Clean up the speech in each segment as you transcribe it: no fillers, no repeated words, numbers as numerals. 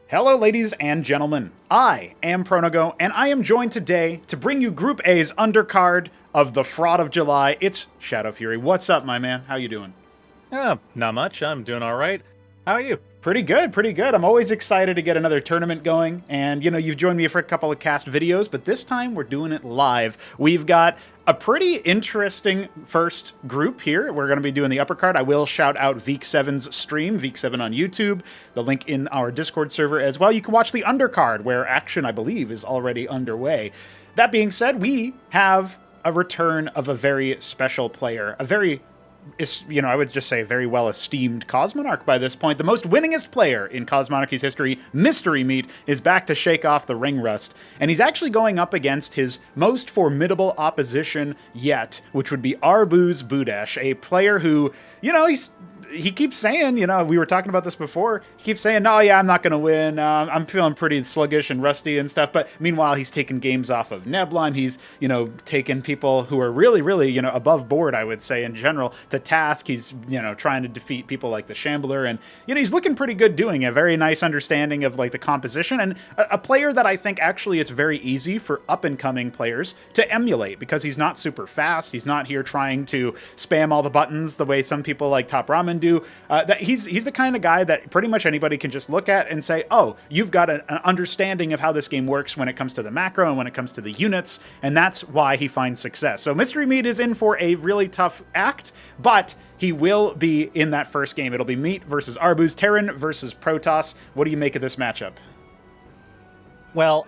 Hello, ladies and gentlemen. I am Pronogo, and I am joined today to bring you Group A's undercard of the Fraud of July. It's Shadow Fury. What's up, my man? How you doing? Not much. I'm doing all right. How are you? Pretty good, pretty good. I'm always excited to get another tournament going, and you've joined me for a couple of cast videos, but this time we're doing it live. We've got a pretty interesting first group here. We're going to be doing the uppercard. I will shout out Veek7's stream, Veek7 on YouTube, the link in our Discord server as well. You can watch the undercard, where action, I believe, is already underway. That being said, we have a return of a very special player, a very I would just say very well-esteemed Cosmonarch by this point. The most winningest player in Cosmonarchy's history, Mystery Meat, is back to shake off the ring rust. And he's actually going up against his most formidable opposition yet, which would be ArbuzBudesh, a player who, he keeps saying, we were talking about this before, he keeps saying, no, yeah, I'm not going to win, I'm feeling pretty sluggish and rusty and stuff, but meanwhile, he's taking games off of Nebline, he's, taking people who are really, really, above board, I would say, in general, to task. He's, trying to defeat people like the Shambler, and, he's looking pretty good doing a very nice understanding of, like, the composition, and a player that I think, actually, it's very easy for up-and-coming players to emulate, because he's not super fast, he's not here trying to spam all the buttons the way some people like TopRamen do. That he's the kind of guy that pretty much anybody can just look at and say, oh, you've got an understanding of how this game works when it comes to the macro and when it comes to the units, and that's why he finds success. So Mystery Meat is in for a really tough act, but he will be in that first game. It'll be Meat versus Arbus, Terran versus Protoss. What do you make of this matchup? Well,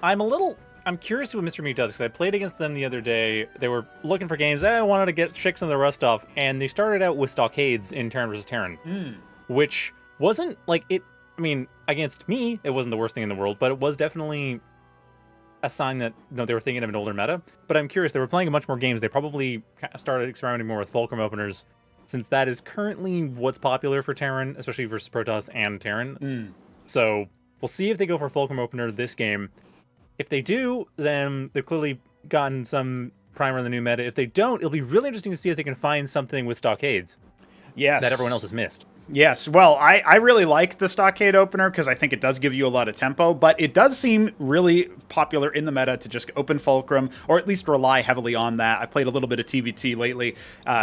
I'm curious what Mr. Meat does, because I played against them the other day. They were looking for games. I wanted to get chicks in the rust off, and they started out with Stockades in Terran versus Terran, which wasn't, like, against me, it wasn't the worst thing in the world, but it was definitely a sign that, they were thinking of an older meta. But I'm curious, they were playing a bunch more games. They probably started experimenting more with Fulcrum openers, since that is currently what's popular for Terran, especially versus Protoss and Terran. So we'll see if they go for Fulcrum opener this game. If they do, then they've clearly gotten some primer in the new meta. If they don't, it'll be really interesting to see if they can find something with Stockades that everyone else has missed. Yes, well, I really like the Stockade opener because I think it does give you a lot of tempo, but it does seem really popular in the meta to just open Fulcrum, or at least rely heavily on that. I played a little bit of TVT lately,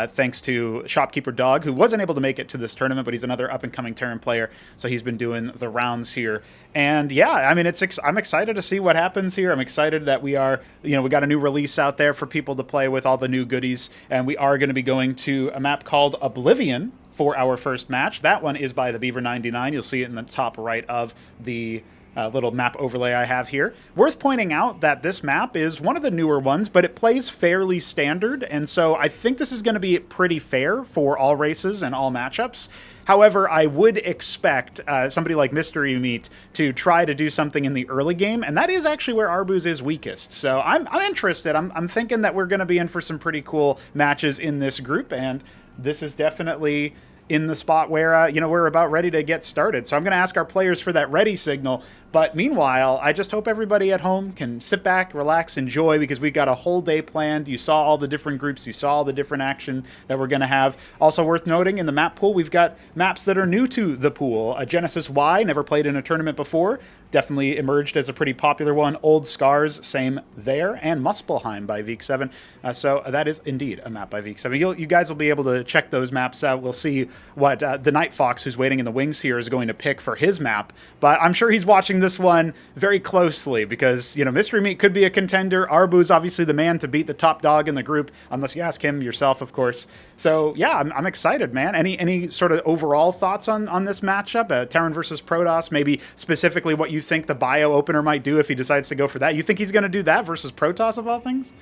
thanks to Shopkeeper Dog, who wasn't able to make it to this tournament, but he's another up-and-coming Terran player, so he's been doing the rounds here. And yeah, I mean, I'm excited to see what happens here. I'm excited that we are, we got a new release out there for people to play with, all the new goodies, and we are going to be going to a map called Oblivion for our first match. That one is by the Beaver 99. You'll see it in the top right of the little map overlay I have here. Worth pointing out that this map is one of the newer ones, but it plays fairly standard, and so I think this is going to be pretty fair for all races and all matchups. However, I would expect somebody like Mystery Meat to try to do something in the early game, and that is actually where Arbus is weakest. So I'm interested. I'm thinking that we're going to be in for some pretty cool matches in this group, and this is definitely in the spot where, we're about ready to get started. So I'm going to ask our players for that ready signal. But meanwhile, I just hope everybody at home can sit back, relax, enjoy, because we've got a whole day planned. You saw all the different groups. You saw all the different action that we're going to have. Also worth noting, in the map pool, we've got maps that are new to the pool. Genesis Y, never played in a tournament before. Definitely emerged as a pretty popular one. Old Scars, same there. And Muspelheim by Veek7. So that is indeed a map by Veek7. You guys will be able to check those maps out. We'll see what TheNightFox, who's waiting in the wings here, is going to pick for his map. But I'm sure he's watching this one very closely because, Mystery Meat could be a contender. Arbus, obviously the man to beat the top dog in the group, unless you ask him yourself, of course. So, yeah, I'm excited, man. Any sort of overall thoughts on this matchup? Terran versus Protoss, maybe specifically what you think the bio opener might do if he decides to go for that? You think he's going to do that versus Protoss, of all things?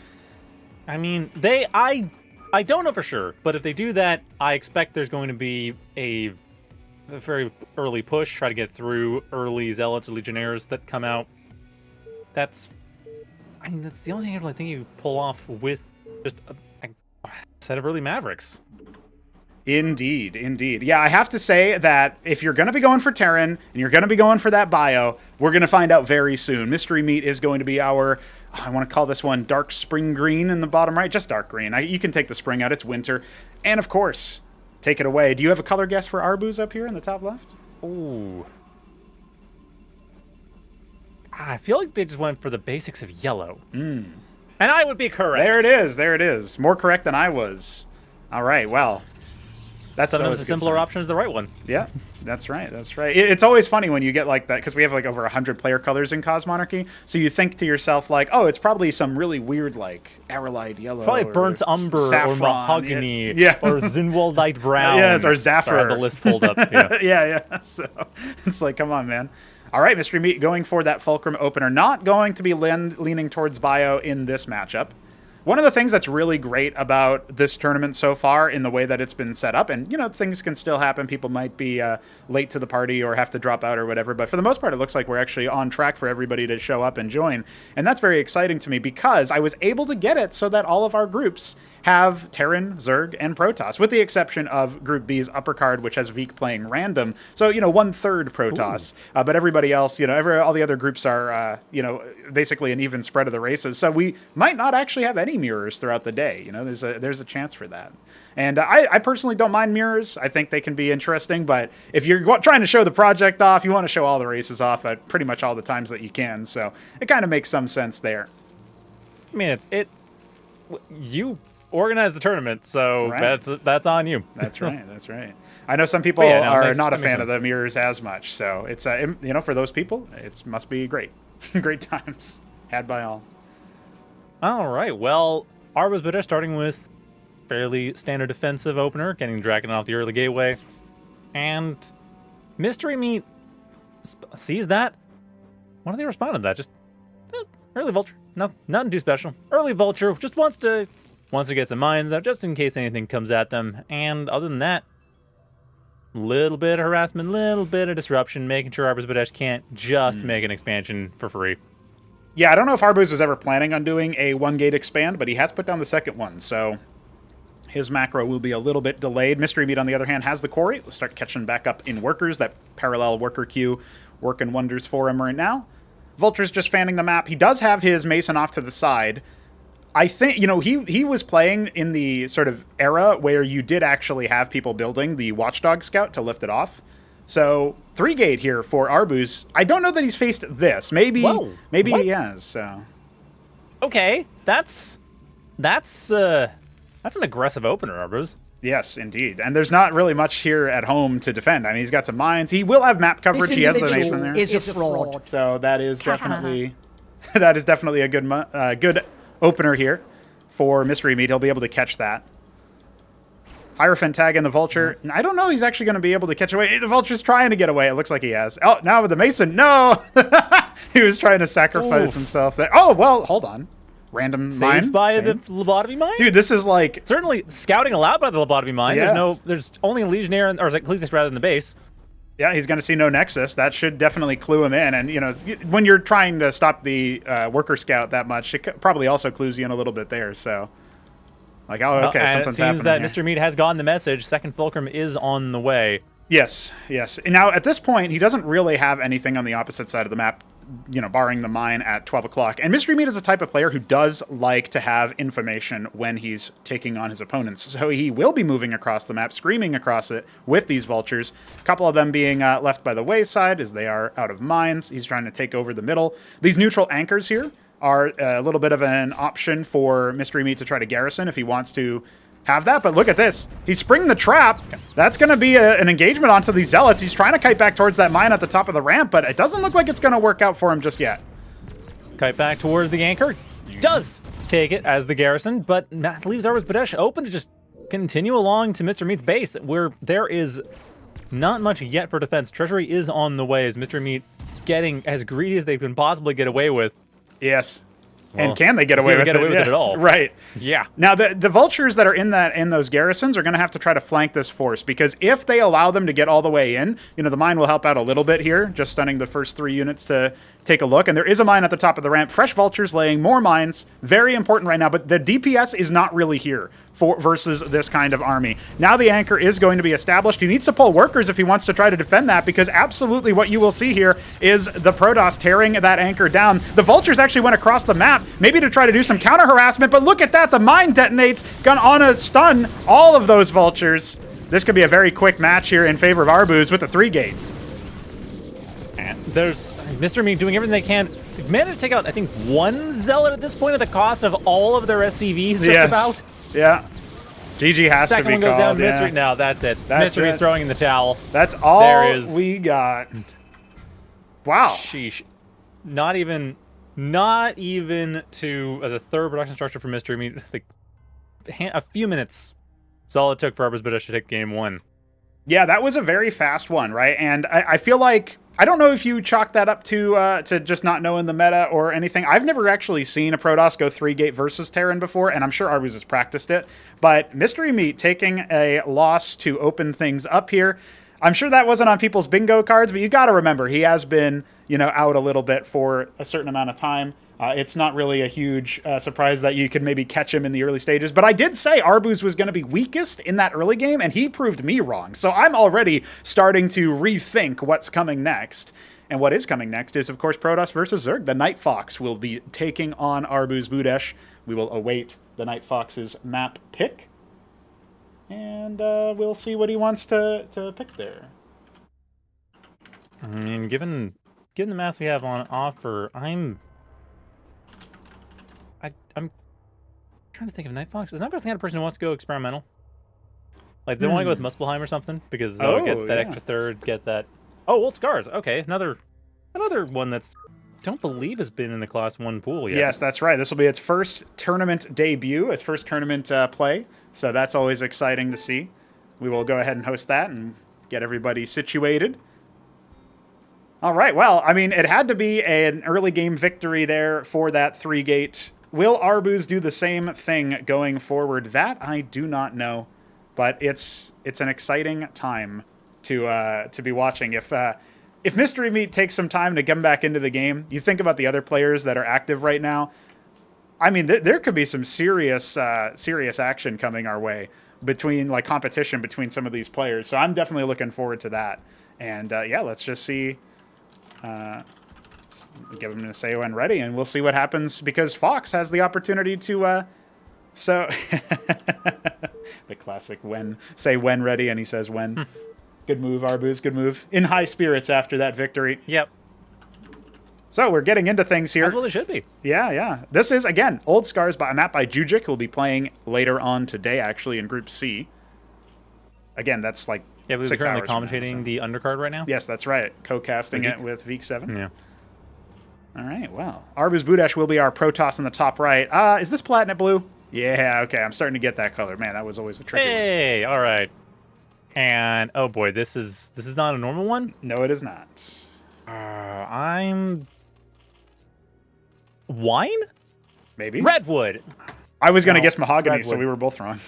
I mean, I don't know for sure, but if they do that, I expect there's going to be a very early push, try to get through early Zealots or Legionnaires that come out. That's the only thing I really think you pull off with just a set of early Mavericks. Indeed, indeed. Yeah, I have to say that if you're going to be going for Terran and you're going to be going for that bio, we're going to find out very soon. Mystery Meat is going to be our, I want to call this one dark spring green in the bottom right. Just dark green. You can take the spring out. It's winter. And of course, take it away. Do you have a color guess for Arbus up here in the top left? Ooh. I feel like they just went for the basics of yellow. And I would be correct. There it is. There it is. More correct than I was. All right. Well, that's sometimes the simpler option is the right one. Yeah, that's right. That's right. It's always funny when you get like that because we have like over 100 player colors in Cosmonarchy. So you think to yourself like, oh, it's probably some really weird like Arylite yellow, probably burnt umber saffron, or mahogany, yeah. or Zinwaldite brown. Yes, or Zephyr. Sorry, I have the list pulled up. Yeah. yeah. So it's like, come on, man. All right, Mystery Meat going for that Fulcrum opener. Not going to be leaning towards bio in this matchup. One of the things that's really great about this tournament so far in the way that it's been set up, and, you know, things can still happen. People might be late to the party or have to drop out or whatever. But for the most part, it looks like we're actually on track for everybody to show up and join. And that's very exciting to me because I was able to get it so that all of our groups have Terran, Zerg, and Protoss, with the exception of Group B's uppercard, which has Veek playing random. So, you know, 1/3 Protoss. But everybody else, you know, all the other groups are, you know, basically an even spread of the races. So we might not actually have any mirrors throughout the day. You know, there's a chance for that. And I personally don't mind mirrors. I think they can be interesting. But if you're trying to show the project off, you want to show all the races off at pretty much all the times that you can. So it kind of makes some sense there. I mean, you organize the tournament, so right. that's on you. That's right. That's right. I know some people are not a fan of the mirrors as much, so it's you know, for those people, it must be great, great times had by all. All right. Well, ArbuzBudesh starting with fairly standard defensive opener, getting Draken off the early gateway, and Mystery Meat sees that. Why do they respond to that? Just early vulture. Nothing too special. Early vulture just wants to get some mines out just in case anything comes at them. And other than that, little bit of harassment, little bit of disruption, making sure ArbuzBudesh can't just make an expansion for free. Yeah, I don't know if Arbus was ever planning on doing a 1-gate expand, but he has put down the second one, so his macro will be a little bit delayed. Mystery Meat, on the other hand, has the quarry. We'll start catching back up in workers. That parallel worker queue working wonders for him right now. Vulture's just fanning the map. He does have his Mason off to the side. I think, you know, he was playing in the sort of era where you did actually have people building the Watchdog Scout to lift it off. So 3-gate here for Arbus. I don't know that he's faced this. Maybe he has. So. Okay, that's an aggressive opener, Arbus. Yes, indeed. And there's not really much here at home to defend. I mean, he's got some mines. He will have map coverage. He has the Mason there. Is a fraud. So that is definitely a good opener here for Mystery Meat. He'll be able to catch that. Hierophant tagging the Vulture. I don't know he's actually going to be able to catch away. The Vulture's trying to get away. It looks like he has. Oh, now with the Mason. No! He was trying to sacrifice himself there. Oh, well, hold on. Random Saved mine. by the lobotomy mine? Dude, this is like... Certainly scouting allowed by the lobotomy mine. Yes. There's only a Legionnaire, or Ecclesiastes rather than the base. Yeah, he's going to see no Nexus. That should definitely clue him in. And, you know, when you're trying to stop the worker scout that much, it probably also clues you in a little bit there. So, like, oh, okay, something's happening. It seems that here. Mr. Meat has gotten the message. Second Fulcrum is on the way. Yes, yes. And now, at this point, he doesn't really have anything on the opposite side of the map, you know, barring the mine at 12 o'clock. And Mystery Meat is a type of player who does like to have information when he's taking on his opponents. So he will be moving across the map, screaming across it with these vultures. A couple of them being left by the wayside as they are out of mines. He's trying to take over the middle. These neutral anchors here are a little bit of an option for Mystery Meat to try to garrison if he wants to have that. But look at this. He's springing the trap. That's going to be an engagement onto these zealots. He's trying to kite back towards that mine at the top of the ramp, but it doesn't look like it's going to work out for him just yet. Kite back towards the anchor. Does take it as the garrison, but that leaves ArbuzBudesh open to just continue along to Mr. Meat's base, where there is not much yet for defense. Treasury is on the way as Mr. Meat getting as greedy as they can possibly get away with. Yes. Well, and can they get away with it? It at all? Right. Yeah. Now, the vultures that are in those garrisons are going to have to try to flank this force, because if they allow them to get all the way in, you know, the mine will help out a little bit here, just stunning the first 3 units to take a look. And there is a mine at the top of the ramp. Fresh vultures laying more mines. Very important right now, but the DPS is not really here versus this kind of army. Now the anchor is going to be established. He needs to pull workers if he wants to try to defend that, because absolutely what you will see here is the Protoss tearing that anchor down. The vultures actually went across the map, maybe to try to do some counter harassment, but look at that. The mine detonates, gonna stun all of those vultures. This could be a very quick match here in favor of Arbus with the 3-gate. And there's Mr. Meat doing everything they can. They've managed to take out, I think, one Zealot at this point at the cost of all of their SCVs, just Yes. about. Yeah. GG has to Second be one goes called, down. yeah. Mystery. No, that's it. That's Mystery it. throwing in the towel. That's all There is- we got. Wow. Sheesh. Not even to the third production structure for Mystery Meat. Like a few minutes. That's all it took for ArbuzBudesh to take game one. Yeah, that was a very fast one, right? And I feel like, I don't know if you chalk that up to just not knowing the meta or anything. I've never actually seen a Protoss go 3-gate versus Terran before, and I'm sure Arbus has practiced it. But Mystery Meat taking a loss to open things up here, I'm sure that wasn't on people's bingo cards, but you got to remember, he has been, out a little bit for a certain amount of time. It's not really a huge surprise that you could maybe catch him in the early stages. But I did say Arbus was going to be weakest in that early game, and he proved me wrong. So I'm already starting to rethink what's coming next. And what is coming next is, of course, Protoss versus Zerg. TheNightFox will be taking on ArbuzBudesh. We will await TheNightFox's map pick. And we'll see what he wants to pick there. I mean, given the maps we have on offer, I'm trying to think of NightFox. Is NightFox the kind of person who wants to go experimental? Like, they want to go with Muspelheim or something? Because get that extra third, get that... Oh, Old Scars. Okay, another one that's... don't believe has been in the Class 1 pool yet. Yes, that's right. This will be its first tournament debut, its first tournament play. So that's always exciting to see. We will go ahead and host that and get everybody situated. All right, well, I mean, it had to be an early game victory there for that 3-gate. Will Arbus do the same thing going forward? That I do not know, but it's an exciting time to be watching. If Mystery Meat takes some time to come back into the game, you think about the other players that are active right now. I mean, there could be some serious action coming our way between competition between some of these players. So I'm definitely looking forward to that. And yeah, let's just see. Give him to say when ready, and we'll see what happens because Fox has the opportunity to. So the classic say when ready, and he says when. Good move, Arbus. Good move. In high spirits after that victory. Yep. So we're getting into things here. As well, it should be. Yeah. This is, again, Old Scars, a map by JujiK, who will be playing later on today, actually, in Group C. Again, that's like 6 hours. We're currently commentating the undercard right now. Yes, that's right. Co-casting it with Veek7. Yeah. All right, well. ArbuzBudesh will be our Protoss in the top right. Is this Platinum Blue? Yeah, okay. I'm starting to get that color. Man, that was always a tricky one. Hey, all right. And, oh boy, this is not a normal one? No, it is not. I'm... Wine? Maybe. Redwood. I was going to guess mahogany, Redwood. so we were both wrong.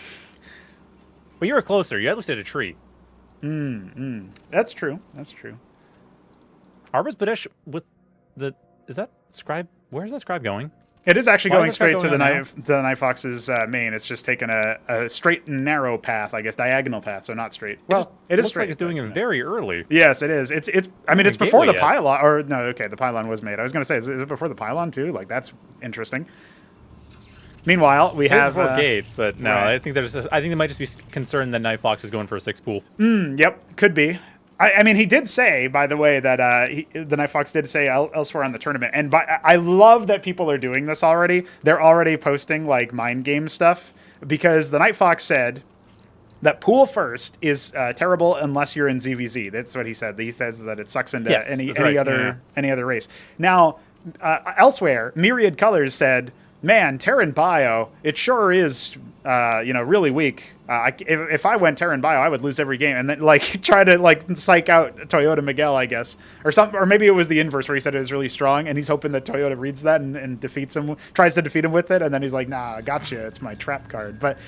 Well, you were closer. You at least did a tree. That's true. That's true. ArbuzBudesh with the... Is that scribe? Where's that scribe going? It is actually Why going is that straight to going on the NightFox's main. It's just taken a straight and narrow path, I guess, diagonal path, so not straight. Well, it is looks straight. Like it's doing it very early. Yes, it is. It's. I mean, it's before the yet. pylon. Or no, okay, the pylon was made. I was going to say, is it before the pylon too? Like that's interesting. Meanwhile, we have before gate, but no, right. I think they might just be concerned that NightFox is going for a 6 pool. Yep, could be. I mean, he did say, by the way, that the NightFox did say elsewhere on the tournament. And I love that people are doing this already. They're already posting, mind game stuff. Because the NightFox said that pool first is terrible unless you're in ZVZ. That's what he said. He says that it sucks into any other race. Now, elsewhere, MyriadColors said, man, Terran Bio, it sure is, really weak. If I went Terran Bio, I would lose every game, and then try to psych out Toyota Miguel, I guess, or something, or maybe it was the inverse where he said it was really strong, and he's hoping that Toyota reads that and defeats him, tries to defeat him with it, and then he's like, nah, gotcha, it's my trap card. But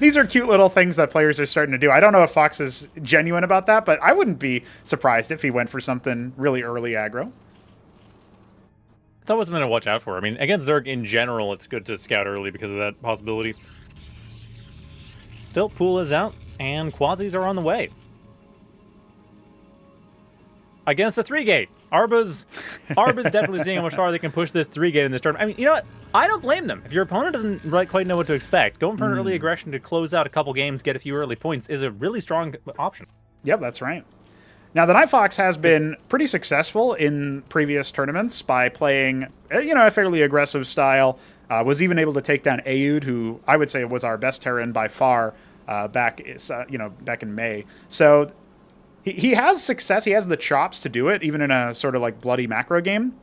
these are cute little things that players are starting to do. I don't know if Fox is genuine about that, but I wouldn't be surprised if he went for something really early aggro. It's always something to watch out for. I mean, against Zerg in general, it's good to scout early because of that possibility. Still, pool is out, and Quasis are on the way. Against the 3-gate. Arbus definitely seeing how much farther they can push this 3-gate in this tournament. I mean, you know what? I don't blame them. If your opponent doesn't quite know what to expect, going for an early aggression to close out a couple games, get a few early points is a really strong option. Yep, that's right. Now, the NightFox has been pretty successful in previous tournaments by playing, a fairly aggressive style. Was even able to take down Aoud, who I would say was our best Terran by far back in May. So he has success. He has the chops to do it, even in a sort of like bloody macro game.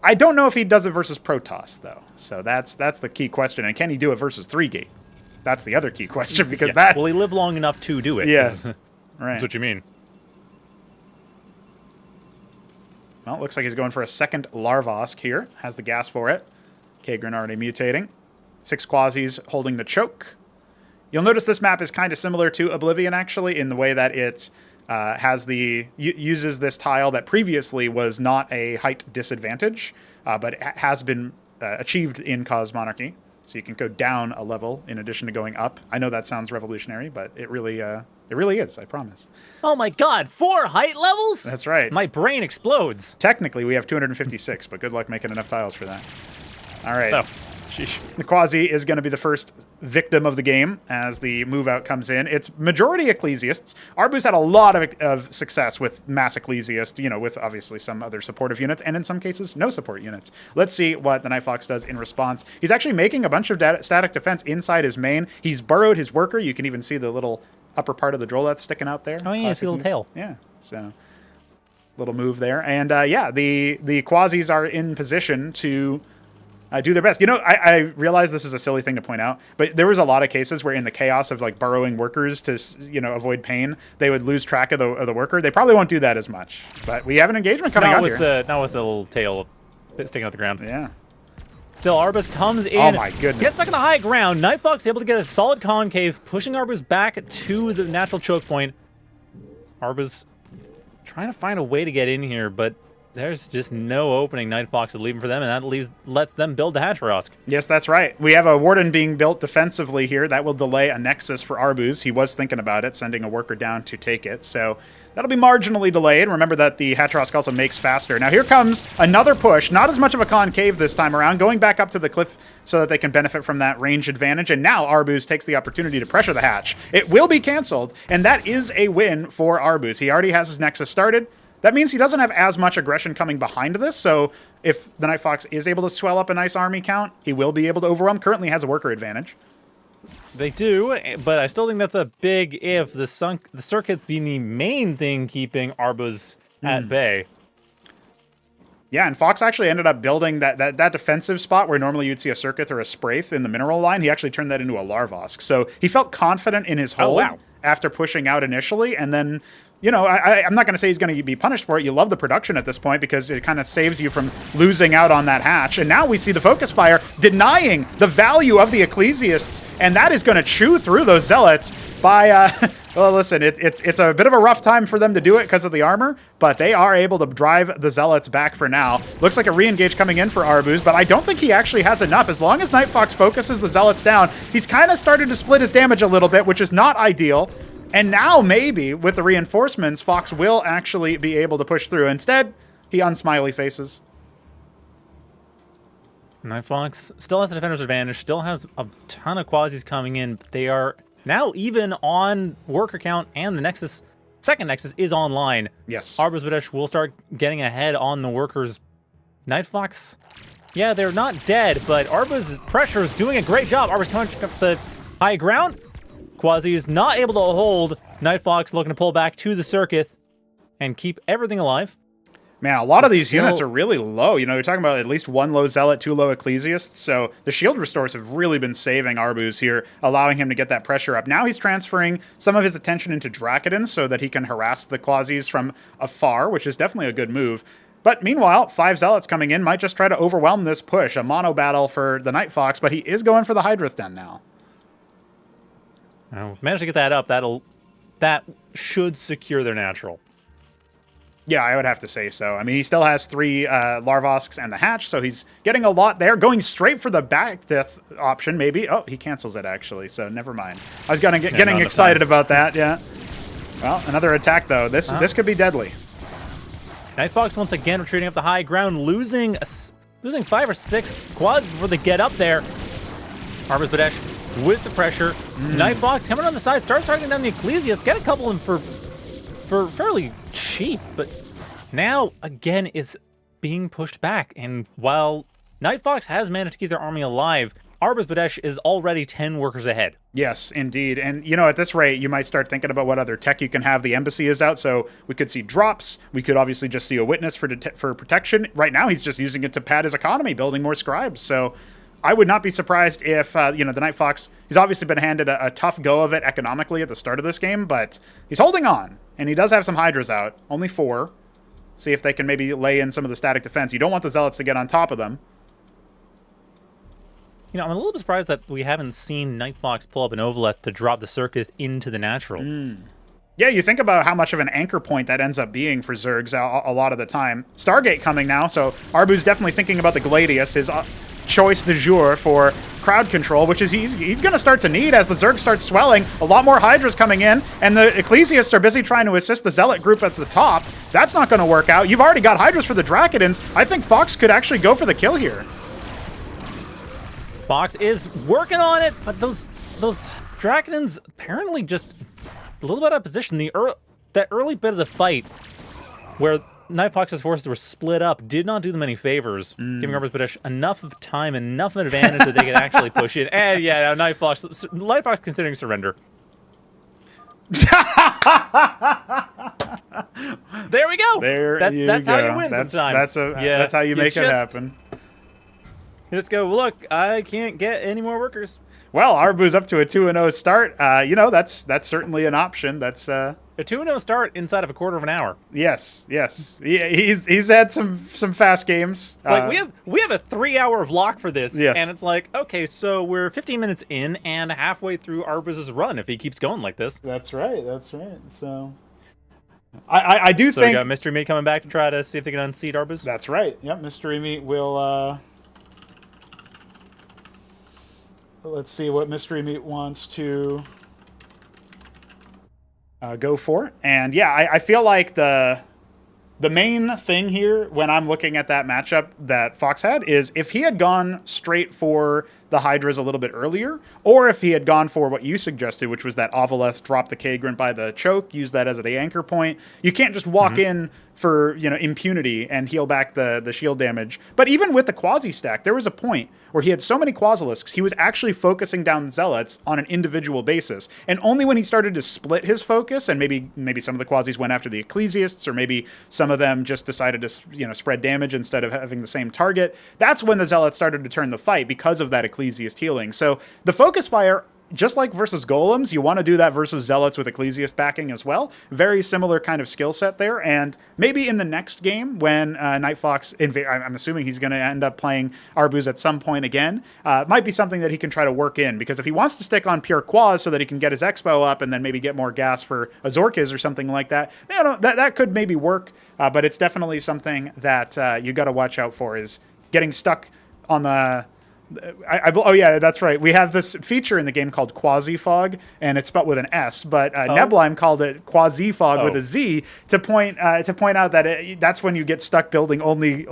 I don't know if he does it versus Protoss, though. So that's the key question. And can he do it versus 3-Gate? That's the other key question, because that... Will he live long enough to do it? Yes. Right. That's what you mean. Well, it looks like he's going for a second Larvosk here. Has the gas for it. Kagrin already mutating. 6 Quasis holding the choke. You'll notice this map is kind of similar to Oblivion, actually, in the way that it uses this tile that previously was not a height disadvantage, but it has been achieved in Cosmonarchy. So you can go down a level in addition to going up. I know that sounds revolutionary, but it really is, I promise. Oh my god, 4 height levels? That's right. My brain explodes. Technically, we have 256, but good luck making enough tiles for that. All right. Oh, sheesh. The Quasi is going to be the first victim of the game as the move out comes in. It's majority Ecclesiasts. Arbus had a lot of success with mass Ecclesiast, with obviously some other supportive units, and in some cases, no support units. Let's see what the NightFox does in response. He's actually making a bunch of static defense inside his main. He's burrowed his worker. You can even see the little upper part of the droll that's sticking out there. Oh, yeah, see the little tail. Yeah, so little move there. And the Quasis are in position to do their best. I realize this is a silly thing to point out, but there was a lot of cases where in the chaos of like burrowing workers to, avoid pain, they would lose track of the worker. They probably won't do that as much, but we have an engagement coming out here. Not with the little tail sticking out the ground. Yeah. Still, Arbus comes in. Oh my goodness. Gets stuck in the high ground. NightFox able to get a solid concave, pushing Arbus back to the natural choke point. Arbus trying to find a way to get in here, but there's just no opening. NightFox is leaving for them, and that lets them build the Hatrosk. Yes, that's right. We have a Warden being built defensively here. That will delay a Nexus for Arbus. He was thinking about it, sending a worker down to take it. So that'll be marginally delayed. Remember that the Hatrosk also makes faster. Now here comes another push. Not as much of a concave this time around. Going back up to the cliff so that they can benefit from that range advantage. And now Arbus takes the opportunity to pressure the hatch. It will be canceled, and that is a win for Arbus. He already has his Nexus started. That means he doesn't have as much aggression coming behind this, so if the NightFox is able to swell up a nice army count, he will be able to overwhelm. Currently has a worker advantage. They do, but I still think that's a big if. The circuit's being the main thing keeping Arbus at bay. Yeah, and Fox actually ended up building that defensive spot where normally you'd see a Circuit or a Spraith in the mineral line. He actually turned that into a Larvosk. So he felt confident in his hold after pushing out initially, and then... I'm not going to say he's going to be punished for it. You love the production at this point because it kind of saves you from losing out on that hatch. And now we see the Focus Fire denying the value of the Ecclesiasts, and that is going to chew through those Zealots by... well, listen, it's a bit of a rough time for them to do it because of the armor, but they are able to drive the Zealots back for now. Looks like a re-engage coming in for Arbus, but I don't think he actually has enough. As long as NightFox focuses the Zealots down, he's kind of started to split his damage a little bit, which is not ideal. And now, maybe, with the reinforcements, Fox will actually be able to push through. Instead, he unsmiley faces. NightFox still has the defender's advantage, still has a ton of Quasis coming in, but they are now even on worker count, and the second Nexus is online. Yes. ArbuzBudesh will start getting ahead on the workers. NightFox, yeah, they're not dead, but Arbus' pressure is doing a great job. Arbus coming up the high ground. Quasi is not able to hold. NightFox looking to pull back to the Circuit and keep everything alive. Man, a lot of these units are really low. You're talking about at least 1 low Zealot, 2 low Ecclesiasts. So the shield restores have really been saving Arbus here, allowing him to get that pressure up. Now he's transferring some of his attention into Drakodin so that he can harass the Quasis from afar, which is definitely a good move. But meanwhile, 5 Zealots coming in might just try to overwhelm this push. A mono battle for the NightFox, but he is going for the Hydrith Den now. Managed to get that up. That should secure their natural. Yeah, I would have to say so. I mean, he still has 3 Larvosks and the hatch, so he's getting a lot there. Going straight for the back death option, maybe. Oh, he cancels it, actually, so never mind. I was getting excited about that, yeah. Well, another attack, though. This could be deadly. NightFox once again retreating up the high ground, losing 5 or 6 quads before they get up there. ArbuzBudesh with the pressure. NightFox coming on the side, starts targeting down the Ecclesiast, get a couple in for for fairly cheap, but now, again, it's being pushed back. And while NightFox has managed to keep their army alive, ArbuzBudesh is already 10 workers ahead. Yes, indeed. And, you know, at this rate, you might start thinking about what other tech you can have. The embassy is out, so we could see drops. We could obviously just see a witness for protection. Right now, he's just using it to pad his economy, building more scribes. So I would not be surprised if, you know, the NightFox, he's obviously been handed a tough go of it economically at the start of this game, but he's holding on. And he does have some Hydras out, only 4. See if they can maybe lay in some of the static defense. You don't want the Zealots to get on top of them. You know, I'm a little bit surprised that we haven't seen NightFox pull up an Ovaleth to drop the Circus into the natural. Yeah, you think about how much of an anchor point that ends up being for Zergs a lot of the time. Stargate coming now, so Arbus definitely thinking about the Gladius, his choice du jour for crowd control, which is he's going to start to need as the Zerg starts swelling. A lot more Hydras coming in, and the Ecclesiasts are busy trying to assist the Zealot group at the top. That's not going to work out. You've already got Hydras for the Drakidans. I think Fox could actually go for the kill here. Fox is working on it, but those Drakidans apparently just a little bit out of position. That early bit of the fight where NightFox's forces were split up did not do them any favors, giving ArbuzBudesh enough of time, enough of an advantage that they could actually push in. And yeah, NightFox considering surrender. There we go. That's how you win sometimes. That's how you make it happen. You just go, look, I can't get any more workers. Well, Arbus up to a 2-0 start. You know, that's certainly an option. That's a 2-0 start inside of a quarter of an hour. Yes. He's had some fast games. Like we have a 3-hour block for this, and it's like, okay, so we're 15 minutes in and halfway through Arbus's run if he keeps going like this. That's right. So I do think we got Mystery Meat coming back to try to see if they can unseat Arbus. That's right. Yep, Mystery Meat will. Let's see what Mystery Meat wants to go for. And yeah, I feel like the main thing here when I'm looking at that matchup that Fox had is if he had gone straight for the Hydras a little bit earlier, or if he had gone for what you suggested, which was that Ovaleth drop the Kagrant by the choke, use that as the anchor point. You can't just walk in for, you know, impunity and heal back the shield damage. But even with the Quasi stack, there was a point where he had so many Quasilisks, he was actually focusing down Zealots on an individual basis. And only when he started to split his focus, and maybe some of the Quasis went after the Ecclesiasts, or maybe some of them just decided to, you know, spread damage instead of having the same target, that's when the Zealots started to turn the fight because of that Ecclesiast healing. So the focus fire, just like versus Golems, you want to do that versus Zealots with Ecclesiast backing as well. Very similar kind of skill set there. And maybe in the next game when NightFox, I'm assuming he's going to end up playing Arbus at some point again, might be something that he can try to work in. Because if he wants to stick on pure Quas so that he can get his Expo up and then maybe get more gas for Azorkis or something like that, you know, that could maybe work. But it's definitely something that you got to watch out for, is getting stuck on the... oh yeah, that's right. We have this feature in the game called Quasi Fog, and it's spelled with an S. But Neblime called it Quasi Fog with a Z to point out that that's when you get stuck building only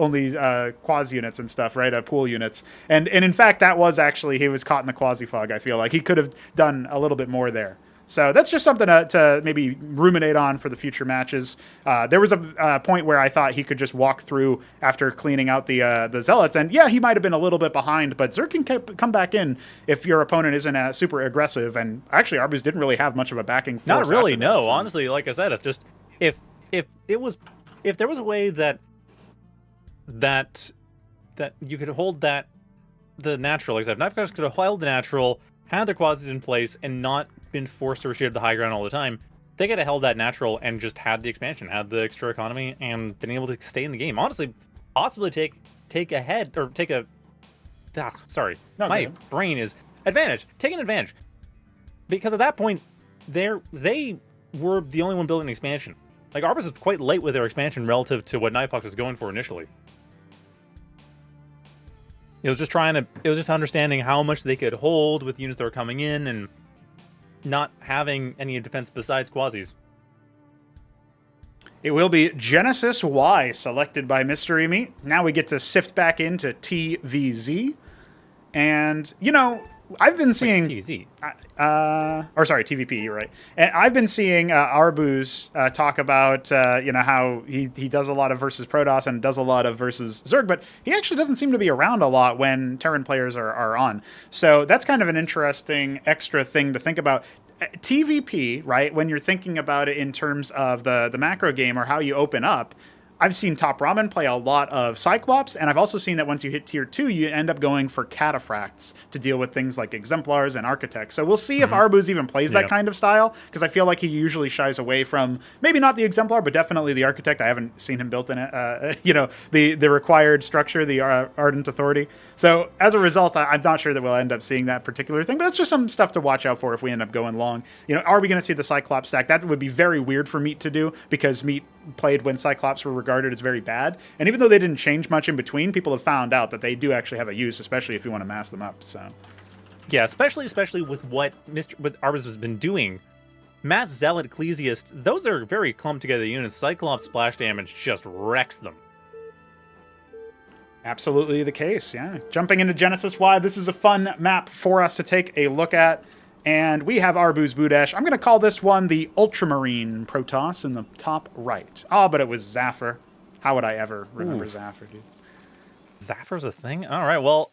Quas units and stuff, right? Pool units. And in fact, that was actually, he was caught in the Quasi Fog. I feel like he could have done a little bit more there. So that's just something to maybe ruminate on for the future matches. There was a point where I thought he could just walk through after cleaning out the Zealots. And yeah, he might have been a little bit behind, but Zerg can come back in if your opponent isn't super aggressive. And actually, Arbus didn't really have much of a backing force. Not really, no. So. Honestly, like I said, it's just if there was a way that you could hold the natural, like I said, NightFox could have held the natural, had their quads in place, and not been forced to retreat to the high ground all the time, they could have held that natural and just had the expansion, had the extra economy, and been able to stay in the game. Honestly, possibly take ahead, or take a... my brain is... Advantage. Take an advantage. Because at that point, they were the only one building an expansion. Like, Arbus was quite late with their expansion relative to what NightFox was going for initially. It was just understanding how much they could hold with units that were coming in and not having any defense besides Quasis. It will be Genesis Y selected by Mystery Meat. Now we get to sift back into TVZ. And, you know, I've been seeing TVZ. or sorry, TVP. You're right. And I've been seeing Arbus talk about how he does a lot of versus Protoss and does a lot of versus Zerg, but he actually doesn't seem to be around a lot when Terran players are on. So that's kind of an interesting extra thing to think about. TVP, right? When you're thinking about it in terms of the macro game or how you open up. I've seen TopRamen play a lot of Cyclops, and I've also seen that once you hit tier 2, you end up going for Cataphracts to deal with things like Exemplars and Architects. So we'll see if Arbus even plays that kind of style, because I feel like he usually shies away from, maybe not the Exemplar, but definitely the Architect. I haven't seen him built in it, the required structure, the Ardent Authority. So as a result, I'm not sure that we'll end up seeing that particular thing, but that's just some stuff to watch out for if we end up going long. Are we going to see the Cyclops stack? That would be very weird for Meat to do, because Meat played when Cyclops were regarded as very bad. And even though they didn't change much in between, people have found out that they do actually have a use, especially if you want to mass them up. So, yeah, especially with what Arbus has been doing. Mass Zealot, Ecclesiast, those are very clumped together units. Cyclops splash damage just wrecks them. Absolutely the case, yeah. Jumping into Genesis Y, this is a fun map for us to take a look at. And we have ArbuzBudesh. I'm going to call this one the Ultramarine Protoss in the top right. Oh, but it was Zafir. How would I ever remember Zafir, dude? Zafir's a thing? All right, well,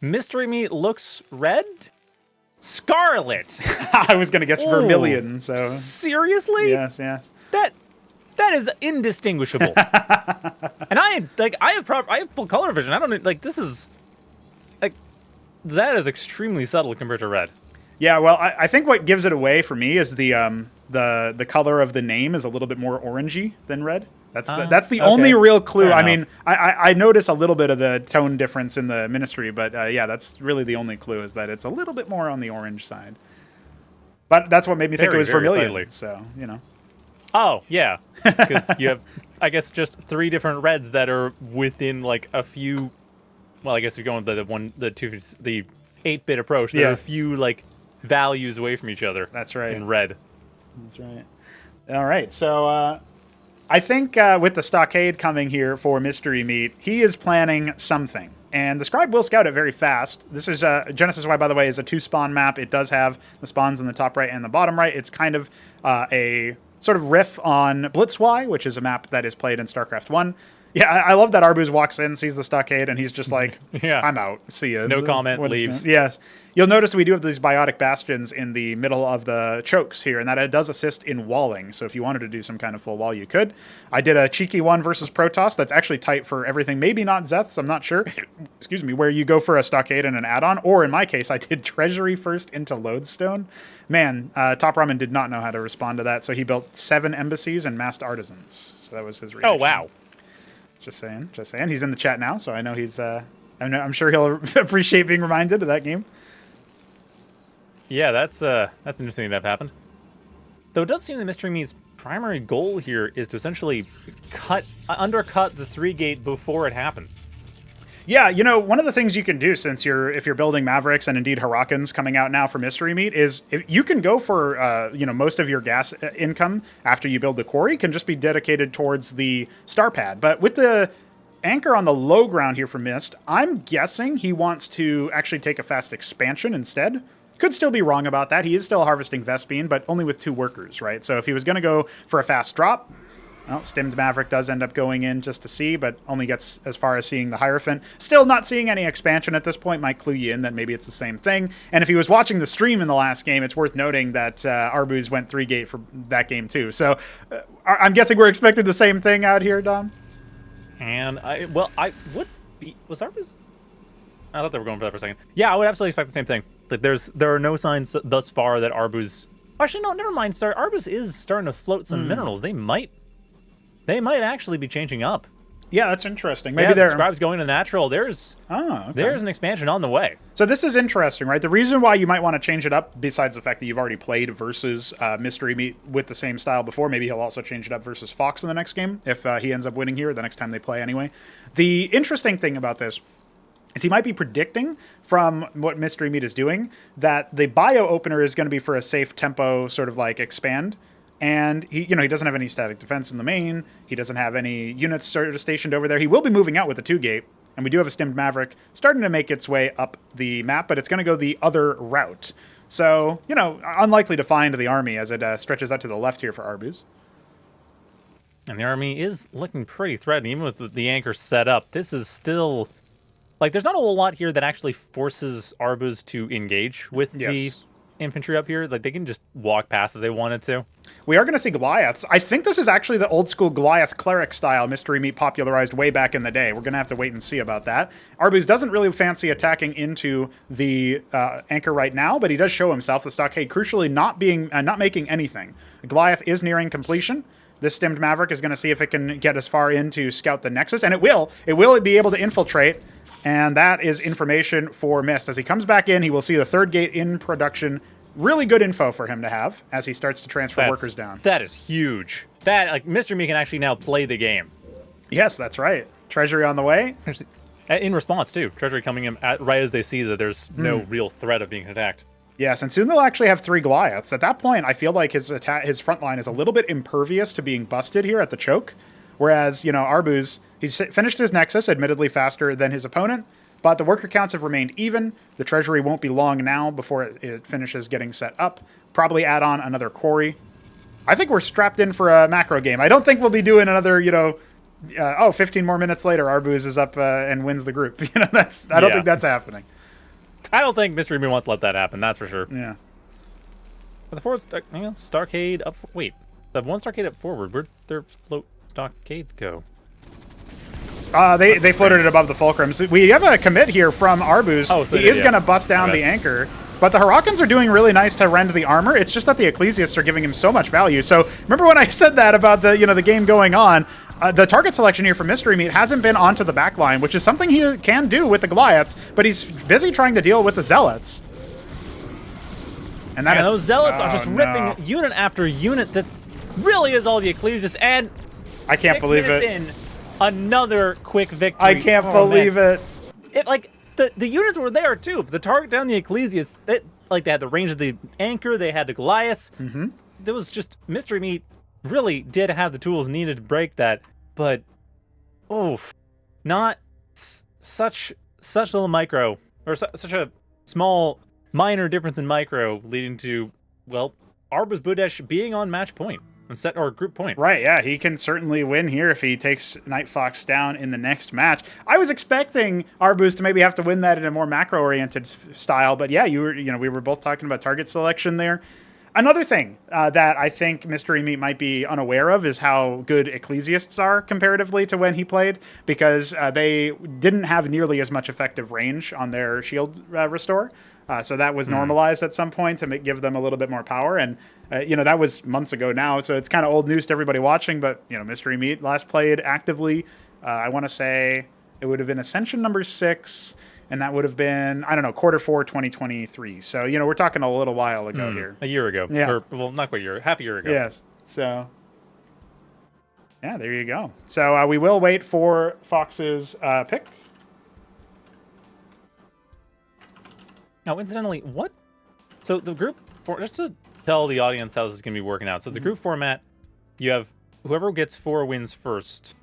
Mystery Meat looks red? Scarlet! I was going to guess Vermilion, so... Seriously? Yes. That is indistinguishable. And I have full color vision. I don't, this is... that is extremely subtle compared to red. Yeah, well, I think what gives it away for me is the color of the name is a little bit more orangey than red. That's the only real clue. Fair I mean, I notice a little bit of the tone difference in the Ministry, but yeah, that's really the only clue, is that it's a little bit more on the orange side. But that's what made me think it was Vermilion. Slightly. So, Oh, yeah. Because you have, I guess, just 3 different reds that are within a few. Well, I guess you're going by the 8-bit approach. There are a few values away from each other. That's right. In red. That's right. All right. So I think with the Stockade coming here for Mystery Meat, he is planning something. And the Scribe will scout it very fast. This is Genesis Y, by the way, is a 2-spawn map. It does have the spawns in the top right and the bottom right. It's kind of a sort of riff on Blitz Y, which is a map that is played in StarCraft 1. Yeah, I love that Arbus walks in, sees the Stockade, and he's just like, I'm out. See ya. No comment, leaves. Yes. You'll notice we do have these biotic bastions in the middle of the chokes here, and that it does assist in walling. So if you wanted to do some kind of full wall, you could. I did a cheeky one versus Protoss that's actually tight for everything. Maybe not Zeths, I'm not sure. Excuse me, where you go for a Stockade and an add-on. Or in my case, I did Treasury first into Lodestone. Man, TopRamen did not know how to respond to that, so he built 7 embassies and massed artisans. So that was his reaction. Oh, wow. Just saying. He's in the chat now, so I know he's. I'm sure he'll appreciate being reminded of that game. Yeah, that's interesting that happened. Though it does seem that Mystery Meat's primary goal here is to essentially undercut the 3-gate before it happened. Yeah, one of the things you can do if you're building Mavericks and indeed Hurricanes coming out now for Mystery Meat is if you can go for most of your gas income after you build the quarry can just be dedicated towards the star pad. But with the anchor on the low ground here for Mist, I'm guessing he wants to actually take a fast expansion instead. Could still be wrong about that. He is still harvesting Vespene, but only with 2 workers, right? So if he was going to go for a fast drop, well, Stim's Maverick does end up going in just to see, but only gets as far as seeing the Hierophant. Still not seeing any expansion at this point. Might clue you in that maybe it's the same thing. And if he was watching the stream in the last game, it's worth noting that Arbus went 3-gate for that game too. So I'm guessing we're expecting the same thing out here, Dom? And was Arbus? I thought they were going for that for a second. Yeah, I would absolutely expect the same thing. There are no signs thus far that Arbus... Actually, no, never mind. Sorry, Arbus is starting to float some minerals. They might actually be changing up. Yeah, that's interesting. Maybe the Scribe's going to natural. There's okay. an expansion on the way. So this is interesting, right? The reason why you might want to change it up, besides the fact that you've already played versus Mystery Meat with the same style before, maybe he'll also change it up versus Fox in the next game if he ends up winning here the next time they play anyway. The interesting thing about this is he might be predicting from what Mystery Meat is doing that the bio opener is going to be for a safe tempo sort of expand. And he doesn't have any static defense in the main. He doesn't have any units sort of stationed over there. He will be moving out with the 2-gate. And we do have a stimmed Maverick starting to make its way up the map, but it's going to go the other route. So, you know, unlikely to find the army as it stretches out to the left here for Arbus. And the army is looking pretty threatening, even with the anchor set up. This is still... Like, there's not a whole lot here that actually forces Arbus to engage with the infantry up here. Like, they can just walk past if they wanted to. We are going to see Goliaths. I think this is actually the old school Goliath cleric style Mystery Meat popularized way back in the day. We're going to have to wait and see about that. Arbus doesn't really fancy attacking into the anchor right now, but he does show himself. The stockade crucially not making anything. Goliath is nearing completion. This stimmed Maverick is going to see if it can get as far in to scout the Nexus, and it will. It will be able to infiltrate. And that is information for Mist. As he comes back in, he will see the third gate in production. Really good info for him to have as he starts to transfer workers down. That is huge. That, like, Mr. Me can actually now play the game. Yes, that's right. Treasury on the way. In response, too. Treasury coming in right as they see that there's no real threat of being attacked. Yes, and soon they'll actually have 3 Goliaths. At that point, I feel like his front line is a little bit impervious to being busted here at the choke. Whereas, you know, Arbus, he's finished his Nexus, admittedly faster than his opponent, but the worker counts have remained even. The Treasury won't be long now before it finishes getting set up. Probably add on another quarry. I think we're strapped in for a macro game. I don't think we'll be doing another, you know, 15 more minutes later, Arbus is up and wins the group. You know, I don't think that's happening. I don't think Mystery Me wants to let that happen, that's for sure. Yeah. But the forward, you know, Starcade up... Wait, the one Starcade up forward, where'd their float Stockade go? They floated it above the fulcrum. So we have a commit here from Arbus. Oh, so he is going to bust down the anchor. But the Hurricanes are doing really nice to rend the armor. It's just that the Ecclesiasts are giving him so much value. So remember when I said that about the game going on? The target selection here for Mystery Meat hasn't been onto the back line, which is something he can do with the Goliaths, but he's busy trying to deal with the Zealots. And those Zealots are just ripping unit after unit. That really is all the Ecclesiasts. And I can't believe it. In, another quick victory. I can't believe it. Like the units were there too. But the target down the Ecclesiasts, they had the range of the anchor, they had the Goliaths. There was just Mystery Meat really did have the tools needed to break that, but not such little micro, or such a small minor difference in micro, leading to, well, ArbuzBudesh being on match point or group point. Right, yeah, he can certainly win here if he takes NightFox down in the next match. I was expecting Arbus to maybe have to win that in a more macro-oriented style, but yeah, we were both talking about target selection there. Another thing that I think Mystery Meat might be unaware of is how good Ecclesiasts are comparatively to when he played, because they didn't have nearly as much effective range on their shield restore. So that was normalized at some point to give them a little bit more power. And, that was months ago now, so it's kind of old news to everybody watching. But, Mystery Meat last played actively, I want to say it would have been Ascension number 6. And that would have been, I don't know, Q4 2023. So, we're talking a little while ago here. A year ago. Yeah. Well, not quite a year. Half a year ago. Yes. So, yeah, there you go. So, we will wait for Fox's pick. Now, incidentally, what? So, the group, just to tell the audience how this is going to be working out. So, the group format, you have whoever gets 4 wins first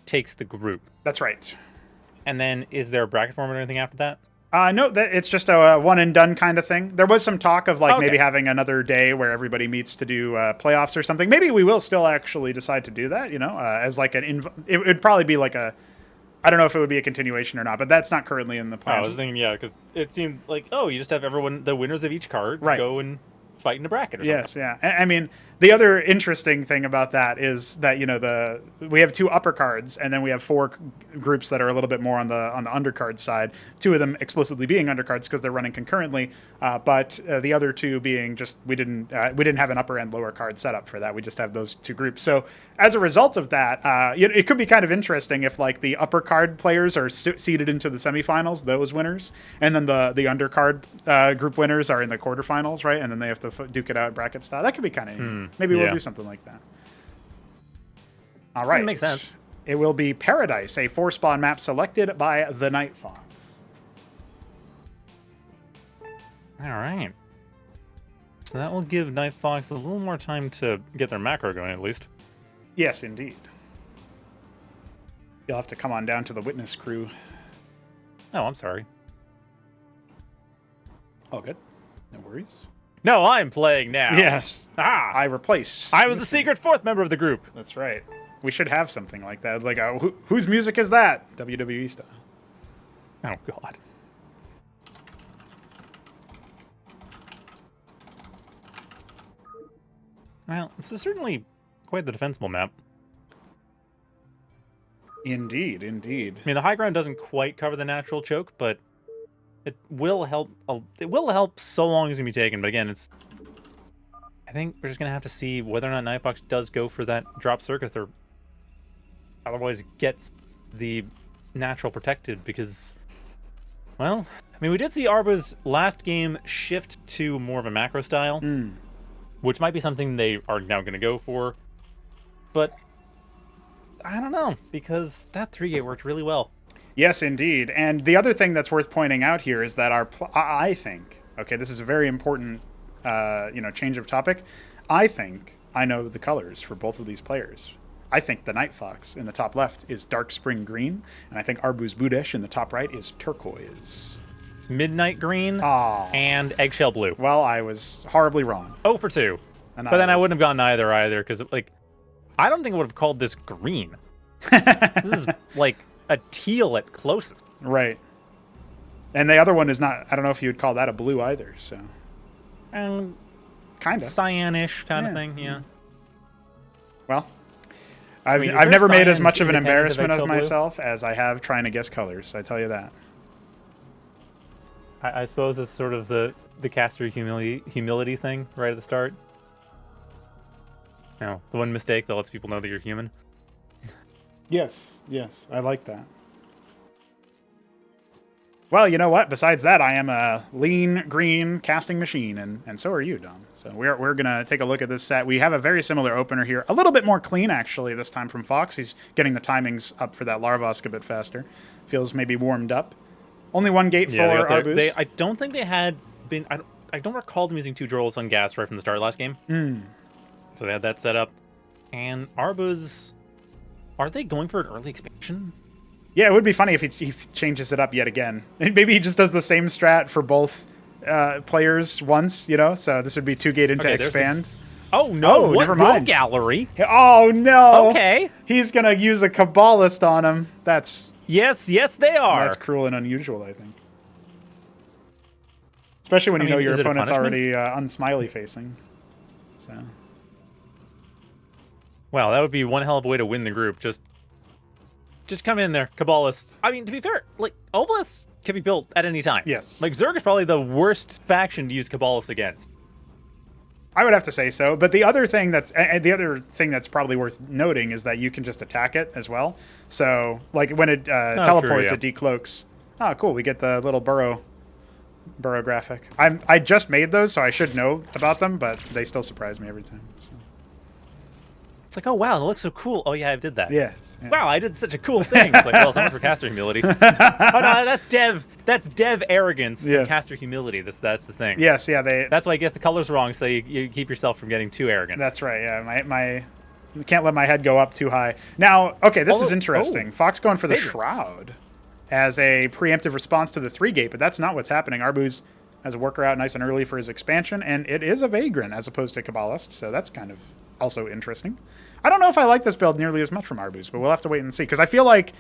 takes the group. That's right. And then, is there a bracket format or anything after that? No, it's just a one and done kind of thing. There was some talk of maybe having another day where everybody meets to do playoffs or something. Maybe we will still actually decide to do that, as like it would probably be like I don't know if it would be a continuation or not, but that's not currently in the plan. I was thinking, because it seemed like, you just have everyone, the winners of each card, go and fight in a bracket or something. Yes, yeah. I mean, the other interesting thing about that is that we have 2 upper cards, and then we have 4 groups that are a little bit more on the undercard side. 2 of them explicitly being undercards because they're running concurrently, but the other 2 being just we didn't have an upper and lower card set up for that. We just have those 2 groups. So as a result of that, it could be kind of interesting if the upper card players are seeded into the semifinals, those winners, and then the undercard group winners are in the quarterfinals, right? And then they have to duke it out bracket style. That could be kind of maybe we'll do something like that. All right. That makes sense. It will be Paradise, a 4-spawn map selected by TheNightFox. All right. So that will give NightFox a little more time to get their macro going, at least. Yes, indeed. You'll have to come on down to the witness crew Oh, I'm sorry. Oh, good. No worries. No, I'm playing now. Yes. Ah, I replaced. I was the secret fourth member of the group. That's right. We should have something like that. It's like, whose music is that? WWE style. Oh, God. Well, this is certainly quite the defensible map. Indeed, indeed. I mean, the high ground doesn't quite cover the natural choke, but it will help. It will help so long as it's gonna be taken. But again, I think we're just gonna have to see whether or not TheNightFox does go for that drop circuit, or otherwise gets the natural protected. Because, well, I mean, we did see Arbus last game shift to more of a macro style, which might be something they are now going to go for. But I don't know, because that 3-gate worked really well. Yes, indeed. And the other thing that's worth pointing out here is that I think, okay, this is a very important, change of topic. I think I know the colors for both of these players. I think TheNightFox in the top left is dark spring green, and I think ArbuzBudesh in the top right is turquoise. Midnight green and eggshell blue. Well, I was horribly wrong. 0 for 2. But then I wouldn't have gotten either, because, like, I don't think I would have called this green. This is, like, a teal at closest. Right. And the other one is not, I don't know if you would call that a blue either, so. And kind of. Cyanish kind of thing, yeah. Well, I've never made as much of an embarrassment of myself as I have trying to guess colors, I tell you that. I suppose it's sort of the caster humility thing right at the start. No, the one mistake that lets people know that you're human. Yes, I like that. Well, you know what? Besides that, I am a lean green casting machine, and so are you, Dom. So we're gonna take a look at this set. We have a very similar opener here, a little bit more clean actually this time from Fox. He's getting the timings up for that Larvosk a bit faster. Feels maybe warmed up. Only one gate for Arbus. I don't think they had been. I don't recall them using 2 Drolls on gas right from the start last game. So they had that set up. And Arbus, are they going for an early expansion? Yeah, it would be funny if he changes it up yet again. Maybe he just does the same strat for both players once, So this would be 2-gate into expand. Oh, no. Oh, what? never mind. Gallery? Oh, no. Okay. He's going to use a Kabbalist on him. That's... Yes, they are. That's cruel and unusual, I think. Especially when you know your opponent's already unsmiley facing. So. Well, that would be one hell of a way to win the group. Just come in there, Kabbalists. I mean, to be fair, like, Obelisks can be built at any time. Yes. Like, Zerg is probably the worst faction to use Kabbalists against. I would have to say so, but the other thing that's probably worth noting is that you can just attack it as well. So, like when it teleports, it decloaks. Oh, cool! We get the little burrow graphic. I just made those, so I should know about them, but they still surprise me every time. So. It's like, oh wow, that looks so cool. Oh yeah, I did that. Yeah. Wow, I did such a cool thing. It's like, well, so much for caster humility. Oh no, that's dev arrogance and caster humility. That's the thing. Yes, yeah. That's why I guess the color's wrong, so you keep yourself from getting too arrogant. That's right. Yeah, you can't let my head go up too high. Now, okay, this is interesting. Fox going for the Shroud as a preemptive response to the 3-gate, but that's not what's happening. Arbus has a worker out nice and early for his expansion, and it is a Vagrant as opposed to Kabbalist, so that's kind of also interesting. I don't know if I like this build nearly as much from Arbus, but we'll have to wait and see, because I feel like,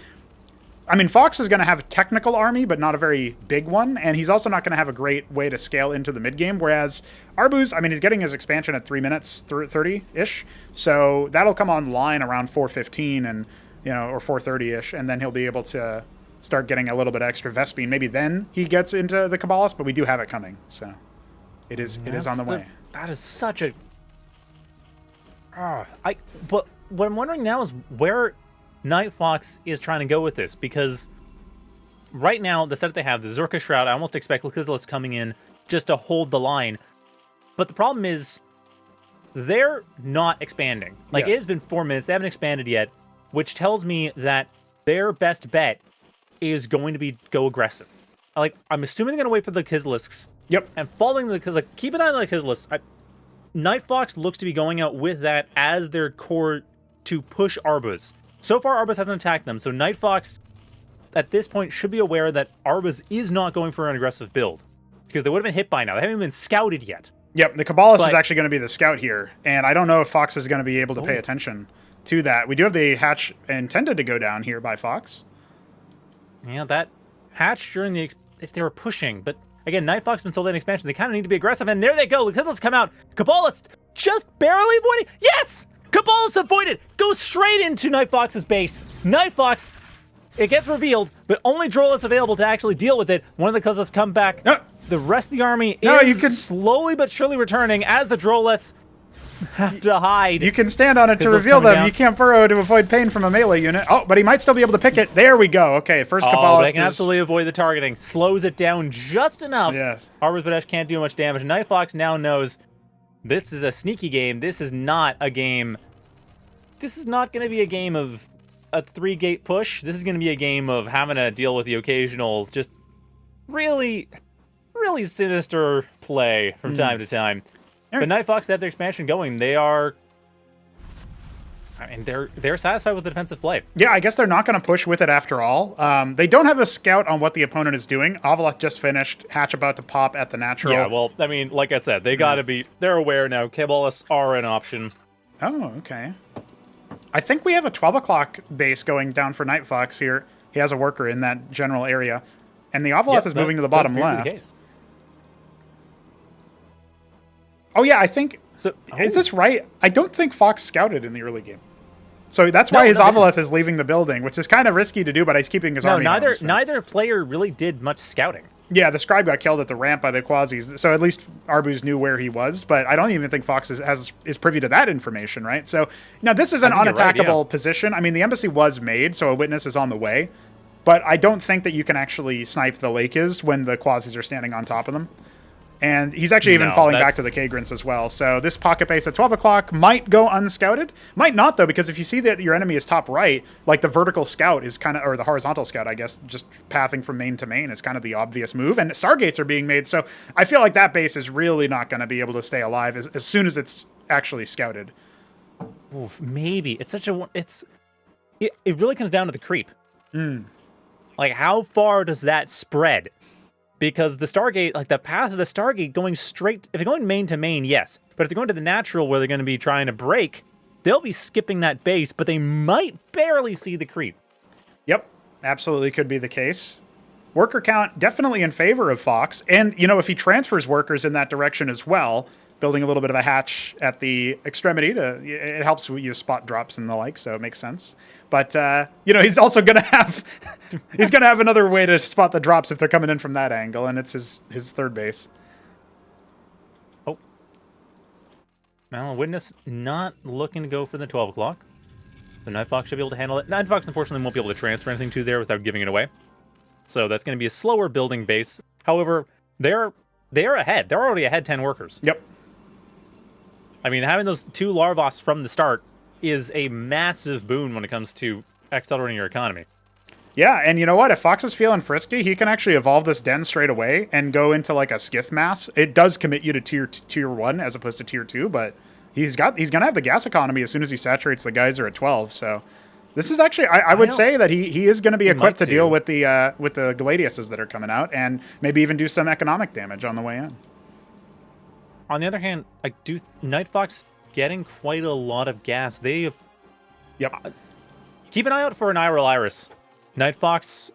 I mean, Fox is going to have a technical army, but not a very big one, and he's also not going to have a great way to scale into the mid-game, whereas Arbus, I mean, he's getting his expansion at 3 minutes 30-ish, so that'll come online around 4:15 and, or 4:30-ish, and then he'll be able to start getting a little bit extra Vespene. Maybe then he gets into the Kabbalist, but we do have it coming, so it is on the way. That is such a... But what I'm wondering now is where TheNightFox is trying to go with this, because right now the setup they have, the Zerka Shroud, I almost expect Lucifirius coming in just to hold the line. But the problem is they're not expanding. Like, It has been 4 minutes, they haven't expanded yet, which tells me that their best bet is going to be go aggressive. Like, I'm assuming they're going to wait for the Kizlisks. Yep. And following the Kizlisks, keep an eye on the Kizlisks. TheNightFox looks to be going out with that as their core to push Arbus. So far, Arbus hasn't attacked them, so TheNightFox at this point should be aware that Arbus is not going for an aggressive build, because they would have been hit by now. They haven't even been scouted yet. Yep, the Cabalist is actually going to be the scout here, and I don't know if Fox is going to be able to pay attention to that. We do have the hatch intended to go down here by Fox. Yeah, that hatch during the... if they were pushing, but again, NightFox been sold in expansion. They kind of need to be aggressive, and there they go. Let's come out. Cabalist just barely avoiding. Yes! Cabalist avoided. Goes straight into NightFox's base. NightFox, it gets revealed, but only Drolets available to actually deal with it. One of the Cuzlets come back. No. The rest of the army is slowly but surely returning as the Drolets have to hide. You can stand on it to reveal them. You can't burrow to avoid pain from a melee unit. Oh, but he might still be able to pick it. There we go. Okay, first Cabalist they can absolutely avoid the targeting. Slows it down just enough. Yes. ArbuzBudesh can't do much damage. NightFox now knows this is a sneaky game. This is not a game... This is not going to be a game of a 3-gate push. This is going to be a game of having to deal with the occasional just really sinister play from time to time. But NightFox, they have their expansion going. They are... I mean, they're satisfied with the defensive play. Yeah, I guess they're not going to push with it after all. They don't have a scout on what the opponent is doing. Avaleth just finished. Hatch about to pop at the natural. Yeah, well, I mean, like I said, they got to be... They're aware now. Cabalists are an option. Oh, okay. I think we have a 12 o'clock base going down for NightFox here. He has a worker in that general area. And the Avaleth is moving to the bottom left. Oh, yeah, I think... So, is this right? I don't think Fox scouted in the early game. So that's why his Avaleth is leaving the building, which is kind of risky to do, but he's keeping his army. Neither player really did much scouting. Yeah, the Scribe got killed at the ramp by the Quasis, so at least Arbus knew where he was, but I don't even think Fox is privy to that information, right? So, now this is an unattackable position. I mean, the embassy was made, so a witness is on the way, but I don't think that you can actually snipe the Lakes when the Quasis are standing on top of them. And he's actually even falling back to the Kagrants as well. So this pocket base at 12 o'clock might go unscouted. Might not, though, because if you see that your enemy is top right, like the vertical scout is kind of, or the horizontal scout, I guess, just pathing from main to main is kind of the obvious move. And Stargates are being made. So I feel like that base is really not going to be able to stay alive as soon as it's actually scouted. Oof, maybe. It's such a... It really comes down to the creep. Like, how far does that spread? Because the Stargate, like the path of the Stargate going straight, if they're going main to main, yes. But if they're going to the natural where they're going to be trying to break, they'll be skipping that base, but they might barely see the creep. Yep, absolutely could be the case. Worker count definitely in favor of Fox. And, you know, if he transfers workers in that direction as well, building a little bit of a hatch at the extremity, it helps you spot drops and the like, so it makes sense. But, you know, he's also going to have another way to spot the drops if they're coming in from that angle, and it's his third base. Oh. Well, Witness not looking to go for the 12 o'clock. So NightFox should be able to handle it. NightFox, unfortunately, won't be able to transfer anything to there without giving it away. So that's going to be a slower building base. However, they're ahead. They're already ahead 10 workers. Yep. I mean, having those 2 Larvos from the start is a massive boon when it comes to accelerating your economy. Yeah, and you know what? If Fox is feeling frisky, he can actually evolve this den straight away and go into like a skiff mass. It does commit you to tier 1 as opposed to tier 2, but he's going to have the gas economy as soon as he saturates the geyser at 12. So this is actually, I would say that he is going to be equipped to deal with the Gladiuses that are coming out and maybe even do some economic damage on the way in. On the other hand, NightFox getting quite a lot of gas. Keep an eye out for an Iral Iris. NightFox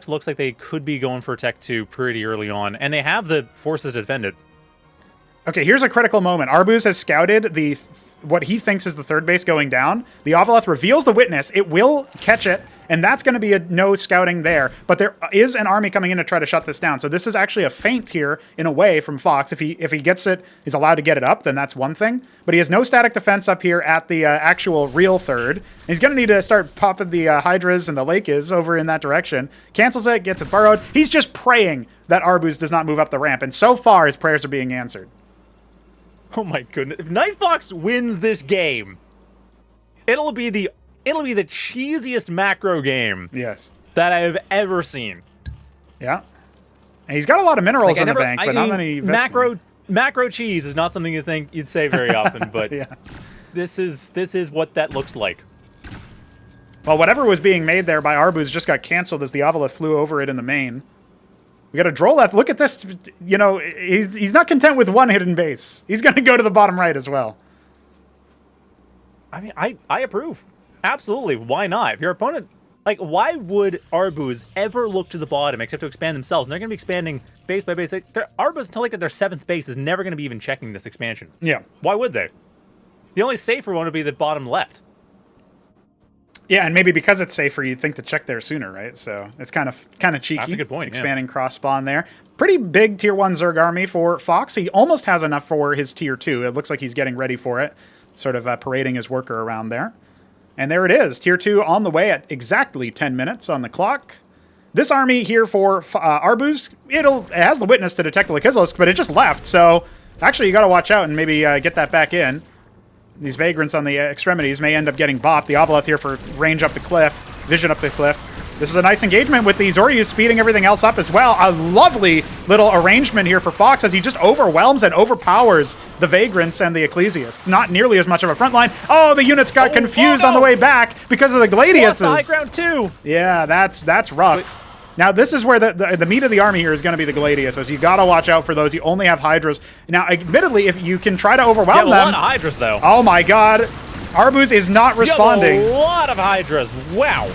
looks like they could be going for Tech 2 pretty early on, and they have the forces to defend it. Okay, here's a critical moment. Arbus has scouted what he thinks is the third base going down. The Avaleth reveals the witness. It will catch it, and that's going to be a no scouting there. But there is an army coming in to try to shut this down. So this is actually a feint here, in a way, from Fox. If he gets it, he's allowed to get it up, then that's one thing. But he has no static defense up here at the actual real third. And he's going to need to start popping the Hydras and the Lakes over in that direction. Cancels it, gets it burrowed. He's just praying that Arbus does not move up the ramp. And so far, his prayers are being answered. Oh my goodness. If NightFox wins this game, it'll be the cheesiest macro game that I have ever seen. Yeah. And he's got a lot of minerals in the bank, but not many macro cheese is not something you'd say very often, but this is what that looks like. Well, whatever was being made there by Arbus just got canceled as the Avalith flew over it in the main. We got a Droleth. Look at this. You know, he's not content with one hidden base. He's going to go to the bottom right as well. I mean, I approve. Absolutely. Why not? If your opponent... Like, why would Arbus ever look to the bottom except to expand themselves? And they're going to be expanding base by base. Arbus, until like their 7th base, is never going to be even checking this expansion. Yeah. Why would they? The only safer one would be the bottom left. Yeah, and maybe because it's safer, you'd think to check there sooner, right? So it's kind of cheeky. That's a good point. Expanding cross spawn there. Pretty big tier 1 Zerg army for Fox. He almost has enough for his tier 2. It looks like he's getting ready for it, sort of parading his worker around there. And there it is, tier 2 on the way at exactly 10 minutes on the clock. This army here for Arbus, it has the witness to detect the Lakizalisk, but it just left. So actually, you got to watch out and maybe get that back in. These vagrants on the extremities may end up getting bopped. The Avalith here for range up the cliff, vision up the cliff. This is a nice engagement with the Zoryus speeding everything else up as well. A lovely little arrangement here for Fox as he just overwhelms and overpowers the vagrants and the Ecclesiasts. Not nearly as much of a front line. Oh, the units got confused on the way back because of the Gladiuses. High ground too. Yeah, that's rough. Now, this is where the meat of the army here is going to be the Gladiuses. You got to watch out for those. You only have Hydras. Now, admittedly, if you can try to overwhelm them... a lot of Hydras, though. Oh, my God. Arbus is not responding. A lot of Hydras. Wow.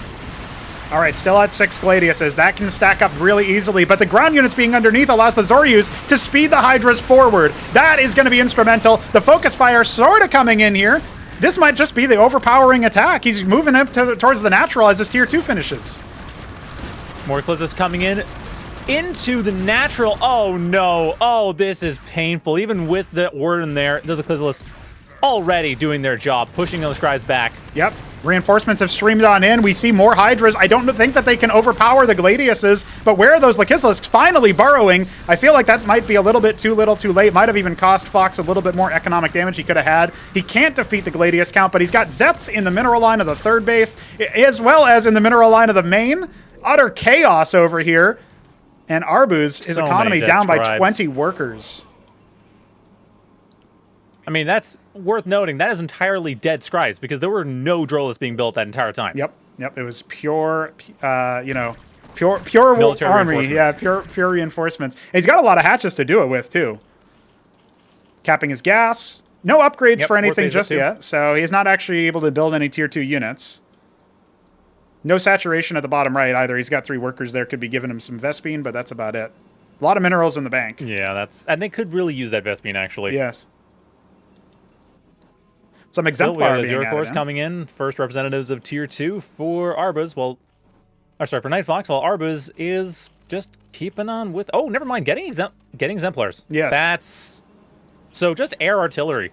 All right, still at 6 Gladiuses. That can stack up really easily, but the ground units being underneath allows the Zoryus to speed the Hydras forward. That is going to be instrumental. The focus fire sort of coming in here. This might just be the overpowering attack. He's moving up towards the natural as his tier 2 finishes. More Ecclesiastes coming in into the natural. Oh, no. Oh, this is painful. Even with the Warden there, those Ecclesiastes already doing their job, pushing those scribes back. Yep. Reinforcements have streamed on in. We see more Hydras. I don't think that they can overpower the Gladiuses, but where are those Lakizalisks finally burrowing? I feel like that might be a little bit too little too late. Might have even cost Fox a little bit more economic damage he could have had. He can't defeat the Gladius count, but he's got Zets in the mineral line of the 3rd base, as well as in the mineral line of the main. Utter chaos over here. And Arbus, his economy down by 20 workers. I mean, that's worth noting. That is entirely dead scribes because there were no Drollus being built that entire time. Yep. It was pure, pure military army. Yeah, pure reinforcements. And he's got a lot of hatches to do it with, too. Capping his gas. No upgrades for anything just yet, so he's not actually able to build any tier 2 units. No saturation at the bottom right either. He's got 3 workers there. Could be giving him some Vespene, but that's about it. A lot of minerals in the bank. Yeah, and they could really use that Vespene, actually. Yes. Some exemplar being added in. Coming in. First representatives of tier 2 for Arbus. For NightFox, while Arbus is just keeping on with... Oh, never mind. Getting exemplars. Yes. That's... So just air artillery.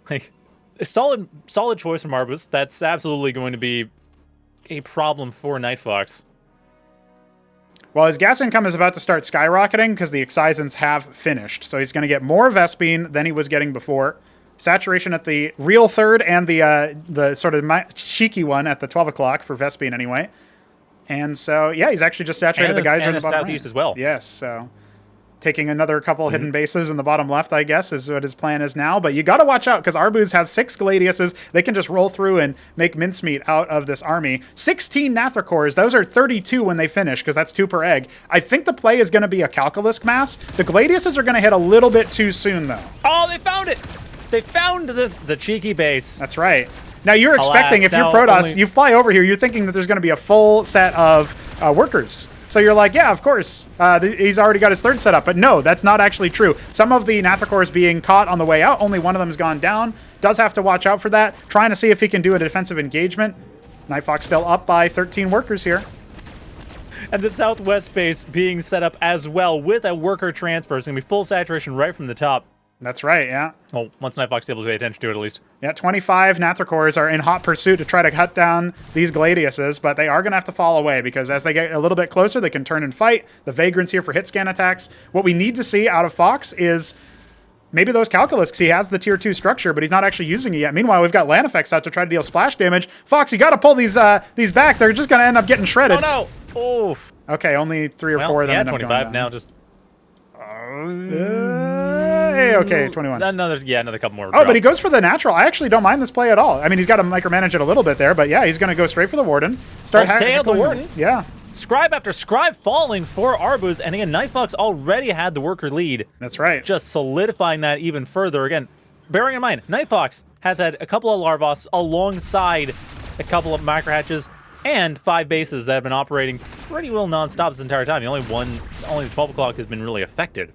Like, a solid choice from Arbus. That's absolutely going to be a problem for NightFox. Well, his gas income is about to start skyrocketing because the Excisants have finished. So he's going to get more Vespene than he was getting before. Saturation at the real 3rd and the sort of cheeky one at the 12 o'clock for Vespene anyway. And so, yeah, he's actually just saturated the guys in the bottom southeast as well. Yes, so taking another couple hidden bases in the bottom left, I guess, is what his plan is now. But you got to watch out because Arbus has 6 Gladiuses. They can just roll through and make mincemeat out of this army. 16 Nathracors. Those are 32 when they finish because that's 2 per egg. I think the play is going to be a Calcalisk mass. The Gladiuses are going to hit a little bit too soon, though. Oh, they found it! They found the cheeky base. That's right. Now, you're expecting, if you're Protoss, you fly over here, you're thinking that there's going to be a full set of workers. So you're like, yeah, of course, he's already got his 3rd set up. But no, that's not actually true. Some of the Nathracors being caught on the way out, only one of them has gone down. Does have to watch out for that. Trying to see if he can do a defensive engagement. NightFox still up by 13 workers here. And the southwest base being set up as well with a worker transfer. It's going to be full saturation right from the top. That's right, yeah. Well, once NightFox is able to pay attention to it, at least. Yeah, 25 Nathracors are in hot pursuit to try to cut down these Gladiuses, but they are going to have to fall away because as they get a little bit closer, they can turn and fight. The Vagrants here for hit scan attacks. What we need to see out of Fox is maybe those Calcalisks. He has the tier 2 structure, but he's not actually using it yet. Meanwhile, we've got Lanifex out to try to deal splash damage. Fox, you got to pull these back. They're just going to end up getting shredded. Oh, no. Oof. Okay, only 3 or 4 of them. Yeah, 25 now, just... Okay, 21. Another couple more. Oh, but he goes for the natural. I actually don't mind this play at all. I mean, he's got to micromanage it a little bit there, but yeah, he's going to go straight for the Warden. Tail the Warden. Yeah. Scribe after Scribe falling for Arbus, and again, NightFox already had the worker lead. That's right. Just solidifying that even further. Again, bearing in mind, NightFox has had a couple of Larvos alongside a couple of microhatches and 5 bases that have been operating pretty well nonstop this entire time. Only the 12 o'clock has been really affected.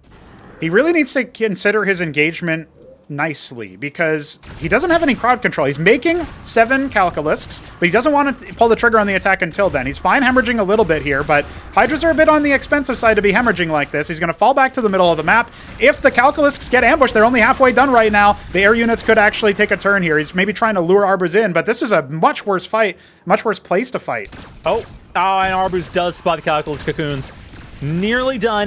He really needs to consider his engagement nicely because he doesn't have any crowd control. He's making 7 Calculisks, but he doesn't want to pull the trigger on the attack until then. He's fine hemorrhaging a little bit here, but Hydras are a bit on the expensive side to be hemorrhaging like this. He's going to fall back to the middle of the map. If the Calculisks get ambushed, they're only halfway done right now. The air units could actually take a turn here. He's maybe trying to lure Arbus in, but this is a much worse fight, much worse place to fight. Oh, and Arbus does spot the Calculus cocoons. Nearly done.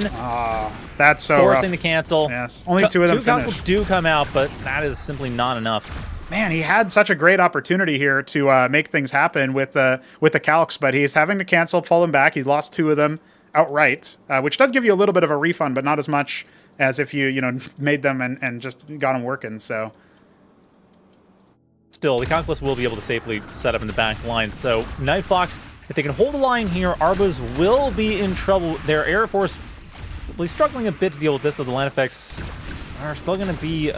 That's so forcing rough. to cancel. Yes, only 2 of them finished. 2 Calculus do come out, but that is simply not enough. Man, he had such a great opportunity here to make things happen with the Calcs, but he's having to cancel, pull them back. He lost 2 of them outright, which does give you a little bit of a refund, but not as much as if you made them and just got them working. So still, the Calculus will be able to safely set up in the back line. So NightFox, if they can hold the line here, Arbus will be in trouble. Their Air Force will be struggling a bit to deal with this, though the land effects are still going to be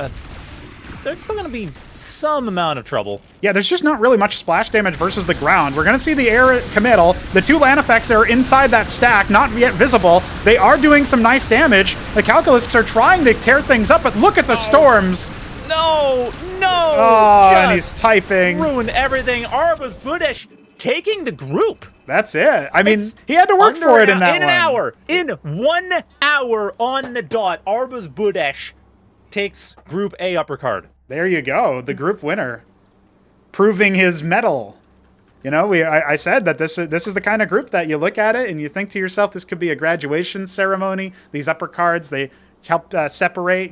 there's still going to be some amount of trouble. Yeah, there's just not really much splash damage versus the ground. We're going to see the air committal. The 2 land effects are inside that stack, not yet visible. They are doing some nice damage. The Calculisks are trying to tear things up, but look at the storms. No! Oh, and he's typing. Ruined everything. ArbuzBudesh taking the group. That's it. I mean, he had to work for it in that one. In 1 hour on the dot, ArbuzBudesh takes Group A uppercard. There you go, the group winner, proving his mettle. I said that this is the kind of group that you look at it and you think to yourself, this could be a graduation ceremony. These uppercards, they help separate,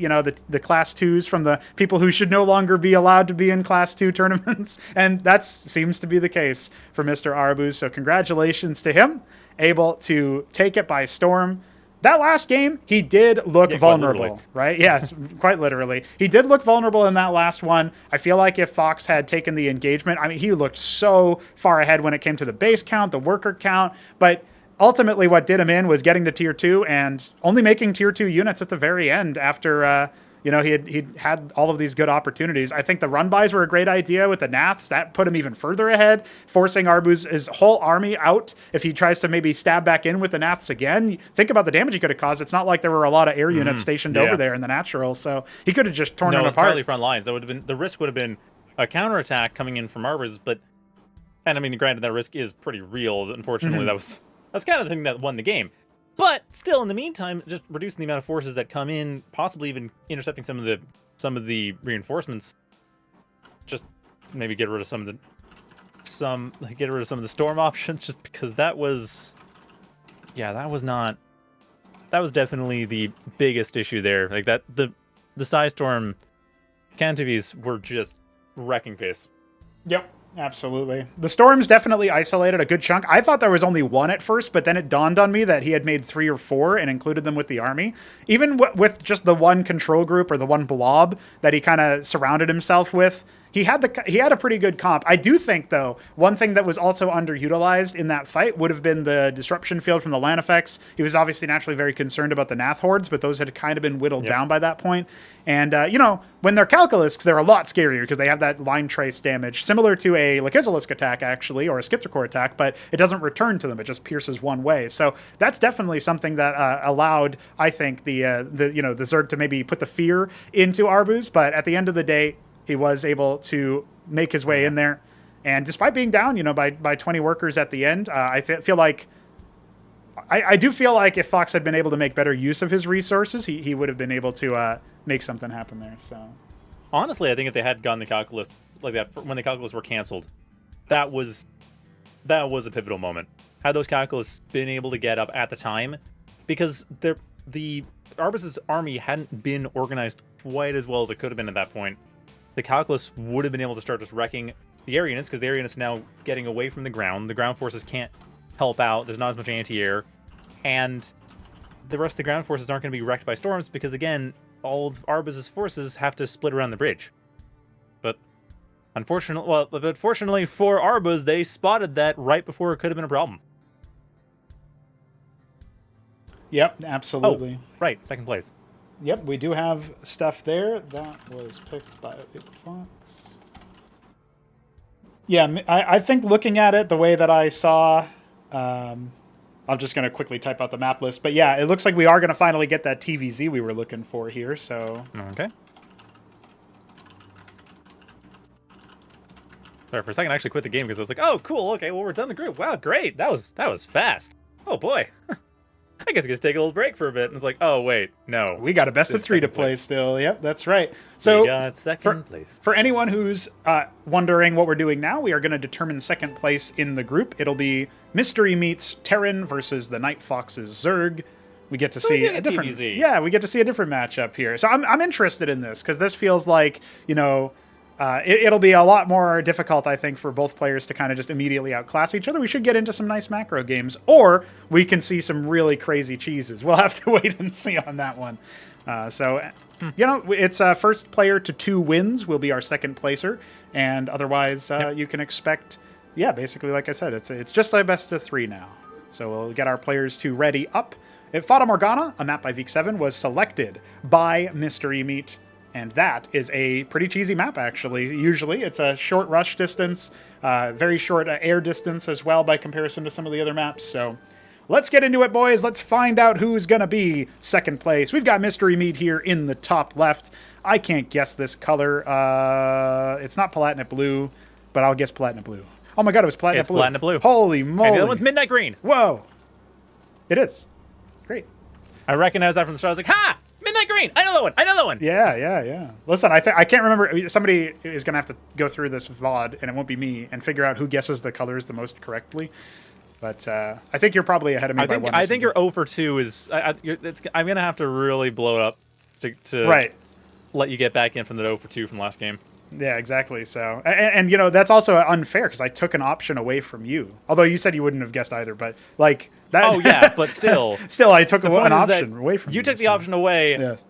the Class 2s from the people who should no longer be allowed to be in Class 2 tournaments. And that seems to be the case for Mr. Arbus. So congratulations to him, able to take it by storm. That last game, he did look vulnerable, right? Yes, quite literally. He did look vulnerable in that last one. I feel like if Fox had taken the engagement, I mean, he looked so far ahead when it came to the base count, the worker count, but ultimately what did him in was getting to tier 2 and only making tier 2 units at the very end after, he'd had all of these good opportunities. I think the run buys were a great idea with the Naths. That put him even further ahead, forcing his whole army out. If he tries to maybe stab back in with the Naths again, think about the damage he could have caused. It's not like there were a lot of air units stationed over there in the natural, so he could have just torn them apart. Entirely front lines. That would have been, the risk would have been a counterattack coming in from Arbus, and I mean, granted, that risk is pretty real. Unfortunately, that's kind of the thing that won the game. But still, in the meantime, just reducing the amount of forces that come in, possibly even intercepting some of the reinforcements. Just maybe get rid of some of the storm options, just because that was definitely the biggest issue there. Like that, the Psy Storm Cantivis were just wrecking face. Yep. Absolutely. The storms definitely isolated a good chunk. I thought there was only 1 at first, but then it dawned on me that he had made 3 or 4 and included them with the army. Even with just the 1 control group or the 1 blob that he kind of surrounded himself with, he had a pretty good comp. I do think, though, one thing that was also underutilized in that fight would have been the disruption field from the land effects. He was obviously naturally very concerned about the Nath hordes, but those had kind of been whittled down by that point. And, when they're Calculisks, they're a lot scarier because they have that line trace damage, similar to a Lakizalisk attack, actually, or a Schizrocore attack, but it doesn't return to them. It just pierces one way. So that's definitely something that allowed, I think, the Zerg to maybe put the fear into Arbus, but at the end of the day, he was able to make his way in there. And despite being down, by 20 workers at the end, I feel like I do feel like if Fox had been able to make better use of his resources, he would have been able to make something happen there. So honestly, I think if they had gotten the Calculus like that when the Calculus were canceled, that was a pivotal moment. Had those Calculus been able to get up at the time, because the Arbus's army hadn't been organized quite as well as it could have been at that point, the Calculus would have been able to start just wrecking the air units, because the air units are now getting away from the ground. The ground forces can't help out. There's not as much anti-air. And the rest of the ground forces aren't going to be wrecked by storms because, again, all of Arbus's forces have to split around the bridge. But fortunately for Arbus, they spotted that right before it could have been a problem. Yep, absolutely. Oh, right, second place. Yep, we do have stuff there. That was picked by Fox. Yeah, I think looking at it the way that I saw, I'm just going to quickly type out the map list. But yeah, it looks like we are going to finally get that TVZ we were looking for here. So okay. Sorry, for a second I actually quit the game because I was like, oh, cool, okay, well, we're done the group. Wow, great, that was fast. Oh, boy. I guess I could take a little break for a bit. And it's like, oh, wait, no. We got a best of 3 to play still. Yep, that's right. So we got second place. For anyone who's wondering what we're doing now, we are going to determine second place in the group. It'll be Mystery Meets Terran versus TheNightFox's Zerg. We get to see a different, TVZ. Yeah, we get to see a different matchup here. So I'm interested in this because this feels like, you know, it'll be a lot more difficult, I think, for both players to kind of just immediately outclass each other. We should get into some nice macro games, or we can see some really crazy cheeses. We'll have to wait and see on that one. You know, it's first player to 2 wins will be our second placer, and otherwise you can expect, yeah, basically, like I said, it's just a best of 3 now. So we'll get our players to ready up. Fata Morgana, a map by Veek7, was selected by Mystery Meat. And that is a pretty cheesy map, actually. Usually, it's a short rush distance, very short air distance as well by comparison to some of the other maps. So let's get into it, boys. Let's find out who's going to be second place. We've got Mystery Meat here in the top left. I can't guess this color. It's not Platinum Blue, but I'll guess Platinum Blue. Oh my god, it was Platinum Blue. It's Platinum Blue. Holy moly. And the other one's Midnight Green. Whoa. It is. Great. I recognized that from the start. I was like, ha! Midnight Green! I know that one! I know that one! Yeah. Listen, I can't remember. Somebody is going to have to go through this VOD, and it won't be me, and figure out who guesses the colors the most correctly. But I think you're probably ahead of me by one. I think your 0 for 2 is... I'm going to have to really blow it up to right. Let you get back in from the 0 for 2 from last game. Yeah, exactly. So, and you know, that's also unfair because I took an option away from you. Although you said you wouldn't have guessed either, but like that. Oh yeah, but still, I took an option away from you. You took the option away, yes,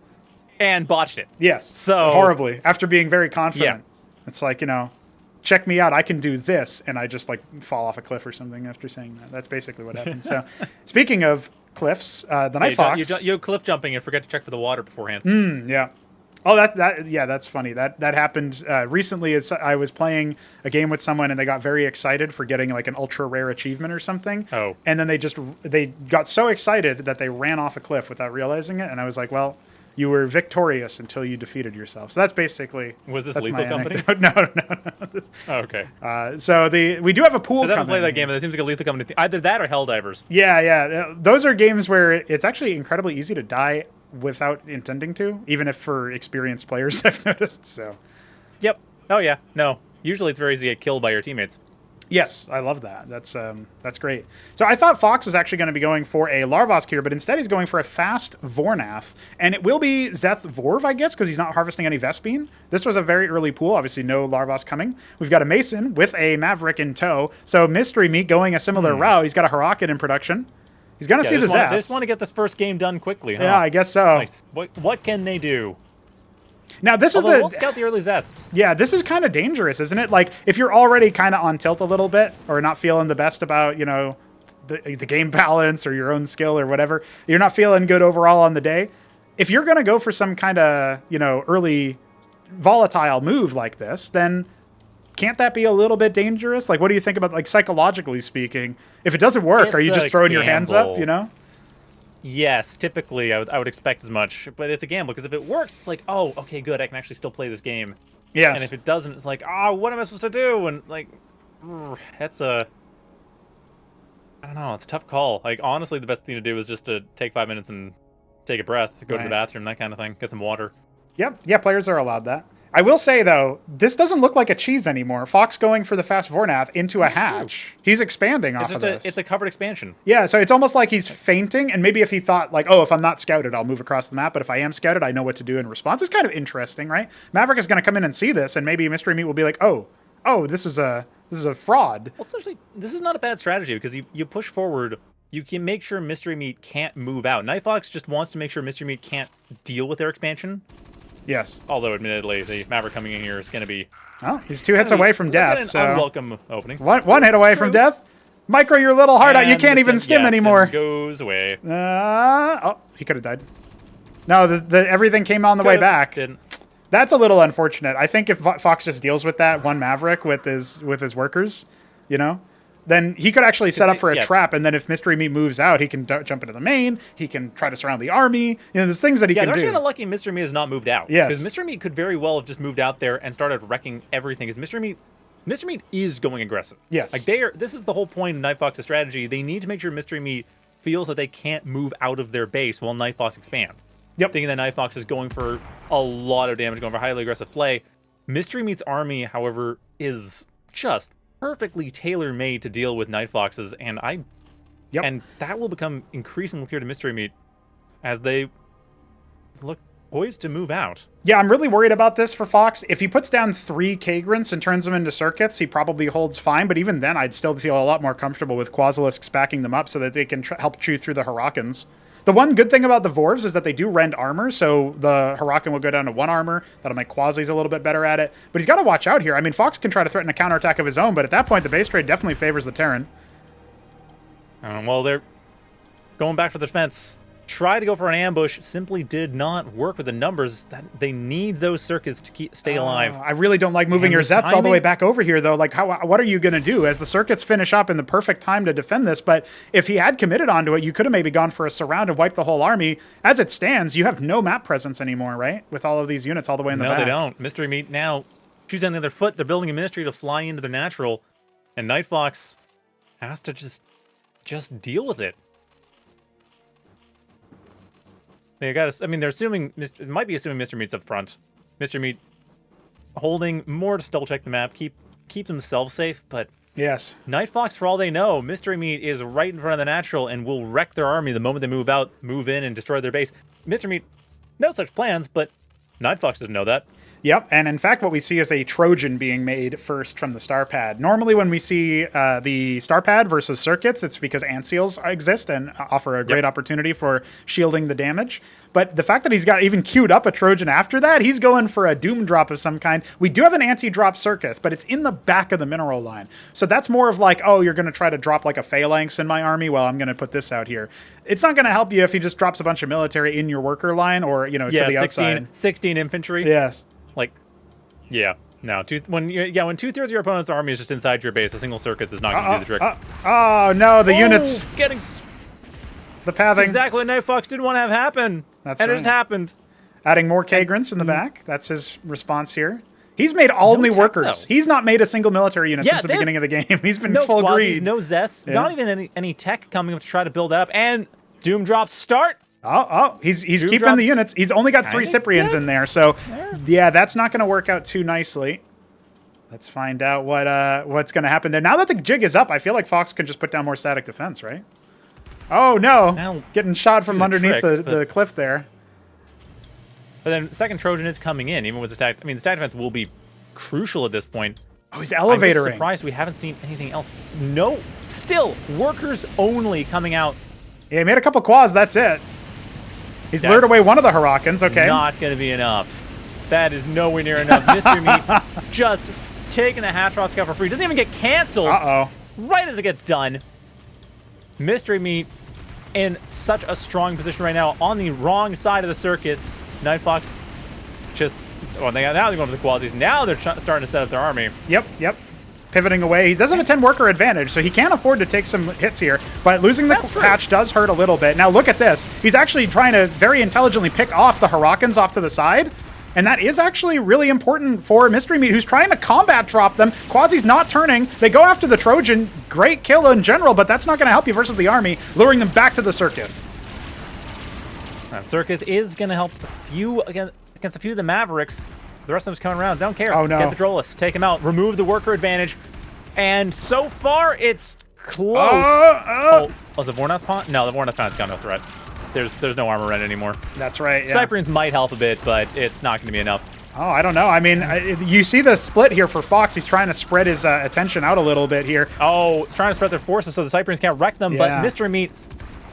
and botched it. Yes, so horribly after being very confident. Yeah. It's like, you know, check me out. I can do this, and I just like fall off a cliff or something after saying that. That's basically what happened. So, speaking of cliffs, TheNightFox, you cliff jumping and forget to check for the water beforehand. Yeah. Oh, that's funny. That happened recently. I was playing a game with someone and they got very excited for getting like an ultra rare achievement or something. Oh. And then they got so excited that they ran off a cliff without realizing it. And I was like, well, you were victorious until you defeated yourself. So that's basically. Was this Lethal Company? No. Oh, okay. So we do have a pool. I haven't played that game, but it seems like a Lethal Company. Either that or Helldivers. Yeah. Those are games where it's actually incredibly easy to die without intending to, even if for experienced players, I've noticed. So, yep. Oh yeah. No. Usually it's very easy to get killed by your teammates. Yes, I love that. That's great. So I thought Fox was actually going to be going for a Larvosk here, but instead he's going for a fast Vornath, and it will be Zeth Vorv, I guess, because he's not harvesting any Vespene. This was a very early pool. Obviously, no Larvosk coming. We've got a Mason with a Maverick in tow. So Mystery Meat going a similar route. He's got a Harakan in production. He's going to see the Zeths. They just want to get this first game done quickly, huh? Yeah, I guess so. Nice. What can they do? Now, we'll scout the early Zeths. Yeah, this is kind of dangerous, isn't it? Like, if you're already kind of on tilt a little bit or not feeling the best about, you know, the game balance or your own skill or whatever, you're not feeling good overall on the day. If you're going to go for some kind of, you know, early volatile move like this, then can't that be a little bit dangerous? Like, what do you think about, like, psychologically speaking? If it doesn't work, are you just throwing your hands up, you know? Yes, typically I would expect as much, but it's a gamble because if it works, it's like, oh, okay, good, I can actually still play this game. Yes. And if it doesn't, it's like, oh, what am I supposed to do? And like, that's I don't know, it's a tough call. Like, honestly, the best thing to do is just to take 5 minutes and take a breath, go to the bathroom, that kind of thing, get some water. Yep, yeah, players are allowed that. I will say, though, this doesn't look like a cheese anymore. Fox going for the fast Vornath into a hatch. He's expanding off of this. It's a covered expansion. Yeah, so it's almost like he's feinting, and maybe if he thought, like, oh, if I'm not scouted, I'll move across the map, but if I am scouted, I know what to do in response. It's kind of interesting, right? Maverick is going to come in and see this, and maybe Mystery Meat will be like, oh, this is a fraud. Well, essentially, this is not a bad strategy, because you push forward you can make sure Mystery Meat can't move out. NightFox just wants to make sure Mystery Meat can't deal with their expansion. Yes. Although, admittedly, the Maverick coming in here is going to be... Oh, he's 2 hits away from death, so... unwelcome opening. One hit away from death. Micro your little heart out. You can't even stim anymore. Goes away. Oh, he could have died. No, everything came on the way back. Didn't. That's a little unfortunate. I think if Fox just deals with that one Maverick with his workers, you know, then he could actually set up for a trap. And then if Mystery Meat moves out, he can jump into the main. He can try to surround the army. You know, there's things that he can do. Yeah, they're actually kind of lucky Mystery Meat has not moved out. Yes. Because Mystery Meat could very well have just moved out there and started wrecking everything. Because Mystery Meat is going aggressive. Yes. Like this is the whole point of NightFox's strategy. They need to make sure Mystery Meat feels that they can't move out of their base while NightFox expands. Yep. Thinking that NightFox is going for a lot of damage, going for highly aggressive play. Mystery Meat's army, however, is just perfectly tailor-made to deal with NightFoxes, and and that will become increasingly clear to Mystery Meat as they look poised to move out. Yeah, I'm really worried about this for Fox. If he puts down 3 Kagrants and turns them into circuits, he probably holds fine, but even then, I'd still feel a lot more comfortable with Quasilisks backing them up so that they can help chew through the Hurricanes. The one good thing about the Vorvs is that they do rend armor, so the Huracan will go down to 1 armor. That'll make Quasi's a little bit better at it. But he's got to watch out here. I mean, Fox can try to threaten a counterattack of his own, but at that point, the base trade definitely favors the Terran. Well, they're going back for the defense. Tried to go for an ambush, simply did not work with the numbers. That they need those circuits to stay alive. I really don't like moving your Zets all the way back over here, though. Like, what are you going to do as the circuits finish up in the perfect time to defend this? But if he had committed onto it, you could have maybe gone for a surround and wiped the whole army. As it stands, you have no map presence anymore, right? With all of these units all the way in the back. No, they don't. Mystery Meat now choosing on the other foot. They're building a ministry to fly into their natural, and NightFox has to just deal with it. They got to, I mean, they're assuming, it might be assuming Mr. Meat's up front. Mr. Meat holding more to double check the map, keep themselves safe, but yes, NightFox, for all they know, Mystery Meat is right in front of the natural and will wreck their army the moment they move in and destroy their base. Mr. Meat, no such plans, but NightFox doesn't know that. Yep, and in fact, what we see is a Trojan being made first from the star pad. Normally, when we see the star pad versus circuits, it's because ant seals exist and offer a great opportunity for shielding the damage. But the fact that he's got even queued up a Trojan after that, he's going for a doom drop of some kind. We do have an anti-drop circuit, but it's in the back of the mineral line. So that's more of like, oh, you're going to try to drop like a phalanx in my army? Well, I'm going to put this out here. It's not going to help you if he just drops a bunch of military in your worker line or, you know, to the outside. 16 infantry. Yes. Like, yeah, no. When 2/3 of your opponent's army is just inside your base, a single circuit is not going to do the trick. Oh no, the units getting the pathing. That's exactly what NightFox didn't want to have happen. That's and right. it just happened. Adding more Kagrants in the back. That's his response here. He's made only workers. Though. He's not made a single military unit since the beginning of the game. He's been full greed. No Zets, not even any tech coming up to try to build up. And doom drops start. He's keeping the units. He's only got 3 Cyprians in there, so yeah, that's not going to work out too nicely. Let's find out what's going to happen there. Now that the jig is up, I feel like Fox can just put down more static defense, right? Oh no, now, getting shot from underneath the cliff there. But then second Trojan is coming in, even with the static. I mean, the static defense will be crucial at this point. Oh, he's elevatoring. I'm just surprised we haven't seen anything else. No, still workers only coming out. Yeah, he made a couple quads. That's it. He's lured away one of the Hurricans, okay. Not going to be enough. That is nowhere near enough. Mystery Meat just taking the Hatchrock Scout for free. Doesn't even get canceled. Right as it gets done. Mystery Meat in such a strong position right now on the wrong side of the circus. NightFox just, now they're going for the Quasis. Now they're starting to set up their army. Yep. Pivoting away. He does have a 10 worker advantage, so he can afford to take some hits here, but losing the patch does hurt a little bit. Now look at this. He's actually trying to very intelligently pick off the Hurricans off to the side, and that is actually really important for Mystery Meat, who's trying to combat drop them. Quasi's not turning. They go after the Trojan. Great kill in general, but that's not going to help you versus the army, luring them back to the circuit. That circuit is going to help against a few of the Mavericks. The rest of them's coming around. Don't care. Oh, no. Get the Drollus. Take him out. Remove the worker advantage. And so far, it's close. Was the Vornath Pond? No, the Vornath Pond's got no threat. There's no armor rend anymore. That's right, yeah. Cyprians might help a bit, but it's not going to be enough. Oh, I don't know. I mean, you see the split here for Fox. He's trying to spread his attention out a little bit here. Oh, it's trying to spread their forces so the Cyprians can't wreck them, but Mystery Meat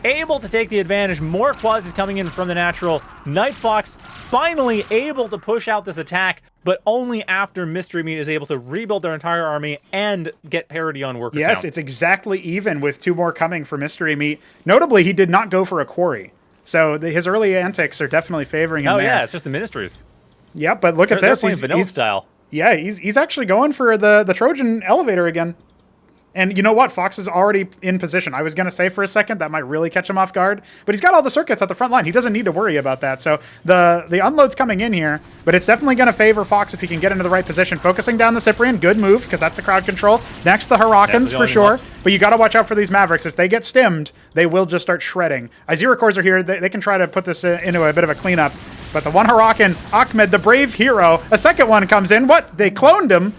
able to take the advantage. More quasis coming in from the natural. NightFox finally able to push out this attack, but only after Mystery Meat is able to rebuild their entire army and get parity on worker count. Yes, it's exactly even with 2 more coming for Mystery Meat. Notably, he did not go for a quarry. So his early antics are definitely favoring him there. Yeah, it's just the ministries. Yeah, but look at this. He's vanilla style. Yeah, he's actually going for the Trojan elevator again. And you know what? Fox is already in position. I was going to say for a second that might really catch him off guard, but he's got all the circuits at the front line. He doesn't need to worry about that. So the unload's coming in here, but it's definitely going to favor Fox if he can get into the right position. Focusing down the Cyprian, good move, because that's the crowd control. Next, the Hurricanes for sure, but you got to watch out for these Mavericks. If they get stimmed, they will just start shredding. Iziricors are here. They can try to put this into a bit of a cleanup, but the one Huracan, Ahmed, the brave hero, a second one comes in. What? They cloned him.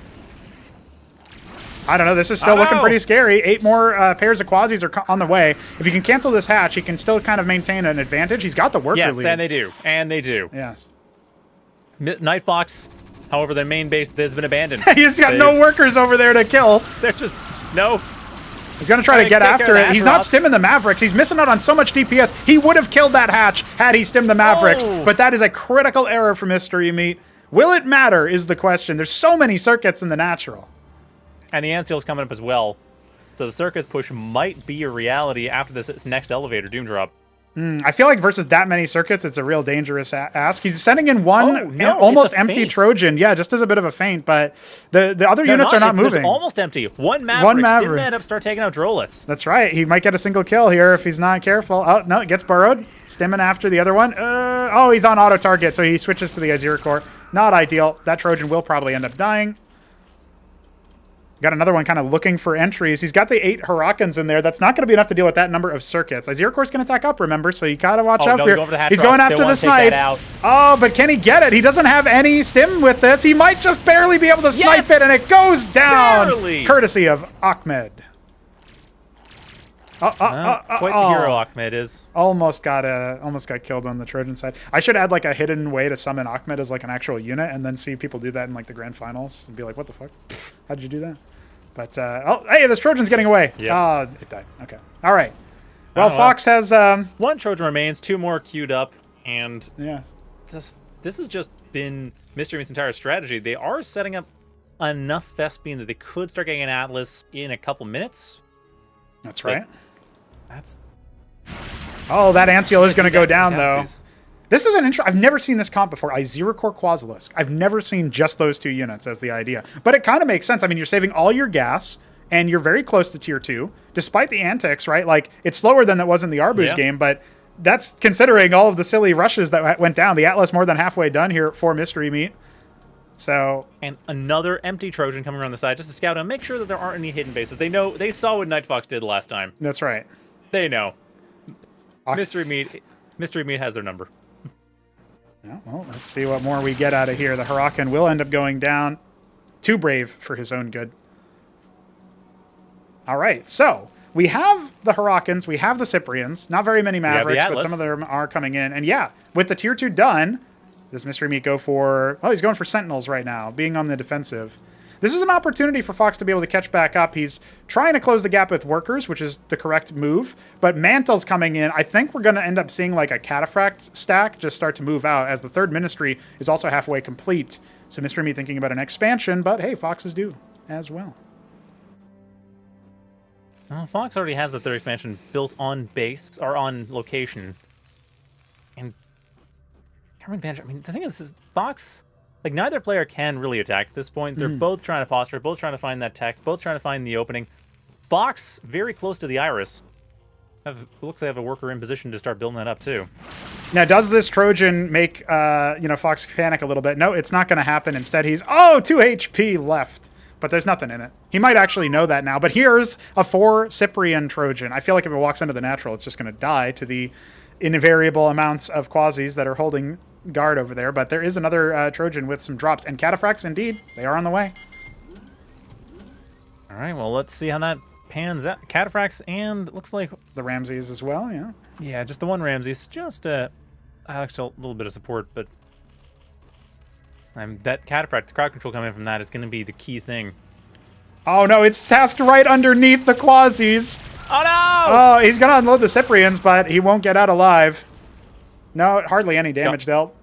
I don't know. This is still looking pretty scary. 8 more pairs of quasis are on the way. If you can cancel this hatch, he can still kind of maintain an advantage. He's got the worker lead. Yes, and they do. And they do. Yes. NightFox, however, their main base has been abandoned. He's got no workers over there to kill. They're just, no. He's going to try to get after it. He's not stimming the Mavericks. He's missing out on so much DPS. He would have killed that hatch had he stimmed the Mavericks, but that is a critical error for Mystery Meat. Will it matter is the question. There's so many circuits in the natural. And the Anseal's coming up as well. So the circuit push might be a reality after this next elevator doom drop. I feel like versus that many circuits, it's a real dangerous ask. He's sending in one almost empty Trojan. Yeah, just as a bit of a feint, but the other units are not moving. Almost empty. One Maverick. Stim that up, start taking out Drolis. That's right. He might get a single kill here if he's not careful. Oh, no, it gets burrowed. Stimming after the other one. Oh, he's on auto target, so he switches to the Iziricor. Not ideal. That Trojan will probably end up dying. Got another one kind of looking for entries. He's got the 8 Hurricanes in there. That's not going to be enough to deal with that number of circuits. Iziricor's going to attack up, remember, so you got to watch out here. He's going after the snipe. Oh, but can he get it? He doesn't have any stim with this. He might just barely be able to snipe it, and it goes down. Barely. Courtesy of Ahmed. Quite the hero Ahmed is. Almost got killed on the Trojan side. I should add like a hidden way to summon Ahmed as like an actual unit, and then see people do that in like the grand finals and be like, "What the fuck? How did you do that?" But oh, hey, this Trojan's getting away. Yeah, it died. Okay, all right. Well, Fox has 1 Trojan remains, 2 more queued up, and yeah, this has just been Mystery Meat's entire strategy. They are setting up enough Thespian that they could start getting an Atlas in a couple minutes. That's right. Oh, that Anseal is going to go down, though. This is an intro. I've never seen this comp before. Iziricor Quasilisk. I've never seen just those 2 units as the idea. But it kind of makes sense. I mean, you're saving all your gas, and you're very close to tier 2, despite the antics, right? Like, it's slower than it was in the Arbus game, but that's considering all of the silly rushes that went down. The Atlas more than halfway done here for Mystery Meat. So, and another empty Trojan coming around the side just to scout and make sure that there aren't any hidden bases. They saw what NightFox did last time. That's right. They know. Mystery Meat has their number. Yeah, well, let's see what more we get out of here. The Huracan will end up going down. Too brave for his own good. All right, so we have the Huracans, we have the Cyprians. Not very many Mavericks, but some of them are coming in. And yeah, with the tier 2 done, does Mystery Meat go for... Oh, he's going for Sentinels right now, being on the defensive. This is an opportunity for Fox to be able to catch back up. He's trying to close the gap with workers, which is the correct move. But Mantle's coming in. I think we're going to end up seeing like a Cataphract stack just start to move out, as the 3rd Ministry is also halfway complete. So Mystery Meat thinking about an expansion, but hey, Fox is due as well. Well, Fox already has the 3rd expansion built on base, or on location. And I mean, the thing is Fox... Like, neither player can really attack at this point. They're both trying to posture, both trying to find that tech, both trying to find the opening. Fox, very close to the Iris. Looks like they have a worker in position to start building that up, too. Now, does this Trojan make, Fox panic a little bit? No, it's not going to happen. Instead, he's, 2 HP left. But there's nothing in it. He might actually know that now. But here's a 4 Cyprian Trojan. I feel like if it walks into the natural, it's just going to die to the invariable amounts of quasis that are holding guard over there, but there is another Trojan with some drops, and Cataphracts, indeed, they are on the way. All right, well, let's see how that pans out. Cataphracts, and it looks like the Ramses as well, yeah. Yeah, just the one Ramses, just actually a little bit of support, but That cataphract, the crowd control coming from that is going to be the key thing. Oh no, it's tasked right underneath the Quasis. Oh no! Oh, he's going to unload the Cyprians, but he won't get out alive. No, hardly any damage dealt.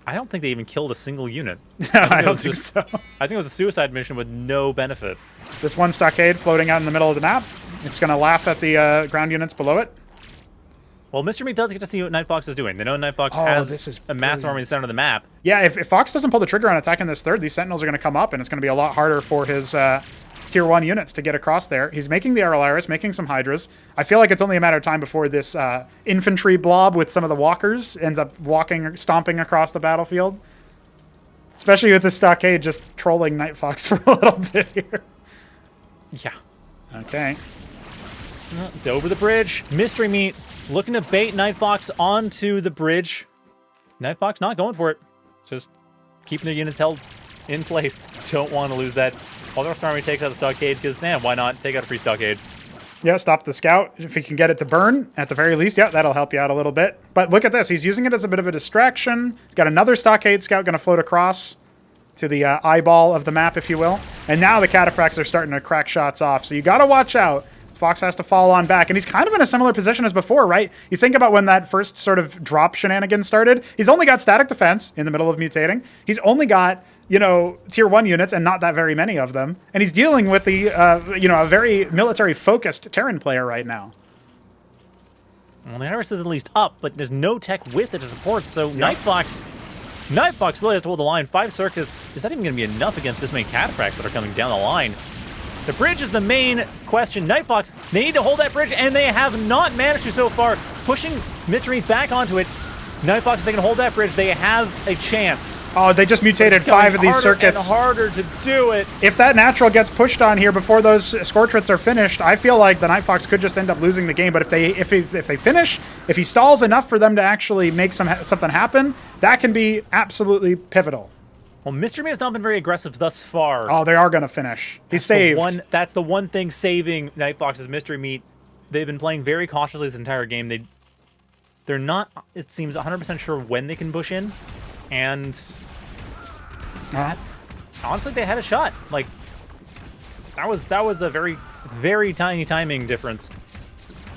I don't think they even killed a single unit. I don't think so. I think it was a suicide mission with no benefit. This one stockade floating out in the middle of the map. It's going to laugh at the ground units below it. Well, Mr. Meat does get to see what NightFox is doing. They know NightFox has a massive army in the center of the map. Yeah, if Fox doesn't pull the trigger on attacking this third, these Sentinels are going to come up, and it's going to be a lot harder for his Tier 1 units to get across there. He's making the Aralaris, making some Hydras. I feel like it's only a matter of time before this infantry blob with some of the walkers ends up stomping across the battlefield. Especially with the stockade just trolling NightFox for a little bit here. Yeah. Okay. Over the bridge. Mystery Meat looking to bait NightFox onto the bridge. NightFox not going for it. Just keeping their units held in place. Don't want to lose that. While the rest of the army takes out the stockade, because, why not? Take out a free stockade. Yeah, stop the scout. If he can get it to burn, at the very least, yeah, that'll help you out a little bit. But look at this. He's using it as a bit of a distraction. He's got another stockade scout going to float across to the eyeball of the map, if you will. And now the cataphracts are starting to crack shots off. So you got to watch out. Fox has to fall on back. And he's kind of in a similar position as before, right? You think about when that first sort of drop shenanigans started. He's only got static defense in the middle of mutating. He's only got, Tier 1 units and not that very many of them. And he's dealing with the, a very military-focused Terran player right now. Well, the Iris is at least up, but there's no tech with it to support, so NightFox really has to hold the line. 5 circuits, is that even going to be enough against this many cataphracts that are coming down the line? The bridge is the main question. NightFox, they need to hold that bridge, and they have not managed to so far. Pushing Mystery back onto it. NightFox, if they can hold that bridge, they have a chance. Oh, they just mutated 5 of these circuits. And harder to do it. If that natural gets pushed on here before those Scorchets are finished, I feel like the NightFox could just end up losing the game. But if they finish, if he stalls enough for them to actually make something happen, that can be absolutely pivotal. Well, Mr. Me has not been very aggressive thus far. Oh, they are going to finish. He's saved. That's the one thing saving NightFox's Mystery Meat. They've been playing very cautiously this entire game. They're not, it seems, 100% sure when they can push in. And honestly, they had a shot. Like, that was a very, very tiny timing difference.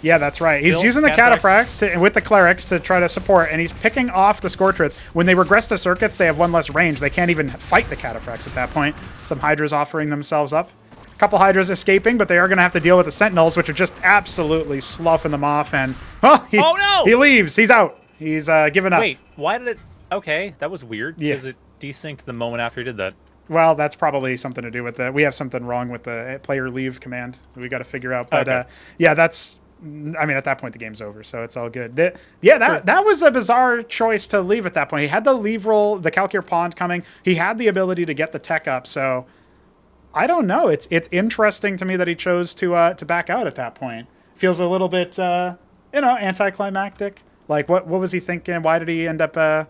Yeah, that's right. He's using the cataphracts with the clerics to try to support, and he's picking off the Scorchets. When they regress to circuits, they have 1 less range. They can't even fight the cataphracts at that point. Some Hydras offering themselves up. A couple Hydras escaping, but they are going to have to deal with the Sentinels, which are just absolutely sloughing them off. And oh no! He leaves. He's out. He's given up. Wait, why did it? Okay, that was weird. Because it desynced the moment after he did that. Well, that's probably something to do with we have something wrong with the player leave command that we got to figure out. But yeah, that's. I mean, at that point, the game's over, so it's all good. That was a bizarre choice to leave at that point. He had the leave roll, the Calcure Pond coming. He had the ability to get the tech up, so I don't know. It's interesting to me that he chose to back out at that point. Feels a little bit, anticlimactic. Like, what was he thinking? Why did he end up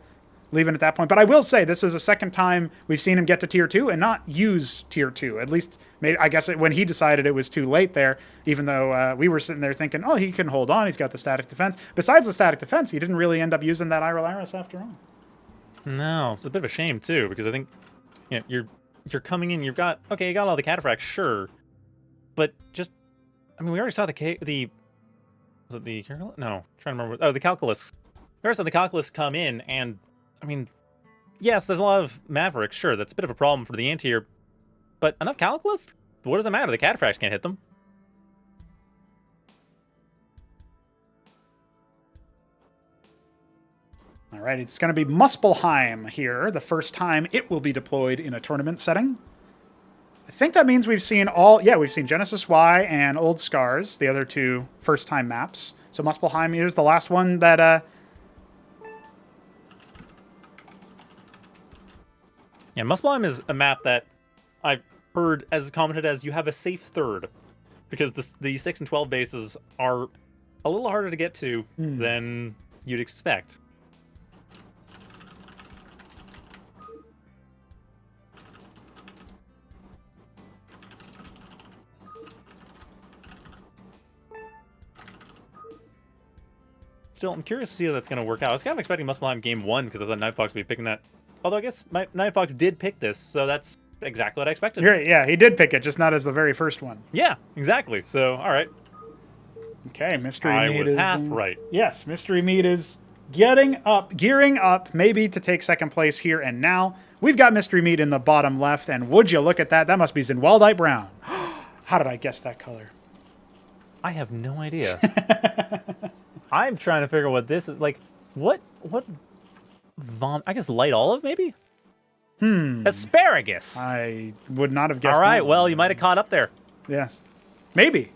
leaving at that point? But I will say, this is the second time we've seen him get to Tier 2 and not use Tier 2. At least, maybe, I guess when he decided it was too late there, even though we were sitting there thinking, oh, he can hold on. He's got the static defense. Besides the static defense, he didn't really end up using that Irolaris after all. No, it's a bit of a shame, too, because I think you're coming in, you got all the cataphracts, sure. But just, I mean, we already saw was it the, no, trying to remember. Oh, the Calculus. We already saw the Calculus come in, and I mean, yes, there's a lot of Mavericks, sure, that's a bit of a problem for the anti-tier, but enough Calculus? What does it matter? The cataphracts can't hit them. All right, it's going to be Muspelheim here, the first time it will be deployed in a tournament setting. I think that means we've seen we've seen Genesis Y and Old Scars, the other 2 first-time maps. So Muspelheim is the last one that... Yeah, Muspelheim is a map that I've heard commented as you have a safe third, because the 6 and 12 bases are a little harder to get to than you'd expect. Still, I'm curious to see how that's going to work out. I was kind of expecting Muspelheim game 1 because I thought NightFox would be picking that Although I guess my NightFox did pick this, so that's exactly what I expected. Yeah, he did pick it, just not as the very first one. Yeah, exactly. So, all right. Okay, Mystery I Meat was is... half right. Yes, Mystery Meat is gearing up, maybe to take second place here and now. We've got Mystery Meat in the bottom left, and would you look at that? That must be Zinwaldite Brown. How did I guess that color? I have no idea. I'm trying to figure out what this is. Like, what I guess light olive, maybe? Asparagus. I would not have guessed All right, that. well, you might have caught up there. Yes. Maybe.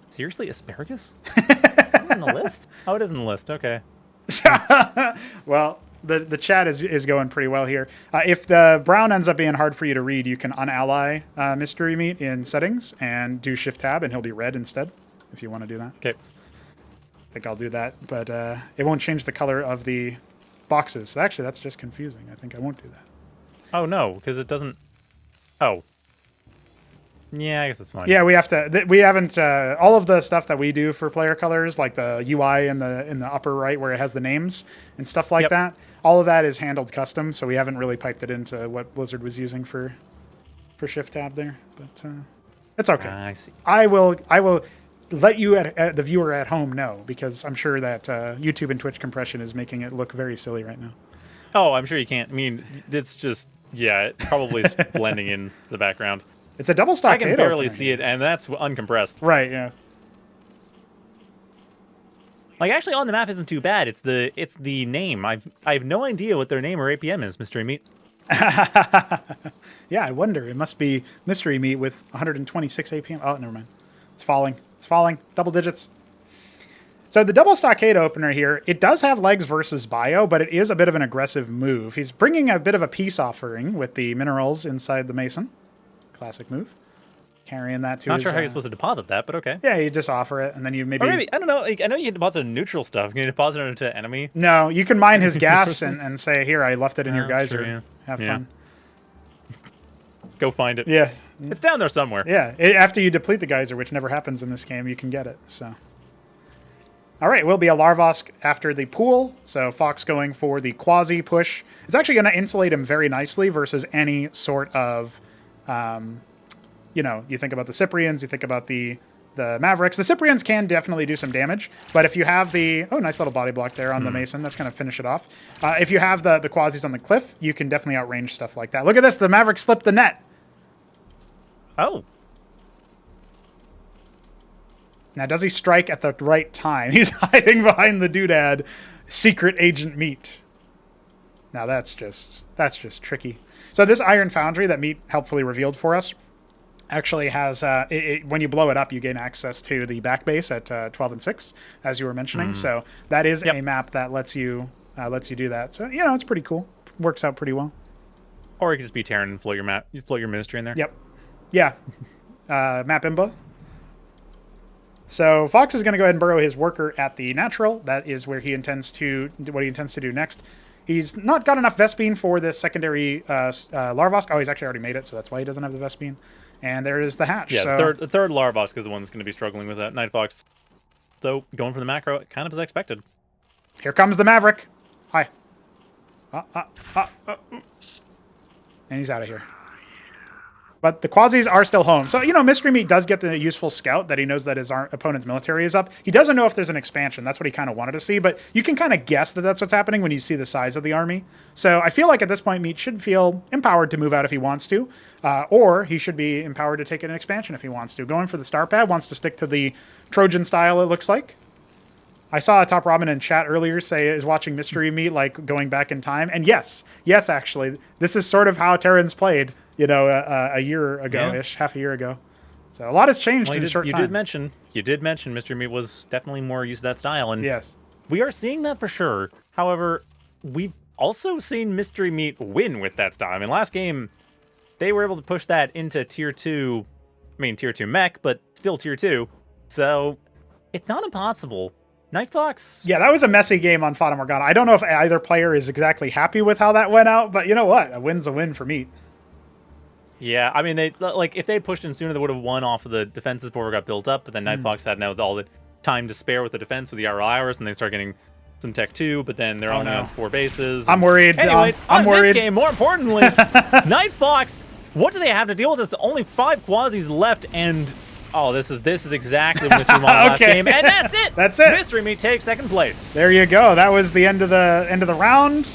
Seriously, asparagus? Is it in the list? Oh, it is in the list. Okay. Well, the chat is going pretty well here. If the brown ends up being hard for you to read, you can unally Mystery Meat in settings and do Shift Tab, and he'll be red instead, if you want to do that. Okay. I think I'll do that, but it won't change the color of the boxes. So actually, that's just confusing. I think I won't do that. Oh, no, because it doesn't... Oh. Yeah, I guess it's fine. Yeah, we have to. We haven't. All of the stuff that we do for player colors, like the UI in the upper right where it has the names and stuff like that, all of that is handled custom. So we haven't really piped it into what Blizzard was using for Shift Tab there. But it's okay. I see. I will let you the viewer at home know, because I'm sure that YouTube and Twitch compression is making it look very silly right now. Oh, I'm sure you can't. I mean, it's just, yeah, it probably is blending in the background. It's a double stockade. I can barely see it, and that's uncompressed. Right, yeah. Like, actually, on the map isn't too bad. It's the name. I have no idea what their name or APM is, Mystery Meat. Yeah, I wonder. It must be Mystery Meat with 126 APM. Oh, never mind. It's falling. It's falling. Double digits. So the double stockade opener here, it does have legs versus bio, but it is a bit of an aggressive move. He's bringing a bit of a peace offering with the minerals inside the mason. Classic move. Carrying that to Not his, sure how you're supposed to deposit that, but okay. Yeah, you just offer it, and then you maybe... Or maybe, I don't know, like, I know you can deposit neutral stuff. Can you deposit it into enemy? No, you can mine his gas and say, here, I left it in your geyser. True, yeah. Have fun. Go find it. Yeah. It's down there somewhere. Yeah, after you deplete the geyser, which never happens in this game, you can get it, so... All right, will be a Larvosk after the pool, so Fox going for the quasi push. It's actually going to insulate him very nicely versus any sort of... you know, you think about the Cyprians, you think about the Mavericks. The Cyprians can definitely do some damage, but if you have the... Oh, nice little body block there on the Mason. That's going to finish it off. If you have the Quasis on the cliff, you can definitely outrange stuff like that. Look at this. The Maverick slipped the net. Oh. Now, does he strike at the right time? He's hiding behind the doodad. Secret Agent Meat. Now, that's just tricky. So this Iron Foundry that Meat helpfully revealed for us actually has, when you blow it up, you gain access to the back base at 12 and 6, as you were mentioning. So that is a map that lets you do that. So, you know, it's pretty cool. Works out pretty well. Or you could just be Terran and float your map. You float your ministry in there. Yep. Yeah. Map Imba. So Fox is going to go ahead and burrow his worker at the natural. That is where he intends to do next. He's not got enough Vespene for this secondary Larvosk. Oh, he's actually already made it, so that's why he doesn't have the Vespene. And there is the hatch. Yeah, so... the third Larvosk is the one that's going to be struggling with that. NightFox, though, going for the macro, kind of as expected. Here comes the Maverick. Hi. And he's out of here. But the Quasis are still home. So, you know, Mystery Meat does get the useful scout that he knows that his opponent's military is up. He doesn't know if there's an expansion. That's what he kind of wanted to see. But you can kind of guess that that's what's happening when you see the size of the army. So I feel like at this point, Meat should feel empowered to move out if he wants to. Or he should be empowered to take an expansion if he wants to. Going for the star pad, wants to stick to the Trojan style, it looks like. I saw a TopRamen in chat earlier say is watching Mystery Meat like going back in time. And yes, actually, this is sort of how Terrans played, you know, a year ago-ish, half a year ago. So a lot has changed in a short time. You did mention Mystery Meat was definitely more used to that style. And yes, we are seeing that for sure. However, we've also seen Mystery Meat win with that style. I mean, last game, they were able to push that into tier 2, tier 2 mech, but still tier 2. So it's not impossible. NightFox. Yeah, that was a messy game on Fata Morgana. I don't know if either player is exactly happy with how that went out, but you know what? A win's a win for Meat. Yeah, I mean, if they pushed in sooner, they would have won off of the defenses before it got built up. But then NightFox had now all the time to spare with the defense with the RIRs, and they start getting some tech too, but then they're only no. on 4 bases. I'm worried. Anyway, I'm worried. This game, more importantly, NightFox, what do they have to deal with? There's only 5 quasis left, and oh, this is exactly what Mystery Meat won last game, and that's it. That's it. Mystery Meat takes 2nd place. There you go. That was the end of the round.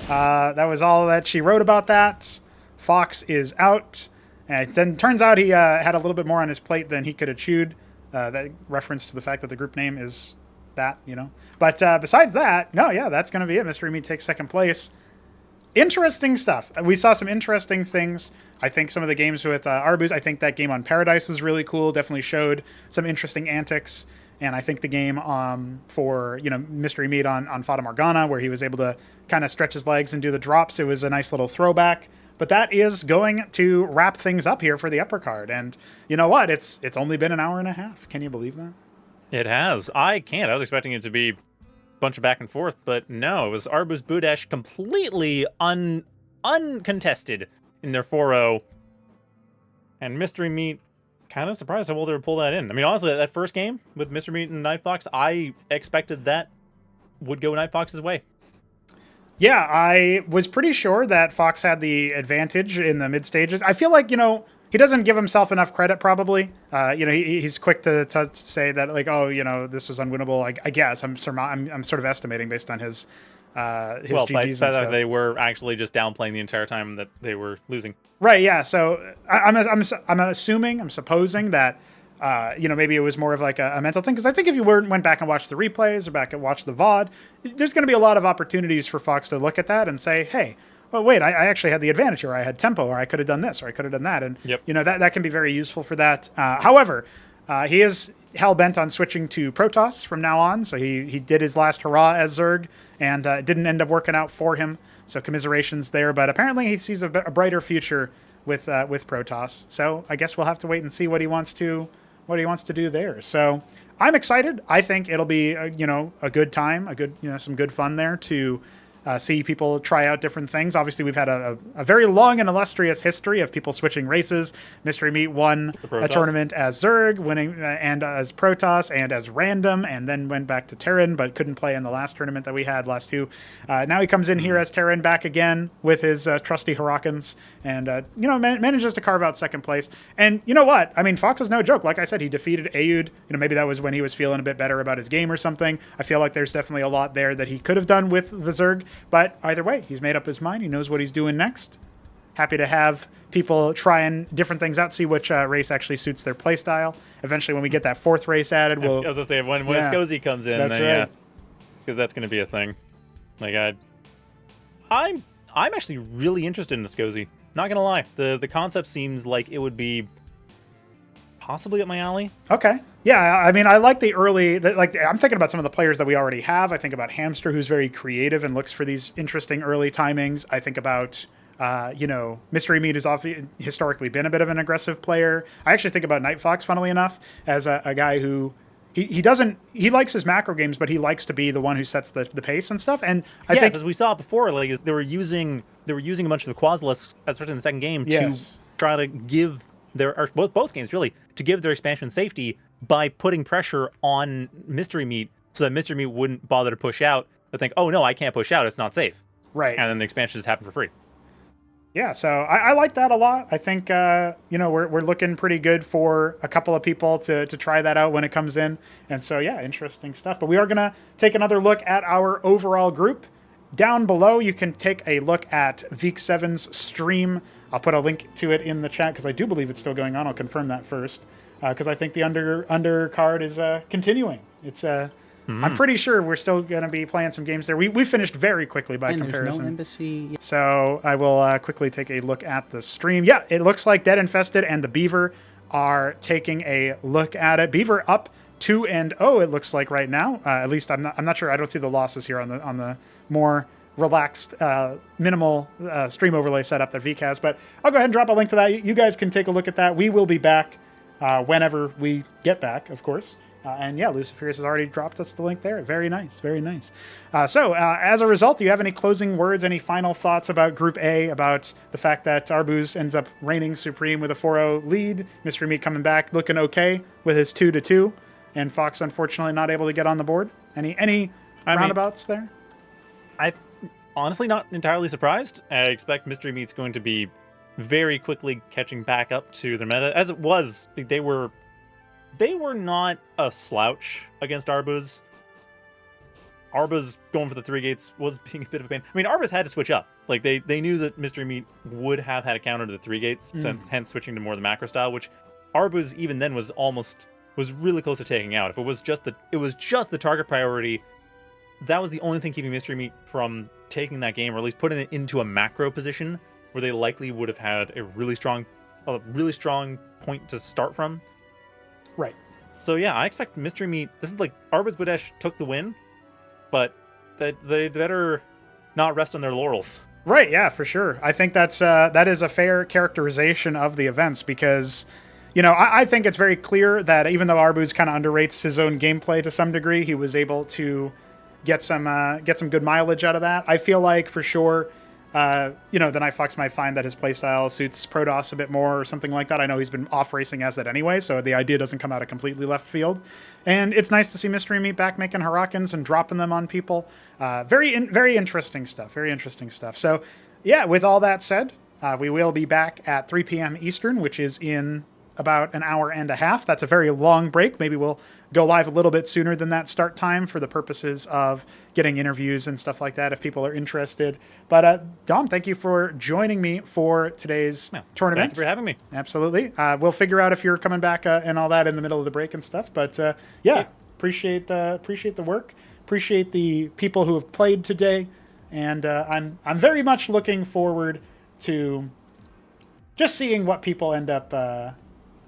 That was all that she wrote about that. Fox is out. And it then turns out he had a little bit more on his plate than he could have chewed. That reference to the fact that the group name is that, you know. But besides that, no, yeah, that's going to be it. Mystery Meat takes 2nd place. Interesting stuff. We saw some interesting things. I think some of the games with Arbus, I think that game on Paradise was really cool. Definitely showed some interesting antics. And I think the game for, you know, Mystery Meat on Fata Morgana, where he was able to kind of stretch his legs and do the drops, it was a nice little throwback. But that is going to wrap things up here for the uppercard. And you know what? It's only been an hour and a half. Can you believe that? It has. I can't. I was expecting it to be a bunch of back and forth, but no, it was ArbuzBudesh completely uncontested in their 4-0. And Mystery Meat, kind of surprised how well they would pull that in. I mean, honestly, that first game with Mystery Meat and NightFox, I expected that would go NightFox's way. Yeah, I was pretty sure that Fox had the advantage in the mid stages. I feel like, you know, he doesn't give himself enough credit, probably. You know, he's quick to say that, like, oh, you know, this was unwinnable. I guess I'm sort of estimating based on his GGs and stuff. They were actually just downplaying the entire time that they were losing. Right. Yeah. So I'm assuming, I'm supposing that. You know, maybe it was more of like a mental thing. Because I think if you went back and watched the replays or back and watched the VOD, there's going to be a lot of opportunities for Fox to look at that and say, hey, well, wait, I actually had the advantage here. I had tempo, or I could have done this, or I could have done that. And, you know, that can be very useful for that. However, he is hell-bent on switching to Protoss from now on. So he did his last hurrah as Zerg, and it didn't end up working out for him. So commiserations there. But apparently he sees a brighter future with Protoss. So I guess we'll have to wait and see what he wants to do there. So I'm excited. I think it'll be you know, a good time, some good fun there to see people try out different things. Obviously, we've had a very long and illustrious history of people switching races. Mystery Meat won a tournament as Zerg, winning and as Protoss and as Random, and then went back to Terran, but couldn't play in the last tournament that we had last 2. Now he comes in here as Terran back again with his trusty Hurakans, and you know, manages to carve out 2nd place. And you know what? I mean, Fox is no joke. Like I said, he defeated Aoud. You know, maybe that was when he was feeling a bit better about his game or something. I feel like there's definitely a lot there that he could have done with the Zerg. But either way, he's made up his mind. He knows what he's doing next. Happy to have people trying different things out, see which race actually suits their play style. Eventually, when we get that 4th race added, I was going to say, when Skozy comes in, that's then, right. yeah, because that's going to be a thing. Like, I'm actually really interested in the Skozy. Not going to lie. The concept seems like it would be possibly up my alley. Okay. Yeah, I mean, I like the early, like, I'm thinking about some of the players that we already have. I think about Hamster, who's very creative and looks for these interesting early timings. I think about, you know, Mystery Meat has historically been a bit of an aggressive player. I actually think about NightFox, funnily enough, as a guy who, he likes his macro games, but he likes to be the one who sets the pace and stuff. And I think, as we saw before, like, they were using a bunch of the Quaslisks, especially in the 2nd game, to try to give both games really, to give their expansion safety by putting pressure on Mystery Meat so that Mystery Meat wouldn't bother to push out, but think, oh no, I can't push out, it's not safe. Right. And then the expansion just happen for free. Yeah, so I like that a lot. I think, you know, we're looking pretty good for a couple of people to try that out when it comes in. And so, yeah, interesting stuff. But we are going to take another look at our overall group. Down below, you can take a look at Veek7's stream. I'll put a link to it in the chat because I do believe it's still going on. I'll confirm that first because I think the undercard is continuing. It's I'm pretty sure we're still going to be playing some games there. We finished very quickly by comparison. No embassy. So I will quickly take a look at the stream. Yeah, it looks like DeadInfested and the Beaver are taking a look at it. Beaver up 2-0. It looks like right now. At least I'm not sure. I don't see the losses here on the more relaxed, minimal stream overlay setup that Veek has. But I'll go ahead and drop a link to that. You guys can take a look at that. We will be back whenever we get back, of course. And yeah, Lucifirius has already dropped us the link there. Very nice, very nice. So as a result, do you have any closing words, any final thoughts about Group A, about the fact that Arbus ends up reigning supreme with a 4-0 lead, Mystery Meat coming back looking okay with his 2-2, and Fox unfortunately not able to get on the board? Any roundabouts there? I honestly not entirely surprised. I expect Mystery Meat's going to be very quickly catching back up to their meta. As it was, they were not a slouch against Arbuz. Arbuz going for the 3 gates was being a bit of a pain. I mean, Arbuz had to switch up. Like they knew that Mystery Meat would have had a counter to the 3 gates, hence switching to more the macro style, which Arbuz even then was really close to taking out. If it was just the target priority, that was the only thing keeping Mystery Meat from taking that game, or at least putting it into a macro position where they likely would have had a really strong point to start from. Right. So yeah, I expect Mystery Meat. This is like ArbuzBudesh took the win, but they better not rest on their laurels. Right, yeah, for sure. I think that is a fair characterization of the events because, I think it's very clear that even though Arbuz kind of underrates his own gameplay to some degree, he was able to get some good mileage out of that. I feel like for sure, the TheNightFox might find that his playstyle suits Protoss a bit more or something like that. I know he's been off racing as that anyway, so the idea doesn't come out of completely left field. And it's nice to see Mystery Meat back making Harakens and dropping them on people. Very interesting stuff. Very interesting stuff. So, yeah, with all that said, we will be back at 3 p.m. Eastern, which is in about an hour and a half. That's a very long break. Maybe we'll go live a little bit sooner than that start time for the purposes of getting interviews and stuff like that if people are interested. But Dom, thank you for joining me for today's tournament. Thank you for having me. Absolutely. We'll figure out if you're coming back and all that in the middle of the break and stuff. But appreciate the work. Appreciate the people who have played today, and I'm very much looking forward to just seeing what people end up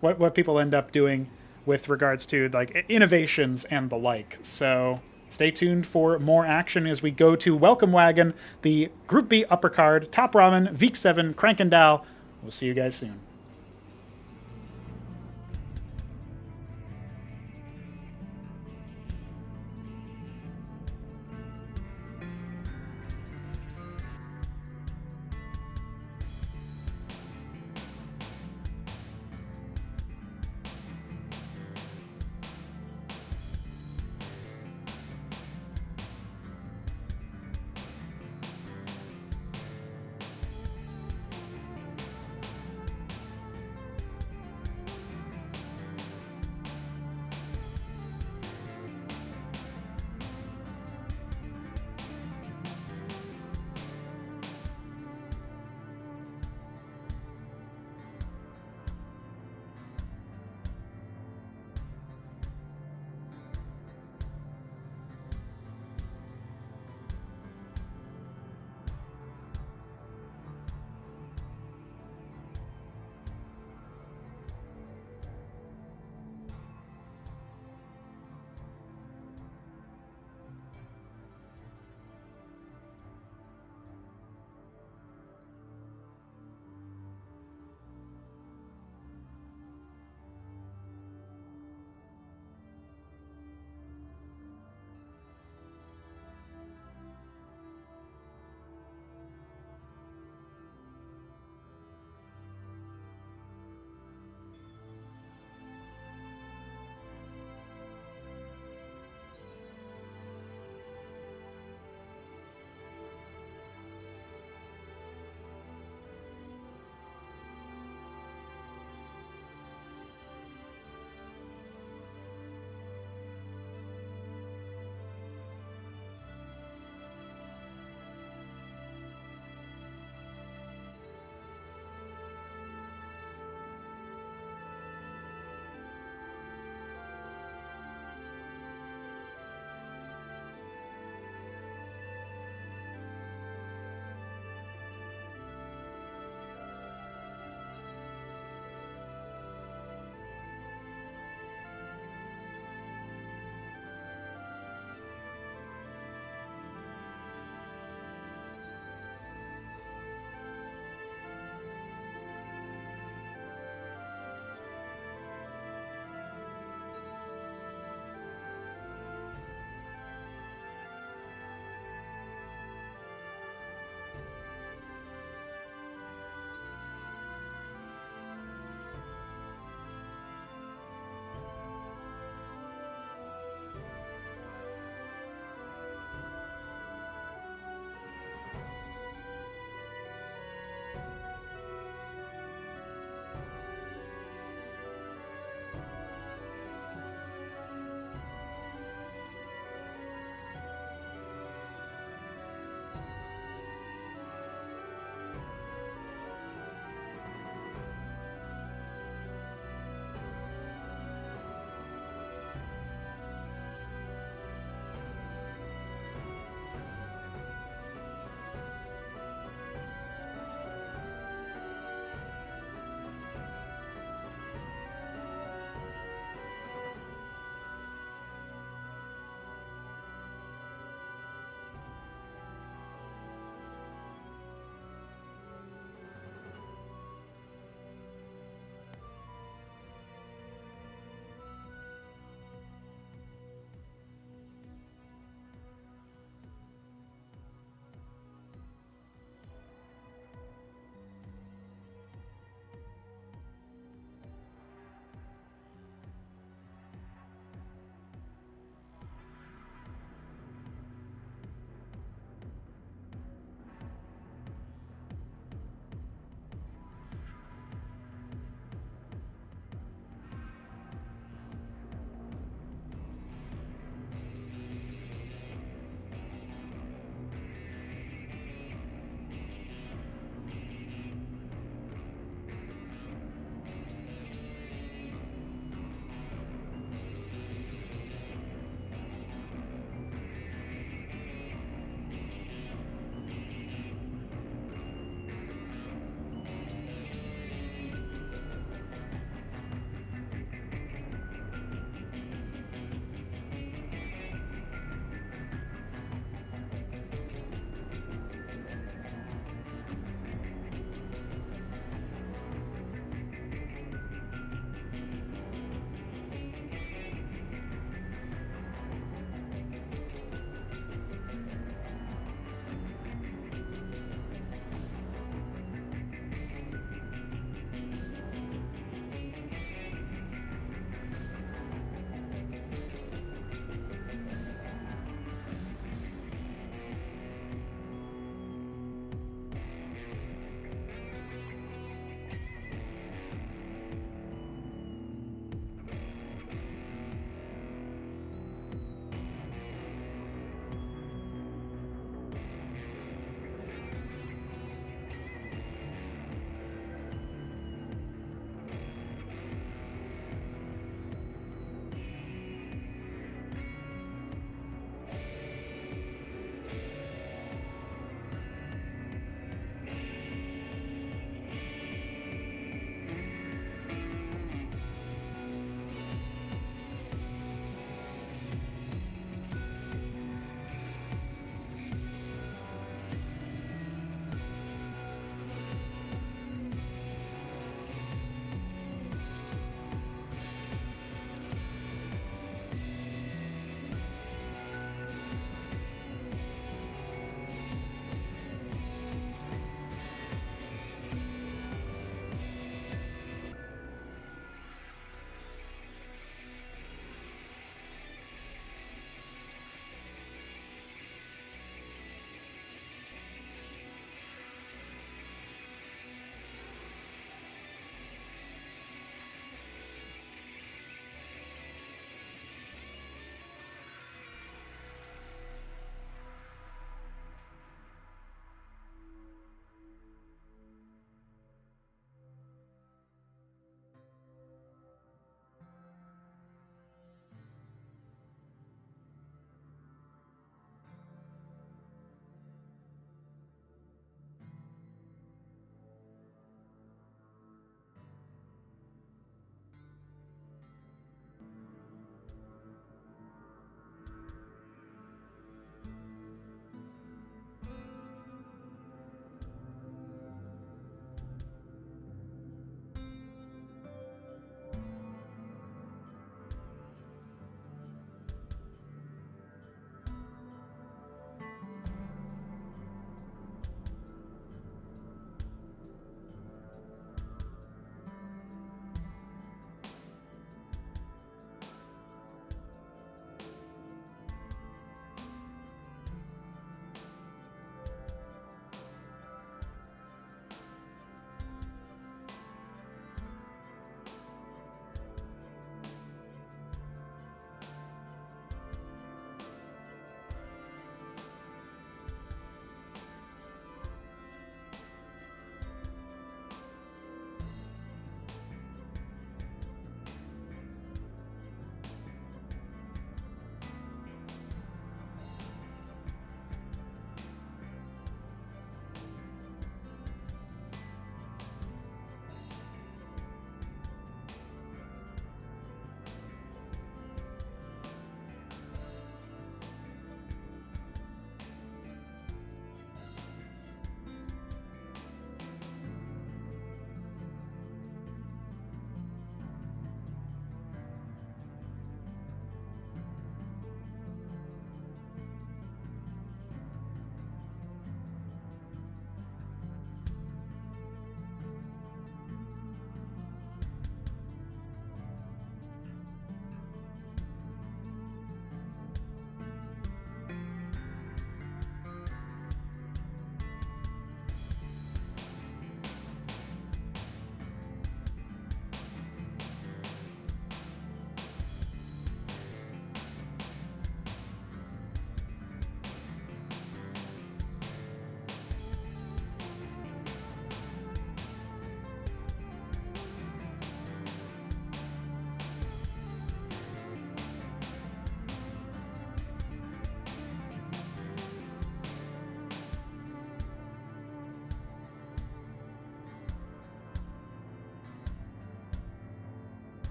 what people end up doing with regards to like innovations and the like. So stay tuned for more action as we go to Welcome Wagon, the Group B uppercard, TopRamen, Week 7, Krankendau. We'll see you guys soon.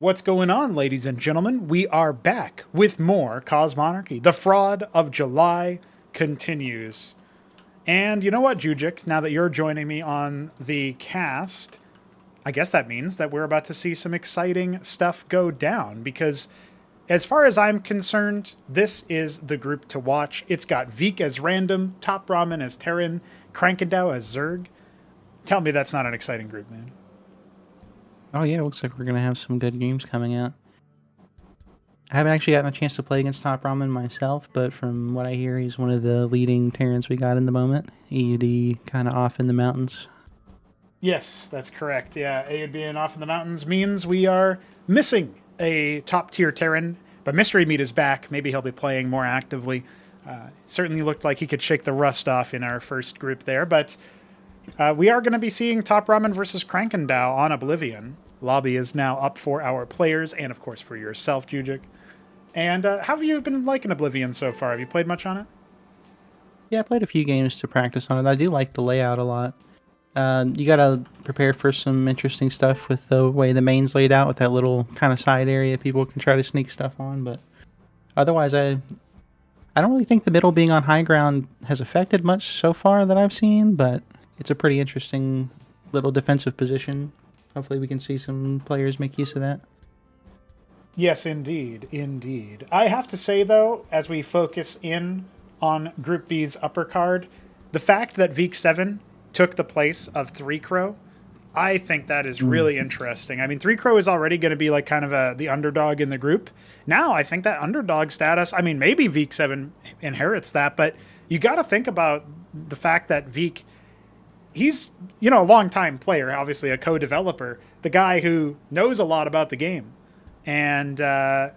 What's going on, ladies and gentlemen? We are back with more Cosmonarchy. The Fraud of July continues. And you know what, JujiK? Now that you're joining me on the cast, I guess that means that we're about to see some exciting stuff go down, because as far as I'm concerned, this is the group to watch. It's got Vik as random, TopRamen as Terran, Krankendau as Zerg. Tell me that's not an exciting group, man. Oh yeah, it looks like we're going to have some good games coming out. I haven't actually gotten a chance to play against TopRamen myself, but from what I hear, he's one of the leading Terrans we got in the moment. EUD kind of off in the mountains. Yes, that's correct. Yeah, AUD being off in the mountains means we are missing a top-tier Terran, but Mystery Meat is back. Maybe he'll be playing more actively. Certainly looked like he could shake the rust off in our first group there, but we are going to be seeing TopRamen versus Krankendau on Oblivion. Lobby is now up for our players, and of course for yourself, JujiK. And how have you been liking Oblivion so far? Have you played much on it? Yeah, I played a few games to practice on it. I do like the layout a lot. You gotta prepare for some interesting stuff with the way the main's laid out, with that little kind of side area people can try to sneak stuff on. But otherwise, I don't really think the middle being on high ground has affected much so far that I've seen. But it's a pretty interesting little defensive position. Hopefully we can see some players make use of that. Yes, indeed. Indeed. I have to say, though, as we focus in on Group B's uppercard, the fact that Vik 7 took the place of 3 Crow, I think that is really interesting. I mean, 3 Crow is already going to be like kind of the underdog in the group. Now, I think that underdog status, I mean, maybe Vik 7 inherits that, but you got to think about the fact that Vik, he's, you know, a long-time player, obviously a co-developer, the guy who knows a lot about the game. And the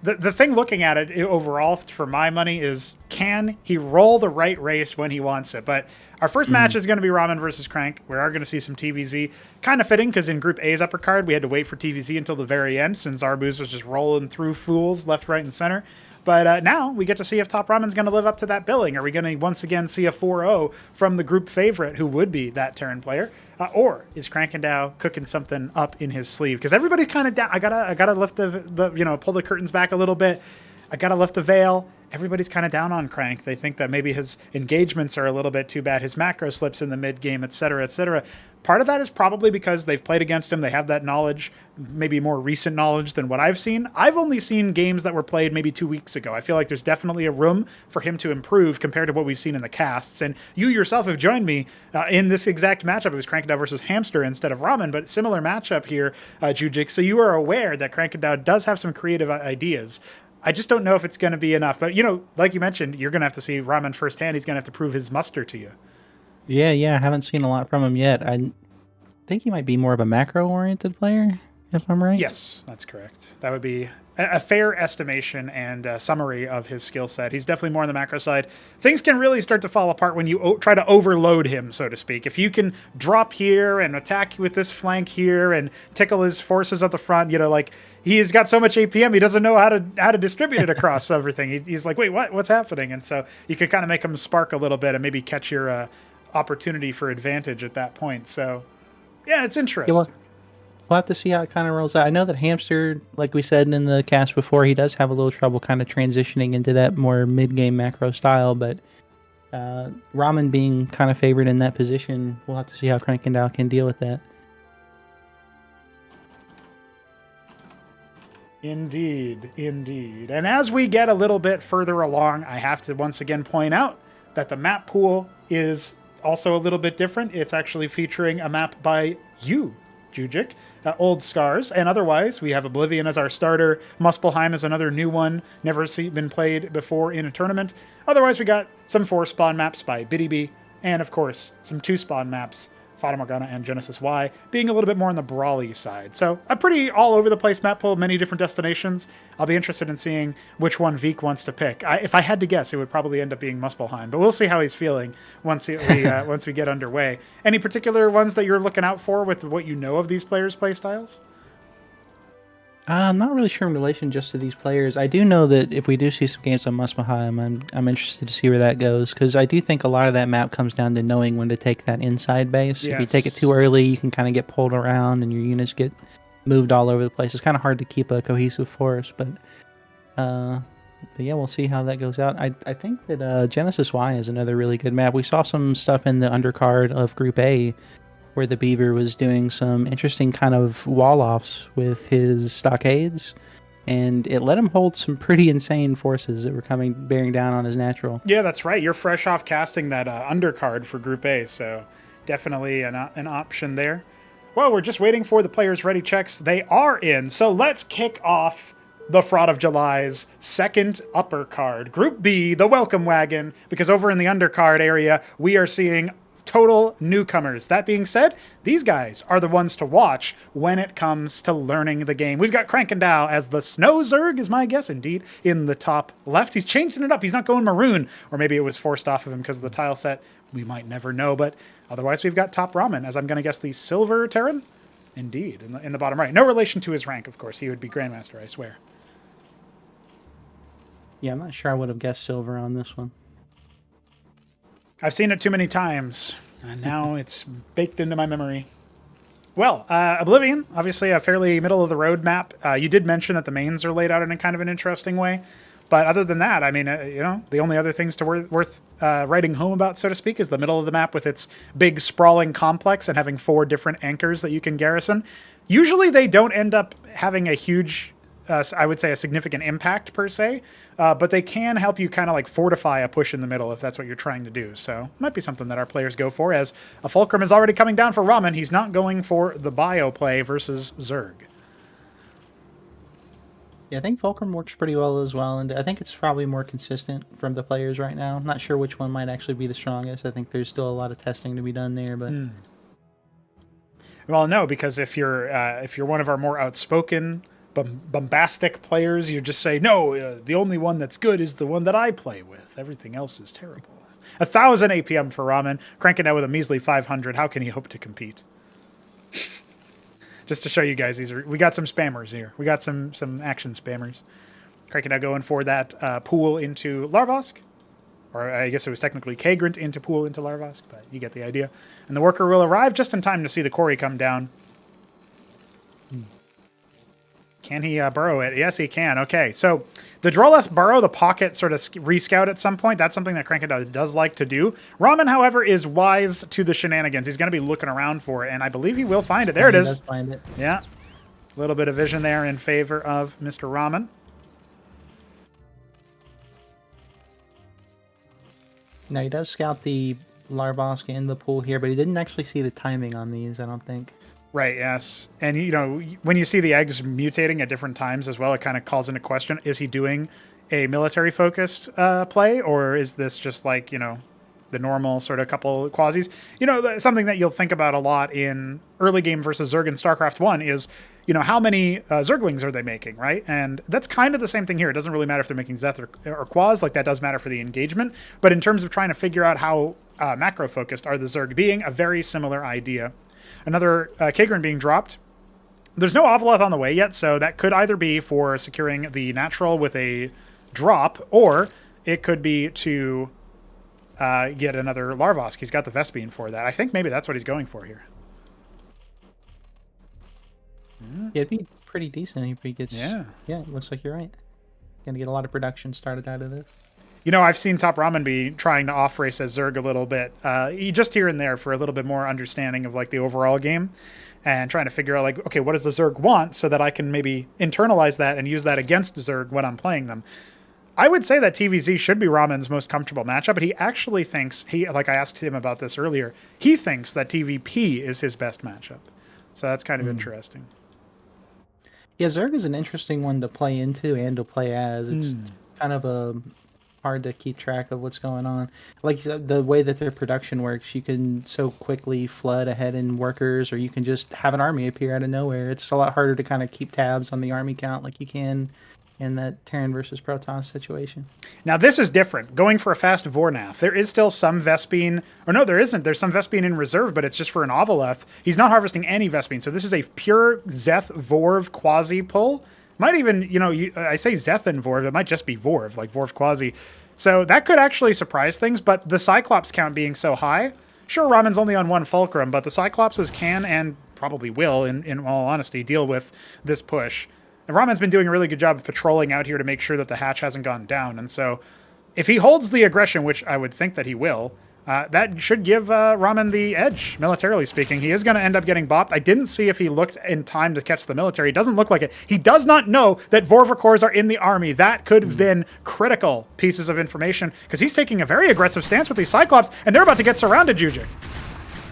thing looking at it overall, for my money, is can he roll the right race when he wants it? But our first match is going to be Ramen versus Crank. We are going to see some TVZ. Kind of fitting, because in Group A's uppercard, we had to wait for TVZ until the very end, since Arbus was just rolling through fools left, right, and center. But now we get to see if TopRamen's going to live up to that billing. Are we going to once again see a 4-0 from the group favorite, who would be that Terran player? Or is Krankendau cooking something up in his sleeve? Because everybody's kind of down. I gotta lift the pull the curtains back a little bit. I gotta lift the veil. Everybody's kind of down on Crank. They think that maybe his engagements are a little bit too bad. His macro slips in the mid game, etc., etc. Part of that is probably because they've played against him. They have that knowledge, maybe more recent knowledge than what I've seen. I've only seen games that were played maybe 2 weeks ago. I feel like there's definitely a room for him to improve compared to what we've seen in the casts. And you yourself have joined me in this exact matchup. It was Krankendau versus Hamster instead of Ramen, but similar matchup here, JujiK. So you are aware that Krankendau does have some creative ideas. I just don't know if it's going to be enough. But, you know, like you mentioned, you're going to have to see Ramen firsthand. He's going to have to prove his muster to you. Yeah, I haven't seen a lot from him yet. I think he might be more of a macro-oriented player, if I'm right. Yes, that's correct. That would be a fair estimation and summary of his skill set. He's definitely more on the macro side. Things can really start to fall apart when you try to overload him, so to speak. If you can drop here and attack with this flank here and tickle his forces at the front, you know, like, he's got so much APM, he doesn't know how to distribute it across everything. He's like, wait, what's happening? And so you could kind of make him spark a little bit and maybe catch your opportunity for advantage at that point. So, yeah, it's interesting. Yeah, we'll have to see how it kind of rolls out. I know that Hamster, like we said in the cast before, he does have a little trouble kind of transitioning into that more mid-game macro style, but Ramen being kind of favored in that position, we'll have to see how Krankendau can deal with that. Indeed, indeed. And as we get a little bit further along, I have to once again point out that the map pool is also a little bit different. It's actually featuring a map by you, JujiK, Old Scars, and otherwise we have Oblivion as our starter. Muspelheim is another new one, never been played before in a tournament. Otherwise we got some 4-spawn maps by Btyb, and of course some 2-spawn maps, Fata Morgana and Genesis Y, being a little bit more on the brawly side. So a pretty all-over-the-place map pool, many different destinations. I'll be interested in seeing which one Vik wants to pick. If I had to guess, it would probably end up being Muspelheim, but we'll see how he's feeling once we get underway. Any particular ones that you're looking out for with what you know of these players' playstyles? I'm not really sure in relation just to these players. I do know that if we do see some games on Muspelheim, I'm interested to see where that goes, because I do think a lot of that map comes down to knowing when to take that inside base. Yes. If you take it too early, you can kind of get pulled around and your units get moved all over the place. It's kind of hard to keep a cohesive force, but yeah, we'll see how that goes out. I think that Genesis Y is another really good map. We saw some stuff in the undercard of Group A where the Beaver was doing some interesting kind of wall-offs with his stockades, and it let him hold some pretty insane forces that were bearing down on his natural. Yeah, that's right. You're fresh off casting that undercard for Group A, so definitely an option there. Well, we're just waiting for the players' ready checks. They are in, so let's kick off the Fraud of July's second upper card. Group B, the welcome wagon, because over in the undercard area, we are seeing total newcomers. That being said, these guys are the ones to watch when it comes to learning the game. We've got Krankendau as the Snow Zerg, is my guess, indeed, in the top left. He's changing it up. He's not going maroon, or maybe it was forced off of him because of the tile set. We might never know, but otherwise we've got TopRamen, as I'm going to guess the Silver Terran. Indeed, in the bottom right. No relation to his rank, of course. He would be Grandmaster, I swear. Yeah, I'm not sure I would have guessed silver on this one. I've seen it too many times, and now it's baked into my memory. Well, Oblivion, obviously a fairly middle-of-the-road map. You did mention that the mains are laid out in a kind of an interesting way. But other than that, I mean, the only other things worth writing home about, so to speak, is the middle of the map with its big sprawling complex and having 4 different anchors that you can garrison. Usually they don't end up having a huge, I would say a significant impact per se, but they can help you kind of like fortify a push in the middle if that's what you're trying to do. So it might be something that our players go for, as a Fulcrum is already coming down for Ramen. He's not going for the bio play versus Zerg. Yeah, I think Fulcrum works pretty well as well, and I think it's probably more consistent from the players right now. I'm not sure which one might actually be the strongest. I think there's still a lot of testing to be done there, but... Well, no, because if you're one of our more outspoken, bombastic players, you just say, no, the only one that's good is the one that I play with. Everything else is terrible. 1,000 APM for Ramen. Krankendau with a measly 500. How can he hope to compete? Just to show you guys, we got some spammers here. We got some action spammers. Krankendau going for that pool into Larvosk. Or I guess it was technically Kagrant into pool into Larvosk, but you get the idea. And the worker will arrive just in time to see the quarry come down. Can he burrow it? Yes, he can. Okay, so the Droleth burrow, the pocket sort of rescout at some point. That's something that Krankendau does like to do. Ramen, however, is wise to the shenanigans. He's going to be looking around for it, and I believe he will find it. There it is. He does find it. Yeah. A little bit of vision there in favor of Mr. Ramen. Now, he does scout the Larvosk in the pool here, but he didn't actually see the timing on these, I don't think. Right, yes. And, when you see the eggs mutating at different times as well, it kind of calls into question, is he doing a military-focused play, or is this just like, the normal sort of couple quasis? Something that you'll think about a lot in early game versus Zerg in StarCraft 1 is, how many Zerglings are they making, right? And that's kind of the same thing here. It doesn't really matter if they're making Zeth or Quas, like that does matter for the engagement. But in terms of trying to figure out how macro-focused are the Zerg being, a very similar idea. Another Kagrant being dropped. There's no Ovoleth on the way yet, so that could either be for securing the natural with a drop, or it could be to get another Larvosk. He's got the Vespene for that. I think maybe that's what he's going for here. Yeah, it'd be pretty decent if he gets... Yeah, it looks like you're right. Gonna get a lot of production started out of this. I've seen TopRamen be trying to off-race as Zerg a little bit, just here and there for a little bit more understanding of like the overall game, and trying to figure out like, okay, what does the Zerg want, so that I can maybe internalize that and use that against Zerg when I'm playing them. I would say that TVZ should be Ramen's most comfortable matchup, but he actually thinks, like I asked him about this earlier, he thinks that TVP is his best matchup. So that's kind of interesting. Yeah, Zerg is an interesting one to play into and to play as. It's kind of hard to keep track of what's going on. Like the way that their production works, you can so quickly flood ahead in workers, or you can just have an army appear out of nowhere. It's a lot harder to kind of keep tabs on the army count like you can in that Terran versus Protoss situation. Now this is different. Going for a fast Vornath. There is still some Vespene, or no, there isn't. There's some Vespene in reserve, but it's just for an Ovoleth. He's not harvesting any Vespene, so this is a pure Zeth Vorv quasi pull. Might even, I say Zeth and Vorv, it might just be Vorv, like Vorv quasi. So that could actually surprise things, but the Cyclops count being so high, sure, Ramen's only on 1 Fulcrum, but the Cyclopses can and probably will, in all honesty, deal with this push. And Ramen's been doing a really good job of patrolling out here to make sure that the hatch hasn't gone down. And so if he holds the aggression, which I would think that he will, that should give Ramen the edge, militarily speaking. He is going to end up getting bopped. I didn't see if he looked in time to catch the military. He doesn't look like it. He does not know that Vorvikors are in the army. That could have been critical pieces of information, because he's taking a very aggressive stance with these Cyclops, and they're about to get surrounded, JujiK.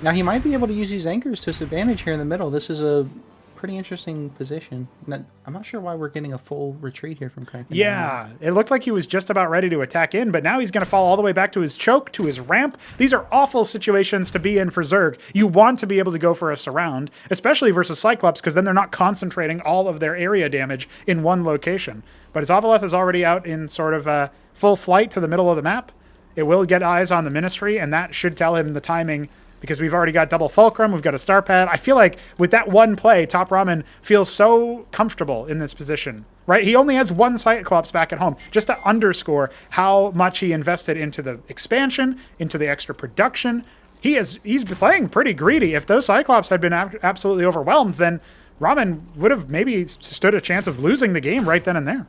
Now he might be able to use these anchors to his advantage here in the middle. This is a pretty interesting position. I'm not sure why we're getting a full retreat here from Krankendau. Yeah, it looked like he was just about ready to attack in, but now he's going to fall all the way back to his choke, to his ramp. These are awful situations to be in for Zerg. You want to be able to go for a surround, especially versus Cyclops, because then they're not concentrating all of their area damage in one location. But his Avaleth is already out in sort of full flight to the middle of the map. It will get eyes on the Ministry, and that should tell him the timing, because we've already got double Fulcrum, we've got a Star Pad. I feel like with that one play, TopRamen feels so comfortable in this position, right? He only has one Cyclops back at home, just to underscore how much he invested into the expansion, into the extra production. He's playing pretty greedy. If those Cyclops had been absolutely overwhelmed, then Ramen would have maybe stood a chance of losing the game right then and there.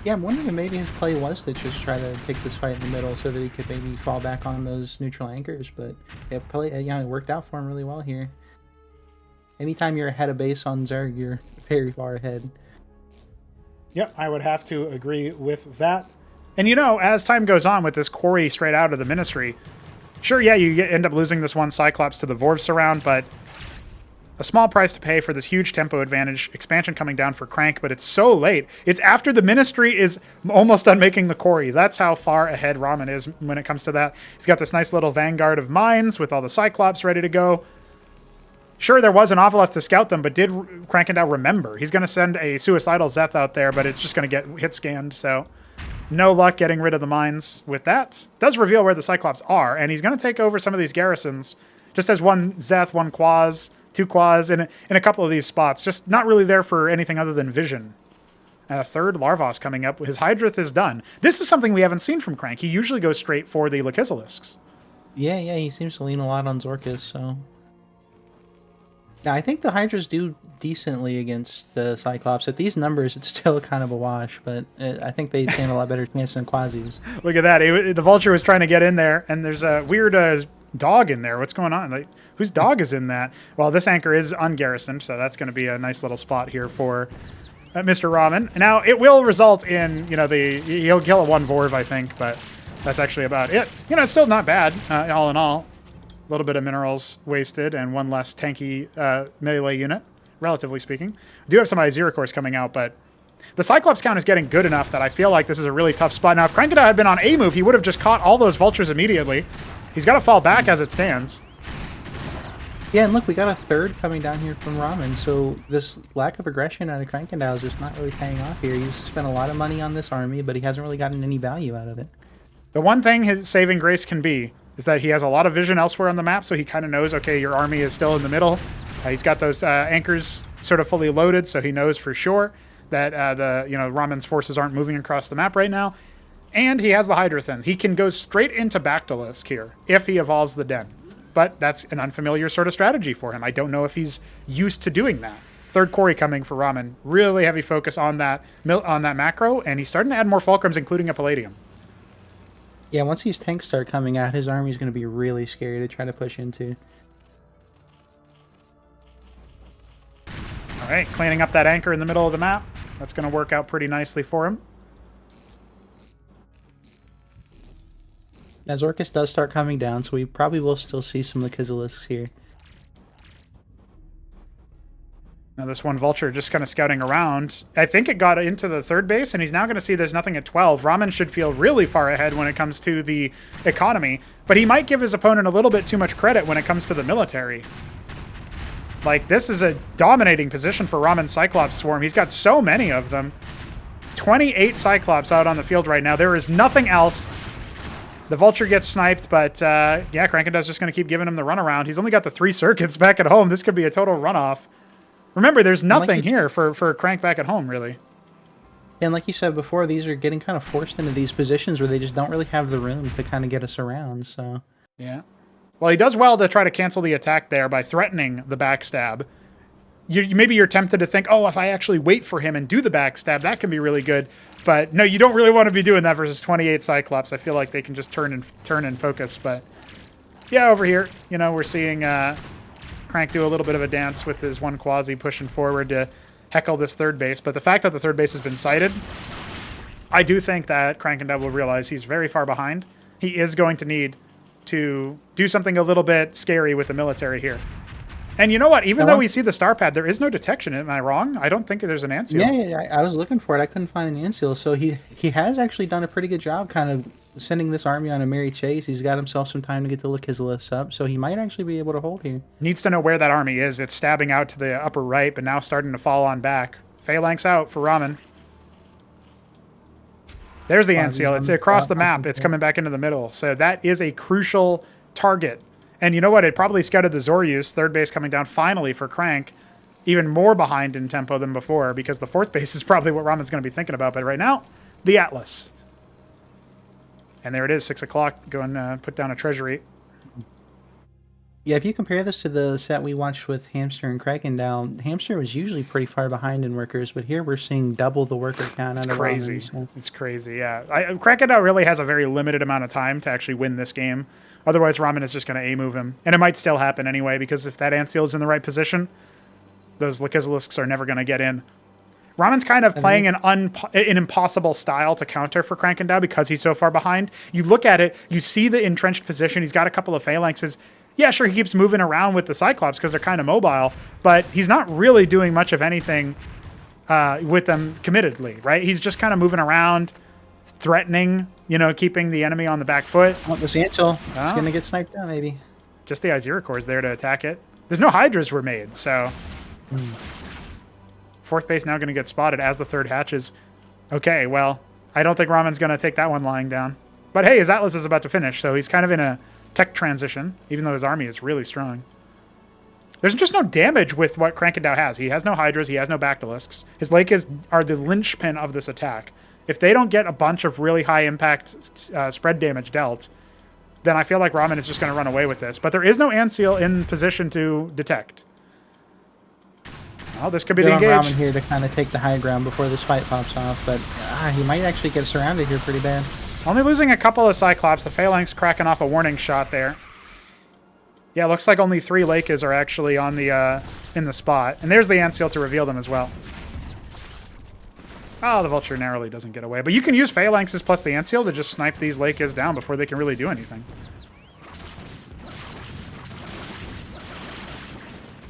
Yeah, I'm wondering if maybe his play was to just try to take this fight in the middle so that he could maybe fall back on those neutral anchors, but it worked out for him really well here. Anytime you're ahead of base on Zerg, you're very far ahead. Yep, I would have to agree with that. And as time goes on with this quarry straight out of the Ministry, sure, yeah, you end up losing this one Cyclops to the Vorv surround, but a small price to pay for this huge tempo advantage. Expansion coming down for Crank, but it's so late. It's after the Ministry is almost done making the quarry. That's how far ahead Ramen is when it comes to that. He's got this nice little vanguard of mines with all the Cyclops ready to go. Sure, there was an Avaleth to scout them, but did Krankendau remember? He's going to send a suicidal Zeth out there, but it's just going to get hit scanned, so no luck getting rid of the mines with that. Does reveal where the Cyclops are, and he's going to take over some of these garrisons. Just as one Zeth, one Quaz, two Quaz in a couple of these spots. Just not really there for anything other than vision. And a third Larvos coming up. His Hydrith is done. This is something we haven't seen from Crank. He usually goes straight for the Lachesis. Yeah, he seems to lean a lot on Zorkus, so... Yeah, I think the Hydras do decently against the Cyclops. At these numbers, it's still kind of a wash, but I think they stand a lot better chance than Quasis. Look at that. The Vulture was trying to get in there, and there's a weird dog in there. What's going on? Like, whose dog is in that? Well, this anchor is ungarrisoned, so that's going to be a nice little spot here for Mr. Ramen. Now, it will result in, he'll kill a one Vorv, I think, but that's actually about it. It's still not bad, all in all. A little bit of minerals wasted and one less tanky melee unit, relatively speaking. We do have some Iziricors coming out, but the Cyclops count is getting good enough that I feel like this is a really tough spot. Now, if Krankendau had been on A move, he would have just caught all those Vultures immediately. He's got to fall back as it stands. Yeah, and look, we got a third coming down here from Ramen, so this lack of aggression out of Krankendau is just not really paying off here. He's spent a lot of money on this army, but he hasn't really gotten any value out of it. The one thing his saving grace can be is that he has a lot of vision elsewhere on the map, so he kind of knows, okay, your army is still in the middle. He's got those anchors sort of fully loaded, so he knows for sure that Ramen's forces aren't moving across the map right now. And he has the Hydrothens. He can go straight into Bactalisk here if he evolves the Den. But that's an unfamiliar sort of strategy for him. I don't know if he's used to doing that. Third quarry coming for Ramen. Really heavy focus on that macro, and he's starting to add more Fulcrums, including a Palladium. Yeah, once these tanks start coming out, his army's going to be really scary to try to push into. All right, cleaning up that anchor in the middle of the map. That's going to work out pretty nicely for him. Now, Zorkus does start coming down, so we probably will still see some Lachesis here. Now this one Vulture just kind of scouting around. I think it got into the third base, and he's now going to see there's nothing at 12. Ramen should feel really far ahead when it comes to the economy, but he might give his opponent a little bit too much credit when it comes to the military. Like, this is a dominating position for Ramen's Cyclops Swarm. He's got so many of them. 28 Cyclops out on the field right now. There is nothing else. The Vulture gets sniped, but yeah, Krankendau's just going to keep giving him the runaround. He's only got the 3 circuits back at home. This could be a total runoff. Remember, there's nothing here for Crank back at home, really. And like you said before, these are getting kind of forced into these positions where they just don't really have the room to kind of get us around, so... Yeah. Well, he does well to try to cancel the attack there by threatening the backstab. Maybe you're tempted to think, oh, if I actually wait for him and do the backstab, that can be really good. But no, you don't really want to be doing that versus 28 Cyclops. I feel like they can just turn and focus. But yeah, over here, you know, we're seeing Crank do a little bit of a dance with his one quasi pushing forward to heckle this third base. But the fact that the third base has been sighted, I do think that Krankendau will realize he's very far behind. He is going to need to do something a little bit scary with the military here. And you know what? Even though we see the star pad, there is no detection. Am I wrong? I don't think there's an ant seal. Yeah, I was looking for it. I couldn't find an ant seal. So he has actually done a pretty good job kind of sending this army on a merry chase. He's got himself some time to get the Lucifirius up, so he might actually be able to hold here. Needs to know where that army is. It's stabbing out to the upper right, but now starting to fall on back. Phalanx out for Ramen. There's the ant seal. It's across the map. It's coming back into the middle. So that is a crucial target. And you know what? It probably scouted the Zoryus, third base coming down finally for Crank, even more behind in tempo than before, because the fourth base is probably what Ramen's going to be thinking about. But right now, the Atlas. And there it is, 6 o'clock, going to put down a treasury. Yeah, if you compare this to the set we watched with Hamster and Krankendau, Hamster was usually pretty far behind in workers, but here we're seeing double the worker count. It's crazy. Ramen, so. It's crazy, yeah. Krankendau really has a very limited amount of time to actually win this game. Otherwise, Ramen is just going to A-move him. And it might still happen anyway, because if that ant seal is in the right position, those Lucifirius are never going to get in. Ramen's kind of playing an impossible style to counter for Krankendau because he's so far behind. You look at it, you see the entrenched position. He's got a couple of phalanxes. Yeah, sure, he keeps moving around with the Cyclops because they're kind of mobile, but he's not really doing much of anything with them committedly, right? He's just kind of moving around, threatening, you know, keeping the enemy on the back foot. Oh, this Ansel. It's going to get sniped down, maybe. Just the Iziracor's there to attack it. There's no Hydras were made, so... Fourth base now going to get spotted as the third hatches. Okay, well, I don't think Ramen's going to take that one lying down. But hey, his Atlas is about to finish, so he's kind of in a tech transition, even though his army is really strong. There's just no damage with what Krankendau has. He has no Hydras, he has no Bactylisks. His Lake are the linchpin of this attack. If they don't get a bunch of really high impact spread damage dealt, then I feel like Ramen is just going to run away with this. But there is no ant seal in position to detect. Oh, this could be the engage. Ramen here to kind of take the high ground before this fight pops off, but he might actually get surrounded here pretty bad. Only losing a couple of Cyclops. The Phalanx cracking off a warning shot there. Yeah, looks like only 3 Lakers are actually on the in the spot. And there's the ant seal to reveal them as well. Oh, the Vulture narrowly doesn't get away. But you can use Phalanxes plus the ant seal to just snipe these Lakers down before they can really do anything.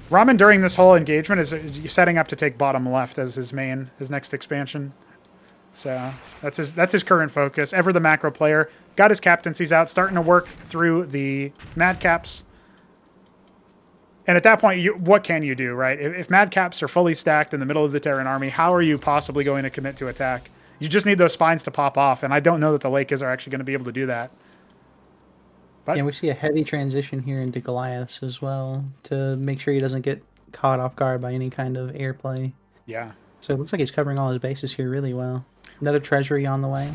Ramen during this whole engagement is setting up to take bottom left as his next expansion. So that's his current focus. Ever the macro player. Got his captaincies out, starting to work through the madcaps. And at that point, what can you do, right? If madcaps are fully stacked in the middle of the Terran army, how are you possibly going to commit to attack? You just need those spines to pop off, and I don't know that the Lakers are actually going to be able to do that. But yeah, we see a heavy transition here into Goliath as well to make sure he doesn't get caught off guard by any kind of airplay. Yeah. So it looks like he's covering all his bases here really well. Another treasury on the way.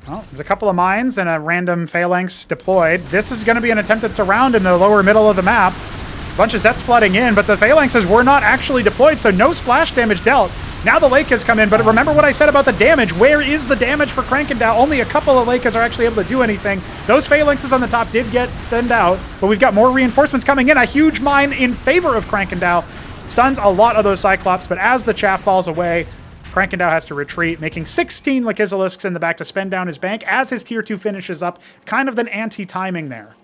Well, there's a couple of mines and a random phalanx deployed. This is going to be an attempted surround in the lower middle of the map. A bunch of Zets flooding in, but the phalanxes were not actually deployed, so no splash damage dealt. Now the Lake has come in, but remember what I said about the damage. Where is the damage for Krankendau? Only a couple of Lakers are actually able to do anything. Those phalanxes on the top did get thinned out, but we've got more reinforcements coming in. A huge mine in favor of Krankendau. Stuns a lot of those Cyclops, but as the chaff falls away, Krankendau has to retreat, making 16 Lucifirius in the back to spend down his bank as his tier 2 finishes up. Kind of an anti-timing there.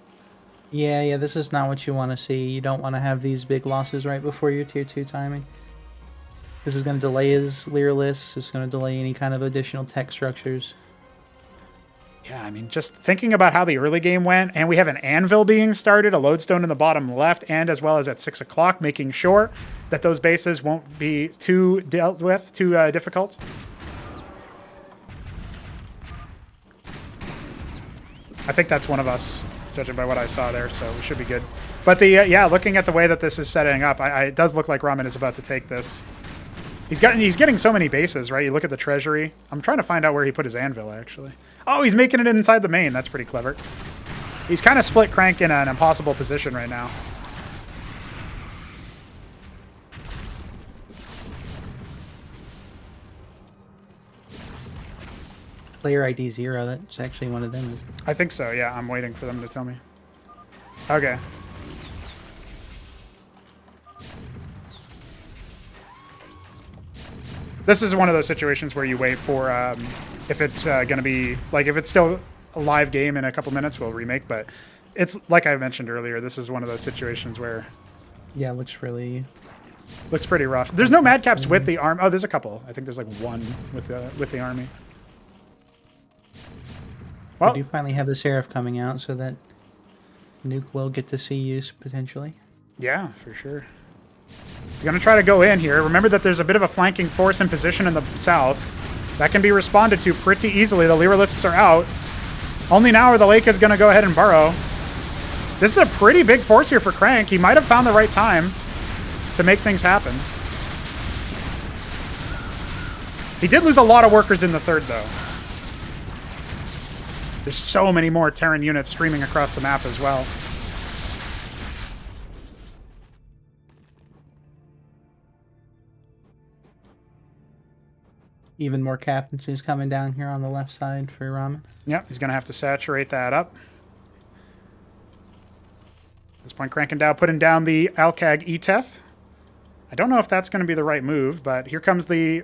Yeah, this is not what you want to see. You don't want to have these big losses right before your tier 2 timing. This is going to delay his Lyrilis. It's going to delay any kind of additional tech structures. Yeah, I mean, just thinking about how the early game went, and we have an anvil being started, a lodestone in the bottom left, and as well as at 6 o'clock, making sure that those bases won't be too dealt with, too difficult. I think that's one of us, judging by what I saw there, so we should be good. But yeah, looking at the way that this is setting up, it does look like Ramen is about to take this. He's getting so many bases, right? You look at the treasury. I'm trying to find out where he put his anvil, actually. Oh, he's making it inside the main. That's pretty clever. He's kind of split Crank in an impossible position right now. Player ID 0, that's actually one of them. Isn't it? I think so, yeah. I'm waiting for them to tell me. Okay. This is one of those situations where you wait for if it's going to be, like, if it's still a live game in a couple minutes, we'll remake. But it's, like I mentioned earlier, this is one of those situations where... Yeah, it looks really... Looks pretty rough. There's no madcaps with the arm. Oh, there's a couple. I think there's, like, one with the army. Well, We do finally have the Seraph coming out, so that Nuke will get to see use, potentially. yeah, for sure. He's going to try to go in here. Remember that there's a bit of a flanking force in position in the south. That can be responded to pretty easily. The Lyrilisks are out. Only now are the Lake is going to go ahead and burrow. This is a pretty big force here for Crank. He might have found the right time to make things happen. He did lose a lot of workers in the third, though. There's so many more Terran units streaming across the map as well. Even more captaincies coming down here on the left side for Ramen. Yep, he's going to have to saturate that up. At this point, Krankendau putting down the Alcag Eteth. I don't know if that's going to be the right move, but here comes the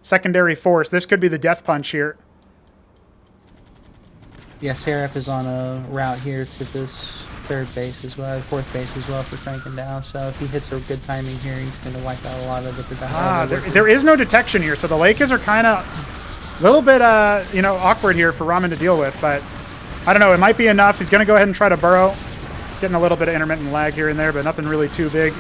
secondary force. This could be the death punch here. Yeah, Seraph is on a route here to this third base as well, fourth base as well for Krankendau. So if he hits a good timing here, he's going to wipe out a lot of the... There is no detection here, so the Lakers are kind of a little bit, you know, awkward here for Ramen to deal with. But I don't know, it might be enough. He's going to go ahead and try to burrow. Getting a little bit of intermittent lag here and there, but nothing really too big.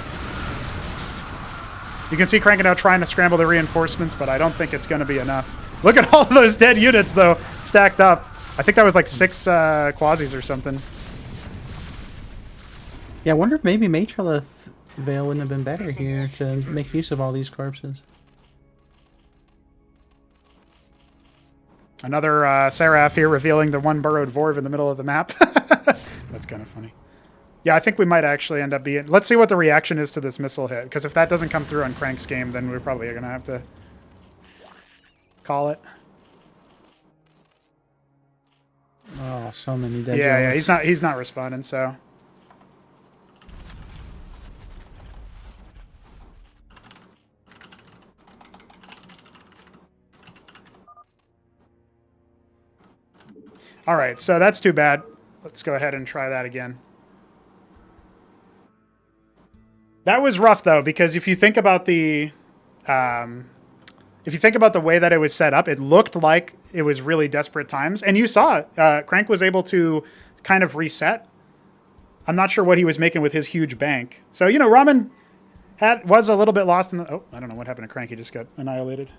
You can see Krankendau trying to scramble the reinforcements, but I don't think it's going to be enough. Look at all of those dead units, though, stacked up. I think that was like 6 Quasis or something. Yeah, I wonder if maybe Matrolith Veil wouldn't have been better here to make use of all these corpses. Another Seraph here revealing the one burrowed Vorv in the middle of the map. That's kind of funny. Yeah, I think we might actually end up being... Let's see what the reaction is to this missile hit, because if that doesn't come through on Crank's game, then we're probably going to have to call it. Oh, so many dead Yeah, units. he's not responding, so... All right, so that's too bad. Let's go ahead and try that again. That was rough, though, because if you think about the way that it was set up, it looked like it was really desperate times. And you saw it. Crank was able to kind of reset. I'm not sure what he was making with his huge bank. So, you know, Ramen was a little bit lost in the... Oh, I don't know what happened to Crank. He just got annihilated.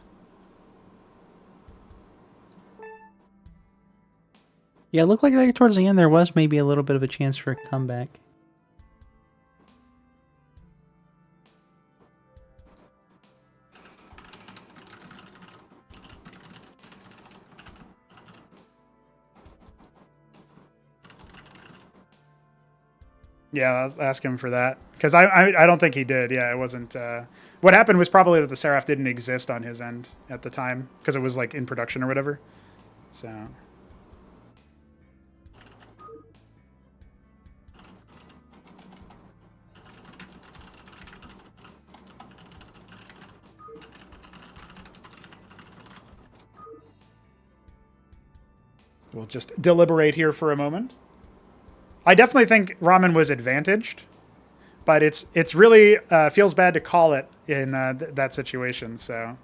Yeah, it looked like right towards the end there was maybe a little bit of a chance for a comeback. Yeah, I'll ask him for that. Because I don't think he did. Yeah, it wasn't... what happened was probably that the Seraph didn't exist on his end at the time. Because it was, like, in production or whatever. So... We'll just deliberate here for a moment. I definitely think Ramen was advantaged, but it's really feels bad to call it in that situation. So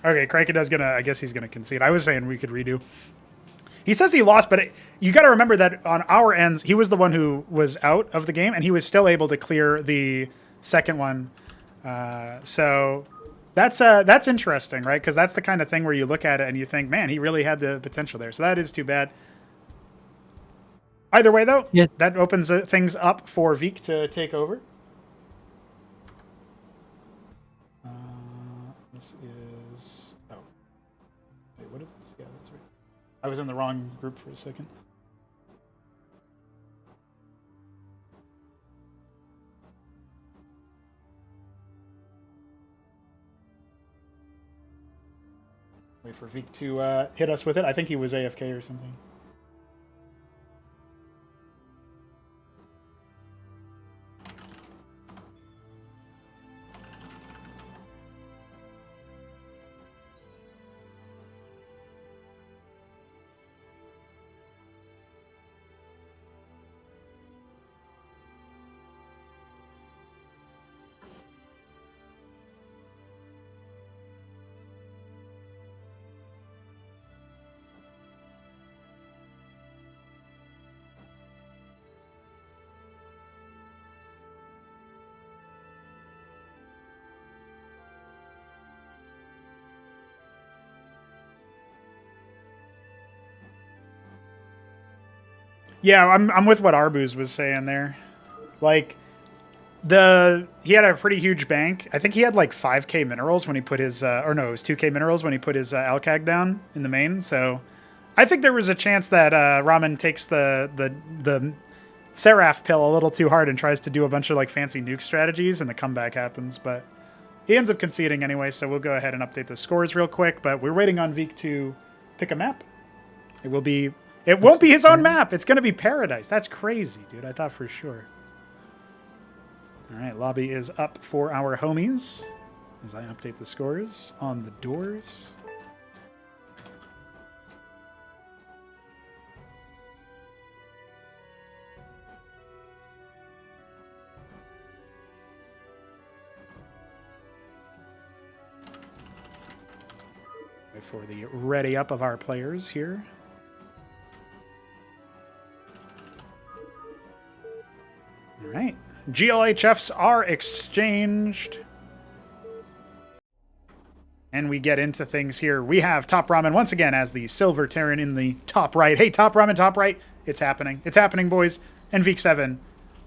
Okay, Krankendau's gonna. I guess he's gonna concede. I was saying we could redo. He says he lost, but you got to remember that on our ends, he was the one who was out of the game, and he was still able to clear the second one. So that's interesting, right? Because that's the kind of thing where you look at it and you think, man, he really had the potential there. So that is too bad. Either way, though, Yeah. that opens things up for Vik to take over. This is... Oh. Wait, what is this? Yeah, that's right. I was in the wrong group for a second. Wait for Vik to hit us with it. I think he was AFK or something. Yeah, I'm with what Arbuz was saying there. Like, he had a pretty huge bank. I think he had like 5k minerals when he put his, or no, it was 2k minerals when he put his Alcag down in the main. So I think there was a chance that Ramen takes the Seraph pill a little too hard and tries to do a bunch of like fancy nuke strategies, and the comeback happens. But he ends up conceding anyway, so we'll go ahead and update the scores real quick. But we're waiting on Vik to pick a map. It won't be his own map. It's going to be Paradise. That's crazy, dude. I thought for sure. All right, lobby is up for our homies as I update the scores on the doors. Wait for the ready up of our players here. All right. GLHFs are exchanged. And we get into things here. We have TopRamen once again as the Silver Terran in the top right. Hey, TopRamen, top right. It's happening. It's happening, boys. And Vik7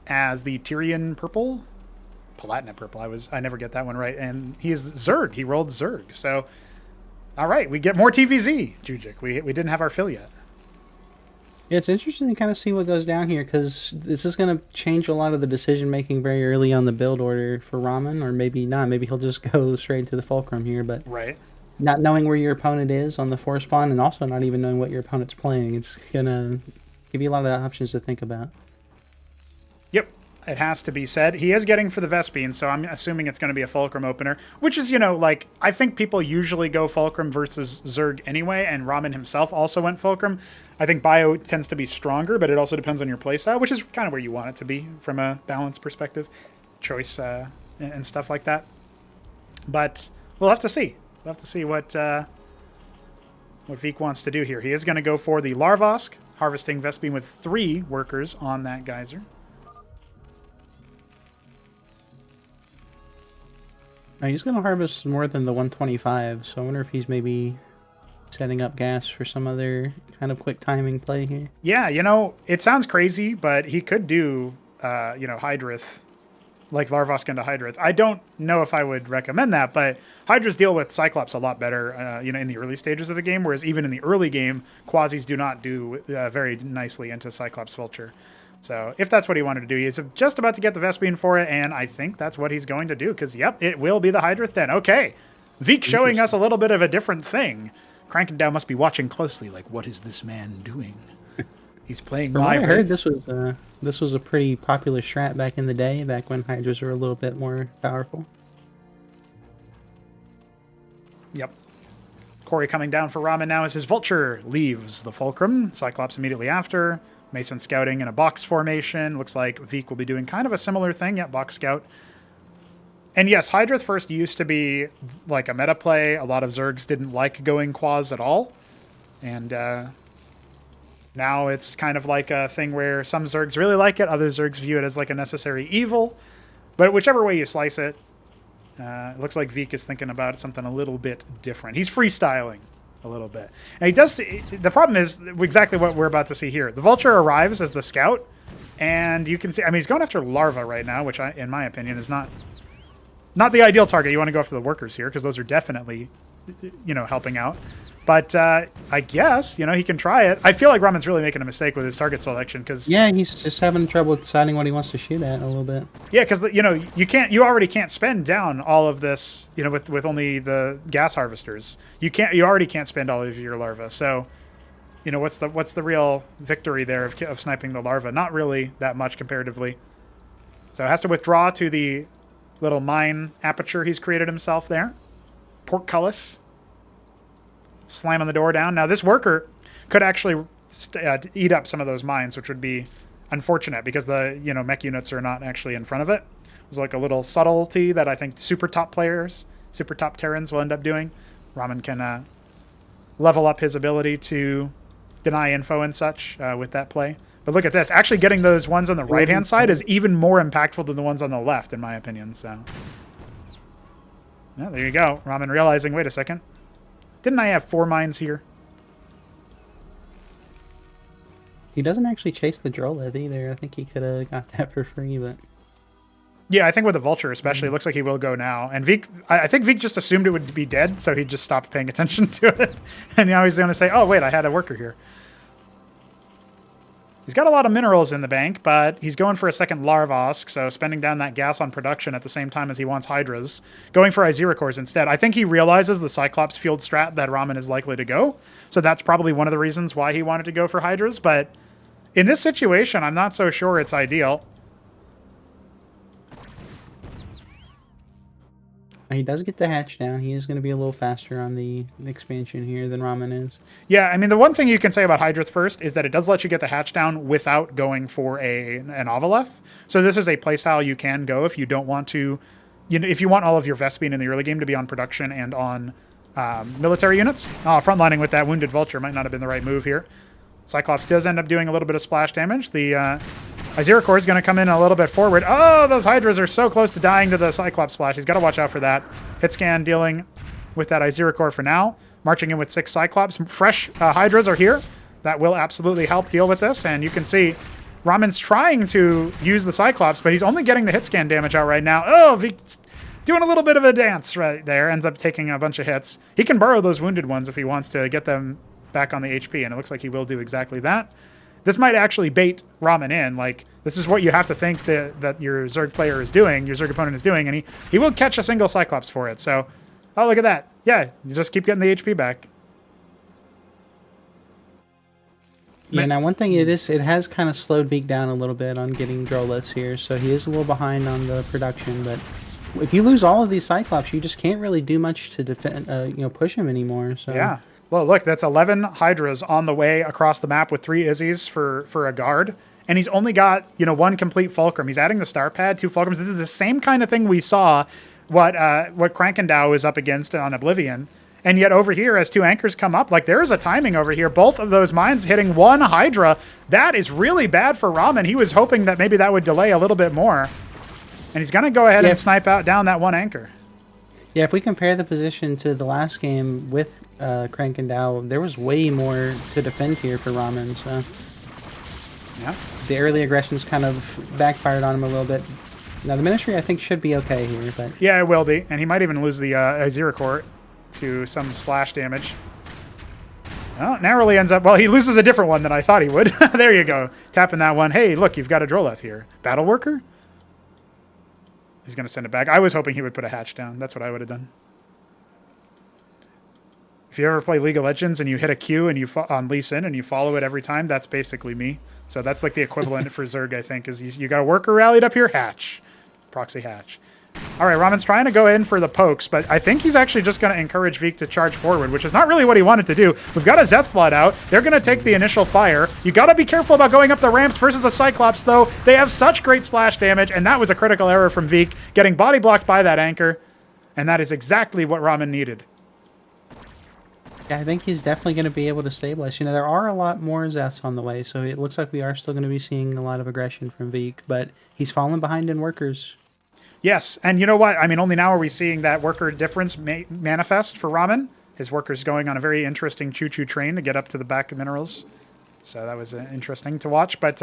as the Tyrian Purple. Palatinate Purple. I never get that one right. And he is Zerg. He rolled Zerg. So, all right. We get more TVZ, JujiK. We didn't have our fill yet. Yeah, it's interesting to kind of see what goes down here, because this is going to change a lot of the decision-making very early on the build order for Ramen, or maybe not. Maybe he'll just go straight into the Fulcrum here, but right. Not knowing where your opponent is on the 4 spawn, and also not even knowing what your opponent's playing, it's going to give you a lot of options to think about. Yep. It has to be said. He is getting for the Vespene, so I'm assuming it's going to be a Fulcrum opener, which is, you know, like, I think people usually go Fulcrum versus Zerg anyway, and Ramen himself also went Fulcrum. I think Bio tends to be stronger, but it also depends on your playstyle, which is kind of where you want it to be from a balance perspective, choice and stuff like that. But we'll have to see. We'll have to see what Vik wants to do here. He is going to go for the Larvosk, harvesting Vespene with 3 workers on that geyser. Now, he's going to harvest more than the 125, so I wonder if he's maybe setting up gas for some other kind of quick timing play here. Yeah, you know, it sounds crazy, but he could do, you know, Hydrith, like Larvosk into Hydrith. I don't know if I would recommend that, but Hydras deal with Cyclops a lot better, you know, in the early stages of the game, whereas even in the early game, Quasis do not do very nicely into Cyclops Vulture. So if that's what he wanted to do, he's just about to get the Vespene for it, and I think that's what he's going to do, because, yep, it will be the Hydrith Den. Okay, Vik showing us a little bit of a different thing. Krankendau must be watching closely, like, what is this man doing? He's playing From what I heard, race. this was a pretty popular strat back in the day, back when Hydras were a little bit more powerful. Yep. Corey coming down for Ramen now as his Vulture leaves the Fulcrum. Cyclops immediately after. Mason scouting in a box formation. Looks like Vik will be doing kind of a similar thing. Yeah, box scout. And yes, Hydra first used to be like a meta play. A lot of Zergs didn't like going quaz at all. And now it's kind of like a thing where some Zergs really like it, other Zergs view it as like a necessary evil. But whichever way you slice it, it looks like Vik is thinking about something a little bit different. He's freestyling a little bit. And he does. The problem is exactly what we're about to see here. The Vulture arrives as the scout, and you can see. I mean, he's going after larva right now, which, in my opinion, is not the ideal target. You want to go after the workers here because those are definitely, helping out. But I guess he can try it. I feel like Ramen's really making a mistake with his target selection because he's just having trouble deciding what he wants to shoot at a little bit. Yeah, because you already can't spend down all of this with only the gas harvesters. You already can't spend all of your larvae. So what's the real victory there of sniping the larva? Not really that much comparatively. So it has to withdraw to the little mine aperture he's created himself there. Portcullis. Slamming the door down. Now this worker could actually eat up some of those mines, which would be unfortunate because the mech units are not actually in front of it. It's like a little subtlety that I think super top Terrans will end up doing. Ramen can level up his ability to deny info and such with that play. But look at this. Actually getting those ones on the right-hand side is even more impactful than the ones on the left, in my opinion. So, yeah, there you go. Ramen realizing, wait a second. Didn't I have 4 mines here? He doesn't actually chase the Drolith either. I think he could have got that for free, but... Yeah, I think with the Vulture especially, it looks like he will go now. And Vik, I think Vik just assumed it would be dead, so he just stopped paying attention to it. And now he's going to say, oh, wait, I had a worker here. He's got a lot of minerals in the bank, but he's going for a second Larvosk, so spending down that gas on production at the same time as he wants Hydras. Going for Iziricors instead. I think he realizes the Cyclops field strat that Ramen is likely to go, so that's probably one of the reasons why he wanted to go for Hydras, but in this situation, I'm not so sure it's ideal. He does get the hatch down. He is going to be a little faster on the expansion here than Ramen is. Yeah, I mean, the one thing you can say about Hydrith first is that it does let you get the hatch down without going for an Ovaleth. So this is a playstyle you can go if you don't want to, if you want all of your Vespene in the early game to be on production and on military units. Frontlining with that Wounded Vulture might not have been the right move here. Cyclops does end up doing a little bit of splash damage. The Iziricor is going to come in a little bit forward. Oh, those Hydras are so close to dying to the Cyclops splash. He's got to watch out for that. Hit scan dealing with that Iziricor for now. Marching in with 6 Cyclops. Fresh Hydras are here. That will absolutely help deal with this. And you can see Ramen's trying to use the Cyclops, but he's only getting the hit scan damage out right now. Oh, he's doing a little bit of a dance right there. Ends up taking a bunch of hits. He can borrow those wounded ones if he wants to get them back on the HP, and it looks like he will do exactly that. This might actually bait Ramen in. Like, this is what you have to think that your Zerg player is doing, your Zerg opponent is doing, and he will catch a single Cyclops for it. So, oh, look at that. Yeah, you just keep getting the HP back. Yeah, now one thing it has kind of slowed Beak down a little bit on getting Droliths here, so he is a little behind on the production, but if you lose all of these Cyclops, you just can't really do much to defend, push him anymore. So yeah. Well, look, that's 11 Hydras on the way across the map with 3 Izzies for a guard. And he's only got, 1 complete Fulcrum. He's adding the Star Pad, 2 Fulcrums. This is the same kind of thing we saw what Krankendau is up against on Oblivion. And yet over here, as 2 anchors come up, like there is a timing over here. Both of those mines hitting 1 Hydra. That is really bad for Ramen. He was hoping that maybe that would delay a little bit more. And he's going to go ahead and snipe out down that 1 anchor. Yeah, if we compare the position to the last game with Krankendau, there was way more to defend here for Ramen, so yeah, the early aggressions kind of backfired on him a little bit. Now the Ministry I think should be okay here, but yeah, it will be, and he might even lose the Iziricor to some splash damage. Oh, narrowly ends up, well, he loses a different one than I thought he would. There you go, tapping that one. Hey, look, you've got a Droleth here. Battle Worker? He's going to send it back. I was hoping he would put a hatch down. That's what I would have done. If you ever play League of Legends and you hit a Q and you on Lee Sin and you follow it every time, that's basically me. So that's like the equivalent for Zerg, I think, is you got a worker rallied up here, hatch. Proxy hatch. All right, Ramen's trying to go in for the pokes, but I think he's actually just going to encourage Vik to charge forward, which is not really what he wanted to do. We've got a Zeth Flood out. They're going to take the initial fire. You got to be careful about going up the ramps versus the Cyclops, though. They have such great splash damage, and that was a critical error from Vik, getting body blocked by that anchor, and that is exactly what Ramen needed. Yeah, I think he's definitely going to be able to stabilize. You know, there are a lot more Zeths on the way, so it looks like we are still going to be seeing a lot of aggression from Vik, but he's fallen behind in workers. Yes, and you know what? I mean, only now are we seeing that worker difference manifest for Ramen. His worker's going on a very interesting choo-choo train to get up to the back of minerals. So that was interesting to watch. But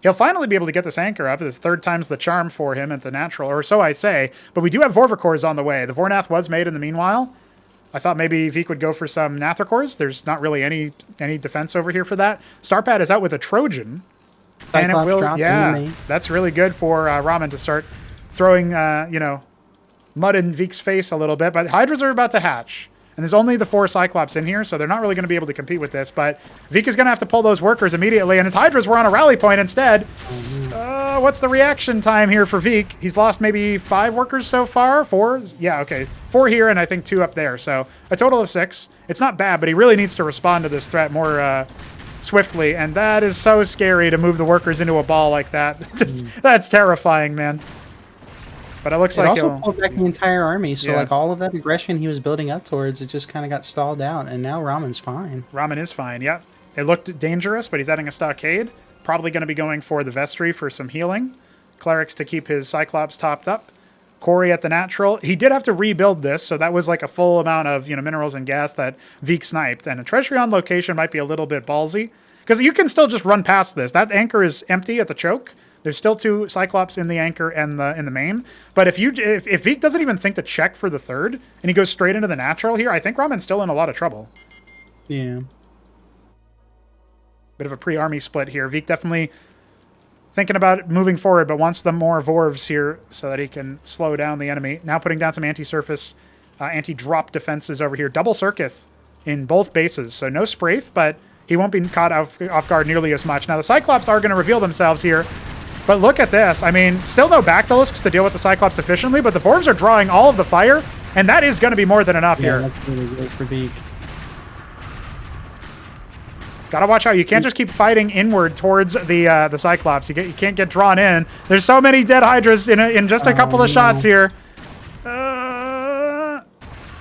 he'll finally be able to get this anchor up. This third time's the charm for him at the natural, or so I say. But we do have Vorvikors on the way. The Vornath was made in the meanwhile. I thought maybe Vik would go for some Nathrikors. There's not really any defense over here for that. Starpad is out with a Trojan. Cyclops and it will, dropped yeah, in the that's really good for Ramen to start throwing, you know, mud in Vik's face a little bit. But Hydras are about to hatch. And there's only the 4 Cyclops in here, so they're not really going to be able to compete with this. But Vik is going to have to pull those workers immediately, and his Hydras were on a rally point instead. What's the reaction time here for Vik? He's lost maybe 5 workers so far? 4? Yeah, okay. 4 here, and I think 2 up there. So a total of 6. It's not bad, but he really needs to respond to this threat more swiftly. And that is so scary to move the workers into a ball like that. That's terrifying, man. But it looks like also pulled back the entire army, so yes. like all of that aggression he was building up towards, it just kind of got stalled out, and now Ramen's fine. Ramen is fine, yeah. It looked dangerous, but he's adding a stockade. Probably going to be going for the Vestry for some healing. Clerics to keep his Cyclops topped up. Corey at the natural. He did have to rebuild this, so that was like a full amount of, you know, minerals and gas that Vik sniped. And a treasury on location might be a little bit ballsy, because you can still just run past this. That anchor is empty at the choke. There's still 2 Cyclops in the anchor and in the main. But if Vik doesn't even think to check for the third, and he goes straight into the natural here, I think Ramen's still in a lot of trouble. Yeah. Bit of a pre-army split here. Vik definitely thinking about moving forward, but wants them more Vorvs here so that he can slow down the enemy. Now putting down some anti-surface, anti-drop defenses over here. Double Circuith in both bases, so no Spraith, but he won't be caught off guard nearly as much. Now the Cyclops are going to reveal themselves here. But look at this. I mean, still no Bactylisks to deal with the Cyclops efficiently, but the Vorvs are drawing all of the fire, and that is going to be more than enough here. That's really great for Vik. Gotta watch out. You can't just keep fighting inward towards the Cyclops. You can't get drawn in. There's so many dead Hydras in just a couple of shots here.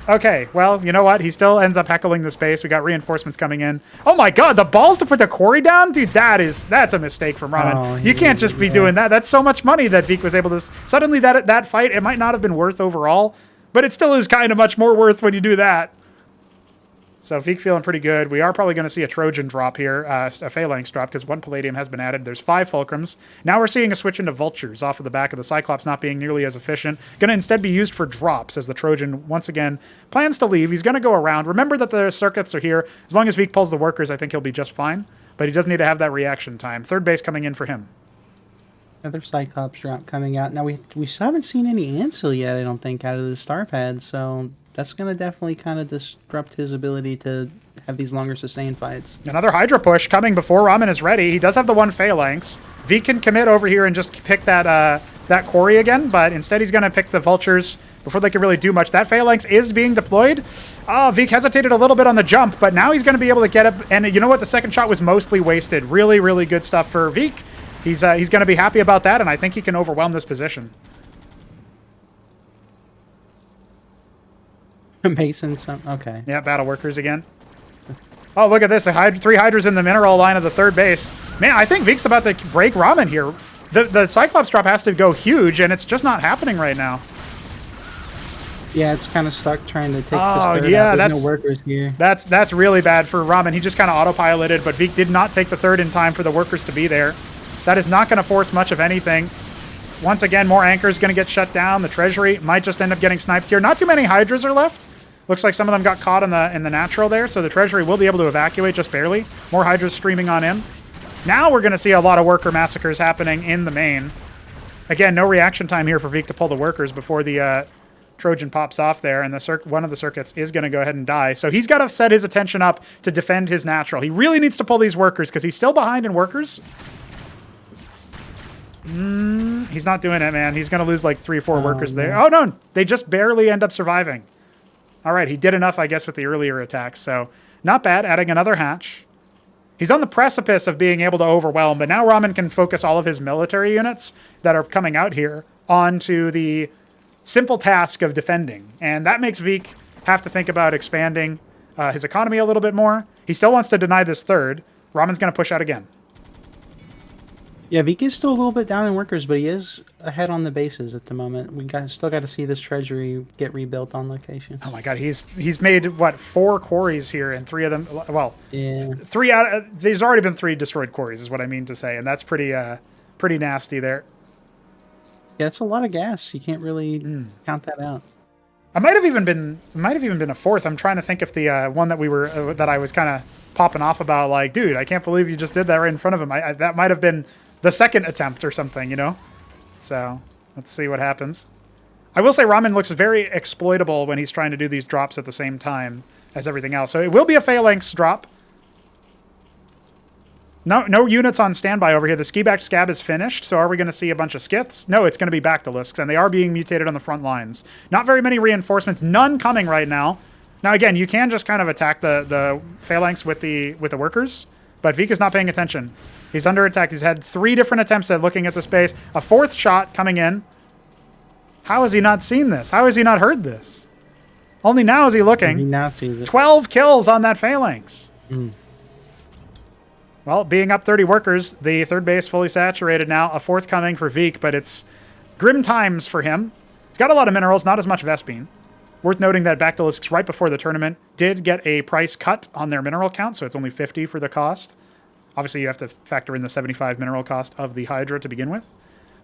Okay, well, you know what? He still ends up heckling the space. We got reinforcements coming in. Oh my god, the balls to put the quarry down? Dude, that's a mistake from Ramen. Oh, you can't just be doing that. That's so much money that Vik was able to... Suddenly, that fight, it might not have been worth overall, but it still is kind of much more worth when you do that. So Vik feeling pretty good. We are probably going to see a Trojan drop here, a Phalanx drop, because 1 Palladium has been added. There's 5 Fulcrums. Now we're seeing a switch into Vultures off of the back of the Cyclops not being nearly as efficient. Going to instead be used for drops as the Trojan, once again, plans to leave. He's going to go around. Remember that the circuits are here. As long as Vik pulls the workers, I think he'll be just fine. But he does need to have that reaction time. Third base coming in for him. Another Cyclops drop coming out. Now, we still haven't seen any Ansel yet, I don't think, out of the star pad, so... That's going to definitely kind of disrupt his ability to have these longer sustained fights. Another Hydra push coming before Ramen is ready. He does have the 1 Phalanx. Vik can commit over here and just pick that quarry again, but instead he's going to pick the Vultures before they can really do much. That Phalanx is being deployed. Vik hesitated a little bit on the jump, but now he's going to be able to get up. And you know what? The second shot was mostly wasted. Really, really good stuff for Vik. He's going to be happy about that, and I think he can overwhelm this position. Mason, okay. Yeah, battle workers again. Oh, look at this. 3 Hydras in the mineral line of the third base. Man, I think Vik's about to break Ramen here. The Cyclops drop has to go huge, and it's just not happening right now. Yeah, it's kind of stuck trying to take this third yeah, out. There's no workers here. That's really bad for Ramen. He just kind of autopiloted, but Vik did not take the third in time for the workers to be there. That is not going to force much of anything. Once again, more anchors going to get shut down. The treasury might just end up getting sniped here. Not too many Hydras are left. Looks like some of them got caught in the natural there, so the treasury will be able to evacuate just barely. More Hydras streaming on in. Now we're going to see a lot of worker massacres happening in the main. Again, no reaction time here for Vik to pull the workers before the Trojan pops off there, and one of the circuits is going to go ahead and die. So he's got to set his attention up to defend his natural. He really needs to pull these workers because he's still behind in workers. He's not doing it, man. He's going to lose like 3 or 4 workers there. no. Oh, no. They just barely end up surviving. All right. He did enough, I guess, with the earlier attacks. So not bad. Adding another hatch. He's on the precipice of being able to overwhelm, but now Ramen can focus all of his military units that are coming out here onto the simple task of defending. And that makes Veek have to think about expanding his economy a little bit more. He still wants to deny this third. Ramen's going to push out again. Yeah, Vika is still a little bit down in workers, but he is ahead on the bases at the moment. Still got to see this treasury get rebuilt on location. Oh my god, he's made what 4 quarries here, and 3 of them. Well, Yeah, 3 out. There's already been 3 destroyed quarries, is what I mean to say, and that's pretty nasty there. yeah, it's a lot of gas. You can't really count that out. I might have even been a 4th. I'm trying to think if the one that I was kind of popping off about, like, dude, I can't believe you just did that right in front of him. That might have been the 2nd attempt or something, you know? So let's see what happens. I will say Ramen looks very exploitable when he's trying to do these drops at the same time as everything else. So it will be a phalanx drop. No units on standby over here. The ski-backed scab is finished, so are we going to see a bunch of skiths? No, it's going to be bactylisks, and they are being mutated on the front lines. Not very many reinforcements. None coming right now. Now, again, you can just kind of attack the phalanx with the workers, but Vika's not paying attention. He's under attack. He's had 3 different attempts at looking at the space. A 4th shot coming in. How has he not seen this? How has he not heard this? Only now is he looking. He now sees it. 12 kills on that phalanx. Mm. Well, being up 30 workers, the 3rd base fully saturated now. A 4th coming for Veek, but it's grim times for him. He's got a lot of minerals, not as much Vespine. Worth noting that Bactylisks right before the tournament did get a price cut on their mineral count, so it's only 50 for the cost. Obviously, you have to factor in the 75 mineral cost of the Hydra to begin with.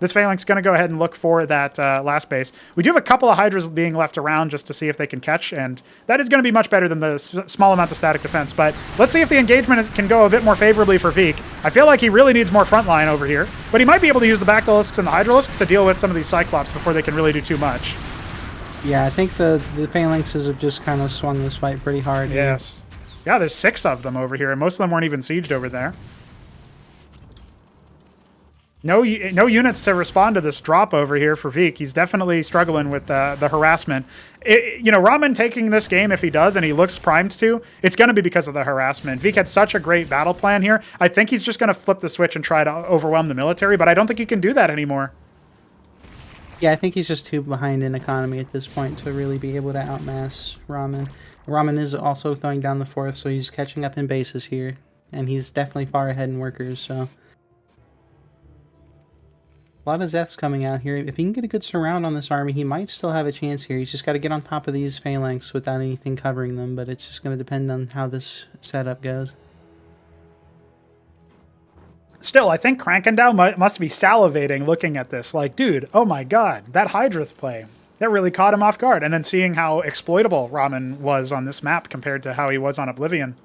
This phalanx is going to go ahead and look for that last base. We do have a couple of Hydras being left around just to see if they can catch, and that is going to be much better than the small amounts of static defense. But let's see if the engagement can go a bit more favorably for Veek. I feel like he really needs more frontline over here, but he might be able to use the Bactylisks and the Hydralisks to deal with some of these Cyclops before they can really do too much. Yeah, I think the phalanxes have just kind of swung this fight pretty hard. Yes. Yeah, there's 6 of them over here, and most of them weren't even sieged over there. No units to respond to this drop over here for Veek. He's definitely struggling with the harassment. Ramen taking this game, if he does, and he looks primed to, it's going to be because of the harassment. Veek had such a great battle plan here. I think he's just going to flip the switch and try to overwhelm the military, but I don't think he can do that anymore. Yeah, I think he's just too behind in economy at this point to really be able to outmass Ramen. Ramen is also throwing down the 4th, so he's catching up in bases here, and he's definitely far ahead in workers, so... A lot of Zeths coming out here. If he can get a good surround on this army, he might still have a chance here. He's just got to get on top of these phalanx without anything covering them, but it's just going to depend on how this setup goes. Still, I think Krankendau must be salivating looking at this. Like, dude, oh my god, that Hydrath play. That really caught him off guard. And then seeing how exploitable Ramen was on this map compared to how he was on Oblivion.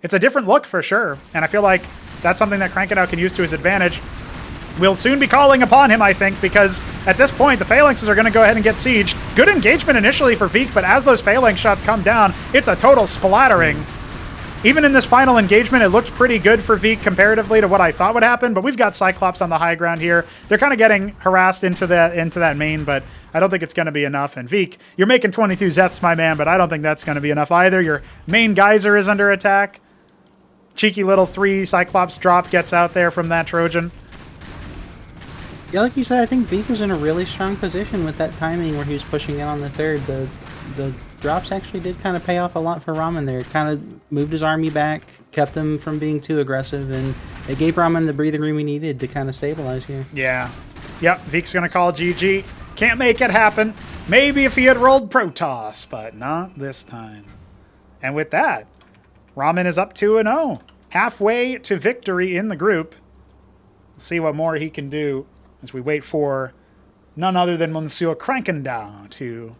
It's a different look for sure, and I feel like that's something that Krankendau can use to his advantage. We'll soon be calling upon him, I think, because at this point, the phalanxes are going to go ahead and get sieged. Good engagement initially for Veek, but as those phalanx shots come down, it's a total splattering. Even in this final engagement, it looked pretty good for Veek comparatively to what I thought would happen, but we've got Cyclops on the high ground here. They're kind of getting harassed into that main, but I don't think it's going to be enough. And Veek, you're making 22 Zeths, my man, but I don't think that's going to be enough either. Your main geyser is under attack. Cheeky little 3 Cyclops drop gets out there from that Trojan. Yeah, like you said, I think Veek was in a really strong position with that timing where he was pushing in on the 3rd. The drops actually did kind of pay off a lot for Ramen there. It kind of moved his army back, kept him from being too aggressive, and it gave Ramen the breathing room he needed to kind of stabilize here. Yeah. Yep, Veek's going to call GG. Can't make it happen. Maybe if he had rolled Protoss, but not this time. And with that, Ramen is up 2-0. Halfway to victory in the group. Let's see what more he can do as we wait for none other than Monsieur Krankendau to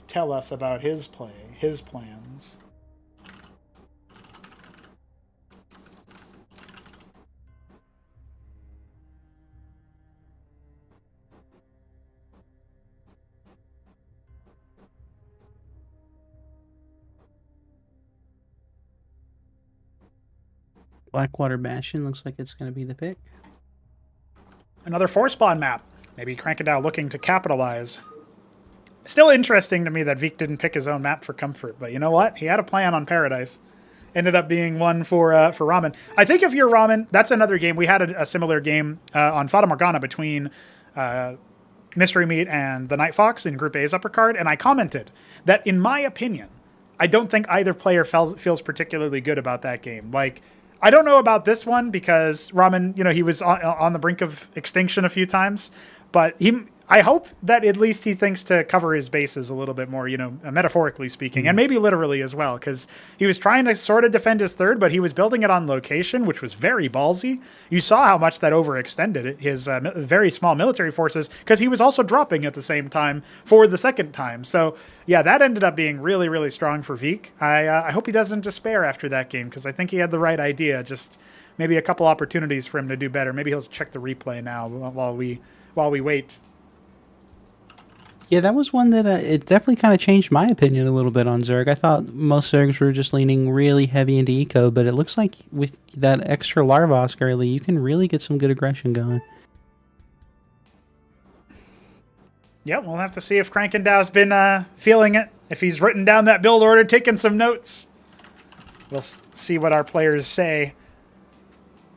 tell us about his play, his plans. Blackwater Bastion looks like it's going to be the pick. Another 4-spawn map. Maybe Krankendau looking to capitalize. Still interesting to me that Vik didn't pick his own map for comfort, but you know what? He had a plan on Paradise. Ended up being one for Ramen. I think if you're Ramen, that's another game. We had a similar game on Fata Morgana between Mystery Meat and TheNightFox in Group A's uppercard, and I commented that, in my opinion, I don't think either player feels particularly good about that game. Like, I don't know about this one because Ramen, you know, he was on the brink of extinction a few times, but I hope that at least he thinks to cover his bases a little bit more, you know, metaphorically speaking, and maybe literally as well, because he was trying to sort of defend his third, but he was building it on location, which was very ballsy. You saw how much that overextended his very small military forces, because he was also dropping at the same time for the second time. So, yeah, that ended up being really, really strong for Vik. I hope he doesn't despair after that game, because I think he had the right idea, just maybe a couple opportunities for him to do better. Maybe he'll check the replay now while we wait. Yeah, that was one that it definitely kind of changed my opinion a little bit on Zerg. I thought most Zergs were just leaning really heavy into eco, but it looks like with that extra Larvosk early, you can really get some good aggression going. Yeah, we'll have to see if Krankendau's been feeling it, if he's written down that build order, taking some notes. We'll see what our players say.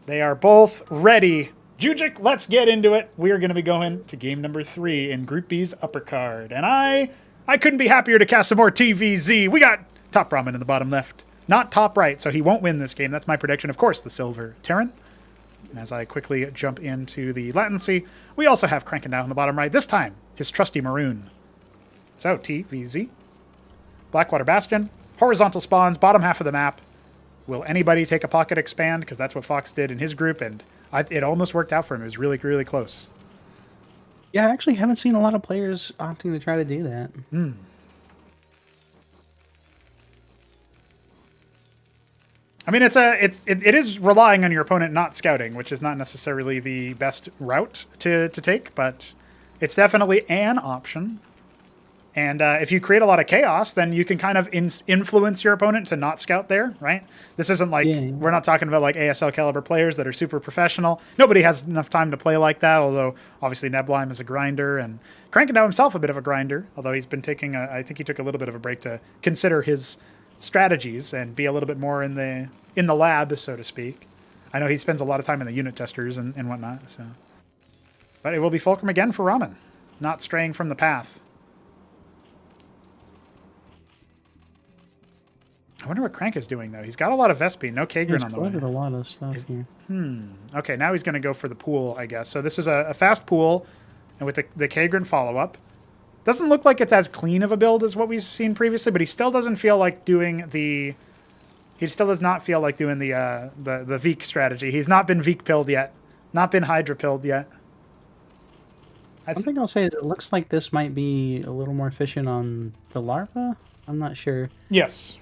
They are both ready. JujiK, let's get into it. We are going to be going to game number 3 in Group B's uppercard. And I couldn't be happier to cast some more TVZ. We got TopRamen in the bottom left, not top right, so he won't win this game. That's my prediction. Of course, the silver Terran. And as I quickly jump into the latency, we also have Krankendau in the bottom right. This time, his trusty maroon. So, TVZ. Blackwater Bastion. Horizontal spawns, bottom half of the map. Will anybody take a pocket expand? Because that's what Fox did in his group, and it almost worked out for him. It was really, really close. Yeah, I actually haven't seen a lot of players opting to try to do that. I mean, it is relying on your opponent not scouting, which is not necessarily the best route to take, but it's definitely an option. And if you create a lot of chaos, then you can kind of influence your opponent to not scout there, right? This isn't like, we're not talking about like ASL caliber players that are super professional. Nobody has enough time to play like that, although obviously Neblime is a grinder, and Krankendau himself a bit of a grinder, although he's been taking, I think he took a little bit of a break to consider his strategies and be a little bit more in the lab, so to speak. I know he spends a lot of time in the unit testers and whatnot, so. But it will be Fulcrum again for Ramen, not straying from the path. I wonder what Krank is doing, though. He's got a lot of Vespine, no Kagrin on the way. He's a lot of stuff here. Okay, now he's going to go for the pool, I guess. So this is a fast pool, and with the Kagrin follow-up. Doesn't look like it's as clean of a build as what we've seen previously, but he still doesn't feel like doing the... He still does not feel like doing the Vik strategy. He's not been Vik-pilled yet. Not been Hydra-pilled yet. One thing I'll say is it looks like this might be a little more efficient on the larva. I'm not sure. Yes.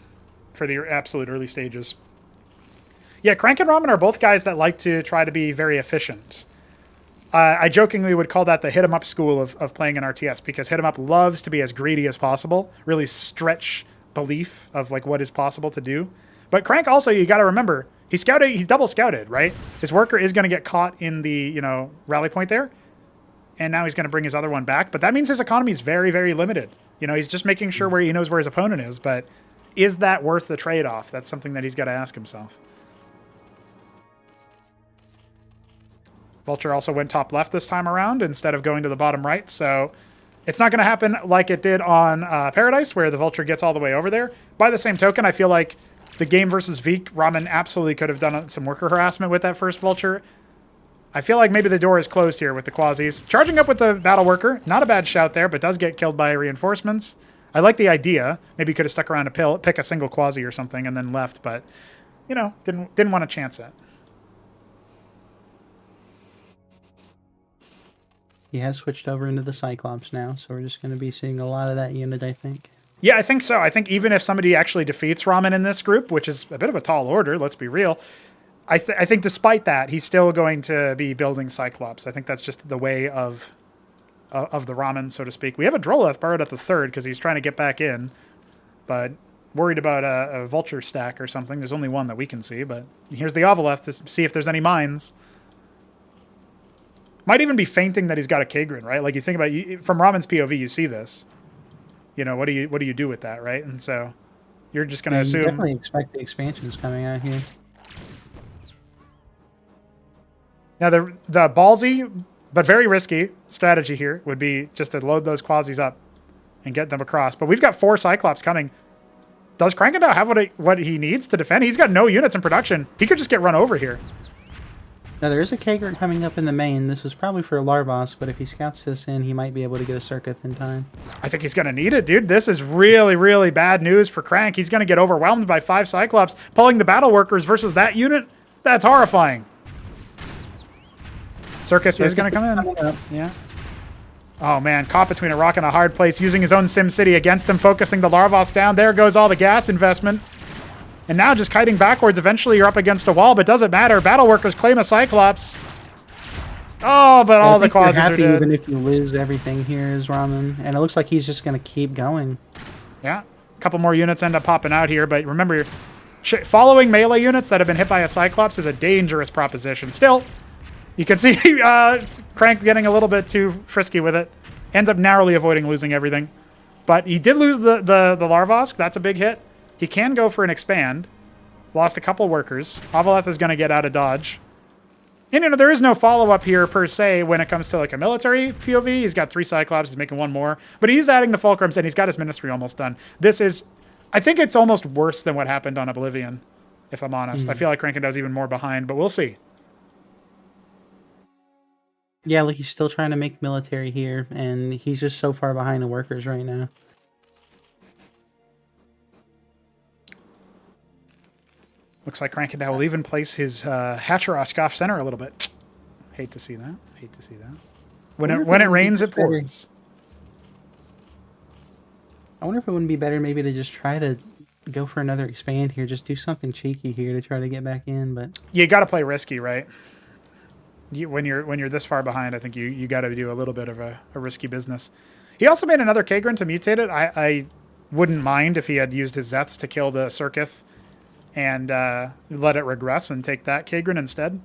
For the absolute early stages. Yeah, Krank and Ramen are both guys that like to try to be very efficient. I jokingly would call that the hit-em-up school of playing an RTS, because hit-em-up loves to be as greedy as possible, really stretch belief of like what is possible to do. But Krank also, you got to remember, he's double scouted, right? His worker is going to get caught in the, rally point there, and now he's going to bring his other one back. But that means his economy is very, very limited. He's just making sure he knows where his opponent is, but is that worth the trade-off? That's something that he's got to ask himself. Vulture also went top left this time around instead of going to the bottom right, so it's not going to happen like it did on Paradise, where the Vulture gets all the way over there. By the same token, I feel like the game versus Vik, Ramen absolutely could have done some worker harassment with that first Vulture. I feel like maybe the door is closed here with the Quasis. Charging up with the Battle Worker, not a bad shout there, but does get killed by reinforcements. I like the idea. Maybe he could have stuck around to pick a single Quasi or something and then left, but, didn't want to chance it. He has switched over into the Cyclops now, so we're just going to be seeing a lot of that unit, I think. Yeah, I think so. I think even if somebody actually defeats Ramen in this group, which is a bit of a tall order, let's be real, I think despite that, he's still going to be building Cyclops. I think that's just the way of the Ramen, so to speak. We have a Droleth borrowed at the third because he's trying to get back in, but worried about a Vulture stack or something. There's only one that we can see, but here's the Ovaleth to see if there's any mines. Might even be feinting that he's got a Kagrin, right? Like you think about from Ramen's POV, you see this. You know, what do you do with that, right? And so you're just going to assume. You definitely expect the expansions coming out here. Now the ballsy but very risky strategy here would be just to load those quasis up and get them across. But we've got 4 Cyclops coming. Does Krankendau have what he needs to defend? He's got no units in production. He could just get run over here. Now, there is a Kagrin coming up in the main. This is probably for a Larvos, but if he scouts this in, he might be able to get a Circuith in time. I think he's going to need it, dude. This is really, really bad news for Crank. He's going to get overwhelmed by 5 Cyclops. Pulling the battle workers versus that unit, that's horrifying. Circuith is going to come in. Yeah. Oh, man. Caught between a rock and a hard place, using his own SimCity against him, focusing the Larvos down. There goes all the gas investment. And now just kiting backwards. Eventually, you're up against a wall, but doesn't matter. Battle workers claim a Cyclops. Oh, but all the quasis are dead. Even if you lose everything here is Ramen. And it looks like he's just going to keep going. Yeah. A couple more units end up popping out here, but remember, following melee units that have been hit by a Cyclops is a dangerous proposition. Still, you can see Crank getting a little bit too frisky with it. Ends up narrowly avoiding losing everything. But he did lose the Larvosk. That's a big hit. He can go for an expand. Lost a couple workers. Avaleth is going to get out of dodge. And, you know, there is no follow-up here, per se, when it comes to, like, a military POV. He's got 3 Cyclops. He's making 1 more. But he's adding the Fulcrums, and he's got his Ministry almost done. This is... I think it's almost worse than what happened on Oblivion, if I'm honest. I feel like Krankendau's even more behind, but we'll see. Yeah, like, he's still trying to make military here, and he's just so far behind the workers right now. Looks like Krankendau will even place his Hatcherosk off center a little bit. Hate to see that. Hate to see that. When it rains, it pours. I wonder if it wouldn't be better maybe to just try to go for another expand here. Just do something cheeky here to try to get back in. But you got to play risky, right? When you're this far behind, I think you got to do a little bit of a risky business. He also made another Kagrin to mutate it. I wouldn't mind if he had used his Zeths to kill the Circuith and let it regress and take that Kagrin instead.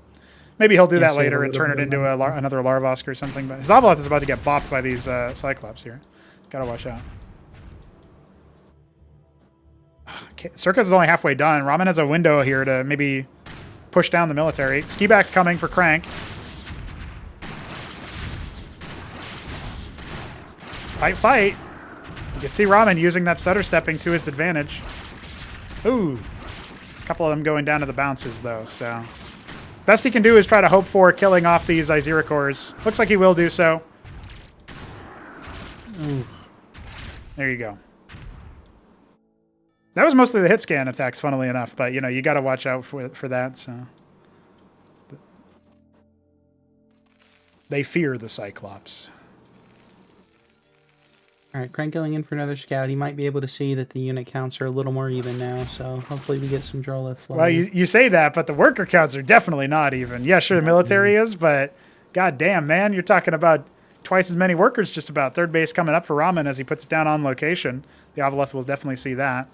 Maybe he'll do that later and turn it into another Larvosk or something. But his Avaleth is about to get bopped by these Cyclops here. Gotta watch out. Circus is only halfway done. Ramen has a window here to maybe push down the military. Ski back coming for Crank. Fight, fight. You can see Ramen using that stutter stepping to his advantage. Ooh. A couple of them going down to the bounces, though, so... Best he can do is try to hope for killing off these Iziricors. Looks like he will do so. Ooh. There you go. That was mostly the hit scan attacks, funnily enough, but, you know, you got to watch out for that, so... They fear the Cyclops. Alright, Crank going in for another scout. He might be able to see that the unit counts are a little more even now, so hopefully we get some Drolith flowing. Well, you say that, but the worker counts are definitely not even. Yeah, sure, the military is, but goddamn, man, you're talking about twice as many workers just about. Third base coming up for Ramen as he puts it down on location. The Avaleth will definitely see that.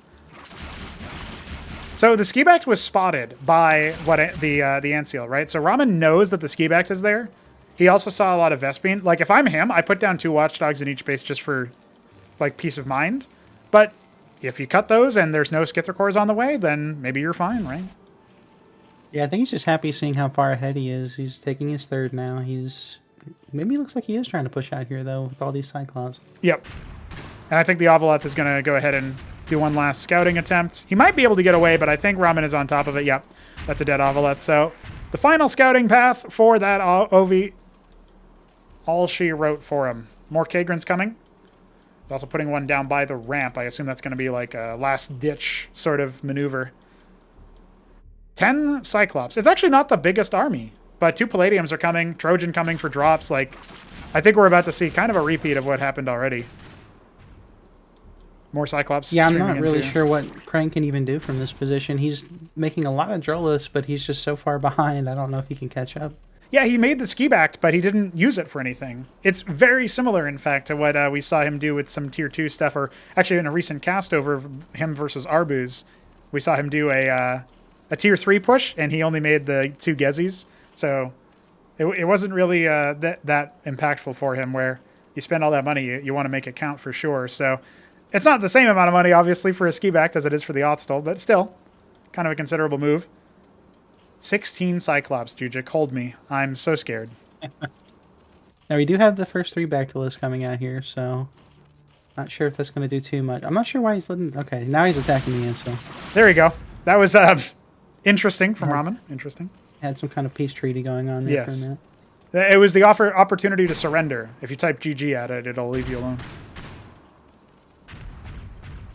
So the Skibact was spotted by the Antseal, right? So Ramen knows that the Skibact is there. He also saw a lot of Vespene. Like, if I'm him, I put down 2 Watchdogs in each base just for... like peace of mind. But if you cut those and there's no Skithricors on the way, then maybe you're fine, right? Yeah, I think he's just happy seeing how far ahead he is. He's taking his 3rd now. Maybe it looks like he is trying to push out here, though, with all these Cyclops. Yep. And I think the Avaleth is going to go ahead and do one last scouting attempt. He might be able to get away, but I think Ramen is on top of it. Yep, that's a dead Avaleth. So the final scouting path for that Ovi, all she wrote for him. More Kagrins coming. He's also putting one down by the ramp. I assume that's going to be like a last-ditch sort of maneuver. 10 Cyclops. It's actually not the biggest army, but 2 Palladiums are coming. Trojan coming for drops. Like, I think we're about to see kind of a repeat of what happened already. More Cyclops. Yeah, I'm not really sure what Crank can even do from this position. He's making a lot of Droliths, but he's just so far behind. I don't know if he can catch up. Yeah, he made the Skibact, but he didn't use it for anything. It's very similar, in fact, to what we saw him do with some Tier 2 stuff, or actually in a recent cast over of him versus Arbus, we saw him do a Tier 3 push, and he only made the 2 Gezzies. So It wasn't really that impactful for him. Where you spend all that money, you want to make it count for sure. So it's not the same amount of money, obviously, for a ski back as it is for the Othstol, but still, kind of a considerable move. 16 Cyclops, JujiK. Hold me. I'm so scared. Now we do have the first 3 Bactylis coming out here, so not sure if that's going to do too much. I'm not sure why he's letting... Okay, now he's attacking me, so... There you go. That was interesting from Ramen. Interesting. Had some kind of peace treaty going on there for a minute. It was the opportunity to surrender. If you type GG at it, it'll leave you alone.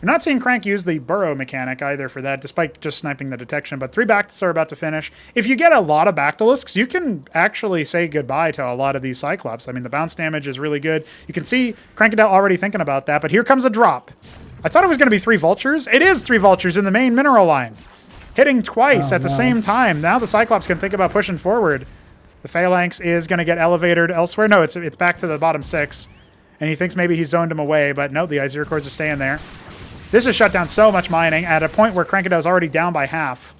You're not seeing Crank use the burrow mechanic either for that, despite just sniping the detection, but 3 Bactylis are about to finish. If you get a lot of Bactylisks, you can actually say goodbye to a lot of these Cyclops. I mean, the bounce damage is really good. You can see Krankendau already thinking about that, but here comes a drop. I thought it was going to be 3 Vultures. It is 3 Vultures in the main mineral line. Hitting twice at the same time. Now the Cyclops can think about pushing forward. The Phalanx is going to get elevated elsewhere. No, it's back to the bottom 6. And he thinks maybe he zoned him away, but no, the Iziricors are staying there. This has shut down so much mining at a point where Krankendau is already down by half.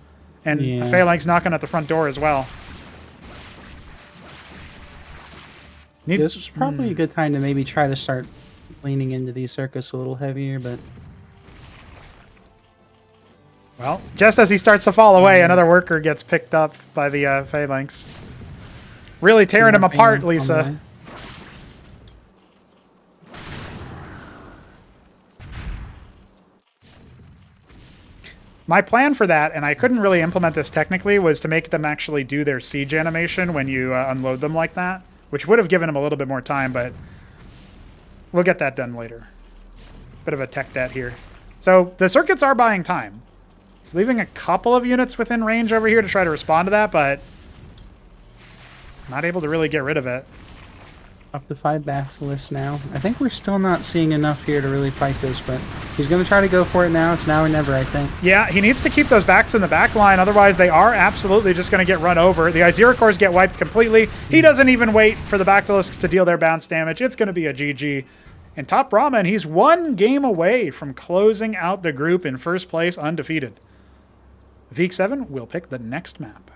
And Phalanx knocking at the front door as well. This was probably a good time to maybe try to start leaning into the circus a little heavier, but... Well, just as he starts to fall away, another worker gets picked up by the Phalanx. Really tearing him apart, Lisa. My plan for that, and I couldn't really implement this technically, was to make them actually do their siege animation when you unload them like that, which would have given them a little bit more time, but we'll get that done later. Bit of a tech debt here. So the circuits are buying time. He's leaving a couple of units within range over here to try to respond to that, but not able to really get rid of it. Up to 5 Bactylis now. I think we're still not seeing enough here to really fight this, but he's going to try to go for it now. It's now or never, I think. Yeah, he needs to keep those backs in the back line, otherwise they are absolutely just going to get run over. The Iziricors get wiped completely. He doesn't even wait for the Bactylisks to deal their bounce damage. It's going to be a GG. And TopRamen, he's 1 game away from closing out the group in first place undefeated. Week 7 will pick the next map.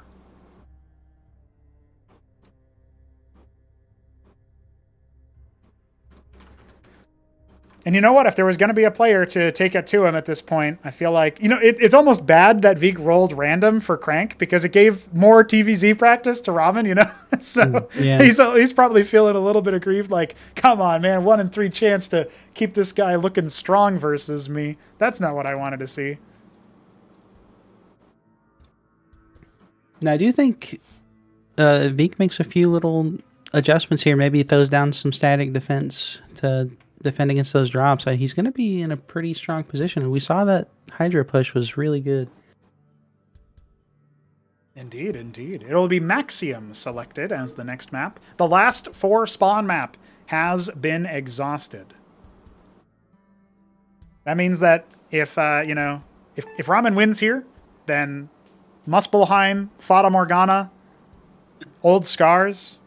And you know what? If there was going to be a player to take it to him at this point, I feel like, it's almost bad that Veek rolled random for Crank because it gave more TVZ practice to Ramen, So he's probably feeling a little bit aggrieved, like, come on, man, 1 in 3 chance to keep this guy looking strong versus me. That's not what I wanted to see. Now, I do think Veek makes a few little adjustments here. Maybe he throws down some static defense to defend against those drops. He's going to be in a pretty strong position. We saw that Hydra push was really good. Indeed, indeed. It'll be Maxium selected as the next map. The last 4 spawn map has been exhausted. That means that if Ramen wins here, then Muspelheim, Fata Morgana, Old Scars,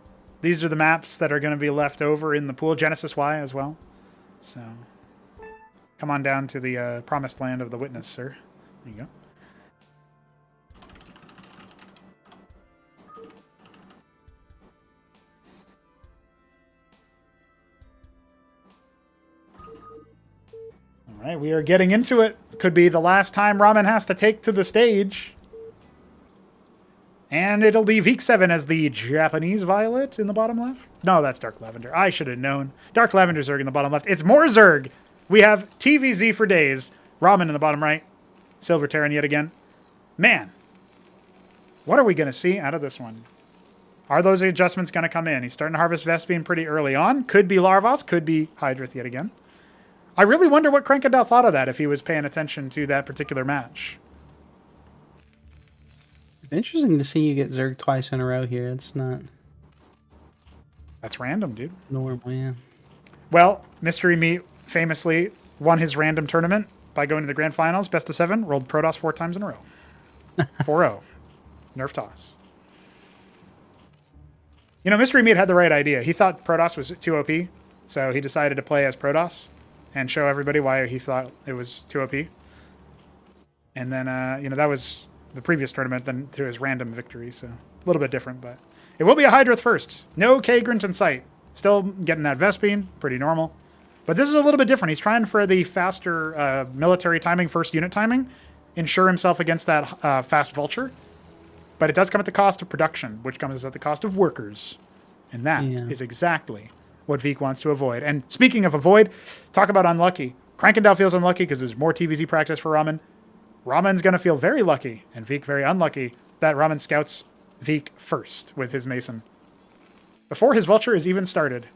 these are the maps that are going to be left over in the pool. Genesis Y as well. So, come on down to the promised land of the witness, sir. There you go. All right, we are getting into it. Could be the last time Ramen has to take to the stage. And it'll be Week 7 as the Japanese Violet in the bottom left. No, that's Dark Lavender. I should have known. Dark Lavender Zerg in the bottom left. It's more Zerg. We have TVZ for days. Ramen in the bottom right. Silver Terran yet again. Man, what are we going to see out of this one? Are those adjustments going to come in? He's starting to harvest Vespene pretty early on. Could be Larvos. Could be Hydrith yet again. I really wonder what Krankendau thought of that if he was paying attention to that particular match. Interesting to see you get Zerg twice in a row here. It's not... That's random, dude. Normal, yeah. Well, Mystery Meat famously won his random tournament by going to the grand finals, best of 7, rolled Protoss 4 times in a row. 4-0. Nerf toss. Mystery Meat had the right idea. He thought Protoss was too OP, so he decided to play as Protoss and show everybody why he thought it was too OP. And then, that was the previous tournament then to his random victory, so a little bit different, but It will be a Hydra first. No Kagrant in sight. Still getting that Vespene, pretty normal. But this is a little bit different. He's trying for the faster military timing, first unit timing, ensure himself against that fast vulture. But it does come at the cost of production, which comes at the cost of workers. And that is exactly what Vik wants to avoid. And speaking of avoid, talk about unlucky. Krankendau feels unlucky because there's more TVZ practice for Ramen. Ramen's going to feel very lucky, and Vik very unlucky, that Ramen scouts Vik first with his Mason. Before his vulture is even started.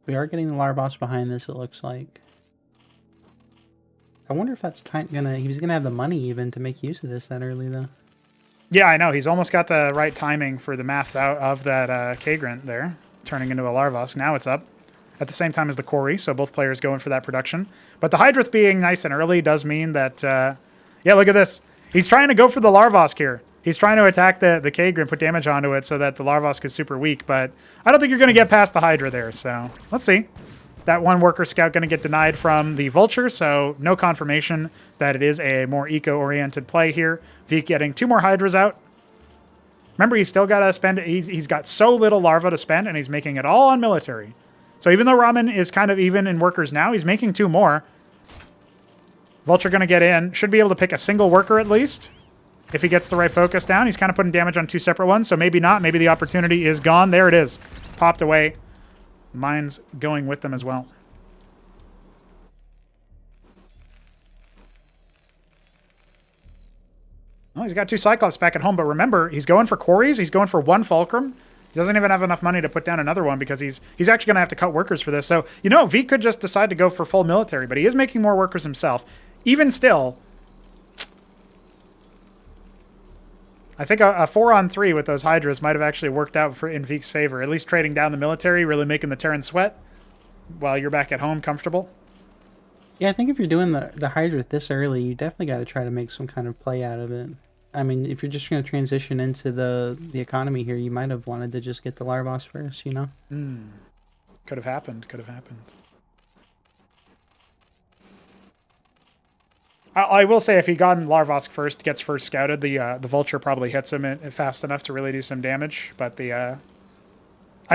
We are getting the Arbus behind this, it looks like. I wonder if that's he's gonna have the money even to make use of this that early though. Yeah, I know. He's almost got the right timing for the math out of that Kagrant there, turning into a Larvos. Now it's up at the same time as the Quarry, so both players going for that production. But the Hydrith being nice and early does mean that, yeah, look at this. He's trying to go for the Larvosk here. He's trying to attack the Kagrant, put damage onto it so that the Larvosk is super weak, but I don't think you're going to get past the Hydra there, so let's see. That one worker scout going to get denied from the Vulture, so no confirmation that it is a more eco-oriented play here. Vik getting 2 more Hydras out. Remember, he's still got to spend, he's got so little larva to spend, and he's making it all on military. So even though Ramen is kind of even in workers now, he's making 2 more. Vulture going to get in. Should be able to pick a single worker at least. If he gets the right focus down, he's kind of putting damage on 2 separate ones, so maybe not. Maybe the opportunity is gone. There it is. Popped away. Mine's going with them as well. Well, he's got 2 Cyclops back at home, but remember, he's going for quarries. He's going for 1 Fulcrum. He doesn't even have enough money to put down another one because he's actually going to have to cut workers for this. So, you know, V could just decide to go for full military, but he is making more workers himself. Even still, I think a 4-on-3 with those Hydras might have actually worked out in Vik's favor. At least trading down the military, really making the Terran sweat while you're back at home comfortable. Yeah, I think if you're doing the Hydra this early, you definitely got to try to make some kind of play out of it. I mean, if you're just going to transition into the economy here, you might have wanted to just get the Larvos first, you know? Could have happened. Could have happened. I will say if he got in Larvosk first, gets first scouted, the Vulture probably hits him fast enough to really do some damage. But I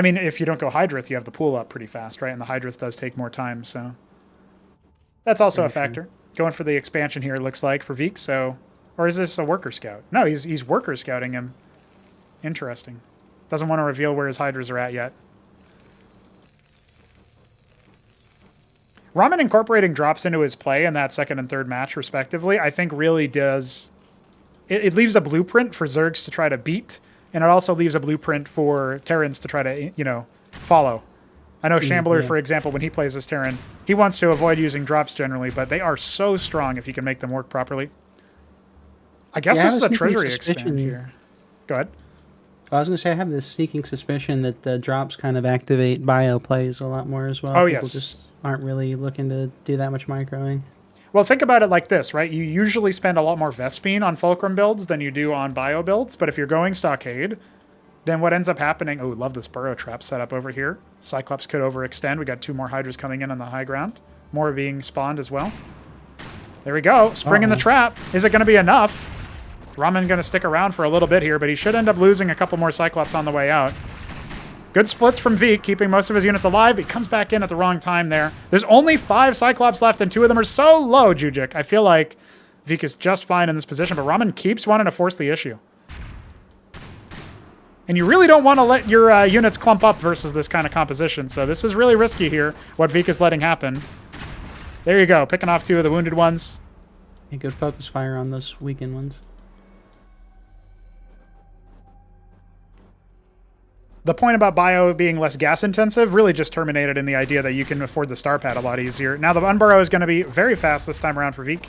mean, if you don't go Hydrith, you have the pool up pretty fast, right? And the Hydrith does take more time, so that's also a factor. Going for the expansion here, it looks like, for Vik, so... Or is this a worker scout? No, he's worker scouting him. Interesting. Doesn't want to reveal where his Hydras are at yet. Ramen incorporating drops into his play in that second and third match, respectively, I think really does... It leaves a blueprint for Zergs to try to beat, and it also leaves a blueprint for Terrans to try to, you know, follow. I know Shambler, for example, when he plays as Terran, he wants to avoid using drops generally, but they are so strong if you can make them work properly. I guess this is a treasury expand here. Go ahead. I was going to say, I have this sneaking suspicion that the drops kind of activate bio plays a lot more as well. Oh, People yes. just aren't really looking to do that much microing. Well, think about it like this, right? You usually spend a lot more Vespene on Fulcrum builds than you do on bio builds, but if you're going Stockade, then what ends up happening... Oh, love this burrow trap setup over here. Cyclops could overextend. We got 2 more Hydras coming in on the high ground. More being spawned as well. There we go. Spring in the trap. Is it going to be enough? Ramen going to stick around for a little bit here, but he should end up losing a couple more Cyclops on the way out. Good splits from Vik, keeping most of his units alive. He comes back in at the wrong time there. There's only 5 Cyclops left, and 2 of them are so low, JujiK. I feel like Vik is just fine in this position, but Ramen keeps wanting to force the issue. And you really don't want to let your units clump up versus this kind of composition, so this is really risky here, what Vik is letting happen. There you go, picking off 2 of the wounded ones. A good focus fire on those weakened ones. The point about bio being less gas intensive really just terminated in the idea that you can afford the star pad a lot easier. Now the Unburrow is going to be very fast this time around for Vik.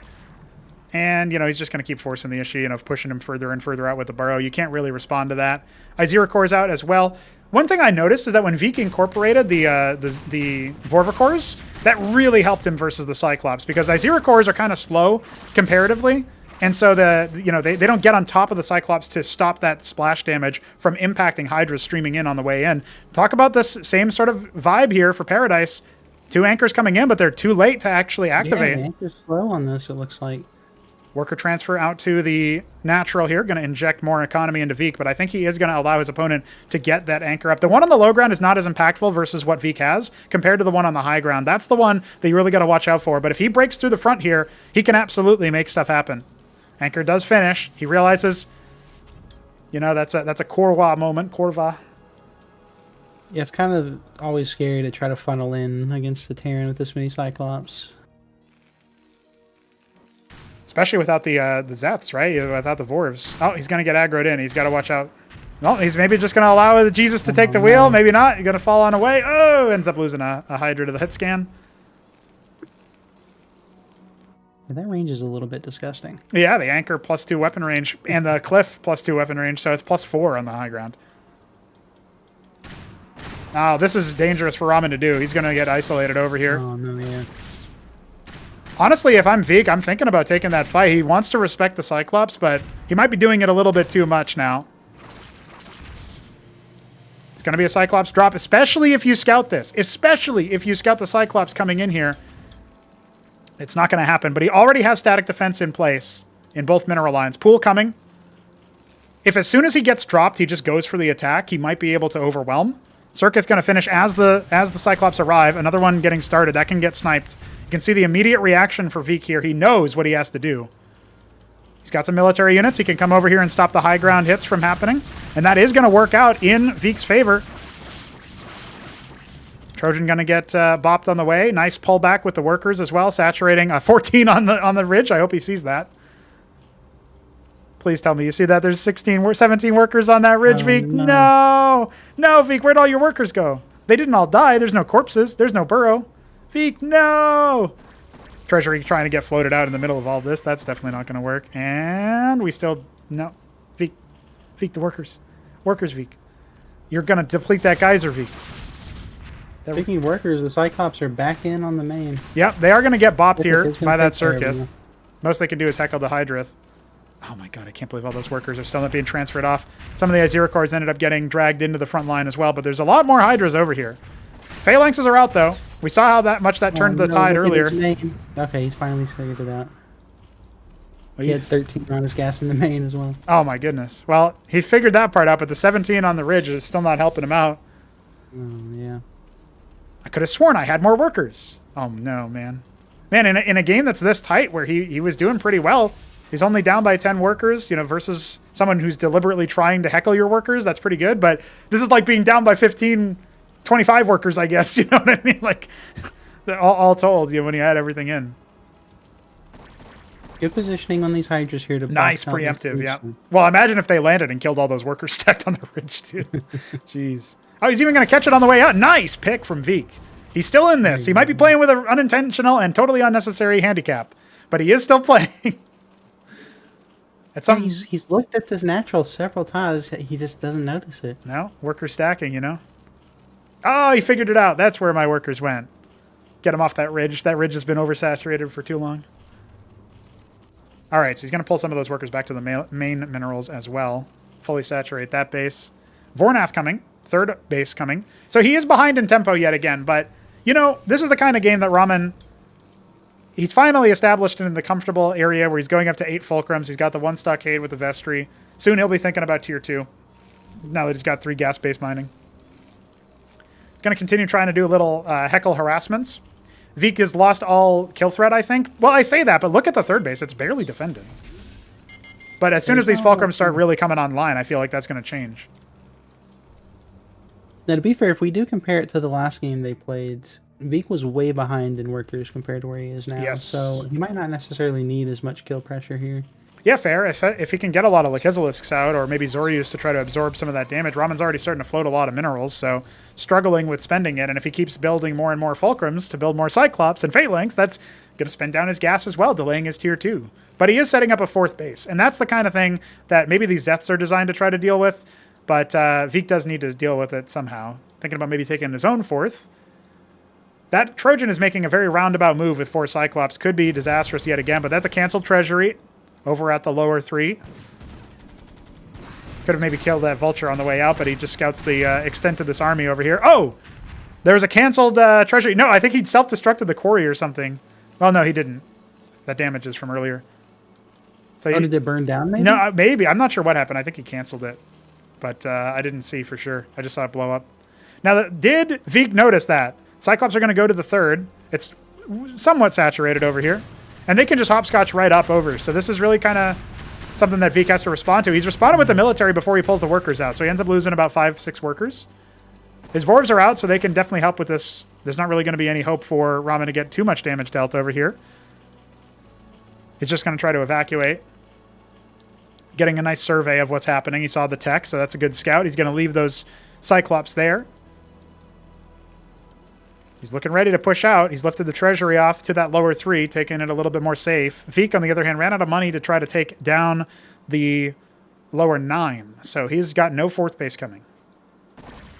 And, you know, he's just going to keep forcing the issue, you know, pushing him further and further out with the burrow. You can't really respond to that. Iziracor's out as well. One thing I noticed is that when Vik incorporated the Vorvicors, that really helped him versus the Cyclops, because Iziracors are kind of slow comparatively. And so they don't get on top of the Cyclops to stop that splash damage from impacting Hydras streaming in on the way in. Talk about this same sort of vibe here for Paradise. 2 anchors coming in, but they're too late to actually activate. Yeah, the anchor's slow on this, it looks like. Worker transfer out to the natural here. Going to inject more economy into Vik, but I think he is going to allow his opponent to get that anchor up. The one on the low ground is not as impactful versus what Vik has compared to the one on the high ground. That's the one that you really got to watch out for. But if he breaks through the front here, he can absolutely make stuff happen. Anchor does finish. He realizes, you know, that's a Korva moment. Korva. Yeah, it's kind of always scary to try to funnel in against the Terran with this many Cyclops. Especially without the Zeths, right? Without the Vorvs. Oh, he's going to get aggroed in. He's got to watch out. Well, he's maybe just going to allow Jesus to take the wheel. Maybe not. He's going to fall on away. Oh, ends up losing a Hydra to the hit scan. Yeah, that range is a little bit disgusting. Yeah, the anchor +2 weapon range and the cliff +2 weapon range, so it's +4 on the high ground. Oh, this is dangerous for Ramen to do. He's going to get isolated over here. Oh, no, yeah. Honestly, if I'm Vik, I'm thinking about taking that fight. He wants to respect the Cyclops, but he might be doing it a little bit too much now. It's going to be a Cyclops drop, especially if you scout this. Especially if you scout the Cyclops coming in here. It's not going to happen, but he already has static defense in place in both mineral lines. Pool coming. If as soon as he gets dropped, he just goes for the attack, he might be able to overwhelm. Circuit's going to finish as the Cyclops arrive. Another one getting started. That can get sniped. You can see the immediate reaction for Vik here. He knows what he has to do. He's got some military units. He can come over here and stop the high ground hits from happening. And that is going to work out in Vik's favor. Trojan going to get bopped on the way. Nice pullback with the workers as well. Saturating 14 on the ridge. I hope he sees that. Please tell me you see that. There's 17 workers on that ridge, Vik. No. No, Vik. Where'd all your workers go? They didn't all die. There's no corpses. There's no burrow. Vik, no! Treasury trying to get floated out in the middle of all this. That's definitely not going to work. And we still... No. Vik. Vik, the workers. Workers, Vik. You're going to deplete that geyser, Vik. Speaking of workers, the Cyclops are back in on the main. Yep, they are going to get bopped here by that circuit. Most they can do is heckle the Hydrith. Oh my god, I can't believe all those workers are still not being transferred off. Some of the Azira cores ended up getting dragged into the front line as well, but there's a lot more Hydras over here. Phalanxes are out, though. We saw how much that turned the tide earlier. Okay, he's finally figured it out. He had 13 on his gas in the main as well. Oh my goodness. Well, he figured that part out, but the 17 on the ridge is still not helping him out. Oh, yeah. I could have sworn I had more workers. Oh no, man. Man, in a game that's this tight where he was doing pretty well, he's only down by 10 workers, you know, versus someone who's deliberately trying to heckle your workers. That's pretty good, but this is like being down by 15... 25 workers, I guess, you know what I mean? Like, all told, you know, when you add everything in. Good positioning on these Hydras here to nice preemptive, yeah. Well, imagine if they landed and killed all those workers stacked on the ridge, too. Jeez. Oh, he's even going to catch it on the way out. Nice pick from Vik. He's still in this. He might be playing with an unintentional and totally unnecessary handicap, but he is still playing. He's looked at this natural several times. He just doesn't notice it. No, worker stacking, you know. Oh, he figured it out. That's where my workers went. Get him off that ridge. That ridge has been oversaturated for too long. All right, so he's going to pull some of those workers back to the main minerals as well. Fully saturate that base. Vornath coming. Third base coming. So he is behind in tempo yet again, but, you know, this is the kind of game that Ramen... He's finally established in the comfortable area where he's going up to 8 fulcrums. He's got the 1 stockade with the vestry. Soon he'll be thinking about tier 2. Now that he's got 3 gas-based mining. Going to continue trying to do a little heckle harassments. Vik has lost all kill threat, I think. Well, I say that, but look at the third base. It's barely defended. But as soon as these fulcrums start really coming online, I feel like that's going to change. Now, to be fair, if we do compare it to the last game they played, Vik was way behind in workers compared to where he is now. Yes. So he might not necessarily need as much kill pressure here. Yeah, fair. If he can get a lot of Lachezelisks out, or maybe Zorius to try to absorb some of that damage, Ramen's already starting to float a lot of minerals, so struggling with spending it. And if he keeps building more and more Fulcrums to build more Cyclops and Phalanx, that's going to spend down his gas as well, delaying his tier 2. But he is setting up a 4th base, and that's the kind of thing that maybe these Zeths are designed to try to deal with, but Vik does need to deal with it somehow. Thinking about maybe taking his own 4th. That Trojan is making a very roundabout move with 4 Cyclops. Could be disastrous yet again, but that's a canceled treasury over at the lower 3. Could have maybe killed that vulture on the way out, but he just scouts the extent of this army over here. Oh! There's a canceled treasury. No, I think he'd self-destructed the quarry or something. Well, no, he didn't. That damage is from earlier. So did it burn down? Maybe? No, maybe. I'm not sure what happened. I think he canceled it, but I didn't see for sure. I just saw it blow up. Now, did Veek notice that? Cyclops are going to go to the third. It's somewhat saturated over here, and they can just hopscotch right up over. So this is really kind of something that Veek has to respond to. He's responded with the military before he pulls the workers out, so he ends up losing about 5-6 workers. His Vorvs are out, so they can definitely help with this. There's not really going to be any hope for Ramen to get too much damage dealt over here. He's just going to try to evacuate. Getting a nice survey of what's happening. He saw the tech, so that's a good scout. He's going to leave those Cyclops there. He's looking ready to push out. He's lifted the treasury off to that lower 3, taking it a little bit more safe. Veek, on the other hand, ran out of money to try to take down the lower 9. So he's got no 4th base coming.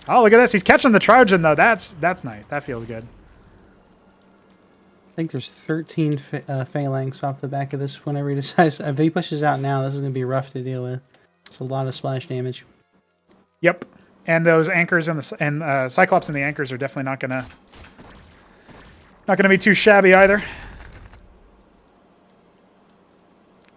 Oh, look at this. He's catching the Trojan, though. That's nice. That feels good. I think there's 13 phalanx off the back of this whenever he decides. If he pushes out now, this is going to be rough to deal with. It's a lot of splash damage. Yep. And those anchors and the Cyclops and the anchors are definitely not going to be too shabby either.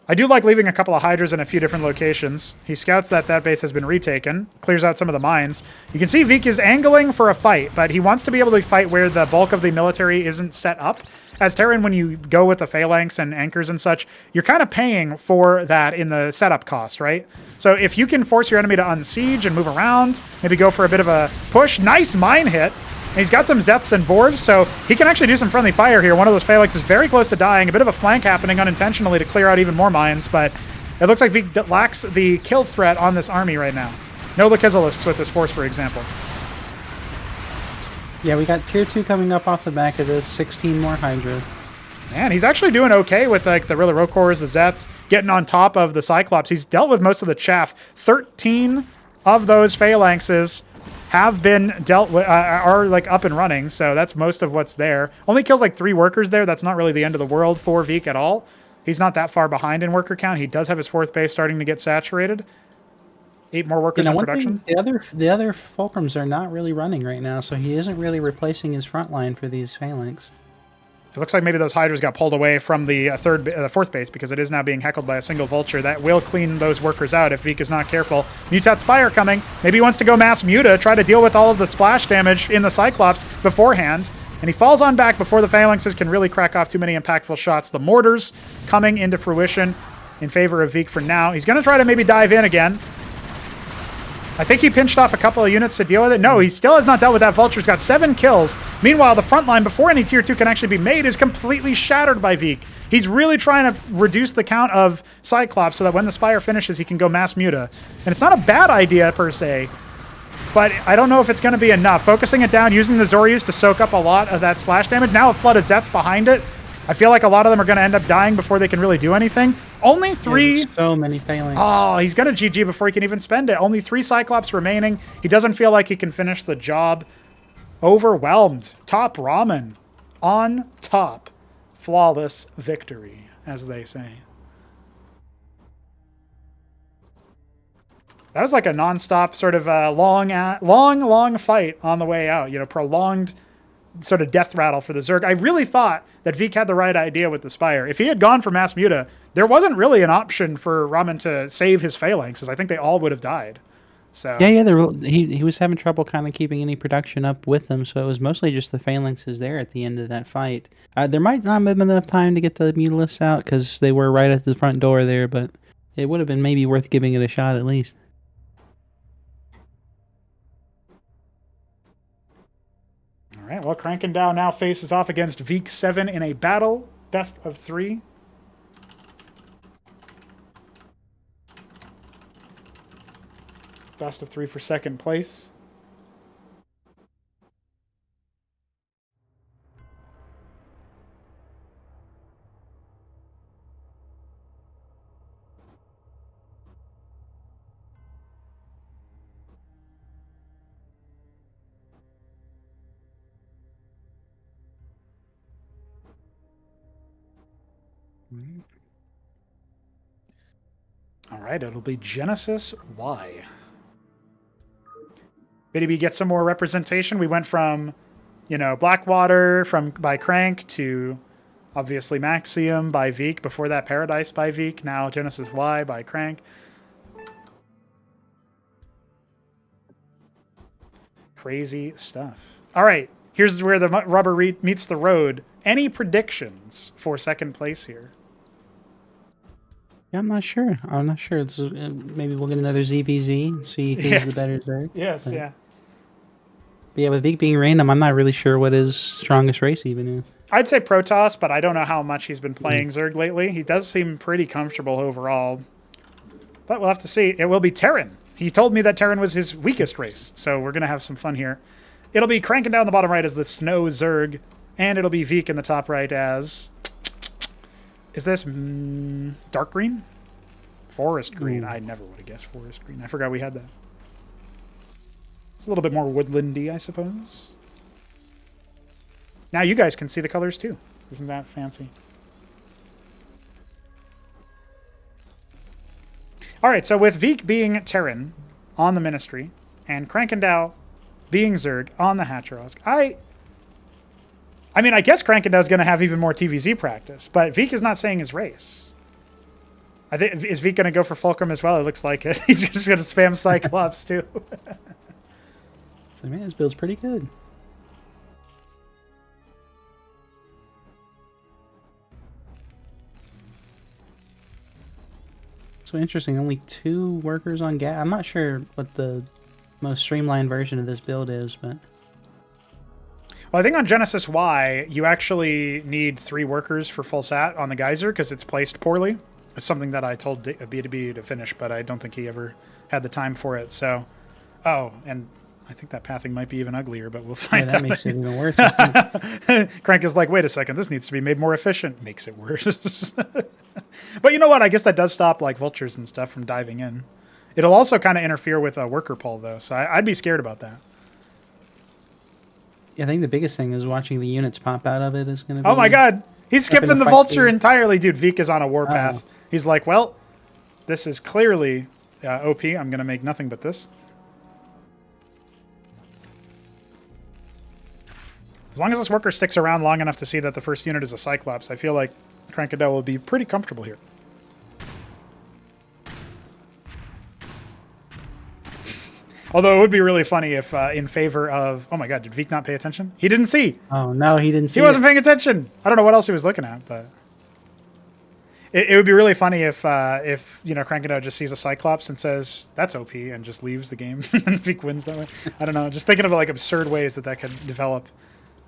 I do like leaving a couple of Hydras in a few different locations. He scouts that base has been retaken, clears out some of the mines. You can see Veek is angling for a fight, but he wants to be able to fight where the bulk of the military isn't set up. As Terran, when you go with the phalanx and anchors and such, you're kind of paying for that in the setup cost, right? So if you can force your enemy to unsiege and move around, maybe go for a bit of a push, nice mine hit. And he's got some Zeths and Vorvs, so he can actually do some friendly fire here. One of those phalanx is very close to dying. A bit of a flank happening unintentionally to clear out even more mines, but it looks like Veek lacks the kill threat on this army right now. No Lakizelisks with this force, for example. Yeah, we got tier 2 coming up off the back of this. 16 more Hydra. Man, he's actually doing okay with like the Rokors, the Zeths, getting on top of the Cyclops. He's dealt with most of the chaff. 13 of those phalanxes have been dealt with, are like up and running, so that's most of what's there. Only kills like 3 workers there. That's not really the end of the world for Veek at all. He's not that far behind in worker count. He does have his 4th base starting to get saturated. 8 more workers in production. The other fulcrums are not really running right now, so he isn't really replacing his front line for these phalanx. It looks like maybe those Hydras got pulled away from the 4th base because it is now being heckled by a single Vulture. That will clean those workers out if Veek is not careful. Mutat Spire coming. Maybe he wants to go mass Muta, try to deal with all of the splash damage in the Cyclops beforehand. And he falls on back before the phalanxes can really crack off too many impactful shots. The mortars coming into fruition in favor of Veek for now. He's going to try to maybe dive in again. I think he pinched off a couple of units to deal with it. No, he still has not dealt with that Vulture. He's got 7 kills. Meanwhile, the front line, before any tier 2 can actually be made, is completely shattered by Veek. He's really trying to reduce the count of Cyclops so that when the Spire finishes, he can go mass Muta. And it's not a bad idea, per se, but I don't know if it's going to be enough. Focusing it down, using the Zoryus to soak up a lot of that splash damage. Now a flood of Zets behind it. I feel like a lot of them are going to end up dying before they can really do anything. Only 3. Yeah, so many phalanx. Oh, he's going to GG before he can even spend it. Only 3 Cyclops remaining. He doesn't feel like he can finish the job. Overwhelmed. TopRamen on top. Flawless victory, as they say. That was like a nonstop sort of long fight on the way out. You know, prolonged sort of death rattle for the Zerg. I really thought that Veek had the right idea with the Spire. If he had gone for Mass Muta, there wasn't really an option for Ramen to save his phalanxes. I think they all would have died. So yeah, he was having trouble kind of keeping any production up with them, so it was mostly just the phalanxes there at the end of that fight. There might not have been enough time to get the Mutalisks out because they were right at the front door there, but it would have been maybe worth giving it a shot at least. All right, well, Krankendau now faces off against Veek 7 in a battle, best of 3. Best of 3 for second place. All right, it'll be Genesis Y. Btyb gets some more representation. We went from, you know, Blackwater by Crank to Obviously Maxium by Veek. Before that, Paradise by Veek. Now Genesis Y by Crank. Crazy stuff. All right, here's where the rubber meets the road. Any predictions for second place here? Yeah, I'm not sure. It's, maybe we'll get another ZVZ and see who's the better Zerg. Yes, but, yeah. But yeah, with Veek being random, I'm not really sure what his strongest race even is. I'd say Protoss, but I don't know how much he's been playing Zerg lately. He does seem pretty comfortable overall. But we'll have to see. It will be Terran. He told me that Terran was his weakest race, so we're going to have some fun here. It'll be Krankendau in the bottom right as the Snow Zerg, and it'll be Veek in the top right as... Is this dark green? Forest green. I never would have guessed forest green. I forgot we had that. It's a little bit more woodlandy, I suppose. Now you guys can see the colors too. Isn't that fancy? All right, so with Veek being Terran on the Ministry and Krankendau being Zerg on the Hatrosk, I mean, I guess Krankendau is going to have even more TVZ practice, but Veek is not saying his race. I think is Veek going to go for Fulcrum as well? It looks like it. He's just going to spam Cyclops too. So man, this build's pretty good. So interesting. Only 2 workers on gas. I'm not sure what the most streamlined version of this build is, but. Well, I think on Genesis Y, you actually need 3 workers for full sat on the geyser because it's placed poorly. It's something that I told Btyb to finish, but I don't think he ever had the time for it. So, and I think that pathing might be even uglier, but we'll find out. That makes it even worse. Crank is like, wait a second, this needs to be made more efficient. Makes it worse. But you know what? I guess that does stop like vultures and stuff from diving in. It'll also kind of interfere with a worker pull, though, so I'd be scared about that. Yeah, I think the biggest thing is watching the units pop out of it is going to be... Oh my god! He's skipping the vulture entirely, dude. Veek is on a warpath. He's like, well, this is clearly OP. I'm going to make nothing but this. As long as this worker sticks around long enough to see that the first unit is a Cyclops, I feel like Krankendau will be pretty comfortable here. Although it would be really funny if in favor of... Oh my god, did Veek not pay attention? He didn't see! Oh no, he didn't see He wasn't paying attention! I don't know what else he was looking at, but... It would be really funny if you know, Krankendau just sees a Cyclops and says, that's OP, and just leaves the game, and Veek wins that way. I don't know, just thinking of like absurd ways that could develop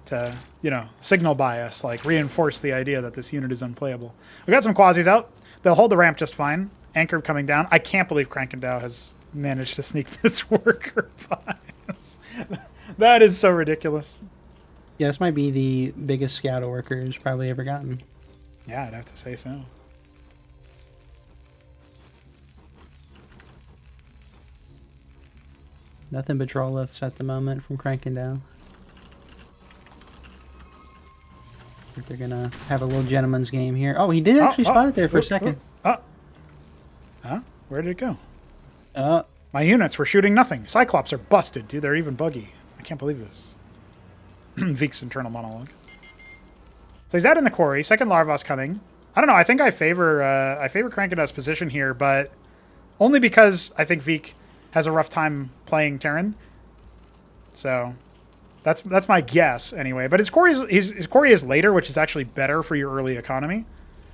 to, you know, signal bias, like reinforce the idea that this unit is unplayable. We got some quasis out. They'll hold the ramp just fine. Anchor coming down. I can't believe Krankendau has managed to sneak this worker by us. That is so ridiculous. Yeah, this might be the biggest scout a worker's probably ever gotten. Yeah, I'd have to say so. Nothing but draw lifts at the moment from Krankendau. They're gonna have a little gentleman's game here. Oh, he did actually spot it there for a second. Huh? Where did it go? Uh, My units were shooting nothing. Cyclops are busted, dude. They're even buggy. I can't believe this. Veek's internal monologue. So he's out in the quarry. Second Larvos coming. I don't know. I think I favor Krankendau's position here, but only because I think Veek has a rough time playing Terran. So that's my guess anyway. But his quarry is later, which is actually better for your early economy.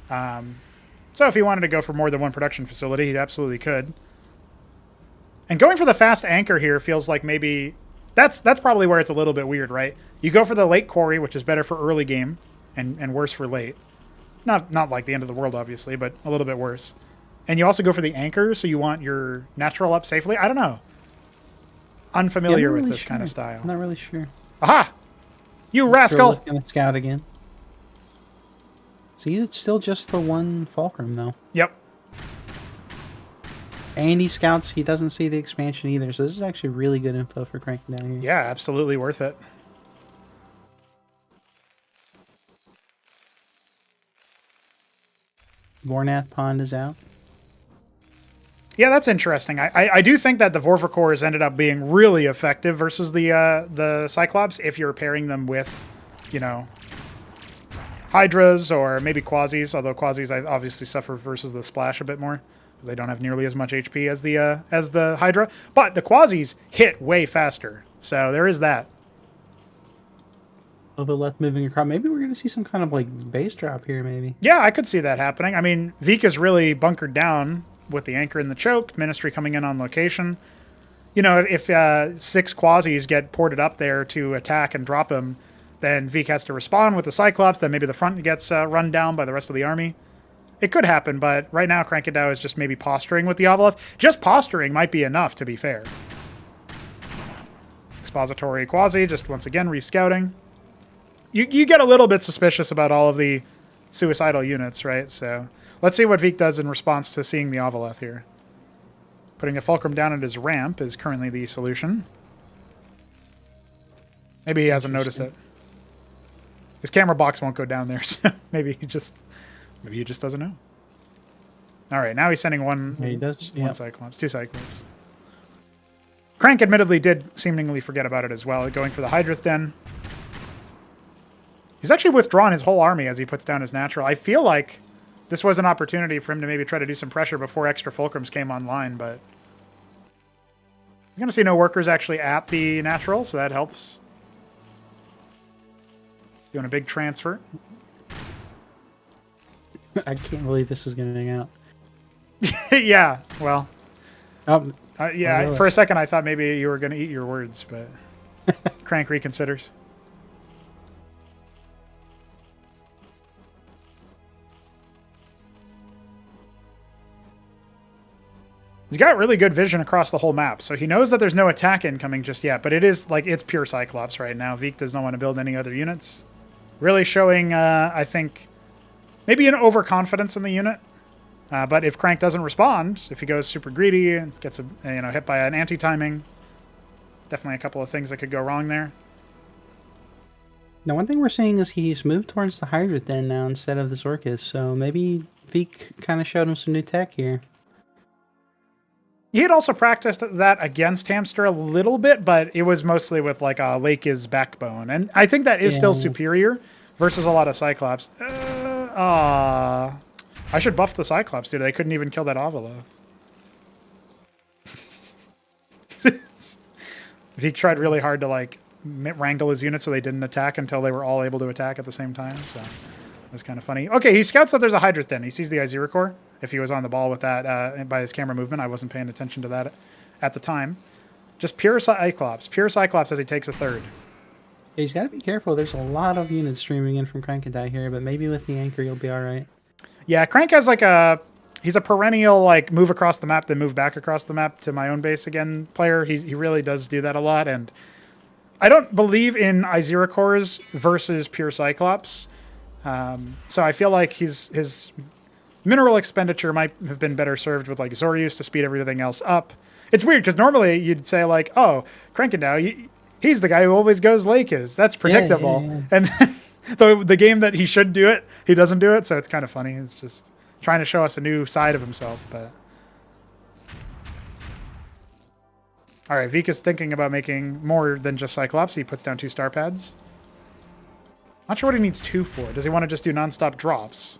So if he wanted to go for more than one production facility, he absolutely could. And going for the fast anchor here feels like maybe that's probably where it's a little bit weird, right? You go for the late quarry, which is better for early game and worse for late. Not like the end of the world, obviously, but a little bit worse. And you also go for the anchor, so you want your natural up safely. I don't know. Unfamiliar with this kind of style. I'm not really sure. Aha! You rascal! Gonna scout again. See, it's still just the one Fulcrum, though. Yep. And he scouts. He doesn't see the expansion either, so this is actually really good info for Krankendau here. Yeah, absolutely worth it. Vornath Pond is out. Yeah, that's interesting. I do think that the Vorvacors ended up being really effective versus the Cyclops if you're pairing them with, you know, Hydras or maybe Quasis, although Quasis I obviously suffer versus the Splash a bit more, because they don't have nearly as much HP as the Hydra. But the Quasis hit way faster, so there is that. A little bit left moving across. Maybe we're going to see some kind of like base drop here, maybe. Yeah, I could see that happening. I mean, Vik is really bunkered down with the anchor and the choke, Ministry coming in on location. You know, if 6 Quasis get ported up there to attack and drop him, then Vik has to respond with the Cyclops, then maybe the front gets run down by the rest of the army. It could happen, but right now Krankendau is just maybe posturing with the Avaleth. Just posturing might be enough, to be fair. Expository Quasi, just once again rescouting. You get a little bit suspicious about all of the suicidal units, right? So let's see what Vik does in response to seeing the Avaleth here. Putting a Fulcrum down at his ramp is currently the solution. Maybe he hasn't noticed it. His camera box won't go down there, so maybe he just doesn't know. All right, now he's sending one. Yeah, he does. One Cyclops, 2 Cyclops. Crank admittedly did seemingly forget about it as well, going for the Hydrith Den. He's actually withdrawn his whole army as he puts down his natural. I feel like this was an opportunity for him to maybe try to do some pressure before extra Fulcrums came online, but he's going to see no workers actually at the natural, so that helps. Doing a big transfer. I can't believe this is getting out. Yeah, well. Oh, yeah, for a second I thought maybe you were going to eat your words, but Crank reconsiders. He's got really good vision across the whole map, so he knows that there's no attack incoming just yet, but it is like it's pure Cyclops right now. Vik does not want to build any other units. Really showing, I think, maybe an overconfidence in the unit. But if Crank doesn't respond, if he goes super greedy and gets hit by an anti-timing, definitely a couple of things that could go wrong there. Now, one thing we're seeing is he's moved towards the Hydrith Den now instead of the Zorkus, so maybe Vik kind of showed him some new tech here. He had also practiced that against Hamster a little bit, but it was mostly with like a Lake is Backbone. And I think that is still superior versus a lot of Cyclops. I should buff the Cyclops, dude. They couldn't even kill that Avaleth. Vik tried really hard to like wrangle his units so they didn't attack until they were all able to attack at the same time. So it was kind of funny. Okay, he scouts that there's a Hydrith Den. He sees the Izira core. If he was on the ball with that by his camera movement, I wasn't paying attention to that at the time. Just pure Cyclops as he takes a third. Yeah, he's got to be careful. There's a lot of units streaming in from Krankendau here, but maybe with the anchor you'll be all right. Yeah, Crank has like he's a perennial like move across the map then move back across the map to my own base again player. He really does do that a lot, and I don't believe in Izira cores versus pure Cyclops. So I feel like his mineral expenditure might have been better served with like Zorius to speed everything else up. It's weird because normally you'd say like, oh, Krankendau, he's the guy who always goes Lakers. That's predictable. Yeah. And then the game that he should do it, he doesn't do it. So it's kind of funny. It's just trying to show us a new side of himself. But all right, Vik is thinking about making more than just Cyclops. He puts down 2 star pads. Not sure what he needs 2 for. Does he want to just do nonstop drops?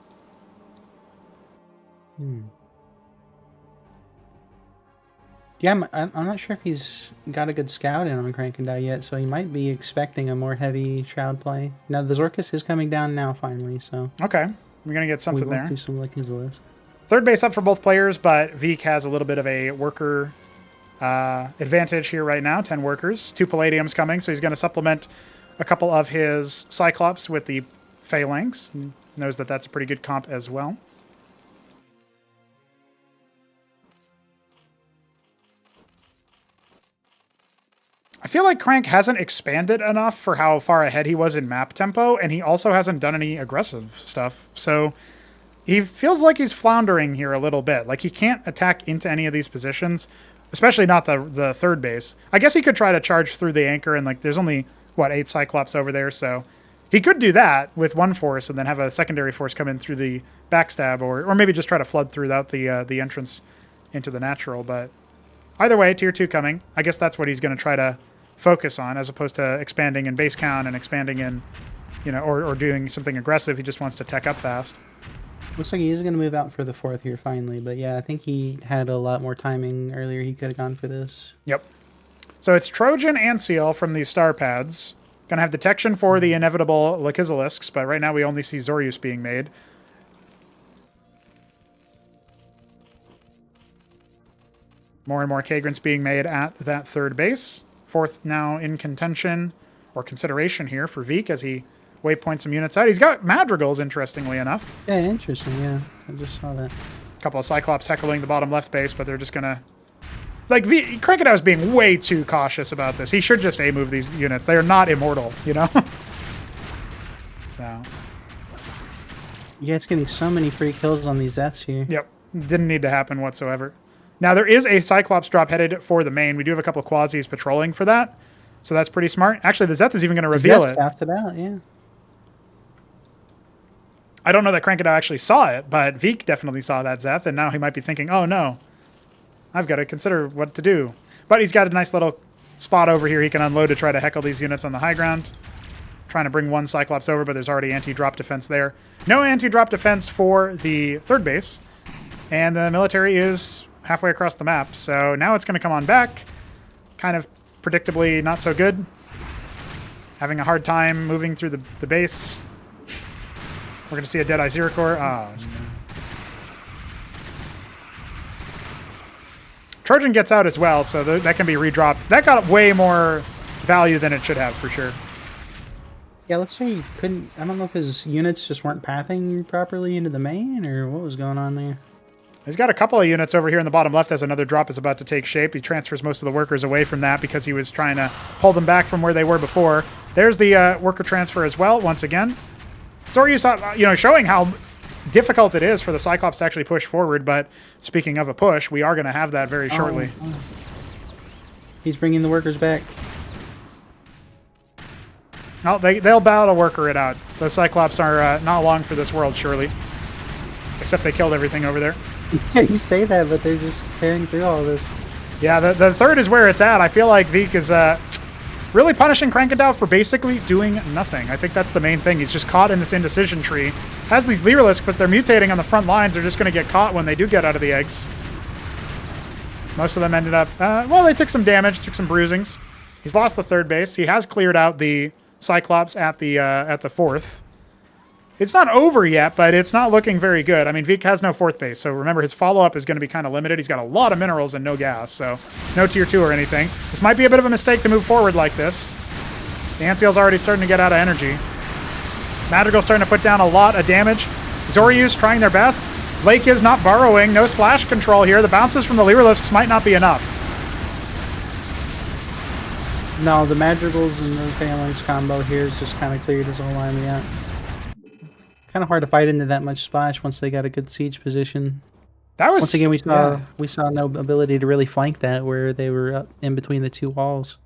Yeah, I'm not sure if he's got a good scout in on Krankendau yet, so he might be expecting a more heavy Shroud play. Now, the Zorkus is coming down now, finally, so... Okay, we're going to get something there. Do some like his list. Third base up for both players, but Vik has a little bit of a worker advantage here right now. 10 workers, 2 Palladiums coming, so he's going to supplement a couple of his Cyclops with the Phalanx. Knows that that's a pretty good comp as well. I feel like Crank hasn't expanded enough for how far ahead he was in map tempo, and he also hasn't done any aggressive stuff. So he feels like he's floundering here a little bit. Like he can't attack into any of these positions, especially not the third base. I guess he could try to charge through the anchor, and like there's only, what, 8 Cyclops over there, so he could do that with one force and then have a secondary force come in through the backstab, or maybe just try to flood throughout the entrance into the natural. But either way, tier 2 coming. I guess that's what he's going to try to focus on, as opposed to expanding in base count and expanding in or doing something aggressive. He just wants to tech up fast. Looks like he is going to move out for the 4th here finally, but yeah, I think he had a lot more timing earlier. He could have gone for this. Yep. So it's Trojan and Seal from these star pads. Going to have detection for the inevitable Lakizilisks, but right now we only see Zorius being made. More and more Kagrants being made at that 3rd base. 4th now in contention or consideration here for Veek as he waypoints some units out. He's got Madrigals, interestingly enough. Yeah, interesting, yeah. I just saw that. A couple of Cyclops heckling the bottom left base, but they're just going to... Like, Krankendau is being way too cautious about this. He should just A-move these units. They are not immortal, So... Yeah, it's getting so many free kills on these Zeths here. Yep. Didn't need to happen whatsoever. Now, there is a Cyclops drop headed for the main. We do have a couple of Quasis patrolling for that, so that's pretty smart. Actually, the Zeth is even going to reveal it. After that, yeah. I don't know that Krankendau actually saw it, but Veek definitely saw that Zeth, and now he might be thinking, oh no, I've got to consider what to do. But he's got a nice little spot over here he can unload to try to heckle these units on the high ground. Trying to bring one Cyclops over, but there's already anti-drop defense there. No anti-drop defense for the 3rd base, and the military is halfway across the map. So now it's going to come on back. Kind of predictably not so good. Having a hard time moving through the base. We're going to see a Deadeye Zero Core. Oh, no. Trojan gets out as well, so that can be redropped. That got way more value than it should have, for sure. Yeah, looks like he couldn't... I don't know if his units just weren't pathing properly into the main, or what was going on there. He's got a couple of units over here in the bottom left as another drop is about to take shape. He transfers most of the workers away from that because he was trying to pull them back from where they were before. There's the worker transfer as well, once again. Zorius, showing how difficult it is for the Cyclops to actually push forward, but speaking of a push, we are going to have that very shortly. Oh. He's bringing the workers back. No, they'll battle worker it out. Those Cyclops are not long for this world, surely. Except they killed everything over there. Yeah, you say that, but they're just tearing through all this. Yeah, the 3rd is where it's at. I feel like Veek is really punishing Krankendau for basically doing nothing. I think that's the main thing. He's just caught in this indecision tree. Has these Lyrilisks, but they're mutating on the front lines. They're just going to get caught when they do get out of the eggs. Most of them ended up... they took some damage, took some bruisings. He's lost the 3rd base. He has cleared out the Cyclops at the 4th. It's not over yet, but it's not looking very good. I mean, Veek has no 4th base, so remember his follow-up is going to be kind of limited. He's got a lot of minerals and no gas, so no tier 2 or anything. This might be a bit of a mistake to move forward like this. The Antseal's already starting to get out of energy. Madrigal's starting to put down a lot of damage. Zorius trying their best. Lake is not burrowing. No splash control here. The bounces from the Lyrilisks might not be enough. No, the Madrigals and the Phalanx combo here is just kind of cleared his whole army out. Kind of hard to fight into that much splash once they got a good siege position. That was once again we saw no ability to really flank that where they were up in between the 2 walls.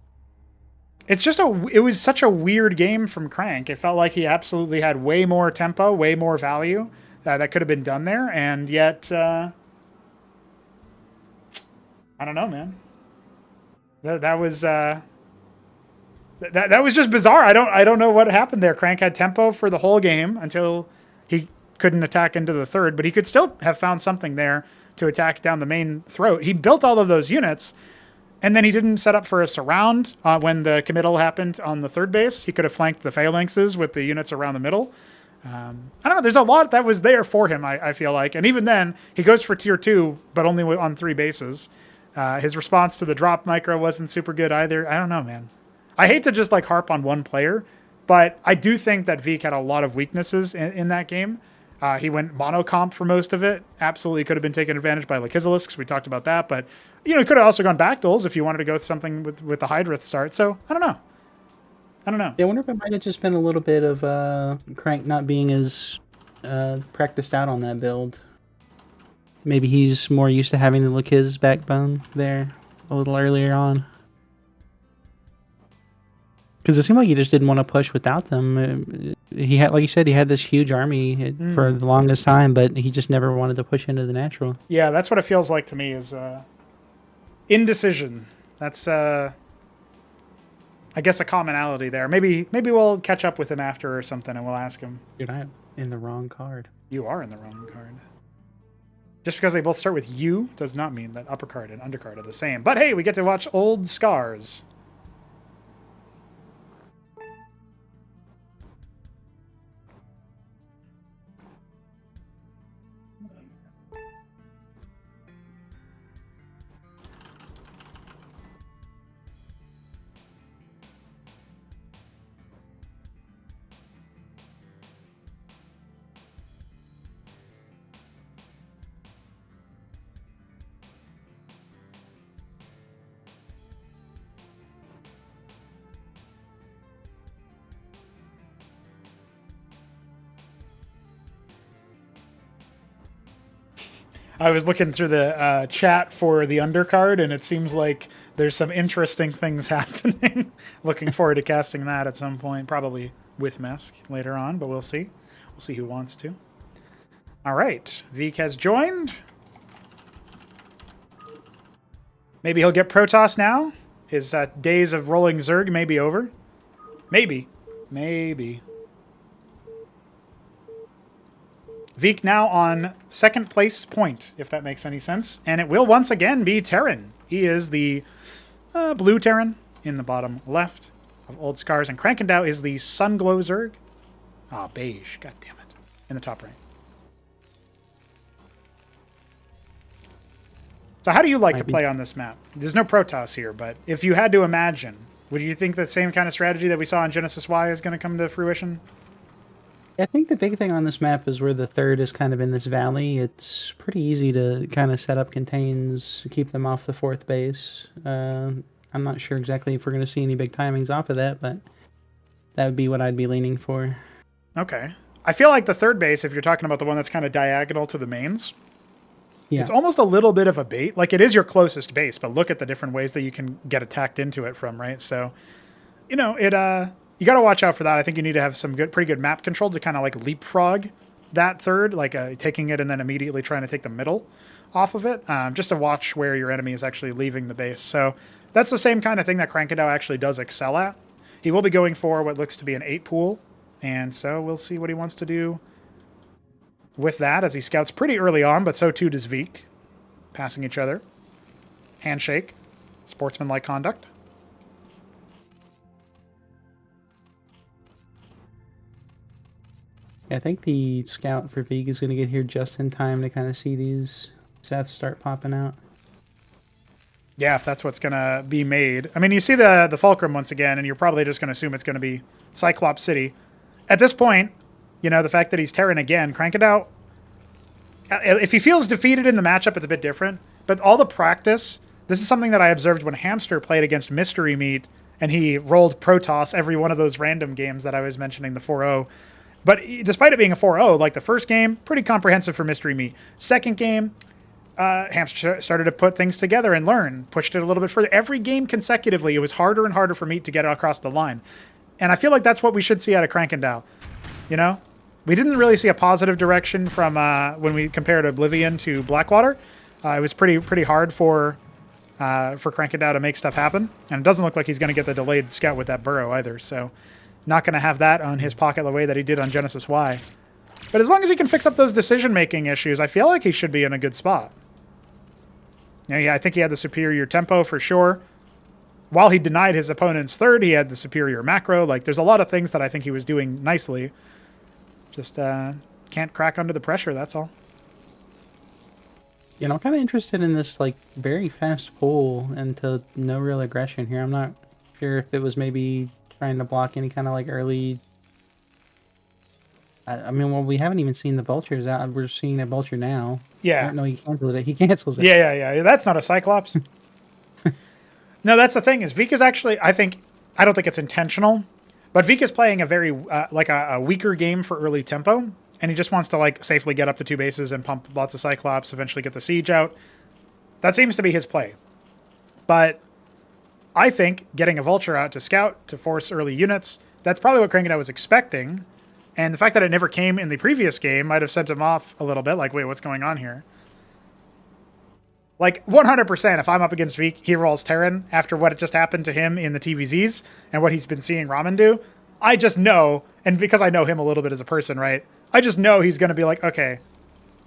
It's just it was such a weird game from Crank. It felt like he absolutely had way more tempo, way more value that could have been done there, and yet I don't know, man. That was that was just bizarre. I don't know what happened there. Crank had tempo for the whole game until he couldn't attack into the 3rd, but he could still have found something there to attack down the main throat. He built all of those units, and then he didn't set up for a surround when the committal happened on the 3rd base. He could have flanked the Phalanxes with the units around the middle. I don't know. There's a lot that was there for him, I feel like. And even then, he goes for tier 2, but only on 3 bases. His response to the drop micro wasn't super good either. I don't know, man. I hate to just harp on one player, but I do think that Veek had a lot of weaknesses in that game. He went monocomp for most of it. Absolutely could have been taken advantage by Lakizilisks. We talked about that, but he could have also gone back duels if you wanted to go with something with the Hydrith start. So I don't know. Yeah, I wonder if it might have just been a little bit of Crank not being as practiced out on that build. Maybe he's more used to having the Lakiz backbone there a little earlier on. Because it seemed like he just didn't want to push without them. He had, like you said, he had this huge army for the longest time, but he just never wanted to push into the natural. Yeah, that's what it feels like to me is indecision. That's I I guess a commonality there. Maybe we'll catch up with him after or something, and we'll ask him. Dude, I'm in the wrong card. You are in the wrong card. Just because they both start with U does not mean that uppercard and undercard are the same. But hey, we get to watch old scars. I was looking through the chat for the undercard, and it seems like there's some interesting things happening. Looking forward to casting that at some point, probably with Mesk later on, but we'll see. We'll see who wants to. All right, Veek has joined. Maybe he'll get Protoss now. His days of rolling Zerg may be over. Maybe. Maybe. Veek now on second place point, if that makes any sense. And it will once again be Terran. He is the blue Terran in the bottom left of Old Scars. And Krankendau is the Sunglow Zerg. Ah, beige. God damn it. In the top right. So how do you like to play on this map? There's no Protoss here, but if you had to imagine, would you think the same kind of strategy that we saw on Genesis Y is going to come to fruition? I think the big thing on this map is where the third is kind of in this valley. It's pretty easy to kind of set up contains, keep them off the fourth base. I'm not sure exactly if we're going to see any big timings off of that, but that would be what I'd be leaning for. Okay. I feel like the third base, if you're talking about the one that's kind of diagonal to the mains, it's almost a little bit of a bait. Like, it is your closest base, but look at the different ways that you can get attacked into it from, right? So, you know, you got to watch out for that. I think you need to have some pretty good map control to kind of like leapfrog that third, like taking it and then immediately trying to take the middle off of it, just to watch where your enemy is actually leaving the base. So that's the same kind of thing that Krankendau actually does excel at. He will be going for what looks to be an 8 pool, and so we'll see what he wants to do with that as he scouts pretty early on, but so too does Veek. Passing each other. Handshake. Sportsmanlike conduct. I think the scout for Veek is going to get here just in time to kind of see these sets start popping out. Yeah, if that's what's going to be made. I mean, you see the Fulcrum once again, and you're probably just going to assume it's going to be Cyclops City. At this point, you know, the fact that he's Terran again, Krankendau, if he feels defeated in the matchup, it's a bit different. But all the practice, this is something that I observed when Hamster played against Mystery Meat, and he rolled Protoss every one of those random games that I was mentioning, the 4-0. But despite it being a 4-0, like the first game, pretty comprehensive for Mystery Meat. Second game, Hamster started to put things together and learn, pushed it a little bit further. Every game consecutively, it was harder and harder for Meat to get across the line. And I feel like that's what we should see out of Krankendau. You know? We didn't really see a positive direction from when we compared Oblivion to Blackwater. It was pretty hard for Krankendau to make stuff happen. And it doesn't look like he's going to get the delayed scout with that burrow either, so not going to have that on his pocket the way that he did on Genesis Y. But as long as he can fix up those decision-making issues, I feel like he should be in a good spot. You know, yeah, I think he had the superior tempo for sure. While he denied his opponent's third, he had the superior macro. Like, there's a lot of things that I think he was doing nicely. Just can't crack under the pressure, that's all. You know, I'm kind of interested in this, like, very fast pull into no real aggression here. I'm not sure if it was maybe trying to block any kind of like early. I mean, well, we haven't even seen the vultures out. We're seeing a vulture now. Yeah. No, he cancels it. He cancels it. Yeah. That's not a Cyclops. No, that's the thing is Veek is actually, I don't think it's intentional, but Veek is playing a very like a weaker game for early tempo, and he just wants to like safely get up to 2 bases and pump lots of Cyclops, eventually get the siege out. That seems to be his play. But I think getting a Vulture out to scout, to force early units, that's probably what Krankendau was expecting. And the fact that it never came in the previous game might have sent him off a little bit, like, wait, what's going on here? Like 100%, if I'm up against Veek, he rolls Terran after what just happened to him in the TVZs and what he's been seeing Ramen do. I just know, and because I know him a little bit as a person, right? I just know he's going to be like, okay,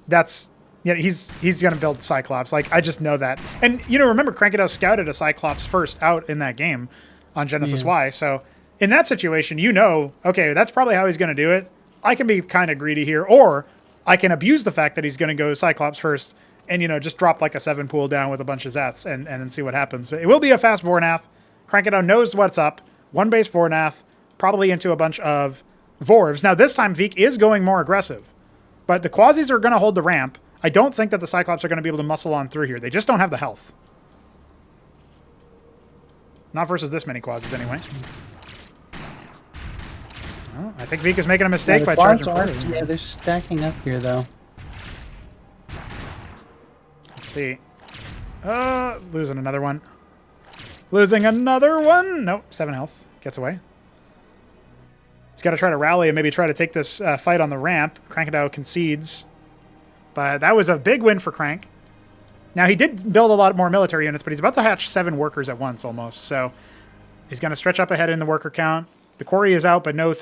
that's, you know, he's going to build Cyclops. Like, I just know that. And, you know, remember, Krankendau scouted a Cyclops first out in that game on Genesis Y. So in that situation, you know, okay, that's probably how he's going to do it. I can be kind of greedy here, or I can abuse the fact that he's going to go Cyclops first and, you know, just drop like a 7 pool down with a bunch of Zeths and then see what happens. But it will be a fast Vornath. Krankendau knows what's up. 1 base Vornath, probably into a bunch of Vorvs. Now, this time, Veek is going more aggressive. But the Quasis are going to hold the ramp. I don't think that the Cyclops are going to be able to muscle on through here. They just don't have the health. Not versus this many Quasis, anyway. Well, I think Veek is making a mistake by charging forward. Yeah, they're stacking up here, though. Let's see. Losing another one. Losing another one. Nope, 7 health. Gets away. He's got to try to rally and maybe try to take this fight on the ramp. Krankendau concedes. But that was a big win for Crank. Now, he did build a lot more military units, but he's about to hatch 7 workers at once almost. So he's going to stretch up ahead in the worker count. The quarry is out, but no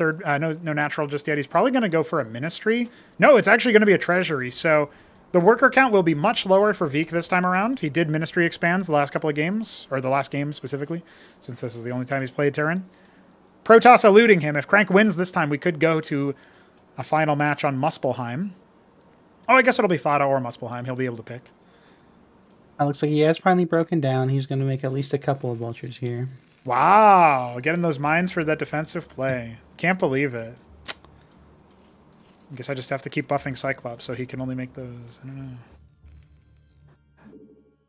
natural just yet. He's probably going to go for a ministry. No, it's actually going to be a treasury. So the worker count will be much lower for Veek this time around. He did ministry expands the last couple of games, or the last game specifically, since this is the only time he's played Terran. Protoss eluding him. If Crank wins this time, we could go to a final match on Muspelheim. Oh, I guess it'll be Fada or Muspelheim. He'll be able to pick. It looks like he has finally broken down. He's going to make at least a couple of vultures here. Wow. Getting those mines for that defensive play. Can't believe it. I guess I just have to keep buffing Cyclops so he can only make those. I don't know.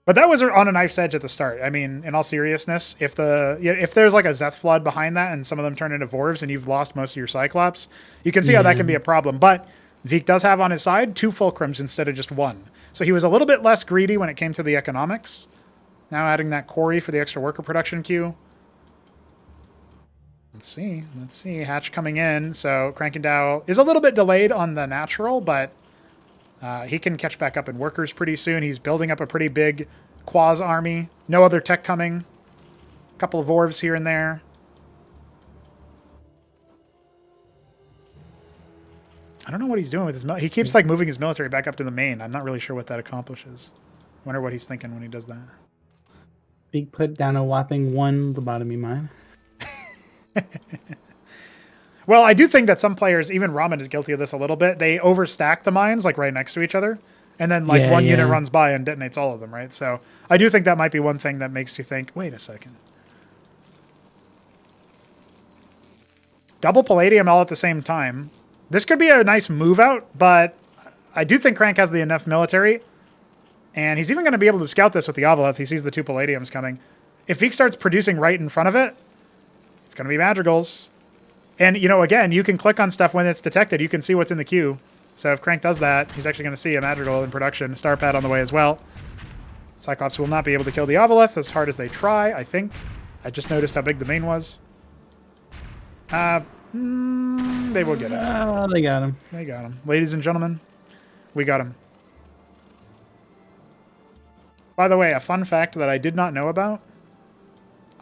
But that was on a knife's edge at the start. I mean, in all seriousness, if there's like a Zeth flood behind that and some of them turn into Vorvs and you've lost most of your Cyclops, you can see how that can be a problem. But Veek does have on his side 2 fulcrums instead of just 1. So he was a little bit less greedy when it came to the economics. Now adding that quarry for the extra worker production queue. Let's see. Hatch coming in. So Krankendau is a little bit delayed on the natural, but he can catch back up in workers pretty soon. He's building up a pretty big Quaz army. No other tech coming. A couple of Vorvs here and there. I don't know what he's doing with his he keeps like moving his military back up to the main. I'm not really sure what that accomplishes. Wonder what he's thinking when he does that. Big put down a whopping 1 lobotomy mine. Well, I do think that some players, even Ramen is guilty of this a little bit. They overstack the mines like right next to each other. And then like one unit runs by and detonates all of them, right? So I do think that might be one thing that makes you think, wait a second. Double Palladium all at the same time. This could be a nice move out, but I do think Crank has the enough military. And he's even going to be able to scout this with the Ovolith. He sees the 2 Palladiums coming. If Veek starts producing right in front of it, it's going to be Madrigals. And, you know, again, you can click on stuff when it's detected. You can see what's in the queue. So if Crank does that, he's actually going to see a Madrigal in production. Starpad on the way as well. Cyclops will not be able to kill the Ovolith as hard as they try, I think. I just noticed how big the main was. They will get it. They got him. They got him. Ladies and gentlemen, we got him. By the way, a fun fact that I did not know about.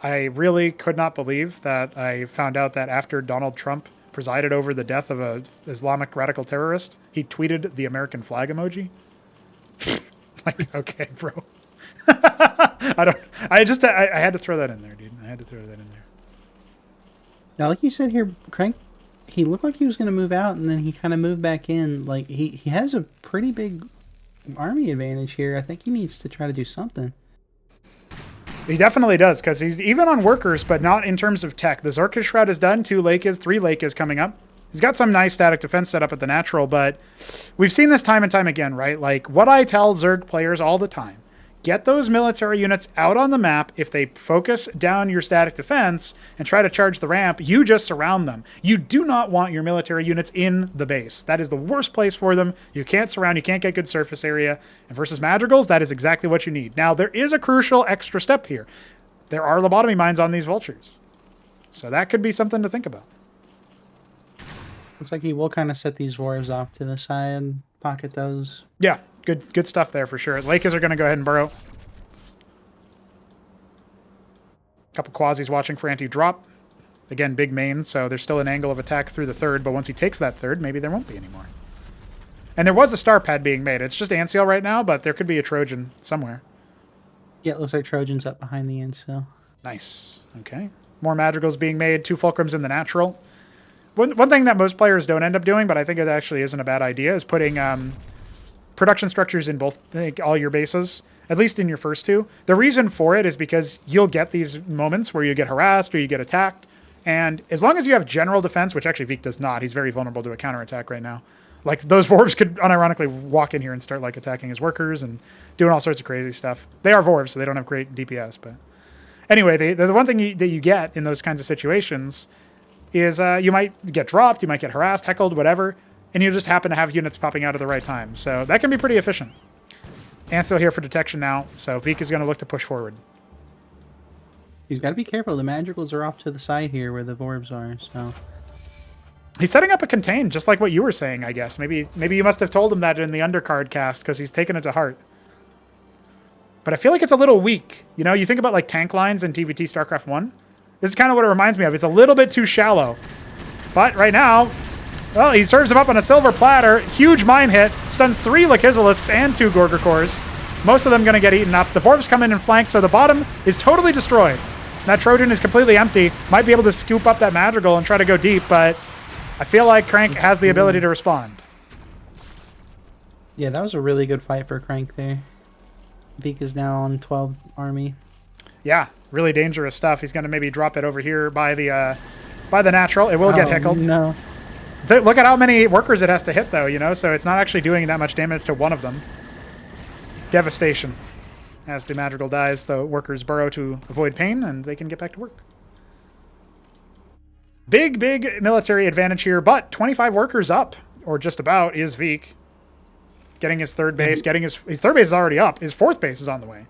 I really could not believe that I found out that after Donald Trump presided over the death of an Islamic radical terrorist, he tweeted the American flag emoji. Like, okay, bro. I had to throw that in there, dude. I had to throw that in there. Now, like you said here, Crank, he looked like he was going to move out, and then he kind of moved back in. Like, he has a pretty big army advantage here. I think he needs to try to do something. He definitely does, because he's even on workers, but not in terms of tech. The Zerka Shroud is done. 2 Lake is, 3 Lake is coming up. He's got some nice static defense set up at the natural, but we've seen this time and time again, right? Like, what I tell Zerg players all the time, get those military units out on the map. If they focus down your static defense and try to charge the ramp, you just surround them. You do not want your military units in the base. That is the worst place for them. You can't surround, you can't get good surface area. And versus Madrigals, that is exactly what you need. Now, there is a crucial extra step here. There are lobotomy mines on these vultures. So that could be something to think about. Looks like he will kind of set these Vorvs off to the side, pocket those. Yeah. Good stuff there for sure. Lakers are going to go ahead and burrow. Couple quasis watching for anti-drop. Again, big main, so there's still an angle of attack through the third, but once he takes that third, maybe there won't be anymore. And there was a star pad being made. It's just Anseal right now, but there could be a Trojan somewhere. Yeah, it looks like Trojan's up behind the Anseal. Nice. Okay. More madrigals being made, 2 fulcrums in the natural. One thing that most players don't end up doing, but I think it actually isn't a bad idea, is putting production structures in both, I think, all your bases, at least in your first 2. The reason for it is because you'll get these moments where you get harassed or you get attacked, and as long as you have general defense, which actually Vik does not, he's very vulnerable to a counterattack right now. Like, those Vorvs could unironically walk in here and start, like, attacking his workers and doing all sorts of crazy stuff. They are Vorvs, so they don't have great DPS, but... Anyway, the one thing that you get in those kinds of situations is you might get dropped, you might get harassed, heckled, whatever, and you just happen to have units popping out at the right time. So that can be pretty efficient. Anseal here for detection now, so Vik is going to look to push forward. He's got to be careful. The madrigals are off to the side here where the Vorbs are, so... He's setting up a contain, just like what you were saying, I guess. Maybe you must have told him that in the undercard cast, because he's taken it to heart. But I feel like it's a little weak. You know, you think about like tank lines in TVT StarCraft 1. This is kind of what it reminds me of. It's a little bit too shallow. But right now, well, he serves him up on a silver platter. Huge mine hit. Stuns 3 Lakizilisks and 2 Gorger Cores. Most of them going to get eaten up. The Vorvs come in flank, so the bottom is totally destroyed. That Trojan is completely empty. Might be able to scoop up that madrigal and try to go deep, but I feel like Crank has the ability to respond. Yeah, that was a really good fight for Crank there. Vik is now on 12 army. Yeah, really dangerous stuff. He's going to maybe drop it over here by the natural. It will get heckled. No. Look at how many workers it has to hit, though, you know, so it's not actually doing that much damage to one of them. Devastation. As the madrigal dies, the workers burrow to avoid pain, and they can get back to work. Big military advantage here, but 25 workers up, or just about, is Vik. Getting his third base, getting his third base is already up. His fourth base is on the way.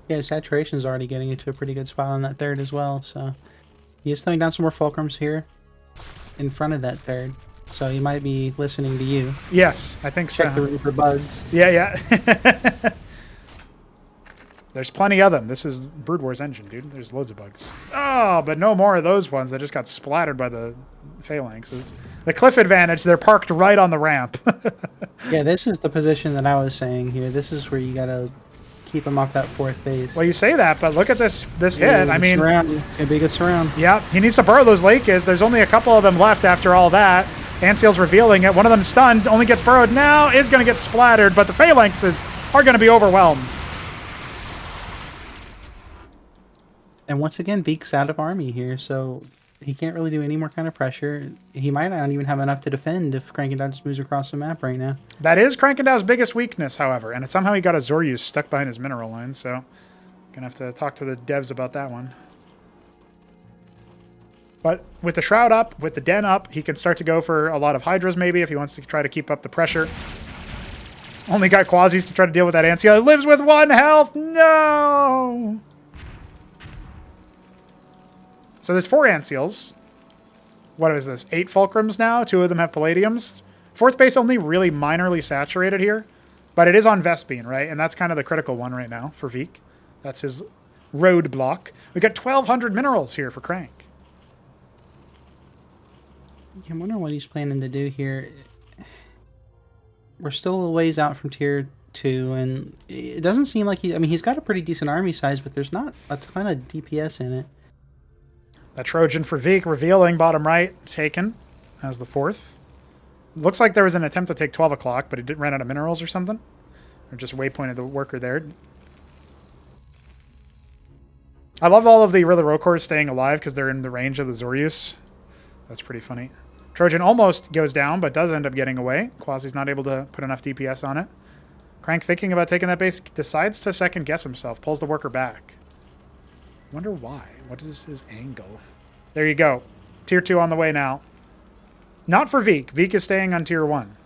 Yeah, saturation's already getting into a pretty good spot on that third as well, so... He is throwing down some more fulcrums here in front of that third, so he might be listening to you. Yes, I think so. Check the room for bugs. Yeah. There's plenty of them. This is Brood War's engine, dude. There's loads of bugs. Oh, but no more of those ones that just got splattered by the phalanxes. The cliff advantage, they're parked right on the ramp. Yeah, this is the position that I was saying here. This is where you gotta keep him off that fourth base. Well, you say that, but look at this hit. I mean, surround. It's gonna be a good surround. Yeah, he needs to burrow those Lakers. There's only a couple of them left after all that. Anseal's revealing it. One of them stunned, only gets burrowed now, is going to get splattered, but the phalanxes are going to be overwhelmed. And once again, Vik's out of army here, so he can't really do any more kind of pressure. He might not even have enough to defend if Krankendau just moves across the map right now. That is Krankendau's biggest weakness, however, and somehow he got a Zoryus stuck behind his mineral line, so gonna have to talk to the devs about that one. But with the Shroud up, with the Den up, he can start to go for a lot of Hydras maybe if he wants to try to keep up the pressure. Only got Quasis to try to deal with that Anseal. He lives with 1 health! No! So there's 4 Anseals. What is this? 8 Fulcrums now? 2 of them have Palladiums. Fourth base only really minorly saturated here. But it is on Vespene, right? And that's kind of the critical one right now for Vik. That's his roadblock. We got 1,200 minerals here for Crank. I'm wondering what he's planning to do here. We're still a ways out from tier 2, and it doesn't seem like he... I mean, he's got a pretty decent army size, but there's not a ton of DPS in it. That Trojan for Vik, revealing bottom right, taken as the 4th. Looks like there was an attempt to take 12 o'clock, but it ran out of minerals or something. Or just waypointed the worker there. I love all of the Rilla Rokors staying alive because they're in the range of the Zoryus. That's pretty funny. Trojan almost goes down, but does end up getting away. Quasi's not able to put enough DPS on it. Crank, thinking about taking that base, decides to second guess himself. Pulls the worker back. Wonder why. What is his angle? There you go. Tier 2 on the way now. Not for Vik. Vik is staying on tier 1.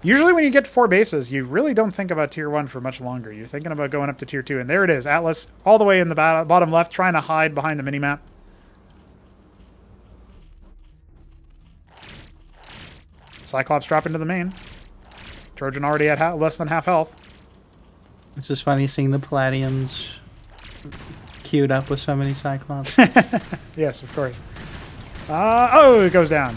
Usually when you get 4 bases, you really don't think about tier 1 for much longer. You're thinking about going up to tier 2. And there it is. Atlas all the way in the bottom left, trying to hide behind the minimap. Cyclops drop into the main. Trojan already at less than half health. It's just funny seeing the Palladiums queued up with so many Cyclops. Yes, of course. Oh, it goes down.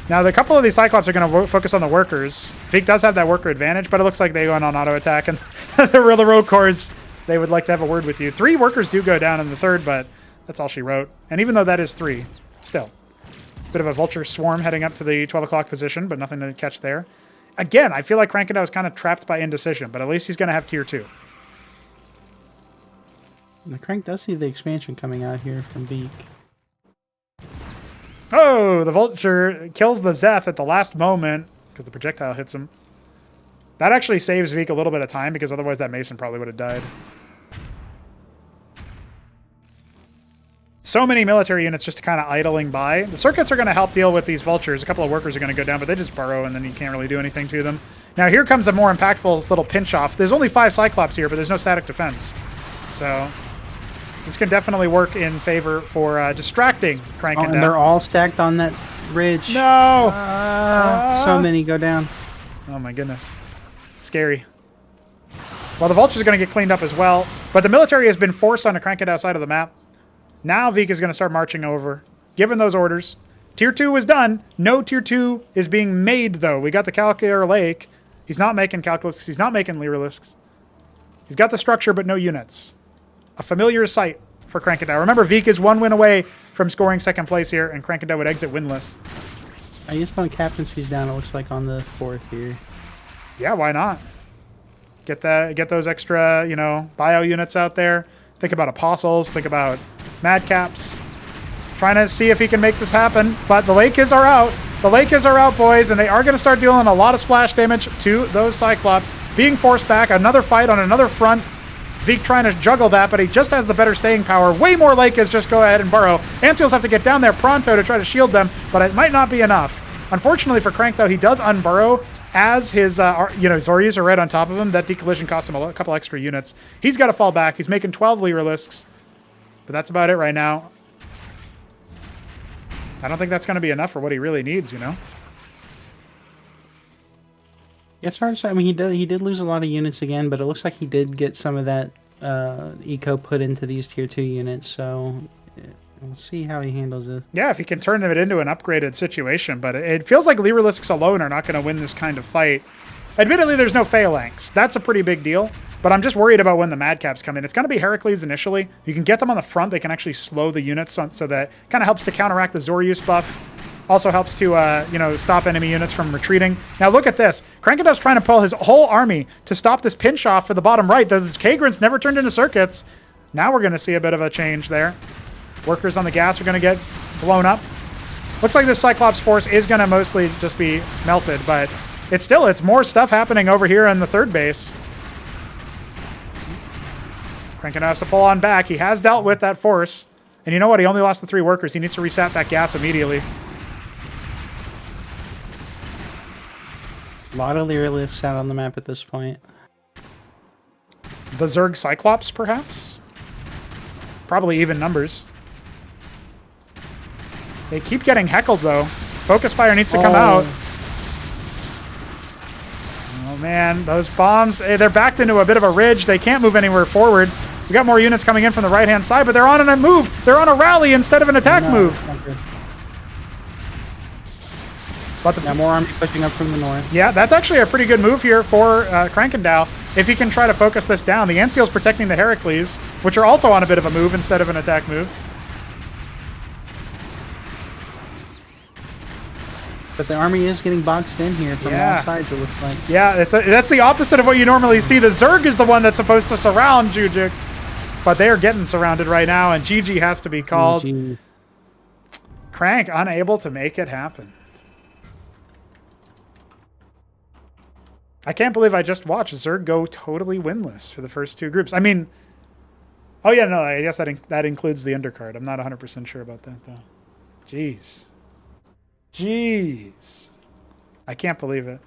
Now, the couple of these Cyclops are going to focus on the workers. Veek does have that worker advantage, but it looks like they went on auto attack. And the road cores, they would like to have a word with you. 3 workers do go down in the third, but that's all she wrote. And even though that is 3, still. Bit of a vulture swarm heading up to the 12 o'clock position, but nothing to catch there. Again, I feel like Krankendau is kind of trapped by indecision, but at least he's going to have tier 2. The Crank does see the expansion coming out here from Veek. Oh, the vulture kills the Zeth at the last moment because the projectile hits him. That actually saves Veek a little bit of time because otherwise that Mason probably would have died. So many military units just kind of idling by. The circuits are going to help deal with these vultures. A couple of workers are going to go down, but they just burrow and then you can't really do anything to them. Now here comes a more impactful little pinch off. There's only 5 Cyclops here, but there's no static defense. So this can definitely work in favor for distracting Krankendau. And they're all stacked on that ridge. No! So many go down. Oh my goodness. Scary. Well, the vultures are going to get cleaned up as well, but the military has been forced on the Krankendau side of the map. Now Veek is going to start marching over, given those orders. Tier 2 is done. No Tier 2 is being made, though. We got the Calculator Lake. He's not making Calculus. He's not making Lyrilisks. He's got the structure, but no units. A familiar sight for Krankendau. Remember, Veek is 1 win away from scoring second place here, and Krankendau would exit winless. I used on captaincy's down, it looks like, on the 4th here. Yeah, why not? Get those extra, bio units out there. Think about Apostles. Think about Madcaps. Trying to see if he can make this happen. But the Lakers are out. The Lakers are out, boys, and they are going to start dealing a lot of splash damage to those Cyclops. Being forced back. Another fight on another front. Veek trying to juggle that, but he just has the better staying power. Way more Lakers just go ahead and burrow. Ancials have to get down there pronto to try to shield them, but it might not be enough. Unfortunately for Crank, though, he does unburrow as his, Zorius are right on top of him. That decollision costs him a couple extra units. He's got to fall back. He's making 12 Lyrilisks, but that's about it right now. I don't think that's going to be enough for what he really needs, Yeah, it's hard to say. I mean, he did lose a lot of units again, but it looks like he did get some of that eco put into these tier 2 units, so we'll see how he handles it. Yeah, if he can turn it into an upgraded situation, but it feels like Lyrilisks alone are not going to win this kind of fight. Admittedly, there's no Phalanx. That's a pretty big deal, but I'm just worried about when the Madcaps come in. It's going to be Heracles initially. You can get them on the front. They can actually slow the units so that kind of helps to counteract the Zorius buff. Also helps to, stop enemy units from retreating. Now look at this. Krankendau's trying to pull his whole army to stop this pinch off for the bottom right. Those Kagrins never turned into circuits. Now we're going to see a bit of a change there. Workers on the gas are going to get blown up. Looks like this Cyclops force is going to mostly just be melted, but it's more stuff happening over here in the third base. Krankendau has to pull on back. He has dealt with that force. And you know what? He only lost the 3 workers. He needs to reset that gas immediately. A lot of Lyrilisks out on the map at this point. The Zerg Cyclops, perhaps? Probably even numbers. They keep getting heckled, though. Focus fire needs to come out. Oh, man. Those bombs, they're backed into a bit of a ridge. They can't move anywhere forward. We got more units coming in from the right-hand side, but they're on a move. They're on a rally instead of an attack move. But now more army pushing up from the north. Yeah, that's actually a pretty good move here for Krankendau. If he can try to focus this down. The Ancials protecting the Heracles, which are also on a bit of a move instead of an attack move. But the army is getting boxed in here from all sides, it looks like. Yeah, that's the opposite of what you normally see. The Zerg is the one that's supposed to surround JujiK. But they are getting surrounded right now, and GG has to be called. GG. Crank unable to make it happen. I can't believe I just watched Zerg go totally winless for the first 2 groups. I mean, oh yeah, no, I guess that includes the undercard. I'm not 100% sure about that, though. Jeez. Jeez. I can't believe it.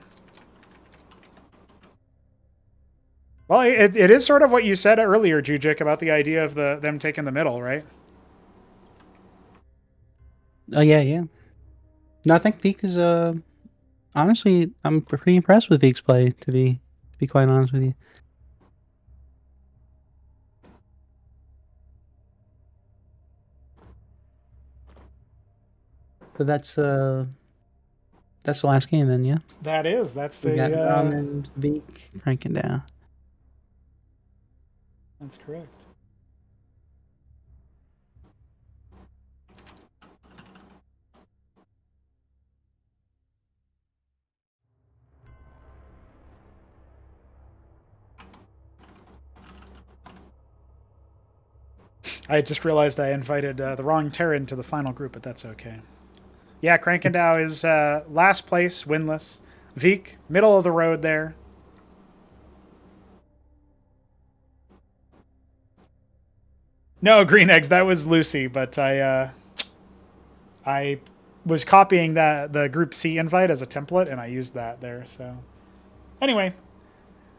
Well, it is sort of what you said earlier, JujiK, about the idea of them taking the middle, right? Oh, yeah. No, I think Veek is Honestly, I'm pretty impressed with Veek's play, to be quite honest with you. But that's the last game then, yeah? That is. That's We got the. Ramen, Veek, Krankendau. That's correct. I just realized I invited the wrong Terran to the final group, but that's okay. Yeah, Krankendau is last place, winless. Veek, middle of the road there. No, Green Eggs, that was Lucy, but I was copying the Group C invite as a template, and I used that there. So anyway,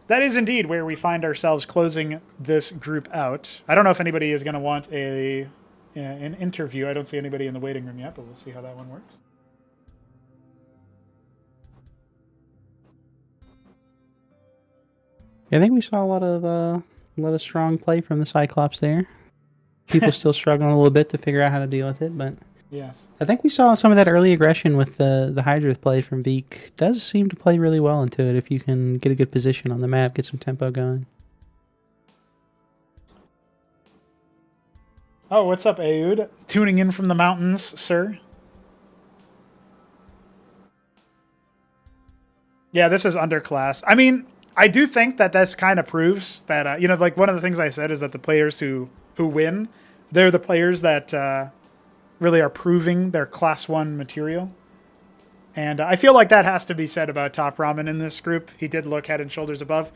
that is indeed where we find ourselves closing this group out. I don't know if anybody is going to want an interview. I don't see anybody in the waiting room yet, but we'll see how that one works. I think we saw a lot of strong play from the Cyclops there. People still struggling a little bit to figure out how to deal with it, but yes, I think we saw some of that early aggression with the Hydra play from Veek. Does seem to play really well into it if you can get a good position on the map, get some tempo going. Oh, what's up, Aoud? Tuning in from the mountains, sir. Yeah, this is underclass. I mean, I do think that this kind of proves that, like one of the things I said is that the players who win, they're the players that really are proving their class 1 material. And I feel like that has to be said about TopRamen in this group. He did look head and shoulders above.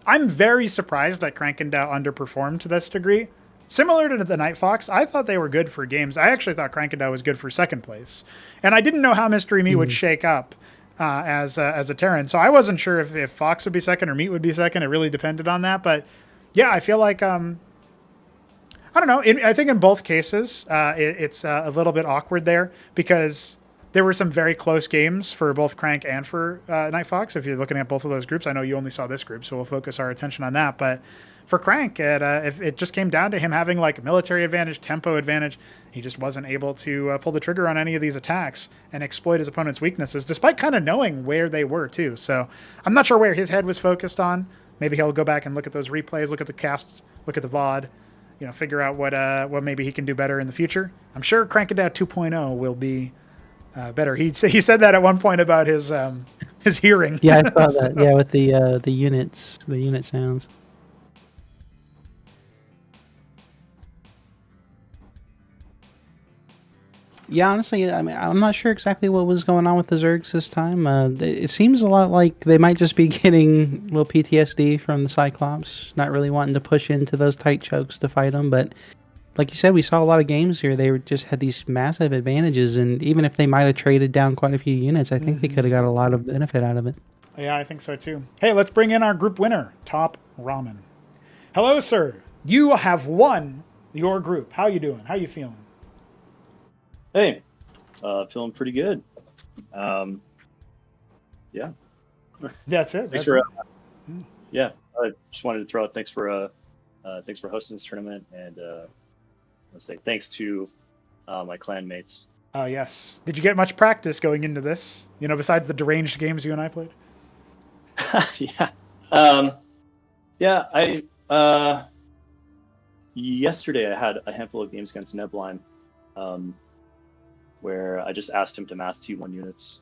I'm very surprised that Krankendau underperformed to this degree. Similar to the TheNightFox, I thought they were good for games. I actually thought Krankendau was good for second place. And I didn't know how Mystery Meat would shake up as a Terran. So I wasn't sure if Fox would be second or Meat would be second. It really depended on that. But yeah, I feel like, I don't know. I think in both cases, it's a little bit awkward there because there were some very close games for both Crank and for NightFox. If you're looking at both of those groups, I know you only saw this group, so we'll focus our attention on that. But for Crank, if it just came down to him having like military advantage, tempo advantage, he just wasn't able to pull the trigger on any of these attacks and exploit his opponent's weaknesses, despite kind of knowing where they were too. So I'm not sure where his head was focused on. Maybe he'll go back and look at those replays, look at the casts, look at the VOD, figure out what maybe he can do better in the future. I'm sure Krankendau 2.0 will be better. He said that at one point about his hearing. Yeah, I saw that. Yeah, with the unit sounds. Yeah, honestly, I mean, I'm not sure exactly what was going on with the Zergs this time. It seems a lot like they might just be getting a little PTSD from the Cyclops, not really wanting to push into those tight chokes to fight them. But like you said, we saw a lot of games here. They just had these massive advantages, and even if they might have traded down quite a few units, I think they could have got a lot of benefit out of it. Yeah, I think so too. Hey, let's bring in our group winner, TopRamen. Hello, sir. You have won your group. How you doing? How you feeling? Hey, feeling pretty good. Yeah. That's it. Thanks for, yeah, I just wanted to throw out thanks for hosting this tournament, and let's say thanks to my clan mates. Oh yes. Did you get much practice going into this? Besides the deranged games you and I played. Yeah. Yeah. Yesterday I had a handful of games against Nebline. Where I just asked him to mass T1 units.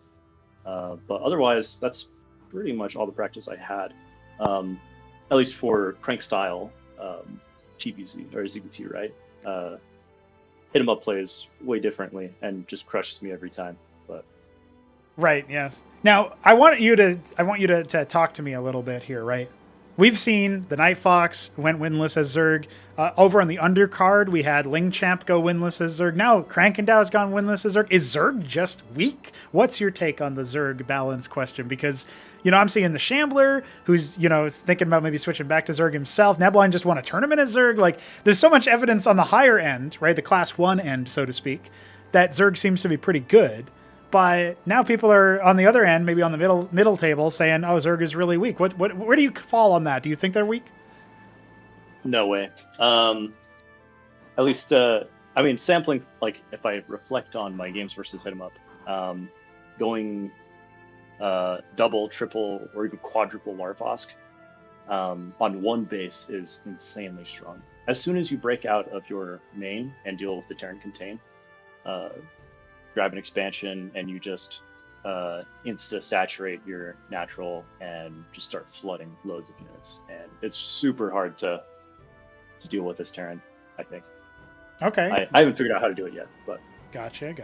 But otherwise, that's pretty much all the practice I had, at least for Crank style TBZ or ZBT, right? Hit 'em up plays way differently and just crushes me every time. But right, yes. Now I want you to talk to me a little bit here, right? We've seen the TheNightFox went winless as Zerg. Over on the undercard, we had Lingchamp go winless as Zerg. Now Krankendau's gone winless as Zerg. Is Zerg just weak? What's your take on the Zerg balance question? Because, I'm seeing the Shambler, who's, thinking about maybe switching back to Zerg himself. Nebline just won a tournament as Zerg. Like, there's so much evidence on the higher end, right, the class 1 end, so to speak, that Zerg seems to be pretty good. But now people are on the other end, maybe on the middle table, saying, "Oh, Zerg is really weak." Where do you fall on that? Do you think they're weak? No way. At least, I mean, sampling, like, if I reflect on my games versus hit 'em up, going double, triple, or even quadruple Larvosk on one base is insanely strong. As soon as you break out of your main and deal with the Terran Contain, grab an expansion, and you just insta-saturate your natural and just start flooding loads of units. And it's super hard to deal with this Terran, I think. Okay. I haven't figured out how to do it yet, but... Gotcha.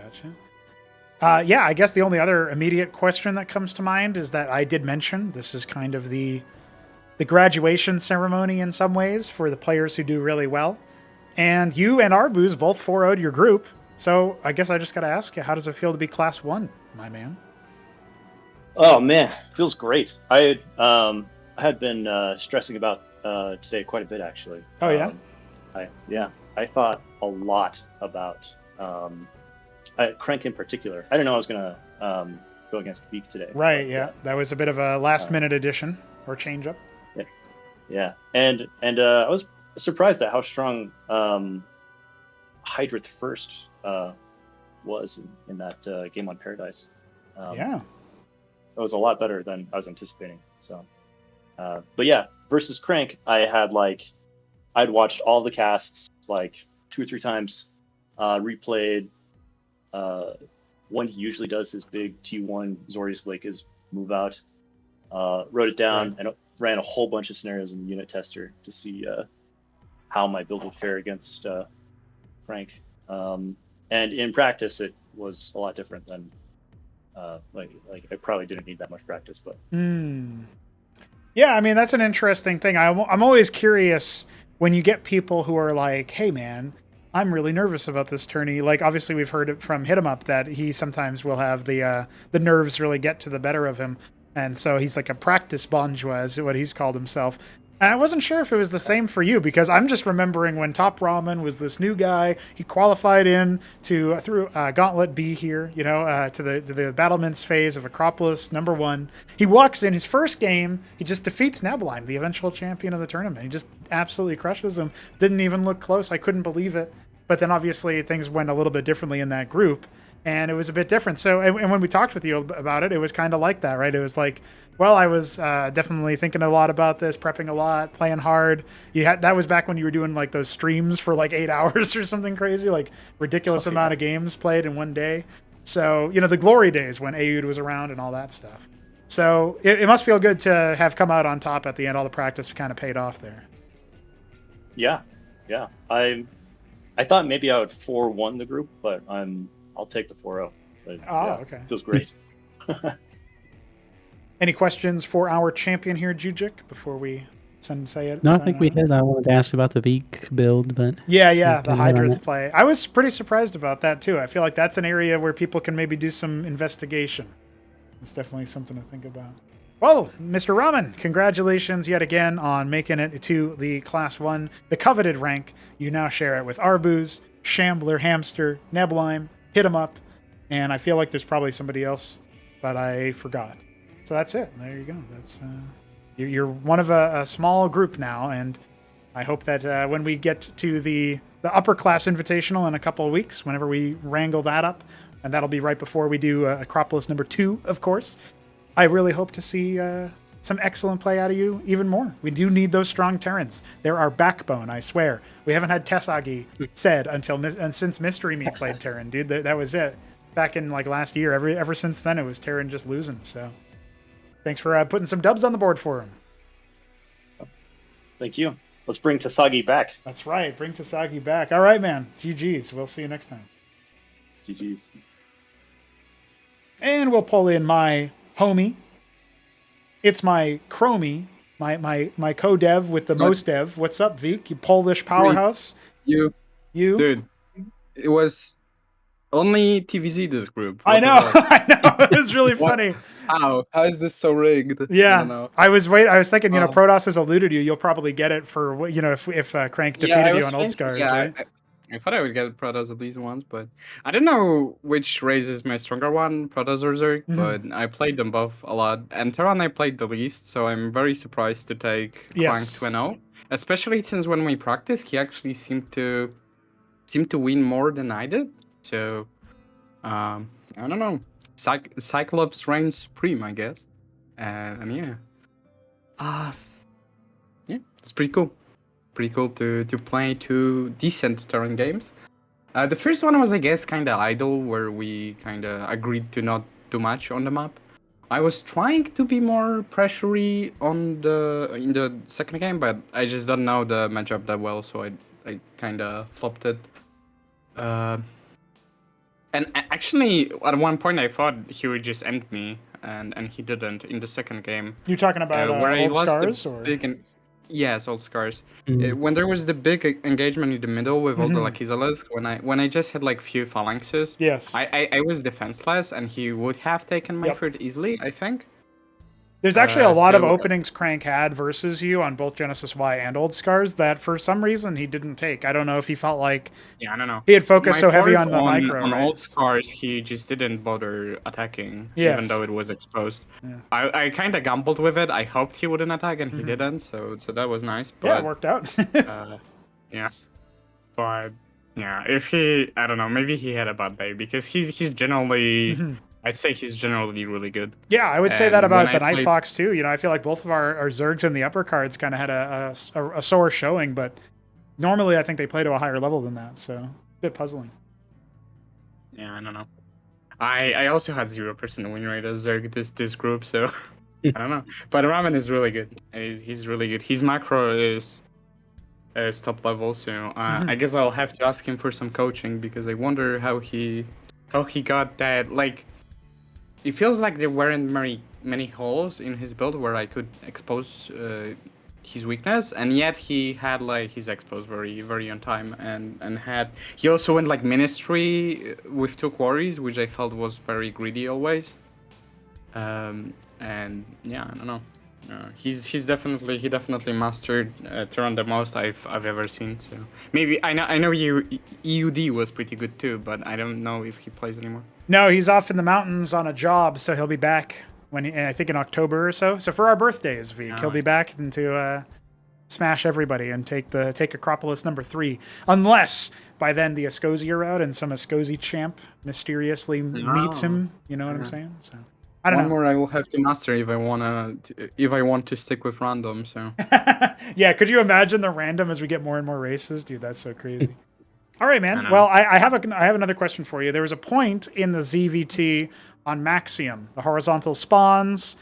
Yeah, I guess the only other immediate question that comes to mind is that I did mention this is kind of the graduation ceremony in some ways for the players who do really well. And you and Arbus both 4-0'd your group. So I guess I just got to ask you, how does it feel to be Class 1, my man? Oh, man. Feels great. I had been stressing about today quite a bit, actually. Oh, yeah? I thought a lot about Crank in particular. I didn't know I was going to go against Beak today. Right, yeah. That was a bit of a last-minute addition or change-up. Yeah. And I was surprised at how strong Hydrith First was in that game on Paradise. Yeah. It was a lot better than I was anticipating. So, but yeah, versus Crank, I'd watched all the casts like 2 or 3 times, replayed. When he usually does his big T1 Zorius Lake is move out, wrote it down and ran a whole bunch of scenarios in the unit tester to see how my build would fare against Frank. And in practice, it was a lot different than like I probably didn't need that much practice, but. Yeah, I mean, that's an interesting thing. I'm always curious when you get people who are like, "Hey, man, I'm really nervous about this tourney." Like, obviously, we've heard it from Hit 'em Up that he sometimes will have the nerves really get to the better of him, and so he's like a practice bonjour, is what he's called himself. And I wasn't sure if it was the same for you, because I'm just remembering when TopRamen was this new guy. He qualified in to through Gauntlet B here, to the battlements phase of Acropolis #1. He walks in his first game. He just defeats Nebelheim, the eventual champion of the tournament. He just absolutely crushes him. Didn't even look close. I couldn't believe it. But then obviously things went a little bit differently in that group, and it was a bit different. So, and when we talked with you about it, it was kind of like that, right? It was like, well, I was definitely thinking a lot about this, prepping a lot, playing hard. That was back when you were doing like those streams for like 8 hours or something crazy, like ridiculous amount of games played in one day. So, the glory days when Aoud was around and all that stuff. So it must feel good to have come out on top at the end. All the practice kind of paid off there. Yeah. I thought maybe I would 4-1 the group, but I'll take the 4-0. Okay. Feels great. Any questions for our champion here, JujiK, before we say it? No, I think we did. I wanted to ask about the Veek build, but... Yeah, the Hydrith play. I was pretty surprised about that, too. I feel like that's an area where people can maybe do some investigation. It's definitely something to think about. Well, Mr. Ramen, congratulations yet again on making it to the Class 1, the coveted rank. You now share it with Arbus, Shambler, Hamster, Nebelheim, Hit 'em Up, and I feel like there's probably somebody else, but I forgot. So that's it. There you go. That's you're one of a small group now, and I hope that when we get to the upper class invitational in a couple of weeks, whenever we wrangle that up, and that'll be right before we do Acropolis #2, of course, I really hope to see some excellent play out of you even more. We do need those strong Terrans. They're our backbone, I swear. We haven't had Tesagi said since Mystery Me played Terran, dude. That was it. Back in like last year, ever since then, it was Terran just losing, so... Thanks for putting some dubs on the board for him. Thank you. Let's bring Tasagi back. That's right. Bring Tasagi back. All right, man. GG's. We'll see you next time. GG's. And we'll pull in my homie. It's my Chromie, my co-dev with the most dev. What's up, Veek? You Polish powerhouse? You? Dude, it was only TVZ this group. I know. I know. It was really funny. How is this so rigged? Yeah, I was thinking, Protoss has eluded you. You'll probably get it for if Crank defeated you on Old Scars, right? I thought I would get Protoss at least once, but I don't know which race is my stronger one, Protoss or Zerg, but I played them both a lot. And Terran I played the least, so I'm very surprised to take Crank Yes. 2-0. Especially since when we practiced, he actually seemed to win more than I did. So, I don't know. Cyclops reigns supreme, I guess. And yeah. Yeah, it's pretty cool. Pretty cool to play two decent Terran games. The first one was, I guess, kind of idle, where we kind of agreed to not do much on the map. I was trying to be more pressury in the second game, but I just don't know the matchup that well, so I kind of flopped it. And actually, at one point, I thought he would just end me, and he didn't in the second game. You talking about where I Old lost Scars the or? big yes, Old Scars. Mhm. When there was the big engagement in the middle with all the Lakizalas, when I just had like few phalanxes, Yes. I was defenseless, and he would have taken my third easily, I think. There's actually a lot of so- openings Crank had versus you on both Genesis Y and Old Scars that for some reason he didn't take. I don't know if he felt like Yeah, I don't know. he had focused My so heavy fourth on the micro, on right? Old Scars, he just didn't bother attacking, Yes. even though it was exposed. Yeah. I kind of gambled with it. I hoped he wouldn't attack, and he didn't, so that was nice. But Yeah, it worked out. yeah, but yeah, if he, I don't know, maybe he had a bad day because he's generally, I'd say he's generally really good. Yeah, I would say that And about when the I played- NightFox too. You know, I feel like both of our Zergs in the upper cards kind of had a sore showing, but normally I think they play to a higher level than that, so a bit puzzling. Yeah, I don't know. I also had 0% win rate as Zerg this group, so I don't know. But Ramen is really good. He's really good. His macro is top level, so I guess I'll have to ask him for some coaching because I wonder how he got that. Like, it feels like there weren't many holes in his build where I could expose his weakness, and yet he had like his expose very on time, and he also went like ministry with 2 quarries, which I felt was very greedy always. And yeah, I don't know. He definitely mastered Terran the most I've ever seen. So maybe I know EUD was pretty good too, but I don't know if he plays anymore. No, he's off in the mountains on a job, so he'll be back I think in October or so. So for our birthdays, Vic, he'll be back and to smash everybody and take Acropolis number 3, unless by then the Ascosia are out and some Ascosi champ mysteriously meets him. You know what I'm saying? So I don't know. One more I will have to master if I want to stick with random. So yeah, could you imagine the random as we get more and more races, dude? That's so crazy. All right, man. Well, I have another question for you. There was a point in the ZVT on Maxium, the horizontal spawns.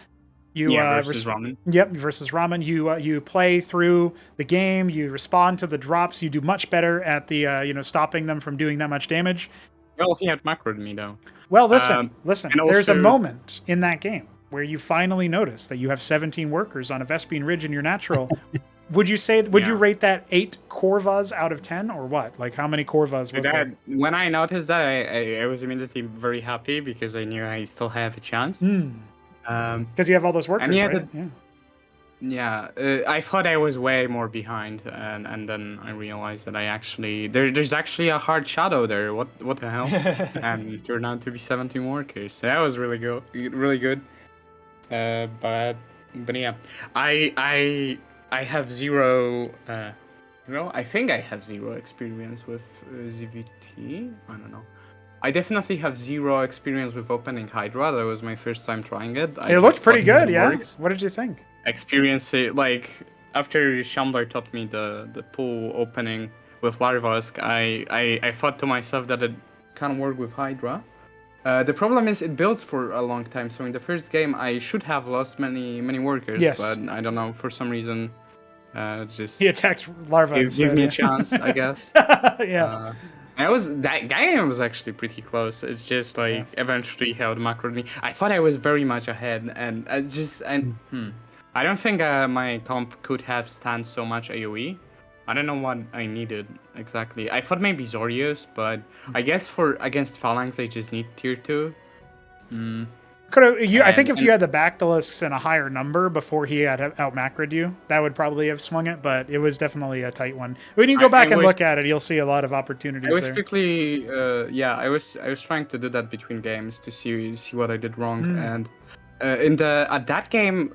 versus Ramen. Yep, versus Ramen. You play through the game. You respond to the drops. You do much better at the stopping them from doing that much damage. Well, he had macroed me though. Well, listen. and There's a also- moment in that game where you finally notice that you have 17 workers on a Vespine Ridge in your natural. Would you rate that 8 Corvas out of 10 or what? Like how many Corvas was that? When I noticed that, I was immediately very happy because I knew I still have a chance. Because you have all those workers, and yeah, right? Yeah, I thought I was way more behind, and then I realized that there's actually a hard shadow there. What the hell? And it turned out to be 17 workers. So that was really good, really good. But yeah, I have zero. I think I have zero experience with ZVT. I don't know. I definitely have zero experience with opening Hydra. That was my first time trying it. It looked pretty good, yeah. What did you think? Experience it like after Shambler taught me the pool opening with Larvask, I thought to myself that it can work with Hydra. The problem is it builds for a long time, so in the first game I should have lost many workers, but I don't know, for some reason just he attacked Larva. Give me a chance, I guess. Yeah. That game was actually pretty close. It's just like eventually held macroed me. I thought I was very much ahead, and I don't think my comp could have stand so much AoE. I don't know what I needed exactly. I thought maybe Zorius, but I guess against Phalanx I just need tier 2. Could have you? I think if And- you had the Bactylisks and a higher number before he had out macroed you, that would probably have swung it. But it was definitely a tight one. When you go back and look at it, you'll see a lot of opportunities I was there. quickly, I was trying to do that between games to see what I did wrong, and at that game,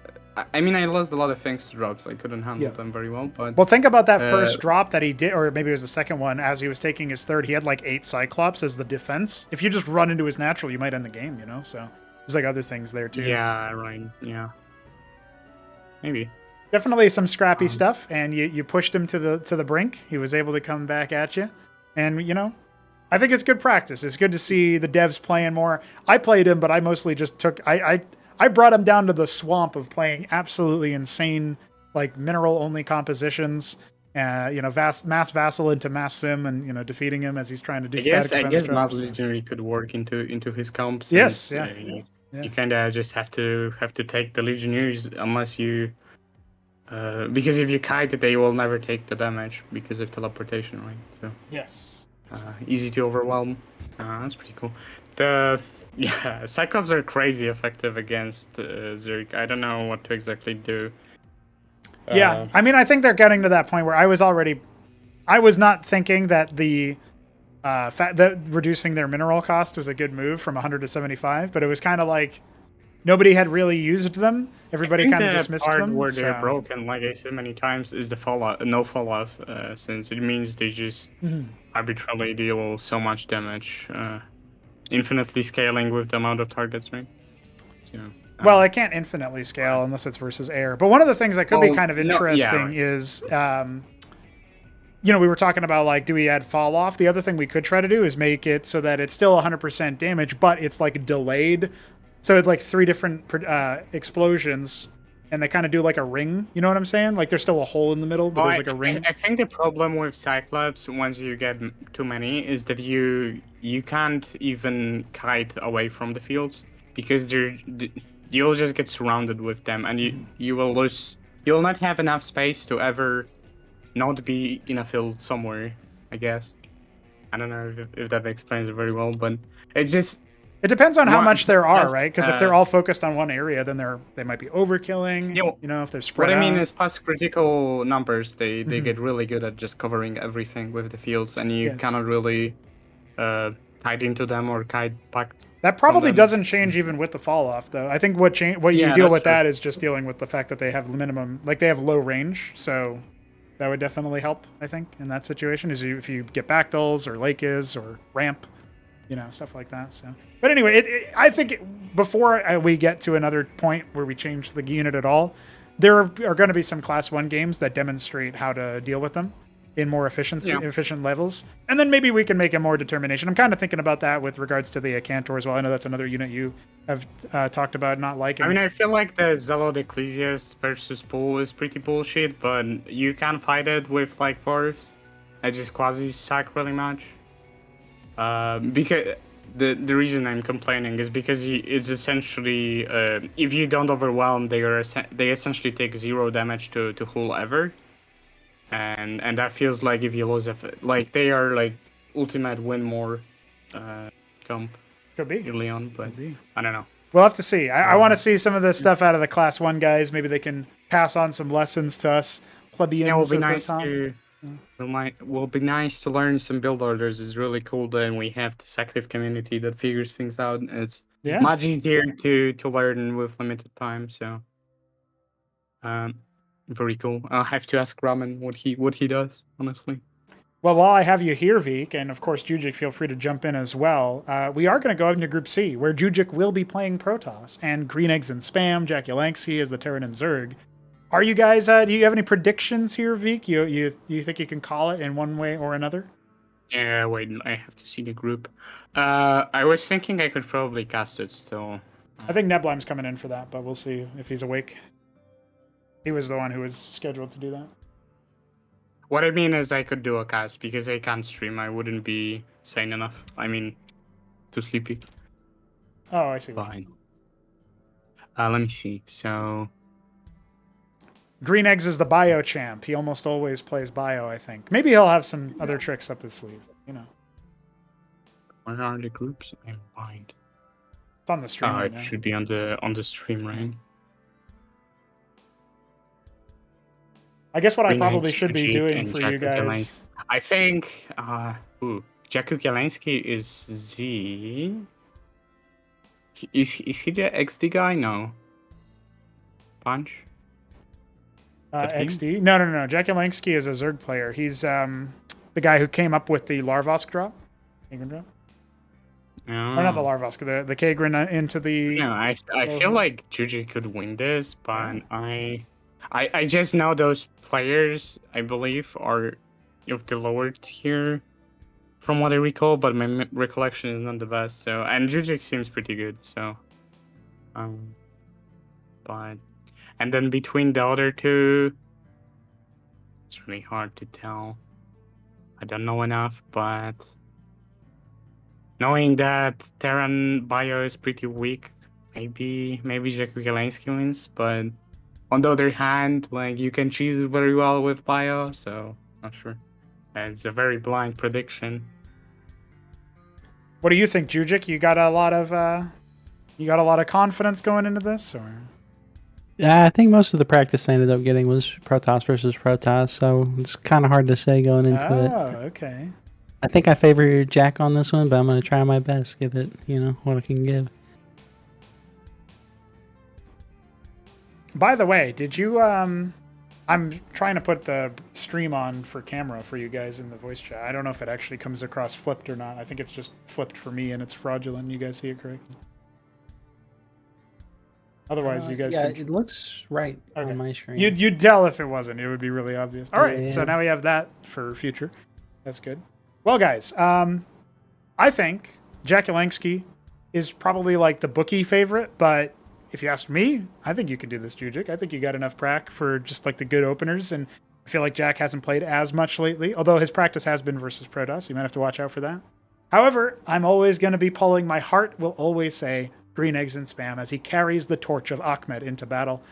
I mean, I lost a lot of things to drops. I couldn't handle them very well. But well, think about that first drop that he did, or maybe it was the second one. As he was taking his third, he had like 8 Cyclops as the defense. If you just run into his natural, you might end the game. You know, so there's like other things there too. Yeah, right. Yeah, maybe. Definitely some scrappy stuff, and you pushed him to the brink. He was able to come back at you, and you know, I think it's good practice. It's good to see the devs playing more. I played him, but I mostly just took I brought him down to the swamp of playing absolutely insane like mineral only compositions. You know, mass vassal into mass sim, and you know, defeating him as he's trying to do. I guess mass legendary could work into his comps. Yes, You kind of just have to take the legionnaires unless you. Because if you kite it, they will never take the damage because of teleportation, right? So yes, easy to overwhelm. That's pretty cool. Cyclops are crazy effective against Zerg. I don't know what to exactly do. Yeah, I mean, I think they're getting to that point where I was not thinking that that reducing their mineral cost was a good move from 100 to 75, but it was kind of like nobody had really used them. Everybody kind of dismissed them. The part where they're broken, like I said many times, is the no fall off, since it means they just arbitrarily deal so much damage, infinitely scaling with the amount of targets, right? So, well, I can't infinitely scale unless it's versus air. But one of the things that could be kind of interesting is, you know, we were talking about like, do we add fall off? The other thing we could try to do is make it so that it's still 100% damage, but it's like delayed. So it's like 3 different explosions, and they kind of do like a ring. You know what I'm saying? Like there's still a hole in the middle, but there's like a ring. I think the problem with Cyclops, once you get too many, is that you can't even kite away from the fields because you'll just get surrounded with them, and you will lose. You'll not have enough space to ever not be in a field somewhere. I guess. I don't know if that explains it very well, but it's just. It depends on how much there are, right? Because if they're all focused on one area, then they might be overkilling. You know, if they're spread out. What I mean is past critical numbers, they get really good at just covering everything with the fields, and you cannot really kite into them or kite back. That probably doesn't change even with the fall off, though. I think what you deal with that is just dealing with the fact that they have minimum, like they have low range, so that would definitely help. I think in that situation is if you get backdulls or Lakes or ramp. You know, stuff like that. So, but anyway, I think before we get to another point where we change the unit at all, there are going to be some Class 1 games that demonstrate how to deal with them in more efficient levels. And then maybe we can make a more determination. I'm kind of thinking about that with regards to the Cantor as well. I know that's another unit you have talked about not liking. I mean, I feel like the Zealot Ecclesiast versus Pool is pretty bullshit, but you can fight it with like Dwarves. I just quasi-sack really much. Because the reason I'm complaining is because it's essentially if you don't overwhelm, they essentially take 0 damage to hull ever, and that feels like if you lose like they are like ultimate win more comp. Could be early on, but I don't know. We'll have to see. I want to see some of this stuff out of the Class 1 guys. Maybe they can pass on some lessons to us plebeians. Yeah, it will be nice to. Will be nice to learn some build orders. It's really cool that we have this active community that figures things out. It's much easier to learn with limited time. So, very cool. I'll have to ask Ramen what he does. Honestly. Well, while I have you here, Veek, and of course JujiK, feel free to jump in as well. We are going to go into Group C, where JujiK will be playing Protoss and GreenEggs'NSpam, jakulangski as the Terran and Zerg. Are you guys? Do you have any predictions here, Veek? You think you can call it in one way or another? Yeah, wait, I have to see the group. I was thinking I could probably cast it still. I think Neblim's coming in for that, but we'll see if he's awake. He was the one who was scheduled to do that. What I mean is I could do a cast because I can't stream. I wouldn't be sane enough. I mean, too sleepy. Oh, I see. Fine. Let me see. So. GreenEggs is the bio champ. He almost always plays bio, I think. Maybe he'll have some other tricks up his sleeve, you know. Where are the groups? I'm blind. It's on the stream right It now. should be on the stream, right? I guess what I Green probably Eggs, should be JujiK, doing and for you guys. I think jakulangski is the. Is he the XD guy? No. Punch. That him? XD? No. Jakulangski is a Zerg player. He's the guy who came up with the Larvosk drop. Kagren drop? Oh. Or not the Larvosk, the Kagren into the... No, I feel like JujiK could win this, but I just know those players, I believe, are of the lower tier from what I recall, but my recollection is not the best. So, and JujiK seems pretty good. So, but and then between the other two, it's really hard to tell. I don't know enough, but knowing that Terran bio is pretty weak, maybe jakulangski wins. But on the other hand, like you can cheese it very well with bio, so not sure. It's a very blind prediction. What do you think, JujiK? You got a lot of confidence going into this, or? Yeah, I think most of the practice I ended up getting was Protoss versus Protoss, so it's kind of hard to say going into it. Oh, okay. I think I favor Jack on this one, but I'm going to try my best, give it, what I can give. By the way, did you I'm trying to put the stream on for camera for you guys in the voice chat. I don't know if it actually comes across flipped or not. I think it's just flipped for me and it's fraudulent. You guys see it correctly? Otherwise, you guys yeah, can... it looks right on my screen. You'd tell if it wasn't. It would be really obvious. All right, Yeah. so now we have that for future. That's good. Well, guys, I think Jakulangski is probably like the bookie favorite, but if you ask me, I think you could do this, JujiK. I think you got enough prac for just like the good openers, and I feel like Jack hasn't played as much lately, although his practice has been versus Protoss. You might have to watch out for that. However, I'm always going to be pulling. My heart will always say GreenEggs'NSpam as he carries the torch of Ahmed into battle.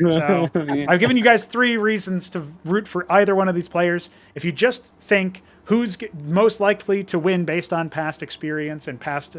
So I've given you guys 3 reasons to root for either one of these players. If you just think who's most likely to win based on past experience and past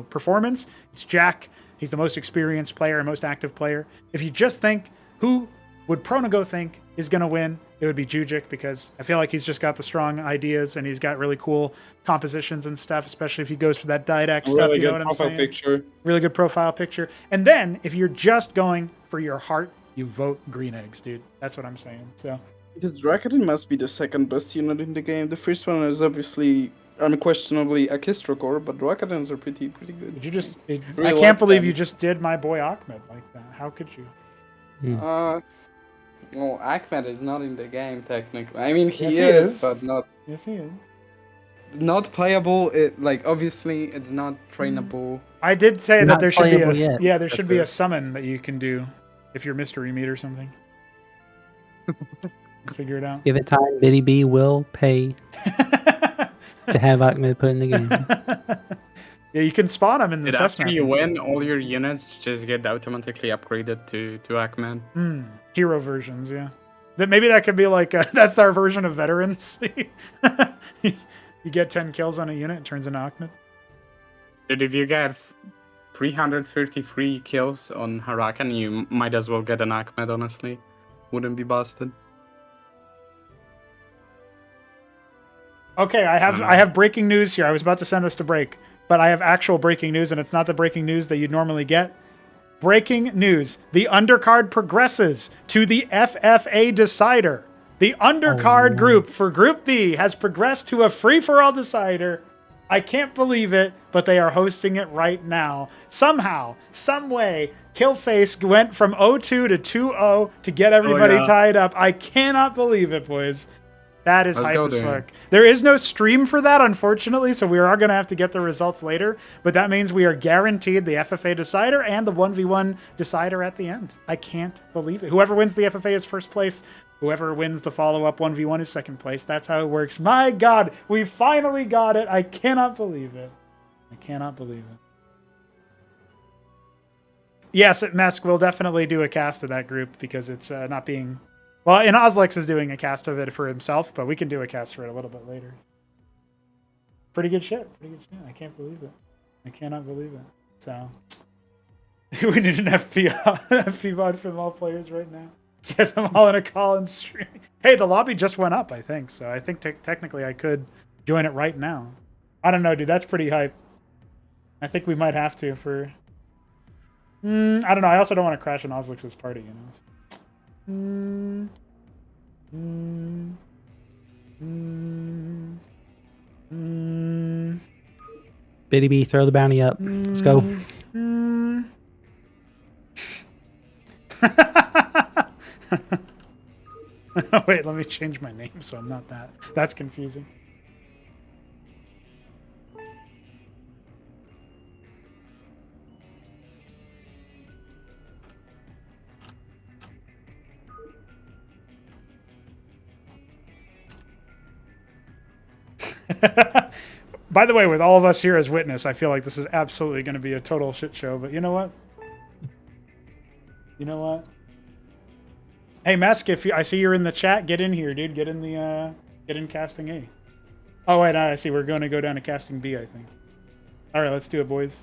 performance, it's Jack. He's the most experienced player and most active player. If you just think who would Pronago think is going to win, it would be JujiK, because I feel like he's just got the strong ideas and he's got really cool compositions and stuff, especially if he goes for that didact stuff. Really You know good what I'm profile saying? picture. Really good profile picture. And then if you're just going for your heart, you vote Green Eggs, dude. That's what I'm saying. So Because Rakuten must be the second best unit in the game. The first one is obviously unquestionably Akistra Core, but Rakutens are pretty good. did you just? I Really can't like believe them. you just did my boy Ahmed like that. How could you? Well, Ahmed is not in the game technically. I mean, he Yes, he is, is. but not Yes, he is. playable. Obviously, it's not trainable. I did say that Not there should be playable yet. yeah, there should be a summon that you can do if you're mystery meat or something. Figure it out. Give it time. Btyb will pay to have Ahmed put in the game. Yeah, you can spawn him in the Did test after map. you and win, stuff. all your units just get automatically upgraded to Ahmed. Hero versions, yeah. Maybe that could be like that's our version of veterans. You get 10 kills on a unit, it turns into Ahmed. Dude, if you get 333 kills on Hurakan, you might as well get an Ahmed, honestly. Wouldn't be busted. Okay, I have breaking news here. I was about to send us to break, but I have actual breaking news, and it's not the breaking news that you'd normally get. Breaking news. The undercard progresses to the FFA decider. The undercard group for Group B has progressed to a free-for-all decider. I can't believe it, but they are hosting it right now. Somehow, some way, Killface went from 0-2 to 2-0 to get everybody tied up. I cannot believe it, boys. That is hype as fuck. There is no stream for that, unfortunately, so we are going to have to get the results later. But that means we are guaranteed the FFA decider and the 1v1 decider at the end. I can't believe it. Whoever wins the FFA is first place. Whoever wins the follow-up 1v1 is second place. That's how it works. My God, we finally got it. I cannot believe it. I cannot believe it. Yes, at Mesk, we'll definitely do a cast of that group because it's not being... Well, and Ozlex is doing a cast of it for himself, but we can do a cast for it a little bit later. Pretty good shit. Pretty good shit. I can't believe it. I cannot believe it. So, We need an FP mod from all players right now. Get them all in a call and stream. Hey, the lobby just went up, I think. So I think technically I could join it right now. I don't know, dude. That's pretty hype. I think we might have to for... I don't know. I also don't want to crash an Ozlix's party, you know. Btyb, throw the bounty up. Let's go. Wait, let me change my name so I'm not that. That's confusing. By the way, with all of us here as witness, I feel like this is absolutely going to be a total shit show. But you know what? You know what? Hey, Mesk, if I see you're in the chat, get in here, dude. Get in the get in casting A. Oh wait, I see. We're going to go down to casting B, I think. All right, let's do it, boys.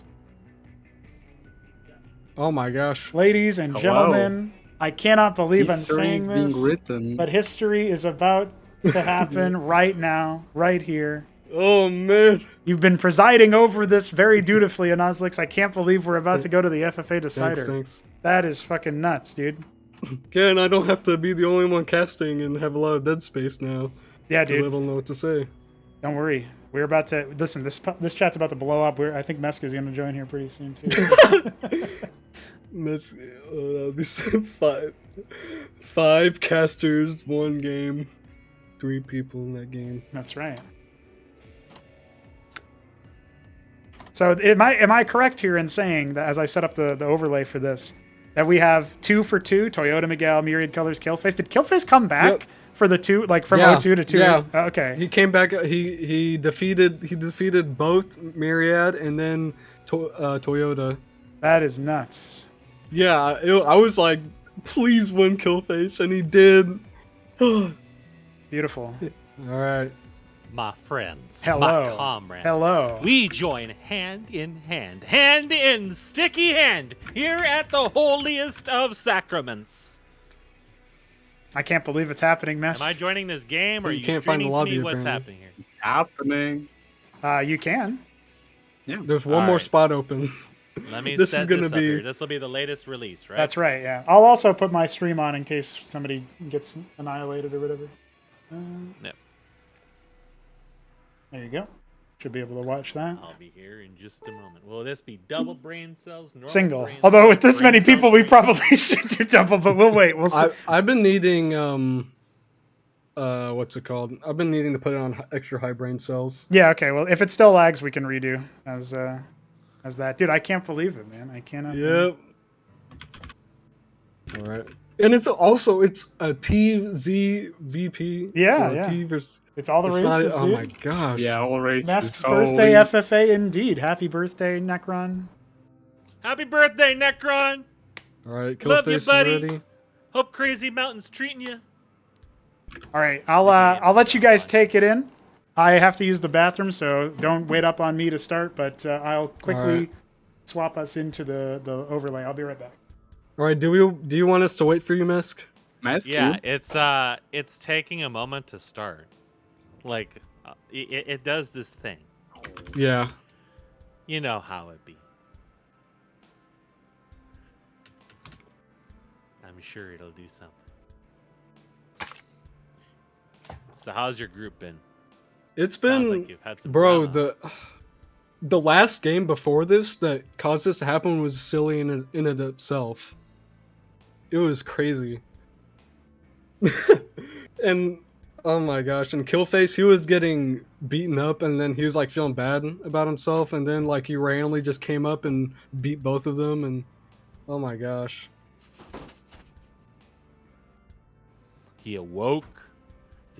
Oh my gosh. Ladies and gentlemen, I cannot believe I'm saying this, being written. but history is about to happen right now, right here. Oh man. You've been presiding over this very dutifully, Ozlix. I can't believe we're about to go to the FFA decider. Thanks. That is fucking nuts, dude. Again, I don't have to be the only one casting and have a lot of dead space now. Yeah, 'Cause I dude. don't know what to say. Don't worry. We're about to listen. This chat's about to blow up. I think Meska's going to join here pretty soon too. That'll be so five casters, one game, 3 people in that game. That's right. So am I correct here in saying that as I set up the overlay for this, that we have 2 for 2, Toyota Miguel, MyriadColors, Killface? Did Killface come back Yep. for the 2, like from Yeah, 02 to 2? yeah. Oh, okay. He came back. He defeated both Myriad and then Toyota. That is nuts. Yeah, I was like, please win Killface, and he did. All Beautiful. right. My friends, Hello. my comrades. Hello. We join hand in sticky hand, here at the holiest of sacraments. I can't believe it's happening, Am Mesk. I joining this game, or are You you can't find the streaming to lobby, me what's apparently. happening here? It's happening. You can. There's one All more right. spot open. Let me This set is gonna this up be- here. This will be the latest release, right? That's right, yeah. I'll also put my stream on in case somebody gets annihilated or whatever. Yep. There you go. Should be able to watch that. I'll be here in just a moment. Will this be double brain cells? Normal Single. brain Although cells, with this brain many cells, people, we brain probably should do double, but we'll wait. We'll see. I've been needing what's it called? I've been needing to put it on extra high brain cells. Yeah, okay. Well, if it still lags, we can redo as that. Dude, I can't believe it, man. I cannot. Yep. All right. And it's a TZVP. Yeah, or yeah. T versus, It's all the it's not- races, oh dude. my gosh. Yeah, all races. Mask's Holy- birthday FFA indeed. Happy birthday, Necron. Happy birthday, Necron! All right, Love you, Killface is buddy. ready. Hope Crazy Mountain's treating you. All right, I'll let you guys take it in. I have to use the bathroom, so don't wait up on me to start. But I'll quickly right. swap us into the overlay. I'll be right back. All right, do you want us to wait for you, Misk? Mask Yeah, Cube? it's taking a moment to start. Like, it does this thing. Yeah. You know how it be. I'm sure it'll do something. So how's your group been? It's Sounds been like you've had some bro, drama. the last game before this that caused this to happen was silly in it itself. It was crazy. And oh my gosh, and Killface, he was getting beaten up and then he was like feeling bad about himself and then like he randomly just came up and beat both of them and oh my gosh. He awoke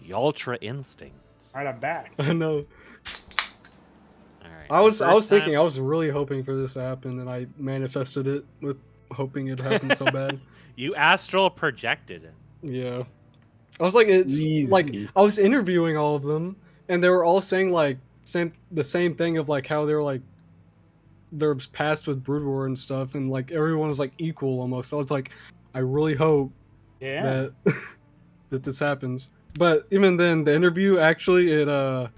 the ultra instinct. All right, I'm back. I know. All right. I was first thinking, time- I was really hoping for this to happen and I manifested it with hoping it happened so bad. You astral projected it. Yeah. I was like, it's like Easy. I was interviewing all of them, and they were all saying like the same thing of like how they were like their past with Brood War and stuff, and like everyone was like equal almost. So it's like, I really hope that that this happens. But even then, the interview actually, I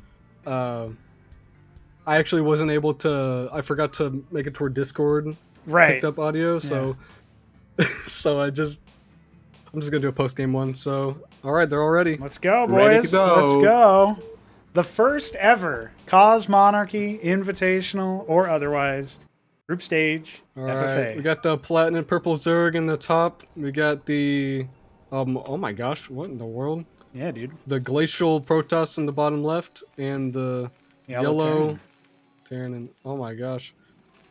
actually wasn't able to. I forgot to make it toward Discord. Right. Picked up audio, so so I'm just gonna do a post game one. So all right, they're all ready. Let's go, Ready to boys. go. Let's go. The first ever Cosmonarchy, invitational or otherwise, group stage All FFA. right, we got the platinum purple Zerg in the top. We got the oh my gosh, what in the world? Yeah, dude. The glacial Protoss in the bottom left, and the yellow Terran. And oh my gosh.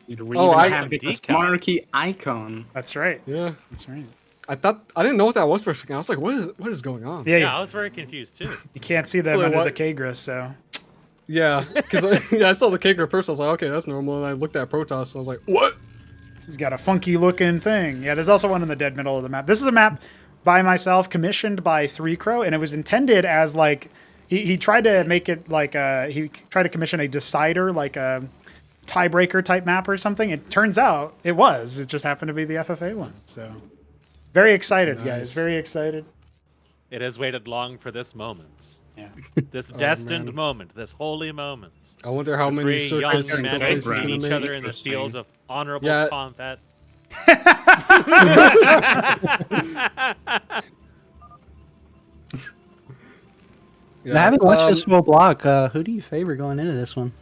We I have the decals. monarchy icon. That's right. Yeah, That's right. I didn't know what that was for a second. I was like, what is going on? Yeah, Yeah, I was very confused too. you can't see them Wait, under what? the Kagris, so. Yeah, because I saw the Kaker first. I was like, okay, that's normal. And I looked at Protoss, and I was like, what? He's got a funky looking thing. Yeah, there's also one in the dead middle of the map. This is a map by myself, commissioned by 3Crow, and it was intended as like he tried to make it like he tried to commission a decider, like a tiebreaker type map or something. It turns out it just happened to be the FFA one. So very excited, Nice. guys. Very excited. It has waited long for this moment. Yeah. This destined man. moment, this holy moment. I wonder how The many three young circuits men Killface is meeting gonna each make. other in the Interesting. field of honorable Yeah. combat. Now, having watched this whole block, who do you favor going into this one?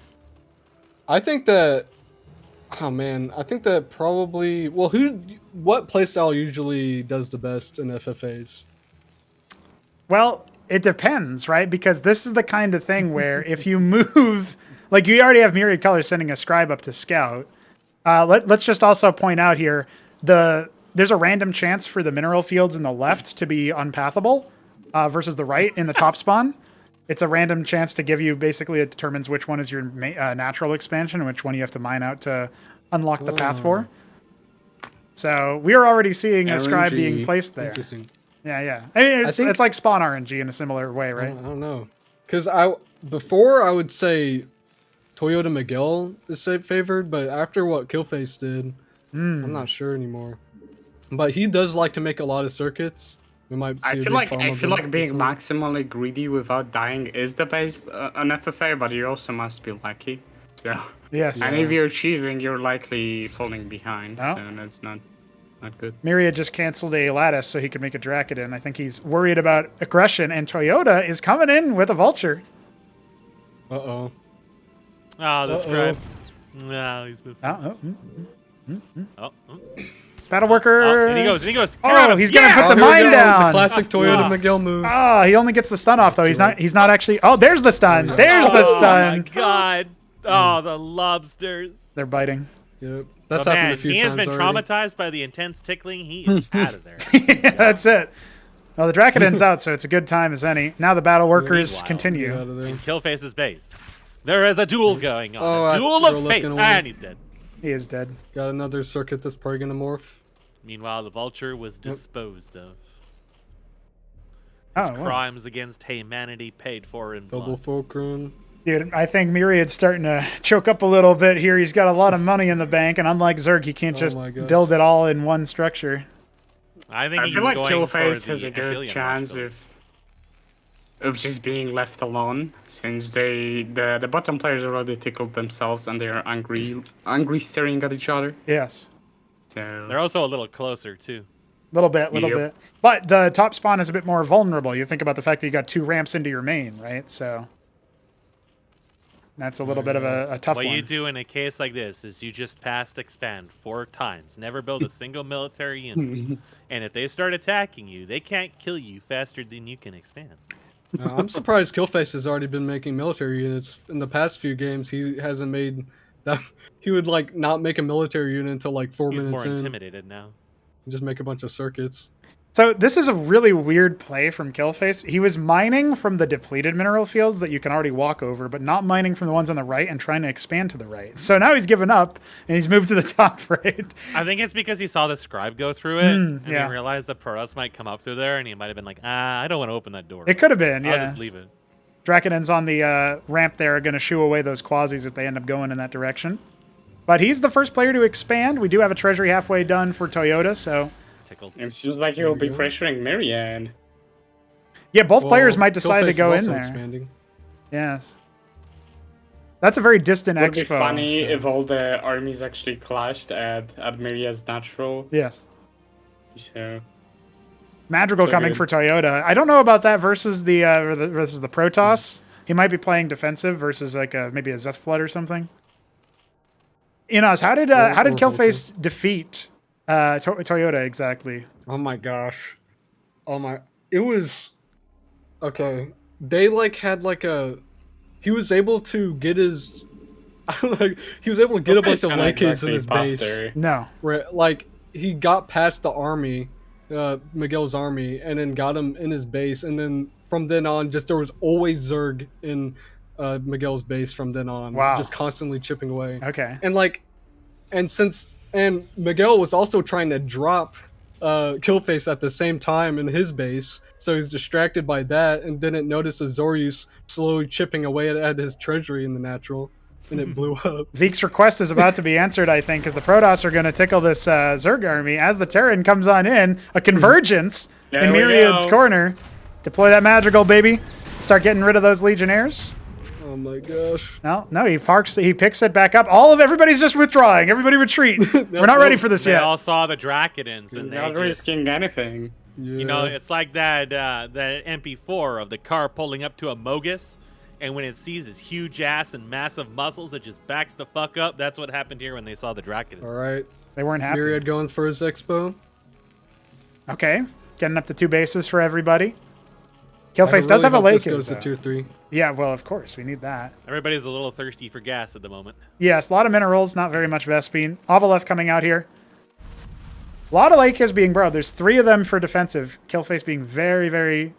I think that. Oh man, I think that probably. Well, what playstyle usually does the best in FFAs? Well, it depends, right? Because this is the kind of thing where if you move, like you already have MyriadColors sending a scribe up to scout. Let's just also point out here, there's a random chance for the mineral fields in the left to be unpathable versus the right in the top spawn. It's a random chance to give you, basically it determines which one is your natural expansion and which one you have to mine out to unlock the path for. So we are already seeing a scribe being RNG. placed there. Interesting. Yeah. I mean, I think- it's like spawn RNG in a similar way, right? I don't know, because before I would say Toyota Miguel is favored, but after what Killface did, I'm not sure anymore. But he does like to make a lot of circuits. We might see I a feel big like farm I of feel them like being this week. maximally greedy without dying is the best on FFA, but you also must be lucky. So, Yes. and if you're cheating, you're likely falling behind. Oh. So that's not good. Myriad just canceled a lattice so he could make a Dracodon. I think he's worried about aggression, and Toyota is coming in with a vulture. Uh-oh. Oh, the Uh-oh. scribe. No, he's moving. Oh. Oh. Battle workers. Oh, and he goes. Here Oh, on him. he's gonna Yeah! put the here we mine go, down. The classic Toyota Ah. Miguel move. Oh, he only gets the stun off though. He's not actually. Oh, there's the stun. There's the Oh my stun. god. Oh, the lobsters. They're biting. Yep. That's But happened man, a few he has times been already. traumatized by the intense tickling. He is out of there. That's it. Well, the Dracodon's out, so it's a good time as any. Now the battle workers Meanwhile, Get continue. out of there. In Killface's base, there is a duel going on. Oh, a I duel threw a of look fates. in a way. And he's dead. He is dead. Got another circuit that's probably gonna morph. Meanwhile, the vulture was disposed of. Oh, His wow. crimes against humanity paid for in Double blood. fulcrum. Dude, I think Myriad's starting to choke up a little bit here. He's got a lot of money in the bank, and unlike Zerg, he can't Oh just my God. build it all in one structure. I think I he's feel like going Killface for has the a good Aphelion chance watch, of just being left alone, since the bottom players already tickled themselves and they are angry staring at each other. Yes. So They're also a little closer too. Little bit. Yep. But the top spawn is a bit more vulnerable. You think about the fact that you got 2 ramps into your main, right? So that's a little bit of a tough What one. you do in a case like this is you just fast expand 4 times. Never build a single military unit. And if they start attacking you, they can't kill you faster than you can expand. I'm surprised Killface has already been making military units in the past few games. He hasn't made that. He would like not make a military unit until like 4 He's minutes more in. intimidated now. Just make a bunch of circuits. So this is a really weird play from Killface. He was mining from the depleted mineral fields that you can already walk over, but not mining from the ones on the right and trying to expand to the right. So now he's given up and he's moved to the top right. I think it's because he saw the scribe go through it, and yeah. he realized the Protoss might come up through there, and he might have been like, I don't want to open that door. It could have been, I'll yeah. just leave it. Dracodons on the ramp there are going to shoo away those quasis if they end up going in that direction. But he's the first player to expand. We do have a treasury halfway done for Toyota, so... Tickled. It seems like he will be pressuring Myriad. Yeah, both players might decide to Killface go is in also there. Expanding. Yes. That's a very distant It would expo. be funny so- if all the armies actually clashed at Myriad's natural. Yes. So Madrigal So coming good. for Toyota. I don't know about that versus the Protoss. He might be playing defensive versus like maybe a Zeth Flood or something. Inos, how did Killface defeat Toyota exactly? Oh my gosh. It was okay. They like had like a. He was able to get his. I don't know. He was able to get a bunch of Lakers in his base. No. Where like he got past the army, Miguel's army, and then got him in his base, and then from then on, just there was always Zerg in Miguel's base from then on. Wow. Just constantly chipping away. Okay. And like, and Miguel was also trying to drop Killface at the same time in his base, so he's distracted by that and didn't notice Azorius slowly chipping away at his treasury in the natural, and it blew up. Veek's request is about to be answered, I think, because the Protoss are going to tickle this Zerg army. As the Terran comes on in, a convergence There in we Myriad's go. corner. Deploy that Madrigal, baby. Start getting rid of those Legionnaires. Oh my gosh. No, he picks it back up. Everybody's just withdrawing. Everybody retreat. We're not ready for this They yet. all saw the Drakidans and Not they just, risking anything. Yeah. you know, it's like that MP4 of the car pulling up to a Mogus, and when it sees his huge ass and massive muscles, it just backs the fuck up. That's what happened here when they saw the Drakidans. All right. They weren't happy. Myriad going for his expo. Okay, getting up to 2 bases for everybody. Killface I does have a hope lake. this goes to tier 3. Yeah, well, of course, we need that. Everybody's a little thirsty for gas at the moment. Yes, a lot of minerals, not very much Vespine. Avaleth coming out here. A lot of lake is being borrowed. There's 3 of them for defensive. Killface being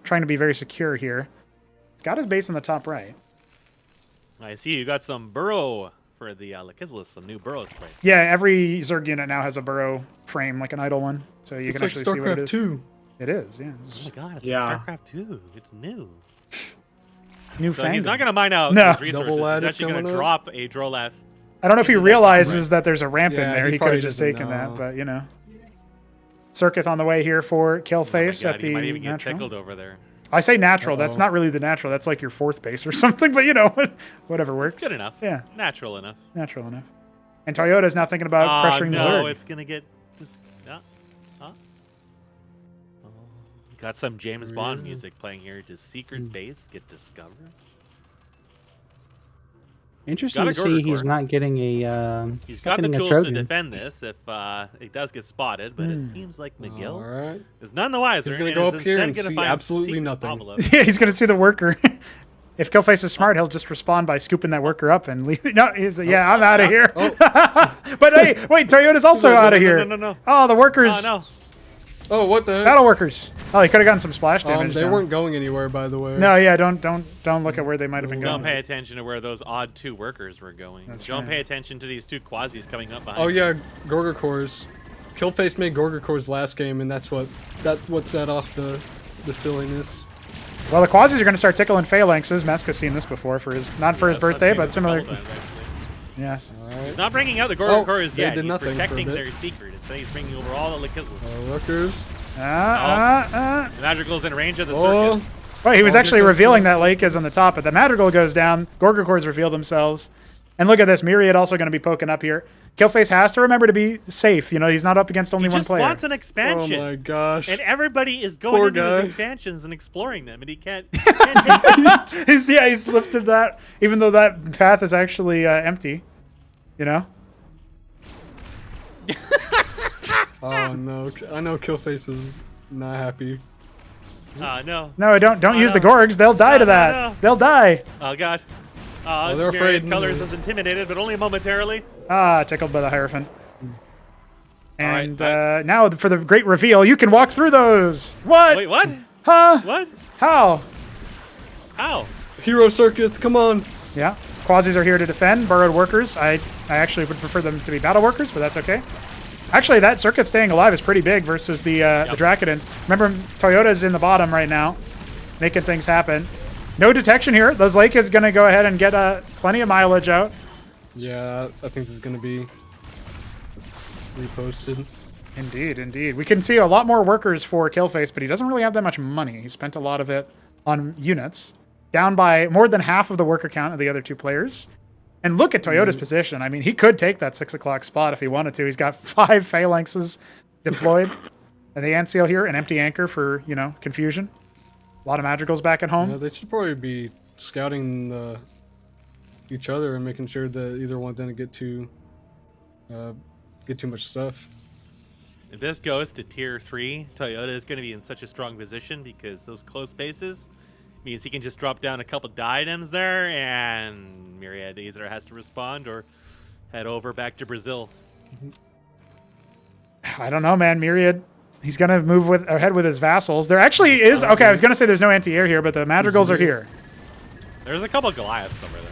trying to be very secure here. He's got his base in the top right. I see you got some burrow for the Lakizlis, some new burrow spray. Yeah, every Zerg unit now has a burrow frame, like an idle one, so you It's can like actually see what it Starcraft is. 2. It is, yeah. Oh my god, it's Yeah. like StarCraft 2. It's new. New So he's not going to mine out No. his resources. Double He's lattice actually going to coming up. drop a Drolas. I don't know if he realizes that there's a ramp in Yeah, there. he He could have probably just doesn't taken that, know. but you know. Circuit on the way here for Oh my Killface god, at he the might even get natural. tickled over there. I say natural. That's Uh-oh. not really the natural. That's like your 4th base or something. But you know, whatever works. Good enough. Yeah, Natural enough. natural enough. And Toyota's now thinking about Oh, pressuring no, the Zerg. it's going to get... Just, oh. Got some James Bond music playing here. Does Secret Base get discovered? Interesting got to a see Gorgon he's core. not getting a. He's not got the getting a tools to Trojan. defend this if it does get spotted, but it seems like Miguel All right. is none the wiser. He's gonna and go is up here instead and gonna see find absolutely secret nothing. envelopes. Yeah, he's gonna see the worker. If Killface is smart, he'll just respond by scooping that worker up and leave. No, he's yeah, I'm out of here. But hey, wait, Toyota's also out of here. No. Oh, the workers, Oh, no. Oh, what the heck? battle workers. Oh, he could have gotten some splash damage. They down. weren't going anywhere, by the way. No, yeah, don't look at where they might have been Don't going. pay attention to where those odd 2 workers were going. That's Don't right. pay attention to these 2 quasis coming up behind. Oh you. yeah, Gorga cores. Killface made Gorga cores last game, and that's what set off the silliness. Well, the Quasis are going to start tickling phalanxes. Meska's seen this before for his not for his Yes, I've birthday, seen but this a similar. couple times, actually. Yes. He's not bringing out the Gorgon Oh, cores they yet. did He's nothing for a protecting bit. their secret. Instead, he's bringing over all the Lakizlas. Workers. The Madrigal's in range of the Oh, circus. Well, he was Oh, actually here comes revealing the- that Lake is on the top, but the Madrigal goes down. Gorga cores reveal themselves. And look at this. Myriad also going to be poking up here. Killface has to remember to be safe. You know, he's not up against only He one just player. wants an oh expansion. my gosh. And everybody is going Poor into guy. his expansions and exploring them, and he can't take it. he's lifted that, even though that path is actually empty. You know? Oh no, I know Killface is not happy. No. No, don't use the no. Gorgs. They'll die to No, that. no. They'll die. Oh, God. they're afraid. Colors is intimidated, but only momentarily. Ah, tickled by the Hierophant. right, And now for the great reveal, you can walk through those. What? Wait, what? Huh? What? How? How? Hero circuits, come on. Yeah. Quasis are here to defend. Burrowed workers. I actually would prefer them to be battle workers, but that's okay. Actually, that circuit staying alive is pretty big versus the Drakidans. Remember, Toyota's in the bottom right now, making things happen. No detection here. Those Lake is going to go ahead and get plenty of mileage out. Yeah, I think this is gonna be reposted. Indeed, indeed. We can see a lot more workers for Killface, but he doesn't really have that much money. He spent a lot of it on units, down by more than half of the worker count of the other two players. And look at Toyota's position. I mean, he could take that 6 o'clock spot if he wanted to. He's got 5 phalanxes deployed. And the ant seal here, an empty anchor for, you know, confusion. A lot of madrigals back at home. Yeah, they should probably be scouting each other and making sure that either one didn't get too much stuff. If this goes to tier 3, Toyota is going to be in such a strong position because those close spaces means he can just drop down a couple diadems there, and Myriad either has to respond or head over back to Brazil. I don't know, man. Myriad, he's going to move ahead with his vassals. There actually is... Okay, I was going to say there's no anti-air here, but the madrigals are here. There's a couple of Goliaths over there.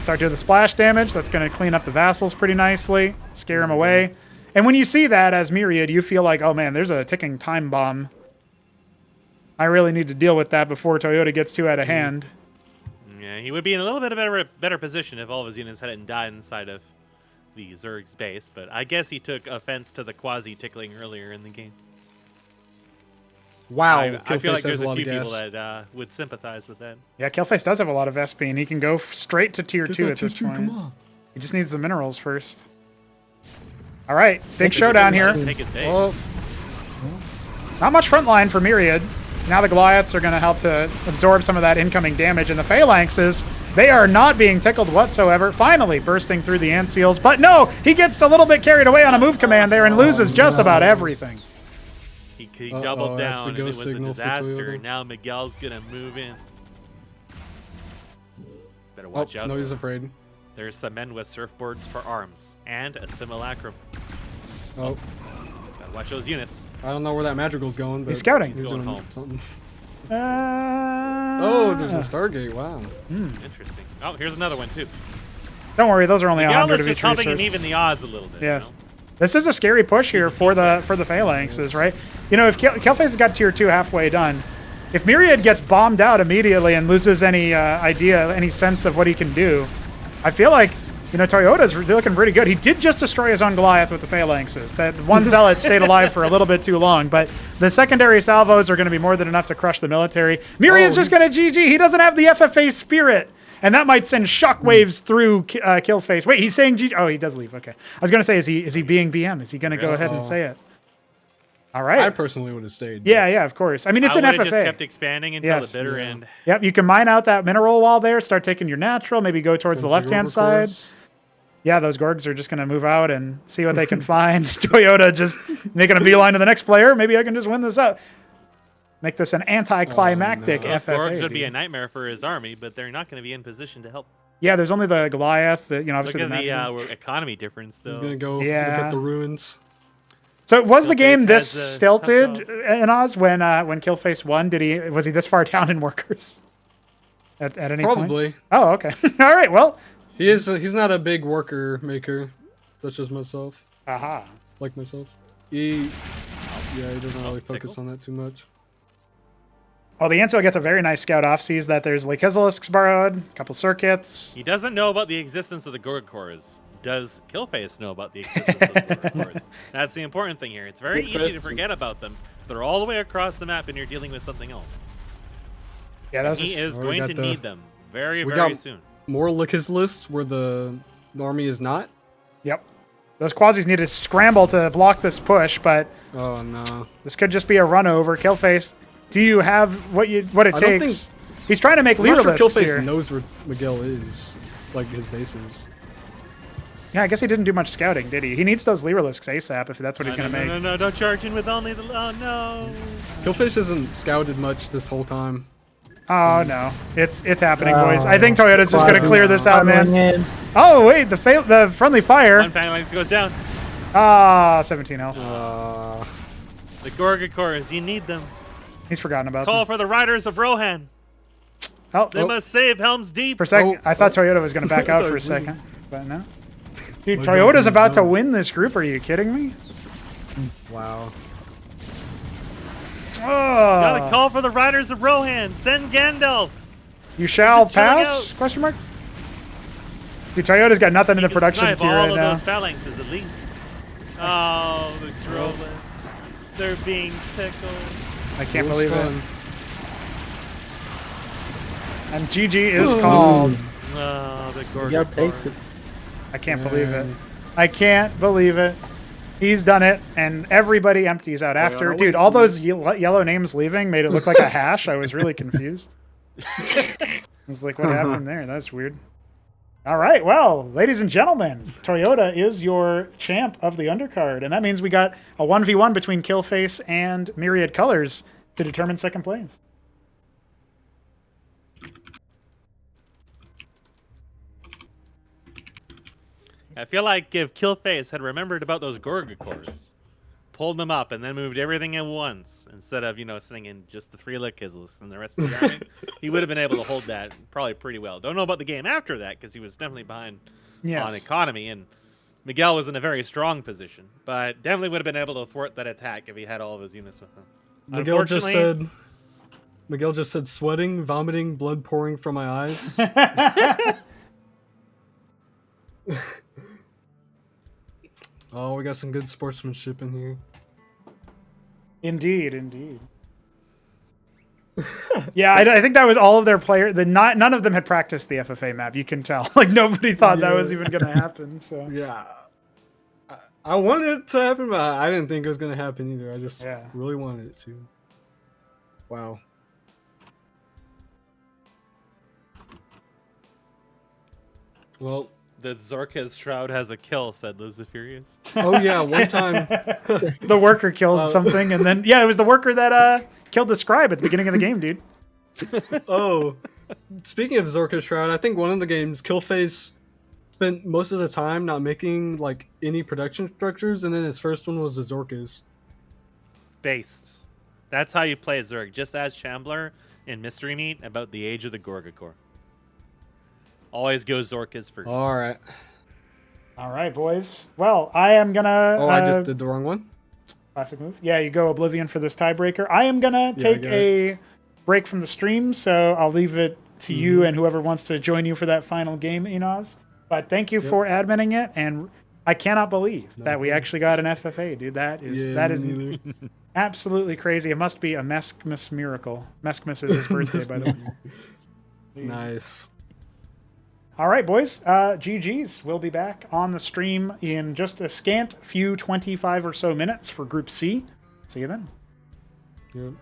Start doing the splash damage. That's going to clean up the vassals pretty nicely, scare him away. And when you see that as Myriad, you feel like, oh man, there's a ticking time bomb. I really need to deal with that before Toyota gets too out of hand. Yeah, he would be in a little bit of a better position if all of his units hadn't died inside of the Zerg's base, but I guess he took offense to the quasi-tickling earlier in the game. Wow, I feel like there's a few gas. people that would sympathize with that. Yeah, Killface does have a lot of SP, and he can go straight to tier 2 at this point. Come on. He just needs the minerals first. All right, big showdown here. Take his base. Oh, Not much front line for Myriad. Now the Goliaths are going to help to absorb some of that incoming damage, and the Phalanxes, they are not being tickled whatsoever. Finally bursting through the ant seals, but no, he gets a little bit carried away on a move command there and loses just about everything. He doubled that's down, the and it go was a signal for disaster. Toyota. Now Miguel's gonna move in. Better watch out. no, he's though. afraid. There's some men with surfboards for arms and a simulacrum. Oh, Gotta watch those units. I don't know where that madrigal's going, but He's scouting. He's going doing home. something. Oh, there's a Stargate. Wow. Interesting. Oh, here's another one too. Don't worry, those are only 100 Miguel is of just each helping him resource. even the odds a little bit. Yes. You know? This is a scary push here for the Phalanxes, right? You know, if Killface has got tier 2 halfway done, if Myriad gets bombed out immediately and loses any idea, any sense of what he can do, I feel like, you know, Toyota's looking pretty good. He did just destroy his own Goliath with the Phalanxes. That one Zealot stayed alive for a little bit too long, but the secondary salvos are going to be more than enough to crush the military. Myriad's just going to GG. He doesn't have the FFA spirit. And that might send shockwaves through Killface. Wait, he's saying GG. Oh, he does leave. Okay. I was going to say, is he being BM? Is he going to go ahead and say it? All right. I personally would have stayed. Yeah, of course. I mean, it's an I would FFA. have just kept expanding until Yes. the bitter end. Yep, you can mine out that mineral wall there, start taking your natural, maybe go towards the left-hand side. Yeah, those Gorgs are just going to move out and see what they can find. Toyota just making a beeline to the next player. Maybe I can just win this up. Make this an anticlimactic Those FFA. Gorgs would be dude. a nightmare for his army, but they're not going to be in position to help. Yeah, there's only the Goliath, you know, Look obviously at the the Magicians. economy difference, though. He's gonna go look Yeah. at the ruins. So was the Killface game this has a stilted tough in Oz when Killface won? Was he this far down in workers at any point? Probably. Oh, okay. All right. Well, He's not a big worker maker, such as myself. aha. Like myself. He doesn't really focus tickle. on that too much. Well, the Ansel gets a very nice scout off. Sees that there's Lingchamps borrowed, a couple circuits. He doesn't know about the existence of the Gorg cores. Does Killface know about the existence of the Gorg cores? That's the important thing here. It's very easy to forget about them if they're all the way across the map and you're dealing with something else. Yeah, that was He is we going got to the- need them very, we very got- soon. More Lucas lists where the army is not. Yep. Those Quasis need to scramble to block this push, but Oh no. this could just be a run over. Killface, do you have what it I don't takes? He's trying to make I'm not leader sure lists Killface here. knows where Miguel is, like his bases. Yeah, I guess he didn't do much scouting, did he? He needs those leader lists ASAP if that's what he's No, going to make. no, don't charge in with only the... Oh, no. Killface hasn't scouted much this whole time. Oh no, it's happening, boys. I think Toyota's just going to clear this out, Quadling man. in. Oh wait, the friendly fire. One phalanx goes down. 17 health. The Gorga cores, you need them. He's forgotten about Call them. for the riders of Rohan. Oh, They must save Helm's Deep. for a second, Oh, I thought Toyota was going to back out for a second, but no. Dude, Toyota's about to win this group. Are you kidding me? Wow. Gotta Oh, call for the riders of Rohan. Send Gandalf. you shall just chilling pass? out. Question mark. Dude, Toyota's got nothing in You the can production snipe queue all right of now. those phalanxes at least. Oh, the Drolins. They're being tickled. I can't Real believe strong. it. And GG is called. Oh, the You got Gorgon. patience. I can't believe it. I can't believe it. He's done it, and everybody empties out after. no, Dude, wait. all those yellow names leaving made it look like a hash. I was really confused. I was like, what happened there? That's weird. All right, well, ladies and gentlemen, Toyota is your champ of the undercard, and that means we got a 1v1 between Killface and MyriadColors to determine second place. I feel like if Killface had remembered about those Gorgacores, pulled them up, and then moved everything at once, instead of, sitting in just the 3 Lickizels and the rest of the army, he would have been able to hold that probably pretty well. Don't know about the game after that, because he was definitely behind on economy, and Miguel was in a very strong position, but definitely would have been able to thwart that attack if he had all of his units with him. Miguel just said sweating, vomiting, blood pouring from my eyes. Oh, we got some good sportsmanship in here. Indeed, indeed. Yeah, I think that was all of their players. None of them had practiced the FFA map. You can tell. Like, nobody thought that was even going to happen. So Yeah. I wanted it to happen, but I didn't think it was going to happen either. I just really wanted it to. Wow. Well, The Zorka's Shroud has a kill, said Lucifirius. oh yeah, one time. the worker killed something, and then it was the worker that killed the scribe at the beginning of the game, dude. Oh, speaking of Zorka's Shroud, I think one of the games, Killface spent most of the time not making like any production structures, and then his first one was the Zorkas. Based. That's how you play Zerg, just as Shambler in Mystery Meat about the age of the Gorgacore. Always go Zorkas first. All right. All right, boys. Well, I am gonna. Oh, I just did the wrong one. Classic move. Yeah, you go Oblivion for this tiebreaker. I am gonna take a break from the stream, so I'll leave it to you and whoever wants to join you for that final game, Inaz. But thank you for adminning it, and I cannot believe that we actually got an FFA, dude. That is absolutely crazy. It must be a Meskmas miracle. Meskmas is his birthday, by the way. Nice. All right, boys. GG's. We'll be back on the stream in just a scant few 25 or so minutes for Group C. See you then. Yep.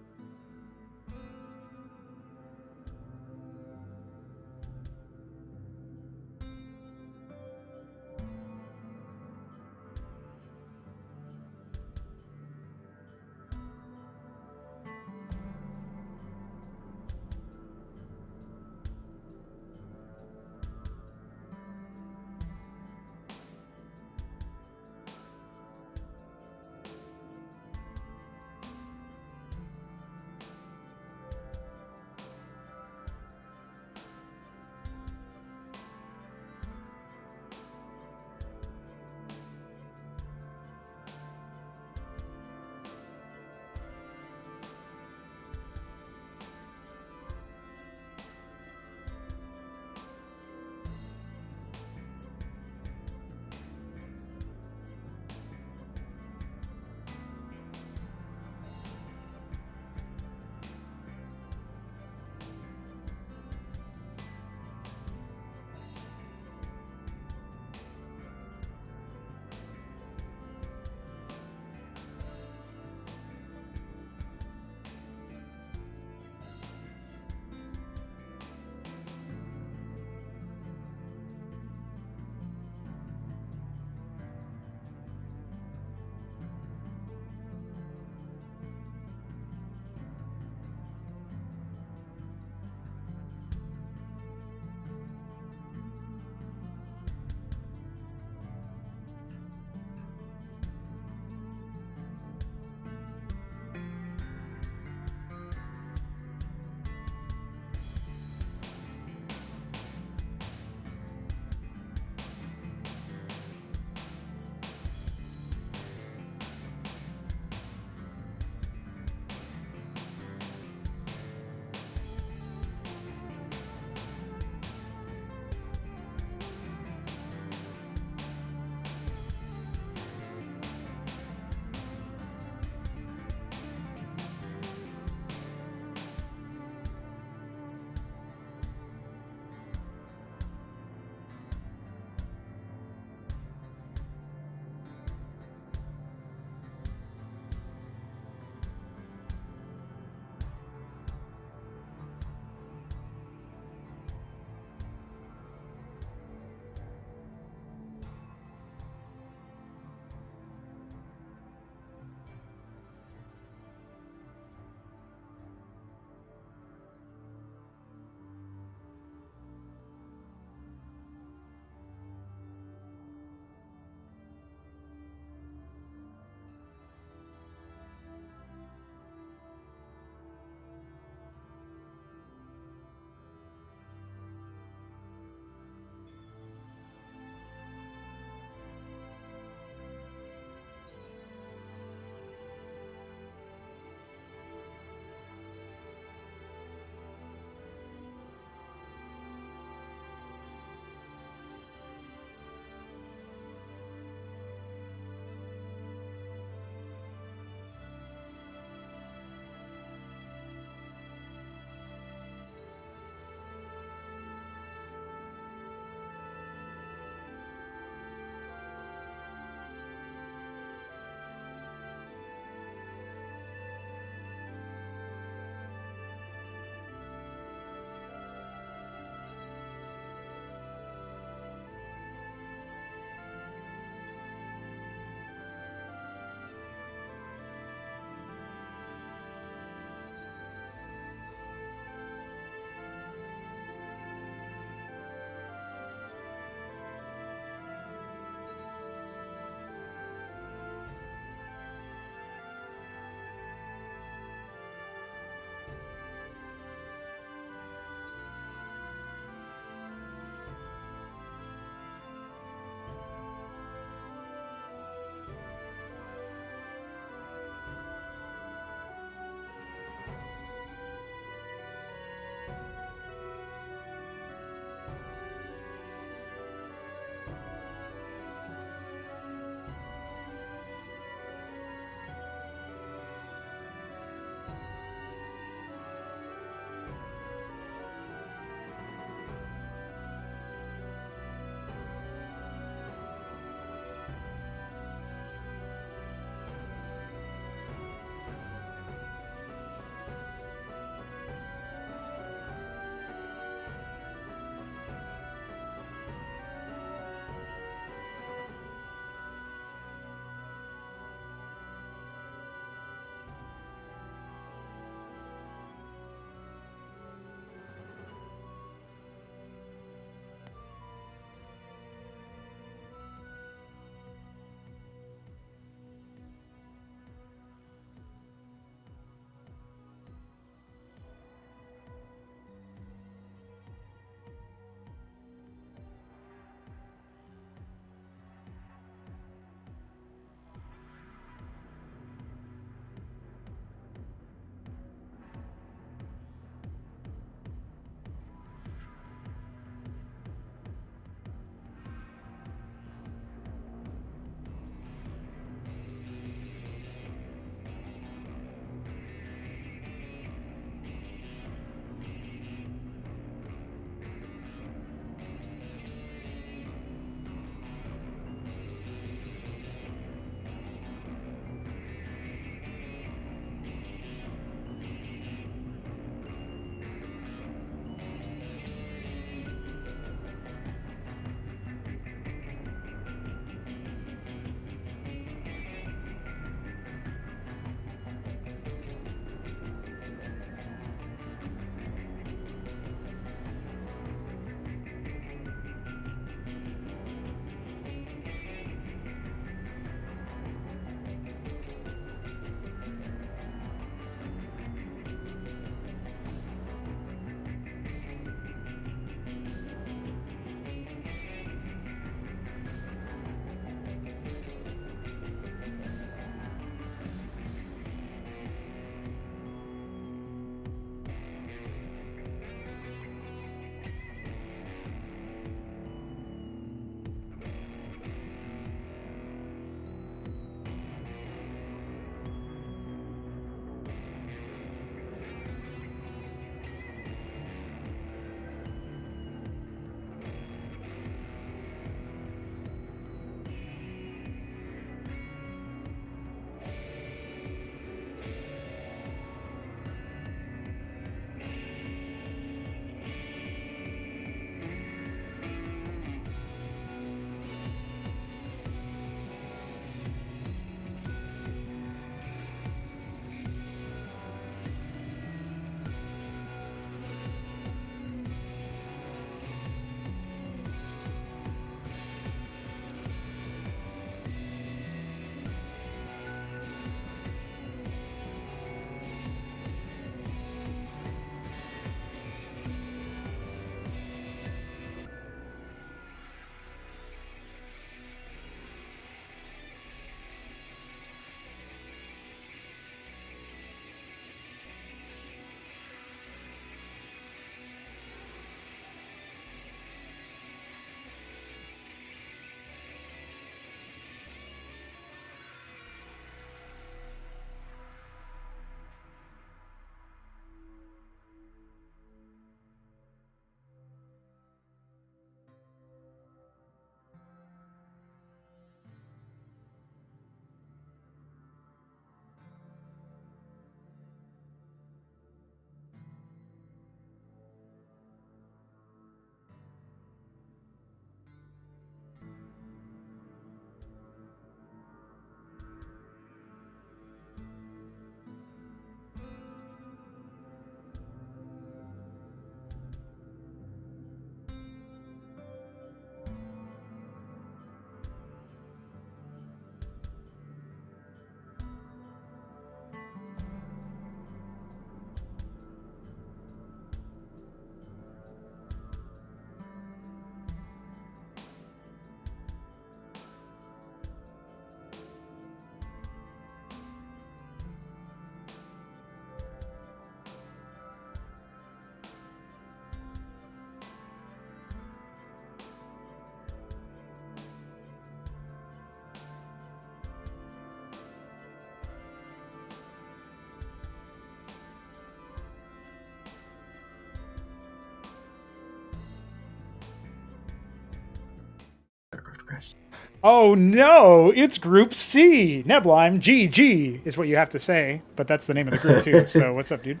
Oh no, it's Group C. Neblime, GG is what you have to say, but that's the name of the group too. So what's up, dude?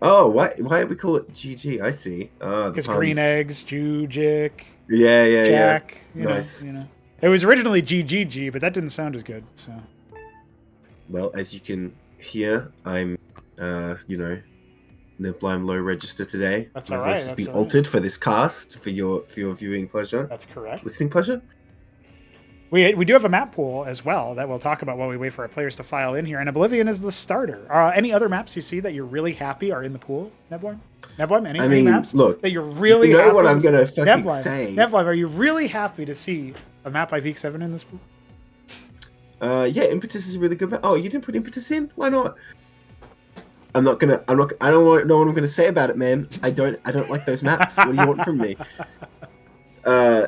Oh, why do we call it GG? I see. Because Green Eggs, JujiK, Yeah. Jack. Nice. You know. It was originally GGG, but that didn't sound as good. So. Well, as you can hear, I'm, Neblime low register today. That's My all right. voice has been altered for this cast for your viewing pleasure. That's correct. Listening pleasure. We do have a map pool as well that we'll talk about while we wait for our players to file in here. And Oblivion is the starter. Any other maps you see that you're really happy are in the pool, Neblime? Neblime, any maps look, that you're really you know happy what I'm gonna fucking Neblime, say. Neblime, are you really happy to see a map by Veek7 in this pool? Yeah, Impetus is a really good map. Oh, you didn't put Impetus in? Why not? I don't know what I'm gonna say about it, man. I don't like those maps. What do you want from me?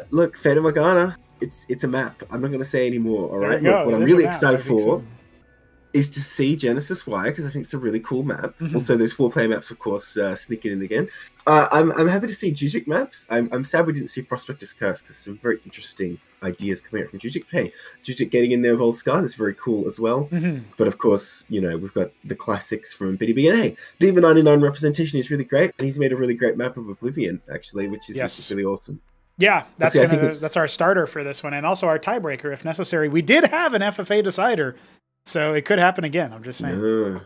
Look, Fata Morgana. It's a map. I'm not going to say anymore, all right? Look, what I'm really excited for is to see Genesis Y, because I think it's a really cool map. Also, those 4-player maps, of course, sneaking in again. I'm happy to see JujiK maps. I'm sad we didn't see Prospectus Curse, because some very interesting ideas coming out from JujiK. Hey, JujiK getting in there with Old Scars is very cool as well. But of course, we've got the classics from Btyb. And hey, Diva 99 representation is really great, and he's made a really great map of Oblivion, actually, which is really awesome. Yeah, that's our starter for this one, and also our tiebreaker if necessary. We did have an FFA decider, so it could happen again. I'm just saying.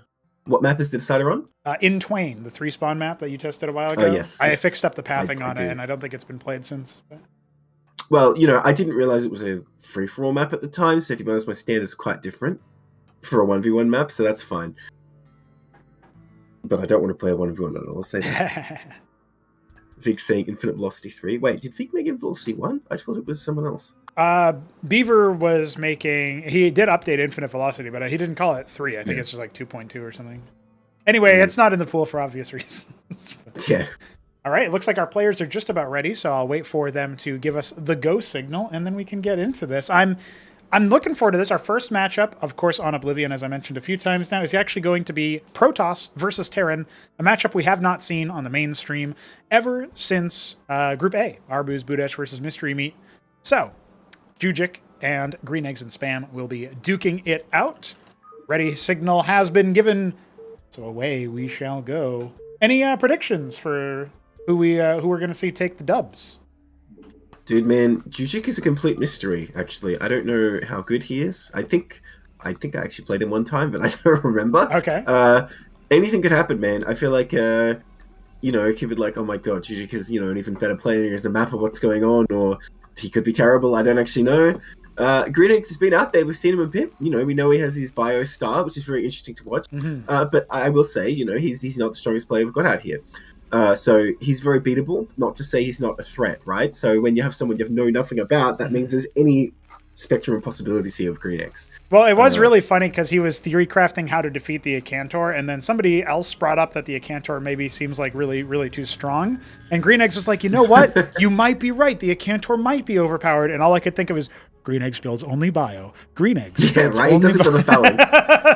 What map is the decider on? In Twain, the 3-spawn map that you tested a while ago. Oh, yes. I fixed up the pathing on it, and I don't think it's been played since. But... Well, I didn't realize it was a free-for-all map at the time, so to be honest, my standards are quite different for a 1v1 map, so that's fine. But I don't want to play a 1v1 at all, I'll say that. Vig saying Infinite Velocity 3. Wait, did Vig make Infinite Velocity 1? I thought it was someone else. Beaver was making... He did update Infinite Velocity, but he didn't call it 3. I think it's just like 2.2 or something. Anyway, it's not in the pool for obvious reasons. Yeah. All right, it looks like our players are just about ready, so I'll wait for them to give us the go signal, and then we can get into this. I'm looking forward to this. Our first matchup, of course, on Oblivion, as I mentioned a few times now, is actually going to be Protoss versus Terran, a matchup we have not seen on the mainstream ever since Group A, ArbuzBudesh versus Mystery Meat. So, JujiK and GreenEggs'NSpam will be duking it out. Ready signal has been given, so away we shall go. Any predictions for who we're going to see take the dubs? Dude, man, JujiK is a complete mystery, actually. I don't know how good he is. I think I actually played him one time, but I don't remember. Okay. Anything could happen, man. I feel like, it could be like, oh my god, JujiK is, an even better player. He has a map of what's going on, or he could be terrible. I don't actually know. GreenEggs has been out there. We've seen him in Pip. We know he has his bio star, which is very interesting to watch. But I will say, he's not the strongest player we've got out here. So he's very beatable, not to say he's not a threat, right? So when you have someone you know nothing about, that means there's any spectrum of possibilities here of GreenEggs. Well, it was really funny because he was theory crafting how to defeat the Acantor, and then somebody else brought up that the Acantor maybe seems like really, really too strong. And GreenEggs was like, you know what? You might be right. The Acantor might be overpowered. And all I could think of is, GreenEggs builds only bio. GreenEggs. Yeah, right? He doesn't build a phalanx.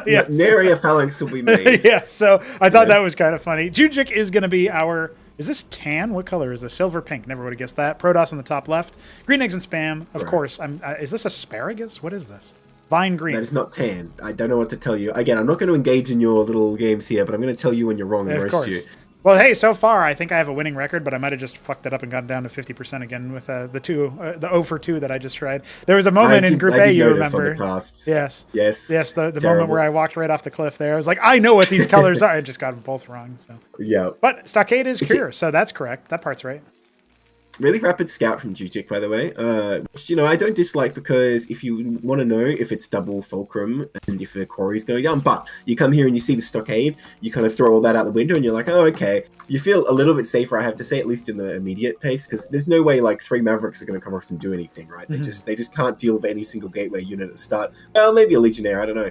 Yes. Nary a phalanx will be made. Yeah, so I thought that was kind of funny. JujiK is going to be our... Is this tan? What color is this? Silver pink. Never would have guessed that. Protoss on the top left. GreenEggs'NSpam, of course. Is this asparagus? What is this? Vine green. That is not tan. I don't know what to tell you. Again, I'm not going to engage in your little games here, but I'm going to tell you when you're wrong and roast you. Well, hey, so far I think I have a winning record, but I might have just fucked it up and gotten down to 50% again with the 0 for 2 that I just tried. There was a moment in Group A, you remember? Yes. The moment where I walked right off the cliff there. I was like, I know what these colors are. I just got them both wrong. So yeah. But Stockade is clear, so that's correct. That part's right. Really rapid scout from JujiK, by the way, which, I don't dislike, because if you want to know if it's double fulcrum and if the quarry's going down, but you come here and you see the stockade, you kind of throw all that out the window and you're like, oh, okay. You feel a little bit safer, I have to say, at least in the immediate pace, because there's no way like 3 Mavericks are going to come across and do anything, right? They just can't deal with any single gateway unit at the start. Well, maybe a Legionnaire, I don't know.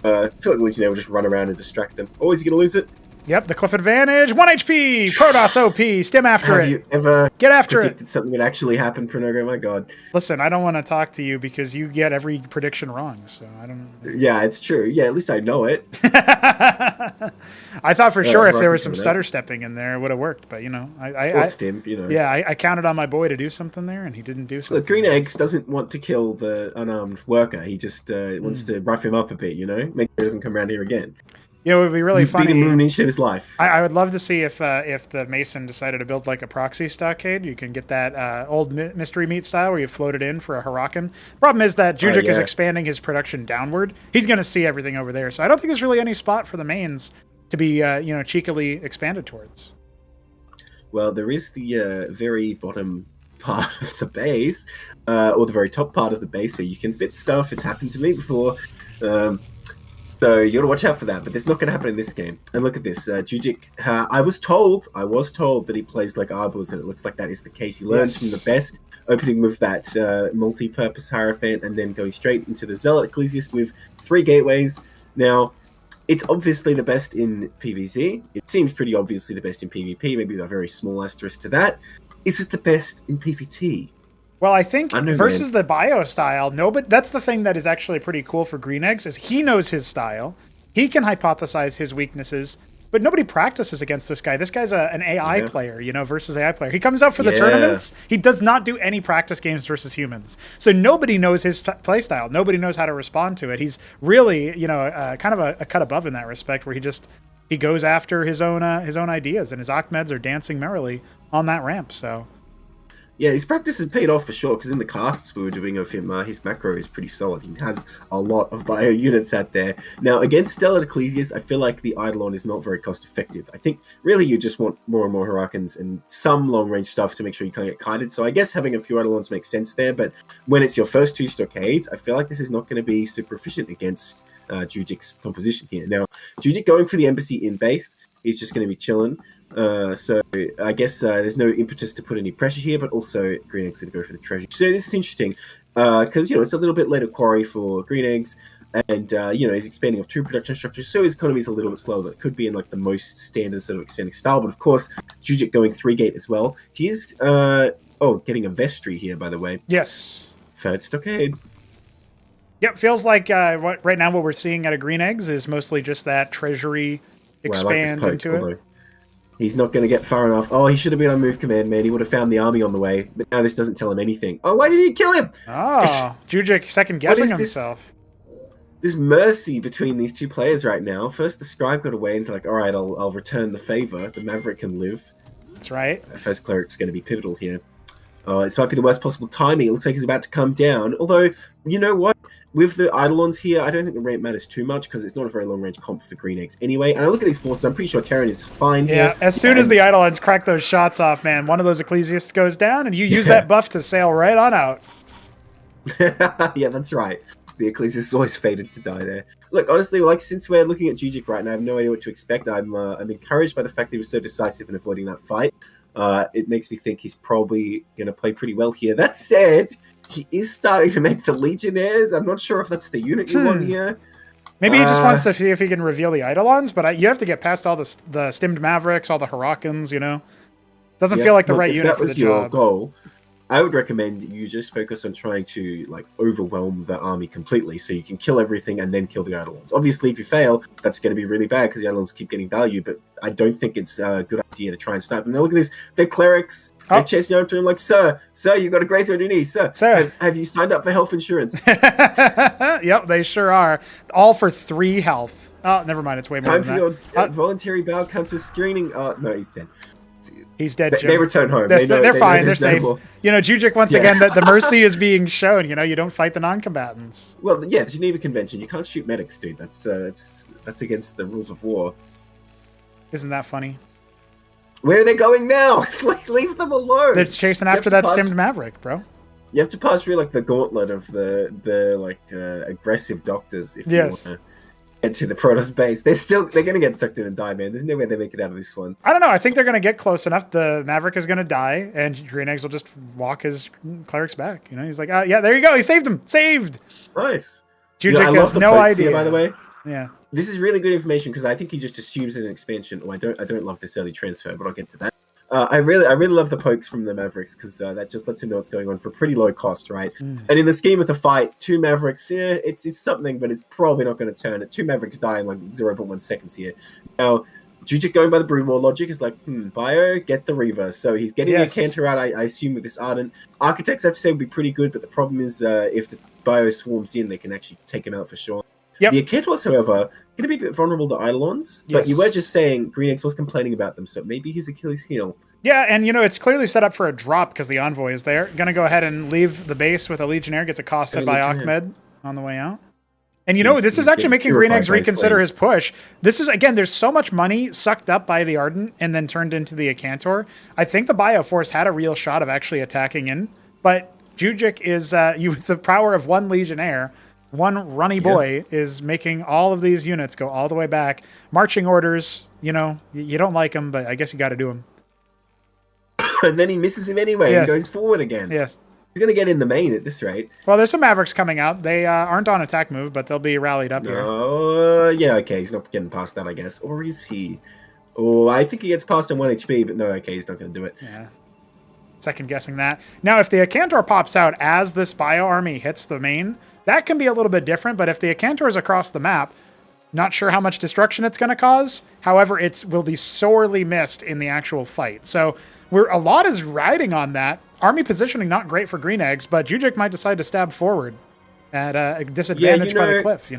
I feel like a Legionnaire will just run around and distract them. Oh, is he going to lose it? Yep, the cliff advantage. 1 HP. Protoss OP. Stim after Have it. you ever Get after predicted something that actually happened, Pronogo? My God. Listen, I don't want to talk to you because you get every prediction wrong. So I don't. Yeah, it's true. Yeah, at least I know it. I thought for sure if there was some coming stutter up. stepping in there, it would have worked. But you know, Or Stim, you know. yeah, I counted on my boy to do something there, and he didn't do something. Look, Green Eggs doesn't want to kill the unarmed worker. He just wants to rough him up a bit, you know? Make sure he doesn't come around here again. You know, it would be really You've beat funny. him an inch of his life. I would love to see if the Mason decided to build like a proxy stockade. You can get that old mystery meat style where you float it in for a Huracan. Problem is that JujiK is yeah. expanding his production downward. He's going to see everything over there, so I don't think there's really any spot for the mains to be cheekily expanded towards. Well, there is the very bottom part of the base, or the very top part of the base where you can fit stuff. It's happened to me before. So you gotta watch out for that, but it's not gonna happen in this game. And look at this, JujiK. I was told that he plays like Arbus, and it looks like that is the case. He learns from the best, opening with that multi-purpose Hierophant, and then going straight into the Zealot Ecclesiast with 3 gateways. Now, it's obviously the best in PvZ. It seems pretty obviously the best in PvP. Maybe a very small asterisk to that. Is it the best in PvT? Well, I think know, versus man. the bio style, but that's the thing that is actually pretty cool for GreenEggs is he knows his style. He can hypothesize his weaknesses, but nobody practices against this guy. This guy's an AI player, versus AI player. He comes out for the tournaments. He does not do any practice games versus humans. So nobody knows his play style. Nobody knows how to respond to it. He's really, kind of a cut above in that respect where he goes after his own ideas, and his Ahmeds are dancing merrily on that ramp, so... Yeah, his practice has paid off for sure, because in the casts we were doing of him, his macro is pretty solid. He has a lot of bio units out there. Now, against Stellar Ecclesiast, I feel like the Eidolon is not very cost-effective. I think, really, you just want more and more Huracans and some long-range stuff to make sure you can't get kited. So I guess having a few Eidolons makes sense there, but when it's your first 2 stockades, I feel like this is not going to be super efficient against JujiK's composition here. Now, JujiK going for the Embassy in base, he's just going to be chilling. So I guess there's no impetus to put any pressure here, but also GreenEggs going to go for the treasure. So this is interesting because it's a little bit later quarry for GreenEggs, and he's expanding off 2 production structures, so his economy is a little bit slower. That could be in like the most standard sort of expanding style, but of course JujiK going 3 gate as well. He is getting a vestry here, by the way. Yes. 3rd stockade. Yep, feels like right now what we're seeing out of GreenEggs is mostly just that treasury expand into it. He's not going to get far enough. Oh, he should have been on move command, man. He would have found the army on the way. But now this doesn't tell him anything. Oh, why did he kill him? Oh, JujiK second guessing himself. This mercy between these 2 players right now. First, the scribe got away and it's like, all right, I'll return the favor. The Maverick can live. That's right. First cleric's going to be pivotal here. This might be the worst possible timing. It looks like he's about to come down. Although, you know what? With the Eidolons here, I don't think the ramp matters too much because it's not a very long-range comp for GreenEggs anyway. And I look at these forces, I'm pretty sure Terran is fine here. Yeah, as soon as the Eidolons crack those shots off, man, one of those Ecclesiasts goes down, and you use that buff to sail right on out. Yeah, that's right. The Ecclesiast is always fated to die there. Look, honestly, since we're looking at JujiK right now, I have no idea what to expect. I'm encouraged by the fact that he was so decisive in avoiding that fight. It makes me think he's probably going to play pretty well here. That said, he is starting to make the Legionnaires. I'm not sure if that's the unit you want here. Maybe he just wants to see if he can reveal the Eidolons, but you have to get past all the stimmed Mavericks, all the Huracans, Doesn't feel like the right unit for the job. If that was your goal, I would recommend you just focus on trying to overwhelm the army completely so you can kill everything and then kill the Eidolons. Obviously, if you fail, that's going to be really bad because the Eidolons keep getting value, but I don't think it's a good idea to try and snipe them. Now look at this. They're clerics. They're chasing after him like, sir, you've got a grace on your knee. Sir. Have you signed up for health insurance? Yep, they sure are. All for 3 health. Oh, never mind. It's way more than that. Time for your voluntary bowel cancer screening. No, he's dead. He's dead, Jim. They return home. They're fine. They're safe. JujiK, once again, the mercy is being shown. You don't fight the non-combatants. Well, yeah, the Geneva Convention. You can't shoot medics, dude. That's against the rules of war. Isn't that funny? Where are they going now? Leave them alone. They're chasing after that stimmed Maverick, bro. You have to pass through the gauntlet of the aggressive doctors if you want to get to the Protoss base. They're going to get sucked in and die, man. There's no way they make it out of this one. I don't know. I think they're going to get close enough. The Maverick is going to die, and GreenEggs will just walk his clerics back. He's like, yeah, there you go. He saved him. Saved. Nice. JujiK has no idea. Here, by the way. Yeah. this is really good information because I think he just assumes there's an expansion. Oh, I don't love this early transfer, but I'll get to that. I really love the pokes from the Mavericks because that just lets him know what's going on for pretty low cost, right? And in the scheme of the fight, 2 Mavericks, yeah, it's something, but it's probably not going to turn it. 2 Mavericks die in like 0.1 seconds here. Now, JujiK going by the Broodmaw logic is like, Bio, get the Reaver. So he's getting the Cantor out, I assume, with this Ardent. Architects, I have to say, would be pretty good, but the problem is if the Bio swarms in, they can actually take him out for sure. Yep. The Acantors, however, going to be a bit vulnerable to Eidolons, but you were just saying GreenEggs was complaining about them, so maybe he's Achilles' heel. Yeah, and it's clearly set up for a drop because the Envoy is there. Going to go ahead and leave the base with a Legionnaire, gets accosted by Ahmed on the way out. And this is actually making GreenEggs reconsider his push. This is, again, there's so much money sucked up by the Ardent and then turned into the Acantor. I think the Bioforce had a real shot of actually attacking in, but JujiK is, with the power of 1 Legionnaire, 1 runny boy is making all of these units go all the way back. Marching orders, you don't like them, but I guess you got to do them. And then he misses him anyway and goes forward again. Yes. He's going to get in the main at this rate. Well, there's some Mavericks coming out. They aren't on attack move, but they'll be rallied up here. Oh, yeah, okay. He's not getting past that, I guess. Or is he? Oh, I think he gets past on 1 HP, but no, okay, he's not going to do it. Yeah. Second guessing that. Now, if the Acantor pops out as this Bio army hits the main, that can be a little bit different, but if the Acantor is across the map, not sure how much destruction it's going to cause. However, it will be sorely missed in the actual fight. So a lot is riding on that. Army positioning not great for GreenEggs, but JujiK might decide to stab forward at a disadvantage by the cliff,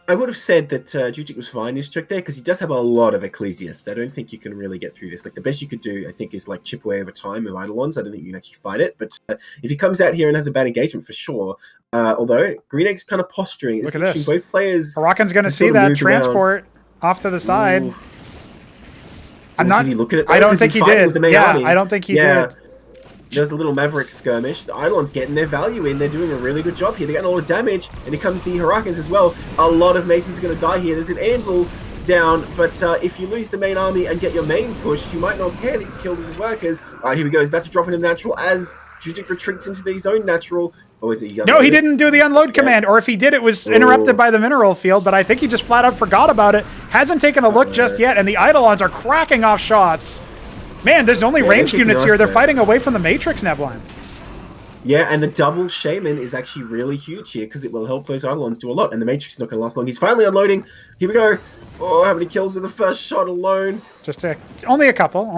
I would have said that JujiK was fine his trick there because he does have a lot of Ecclesiasts. I don't think you can really get through this. Like the best you could do, I think, is like chip away over time with Eidolons. I don't think you can actually fight it. But if he comes out here and has a bad engagement for sure, although GreenEggs kind of posturing, look at this. Both players. Harakan's going to see that transport off to the side. Ooh. Did he look at it? I don't think he did. I don't think he did. There's a little Maverick skirmish. The Eidolons getting their value in. They're doing a really good job here. They're getting a lot of damage. And here comes the Harakans as well. A lot of Masons are going to die here. There's an Anvil down. But if you lose the main army and get your main pushed, you might not care that you killed the workers. All right, here we go. He's about to drop into the natural as JujiK retreats into his own natural. Oh, is it no, he didn't do the unload command. Or if he did, it was interrupted by the mineral field. But I think he just flat out forgot about it. Hasn't taken a look just yet. And the Eidolons are cracking off shots. Man, there's only ranged units here. They're fighting away from the Matrix Nebline. Yeah, and the double Shaman is actually really huge here because it will help those Eidolons do a lot. And the Matrix is not going to last long. He's finally unloading. Here we go. Oh, how many kills in the first shot alone? Just only a couple.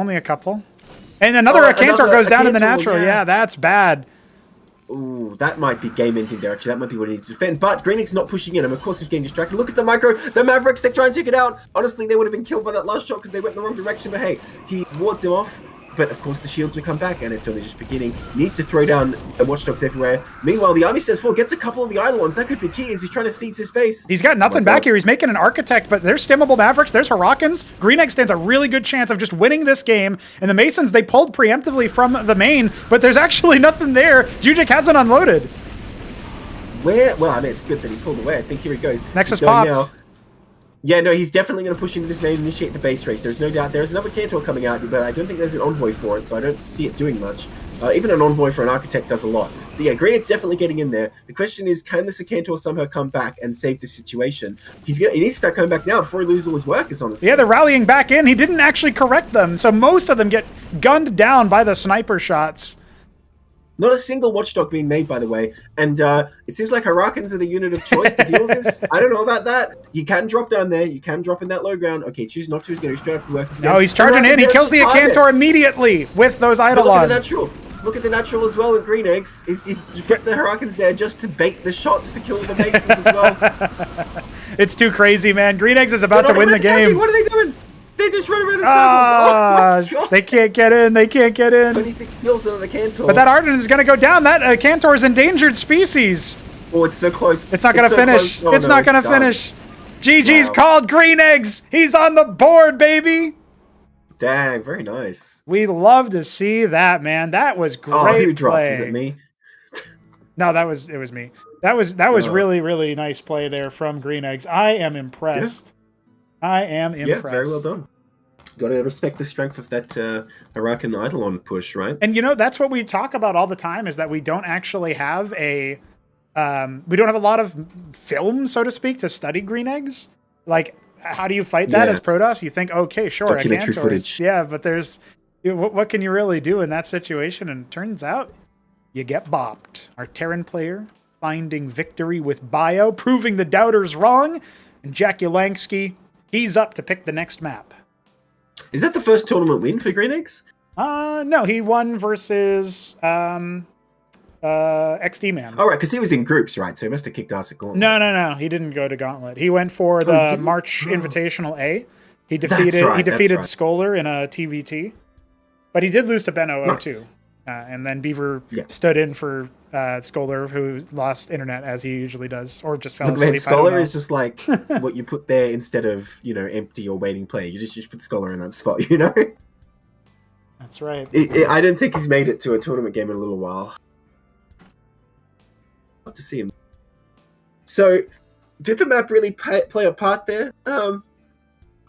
And another Acantor goes down in the natural. Yeah, that's bad. Ooh, that might be game-ending there, actually. That might be what he needs to defend. But GreenEggs not pushing in. And of course, he's getting distracted. Look at the micro. The Mavericks, they try and take it out. Honestly, they would have been killed by that last shot because they went in the wrong direction. But hey, he wards him off. But of course, the shields will come back, and it's only just beginning. He needs to throw down Watchdogs everywhere. Meanwhile, the army stands forward, gets a couple of the Eidolons. That could be key as he's trying to siege his base. He's got nothing back here. He's making an Architect, but there's stimmable Mavericks. There's Harakans. GreenEggs stands a really good chance of just winning this game. And the Masons, they pulled preemptively from the main, but there's actually nothing there. JujiK hasn't unloaded. Where? Well, I mean, it's good that he pulled away. I think here he goes. Nexus popped. Now. Yeah, no, he's definitely going to push into this main and initiate the base race. There's no doubt. There's another Cantor coming out, but I don't think there's an Envoy for it, so I don't see it doing much. Even an Envoy for an Architect does a lot. But yeah, GreenEggs definitely getting in there. The question is, can this Cantor somehow come back and save the situation? He needs to start coming back now before he loses all his workers, honestly. Yeah, they're rallying back in. He didn't actually correct them, so most of them get gunned down by the sniper shots. Not a single Watchdog being made, by the way. And it seems like Harakans are the unit of choice to deal with this. I don't know about that. You can drop down there. You can drop in that low ground. Okay, choose not to. He's going to straight out for workers again. No, he's charging in. He kills the Acantor immediately with those Eidolons. Look at the natural. Look at the natural as well at GreenEggs. He's got the Harakans there just to bait the shots to kill the Masons as well. It's too crazy, man. GreenEggs is about to win the game. What are they doing? They just run around in circles. Oh my God. They can't get in. They can't get in. 26 kills on the Cantor. But that Ardent is going to go down. That Cantor is endangered species. Oh, it's so close. It's not going to finish. Oh, it's not going to finish. GG's called. GreenEggs. He's on the board, baby. Dang, very nice. We love to see that, man. That was great. Oh, who dropped? Is it me? No, it was me. That was really, really nice play there from GreenEggs. I am impressed. Yeah. I am impressed. Yeah, very well done. Got to respect the strength of that Harakan Eidolon push, right? And that's what we talk about all the time, is that we don't actually have a lot of film, so to speak, to study GreenEggs. Like, how do you fight that Yeah. as Protoss? You think, okay, sure, Documentary Acantor footage. yeah, but there's what can you really do in that situation? And turns out you get bopped. Our Terran player finding victory with bio, proving the doubters wrong, and jakulangski, he's up to pick the next map. Is that the first tournament win for Green Eggs? No, he won versus XD Man. Oh, right, because he was in groups, right? So he must have kicked ass at Gauntlet. No. He didn't go to Gauntlet. He went for he the didn't? March Oh. Invitational A. He That's defeated right, he defeated that's Scholar in a TVT, but he did lose to Ben 002. Nice. And then Beaver Yeah. stood in for Scholar, who lost internet as he usually does, or just fell But asleep. man, Scholar is just like what you put there instead of, empty or waiting play. You just put Scholar in that spot, That's right. I don't think he's made it to a tournament game in a little while. Love to see him. So, did the map really play a part there?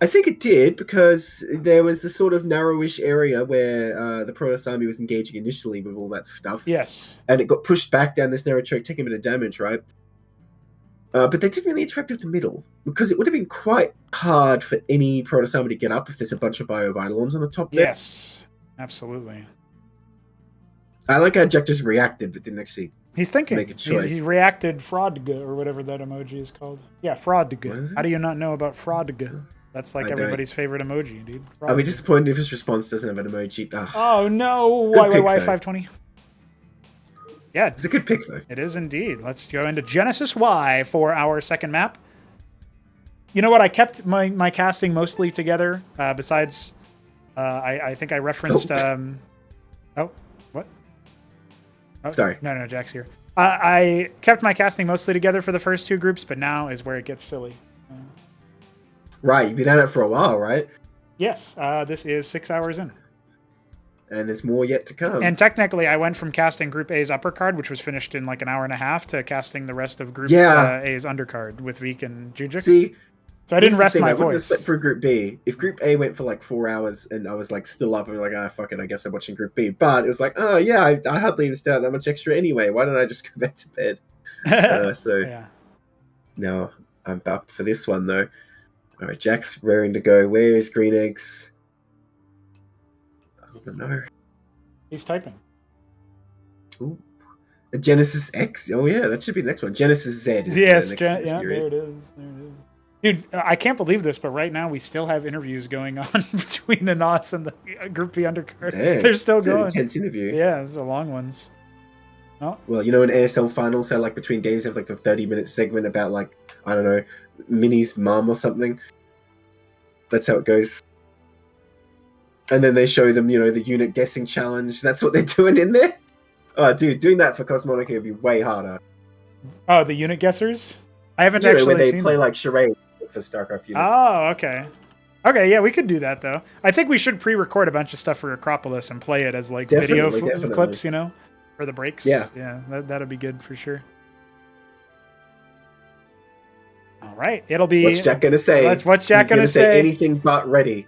I think it did, because there was the sort of narrowish area where the Protoss army was engaging initially with all that stuff. Yes. And it got pushed back down this narrow choke, taking a bit of damage, right? But they didn't really interact with the middle, because it would have been quite hard for any Protoss army to get up if there's a bunch of Bio-Vitalons on the top there. Yes. Absolutely. I like how Jack just reacted, but didn't actually... He's thinking. Make a choice. He reacted fraudg, or whatever that emoji is called. Yeah, fraudg. What is it? How do you not know about fraudg? That's like I don't. everybody's favorite emoji, dude. I'll be Fraudg. disappointed if his response doesn't have an emoji. Oh no! Good pick, Why though. 520? Yeah, It's a good pick, though. it is indeed. Let's go into Genesis Y for our second map. You know what? I kept my casting mostly together. Besides, I think I referenced. Oh, what? Oh, Sorry. No, Jack's here. I kept my casting mostly together for the first two groups, but now is where it gets silly. Right, you've been at it for a while, right? Yes, this is 6 hours in. And there's more yet to come. And technically, I went from casting Group A's uppercard, which was finished in like an hour and a half, to casting the rest of Group Yeah. A's undercard with Veek and JujiK. See, So I didn't here's the rest thing, my I wouldn't have voice. slept through Group B. If Group A went for like 4 hours and I was like still up, and like, fuck it, I guess I'm watching Group B. But it was like, oh yeah, I hardly even stay out that much extra anyway. Why don't I just go back to bed? So Yeah. now I'm up for this one though. All right, Jack's raring to go. Where is Green Eggs? I don't know. He's typing. Ooh. A Genesis X. Oh yeah, that should be the next one. Genesis Z. Is Yes, the next in the yeah, series. there it is. Dude, I can't believe this, but right now we still have interviews going on between the NOS and the Group B undercard. Damn, They're still it's an going. intense interview. Yeah, those are long ones. Oh, Well, in ASL finals, how like between games have like the 30-minute segment about like, I don't know, Minnie's mum or something. That's how it goes. And then they show them, the unit guessing challenge. That's what they're doing in there. Oh, dude, doing that for Cosmonarchy would be way harder. oh, the unit guessers? I haven't Where actually they seen play them. like charade for Starcraft units. Oh, okay. Okay, yeah, we could do that though. I think we should pre-record a bunch of stuff for Acropolis and play it as like video Definitely. clips, for the breaks. Yeah. Yeah, that'd be good for sure. All right, it'll be. What's Jack gonna say? What's Jack He's gonna say? Anything but ready.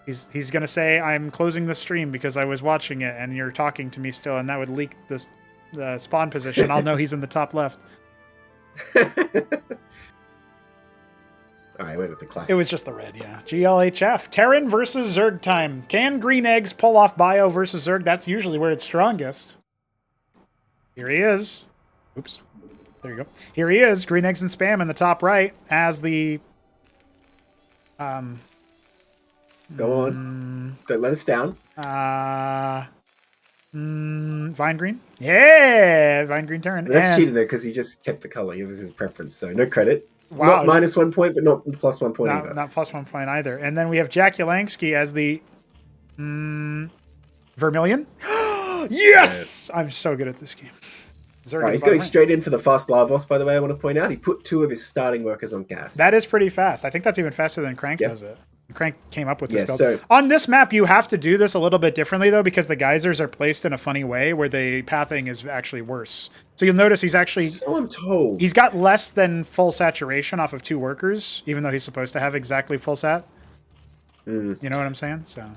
He's gonna say, "I'm closing the stream because I was watching it and you're talking to me still, and that would leak the spawn position. I'll know he's in the top left." All right, wait with the class. It was just the red, yeah. GLHF. Terran versus Zerg time. Can Green Eggs pull off Bio versus Zerg? That's usually where it's strongest. Here he is. Oops. There you go. Here he is. GreenEggs'NSpam in the top right as the... Go on. Don't let us down. Vine Green? Yeah! Vine Green Terran. That's And- cheating though, because he just kept the color. It was his preference, so no credit. Wow. Not minus 1 point, but not plus 1 point either. Not plus 1 point either. And then we have jakulangski as the Vermilion. Yes! I'm so good at this game. Zerg Right, is he's bottom going right. straight in for the fast Lavos, by the way, I want to point out. He put 2 of his starting workers on gas. That is pretty fast. I think that's even faster than Crank Yep. does it. Crank came up with this Yeah, build. so- On this map, you have to do this a little bit differently, though, because the geysers are placed in a funny way where the pathing is actually worse. So you'll notice he's actually... So I'm told. He's got less than full saturation off of 2 workers, even though he's supposed to have exactly full sat. Mm. You know what I'm saying? So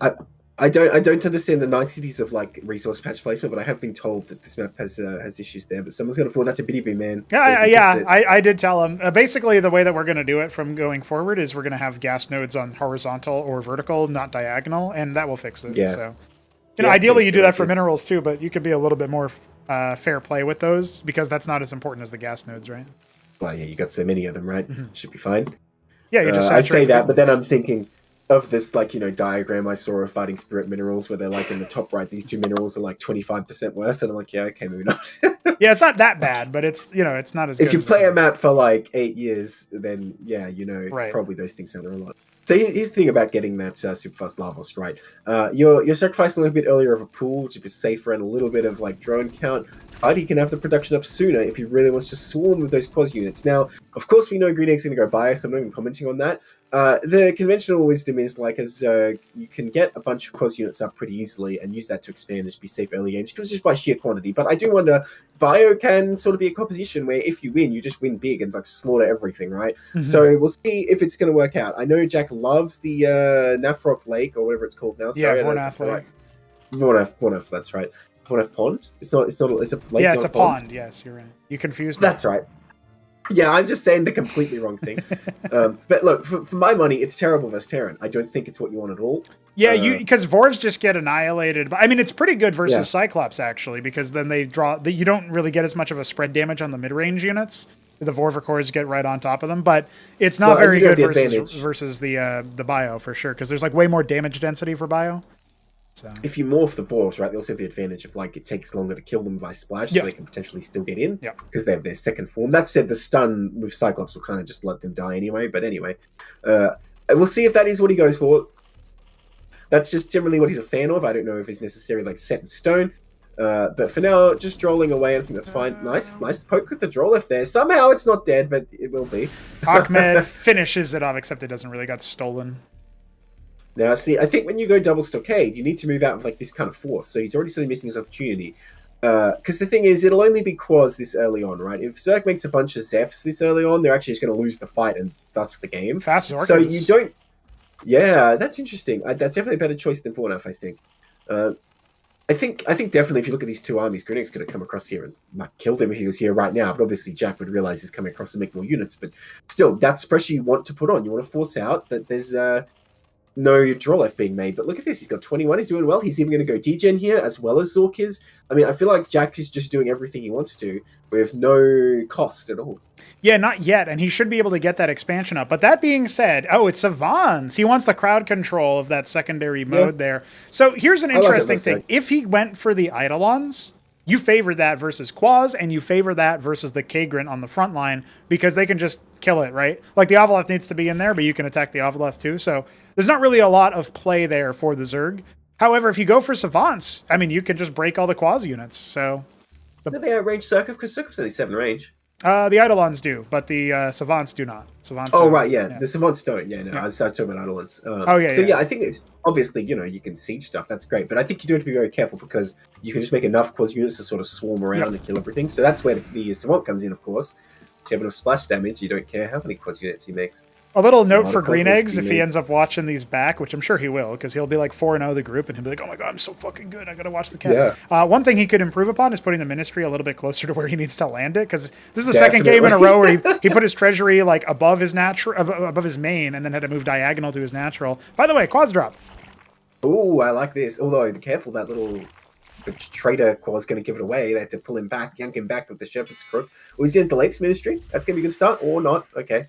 I don't understand the niceties of like resource patch placement, but I have been told that this map has issues there. But someone's gonna forward that to Btyb, man. I did tell him. Basically, the way that we're gonna do it from going forward is we're gonna have gas nodes on horizontal or vertical, not diagonal, and that will fix it. Yeah. So, ideally you do that for minerals too, but you could be a little bit more fair play with those because that's not as important as the gas nodes, right? Well, yeah, you got so many of them, right? Should be fine. Yeah, you just. I say that, but then I'm thinking of this, like, diagram I saw of fighting spirit minerals where they're like in the top right, these two minerals are like 25% worse, and I'm like, yeah, okay, maybe not. Yeah, it's not that bad, but it's it's not as good. If you play a map for like 8 years, then yeah, right. Probably those things matter a lot. So here's the thing about getting that super fast Lavos right. You're sacrificing a little bit earlier of a pool to be safer and a little bit of like drone count. But he can have the production up sooner if he really wants to swarm with those quas units. Now, of course, we know GreenEggs going to go bio, so I'm not even commenting on that. The conventional wisdom is like you can get a bunch of quas units up pretty easily and use that to expand and just be safe early games, just by sheer quantity. But I do wonder, bio can sort of be a composition where if you win, you just win big and like slaughter everything, right? Mm-hmm. So we'll see if it's going to work out. I know Jack loves the Nafrock Lake or whatever it's called now. Yeah, Vornath Lake. Vornath, that's right. Vornath Pond? It's a lake. Yeah, it's a pond. Yes, you're right. You confused me. That's right. Yeah, I'm just saying the completely wrong thing. But look, for my money, it's terrible versus Terran. I don't think it's what you want at all. Yeah, because Vorvs just get annihilated. But I mean, it's pretty good versus Cyclops, actually, because then they you don't really get as much of a spread damage on the mid-range units. The Vorvicors get right on top of them, but it's not very good versus the bio, for sure, because there's like way more damage density for bio. So. If you morph the Vorvs, right, they also have the advantage of like it takes longer to kill them by splash, so they can potentially still get in because they have their second form. That said, the stun with Cyclops will kind of just let them die anyway. But anyway, we'll see if that is what he goes for. That's just generally what he's a fan of. I don't know if it's necessarily like set in stone. But for now, just drolling away, I think that's fine. Nice poke with the Drolef there. Somehow it's not dead, but it will be. Ahmed finishes it off, except it doesn't really got stolen. Now, see, I think when you go double stockade, you need to move out with like this kind of force. So he's already sort of missing his opportunity. Because the thing is, it'll only be quads this early on, right? If Zerg makes a bunch of Zephs this early on, they're actually just going to lose the fight and thus the game. Fast Orcas. So you don't... Yeah, that's interesting. That's definitely a better choice than Vornath, I think. I think definitely if you look at these two armies, GreenEggs could have come across here and like, killed him if he was here right now. But obviously Jack would realize he's coming across to make more units. But still, that's pressure you want to put on. You want to force out that there's... no Drolef being made, but look at this. He's got 21. He's doing well. He's even going to go degen here as well as Zork is. I mean, I feel like Jack is just doing everything he wants to with no cost at all. Yeah, not yet, and he should be able to get that expansion up. But that being said, it's Savans. He wants the crowd control of that secondary mode there. So here's an interesting thing. If he went for the Eidolons, you favor that versus Quaz, and you favor that versus the Kagrant on the front line because they can just kill it, right? Like the Ovaleth needs to be in there, but you can attack the Ovaleth too. So there's not really a lot of play there for the Zerg. However, if you go for Savants, I mean, you can just break all the Quaz units. So do they outrange Surkov? Because Surkov's only 7 range. The Eidolons do, but the Savants do not. Savants. Right, yeah. The Savants don't. Yeah, no. I was talking about Eidolons. So I think it's obviously you can siege stuff. That's great, but I think you do have to be very careful because you can just make enough Quaz units to sort of swarm around and kill everything. So that's where the Savant comes in, of course. To have enough splash damage, you don't care how many Quaz units he makes. A little note for GreenEggs, if he ends up watching these back, which I'm sure he will, because he'll be like 4-0 the group, and he'll be like, oh my god, I'm so fucking good, I gotta watch the cast. Yeah. One thing he could improve upon is putting the Ministry a little bit closer to where he needs to land it, because this is the second game in a row where he put his Treasury like above his main, and then had to move diagonal to his natural. By the way, Quaz drop. Ooh, I like this. Although, careful, that little traitor Quaz going to give it away. They had to pull him back, yank him back with the Shepherd's Crook. He's getting the late Ministry. That's going to be a good start, or not. Okay.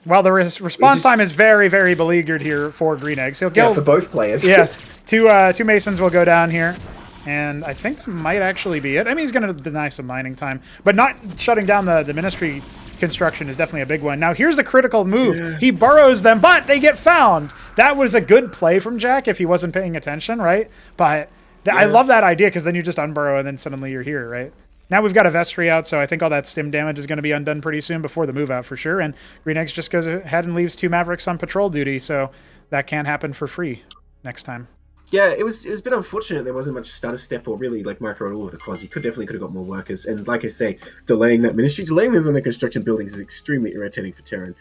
Well, the response time is very, very beleaguered here for GreenEggs. He'll kill for both players. Yes, two Masons will go down here, and I think that might actually be it. I mean, he's going to deny some mining time, but not shutting down the Ministry construction is definitely a big one. Now, here's the critical move. Yeah. He burrows them, but they get found. That was a good play from Jack if he wasn't paying attention, right? But I love that idea because then you just unburrow and then suddenly you're here, right? Now we've got a Vestry out, so I think all that stim damage is going to be undone pretty soon before the move out for sure. And GreenEggs just goes ahead and leaves 2 Mavericks on patrol duty, so that can't happen for free next time. Yeah, it was a bit unfortunate there wasn't much status step or really like micro at all with the Quaz. He definitely could have got more workers. And like I say, delaying that Ministry, delaying those on the construction buildings is extremely irritating for Terran.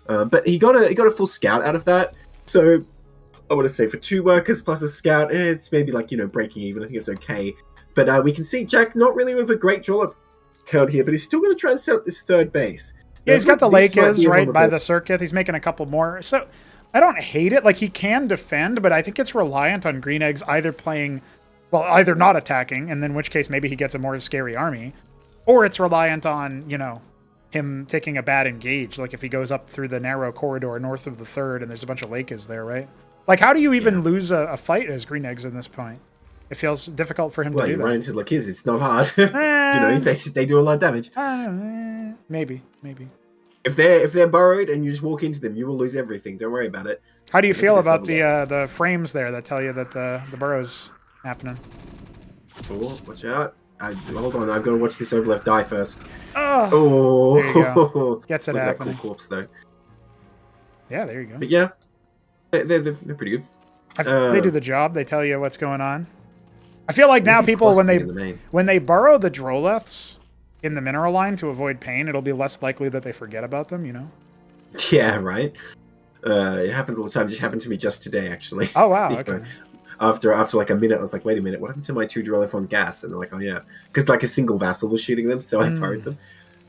But he got a full scout out of that. So I want to say for 2 workers plus a scout, it's maybe like, breaking even. I think it's okay. But we can see Jack not really with a great draw count here, but he's still going to try and set up this 3rd base. Yeah, he's got the This might Lakers be a right by vulnerable- the circuit. He's making a couple more. So I don't hate it. Like, he can defend, but I think it's reliant on Green Eggs either either not attacking, and in which case maybe he gets a more scary army, or it's reliant on, him taking a bad engage. Like, if he goes up through the narrow corridor north of the 3rd and there's a bunch of Lakers there, right? Like, how do you even lose a fight as Green Eggs in this point? It feels difficult for him to do you that. run into Lakers, it's not hard. They do a lot of damage. Maybe. If they're burrowed and you just walk into them, you will lose everything. Don't worry about it. How do you Look feel at this about level. the frames there that tell you that the burrow's happening? Oh, watch out. Hold on, I've got to watch this overleft die first. Oh, there you go. Gets it Look at that happening. cool corpse, though. Yeah, there you go. But yeah, they're pretty good. They do the job. They tell you what's going on. I feel like now people, when they burrow the Droleths in the mineral line to avoid pain, it'll be less likely that they forget about them, Yeah, right? It happens all the time. It just happened to me just today, actually. Oh, wow, okay. After like a minute, I was like, wait a minute, what happened to my 2 Droleth on gas? And they're like, oh yeah. Because like a single vassal was shooting them, so I burrowed them.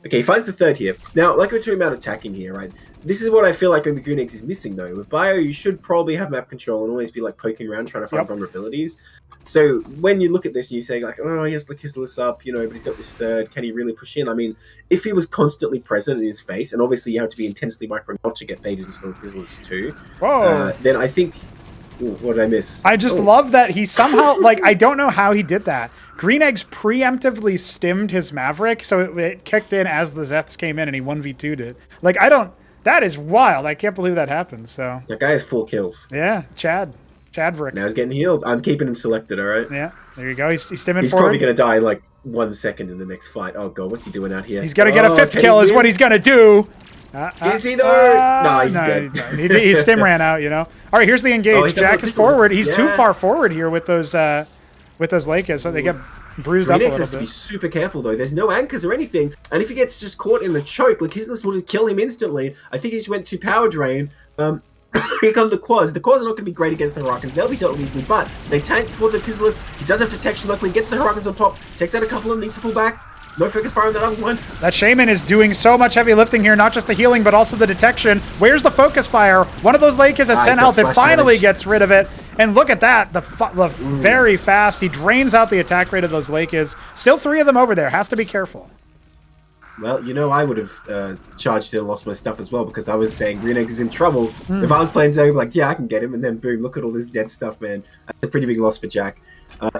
Okay, he finds the 3rd here. Now, like we're talking about attacking here, right? This is what I feel like maybe Green Eggs is missing, though. With Bio, you should probably have map control and always be like poking around trying to find vulnerabilities. So when you look at this and you think like, oh, he has the Kissless up, but he's got this 3rd. Can he really push in? I mean, if he was constantly present in his face, and obviously you have to be intensely micro not to get baited into the Kissless too, then I think... Ooh, what did I miss? I just love that he somehow, I don't know how he did that. Green Eggs preemptively stimmed his Maverick, so it kicked in as the Zeths came in, and he 1v2'd it. That is wild. I can't believe that happened, so... That guy has 4 kills. Yeah, Chadverick. Now he's getting healed. I'm keeping him selected, alright? Yeah, there you go. He's stimming He's forward. probably going to die in like 1 second in the next fight. Oh god, what's he doing out here? He's going to get a 5th kill is what he's going to do. Is he though? No, he's dead. He stim ran out, All right, here's the engage. Jack is forward. He's too far forward here with those Lakers, so they get bruised up a Green Eggs little has to be bit. super careful though. There's no anchors or anything, and if he gets just caught in the choke, Kissless would kill him instantly. I think he just went to power drain. Here come the Quads. The Quads are not going to be great against the Hurricanes. They'll be dealt with easily, but they tank for the Kissless. He does have detection luckily. Gets the Hurricanes on top. Takes out a couple of them. Needs to pull back. No focus fire on that other one. That Shaman is doing so much heavy lifting here, not just the healing, but also the detection. Where's the focus fire? One of those Lakers has 10 health. It finally gets rid of it. And look at that. Very fast. He drains out the attack rate of those Lakers. Still 3 of them over there. Has to be careful. Well, I would have charged in and lost my stuff as well because I was saying Green Eggs is in trouble. If I was playing Zoe, I'd be like, yeah, I can get him. And then boom, look at all this dead stuff, man. That's a pretty big loss for Jack.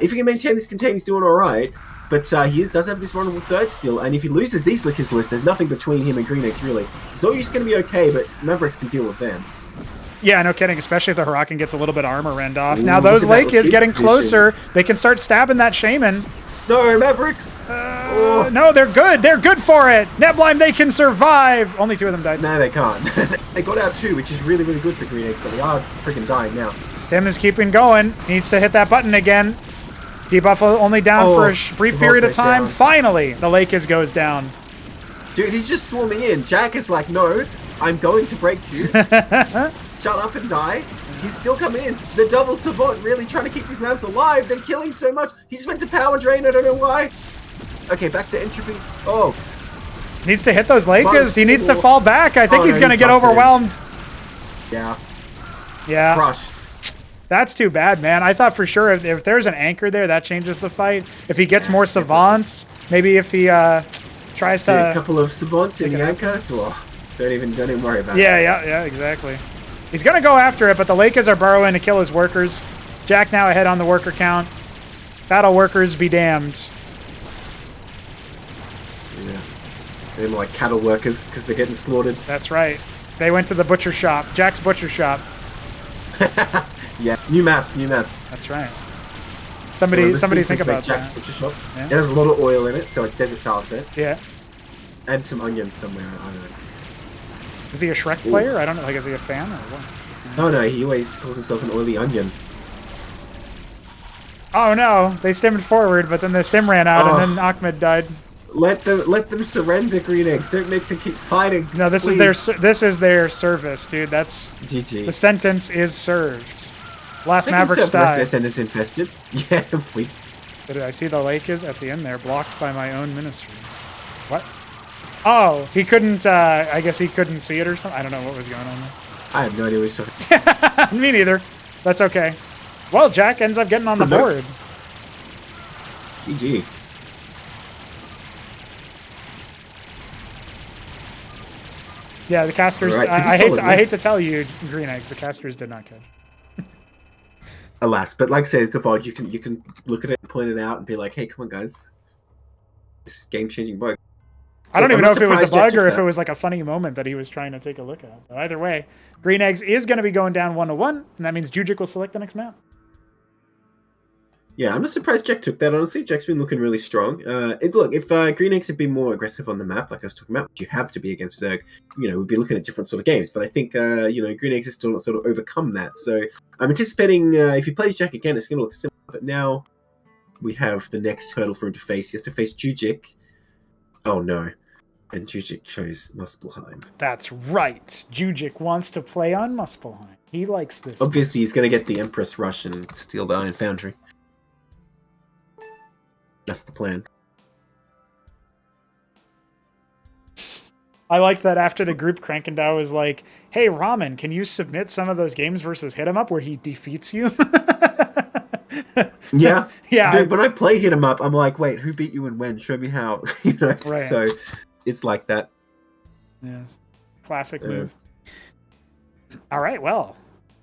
If he can maintain this contain, he's doing all right. But he does have this vulnerable 3rd still, and if he loses these Lickers list, there's nothing between him and Green Eggs, really. Zoe's going to be okay, but Mavericks can deal with them. Yeah, no kidding, especially if the Huracan gets a little bit of armor rend off. Now those Lakers getting closer. They can start stabbing that Shaman. No, Mavericks! No, they're good. They're good for it. Neblime, they can survive. Only 2 of them died. No, they can't. They got out 2, which is really, really good for Green Eggs, but they are freaking dying now. Stim is keeping going. Needs to hit that button again. Debuff only down for a brief period of time. Finally, the Lakers goes down. Dude, he's just swarming in. Jack is like, no, I'm going to break you. Shut up and die. He's still coming in. The double Savant really trying to keep these maps alive. They're killing so much. He just went to power drain. I don't know why. Okay, back to entropy. Oh. Needs to hit those Lakers. He needs to fall back. I think he's going to get overwhelmed. Yeah. Yeah. Crushed. That's too bad, man. I thought for sure if there's an anchor there, that changes the fight. If he gets more Savants, maybe if he tries to... a couple of Savants in the anchor. Oh, don't even worry about it. Yeah, exactly. He's going to go after it, but the Lakers are burrowing to kill his workers. Jack now ahead on the worker count. Battle workers be damned. Yeah. They're more like cattle workers because they're getting slaughtered. That's right. They went to the butcher shop. Jack's butcher shop. Yeah, new map. That's right. Somebody think about Jack's that. butcher shop. Yeah. It has a lot of oil in it, so it's desert tile set. Yeah. And some onions somewhere. I don't know. Is he a Shrek player? I don't know. Like, is he a fan or what? Oh no, he always calls himself an oily onion. Oh no, they stemmed forward, but then the stem ran out, and then Ahmed died. Let them surrender, Green Eggs. Don't make them keep fighting. No, this is their service, dude. That's GG. The sentence is served. Last They Maverick can serve the rest style. of their centers infested. Yeah, we. Did I see the lake is at the end there, blocked by my own ministry? What? Oh, he couldn't, I guess he couldn't see it or something. I don't know what was going on there. I have no idea what he's talking. Me neither. That's okay. Well, Jack ends up getting on the board. GG. Yeah, the casters. Right, I pretty hate. solid, I man. hate to tell you, Green Eggs, the casters did not catch. Alas, but like I say, it's the bug. You can look at it, and point it out, and be like, "Hey, come on, guys, this game-changing bug." I don't I'm even know if it was a surprised Jack bug took or if that. it was like a funny moment that he was trying to take a look at. But either way, Green Eggs is going to be going down 1-1, and that means JujiK will select the next map. Yeah, I'm not surprised Jack took that. Honestly, Jack's been looking really strong. Look, if Green Eggs had been more aggressive on the map, like I was talking about, which you have to be against Zerg, we'd be looking at different sort of games. But I think Green Eggs has still not sort of overcome that. So I'm anticipating if he plays Jack again, it's going to look similar. But now we have the next hurdle for him to face. He has to face JujiK. Oh no. And JujiK chose Muspelheim. That's right. JujiK wants to play on Muspelheim. He likes this. Obviously, he's going to get the Empress Rush and steal the Iron Foundry. That's the plan. I like that after the group, Krankendau was like, "Hey, Ramen, can you submit some of those games versus Hit 'em Up where he defeats you?" Yeah. Yeah. Dude, when I play Hit 'em Up, I'm like, wait, who beat you and when? Show me how. Right. So it's like that. Yes. Classic move. All right, well,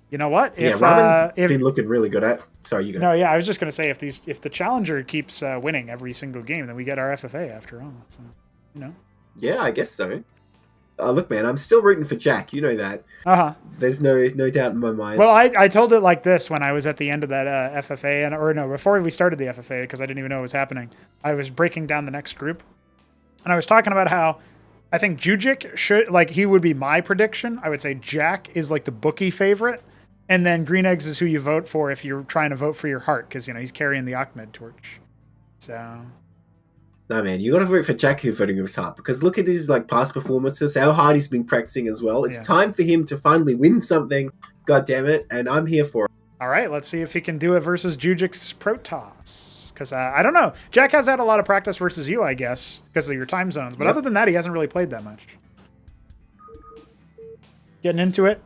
you know what? Yeah, Ramen's been looking really good at. Sorry, you go. No, yeah, I was just gonna say if the challenger keeps winning every single game, then we get our FFA after all. So, Yeah, I guess so. Look, man, I'm still rooting for Jack. You know that. There's no doubt in my mind. Well, I told it like this when I was at the end of that FFA, before we started the FFA, because I didn't even know what was happening. I was breaking down the next group, and I was talking about how I think JujiK should, he would be my prediction. I would say Jack is like the bookie favorite, and then Green Eggs is who you vote for if you're trying to vote for your heart, because he's carrying the Ahmed torch. So. No, man, you got to vote for Jack who's voting with his heart, because look at his past performances, how hard he's been practicing as well. It's time for him to finally win something. God damn it, and I'm here for it. All right, let's see if he can do it versus JujiK's Protoss. Because I don't know. Jack has had a lot of practice versus you, I guess, because of your time zones. But other than that, he hasn't really played that much. Getting into it.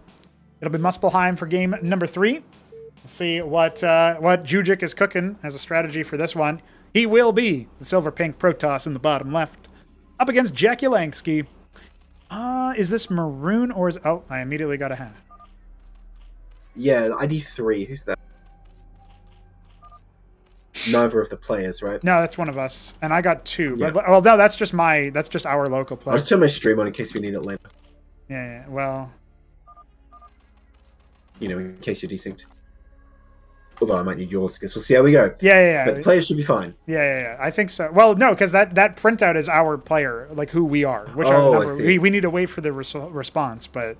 It'll be Muspelheim for game number 3. We'll see what JujiK is cooking as a strategy for this one. He will be the silver-pink Protoss in the bottom left. Up against Jakulangski. Is this maroon or is... Oh, I immediately got a hat. Yeah, ID 3. Who's that? Neither of the players, right? No, that's one of us. And I got 2. Yeah. But, well, no, that's just our local player. I'll just turn my stream on in case we need it later. Yeah, well... In case you're desynced. Although I might need yours, because we'll see how we go. Yeah. But the players should be fine. Yeah. I think so. Well, no, because that printout is our player, like who we are. Which I see. We need to wait for the response, but...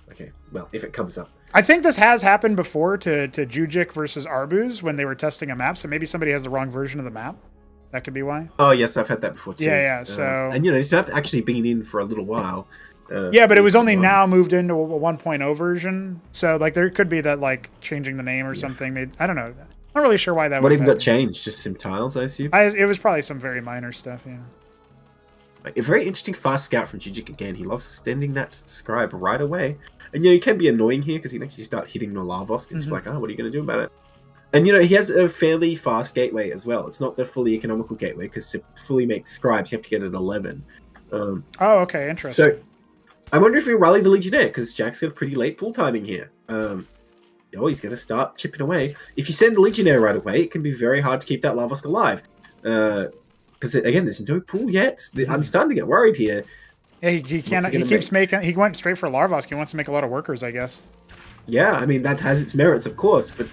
Okay. Well, if it comes up. I think this has happened before to JujiK versus Arbus when they were testing a map, so maybe somebody has the wrong version of the map. That could be why. Oh, yes, I've had that before, too. Yeah, so... and, this map actually been in for a little while. Yeah, but it was only now moved into a 1.0 version. So, there could be that, changing the name or something. I don't know. I'm not really sure why that What would even got changed? Just some tiles, I assume? It was probably some very minor stuff, yeah. A very interesting fast scout from JujiK again. He loves sending that scribe right away. And, he can be annoying here because he can actually start hitting the Larvos. It's like, what are you going to do about it? And, he has a fairly fast gateway as well. It's not the fully economical gateway because to fully make scribes, you have to get it at 11. Oh, okay, interesting. So, I wonder if we rally the Legionnaire, because Jack's got a pretty late pull timing here. He's going to start chipping away. If you send the Legionnaire right away, it can be very hard to keep that Larvosk alive. Because, again, there's no pull yet. I'm starting to get worried here. Yeah, he can't. He keeps making... He went straight for Larvosk. He wants to make a lot of workers, I guess. Yeah, I mean, that has its merits, of course. But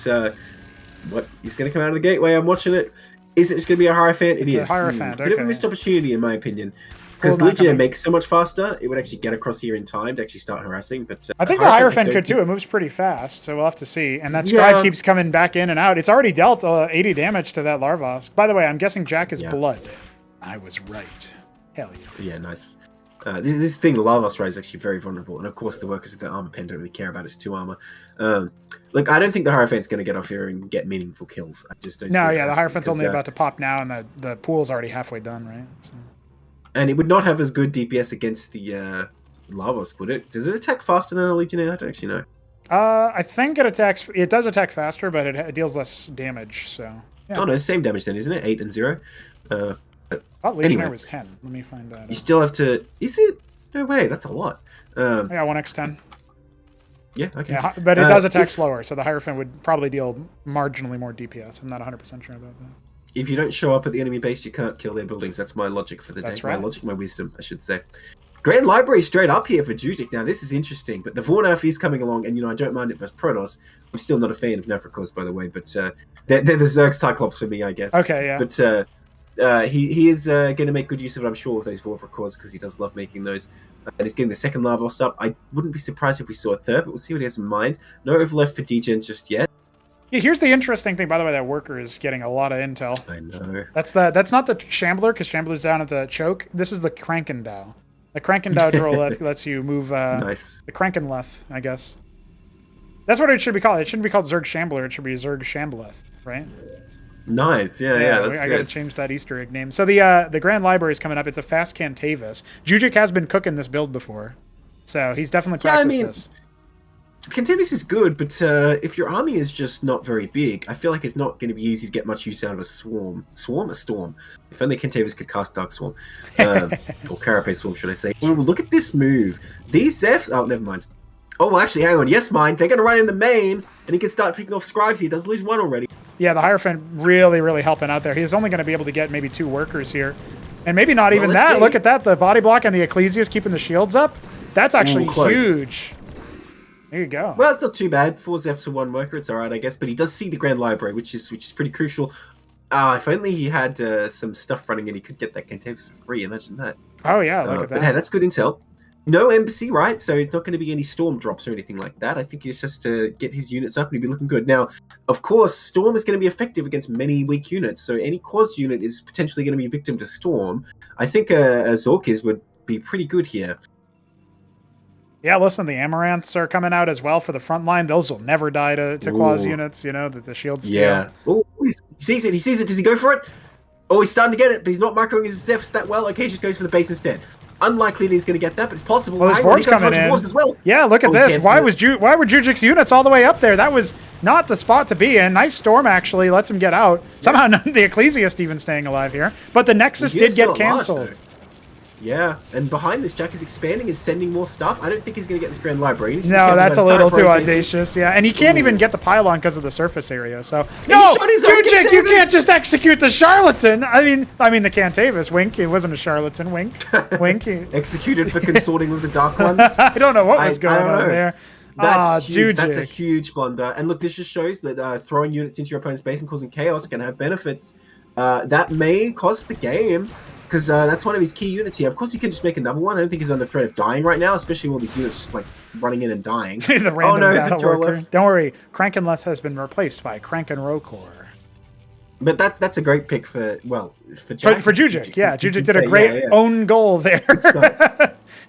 he's going to come out of the gateway. I'm watching it. Is it just going to be a Hierophant? It is. A Hierophant, okay. Bit of a missed opportunity, in my opinion. Because the Legionnaire makes so much faster, it would actually get across here in time to actually start harassing. But I think the Hierophant could too. It moves pretty fast, so we'll have to see. And that scribe keeps coming back in and out. It's already dealt 80 damage to that Larvosk. By the way, I'm guessing Jack is blood. I was right. Hell yeah. Yeah, nice. This thing, Lavos Ray, is actually very vulnerable, and of course the workers with the armor pen don't really care about its 2 armor. Look, I don't think the Hierophant's going to get off here and get meaningful kills. I just don't. No, see yeah, the Hierophant's only because, about to pop now, and the pool's already halfway done, right? So. And it would not have as good DPS against the Lavos, would it? Does it attack faster than a Legionnaire? I don't actually know. I think it attacks. It does attack faster, but it deals less damage. So. Yeah. Oh no, same damage then, isn't it? 8 and 0. I thought Legionnaire anyway. was 10. Let me find that. You still have to. Is it? No way. That's a lot. Yeah, 1x10. Yeah. Okay. Yeah, but it does attack slower, so the Hierophant would probably deal marginally more DPS. I'm not 100% sure about that. If you don't show up at the enemy base, you can't kill their buildings. That's my logic for the day. That's right. My logic, my wisdom, I should say. Grand Library straight up here for JujiK. Now, this is interesting, but the Vornaf is coming along, and, I don't mind it versus Protoss. I'm still not a fan of Nafrikos, by the way, but they're the Zerg Cyclops for me, I guess. Okay, yeah. But he is going to make good use of it, I'm sure, with those Vornaf because he does love making those. And he's getting the second Lavos up. I wouldn't be surprised if we saw a third, but we'll see what he has in mind. No overleft for Degen just yet. Yeah, here's the interesting thing, by the way, that worker is getting a lot of intel. I know. That's not the Shambler, because Shambler's down at the choke. This is the Krankendau. The Krankendau drill lets you move nice. The Krankenleth, I guess. That's what it should be called. It shouldn't be called Zerg Shambler. It should be Zerg Shambleth, right? Nice. Yeah, that's I good. gotta change that Easter egg name. So the Grand Library is coming up. It's a fast Cantavis. JujiK has been cooking this build before, so he's definitely practiced this. Cantavis is good, but if your army is just not very big, I feel like it's not going to be easy to get much use out of a swarm. Swarm? A storm. If only Cantavis could cast Dark Swarm. Or Carapace Swarm, should I say. Ooh, look at this move. These Zephs... Oh, never mind. Oh, well, actually, hang on. Yes, mind. They're going to run in the main, and he can start picking off scribes. He does lose 1 already. Yeah, the Hierophant really, really helping out there. He's only going to be able to get maybe 2 workers here. And maybe not even that. See. Look at that. The body block and the Ecclesias keeping the shields up. That's actually huge. There you go. Well, it's not too bad. 4 Zephs for 1 worker. It's all right, I guess. But he does see the Grand Library, which is pretty crucial. If only he had some stuff running and he could get that Cantavis for free. Imagine that. Oh, yeah. Look at that. But hey, that's good intel. No embassy, right? So it's not going to be any storm drops or anything like that. I think it's just to get his units up and he'll be looking good. Now, of course, storm is going to be effective against many weak units. So any Quas unit is potentially going to be victim to storm. I think a Zorkiz would be pretty good here. Yeah, listen, the Amaranths are coming out as well for the front line. Those will never die to Quas units, that the shield scale. Yeah. Oh, he sees it. He sees it. Does he go for it? Oh, he's starting to get it, but he's not macroing his Zephs that well. Okay, just goes for the base instead. Unlikely that he's going to get that, but it's possible. Well, his Vor's coming in. As well. Yeah, look at this. Why were JujiK's units all the way up there? That was not the spot to be in. Nice storm, actually. Lets him get out. Somehow none of the Ecclesiast even staying alive here. But the Nexus did get canceled. Yeah, and behind this, Jack is expanding, is sending more stuff. I don't think he's going to get this Grand Library. No, that's a little too audacious, yeah. And he can't even get the pylon because of the surface area, so... No! JujiK, you can't just execute the charlatan! I mean the Cantavis, wink. It wasn't a charlatan, wink. Wink. Executed for consorting with the Dark Ones? I don't know what was going on there. That's huge. That's a huge blunder. And look, this just shows that throwing units into your opponent's base and causing chaos can have benefits. That may cost the game. Because that's one of his key units here. Of course, he can just make another one. I don't think he's under threat of dying right now, especially all these units just like running in and dying. The random battle worker. Don't worry, Krankenleth has been replaced by Krankenrokor. But that's a great pick for Jack. For JujiK, yeah. JujiK did a great own goal there.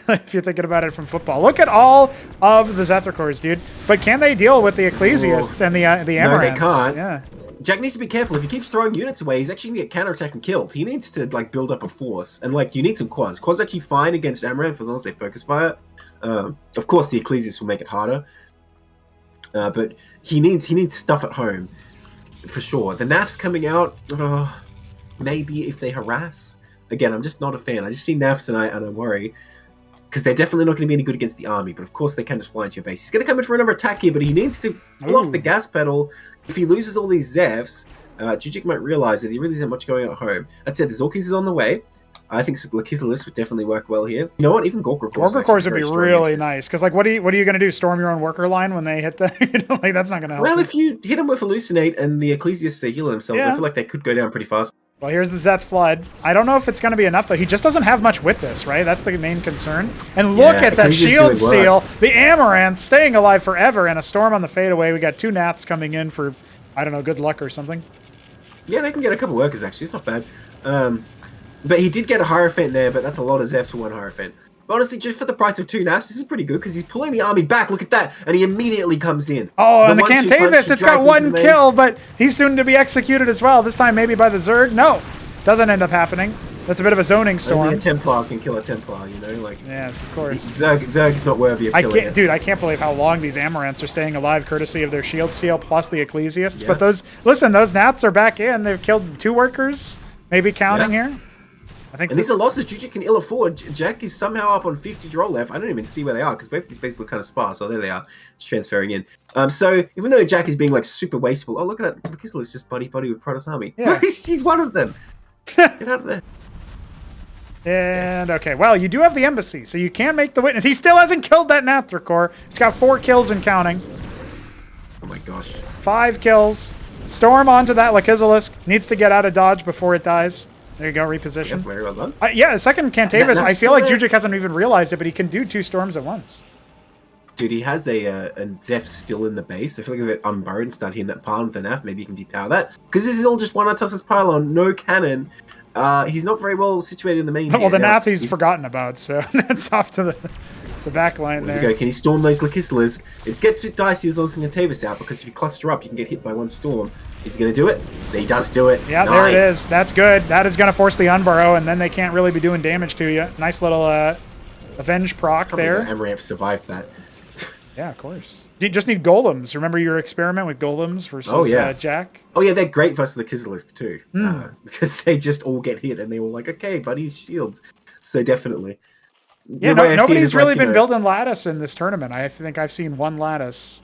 If you're thinking about it from football. Look at all of the Zethrakors, dude. But can they deal with the Ecclesiasts and the Amaranths? No, they can't. Yeah. Jack needs to be careful. If he keeps throwing units away, he's actually going to get counterattacked and killed. He needs to build up a force. And you need some Quas. Quas actually fine against Amaranth as long as they focus fire. Of course, the Ecclesiast will make it harder. But he needs stuff at home. For sure. The Naf's coming out. Maybe if they harass. Again, I'm just not a fan. I just see Nafs and I worry. Because they're definitely not going to be any good against the army. But of course, they can just fly into your base. He's going to come in for another attack here, but he needs to pull off the gas pedal. If he loses all these Zephs, JujiK might realize that he really isn't much going on at home. That said, the Zorkiz is on the way. I think Lakisalis would definitely work well here. You know what? Even Gorgorkors would be really nice. Because, what are you going to do? Storm your own worker line when they hit the... that's not going to help. Well, if you hit them with Hallucinate and the Ecclesiasts they heal themselves, I feel like they could go down pretty fast. Well, here's the Zeth Flood. I don't know if it's going to be enough, though. He just doesn't have much with this, right? That's the main concern. And look at that shield steal. The Amaranth staying alive forever, and a storm on the fadeaway. We got 2 Naths coming in for, I don't know, good luck or something. Yeah, they can get a couple workers, actually. It's not bad. But he did get a Hierophant there, but that's a lot of Zephs for 1 Hierophant. But honestly, just for the price of 2 naps, this is pretty good because he's pulling the army back. Look at that. And he immediately comes in. Oh, and the 1-2 punch, Cantavis, he it's got drags him to one the main. kill, but he's soon to be executed as well. This time maybe by the Zerg. No, doesn't end up happening. That's a bit of a zoning storm. Only a Templar can kill a Templar, you know? Like, yes, of course. Zerg is not worthy of killing it. Dude, I can't believe how long these Amaranths are staying alive courtesy of their shield seal plus the Ecclesiasts. Yeah. But those Nats are back in. They've killed 2 workers, maybe counting here. I think. And these are losses JujiK can ill afford. Jack is somehow up on 50 draw left. I don't even see where they are because both these bases look kind of sparse. Oh, there they are. It's transferring in. So even though Jack is being like super wasteful, oh look at that. Lakisla is just buddy with Protoss Army. Yeah. He's one of them. Get out of there. And okay, well, you do have the embassy, so you can make the witness. He still hasn't killed that Nathricor. He's got 4 kills and counting. Oh my gosh. 5 kills. Storm onto that Lakizalisk. Needs to get out of dodge before it dies. There you go, reposition. Yeah, very well done. Yeah, the second Cantavis, I feel like still JujiK hasn't even realized it, but he can do 2 storms at once. Dude, he has a Zeph still in the base. I feel like if it unburrowed and start hitting that pylon with the NAF, maybe you can depower that. Because this is all just one Artus's pylon, no cannon. He's not very well situated in the main. Well, the NAF he's forgotten about, so that's off to the back line there. Go. Can he storm those Lakislas? It gets a bit dicey as long as Cantavis out, because if you cluster up, you can get hit by 1 storm. Is he going to do it? He does do it. Yeah, nice. There it is. That's good. That is going to force the unburrow, and then they can't really be doing damage to you. Nice little avenge proc there. Amaranth survived that. Yeah, of course. You just need golems. Remember your experiment with golems versus Jack? Oh yeah, they're great versus the Kizilisk too. Because they just all get hit and they were like, okay, buddies, shields. So definitely. Yeah, nobody's really been building lattice in this tournament. I think I've seen 1 lattice.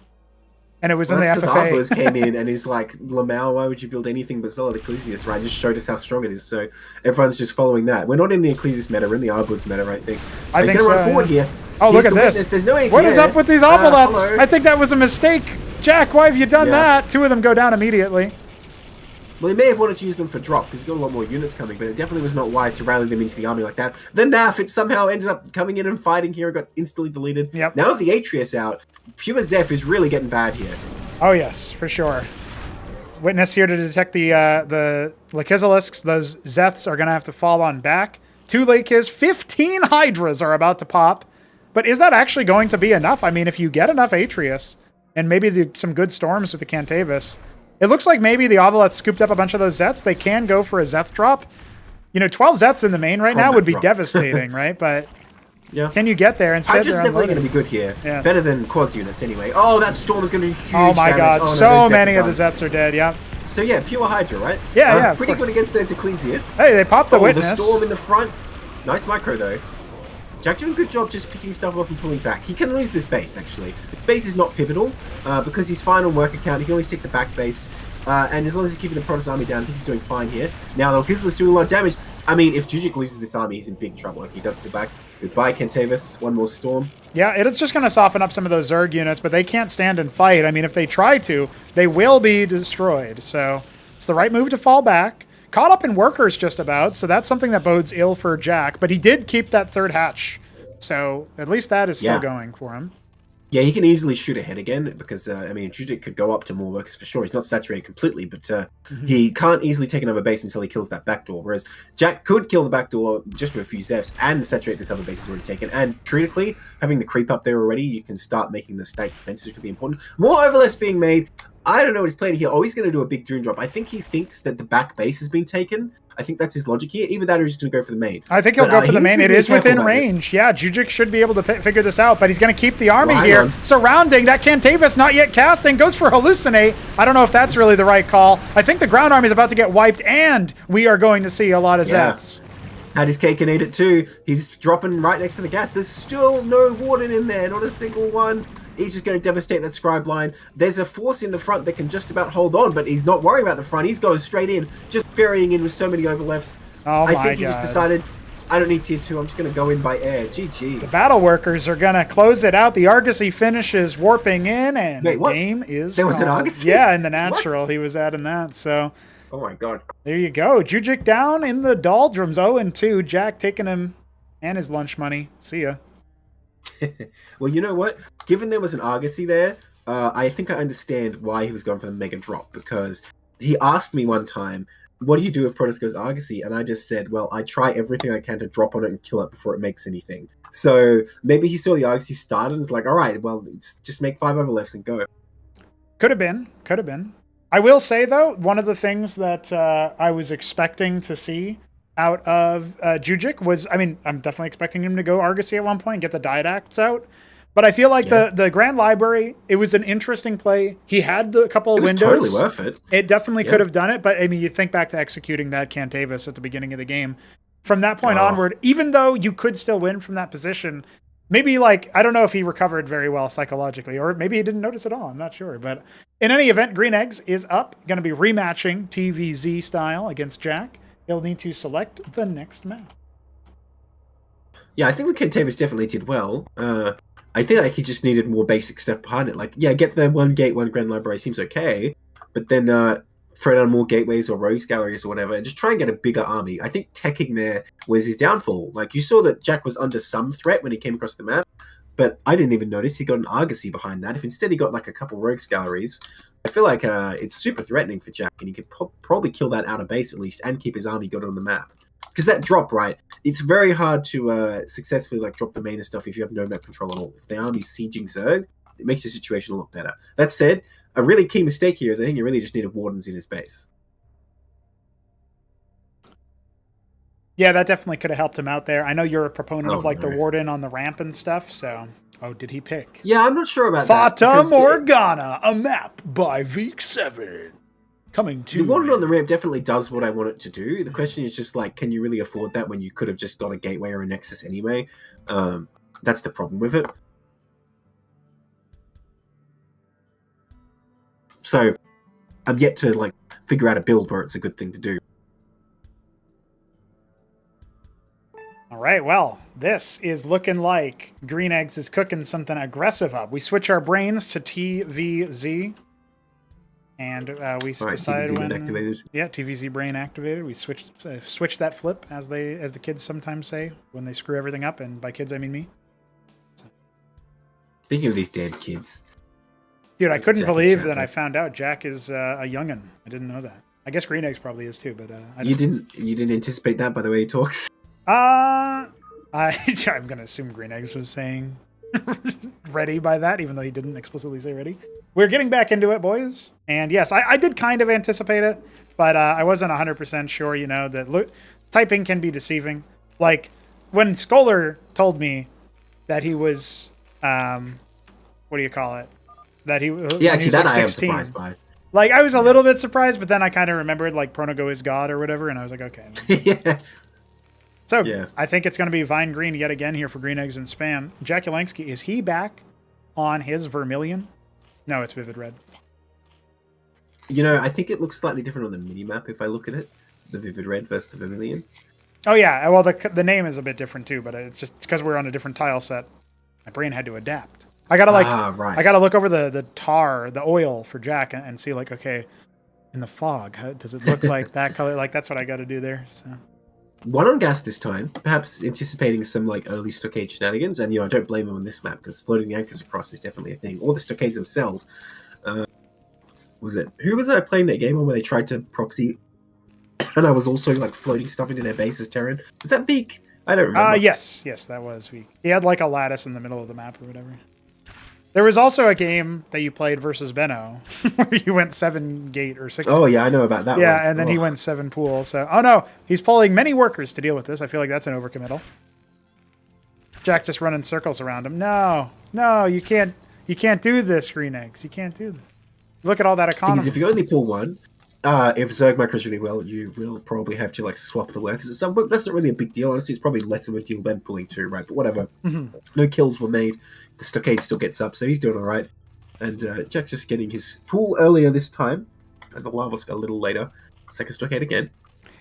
And it was in the because FFA. Arbus came in and he's like, Lamau, why would you build anything but Zealot Ecclesias, right? Just showed us how strong it is. So everyone's just following that. We're not in the Ecclesias meta, we're in the Arbus meta, I think. I think gonna so, run forward here. Oh, Here's look at the this. witness. There's no ATM. What is up with these Ovulettes? hello. I think that was a mistake. Jack, why have you done that? 2 of them go down immediately. Well, he may have wanted to use them for drop because he's got a lot more units coming, but it definitely was not wise to rally them into the army like that. The NAF, it somehow ended up coming in and fighting here and got instantly deleted. Yep. Now with the Atreus out, pure Zeph is really getting bad here. Oh, yes, for sure. Witness here to detect the Lakizalisks. Those Zeths are going to have to fall on back. 2 Lakiz, 15 Hydras are about to pop. But is that actually going to be enough? I mean, if you get enough Atreus, and maybe some good storms with the Cantavis, it looks like maybe the Ovulet scooped up a bunch of those Zeths. They can go for a Zeth drop. 12 Zeths in the main right now would be devastating, right? But can you get there? Instead, Hydra's definitely going to be good here. Yeah. Better than Quas units anyway. Oh, that storm is going to do huge Oh my damage. god, Oh, no, so those Zeths many are of the done. Zeths are dead, yeah. So yeah, pure Hydra, right? Yeah, Pretty of good course. against those Ecclesiasts. Hey, they popped the The Witness. storm in the front. Nice micro though. Jack doing a good job just picking stuff up and pulling back. He can lose this base, actually. The base is not pivotal, because he's fine on work account. He can always take the back base, and as long as he's keeping the Protoss army down, I think he's doing fine here. Now, the Kisle's doing a lot of damage. I mean, if JujiK loses this army, he's in big trouble. If he does pull back, goodbye, Cantavis. 1 more storm. Yeah, it's just going to soften up some of those Zerg units, but they can't stand and fight. I mean, if they try to, they will be destroyed. So it's the right move to fall back. Caught up in workers just about, so that's something that bodes ill for Jack. But he did keep that 3rd hatch, so at least that is still going for him. Yeah, he can easily shoot ahead again because, I mean, JujiK could go up to more workers for sure. He's not saturated completely, but he can't easily take another base until he kills that backdoor. Whereas Jack could kill the backdoor just with a few Zeths and saturate this other base he's already taken. And critically, having the creep up there already, you can start making the state defenses could be important. More overlaps being made. I don't know what he's playing here. Oh, he's going to do a big Dune drop. I think he thinks that the back base has been taken. I think that's his logic here. Either that or he's just going to go for the main. I think he'll go for the main. It is within range. Yeah, JujiK should be able to figure this out, but he's going to keep the army here surrounding that Cantavis, not yet casting, goes for Hallucinate. I don't know if that's really the right call. I think the ground army is about to get wiped, and we are going to see a lot of Zeths. Had his cake and ate it too. He's dropping right next to the gas. There's still no warden in there, not a single one. He's just going to devastate that scribe line. There's a force in the front that can just about hold on, but he's not worrying about the front. He's going straight in, just ferrying in with so many overlaps. Oh my God. I think he just decided, I don't need tier 2. I'm just going to go in by air. GG. The battle workers are going to close it out. The Argosy finishes warping in, and the game is There was an called. Argosy? Yeah, in the natural, he was adding that, so... Oh my god. There you go. JujiK down in the doldrums, 0-2. Jack taking him and his lunch money. See ya. Well, you know what? Given there was an Argosy there, I think I understand why he was going for the mega drop, because he asked me one time, what do you do if Protoss goes Argosy? And I just said, well, I try everything I can to drop on it and kill it before it makes anything. So maybe he saw the Argosy start and is like, all right, well, just make 5 overlifts and go. Could have been. Could have been. I will say, though, one of the things that I was expecting to see out of JujiK was, I mean, I'm definitely expecting him to go Argosy at one point and get the Diedacts out. But I feel like the Grand Library, it was an interesting play. He had a couple of windows. Totally worth it. It definitely could have done it. But I mean, you think back to executing that Cantavis at the beginning of the game. From that point onward, even though you could still win from that position, maybe like, I don't know if he recovered very well psychologically, or maybe he didn't notice at all. I'm not sure. But in any event, Green Eggs is up. Going to be rematching TVZ style against Jack. He'll need to select the next map. Yeah, I think the Cantavis definitely did well. I think like he just needed more basic stuff behind it. Like, yeah, get the 1 gate, 1 Grand Library seems okay, but then throw down more gateways or rogues galleries or whatever, and just try and get a bigger army. I think teching there was his downfall. Like, you saw that Jack was under some threat when he came across the map, but I didn't even notice he got an Argosy behind that. If instead he got like a couple rogues galleries, I feel like it's super threatening for Jack, and he could probably kill that outer base at least and keep his army good on the map. Because that drop, right, it's very hard to successfully like drop the main and stuff if you have no map control at all. If the army's sieging Zerg, it makes the situation a lot better. That said, a really key mistake here is I think he really just needed wardens in his base. Yeah, that definitely could have helped him out there. I know you're a proponent of like the warden on the ramp and stuff, so... Oh, did he pick? Yeah, I'm not sure about Fata that. Fata Morgana, a map by Veek7. Coming to... The warden on the ramp definitely does what I want it to do. The question is just like, can you really afford that when you could have just got a gateway or a nexus anyway? That's the problem with it. So, I'm yet to like figure out a build where it's a good thing to do. All right, well, this is looking like Green Eggs is cooking something aggressive up. We switch our brains to TVZ. And we decide when... activated. Yeah, TVZ brain activated. We switch that flip, as the kids sometimes say, when they screw everything up. And by kids, I mean me. So. Speaking of these dead kids. Dude, I couldn't believe that I found out Jack is a youngin'. I didn't know that. I guess Green Eggs probably is too, but you didn't anticipate that by the way he talks? I'm gonna assume Green Eggs was saying ready by that, even though he didn't explicitly say ready. We're getting back into it, boys. And yes, I did kind of anticipate it, but I wasn't 100% sure, you know, that typing can be deceiving. Like, when Scholar told me that he was, what do you call it? That he yeah, actually, that like I am 16. surprised by. Like, I was a little bit surprised, but then I kind of remembered, like, Pronogo is God or whatever, and I was like, okay. Yeah. So, I think it's going to be Vine Green yet again here for Green Eggs and Spam. Jakulangski, is he back on his Vermilion? No, it's Vivid Red. You know, I think it looks slightly different on the mini-map if I look at it. The Vivid Red versus the Vermilion. Oh, yeah. Well, the name is a bit different, too, but it's just because we're on a different tile set. My brain had to adapt. I got to, like, right. I got to look over the tar, the oil for Jack and see, like, okay, in the fog, does it look like that color? Like, that's what I got to do there, so... One on gas this time, perhaps anticipating some like early stockade shenanigans, and you know I don't blame him on this map because floating the anchors across is definitely a thing. Or the stockades themselves. Was it who was I playing that game on where they tried to proxy, and I was also like floating stuff into their base as Terran? Was that Veek? I don't remember. Yes, that was Veek. He had like a lattice in the middle of the map or whatever. There was also a game that you played versus Benno where you went 7 gate or 6. Oh, yeah, I know about that one. Yeah, and then he went 7 pool. So, oh no, he's pulling many workers to deal with this. I feel like that's an overcommittal. Jack just running circles around him. No, you can't do this, Green Eggs. You can't do this. Look at all that economy. Thing is, if you only pull one, if Zerg micros really well, you will probably have to like swap the workers at some point. That's not really a big deal. Honestly, it's probably less of a deal than pulling 2, right? But whatever. Mm-hmm. No kills were made. The stockade still gets up, so he's doing all right. And Jack's just getting his pool earlier this time, and the lava's a little later. Second stockade again.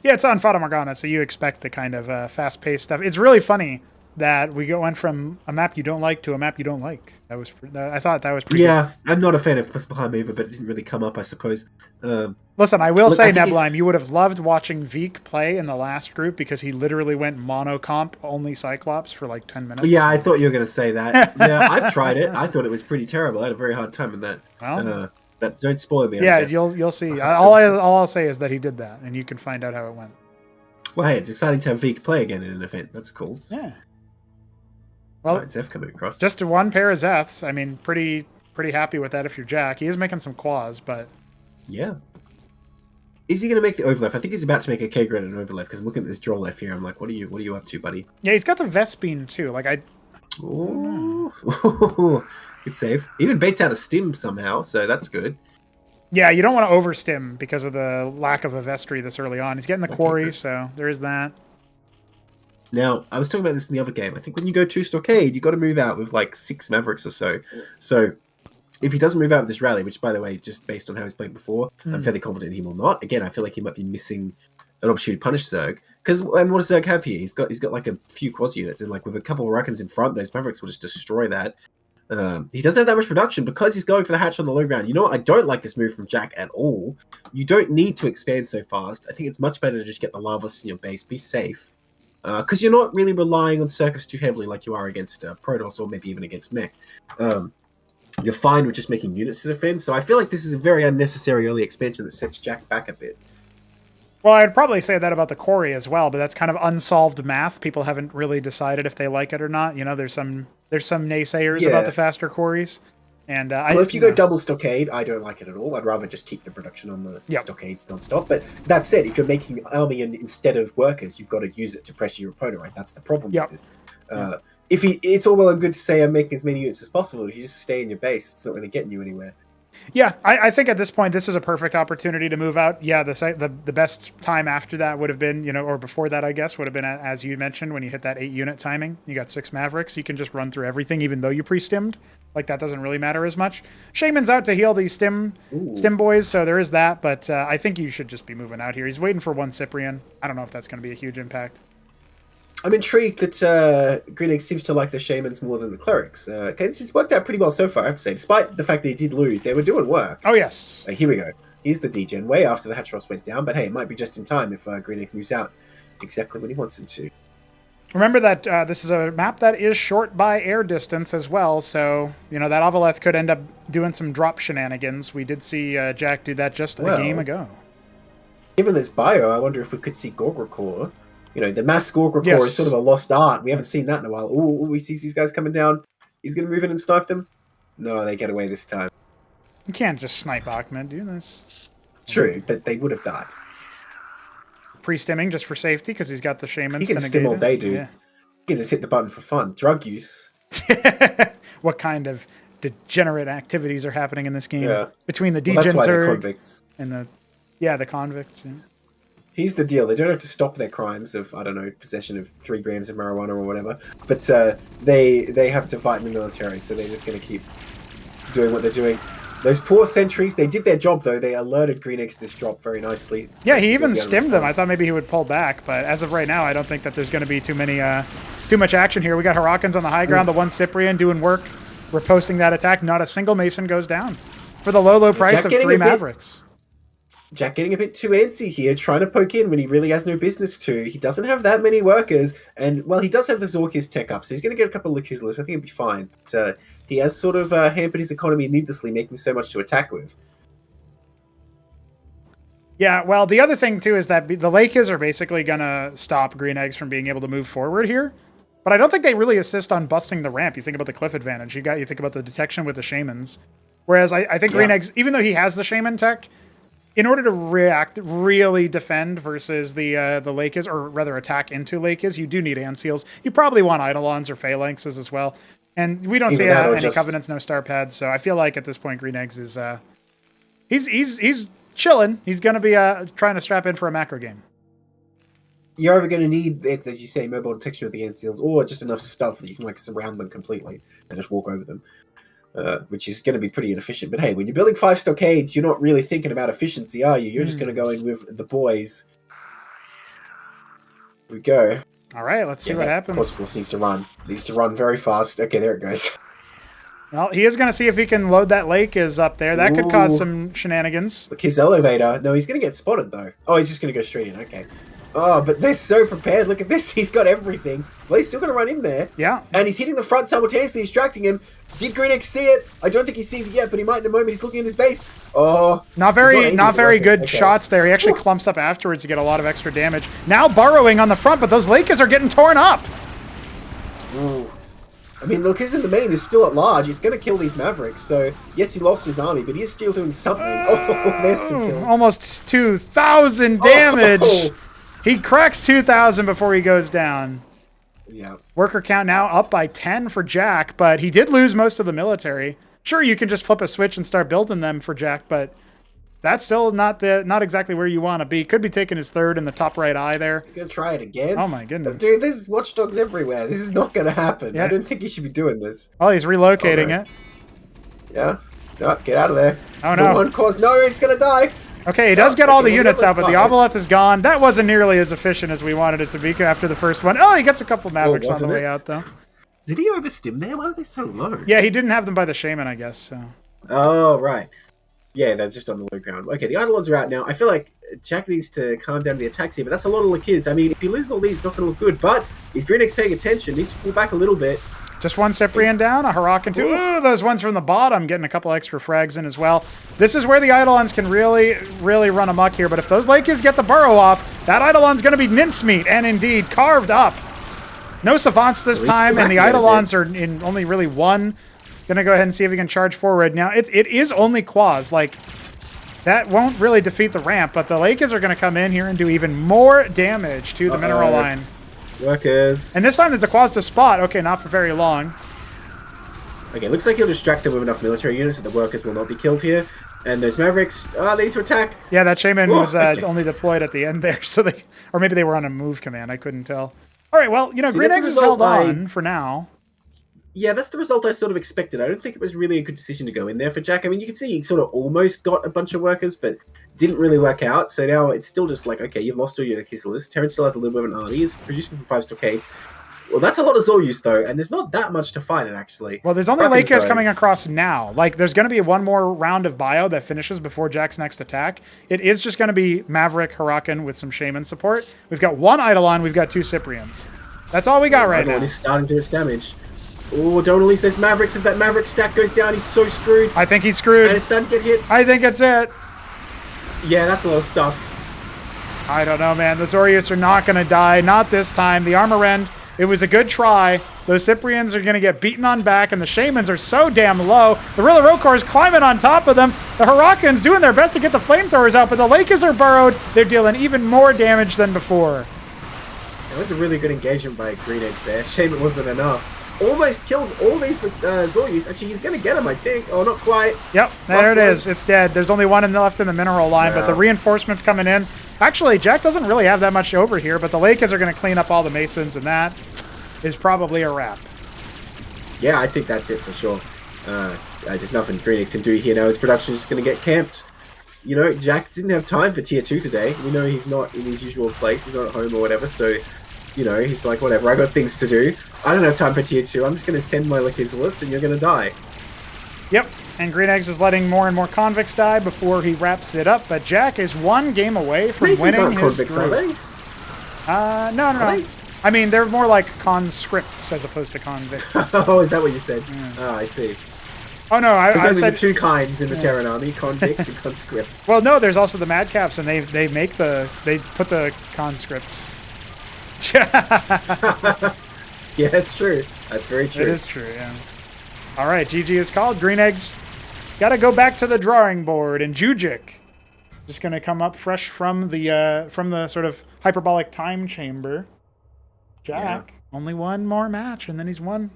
Yeah, it's on Fata Morgana, so you expect the kind of fast-paced stuff. It's really funny that we went from a map you don't like to a map you don't like. I thought that was pretty good. I'm not a fan of Paspaham either, but it didn't really come up, I suppose. Listen, I will say, Neblime, you would have loved watching Veek play in the last group because he literally went mono-comp, only Cyclops, for like 10 minutes. Yeah, I thought you were going to say that. Yeah, I've tried it. I thought it was pretty terrible. I had a very hard time with that. Well, But don't spoil me. I Yeah, guess. you'll see. All I'll say is that he did that, and you can find out how it went. Well, hey, it's exciting to have Veek play again in an event. That's cool. Yeah. Well, Zeph coming across. just one pair of Zeths. I mean, pretty happy with that if you're Jack. He is making some quads, but Yeah. Is he going to make the overleft? I think he's about to make a K grid and an overleft because I'm looking at this draw left here. I'm like, what are you up to, buddy? yeah, he's got the Vespine too. Like Ooh. Good save. Even baits out a stim somehow, so that's good. yeah, you don't want to overstim because of the lack of a vestry this early on. He's getting the quarry, good. so there is that. Now, I was talking about this in the other game. I think when you go 2 Stockade, you got to move out with like 6 Mavericks or so. So if he doesn't move out with this rally, which by the way, just based on how he's played before, I'm fairly confident he will not. Again, I feel like he might be missing an opportunity to punish Zerg. Because what does Zerg have here? He's got like a few quad units, and like with a couple of Ruckins in front, those Mavericks will just destroy that. He doesn't have that much production because he's going for the hatch on the low ground. You know what? I don't like this move from Jack at all. You don't need to expand so fast. I think it's much better to just get the Lavos in your base, be safe. Because you're not really relying on Circus too heavily like you are against Protoss or maybe even against Mech. You're fine with just making units to defend, so I feel like this is a very unnecessary early expansion that sets Jack back a bit. Well, I'd probably say that about the quarry as well, but that's kind of unsolved math. People haven't really decided if they like it or not. You know, there's some naysayers about the faster quarries. And well, if you go double Stockade, I don't like it at all. I'd rather just keep the production on the Stockades non-stop. But that said, if you're making army instead of workers, you've got to use it to pressure your opponent, right? That's the problem with this. It's all well and good to say I'm making as many units as possible. If you just stay in your base, it's not really getting you anywhere. Yeah, I think at this point, this is a perfect opportunity to move out. Yeah, the best time after that would have been, or before that, I guess, would have been, as you mentioned, when you hit that 8-unit timing. You got 6 Mavericks. You can just run through everything, even though you pre-stimmed. Like, that doesn't really matter as much. Shaman's out to heal these stim boys, so there is that, but I think you should just be moving out here. He's waiting for 1 Cyprian. I don't know if that's going to be a huge impact. I'm intrigued that GreenEggs seems to like the Shamans more than the Clerics. It's worked out pretty well so far, I have to say. Despite the fact that he did lose, they were doing work. Oh, yes. Here we go. Here's the degen way after the Hatchross went down, but hey, it might be just in time if GreenEggs moves out exactly when he wants him to. Remember that this is a map that is short by air distance as well, so, that Avaleth could end up doing some drop shenanigans. We did see Jack do that just a game ago. Given this bio, I wonder if we could see Gorgrakor. The mass Gorgrakor is sort of a lost art. We haven't seen that in a while. Ooh, he sees these guys coming down. He's going to move in and snipe them. No, they get away this time. You can't just snipe Ahmed, dude. That's true, but they would have died. Pre-stimming just for safety because he's got the Shamans. He can stim all day, dude. Yeah. He can just hit the button for fun. Drug use. What kind of degenerate activities are happening in this game? Yeah. Between the That's why they're convicts. And the convicts. Yeah. Here's the deal. They don't have to stop their crimes of, I don't know, possession of 3 grams of marijuana or whatever, but they have to fight in the military, so they're just going to keep doing what they're doing. Those poor sentries, they did their job, though. They alerted GreenEggs to this drop very nicely. Yeah, he even stimmed them. I thought maybe he would pull back, but as of right now, I don't think that there's going to be too much action here. We got Harakans on the high ground, the 1 Cyprian doing work, reposting that attack. Not a single Mason goes down for the low price of 3 Mavericks. Jack getting a bit too antsy here, trying to poke in when he really has no business to. He doesn't have that many workers, and, well, he does have the Zorkis tech up, so he's going to get a couple of Lucifirius. I think he'll be fine. But he has sort of hampered his economy needlessly, making so much to attack with. Yeah, well, the other thing, too, is that the Lakers are basically going to stop GreenEggs from being able to move forward here. But I don't think they really assist on busting the ramp. You think about the cliff advantage. You think about the detection with the Shamans. Whereas I think GreenEggs, even though he has the Shaman tech, in order to really defend versus the Lakers, or rather attack into Lakers, you do need Anseals. You probably want Eidolons or Phalanxes as well. And we don't see any Covenants, no Star Pads, so I feel like at this point GreenEggs is he's chilling. He's going to be trying to strap in for a macro game. You're either going to need, as you say, mobile detection with the Anseals, or just enough stuff that you can surround them completely and just walk over them. Which is going to be pretty inefficient. But hey, when you're building 5 stockades, you're not really thinking about efficiency, are you? You're just going to go in with the boys. Here we go. All right, let's see what happens. Force needs to run. Needs to run very fast. Okay, there it goes. Well, he is going to see if he can load that lake is up there. That could cause some shenanigans. Look, his elevator. No, he's going to get spotted, though. Oh, he's just going to go straight in. Okay. Oh, but they're so prepared. Look at this. He's got everything. Well, he's still going to run in there. Yeah. And he's hitting the front simultaneously, distracting him. Did GreenEggs see it? I don't think he sees it yet, but he might in a moment. He's looking at his base. Oh. Not very good Okay. shots there. He actually clumps up afterwards to get a lot of extra damage. Now burrowing on the front, but those Lakers are getting torn up. Ooh. I mean, Lucas in the main is still at large. He's going to kill these Mavericks. So, yes, he lost his army, but he is still doing something. Oh, there's some kills. Almost 2,000 damage. Oh. He cracks 2,000 before he goes down. Yeah. Worker count now up by 10 for Jack, but he did lose most of the military. Sure, you can just flip a switch and start building them for Jack, but that's still not exactly where you want to be. Could be taking his third in the top right eye there. He's going to try it again. Oh my goodness. Dude, there's watchdogs everywhere. This is not going to happen. Yeah. I don't think he should be doing this. Oh, he's relocating it. Yeah. No, get out of there. Oh, no. The one cause. No, he's going to die. Okay, he does get all the Okay, units out, but the five. Obeleth is gone. That wasn't nearly as efficient as we wanted it to be after the first one. Oh, he gets a couple Mavericks on the wasn't way it? out, though. Did he overstim there? Why are they so low? Yeah, he didn't have them by the Shaman, I guess, so... Oh, right. Yeah, that's just on the low ground. Okay, the Eidolons are out now. I feel like Jack needs to calm down the attacks here, but that's a lot of Lakiz. I mean, if he loses all these, it's not going to look good, but is GreenEggs paying attention? Needs to pull back a little bit. Just one Cyprian down, a Huracan two. Ooh, those ones from the bottom getting a couple extra frags in as well. This is where the Eidolons can really run amok here, but if those Lakers get the burrow off, that Eidolon's going to be mincemeat, and indeed carved up. No Savants this time, and the Eidolons are in only really one. Gonna go ahead and see if he can charge forward. Now, it is only Quaz. Like, that won't really defeat the ramp, but the Lakers are going to come in here and do even more damage to the mineral line. Workers. And this time there's a Quaz to spot. Okay, not for very long. Okay, looks like he'll distract them with enough military units that the workers will not be killed here. And those Mavericks, they need to attack. Yeah, that Shaman was okay. only deployed at the end there, so they, or maybe they were on a move command. I couldn't tell. All right, well, you know, See, GreenEggs that's the is held result on for now. Yeah, that's the result I sort of expected. I don't think it was really a good decision to go in there for Jack. I mean, you can see he sort of almost got a bunch of workers, but didn't really work out. So now it's still just like, okay, you've lost all your Kisselers. Terran still has a little bit of an army. He's producing from 5 stockades. Well, that's a lot of Zoryus, though, and there's not that much to fight it, actually. Well, there's only Kraken's Lakers going. coming across now. Like, there's going to be one more round of bio that finishes before Jack's next attack. It is just going to be Maverick, Huracan with some Shaman support. We've got one Eidolon. We've got 2 Cyprians. That's all we got right now. He's starting to do its damage. Oh, don't release those Mavericks. If that Maverick stack goes down, he's so screwed. I think he's screwed. And it's starting to get hit. I think it's it. Yeah, that's a lot of stuff. I don't know, man. The Zoryus are not going to die. Not this time. The Armor Rend, it was a good try. Those Cyprians are going to get beaten on back, and the Shamans are so damn low. The Rilla Rokor is climbing on top of them. The Huracans doing their best to get the flamethrowers out, but the Lakers are burrowed. They're dealing even more damage than before. That was a really good engagement by GreenEggs there. Shame it wasn't enough. Almost kills all these Zoryus. Actually, he's going to get him, I think. Oh, not quite. Yep, there it is. It's dead. There's only one left in the mineral line, but the reinforcements coming in. Actually, Jack doesn't really have that much over here, but the Lakers are going to clean up all the Masons, and that is probably a wrap. Yeah, I think that's it for sure. There's nothing GreenEggs can do here now. His production is just going to get camped. You know, Jack didn't have time for tier 2 today. We know he's not in his usual place. He's not at home or whatever, so... You know, he's like, whatever, I got things to do. I don't have time for tier 2. I'm just going to send my Lakizalis and you're going to die. Yep, and GreenEggs is letting more and more convicts die before he wraps it up, but Jack is one game away from Masons winning aren't his convicts, are group. they? No. Are they? I mean, they're more like conscripts as opposed to convicts. Oh, is that what you said? Yeah. Oh, I see. Oh, no, I There's only said... the 2 kinds in the Terran army, convicts and conscripts. Well, no, there's also the madcaps, and they put the conscripts. Yeah, that's true. That's very true. It is true, yeah. All right, GG is called. GreenEggs got to go back to the drawing board, and JujiK just going to come up fresh from the sort of hyperbolic time chamber. Jack, only one more match, and then he's won.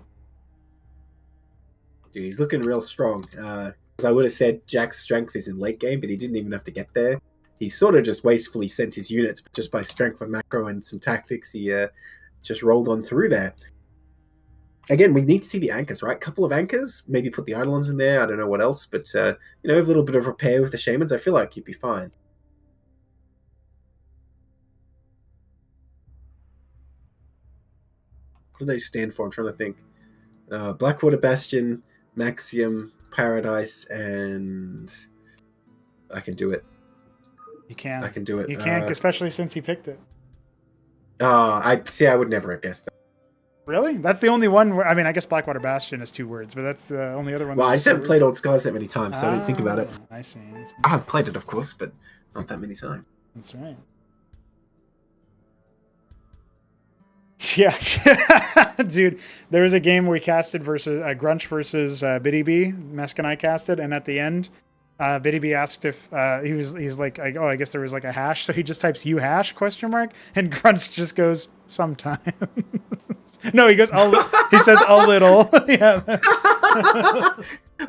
Dude, he's looking real strong. As I would have said, Jack's strength is in late game, but he didn't even have to get there. He sort of just wastefully sent his units just by strength of macro and some tactics. He just rolled on through there. Again, we need to see the anchors, right? Couple of anchors, maybe put the Eidolons in there. I don't know what else, but you know, a little bit of repair with the Shamans. I feel like you'd be fine. What do they stand for? I'm trying to think. Blackwater Bastion, Maxium, Paradise, and I can do it. You can. I can do it. You can, especially since he picked it. I see. I would never have guessed that. Really? That's the only one where, I mean, I guess Blackwater Bastion is 2 words, but that's the only other one. Well, that I was just 2 haven't words. played Old Skies that many times, so I didn't think about it. I see. I have played it, of course, but not that many times. That's right. Yeah, dude. There was a game we casted versus Grunch versus Btyb. Mesk and I casted, and at the end, Btyb asked if he's like, oh, I guess there was like a hash, so he just types "you hash?" question mark, and Grunch just goes sometimes. No, he goes. He says a little. Yeah.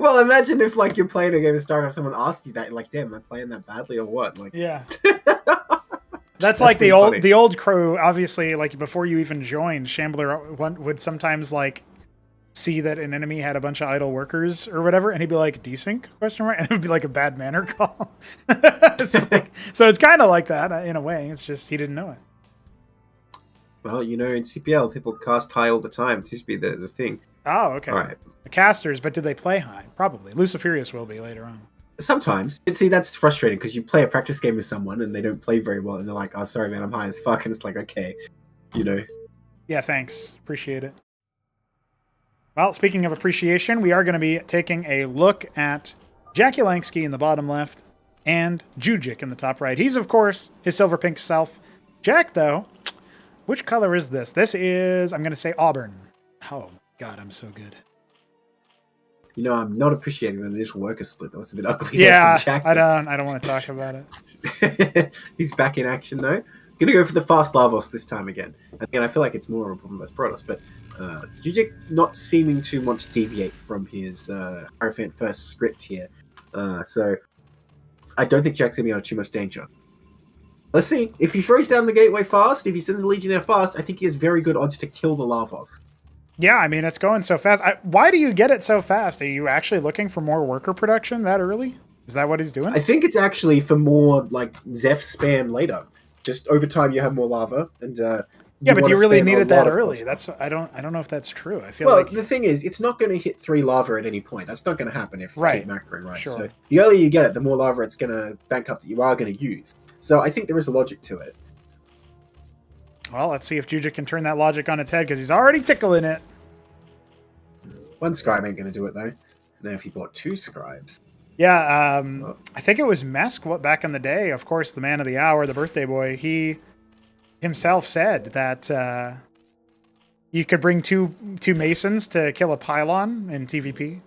Well, imagine if like you're playing a game of StarCraft, someone asks you that, you're like, damn, am I playing that badly or what? Like, Yeah. That's like the funny. old crew. Obviously, like before you even joined, Shambler would sometimes like see that an enemy had a bunch of idle workers or whatever, and he'd be like "desync?" question mark, and it would be like a bad manner call. So it's kind of like that in a way. It's just he didn't know it. well, you know, in CPL, people cast high all the time. It seems to be the thing. Oh, okay. All right. The casters, but did they play high? Probably. Lucifirius will be later on. Sometimes. See, that's frustrating because you play a practice game with someone and they don't play very well, and they're like, "Oh, sorry, man, I'm high as fuck," and it's like, okay, you know. Yeah, thanks. Appreciate it. Well, speaking of appreciation, we are going to be taking a look at Jakulangski in the bottom left and JujiK in the top right. He's, of course, his silver pink self. Jack, though, which color is this? This is, I'm going to say auburn. Oh, God, I'm so good. You know, I'm not appreciating the initial worker split. That was a bit ugly. Yeah, from Jack, I don't want to talk about it. He's back in action, though. Gonna go for the fast Lavos this time again. Again, I feel like it's more of a problem as Protoss, but JujiK not seeming to want to deviate from his Hierophant first script here. So I don't think Jack's gonna be under too much danger. Let's see. If he throws down the gateway fast, if he sends the Legionnaire fast, I think he has very good odds to kill the Lavos. Yeah, I mean, it's going so fast. Why do you get it so fast? Are you actually looking for more worker production that early? Is that what he's doing? I think it's actually for more, like, Zeph spam later. Just over time, you have more lava, and yeah, but you really need it that early. Possible. I don't know if that's true. I feel well, like the thing is, it's not going to hit 3 lava at any point. That's not going to happen if you keep macroing right. Sure. So the earlier you get it, the more lava it's going to bank up that you are going to use. So I think there is a logic to it. Well, let's see if JujiK can turn that logic on its head because he's already tickling it. One scribe ain't going to do it though. Now if he bought 2 scribes. Yeah, I think it was Mesk back in the day. Of course, the man of the hour, the birthday boy. He himself said that you could bring two masons to kill a pylon in TVP.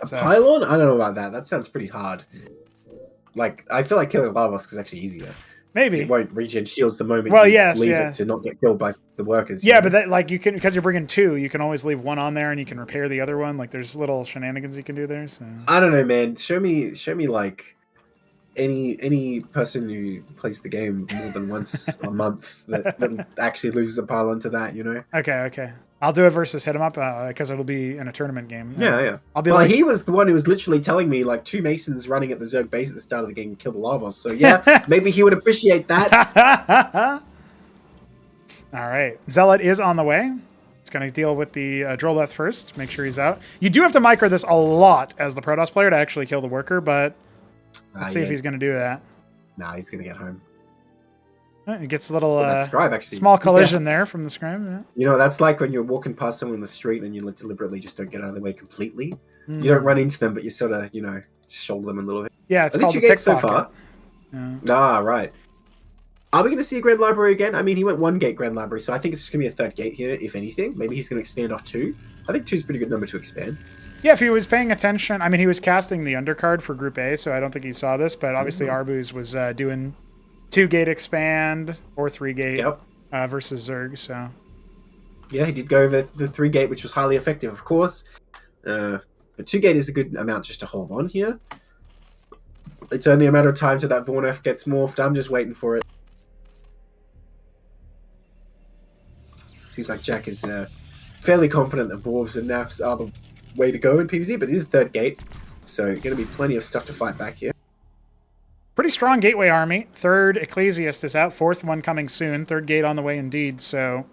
A pylon? I don't know about that. That sounds pretty hard. Like, I feel like killing Lavos is actually easier. Maybe. It won't regen shields the moment you leave it to not get killed by the workers. Yeah, but that, like, you can, because you're bringing 2, you can always leave 1 on there and you can repair the other one. Like, there's little shenanigans you can do there. So I don't know, man. Show me like any person who plays the game more than once a month that actually loses a pylon to that, you know? Okay. I'll do it versus hit 'em up because it'll be in a tournament game. Yeah. I'll be he was the one who was literally telling me like 2 masons running at the Zerg base at the start of the game killed the Lavos. So yeah, maybe he would appreciate that. All right, Zealot is on the way. It's going to deal with the Droleth first. Make sure he's out. You do have to micro this a lot as the Protoss player to actually kill the worker, but let's see if he's going to do that. Nah, he's going to get home. He gets a little scribe, actually. Small collision there from the scribe. Yeah. You know, that's like when you're walking past someone in the street and you deliberately just don't get out of the way completely. You don't run into them, but you sort of, shoulder them a little bit. Yeah, it's called the pickpocket. So far. Yeah. Ah, right. Are we going to see a Grand Library again? I mean, he went 1 gate Grand Library, so I think it's just going to be a 3rd gate here, if anything. Maybe he's going to expand off 2. I think 2 is a pretty good number to expand. Yeah, if he was paying attention. I mean, he was casting the undercard for Group A, so I don't think he saw this, but obviously Arbus was doing 2 gate expand or 3 gate versus Zerg, so. Yeah, he did go over the 3 gate, which was highly effective, of course. But 2 gate is a good amount just to hold on here. It's only a matter of time till that Vornef gets morphed. I'm just waiting for it. Seems like Jack is fairly confident that Vorvs and Nafs are the way to go in PvZ, but it is 3rd gate, so going to be plenty of stuff to fight back here. Pretty strong gateway army. 3rd Ecclesiast is out. 4th one coming soon. 3rd gate on the way indeed. So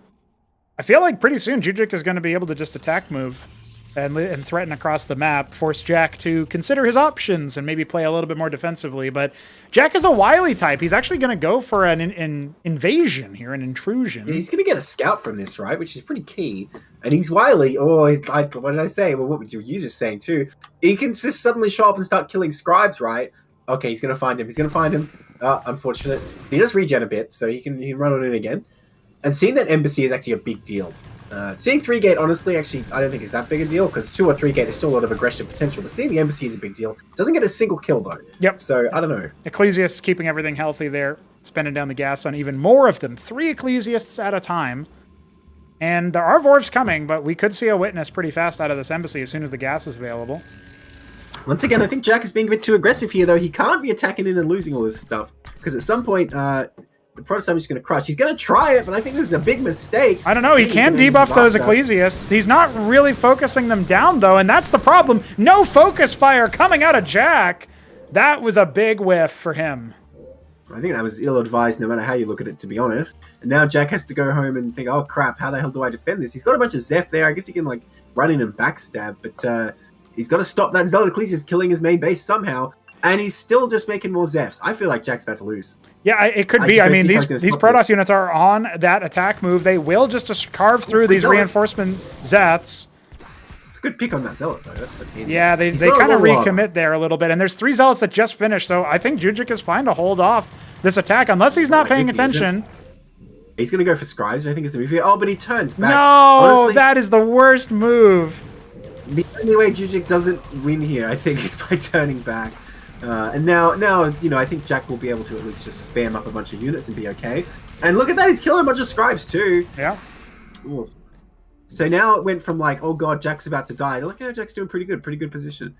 I feel like pretty soon JujiK is going to be able to just attack move and threaten across the map, force Jack to consider his options and maybe play a little bit more defensively. But Jack is a wily type. He's actually going to go for an invasion here, an intrusion. Yeah, he's going to get a scout from this, right? Which is pretty key. And he's wily. Oh, he's like, what did I say? Well, what were you just saying too? He can just suddenly show up and start killing scribes, right? Okay, he's going to find him. He's going to find him. Unfortunate. He does regen a bit, so he can run on in again. And seeing that embassy is actually a big deal. Seeing 3-gate, honestly, actually, I don't think is that big a deal, because 2 or 3-gate, there's still a lot of aggression potential, but seeing the embassy is a big deal. Doesn't get a single kill, though. Yep. So, I don't know. Ecclesiasts keeping everything healthy there, spending down the gas on even more of them. 3 Ecclesiasts at a time. And there are Vorvs coming, but we could see a witness pretty fast out of this embassy as soon as the gas is available. Once again, I think Jack is being a bit too aggressive here, though. He can't be attacking in and losing all this stuff, because at some point, the prototype is going to crush. He's going to try it, but I think this is a big mistake. I don't know. He can debuff those Ecclesiasts. He's not really focusing them down, though, and that's the problem. No focus fire coming out of Jack. That was a big whiff for him. I think that was ill-advised no matter how you look at it, to be honest. And now Jack has to go home and think, oh, crap, how the hell do I defend this? He's got a bunch of Zeph there. I guess he can, like, run in and backstab, but he's got to stop that Zealot Ecclesiast killing his main base somehow. And he's still just making more Zephs. I feel like Jack's about to lose. Yeah, it could be. I mean, these Protoss units are on that attack move. They will just carve through these reinforcement Zeths. It's a good pick on that Zealot, though. That's handy. Yeah, they kind of recommit there a little bit. And there's 3 Zealots that just finished, so I think JujiK is fine to hold off this attack, unless he's not paying attention. He's going to go for Scribes, I think is the move here. Oh, but he turns back. No, honestly, that is the worst move. The only way JujiK doesn't win here, I think, is by turning back. And now, you know, I think Jack will be able to at least just spam up a bunch of units and be okay. And look at that, he's killing a bunch of Scribes too. Yeah. Ooh. So now it went from like, oh god, Jack's about to die, to look, oh, Jack's doing pretty good position.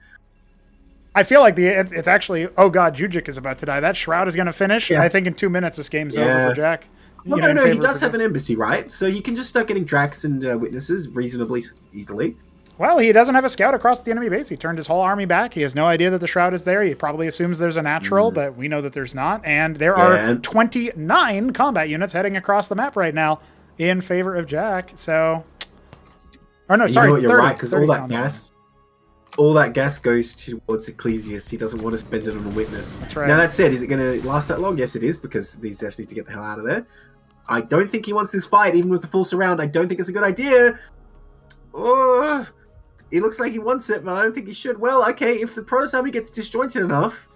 I feel like it's actually, oh god, JujiK is about to die. That Shroud is going to finish. Yeah. I think in 2 minutes this game's over for Jack. Well, no, he does have an embassy, right? So you can just start getting Drax and witnesses reasonably easily. Well, he doesn't have a scout across the enemy base. He turned his whole army back. He has no idea that the Shroud is there. He probably assumes there's a natural, but we know that there's not. And there are 29 combat units heading across the map right now in favor of Jack. So, or no, sorry, you know what, you're 30, right, because all that gas goes towards Ecclesiast. He doesn't want to spend it on a witness. That's right. Now that said, is it going to last that long? Yes, it is, because these Zefs need to get the hell out of there. I don't think he wants this fight, even with the full surround. I don't think it's a good idea. Oh, it looks like he wants it, but I don't think he should. Well, okay, if the Protoss army gets disjointed enough...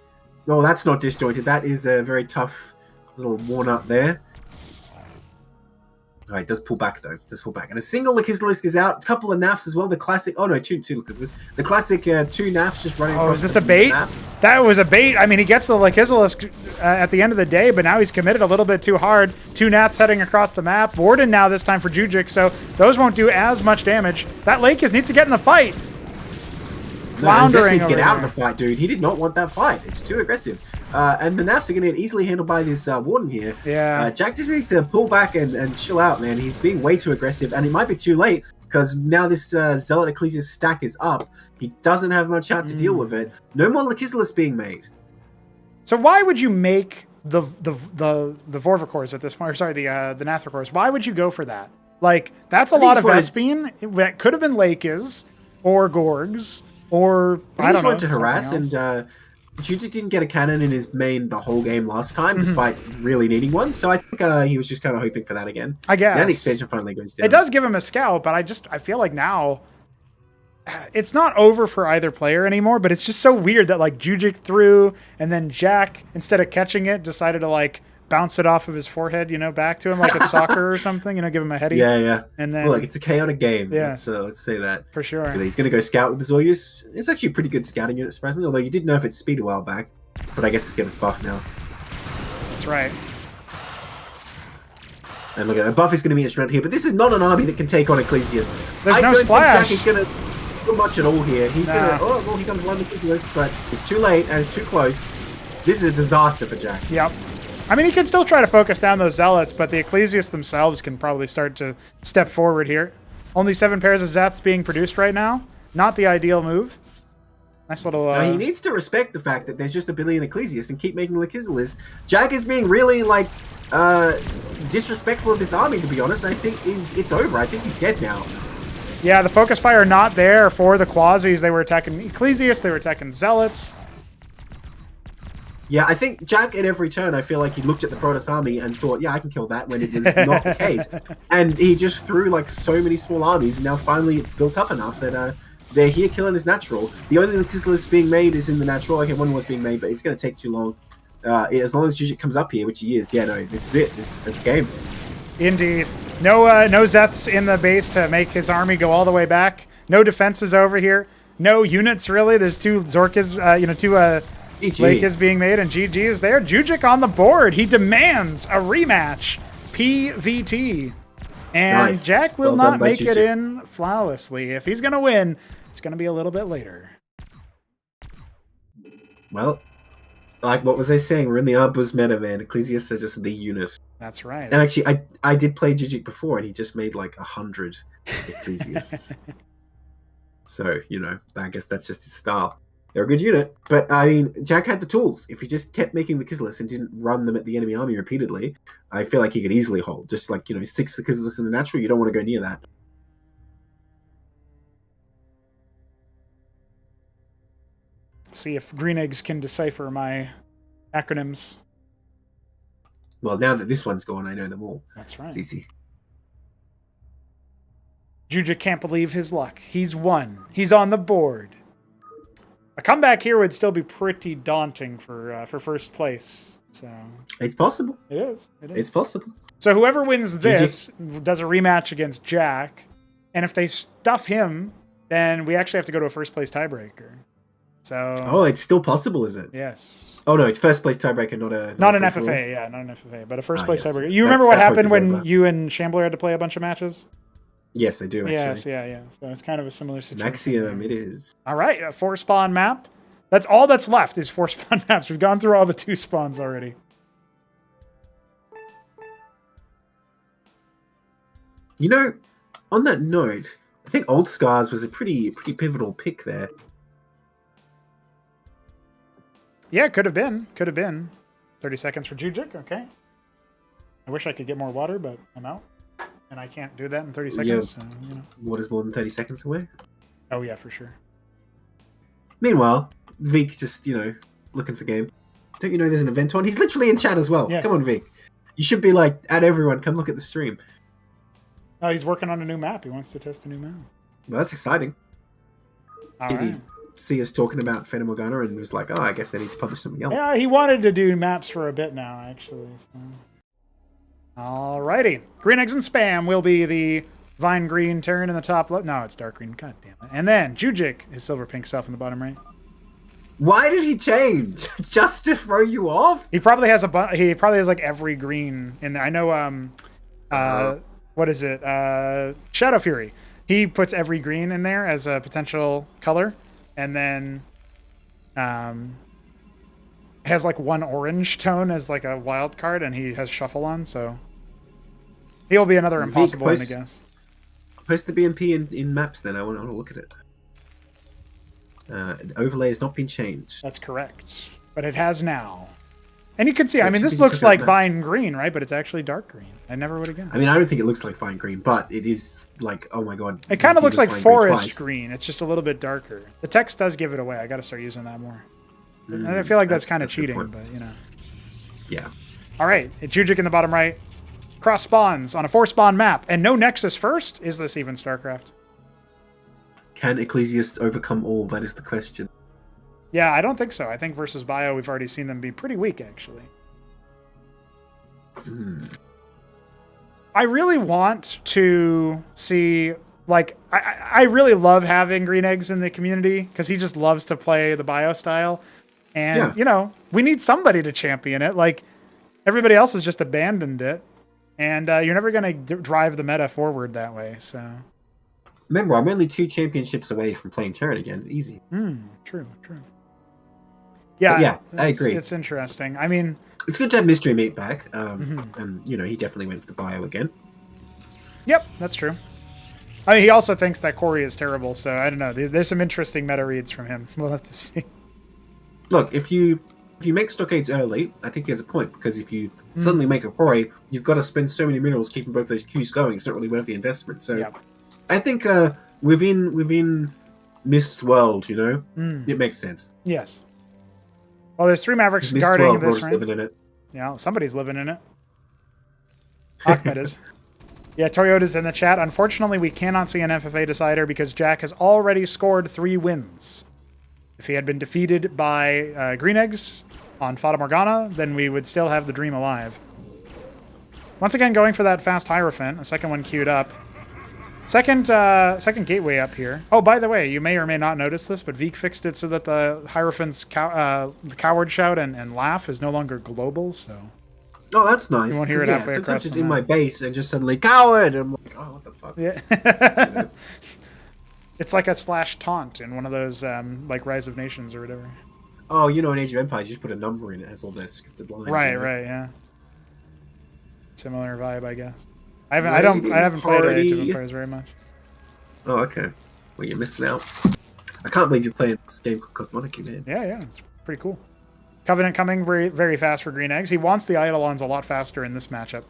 No, that's not disjointed. That is a very tough little worn-up there. All right, it does pull back, though. It does pull back. And a single Lucifirius is out. A couple of NAFs as well. The classic... Oh, no, two Lucifirius. The classic 2 NAFs just running across. Oh, is this a bait? That was a bait. I mean, he gets the Lucifirius at the end of the day, but now he's committed a little bit too hard. 2 NAFs heading across the map. Warden now this time for JujiK, so those won't do as much damage. That Lakis needs to get in the fight. Floundering. Needs to get out of the fight, dude. He did not want that fight. It's too aggressive. And the NAFs are going to get easily handled by this Warden here. Yeah. Jack just needs to pull back and chill out, man. He's being way too aggressive, and it might be too late, because now this Zealot Ecclesiast stack is up. He doesn't have much out to deal with it. No more Lucifirius being made. So why would you make the Vorvicors at this point? Or sorry, the Nathricors. Why would you go for that? Like, that's a lot of Vespene. That could have been Lakis or Gorgs or I don't know. He just wanted to harass, and JujiK didn't get a cannon in his main the whole game last time, despite really needing one. So I think he was just kind of hoping for that again. I guess. Now the expansion finally goes down. It does give him a scout, but I feel like now it's not over for either player anymore. But it's just so weird that like JujiK threw, and then Jack, instead of catching it, decided to like bounce it off of his forehead, you know, back to him like it's soccer or something, you know, give him a heady. Yeah. And then, well, like, it's a chaotic game. Yeah. Let's say that. For sure. He's going to go scout with the Zoyus. It's actually a pretty good scouting unit, surprisingly, although you did nerf its speed a while back. But I guess it's getting its buff now. That's right. And look at the buff is going to be instrumental here, but this is not an army that can take on Ecclesiast. There's no don't splash. think Jack is going to do much at all here. He's going to... Oh, well, he comes one Ecclesiast, but it's too late and it's too close. This is a disaster for Jack. Yep. I mean, he can still try to focus down those Zealots, but the Ecclesiasts themselves can probably start to step forward here. Only 7 pairs of Zeths being produced right now. Not the ideal move. Nice little... Now, he needs to respect the fact that there's just a billion Ecclesiasts and keep making Lucifirius. Jack is being really, like, disrespectful of this army, to be honest. I think it's over. I think he's dead now. Yeah, the focus fire not there for the Quasis. They were attacking Ecclesius, they were attacking Zealots. Yeah, I think Jack in every turn, I feel like he looked at the Protoss army and thought, yeah, I can kill that, when it was not the case. And he just threw like so many small armies, and now finally it's built up enough that they're here killing his natural. The only Lucifirius being made is in the natural. Okay, one was being made, but it's going to take too long. As long as JujiK comes up here, which he is, yeah, no, this is it. This is the game. Indeed. No Zeths in the base to make his army go all the way back. No defenses over here. No units, really. There's two Zorkas, two Lake is being made, and GG is there. JujiK on the board. He demands a rematch. PVT. And Nice. Jack will Well done not by make it JujiK. in flawlessly. If he's going to win, it's going to be a little bit later. Well, like what was I saying? We're in the Arbus meta, man. Ecclesius are just the unit. That's right. And actually, I did play JujiK before, and he just made like 100 Ecclesius. So, I guess that's just his style. They're a good unit, but I mean, Jack had the tools. If he just kept making the Kisleys and didn't run them at the enemy army repeatedly, I feel like he could easily hold. Just like, 6 the Kisleys in the natural, you don't want to go near that. See if GreenEggs can decipher my acronyms. Well, now that this one's gone, I know them all. That's right. It's easy. JujiK can't believe his luck. He's won. He's on the board. A comeback here would still be pretty daunting for first place. So It's possible. it is. It's possible. So whoever wins GG. this does a rematch against Jack, and if they stuff him, then we actually have to go to a first place tiebreaker. So Oh, it's still possible, is it? yes. Oh no, it's first place tiebreaker, Not an a free-for-all. FFA, yeah, not an FFA, but a first Ah, place yes, tiebreaker. yes. You remember what That hope happened is when over. you and Shambler had to play a bunch of matches? Yes, I do actually. Yes, yeah. So it's kind of a similar situation. Maxium, it is. All right, a 4-spawn map. That's all that's left is 4-spawn maps. We've gone through all the 2 spawns already. On that note, I think Old Scars was a pretty pivotal pick there. Yeah, could have been. 30 seconds for JujiK, okay. I wish I could get more water, but I'm out. And I can't do that in 30 seconds. Yeah. So, What is more than 30 seconds away? Oh, yeah, for sure. Meanwhile, Vic just, looking for game. Don't you know there's an event on? He's literally in chat as well. Yes. Come on, Vic. You should be like, at everyone, come look at the stream. Oh, he's working on a new map. He wants to test a new map. Well, that's exciting. All Did right. he see us talking about Phantom Morgana and was like, oh, I guess I need to publish something else? Yeah, he wanted to do maps for a bit now, actually. So. Alrighty. GreenEggs'NSpam will be the Vine Green turn in the top left. No, it's dark green. God damn it. And then JujiK, his silver pink self in the bottom right. Why did he change? Just to throw you off? He probably has like every green in there. I know what is it? Shadow Fury. He puts every green in there as a potential color, and then has like one orange tone as like a wild card, and he has shuffle on, so he'll be another impossible one, I guess. Post the BMP in maps then. I want to look at it. The overlay has not been changed. That's correct, but it has now. And you can see, Yeah, I mean, too this busy looks talking like about maps. Vine Green, right? But it's actually dark green. I never would have guessed. I mean, I don't think it looks like fine green, but it is like, oh my god. It kind of looks like Vine forest twice. green. It's just a little bit darker. The text does give it away. I got to start using that more. I feel like that's kind of a good cheating, point. but Yeah. All right, JujiK in the bottom right. Cross spawns on a 4-spawn map, and no Nexus first. Is this even Starcraft? Can Ecclesius overcome all? That is the question. Yeah, I don't think so. I think versus Bio, we've already seen them be pretty weak, actually. I really want to see, like, I really love having GreenEggs in the community because he just loves to play the Bio style. And, we need somebody to champion it. Like, everybody else has just abandoned it. And you're never going to drive the meta forward that way, so... Remember, I'm only 2 championships away from playing Terran again. Easy. True. Yeah, But yeah, I agree. It's interesting. I mean... It's good to have Mystery Meat back. And, he definitely went for the bio again. Yep, that's true. I mean, he also thinks that Corey is terrible, so I don't know. There's some interesting meta reads from him. We'll have to see. Look, if you make stockades early, I think there's a point, because if you suddenly make a quarry, you've got to spend so many minerals keeping both those queues going. It's not really worth the investment. So Yep. I think within Mist's world, you know, Mm. it makes sense. Yes. Well, there's 3 Mavericks Mist guarding world, we're this just ring. living in it. Yeah, somebody's living in it. Ahmed is. Yeah, Toyota's in the chat. Unfortunately, we cannot see an FFA decider because Jack has already scored 3 wins. If he had been defeated by Green Eggs on Fata Morgana, then we would still have the dream alive. Once again, going for that fast Hierophant. A second one queued up. Second gateway up here. Oh, by the way, you may or may not notice this, but Veek fixed it so that the Hierophant's the coward shout and laugh is no longer global, so... Oh, that's nice. You won't hear it 'cause, halfway across sometimes it's the in map. my base and just suddenly coward. And I'm like, oh, what the fuck? Yeah. It's like a slash taunt in one of those, like Rise of Nations or whatever. Oh, you know, in Age of Empires, you just put a number in it. It has all the scripted lines. Right, in it. right, yeah. Similar vibe, I guess. I haven't played Age of Empires very much. Oh, okay. Well, you're missing out. I can't believe you're playing this game called Cosmonarchy, man. Yeah, it's pretty cool. Covenant coming very, very fast for Green Eggs. He wants the Eidolons a lot faster in this matchup.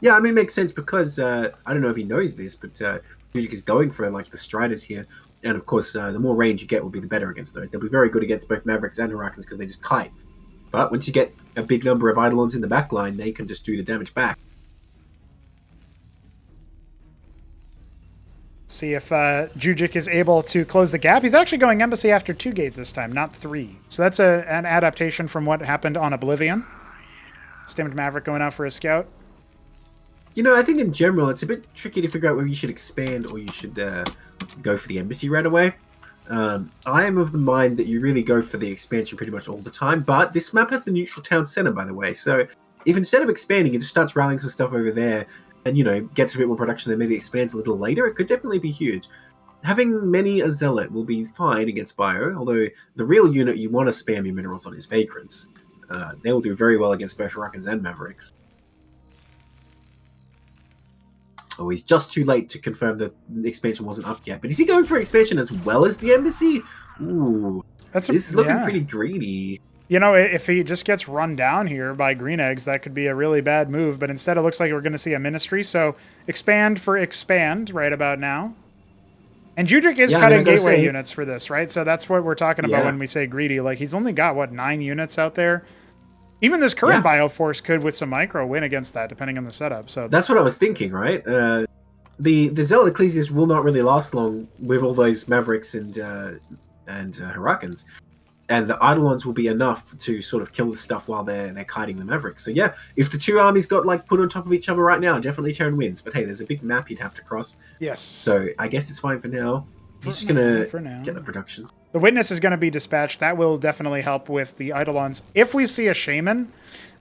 Yeah, I mean, it makes sense because, I don't know if he knows this, but JujiK is going for, like, the Striders here. And, of course, the more range you get will be the better against those. They'll be very good against both Mavericks and Hurricanes because they just kite. But once you get a big number of Eidolons in the back line, they can just do the damage back. See if JujiK is able to close the gap. He's actually going Embassy after 2 gates this time, not 3. So that's an adaptation from what happened on Oblivion. Stimmed Maverick going out for a scout. You know, I think in general, it's a bit tricky to figure out whether you should expand or you should go for the Embassy right away. I am of the mind that you really go for the expansion pretty much all the time, but this map has the neutral town center, by the way. So if instead of expanding, it just starts rallying some stuff over there, and, you know, gets a bit more production, then maybe expands a little later, it could definitely be huge. Having many a Zealot will be fine against Bio, although the real unit you want to spam your minerals on is Vagrants. They will do very well against both Hurricanes and Mavericks. Oh, he's just too late to confirm that the expansion wasn't up yet. But is he going for expansion as well as the Embassy? Ooh, this is looking pretty greedy. You know, if he just gets run down here by Green Eggs, that could be a really bad move. But instead, it looks like we're going to see a Ministry. So expand for expand right about now. And JujiK is cutting gateway units for this, right? So that's what we're talking about when we say greedy. Like, he's only got, what, 9 units out there? Even this current Bioforce could, with some micro, win against that, depending on the setup. So that's what I was thinking, right? The Zealot Ecclesias will not really last long with all those Mavericks and Hurricanes. And the Eidolons will be enough to sort of kill the stuff while they're kiting the Mavericks. So yeah, if the 2 armies got like put on top of each other right now, definitely Terran wins. But hey, there's a big map you'd have to cross. Yes. So I guess it's fine for now. He's just gonna get the production. The Witness is going to be dispatched. That will definitely help with the Eidolons. If we see a Shaman,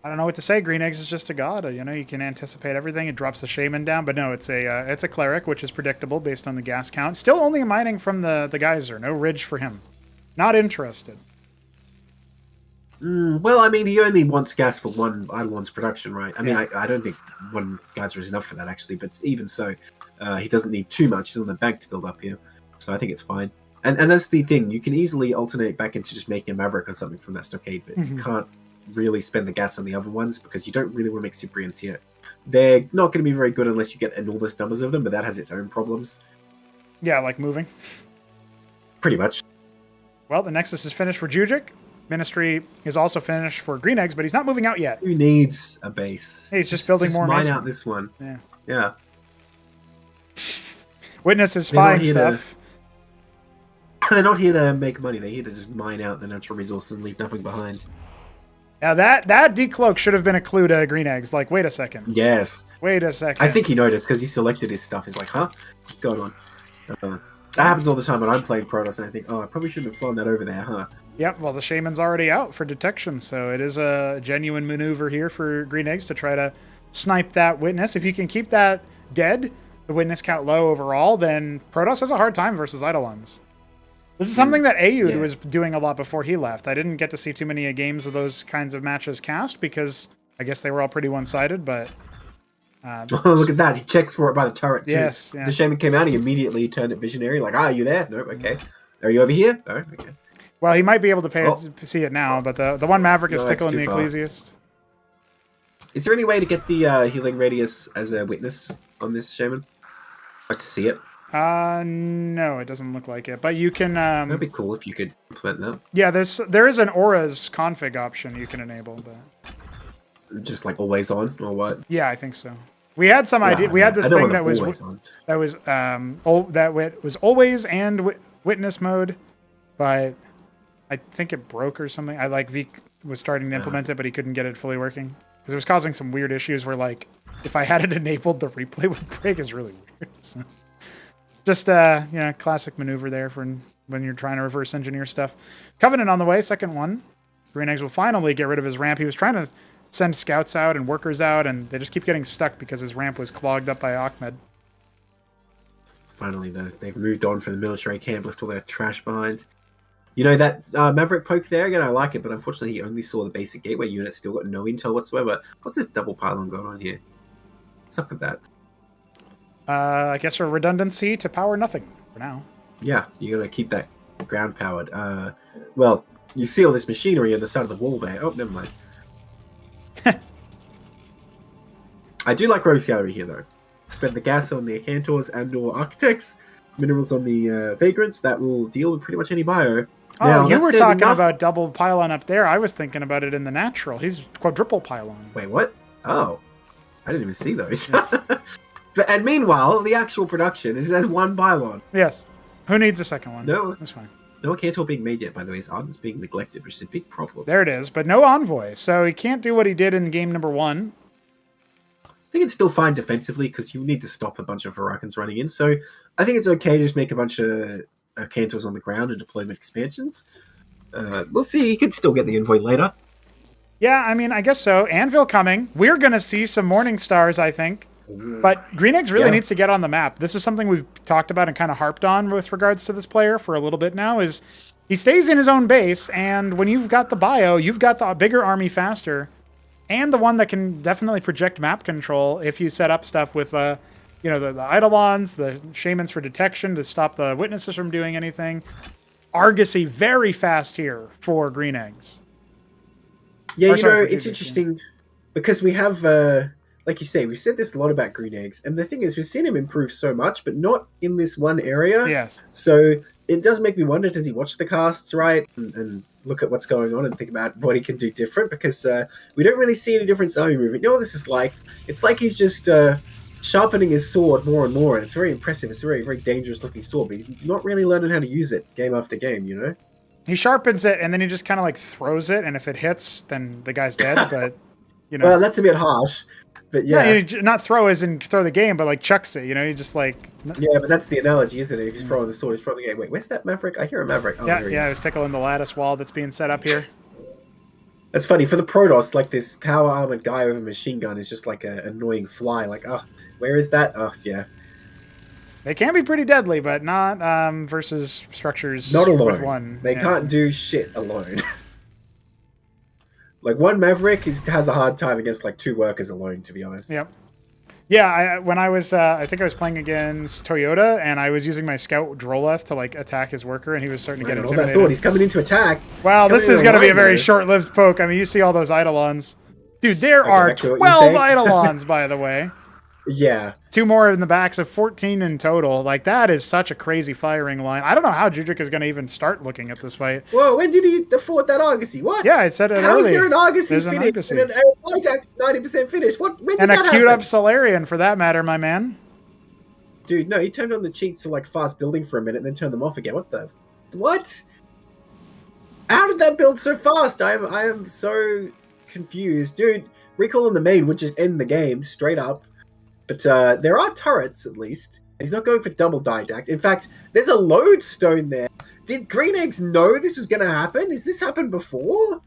I don't know what to say. Green Eggs is just a god. You know, you can anticipate everything. It drops the Shaman down, but no, it's a Cleric, which is predictable based on the gas count. Still only mining from the Geyser. No Ridge for him. Not interested. Well, I mean, he only wants gas for 1 Eidolon's production, right? I mean, I don't think 1 Geyser is enough for that, actually, but even so, he doesn't need too much. He's on a bank to build up here, so I think it's fine. And that's the thing. You can easily alternate back into just making a Maverick or something from that Stockade, but you can't really spend the gas on the other ones because you don't really want to make Cyprians yet. They're not going to be very good unless you get enormous numbers of them, but that has its own problems. Yeah, like moving. Pretty much. Well, the Nexus is finished for JujiK. Ministry is also finished for Green Eggs, but he's not moving out yet. Who needs a base? He's just building more mine Mason. out this one. Yeah. Witness is spying stuff. They're not here to make money. They're here to just mine out the natural resources and leave nothing behind. Now that decloak should have been a clue to Green Eggs. Like, wait a second. Yes. Wait a second. I think he noticed because he selected his stuff. He's like, huh? What's going on? That happens all the time when I'm playing Protoss and I think, oh, I probably shouldn't have flown that over there, huh? Yep, well, the Shaman's already out for detection, so it is a genuine maneuver here for Green Eggs to try to snipe that Witness. If you can keep that dead, the Witness count low overall, then Protoss has a hard time versus Eidolons. This is something that Ayud was doing a lot before he left. I didn't get to see too many games of those kinds of matches cast because I guess they were all pretty one-sided, but... look at that. He checks for it by the turret, too. Yes, yeah. The Shaman came out, he immediately turned it visionary, like, are you there? Nope, okay. Are you over here? No, okay. Well, he might be able to see it now, but the one Maverick is tickling the Ecclesiast. Is there any way to get the healing radius as a Witness on this Shaman? I'd like to see it. No, it doesn't look like it. But you can. That'd be cool if you could implement that. Yeah, there is an auras config option you can enable, but Just like always on or what? yeah, I think so. We had some idea. We had this thing that was always and witness mode, but I think it broke or something. V was starting to implement it, but he couldn't get it fully working because it was causing some weird issues where like if I had it enabled, the replay would break. Is really weird. So, just classic maneuver there for when you're trying to reverse engineer stuff. Covenant on the way, second one. Green Eggs will finally get rid of his ramp. He was trying to send scouts out and workers out, and they just keep getting stuck because his ramp was clogged up by Ahmed. Finally, they've moved on from the military camp, left all their trash behind. You know, that Maverick poke there, again, I like it, but unfortunately he only saw the basic gateway unit, still got no intel whatsoever. What's this double pylon going on here? What's up with that? I guess a redundancy to power nothing for now. Yeah, you gotta keep that ground powered. Well, you see all this machinery on the side of the wall there. Oh, never mind. I do like Rogues Gallery here, though. Spend the gas on the Cantors and/or Architects, minerals on the Vagrants. That will deal with pretty much any bio. Oh, now, you were talking about double pylon up there. I was thinking about it in the natural. He's quadruple pylon. Wait, what? Oh, I didn't even see those. And meanwhile, the actual production is as one pylon. Yes. Who needs a second one? No, that's fine. No Cantor being made yet, by the way. His Ardent's being neglected, which is a big problem. There it is, but no Envoy, so he can't do what he did in game number 1. I think it's still fine defensively because you need to stop a bunch of Harakans running in. So I think it's okay to just make a bunch of Cantors on the ground and deployment expansions. We'll see. He could still get the envoy later. Yeah, I mean, I guess so. Anvil coming. We're going to see some Morning Stars, I think. But Green Eggs really needs to get on the map. This is something we've talked about and kind of harped on with regards to this player for a little bit now, is he stays in his own base, and when you've got the bio, you've got the bigger army faster, and the one that can definitely project map control if you set up stuff with, the Eidolons, the Shamans for detection to stop the witnesses from doing anything. Argosy, very fast here for Green Eggs. Yeah, it's interesting because we have, like you say, we've said this a lot about Green Eggs, and the thing is, we've seen him improve so much, but not in this one area. Yes. So it does make me wonder, does he watch the casts, right, and look at what's going on and think about what he can do different? Because we don't really see any difference in army movement. You know what this is like? It's like he's just sharpening his sword more and more, and it's very impressive. It's a very, very dangerous-looking sword, but he's not really learning how to use it game after game, you know? He sharpens it, and then he just kind of like throws it, and if it hits, then the guy's dead, but, you know. Well, that's a bit harsh, but yeah. No, not throw as in throw the game, but like chucks it, you know, he just like... Yeah, but that's the analogy, isn't it? If he's throwing the sword, he's throwing the game. Wait, where's that Maverick? I hear a Maverick. Oh, yeah, I was tickling the lattice wall that's being set up here. That's funny. For the Protoss, like this power-armored guy with a machine gun is just like an annoying fly. Like, oh, where is that? Oh, yeah. They can be pretty deadly, but not versus structures. Not alone. With one. They can't do shit alone. Like, one Maverick has a hard time against, like, 2 workers alone, to be honest. Yep. Yeah, when I was, I think I was playing against Toyota, and I was using my scout Droleth to, like, attack his worker, and he was starting to get intimidated. I thought he's coming in to attack. Well, this is going to be a very short-lived poke. I mean, you see all those Eidolons. Dude, there are 12 Eidolons, by the way. Yeah. 2 more in the backs of 14 in total. Like, that is such a crazy firing line. I don't know how JujiK is going to even start looking at this fight. Whoa, when did he afford that Argosy? What? Yeah, I said it How early. is there an Argosy finish and an 90% finish? When did that happen? And a queued up Solarian, for that matter, my man. Dude, no, he turned on the cheats to, like, fast building for a minute and then turned them off again. What the... What? How did that build so fast? I am so confused. Dude, recall in the main would just end the game, straight up. But there are turrets, at least. He's not going for double didact. In fact, there's a lodestone there. Did Green Eggs know this was going to happen? Has this happened before?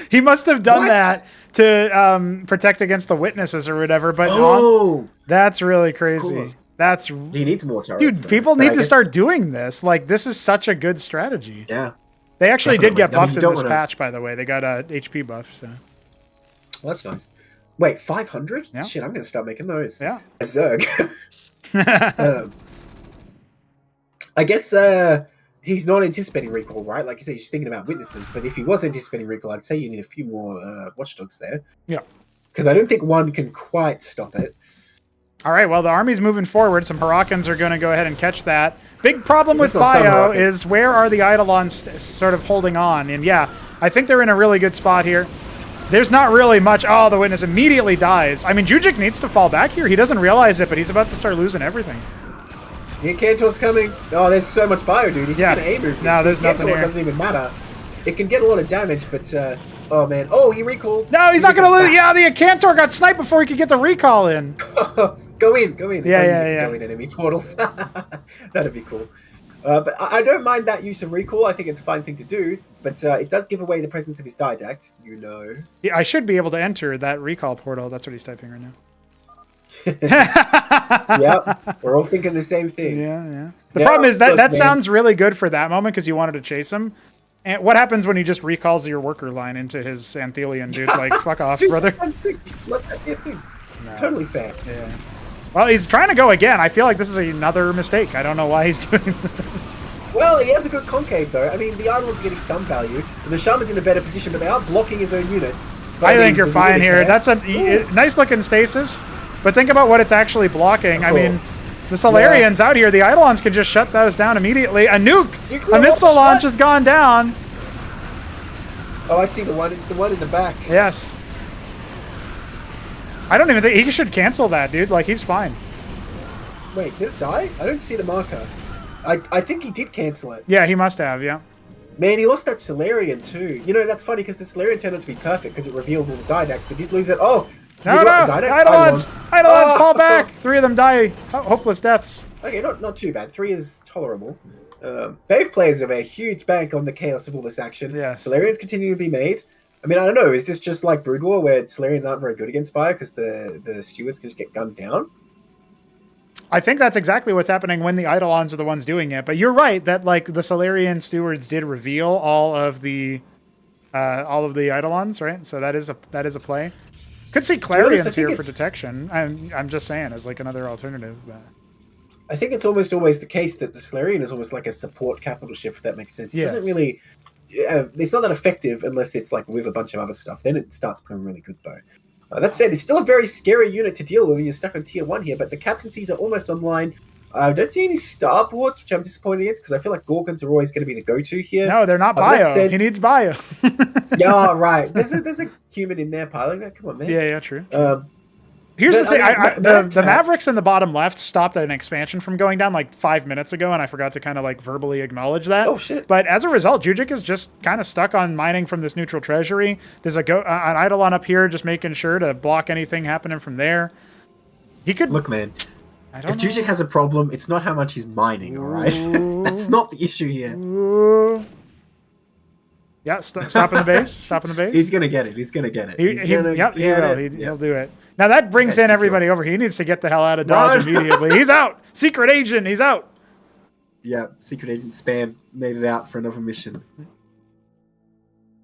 He must have done that to protect against the witnesses or whatever. But that's really crazy. He needs more turrets. Dude, though. people need to start doing this. Like, this is such a good strategy. Yeah. They actually did get buffed in this wanna... patch, by the way. They got a HP buff, so. Well, that's nice. Wait, 500? Yeah. Shit, I'm going to start making those. Yeah. A Zerg. I guess he's not anticipating recall, right? Like you said, he's thinking about witnesses. But if he was anticipating recall, I'd say you need a few more watchdogs there. Yeah. Because I don't think one can quite stop it. All right, well, the army's moving forward. Some Hurricanes are going to go ahead and catch that. Big problem with saw some Bio Hurricanes. is where are the Eidolons sort of holding on? And yeah, I think they're in a really good spot here. There's not really much. Oh, the witness immediately dies. I mean, JujiK needs to fall back here. He doesn't realize it, but he's about to start losing everything. The Incantor's coming. Oh, there's so much bio, dude. He's Yeah. gonna aim move. No, there's the nothing Incantor here. doesn't even matter. It can get a lot of damage, but oh man. Oh, he recalls. No, he's not going to lose. Yeah, the Incantor got sniped before he could get the recall in. Go in. Yeah. Go in enemy portals. That'd be cool. But I don't mind that use of recall. I think it's a fine thing to do. But it does give away the presence of his didact, you know. Yeah, I should be able to enter that recall portal. That's what he's typing right now. Yep, we're all thinking the same thing. Yeah. The problem is that sounds really good for that moment because you wanted to chase him. And what happens when he just recalls your worker line into his Anthelian, dude? Like, fuck off, Dude, brother. I'm sick. Let that be a thing. No. Totally fair. Yeah. Well, he's trying to go again. I feel like this is another mistake. I don't know why he's doing this. Well, he has a good concave, though. I mean, the Eidolons are getting some value, and the Shaman's in a better position, but they are blocking his own units. But, I think you're does he fine really here. care? That's a nice-looking stasis, but think about what it's actually blocking. I mean, the Solarians out here, the Eidolons can just shut those down immediately. A nuke! A missile launch has gone down. Oh, I see the one. It's the one in the back. Yes. I don't even think he should cancel that, dude. Like, he's fine. Wait, did it die? I don't see the marker. I think he did cancel it. Yeah, he must have, yeah. Man, he lost that Solarian too. You know, that's funny because the Solarian turned out to be perfect because it revealed all the Didacts, but did lose it. Oh! No! Eidolons! Fall back! 3 of them die. Hopeless deaths. Okay, not too bad. 3 is tolerable. Both players have a huge bank on the chaos of all this action. Yeah. Solarians continue to be made. I mean, I don't know. Is this just like Brood War where Solarians aren't very good against fire because the stewards can just get gunned down? I think that's exactly what's happening when the Eidolons are the ones doing it. But you're right that like the Solarian stewards did reveal all of the Eidolons, right? So that is a play. Could see Clarions here for detection. I'm just saying as like another alternative. But I think it's almost always the case that the Solarian is almost like a support capital ship, if that makes sense. It doesn't really... it's not that effective unless it's like with a bunch of other stuff. Then it starts becoming really good, though. That said, it's still a very scary unit to deal with when you're stuck on tier 1 here, but the captaincies are almost online. I don't see any starports, which I'm disappointed against, because I feel like Gorgons are always going to be the go-to here. No, they're not bio. Said, he needs bio. Yeah, right. There's a human in there piloting that. Come on, man. Yeah, true. Here's the thing. The Mavericks in the bottom left stopped an expansion from going down like 5 minutes ago, and I forgot to kind of like verbally acknowledge that. Oh, shit. But as a result, JujiK is just kind of stuck on mining from this neutral treasury. There's an Eidolon up here just making sure to block anything happening from there. He could... Look, man. If JujiK has a problem, it's not how much he's mining, all right? That's not the issue here. Ooh. Yeah, stopping the base. Stopping the base. He's going to get it. He's going to get it. He'll do it. Now that brings in everybody over. He needs to get the hell out of Dodge immediately. He's out. Secret agent. He's out. Yeah, secret agent spam made it out for another mission.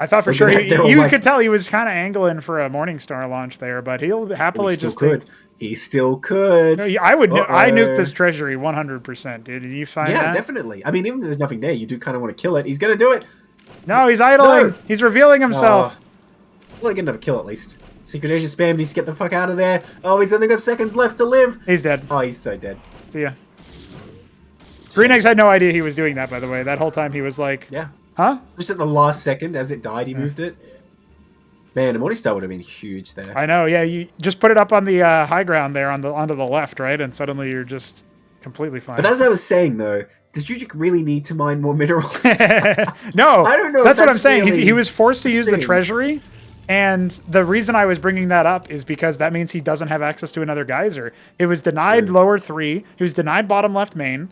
I thought for sure you could tell he was kind of angling for a Morningstar launch there, but he'll happily just could. He still could. No, I would. I nuke this treasury 100%. Did you find that? Yeah, definitely. I mean, even if there's nothing there, you do kind of want to kill it. He's going to do it. No, he's idling. No. He's revealing himself. Well, get another kill at least. Secret agent spam needs to get the fuck out of there. Oh, he's only got seconds left to live. He's dead. Oh, he's so dead. See ya. GreenEggs had no idea he was doing that, by the way. That whole time he was like... Yeah. Huh? Just at the last second, as it died, he moved it. Man, the Morningstar would have been huge there. I know, yeah. You just put it up on the high ground there onto the left, right? And suddenly you're just completely fine. But as I was saying, though, does JujiK really need to mine more minerals? No. I don't know. That's what I'm saying. Really he was forced to use the treasury. And the reason I was bringing that up is because that means he doesn't have access to another geyser. It was denied lower 3. He was denied bottom left main.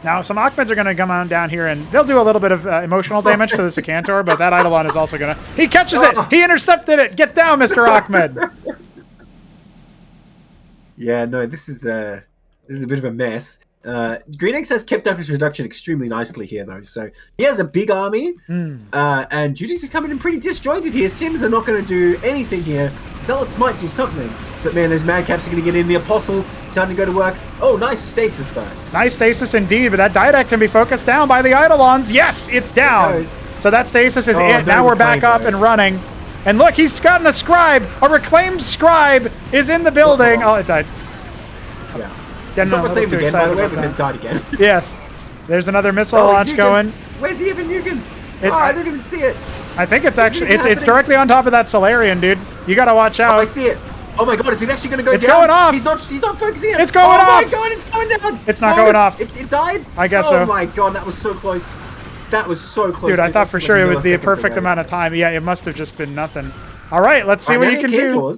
Now, some Ahmeds are going to come on down here, and they'll do a little bit of emotional damage to the Secantor, but that Eidolon is also going to... He catches it! He intercepted it! Get down, Mr. Ahmed! Yeah, no, this is a bit of a mess. GreenEggs has kept up his production extremely nicely here, though. So he has a big army, and JujiK is coming in pretty disjointed here. Sims are not going to do anything here. Zealots might do something, but man, those Madcaps are going to get in. The Apostle, time to go to work. Oh, nice stasis, though. Nice stasis indeed, but that Didact can be focused down by the Eidolons. Yes, it's down. So that stasis is it. Now we're back up and running. And look, he's gotten a scribe. A reclaimed scribe is in the building. Oh, it died. Yeah. Getting a little too excited about and then that. died again. Yes. There's another missile Oh, launch Nukem. going. Where's he even Nukem? I don't even see it. I think it's actually it's happening? directly on top of that Solarian, dude. You gotta watch Oh, out. I see it. Oh my god, is it actually going to go It's down? going off. He's not focusing it. It's going Oh off. my god, it's going down. It's not No, going off. It died? I guess so. so. Oh my god, that was so close. That was so close. Dude, I thought for sure it was the milliseconds perfect away. amount of time. Yeah, it must have just been nothing. All right, let's see what he can do.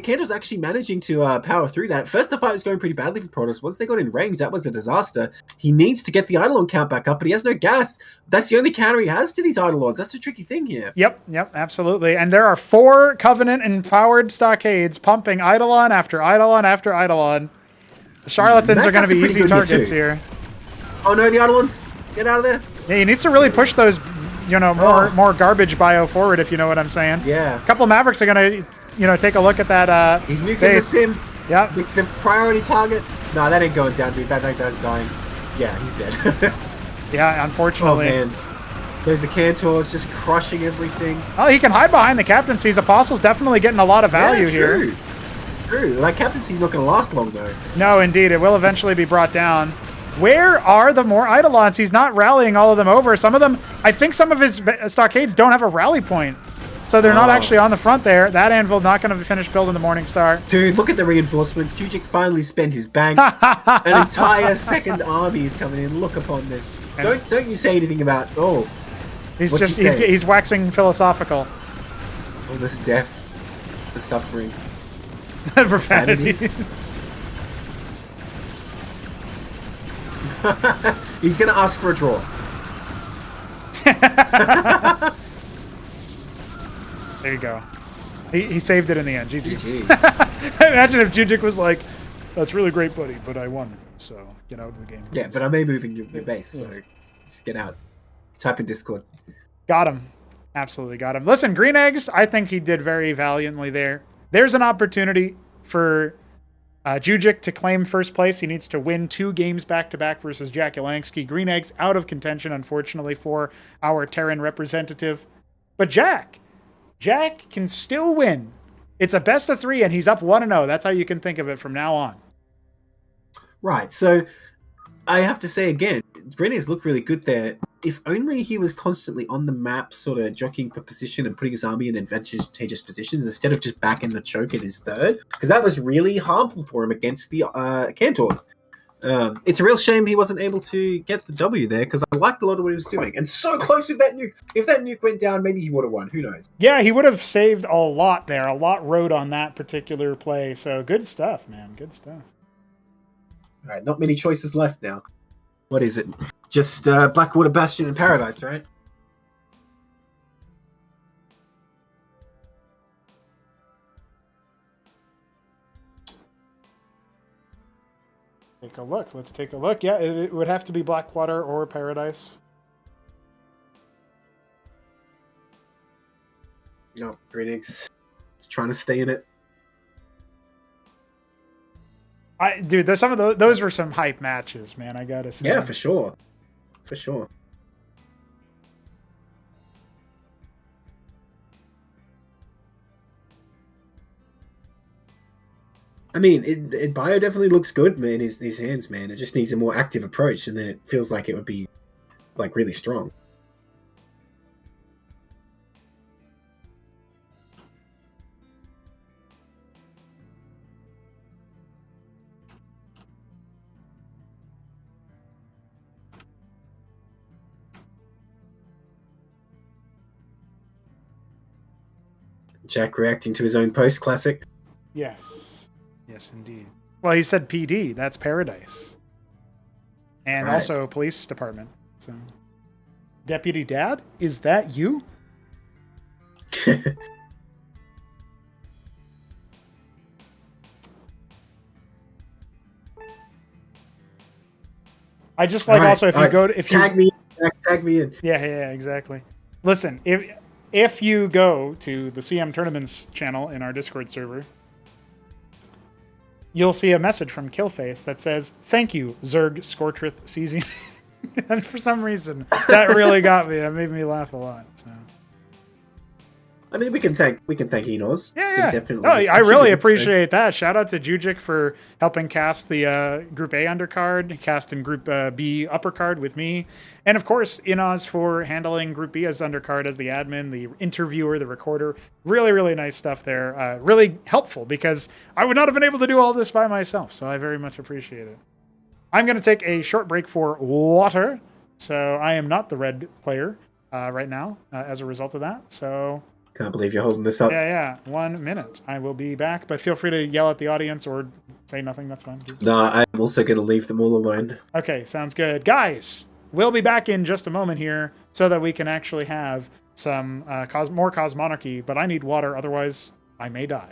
Kantor's actually managing to power through that. First, the fight was going pretty badly for Protoss. Once they got in range, that was a disaster. He needs to get the Eidolon count back up, but he has no gas. That's the only counter he has to these Eidolons. That's the tricky thing here. Yep, absolutely. And there are 4 Covenant empowered stockades pumping Eidolon after Eidolon after Eidolon. The Charlatans are going to be easy targets here. Oh no, the Eidolons! Get out of there! Yeah, he needs to really push those, more garbage bio forward, if you know what I'm saying. Yeah. A couple Mavericks are going to, take a look at that. He's nuking base. the sim. Yeah. The priority target. No, that ain't going down, dude. That guy's dying. Yeah, he's dead. Yeah, Oh unfortunately. man. There's the Cantors just crushing everything. Oh, he can hide behind the captaincies. Apostle's definitely getting a lot of value here. True. Like, captaincy's not going to last long, though. No, indeed. It will eventually be brought down. Where are the more Eidolons? He's not rallying all of them over. Some of them, I think some of his stockades don't have a rally point. So they're not actually on the front there. That anvil not going to finish building the Morning Star. Dude, look at the reinforcements. JujiK finally spent his bank. An entire second army is coming in. Look upon this. Don't you say anything about, He's waxing philosophical. Oh, this death. The suffering. Profanities. He's going to ask for a draw. There you go. He saved it in the end. GG. GG. Imagine if JujiK was like, that's really great, buddy, but I won. So get out of the game. Yeah, but I may move in your base, so just get out. Type in Discord. Got him. Absolutely got him. Listen, Green Eggs, I think he did very valiantly there. There's an opportunity for JujiK to claim first place. He needs to win 2 games back-to-back versus jakulangski. Green Eggs out of contention, unfortunately, for our Terran representative. But Jack can still win. It's a best of 3, and he's up 1-0. That's how you can think of it from now on. Right, so I have to say again, Greeneggs looked really good there. If only he was constantly on the map, sort of jockeying for position and putting his army in advantageous positions instead of just back in the choke in his third, because that was really harmful for him against the Cantors. It's a real shame he wasn't able to get the W there, because I liked a lot of what he was doing. And so close with that nuke. If that nuke went down, maybe he would have won. Who knows? Yeah, he would have saved a lot there. A lot rode on that particular play. So good stuff, man. Good stuff. All right, not many choices left now. What is it? Just Blackwater Bastion and Paradise, right? Take a look. Let's take a look. Yeah, it would have to be Blackwater or Paradise. No, Greeneggs. It's trying to stay in it. Dude, there's some of those were some hype matches, man. I gotta say. Yeah, for sure. For sure. I mean, Bio definitely looks good, man. His hands, man. It just needs a more active approach, and then it feels like it would be, like, really strong. Jack reacting to his own post classic. Yes. Yes, indeed. Well, he said PD. That's Paradise. And also police department. So, Deputy Dad, is that you? I just like also if you go to tag me in. Yeah, exactly. Listen, if you go to the CM Tournaments channel in our Discord server, you'll see a message from Killface that says, "Thank you, Zerg Scortrith Seizing." And for some reason, that really got me. That made me laugh a lot. So. I mean, we can thank Enos. Yeah. Definitely. No, has I really contributed, so- appreciate that. Shout out to JujiK for helping cast the Group A undercard, cast in Group B uppercard with me. And of course, Enos for handling Group B as undercard as the admin, the interviewer, the recorder. Really, really nice stuff there. Really helpful because I would not have been able to do all this by myself. So I very much appreciate it. I'm going to take a short break for water. So I am not the red player right now as a result of that. So... Can't believe you're holding this up. Yeah. 1 minute. I will be back, but feel free to yell at the audience or say nothing. That's fine. No, I'm also going to leave them all alone. Okay, sounds good. Guys, we'll be back in just a moment here so that we can actually have some more Cosmonarchy, but I need water, otherwise I may die.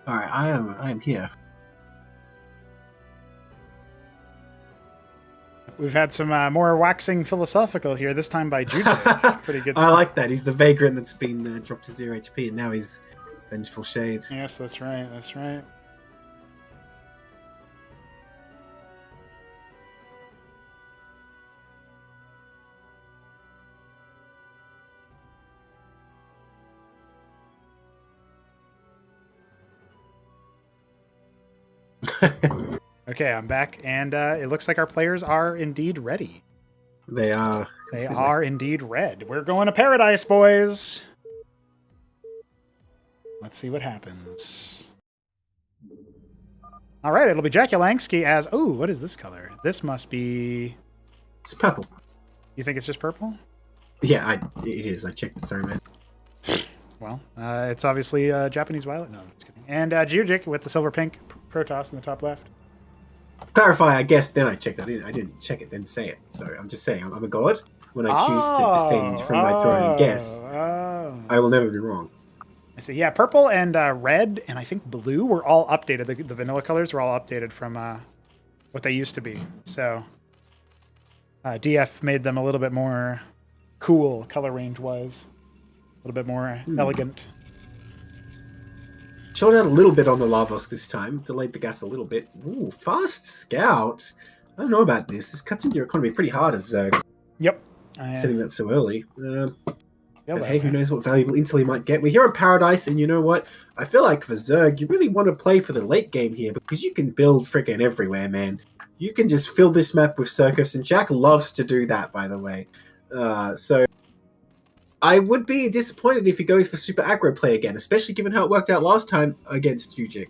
All right, I am here. We've had some more waxing philosophical here, this time by JujiK. Pretty good I stuff. like that. He's the vagrant that's been dropped to 0 HP, and now he's vengeful shade. Yes, that's right. That's right. Okay, I'm back, and it looks like our players are indeed ready. They are. They are indeed red. We're going to paradise, boys. Let's see what happens. All right, it'll be Jakulangski as... Oh, what is this color? This must be... It's purple. You think it's just purple? Yeah, it is. I checked it. Sorry, man. Well, it's obviously Japanese violet. No, I'm just kidding. And JujiK with the silver pink Protoss in the top left. Clarify, I guess. Then I checked. I didn't check it. Then say it. So I'm just saying. I'm a god. When I choose to descend from my throne and guess, I will never be wrong. I see. Yeah, purple and red and I think blue were all updated. The vanilla colors were all updated from what they used to be. So DF made them a little bit more cool color range wise, a little bit more elegant. Showed out a little bit on the Lavos this time. Delayed the gas a little bit. Ooh, fast scout. I don't know about this. This cuts into your economy pretty hard as Yep. setting that so early. Yeah, But hey, who knows what valuable intel he might get. We're here in Paradise, and you know what? I feel like for Zerg, you really want to play for the late game here, because you can build freaking everywhere, man. You can just fill this map with circus, and Jack loves to do that, by the way. So I would be disappointed if he goes for super aggro play again, especially given how it worked out last time against JujiK.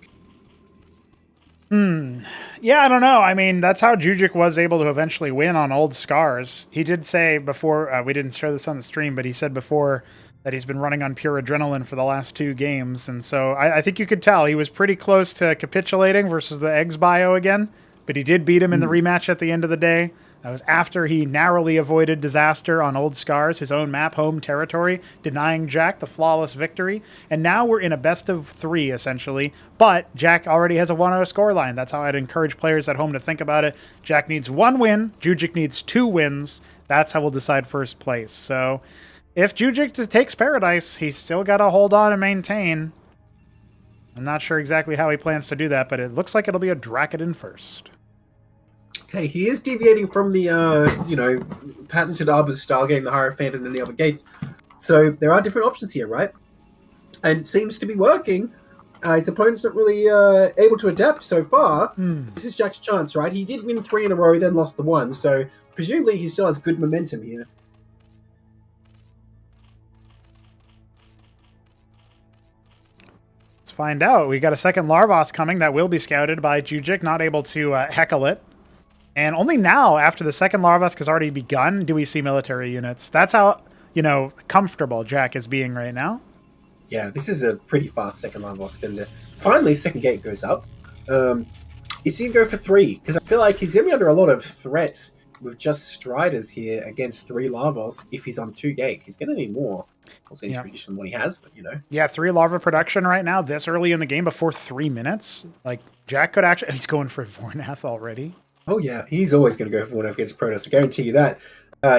Yeah, I don't know. I mean, that's how JujiK was able to eventually win on Old Scars. He did say before, we didn't show this on the stream, but he said before that he's been running on pure adrenaline for the last 2 games. And so I think you could tell he was pretty close to capitulating versus the Eggs bio again, but he did beat him in the rematch at the end of the day. That was after he narrowly avoided disaster on Old Scars, his own map home territory, denying Jack the flawless victory. And now we're in a best of 3, essentially. But Jack already has a 1-0 scoreline. That's how I'd encourage players at home to think about it. Jack needs 1 win. JujiK needs 2 wins. That's how we'll decide first place. So if JujiK takes Paradise, he's still got to hold on and maintain. I'm not sure exactly how he plans to do that, but it looks like it'll be a Dracodon first. Okay, he is deviating from the, patented Arbus style, getting the Hierophant and then the other gates. So there are different options here, right? And it seems to be working. His opponent's not really able to adapt so far. This is Jack's chance, right? He did win 3 in a row, then lost the 1, so presumably he still has good momentum here. Let's find out. We got a second Larvos coming that will be scouted by JujiK, not able to heckle it. And only now, after the second Larvos has already begun, do we see military units. That's how, comfortable Jack is being right now. Yeah, this is a pretty fast second Larvos. And finally, second gate goes up. Is he going to go for 3? Because I feel like he's going to be under a lot of threat with just Striders here against 3 Larvos if he's on 2 gate. He's going to need more. Also needs produce than what he has, but Yeah, 3 larva production right now, this early in the game before 3 minutes. Like, Jack could actually... He's going for Vornath already. Oh yeah, he's always going to go for Vornath against Protoss, I guarantee you that.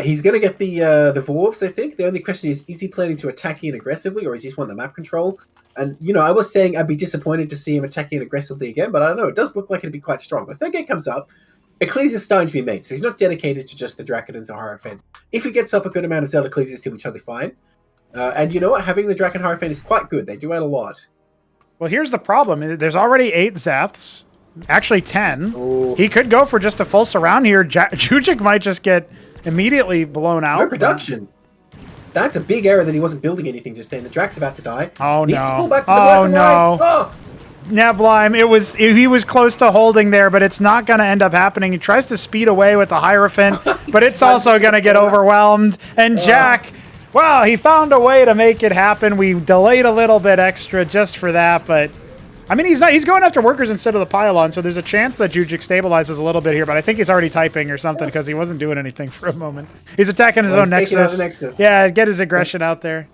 He's going to get the Vorvs, I think. The only question is he planning to attack in aggressively, or is he just want the map control? And, I was saying I'd be disappointed to see him attacking aggressively again, but I don't know, it does look like it'd be quite strong. The third gate comes up, Ecclesias is starting to be made, so he's not dedicated to just the Dracodons or Hierophants. If he gets up a good amount of Zelda Ecclesias, he'll be totally fine. And you know what? Having the Draken Hierophant is quite good. They do add a lot. Well, here's the problem. There's already 8 Zeths. Actually 10. Ooh. He could go for just a full surround here. JujiK might just get immediately blown out. No production. That's a big error that he wasn't building anything just then. The Drax about to die. Oh Needs to pull no. back to the Oh black no. line. Oh! Neblime, he was close to holding there, but it's not going to end up happening. He tries to speed away with the Hierophant, but it's also going to get overwhelmed. And Jack, well, he found a way to make it happen. We delayed a little bit extra just for that, but I mean, he's going after workers instead of the pylon, so there's a chance that JujiK stabilizes a little bit here, but I think he's already typing or something because he wasn't doing anything for a moment. He's attacking his own Nexus. Yeah, get his aggression out there.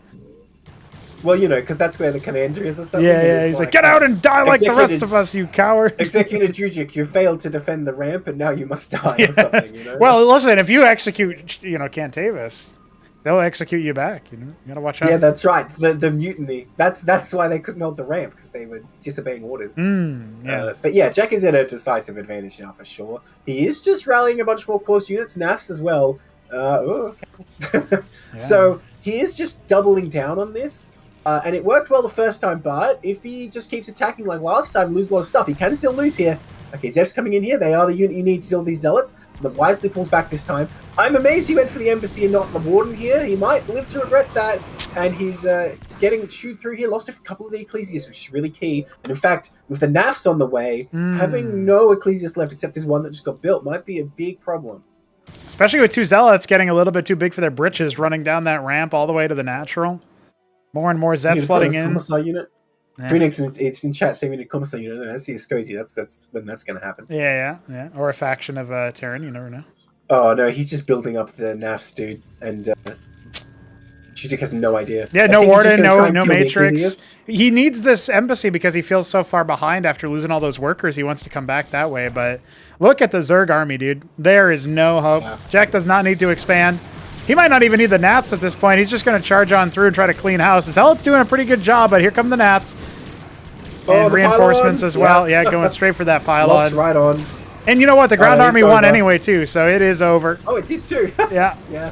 Well, because that's where the commander is or something. Yeah, he's like, get out and die like the rest of us, you coward. Executive JujiK, you failed to defend the ramp, and now you must die or something, Well, listen, if you execute, Cantavis, they'll execute you back, You gotta watch out. Yeah, that's right. The mutiny. That's why they couldn't hold the ramp, because they were disobeying orders. But yeah, Jack is at a decisive advantage now for sure. He is just rallying a bunch more course units, NAFs as well. So he is just doubling down on this. And it worked well the first time, but if he just keeps attacking like last time, lose a lot of stuff. He can still lose here. Okay, Zeph's coming in here. They are the unit you need to deal with these zealots. The wisely pulls back this time. I'm amazed he went for the embassy and not the warden here. He might live to regret that. And he's getting chewed through here. Lost a couple of the Ecclesias, which is really key. And in fact, with the NAFs on the way, having no Ecclesias left except this one that just got built might be a big problem. Especially with 2 zealots getting a little bit too big for their britches, running down that ramp all the way to the natural. More and more Zets flooding in. Commissar unit. GreenEggs'N it's in chat saying we need Commissar unit. No, that's the Escosi. That's when that's going to happen. Yeah. Or a faction of Terran. You never know. Oh no, he's just building up the NAFs, dude, and JujiK has no idea. Yeah, no warden, no matrix. He needs this embassy because he feels so far behind after losing all those workers. He wants to come back that way, but look at the Zerg army, dude. There is no hope. Yeah. Jack does not need to expand. He might not even need the Nats at this point. He's just going to charge on through and try to clean house. Zealot's doing a pretty good job, but here come the Nats. And reinforcements as well. Yeah, going straight for that pylon. Locked right on. And you know what? The ground army won anyway, too, so it is over. Oh, it did too. Yeah. Yeah.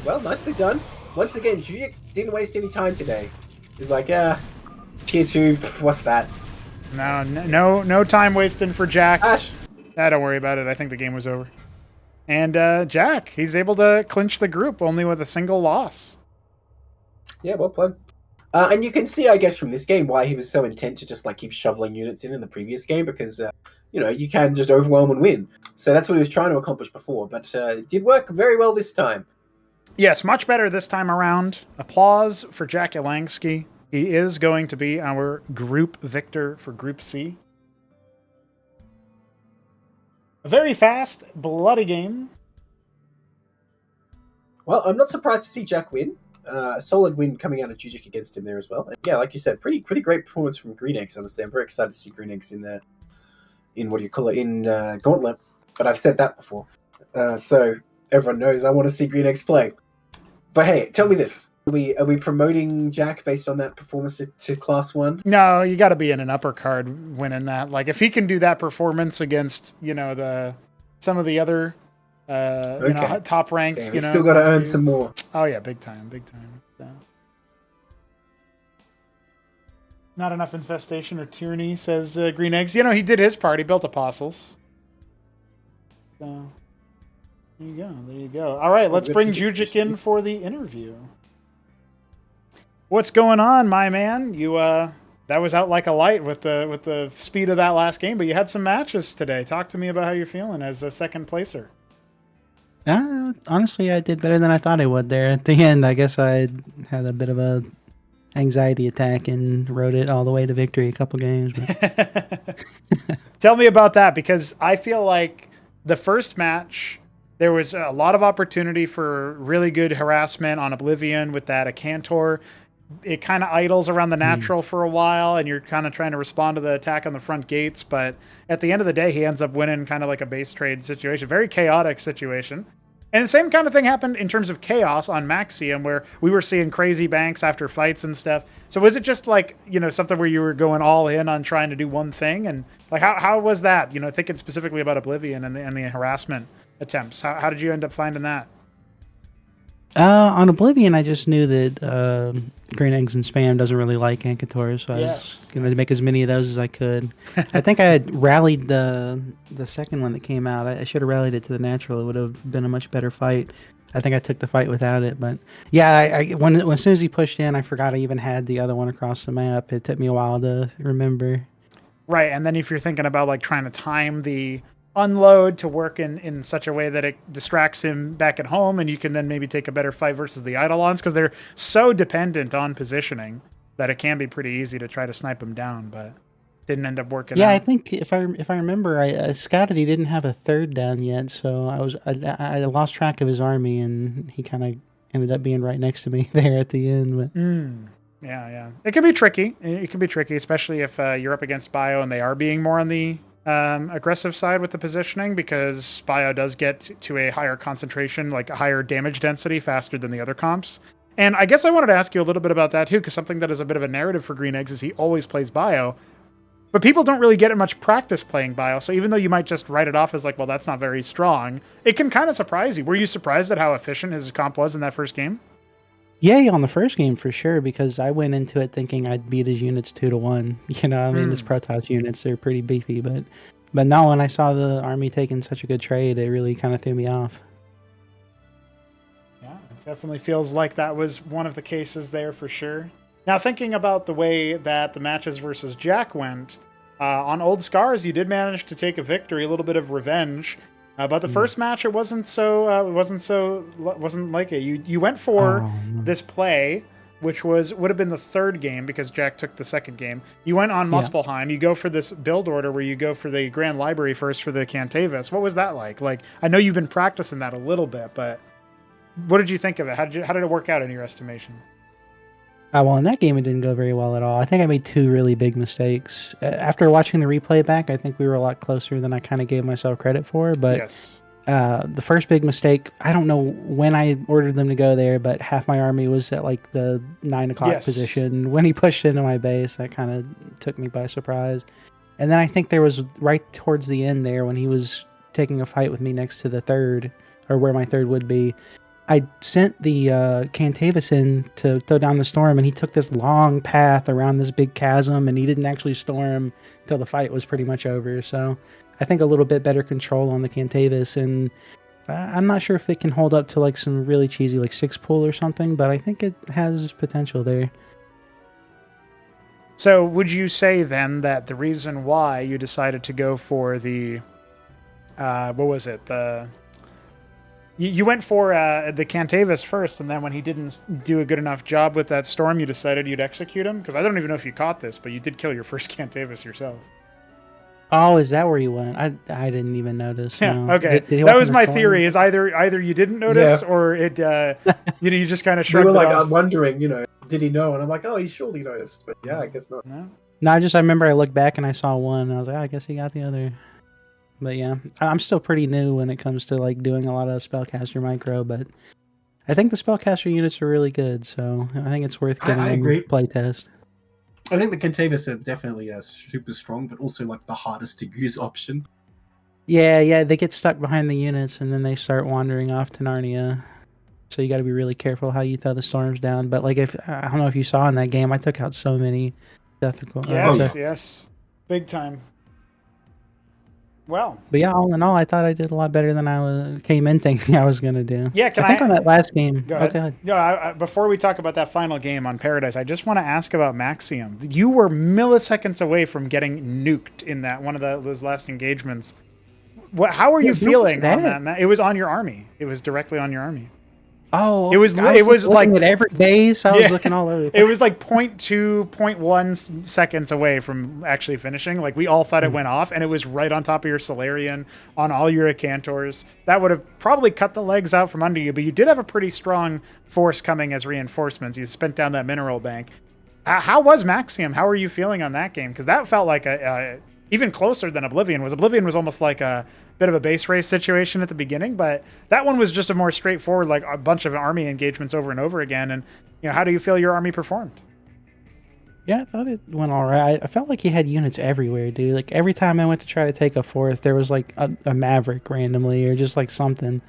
Well, nicely done. Once again, JujiK didn't waste any time today. He's like, tier 2, what's that? No time wasting for Jack. Ash. Don't worry about it. I think the game was over. And Jack, he's able to clinch the group only with a single loss. Yeah, well played. And you can see, I guess, from this game why he was so intent to just keep shoveling units in the previous game, because you can just overwhelm and win. So that's what he was trying to accomplish before, but it did work very well this time. Yes, much better this time around. Applause for Jakulangski. He is going to be our group victor for Group C. A very fast, bloody game. Well, I'm not surprised to see Jack win. A solid win coming out of JujiK against him there as well. And yeah, like you said, pretty great performance from GreenEggs. Honestly, I'm very excited to see GreenEggs in what do you call it, in Gauntlet. But I've said that before, so everyone knows I want to see GreenEggs play. But hey, tell me this: are we promoting Jack based on that performance to Class 1? No, you got to be in an uppercard winning that. Like, if he can do that performance against, some of the other, top ranks, Damn, he's still got to earn some more. Oh yeah, big time. So. Not enough infestation or tyranny, says GreenEggs. He did his part. He built apostles. So there you go. All right, let's bring JujiK in for the interview. What's going on, my man? You that was out like a light with the speed of that last game, but you had some matches today. Talk to me about how you're feeling as a second placer. Honestly, I did better than I thought I would there. At the end, I guess I had a bit of a anxiety attack and rode it all the way to victory a couple games. But... Tell me about that, because I feel like the first match, there was a lot of opportunity for really good harassment on Oblivion with that Cantor. It kind of idles around the natural for a while, and you're kind of trying to respond to the attack on the front gates. But at the end of the day, he ends up winning kind of like a base trade situation. Very chaotic situation. And the same kind of thing happened in terms of chaos on Maxium, where we were seeing crazy banks after fights and stuff. So was it just like, something where you were going all in on trying to do one thing? And like, how was that? Thinking specifically about Oblivion and the harassment attempts. How did you end up finding that? On Oblivion, I just knew that GreenEggs'NSpam doesn't really like Ankators, so I was going to make as many of those as I could. I think I had rallied the second one that came out. I should have rallied it to the natural. It would have been a much better fight. I think I took the fight without it, but yeah, when as soon as he pushed in, I forgot I even had the other one across the map. It took me a while to remember. Right, and then if you're thinking about like trying to time the unload to work in such a way that it distracts him back at home, and you can then maybe take a better fight versus the Eidolons, because they're so dependent on positioning that it can be pretty easy to try to snipe him down, but didn't end up working out. I think if I remember, I scouted he didn't have a third down yet, so I lost track of his army, and he kind of ended up being right next to me there at the end. But yeah, it can be tricky. It can be tricky, especially if you're up against Bio and they are being more on the aggressive side with the positioning, because Bio does get to a higher concentration, like a higher damage density faster than the other comps. And I guess I wanted to ask you a little bit about that too, because something that is a bit of a narrative for GreenEggs is he always plays Bio, but people don't really get much practice playing Bio. So even though you might just write it off as like, well, that's not very strong, it can kind of surprise you. Were you surprised at how efficient his comp was in that first game? Yeah, on the first game for sure, because I went into it thinking I'd beat his units 2-1. His Protoss units are pretty beefy, but no, when I saw the army taking such a good trade, it really kind of threw me off. Yeah, it definitely feels like that was one of the cases there for sure. Now, thinking about the way that the matches versus Jack went, on Old Scars, you did manage to take a victory, a little bit of revenge. But the first match, it wasn't like it. You went for this play, which would have been the third game because Jack took the second game. You went on Muspelheim. You go for this build order where you go for the Grand Library first for the Cantavis. What was that like? Like, I know you've been practicing that a little bit, but what did you think of it? How did it work out in your estimation? Well, in that game, it didn't go very well at all. I think I made two really big mistakes. After watching the replay back, I think we were a lot closer than I kind of gave myself credit for. But the first big mistake, I don't know when I ordered them to go there, but half my army was at like the 9 o'clock position. When he pushed into my base, that kind of took me by surprise. And then I think there was right towards the end there when he was taking a fight with me next to the third, or where my third would be. I sent the Cantavis in to throw down the storm, and he took this long path around this big chasm, and he didn't actually storm until the fight was pretty much over. So I think a little bit better control on the Cantavis, and I'm not sure if it can hold up to like some really cheesy like 6-pull or something, but I think it has potential there. So would you say then that the reason why you decided to go for the, what was it, You went for the Cantavis first, and then when he didn't do a good enough job with that storm, you decided you'd execute him? Because I don't even know if you caught this, but you did kill your first Cantavis yourself. Oh, is that where he went? I didn't even notice. Yeah. No. Okay. Did he That walk was in the my corner? theory. Is either you didn't notice Yeah. or it you just kind of We shrugged were it like off. wondering, did he know? And I'm like, oh, he surely noticed. But yeah, I guess not. No? No, I remember I looked back and I saw one, and I was like, I guess he got the other. But yeah, I'm still pretty new when it comes to like doing a lot of spellcaster micro, but I think the spellcaster units are really good, so I think it's worth getting I them agree. playtest. I think the Contavis are definitely super strong, but also like the hardest to use option. Yeah, they get stuck behind the units and then they start wandering off to Narnia. So you got to be really careful how you throw the storms down. But like, I don't know if you saw in that game, I took out so many death. Yes. Big time. Well. But yeah, all in all, I thought I did a lot better than I came in thinking I was gonna do. Yeah, I think on that last game. Go ahead. No, before we talk about that final game on Paradise, I just want to ask about Maxium. You were milliseconds away from getting nuked in that one of those last engagements. How are you feeling on that? It was on your army. It was directly on your army. Oh, it was like at every base. I was looking all over. It was like 0.2, 0.1 seconds away from actually finishing. Like we all thought it went off, and it was right on top of your Solarian, on all your Acantors. That would have probably cut the legs out from under you, but you did have a pretty strong force coming as reinforcements. You spent down that mineral bank. How was Maxium? How are you feeling on that game? Because that felt like even closer than Oblivion was. Oblivion was almost like a bit of a base race situation at the beginning, but that one was just a more straightforward, like a bunch of army engagements over and over again. And how do you feel your army performed? Yeah, I thought it went all right. I felt like he had units everywhere, dude. Like every time I went to try to take a fourth, there was like a Maverick randomly or just like something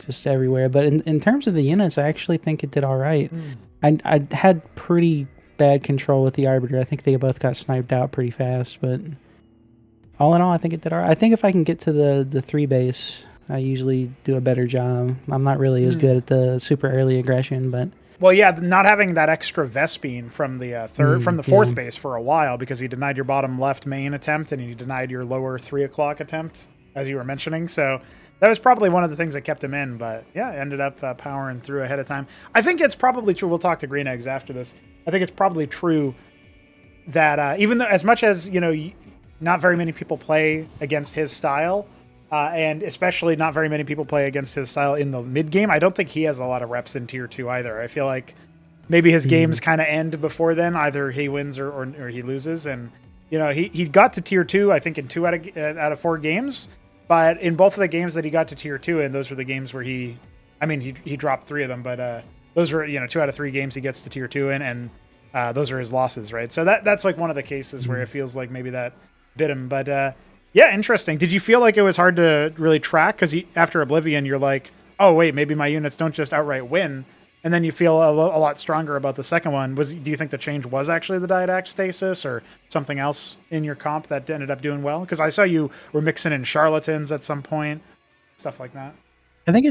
just everywhere. But in terms of the units, I actually think it did all right. I had pretty bad control with the Arbiter. I think they both got sniped out pretty fast, but all in all, I think it did all right. I think if I can get to the 3 base, I usually do a better job. I'm not really as good at the super early aggression, but... Well, yeah, not having that extra Vespine from the fourth base for a while because he denied your bottom left main attempt and he denied your lower 3 o'clock attempt, as you were mentioning. So that was probably one of the things that kept him in, but yeah, ended up powering through ahead of time. I think it's probably true. We'll talk to Green Eggs after this. I think it's probably true that even though, as much as, not very many people play against his style, and especially not very many people play against his style in the mid game. I don't think he has a lot of reps in tier 2 either. I feel like maybe his games kind of end before then. Either he wins or he loses. And he got to tier 2, I think, in 2 out of 4 games. But in both of the games that he got to tier 2, and those were the games where he dropped 3 of them. But those were 2 out of 3 games he gets to tier 2 in, and those are his losses, right? So that's like one of the cases where it feels like maybe that bit him. But yeah, interesting. Did you feel like it was hard to really track? Because after Oblivion, you're like, oh wait, maybe my units don't just outright win, and then you feel a lot stronger about the second one. Do you think the change was actually the Diadact stasis or something else in your comp that ended up doing well? Because I saw you were mixing in charlatans at some point, stuff like that. I think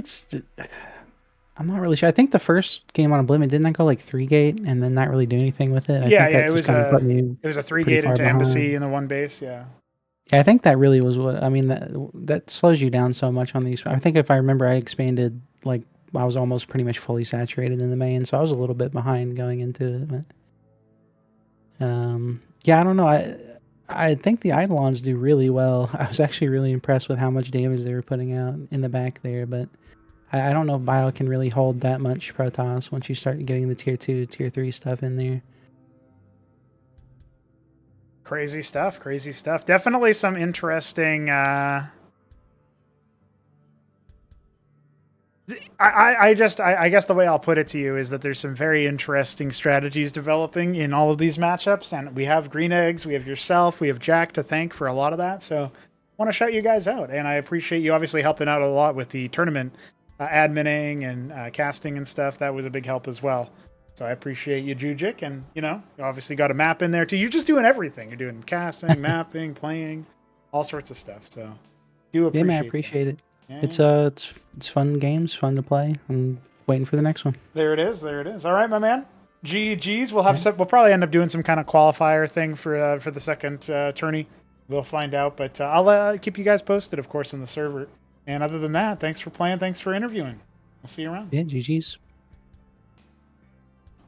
I'm not really sure. I think the first game on Oblivion, didn't that go like 3-gate and then not really do anything with it? It was a 3-gate into Embassy in the 1 base, yeah. Yeah, I think that really was that slows you down so much on these. I think if I remember, I expanded, like, I was almost pretty much fully saturated in the main, so I was a little bit behind going into it. But, yeah, I don't know. I think the Eidolons do really well. I was actually really impressed with how much damage they were putting out in the back there, but I don't know if Bio can really hold that much Protoss once you start getting the tier 2, tier 3 stuff in there. Crazy stuff. Definitely some interesting... I guess the way I'll put it to you is that there's some very interesting strategies developing in all of these matchups, and we have Green Eggs, we have yourself, we have Jack to thank for a lot of that, so I want to shout you guys out, and I appreciate you obviously helping out a lot with the tournament adminning and casting and stuff. That was a big help as well. So I appreciate you, JujiK, and you obviously got a map in there too. You're just doing everything. You're doing casting, mapping, playing, all sorts of stuff. So do appreciate. Yeah, man, I appreciate it. Yeah. It's fun games, fun to play. I'm waiting for the next one. There it is. All right, my man. GGs. We'll probably end up doing some kind of qualifier thing for the second tourney. We'll find out, but I'll keep you guys posted, of course, on the server. And other than that, thanks for playing. Thanks for interviewing. I'll see you around. Yeah, GGs.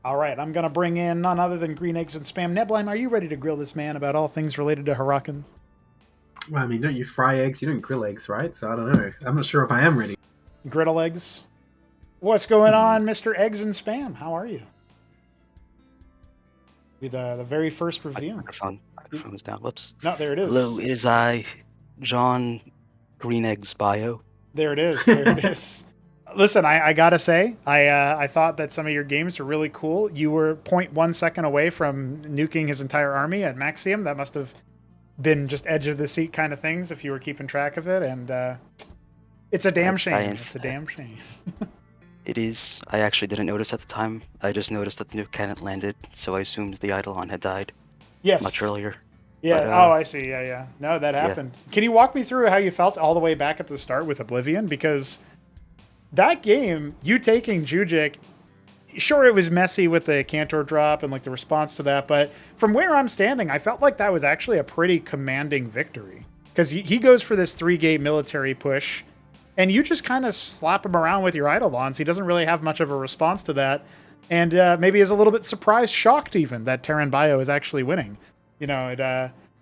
All right, I'm going to bring in none other than GreenEggs'NSpam. Nebline, are you ready to grill this man about all things related to Hurricanes? Well, I mean, don't you fry eggs? You don't grill eggs, right? So I don't know. I'm not sure if I am ready. Griddle eggs. What's going on, Mr. Eggs and Spam? How are you? Be the very first review. Microphone is down. Whoops. No, there it is. Hello, it is I, John GreenEggs'S bio. There it is. There it is. Listen, I gotta say, I thought that some of your games were really cool. You were 0.1 second away from nuking his entire army at Maxium. That must have been just edge of the seat kind of things if you were keeping track of it. And it's a damn shame. It's a damn shame. It is. I actually didn't notice at the time. I just noticed that the nuke hadn't landed, so I assumed the Eidolon had died. Yes. Much earlier. Yeah. But, I see. Yeah. No, that happened. Yeah. Can you walk me through how you felt all the way back at the start with Oblivion? Because that game, you taking JujiK, sure, it was messy with the Cantor drop and like the response to that, but from where I'm standing, I felt like that was actually a pretty commanding victory. Because he goes for this 3-gate military push, and you just kind of slap him around with your Eidolons. He doesn't really have much of a response to that, and maybe is a little bit surprised, shocked even, that Terran Bio is actually winning. You know,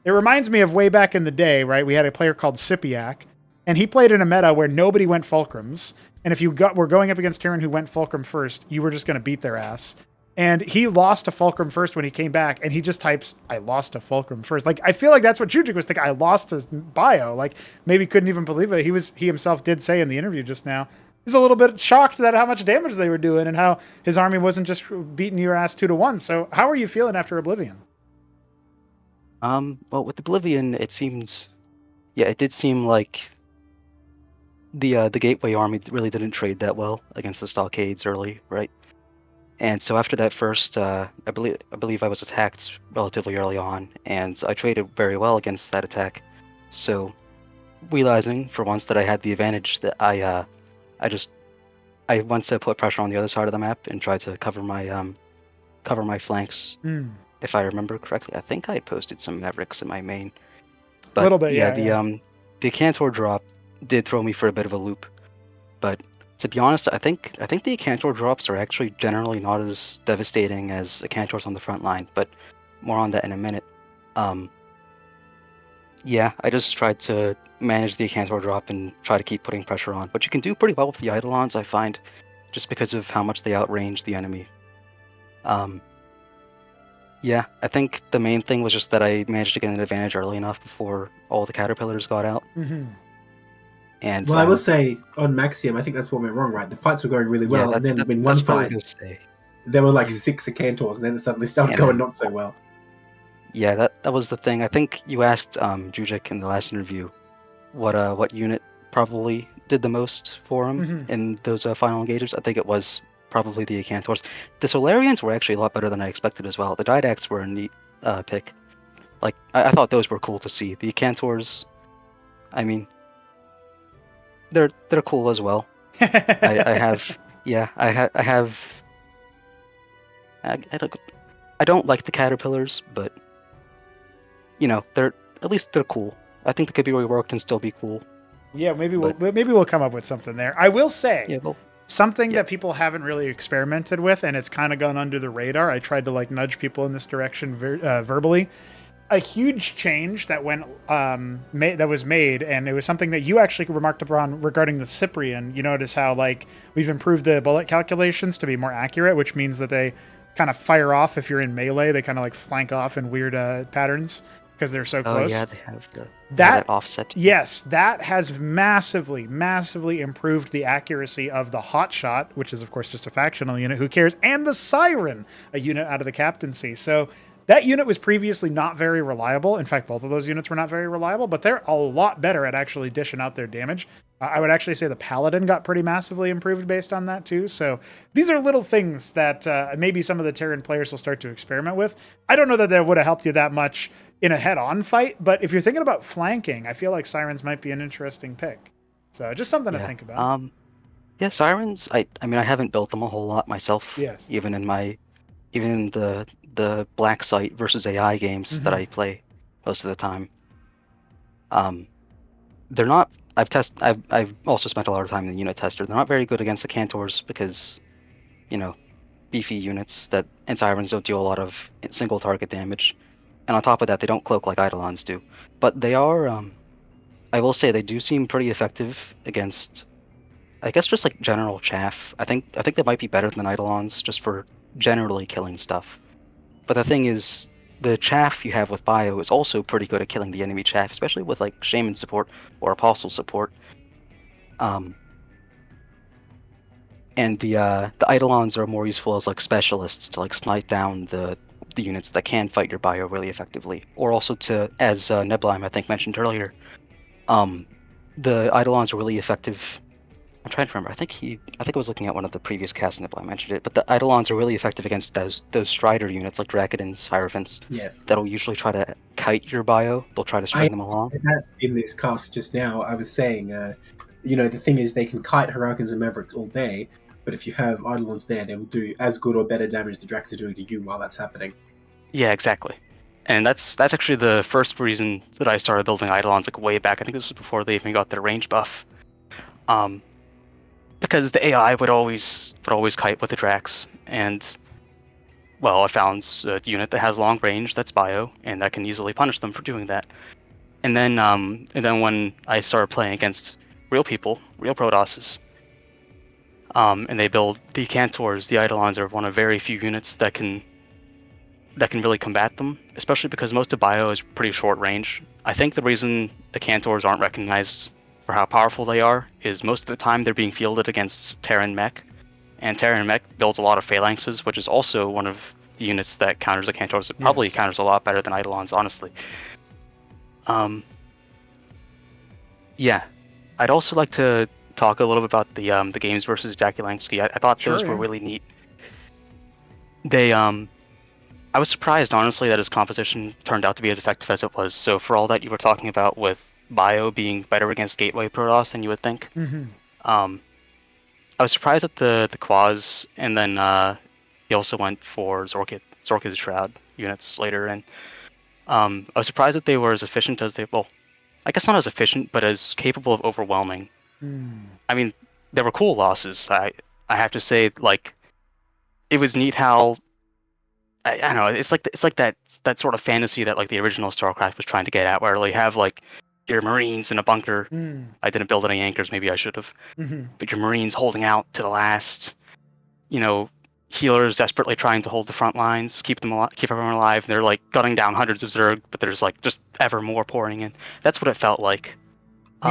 it reminds me of way back in the day, right? We had a player called Sipiak, and he played in a meta where nobody went Fulcrums, and if you were going up against Terran who went Fulcrum first, you were just going to beat their ass. And he lost to Fulcrum first when he came back, and he just types, I lost to Fulcrum first. Like, I feel like that's what JujiK was thinking. I lost to Bio. Like, maybe couldn't even believe it. He himself did say in the interview just now, he's a little bit shocked at how much damage they were doing and how his army wasn't just beating your ass 2-1. So how are you feeling after Oblivion? Well, with Oblivion, it did seem like the Gateway army really didn't trade that well against the Stockades early, right? And so after that first, I believe I was attacked relatively early on, and I traded very well against that attack. So, realizing for once that I had the advantage, that I went to put pressure on the other side of the map and tried to cover my flanks. If I remember correctly, I think I posted some Mavericks in my main. But a little bit, yeah. The Cantor drop did throw me for a bit of a loop, but to be honest, I think the Cantor drops are actually generally not as devastating as the Cantors on the front line, but more on that in a minute. Yeah, I just tried to manage the Cantor drop and try to keep putting pressure on, but you can do pretty well with the Eidolons, I find, just because of how much they outrange the enemy. Yeah, I think the main thing was just that I managed to get an advantage early enough before all the Caterpillars got out. And well, I will say on Maxium, I think that's what went wrong, right? The fights were going really well, and then in one fight, there were like 6 Cantors, and then it suddenly started going not so well. Yeah, that was the thing. I think you asked JujiK in the last interview what unit probably did the most for him in those final engages. I think it was probably the Cantors. The Solarians were actually a lot better than I expected as well. The Didacs were a neat pick. Like I thought those were cool to see. The Cantors, I mean, they're cool as well. I don't like the Caterpillars, but you know, they're cool. I think they could be reworked and still be cool. Yeah, maybe we'll come up with something there. I will say something that people haven't really experimented with, and it's kind of gone under the radar. I tried to like nudge people in this direction verbally. A huge change that was made, and it was something that you actually remarked upon regarding the Cyprian. You notice how like we've improved the bullet calculations to be more accurate, which means that they kind of fire off if you're in melee. They kind of like flank off in weird patterns because they're so close. Oh yeah, they have that offset. Yes, that has massively improved the accuracy of the Hotshot, which is of course just a factional unit. Who cares? And the Siren, a unit out of the captaincy. So that unit was previously not very reliable. In fact, both of those units were not very reliable, but they're a lot better at actually dishing out their damage. I would actually say the Paladin got pretty massively improved based on that too. So these are little things that maybe some of the Terran players will start to experiment with. I don't know that that would have helped you that much in a head-on fight, but if you're thinking about flanking, I feel like Sirens might be an interesting pick. So just something to think about. Yeah, Sirens, I mean, I haven't built them a whole lot myself. Yes. Even in the Black Site versus AI games that I play most of the time. They're not. I've also spent a lot of time in the unit tester. They're not very good against the Cantors because, you know, beefy units and Sirens don't deal a lot of single target damage, and on top of that, they don't cloak like Eidolons do. But they are I will say they do seem pretty effective against, I guess, just like general chaff. I think they might be better than Eidolons just for generally killing stuff. But the thing is, the chaff you have with Bio is also pretty good at killing the enemy chaff, especially with like Shaman support or Apostle support. And the Eidolons are more useful as like specialists to like snipe down the units that can fight your Bio really effectively, or also to, as Neblime I think mentioned earlier, the Eidolons are really effective. I'm trying to remember. I think I was looking at one of the previous casts and I mentioned it, but the Eidolons are really effective against those Strider units like Drakadins, Hierophants. Yes. That'll usually try to kite your bio. They'll try to string them along. In this cast just now, I was saying, the thing is they can kite Hurricanes and Maverick all day, but if you have Eidolons there, they will do as good or better damage the Drax are doing to you while that's happening. Yeah, exactly. And that's actually the first reason that I started building Eidolons like way back. I think this was before they even got their range buff. Because the AI would always kite with the Drax, and well, I found a unit that has long range that's bio, and that can easily punish them for doing that. And then when I started playing against real people, real Protosses, and they build the Cantors, the Eidolons are one of very few units that can really combat them, especially because most of bio is pretty short range. I think the reason the Cantors aren't recognized for how powerful they are is most of the time they're being fielded against Terran Mech, and Terran Mech builds a lot of Phalanxes, which is also one of the units that counters the Cantors. It probably counters a lot better than Eidolons, honestly. Yeah, I'd also like to talk a little bit about the games versus jakulangski. I thought those were really neat. They I was surprised, honestly, that his composition turned out to be as effective as it was. So for all that you were talking about with Bio being better against Gateway Protoss than you would think, I was surprised at the Quaz, and then he also went for Zork's Shroud units later, and I was surprised that they were as efficient as they, well, I guess not as efficient, but as capable of overwhelming. I mean, there were cool losses. I have to say, like, it was neat how, I don't know, it's like that sort of fantasy that like the original Starcraft was trying to get at, where you have like your Marines in a bunker. I didn't build any anchors, maybe I should have. But your Marines holding out to the last, healers desperately trying to hold the front lines, keep everyone alive. And they're like gunning down hundreds of Zerg, but there's like just ever more pouring in. That's what it felt like.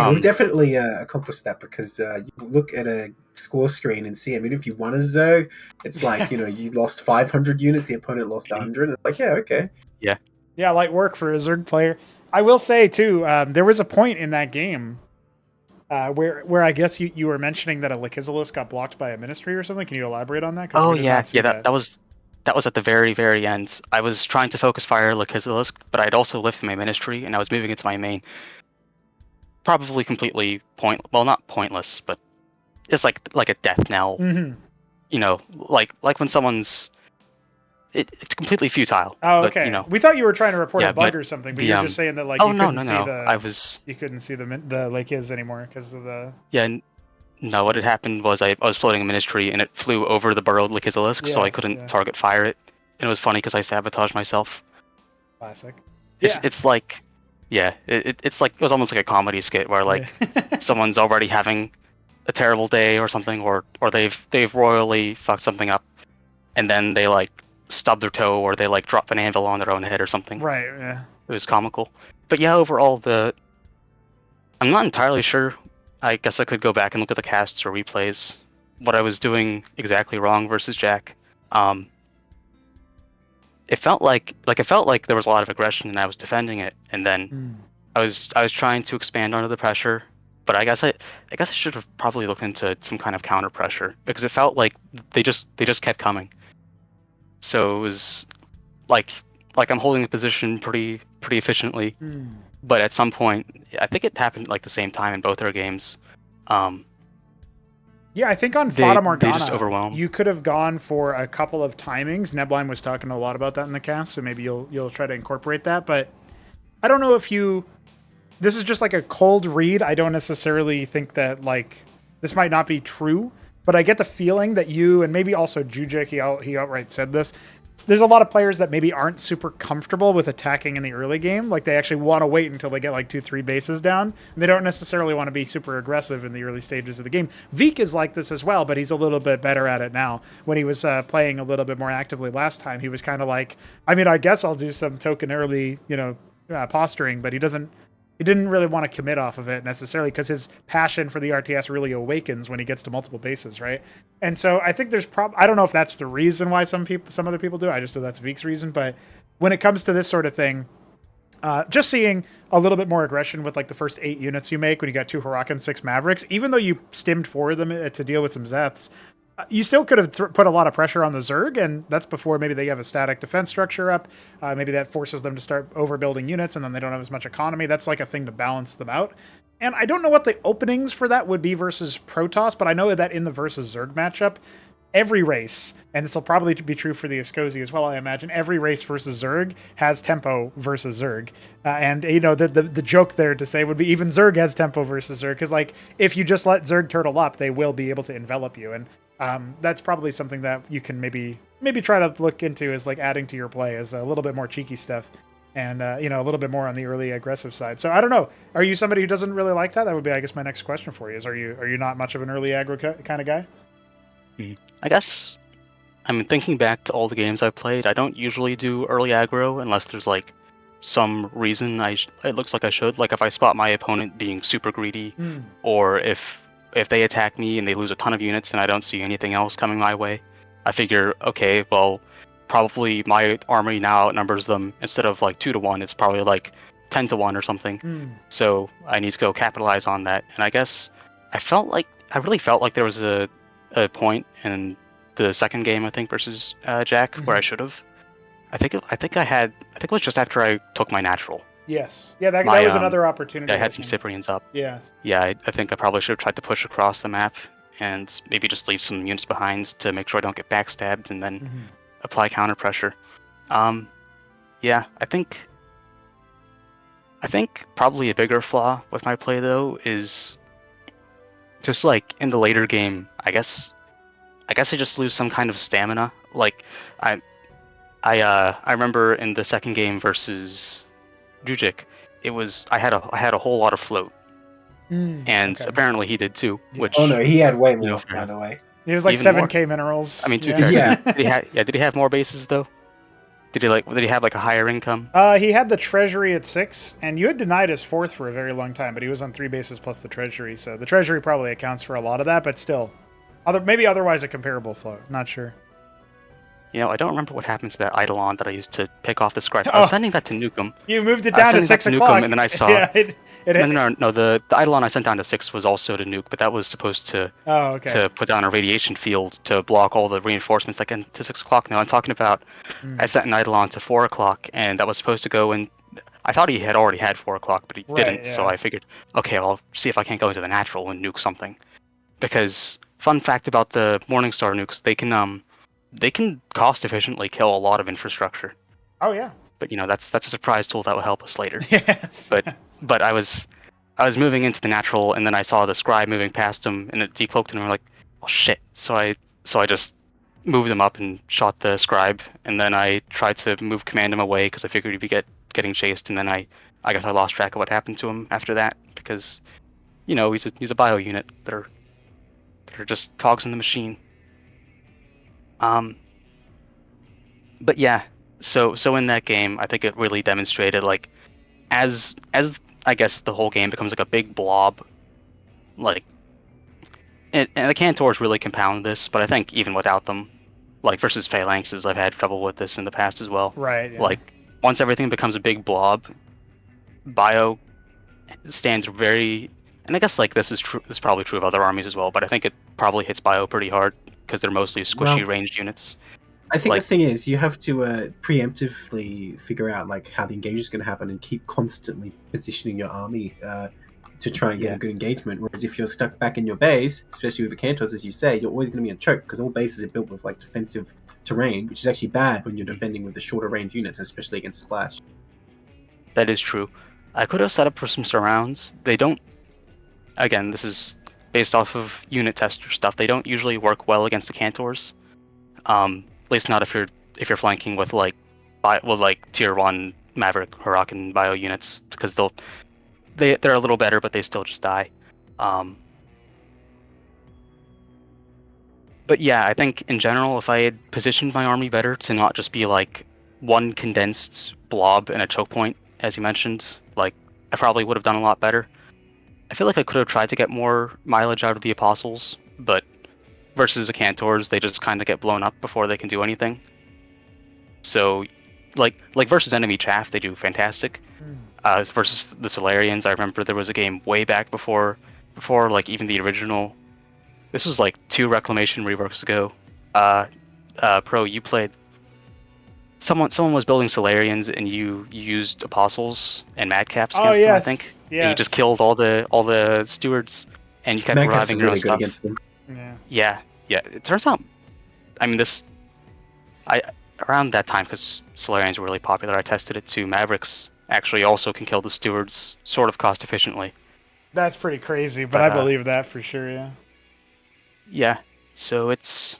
We've definitely accomplished that, because you look at a score screen and see, I mean, if you won a Zerg, it's like, you lost 500 units, the opponent lost 100. It's like, yeah, okay. Yeah, light work for a Zerg player. I will say, too, there was a point in that game where I guess you were mentioning that a Lakizalus got blocked by a ministry or something. Can you elaborate on that? Oh, yeah, that was at the very, very end. I was trying to focus fire Lakizalus, but I'd also lifted my ministry, and I was moving into my main. Probably completely not pointless, but it's like a death knell. Like when someone's, it's completely futile. Oh, okay. But, we thought you were trying to report a bug or something, but you're just saying that you couldn't see the Lake is anymore because of the. Yeah, no. What had happened was I was floating a ministry and it flew over the burrowed Lakizalus, so I couldn't target fire it. And it was funny because I sabotaged myself. Classic. It's like. Yeah, it's like, it was almost like a comedy skit where like someone's already having a terrible day or something, or they've royally fucked something up, and then they like stub their toe or they like drop an anvil on their own head or something. Right. Yeah. It was comical, but yeah, overall I'm not entirely sure. I guess I could go back and look at the casts or replays what I was doing exactly wrong versus Jack. It felt like there was a lot of aggression and I was defending it, and then I was trying to expand under the pressure, but I guess I should have probably looked into some kind of counter pressure, because it felt like they just kept coming. So it was like I'm holding the position pretty efficiently, but at some point I think it happened like the same time in both our games. Yeah, I think on Fata Morgana, they just overwhelm. You could have gone for a couple of timings. Nebline was talking a lot about that in the cast, so maybe you'll try to incorporate that. But I don't know if this is just like a cold read. I don't necessarily think that like this might not be true, but I get the feeling that you, and maybe also JujiK, he outright said this, there's a lot of players that maybe aren't super comfortable with attacking in the early game. Like they actually want to wait until they get like 2-3 bases down. And they don't necessarily want to be super aggressive in the early stages of the game. Veek is like this as well, but he's a little bit better at it now. When he was playing a little bit more actively last time, he was kind of like, I mean, I guess I'll do some token early, posturing, but he didn't really want to commit off of it necessarily because his passion for the RTS really awakens when he gets to multiple bases, right? And so I think there's I don't know if that's the reason why some other people do. I just know that's Veek's reason. But when it comes to this sort of thing, just seeing a little bit more aggression with like the first 8 units you make when you got 2 Huracan, 6 Mavericks, even though you stimmed 4 of them to deal with some Zeths, you still could have put a lot of pressure on the Zerg, and that's before maybe they have a static defense structure up. Maybe that forces them to start overbuilding units, and then they don't have as much economy. That's like a thing to balance them out. And I don't know what the openings for that would be versus Protoss, but I know that in the versus Zerg matchup, every race, and this will probably be true for the Escozi as well, I imagine, every race versus Zerg has tempo versus Zerg. And, the joke there to say would be even Zerg has tempo versus Zerg, because, like, if you just let Zerg turtle up, they will be able to envelop you. And that's probably something that you can maybe try to look into as, like, adding to your play as a little bit more cheeky stuff. And, a little bit more on the early aggressive side. So I don't know. Are you somebody who doesn't really like that? That would be, I guess, my next question for you is, are you not much of an early aggro kind of guy? I guess, thinking back to all the games I've played, I don't usually do early aggro unless there's like some reason it looks like I should. Like if I spot my opponent being super greedy, or if they attack me and they lose a ton of units and I don't see anything else coming my way, I figure, okay, well, probably my army now outnumbers them. Instead of like 2-1, it's probably like 10-1 or something. So I need to go capitalize on that. And I guess I really felt like there was a point in the second game, I think, versus Jack, where I should have. I think it was just after I took my natural. Yes. Yeah, that was another opportunity. I had some Cyprians up. Yes. Yeah, I think I probably should have tried to push across the map and maybe just leave some units behind to make sure I don't get backstabbed and then apply counter pressure. Yeah, I think probably a bigger flaw with my play though is just like in the later game, I guess I just lose some kind of stamina. Like I remember in the second game versus JujiK, I had a whole lot of float, and apparently he did too. Which he had way more, by the way. It was like 7K minerals. I mean, did he have more bases though? Did he have like a higher income? He had the treasury at 6, and you had denied his 4th for a very long time, but he was on 3 bases plus the treasury, so the treasury probably accounts for a lot of that, but still. Maybe otherwise a comparable float. Not sure. I don't remember what happened to that Eidolon that I used to pick off the scribe. I was sending that to Nukem. You moved it down to 6 o'clock. And then I saw... No, the Eidolon I sent down to 6 was also to nuke, but that was supposed to to put down a radiation field to block all the reinforcements that get to 6 o'clock. Now I'm talking about I sent an Eidolon to 4 o'clock, and that was supposed to go in... I thought he had already had 4 o'clock, but he didn't, so I figured, okay, I'll see if I can't go into the natural and nuke something. Because, fun fact about the Morningstar nukes, they can cost efficiently kill a lot of infrastructure. Oh yeah. But that's a surprise tool that will help us later. Yes. But I was moving into the natural, and then I saw the scribe moving past him, and it decloaked, and I'm like, oh shit. So I just moved him up and shot the scribe, and then I tried to command him away because I figured he'd be getting chased, and then I guess I lost track of what happened to him after that because he's a bio unit that are just cogs in the machine. But yeah, so in that game, I think it really demonstrated like, as I guess the whole game becomes like a big blob, like, and the Cantors really compound this, but I think even without them, like versus Phalanxes, I've had trouble with this in the past as well. Right. Yeah. Like once everything becomes a big blob, Bio stands very, and I guess like this is probably true of other armies as well, but I think it probably hits Bio pretty hard because they're mostly squishy ranged units. I think the thing is, you have to preemptively figure out like how the engagement is going to happen and keep constantly positioning your army to try and get a good engagement. Whereas if you're stuck back in your base, especially with the Cantors, as you say, you're always going to be in choke because all bases are built with like defensive terrain, which is actually bad when you're defending with the shorter range units, especially against splash. That is true. I could have set up for some surrounds. They don't. Again, this is based off of unit tester stuff. They don't usually work well against the Cantors. At least not if you're if you're flanking with like tier 1 Maverick Huracan bio units, because they're a little better, but they still just die. But yeah, I think in general, if I had positioned my army better to not just be like one condensed blob and a choke point, as you mentioned, like I probably would have done a lot better. I feel like I could have tried to get more mileage out of the Apostles, but versus the Cantors, they just kind of get blown up before they can do anything. So, like versus enemy chaff, they do fantastic. Versus the Solarians, I remember there was a game way back before like even the original. This was like 2 Reclamation reworks ago. Pro, you played. Someone was building Solarians, and you used Apostles and Madcaps against them, I think. Yes. And you just killed all the stewards, and you kept Madcaps reviving are your own really good stuff. against them. Yeah. Yeah. It turns out, I mean, around that time, because Solarians were really popular, I tested it too. Mavericks actually also can kill the stewards sort of cost efficiently. That's pretty crazy, but I believe that for sure, yeah. Yeah, so it's...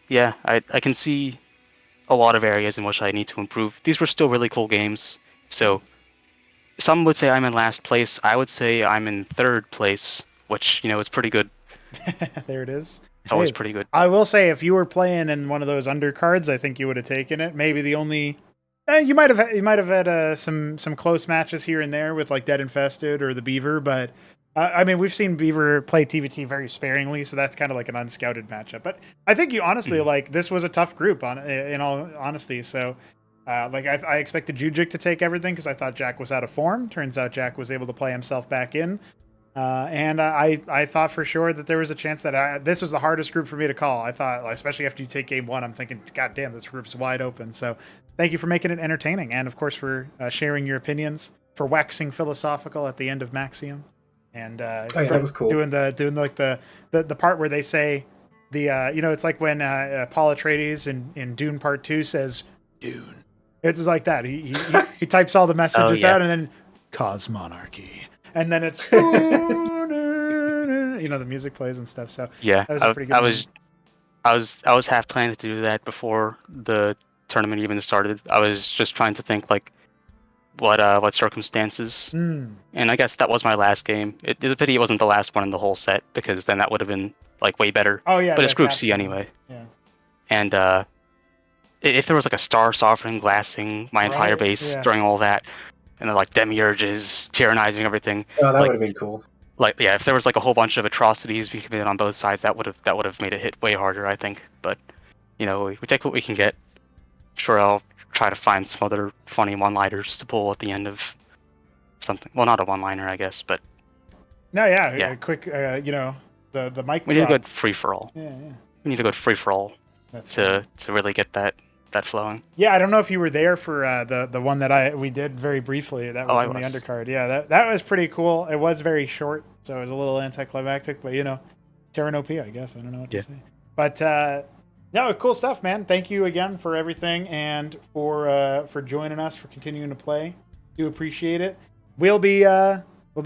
Yeah, I can see a lot of areas in which I need to improve. These were still really cool games, so some would say I'm in last place. I would say I'm in 3rd place, which, is pretty good. There it is. It's always pretty good. I will say, if you were playing in one of those undercards, I think you would have taken it. Maybe the only... you might have had some close matches here and there with like DeadInfested or the Beaver, but I mean, we've seen Beaver play TVT very sparingly, so that's kind of like an unscouted matchup. But I think you honestly like this was a tough group in all honesty. So I expected JujiK to take everything because I thought Jack was out of form. Turns out Jack was able to play himself back in. And I thought for sure that there was a chance that this was the hardest group for me to call. I thought, especially after you take game 1, I'm thinking, God damn, this group's wide open. So thank you for making it entertaining, and of course for sharing your opinions, for waxing philosophical at the end of Maxium, and that was cool. Doing like the part where they say it's like when Paul Atreides in Dune Part 2 says Dune. It's just like that. He types all the messages out, and then Cosmonarchy. And then it's the music plays and stuff. So yeah, that was a pretty good I was half planning to do that before the tournament even started. I was just trying to think like what circumstances. And I guess that was my last game. It's a pity it wasn't the last one in the whole set, because then that would have been like way better. Oh yeah, but it's Group C anyway. Yeah. And if there was like a star sovereign glassing my entire base during all that, and then like demiurges tyrannizing everything. Oh, that would have been cool. Like, yeah, if there was like a whole bunch of atrocities being committed on both sides, that would have made it hit way harder, I think. But we take what we can get. Sure, I'll try to find some other funny one-liners to pull at the end of something. Well, not a one-liner, I guess, but no, yeah. A quick, the mic. We need a good free for all. Yeah. We need a good free for all to really get that flowing. Yeah, I don't know if you were there for the one that we did very briefly. That was in the undercard. Yeah, that was pretty cool. It was very short, so it was a little anticlimactic, but Terran OP, I guess. I don't know what to say. But no, cool stuff, man. Thank you again for everything, and for joining us, for continuing to play. Do appreciate it. We'll be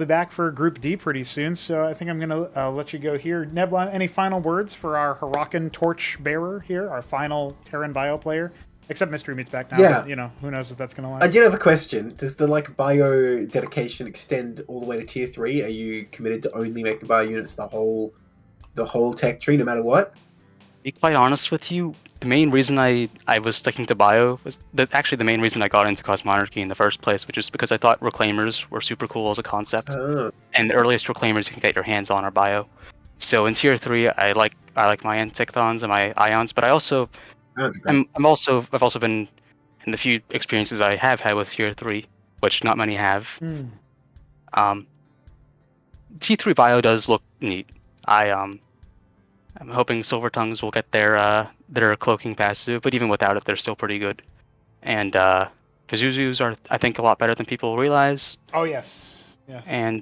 back for Group D pretty soon, so I think I'm gonna let you go here. Nebula, any final words for our Huracan torch bearer here, our final Terran bio player? Except Mystery Meat's back now. Yeah. But, who knows what that's gonna last. I did have a question. Does the bio dedication extend all the way to tier 3? Are you committed to only making bio units the whole tech tree, no matter what? To be quite honest with you, the main reason I was sticking to bio was actually the main reason I got into Cosmonarchy in the first place, which is because I thought Reclaimers were super cool as a concept. Oh. And the earliest Reclaimers you can get your hands on are bio. So in tier 3, I like my Antichthons and my Ions, but I also I've also been in the few experiences I have had with tier 3, which not many have. T3 bio does look neat. I'm hoping Silver Tongues will get their cloaking passive, but even without it, they're still pretty good. And Pazuzus are, I think, a lot better than people realize. Oh yes. And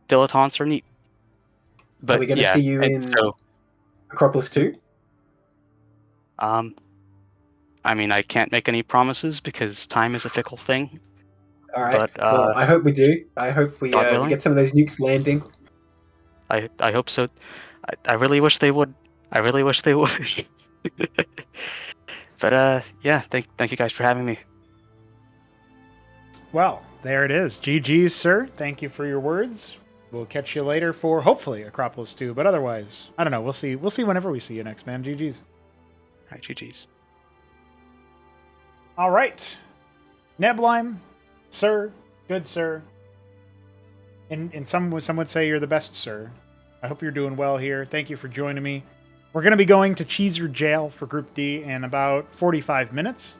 Dilettantes are neat. But are we going to see you in Acropolis 2? I mean, I can't make any promises because time is a fickle thing. All right. But, well, I hope we do. I hope we get some of those nukes landing. I hope so. I really wish they would. But yeah, thank you guys for having me. Well, there it is. GG's, sir. Thank you for your words. We'll catch you later for hopefully Acropolis 2, but otherwise, I don't know. We'll see. We'll see whenever we see you next, man. GG's. All right, GG's. All right. Neblime, sir, good sir. And some would say you're the best, sir. I hope you're doing well here. Thank you for joining me. We're going to be going to Cheeser Jail for Group D in about 45 minutes.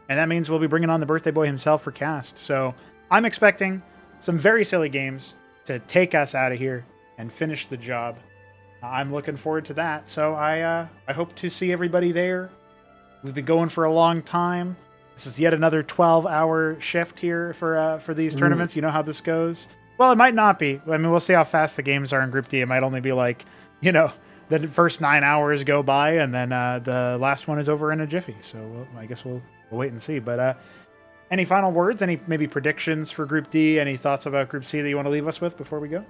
And that means we'll be bringing on the birthday boy himself for cast. So I'm expecting some very silly games to take us out of here and finish the job. I'm looking forward to that. So I hope to see everybody there. We've been going for a long time. This is yet another 12-hour shift here for these tournaments. You know how this goes. Well, it might not be. I mean, we'll see how fast the games are in Group D. It might only be like, the first 9 hours go by and then the last one is over in a jiffy. So I guess we'll wait and see. But any final words? Any maybe predictions for Group D? Any thoughts about Group C that you want to leave us with before we go?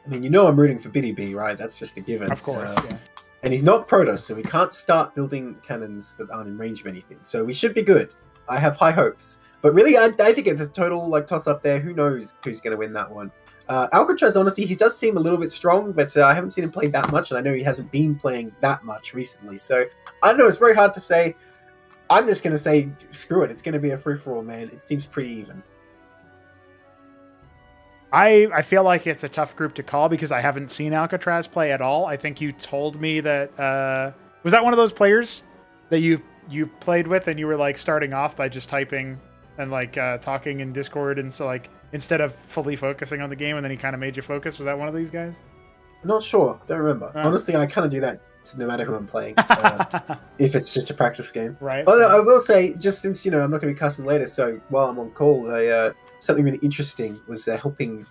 I mean, I'm rooting for Btyb, right? That's just a given. Of course, yeah. And he's not Protoss, so we can't start building cannons that aren't in range of anything. So we should be good. I have high hopes. But really, I think it's a total toss-up there. Who knows who's going to win that one? Alcatraz, honestly, he does seem a little bit strong, but I haven't seen him play that much, and I know he hasn't been playing that much recently. So I don't know. It's very hard to say. I'm just going to say, screw it. It's going to be a free-for-all, man. It seems pretty even. I feel like it's a tough group to call because I haven't seen Alcatraz play at all. I think you told me that was that one of those players that you played with and you were starting off by just typing and talking in Discord, and so instead of fully focusing on the game, and then he kind of made you focus. Was that one of these guys? I'm not sure. Don't remember. Honestly, I kind of do that no matter who I'm playing. If it's just a practice game. Right. Although I will say, just since, I'm not going to be casting later, so while I'm on call, something really interesting was helping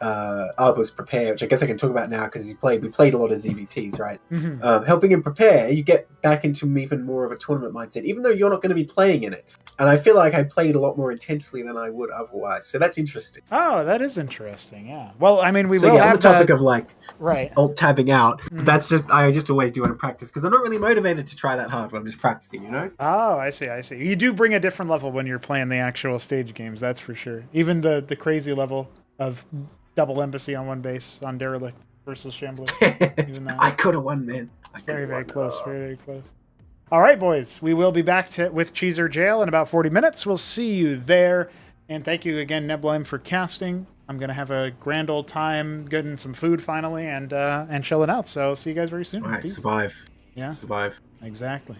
Arbus prepare, which I guess I can talk about now because we played a lot of ZVPs, right? Mm-hmm. Helping him prepare, you get back into even more of a tournament mindset, even though you're not going to be playing in it. And I feel like I played a lot more intensely than I would otherwise. So that's interesting. Oh, that is interesting. Yeah. Well, I mean, we So will yeah, have on the topic of right alt tabbing out. That's I just always do it in practice because I'm not really motivated to try that hard when I'm just practicing, Oh, I see. You do bring a different level when you're playing the actual stage games, that's for sure. Even the crazy level of double embassy on one base on Derelict versus Chambly. Even that. I could have won, man. Very, very close. Very, very close. All right, boys. We will be back with Cheeser Jail in about 40 minutes. We'll see you there. And thank you again, Neblime, for casting. I'm going to have a grand old time getting some food finally and chilling out. So see you guys very soon. All right, Peace. survive. Yeah. Survive. Exactly.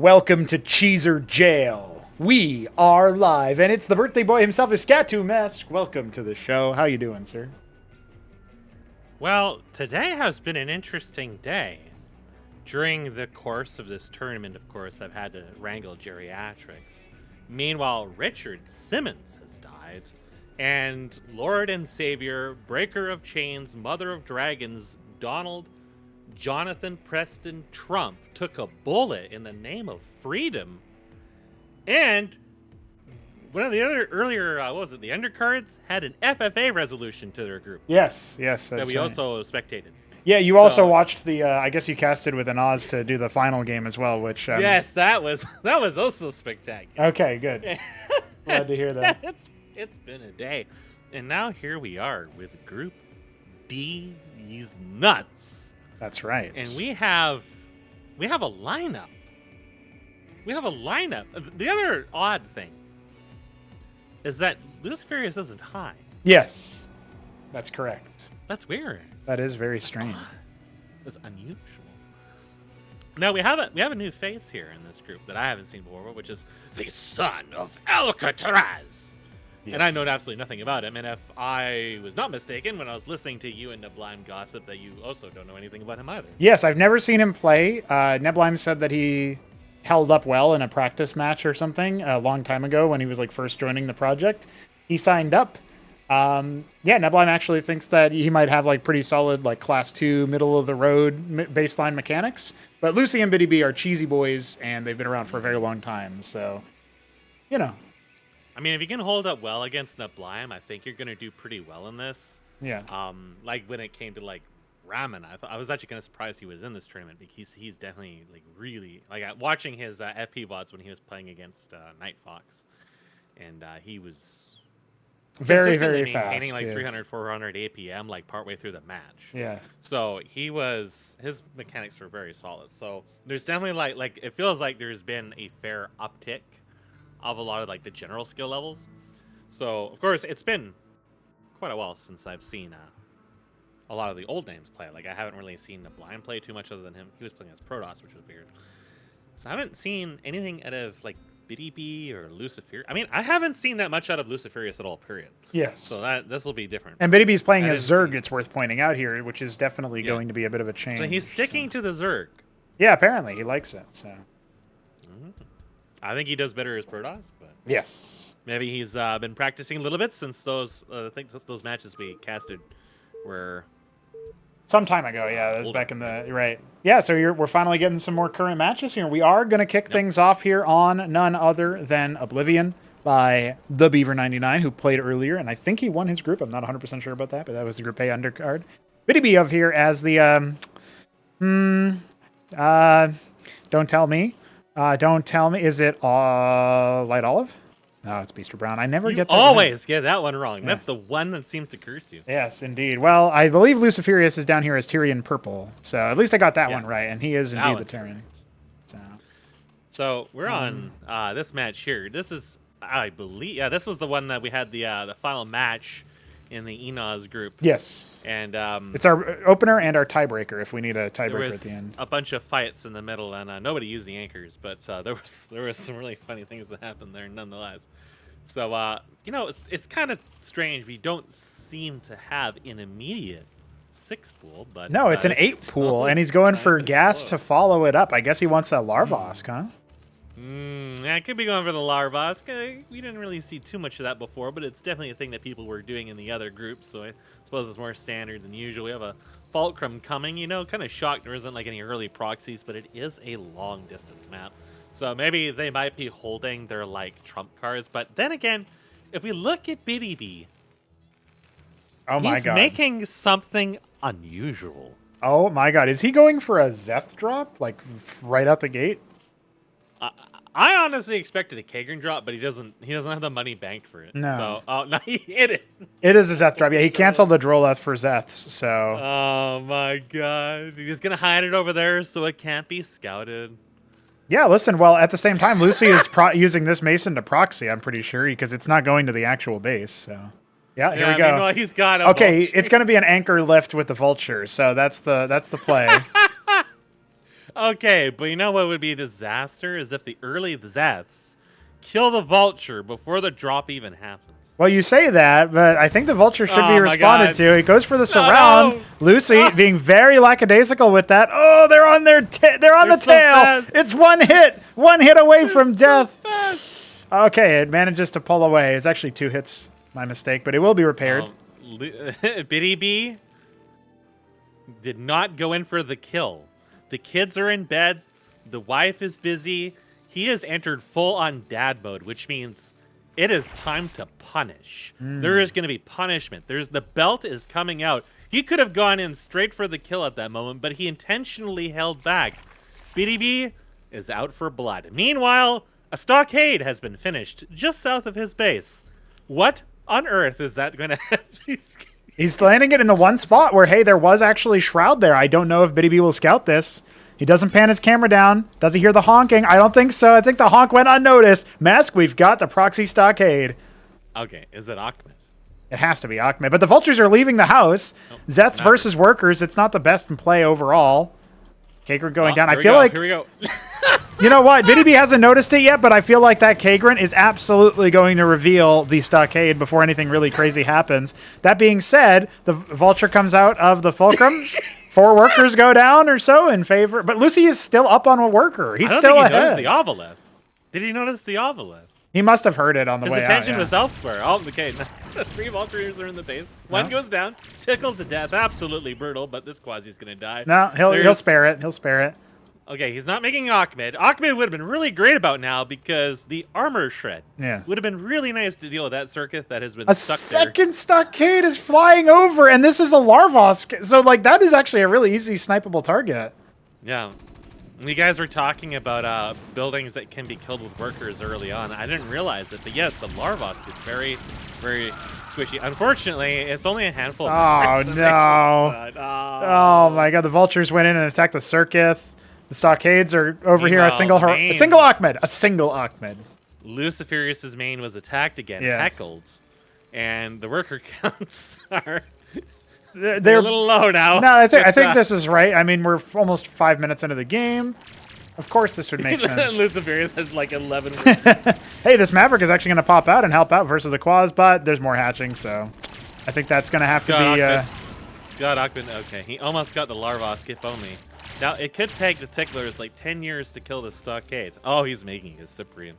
Welcome to Cheeser Jail. We are live, and it's the birthday boy himself, Iskatu Mask. Welcome to the show. How you doing, sir? Well, today has been an interesting day. During the course of this tournament, of course, I've had to wrangle geriatrics. Meanwhile, Richard Simmons has died, and Lord and Savior, Breaker of Chains, Mother of Dragons, Donald Jonathan Preston Trump took a bullet in the name of freedom. And one of the other earlier, what was it, the undercards had an FFA resolution to their group. Yes, that we also spectated. Yeah, you also watched the. I guess you casted with an Oz to do the final game as well, which. Yes, that was also spectacular. Okay, good. Glad to hear that. It's been a day, and now here we are with Group D's nuts. That's right. And we have a lineup. We have a lineup. The other odd thing is that Lucifirius isn't high. Yes, that's correct. That's weird. That is very strange. That's unusual. Now we have a new face here in this group that I haven't seen before, which is the son of Alcatraz. Yes. And I know absolutely nothing about him. And if I was not mistaken, when I was listening to you and Neblime gossip, that you also don't know anything about him either. Yes, I've never seen him play. Neblime said that he held up well in a practice match or something a long time ago when he was like first joining the project. He signed up. Neblime actually thinks that he might have like pretty solid like class 2 middle of the road baseline mechanics. But Lucy and Btyb are cheesy boys, and they've been around for a very long time. So, you know. I mean, if you can hold up well against Neblime, I think you're going to do pretty well in this. Yeah. Like when it came to like Ramen, I was actually kind of surprised he was in this tournament because he's definitely like really like watching his FP VODs when he was playing against TheNightFox, and he was very maintaining fast, like 300, 400 APM like partway through the match. Yes. So his mechanics were very solid. So there's definitely like it feels like there's been a fair uptick of a lot of like the general skill levels. So of course it's been quite a while since I've seen a lot of the old names play. Like I haven't really seen Neblime play too much other than him. He was playing as Protoss, which was weird. So I haven't seen anything out of like Btyb or Lucifirius. I mean, I haven't seen that much out of Lucifirius at all, period. Yes. So this will be different. And Btyb is playing as Zerg, it's worth pointing out here, which is definitely going to be a bit of a change. So he's sticking to the Zerg. Yeah, apparently. He likes it, so. I think he does better as Protoss, but yes, maybe he's been practicing a little bit since those. I think those matches we casted were some time ago. Yeah, that was back in the right. Yeah, so we're finally getting some more current matches here. We are going to kick things off here on none other than Oblivion by the Beaver99, who played earlier, and I think he won his group. I'm not 100% sure about that, but that was the Group A undercard. Btyb of here as the don't tell me. Don't tell me. Is it Light Olive? No, it's Beaster Brown. I never get that. Always get that one wrong. Yeah. That's the one that seems to curse you. Yes, indeed. Well, I believe Lucifirius is down here as Tyrion Purple. So at least I got that one right, and he is indeed the Tyrion. So we're on this match here. This is, I believe, this was the one that we had the final match in the Enos group. Yes. And it's our opener and our tiebreaker if we need a tiebreaker at the end. A bunch of fights in the middle, and nobody used the anchors, but there was some really funny things that happened there nonetheless. So it's kind of strange. We don't seem to have an immediate 6 pool, but no, it's an 8 pool, and he's going for gas to follow it up. I guess he wants that Larvosk, huh? Yeah, I could be going for the Larvosk. We didn't really see too much of that before, but it's definitely a thing that people were doing in the other groups, so I suppose it's more standard than usual. We have a Fulcrum coming, kind of shocked there isn't like any early proxies, but it is a long distance map. So maybe they might be holding their like trump cards, but then again, if we look at Btyb, he's making something unusual. Oh my god, is he going for a Zeth drop, like right out the gate? I honestly expected a Kagran drop, but he doesn't have the money banked for it. No. So, no, it is. It is a Zeth drop. Yeah, he canceled the Droleth for Zeths, so. Oh my god. He's going to hide it over there so it can't be scouted. Yeah, listen, well, at the same time, Lucy is using this Mason to proxy, I'm pretty sure, because it's not going to the actual base, so. Yeah, here we go. Meanwhile, he's got a vulture. It's going to be an anchor lift with the vulture, so that's the play. Okay, but you know what would be a disaster is if the early Zeths kill the vulture before the drop even happens. Well, you say that, but I think the vulture should be Oh my responded God. to. It goes for the surround. No. Lucy being very lackadaisical with that. Oh, they're on their they're on They're the so tail. fast. It's one hit away from death. Okay, it manages to pull away. It's actually 2 hits. My mistake, but it will be repaired. Btyb did not go in for the kill. The kids are in bed. The wife is busy. He has entered full-on dad mode, which means it is time to punish. There is going to be punishment. The belt is coming out. He could have gone in straight for the kill at that moment, but he intentionally held back. Btyb is out for blood. Meanwhile, a stockade has been finished just south of his base. What on earth is that going to happen? He's landing it in the one spot where, hey, there was actually Shroud there. I don't know if Btyb will scout this. He doesn't pan his camera down. Does he hear the honking? I don't think so. I think the honk went unnoticed. Mask, we've got the proxy stockade. Okay, is it Ahmed? It has to be Ahmed. But the vultures are leaving the house. Zets versus workers. It's not the best in play overall. Kagran going down. I feel like... Here we go. You know what? Btyb hasn't noticed it yet, but I feel like that Kagran is absolutely going to reveal the stockade before anything really crazy happens. That being said, the vulture comes out of the fulcrum. 4 workers go down or so in favor. But Lucy is still up on a worker. He's still I don't think he ahead. noticed the Ovolith. Did he notice the Ovolith? He must have heard it on the His way attention out. was elsewhere. Oh, okay. 3 vultures are in the base. One goes down, tickled to death. Absolutely brutal, but this Quasi's going to die. No, he'll spare it. He'll spare it. Okay, he's not making Ahmed. Ahmed would have been really great about now because the armor shred would have been really nice to deal with that circuit that has been stuck there. A second stockade is flying over, and this is a Larvosk. So, like, that is actually a really easy snipeable target. Yeah. You guys were talking about buildings that can be killed with workers early on. I didn't realize it, but yes, the Larvosk is very, very squishy. Unfortunately, it's only a handful of Oh, no. Oh, my God. The vultures went in and attacked the circuit. The stockades are over here. A single Ahmed. Lucifirius's main was attacked again, heckled, and the worker counts are they're a little low now. No, I think this is right. I mean, we're almost 5 minutes into the game. Of course, this would make sense. Lucifirius has like 11. Hey, this Maverick is actually going to pop out and help out versus the Quas, but there's more hatching, so I think that's going to have to be. Scott Ahmed. Okay, he almost got the Larvosk, if only. Now, it could take the Ticklers like 10 years to kill the stockades. Oh, he's making his Cyprian.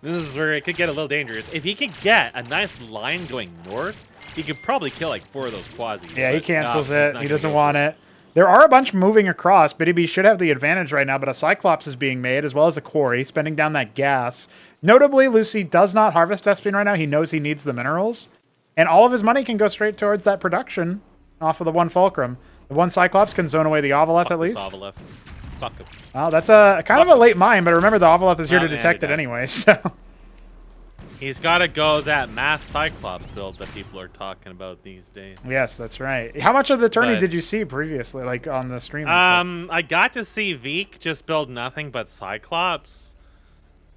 This is where it could get a little dangerous. If he could get a nice line going north, he could probably kill like 4 of those Quasis. Yeah, he cancels it. He doesn't want it. There are a bunch moving across. Btyb should have the advantage right now, but a Cyclops is being made, as well as a Quarry, spending down that gas. Notably, Lucy does not harvest Vespine right now. He knows he needs the minerals. And all of his money can go straight towards that production off of the one Fulcrum. The one Cyclops can zone away the Ovolith at least. Ovolith. Fuck him. Well, that's a kind of a late mine, but remember the Ovolith is here to detect it anyway, so... He's got to go that mass Cyclops build that people are talking about these days. Yes, that's right. How much of the tourney did you see previously, like on the stream? I got to see Veek just build nothing but Cyclops,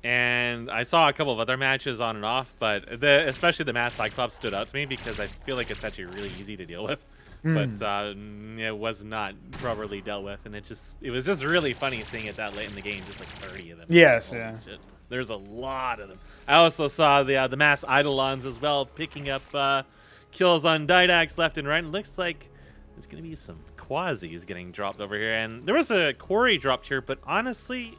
and I saw a couple of other matches on and off, but especially the mass Cyclops stood out to me because I feel like it's actually really easy to deal with. But it was not properly dealt with, and it was just really funny seeing it that late in the game, just like 30 of them. Yes, Holy yeah. Shit. There's a lot of them. I also saw the mass Eidolons as well, picking up kills on Didax left and right. It looks like there's going to be some Quasis getting dropped over here, and there was a Quarry dropped here, but honestly,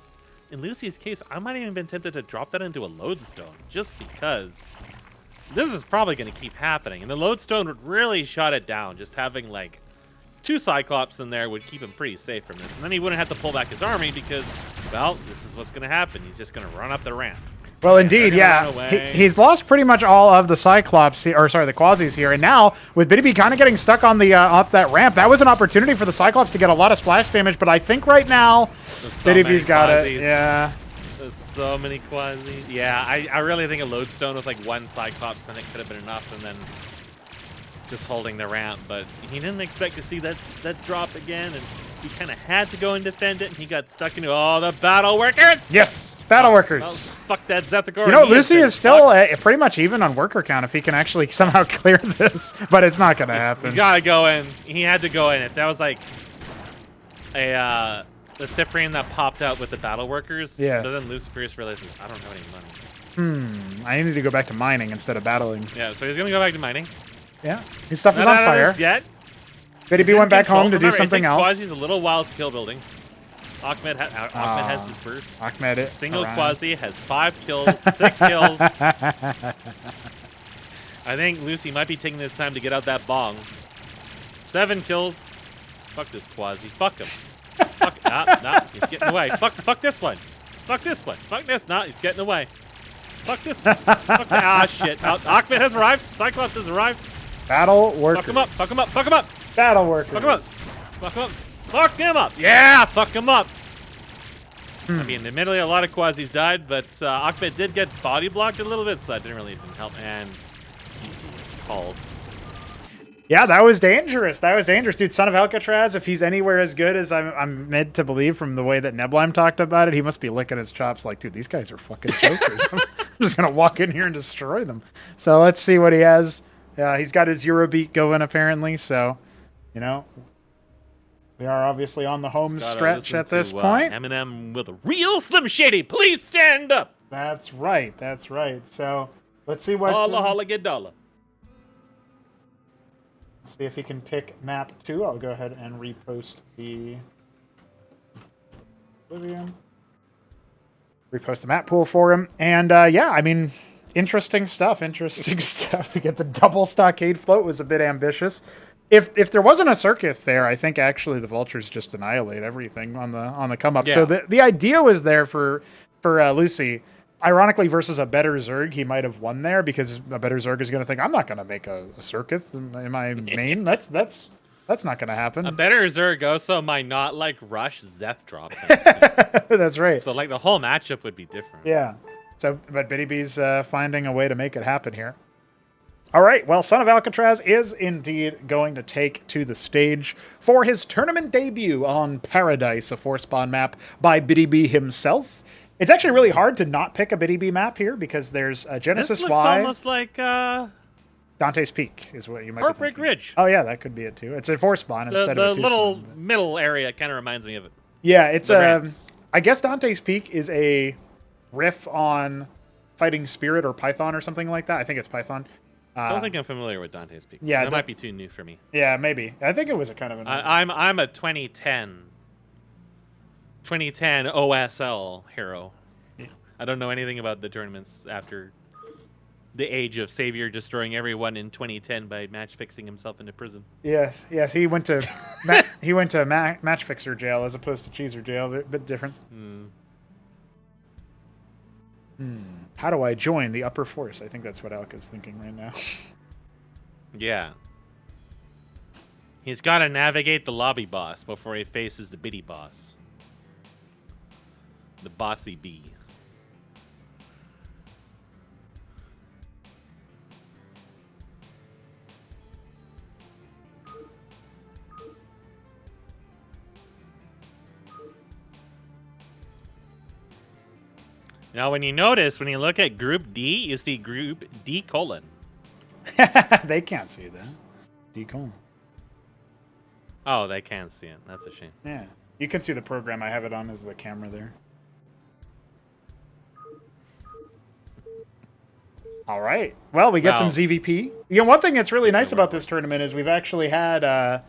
in Lucy's case, I might have even been tempted to drop that into a Lodestone, just because this is probably going to keep happening, and the Lodestone would really shut it down. Just having like 2 Cyclops in there would keep him pretty safe from this, and then he wouldn't have to pull back his army because, well, this is what's going to happen. He's just going to run up the ramp. Well, indeed, yeah. He's lost pretty much all of the Cyclops, the Quasis here, and now with Btyb kind of getting stuck on the up that ramp, that was an opportunity for the Cyclops to get a lot of splash damage. But I think right now, Btyb's got it. Yeah. There's so many Quasis. Yeah, I really think a Lodestone with like 1 Cyclops in it could have been enough, and then just holding the ramp. But he didn't expect to see that drop again, and he kind of had to go and defend it, and he got stuck into all the battle workers. Yes, battle workers. Well, fuck that Zethagor. You know, Lucy is still pretty much even on worker count if he can actually somehow clear this, but it's not going to happen. He gotta go in. He had to go in. If that was like a Luciferian that popped out with the battle workers. Yes. But then Lucifirius realizes, I don't have any money. I need to go back to mining instead of battling. Yeah, so he's gonna go back to mining. Yeah. His stuff is Not on out of fire. this yet. Btyb went back home to do Remember, something it takes else. Quasi's a little while to kill buildings. Ahmed has dispersed. Ahmed A is single arrived. Quasi has 5 kills, 6 kills. I think Lucy might be taking this time to get out that bong. 7 kills. Fuck this Quasi. Fuck him. Fuck. Nah, he's getting away. Fuck this one. Fuck this one. Fuck this. Nah, he's getting away. Fuck this one. Shit. Ahmed has arrived. Cyclops has arrived. Battle workers. Fuck him up. Fuck him up. Fuck him up. Battle workers. Fuck him up. Fuck him up. Fuck him up. Yeah, fuck him up. I mean, admittedly, a lot of Quasis died, but Ahmed did get body blocked a little bit, so that didn't really even help. And GG is called. Yeah, that was dangerous. That was dangerous, dude. Son of Alcatraz, if he's anywhere as good as I'm meant to believe from the way that Neblime talked about it, he must be licking his chops like, dude, these guys are fucking jokers. I'm just going to walk in here and destroy them. So let's see what he has. He's got his Eurobeat going, apparently. So, you know, we are obviously on the home stretch at this point. Eminem with a real Slim Shady. Please stand up. That's right. That's right. So let's see what... Holla, holla, get dollar. See if he can pick map 2. I'll go ahead and repost the Oblivion. Repost the map pool for him. And yeah, I mean, interesting stuff. Interesting stuff. We get the double stockade float. Was a bit ambitious. If there wasn't a circus there, I think actually the vultures just annihilate everything on the come up. Yeah. So the idea was there for Lucy. Ironically, versus a better Zerg, he might have won there because a better Zerg is going to think, I'm not going to make a circus in my main. That's not going to happen. A better Zerg also might not like rush Zeth drop. That's right. So like the whole matchup would be different. Yeah. So, but Btyb's finding a way to make it happen here. All right. Well, Son of Alcatraz is indeed going to take to the stage for his tournament debut on Paradise, a 4-spawn map by Btyb himself. It's actually really hard to not pick a Btyb map here because there's a Genesis This looks Y. almost like Dante's Peak is what you might Heartbreak Ridge. Oh yeah, that could be it too. It's a 4-spawn instead of a 2-spawn. The little middle area kind of reminds me of it. Yeah, it's I guess Dante's Peak is a riff on Fighting Spirit or Python or something like that. I think it's Python. I don't think I'm familiar with Dante's Peak. Yeah, that might be too new for me. Yeah, maybe. I think it was a kind of an... I'm a 2010 OSL hero. Yeah. I don't know anything about the tournaments after the age of Savior destroying everyone in 2010 by match fixing himself into prison. Yes. He went to match fixer jail as opposed to cheeser jail. A bit different. How do I join the upper force? I think that's what Alka's thinking right now. Yeah. He's got to navigate the lobby boss before he faces the Biddy boss. The bossy bee. Now, when you look at Group D, you see Group D:. They can't see that. D:. Oh, they can't see it. That's a shame. Yeah. You can see the program. I have it on as the camera there. All right. Well, we get some ZVP. You know, one thing that's really nice about this tournament is we've actually had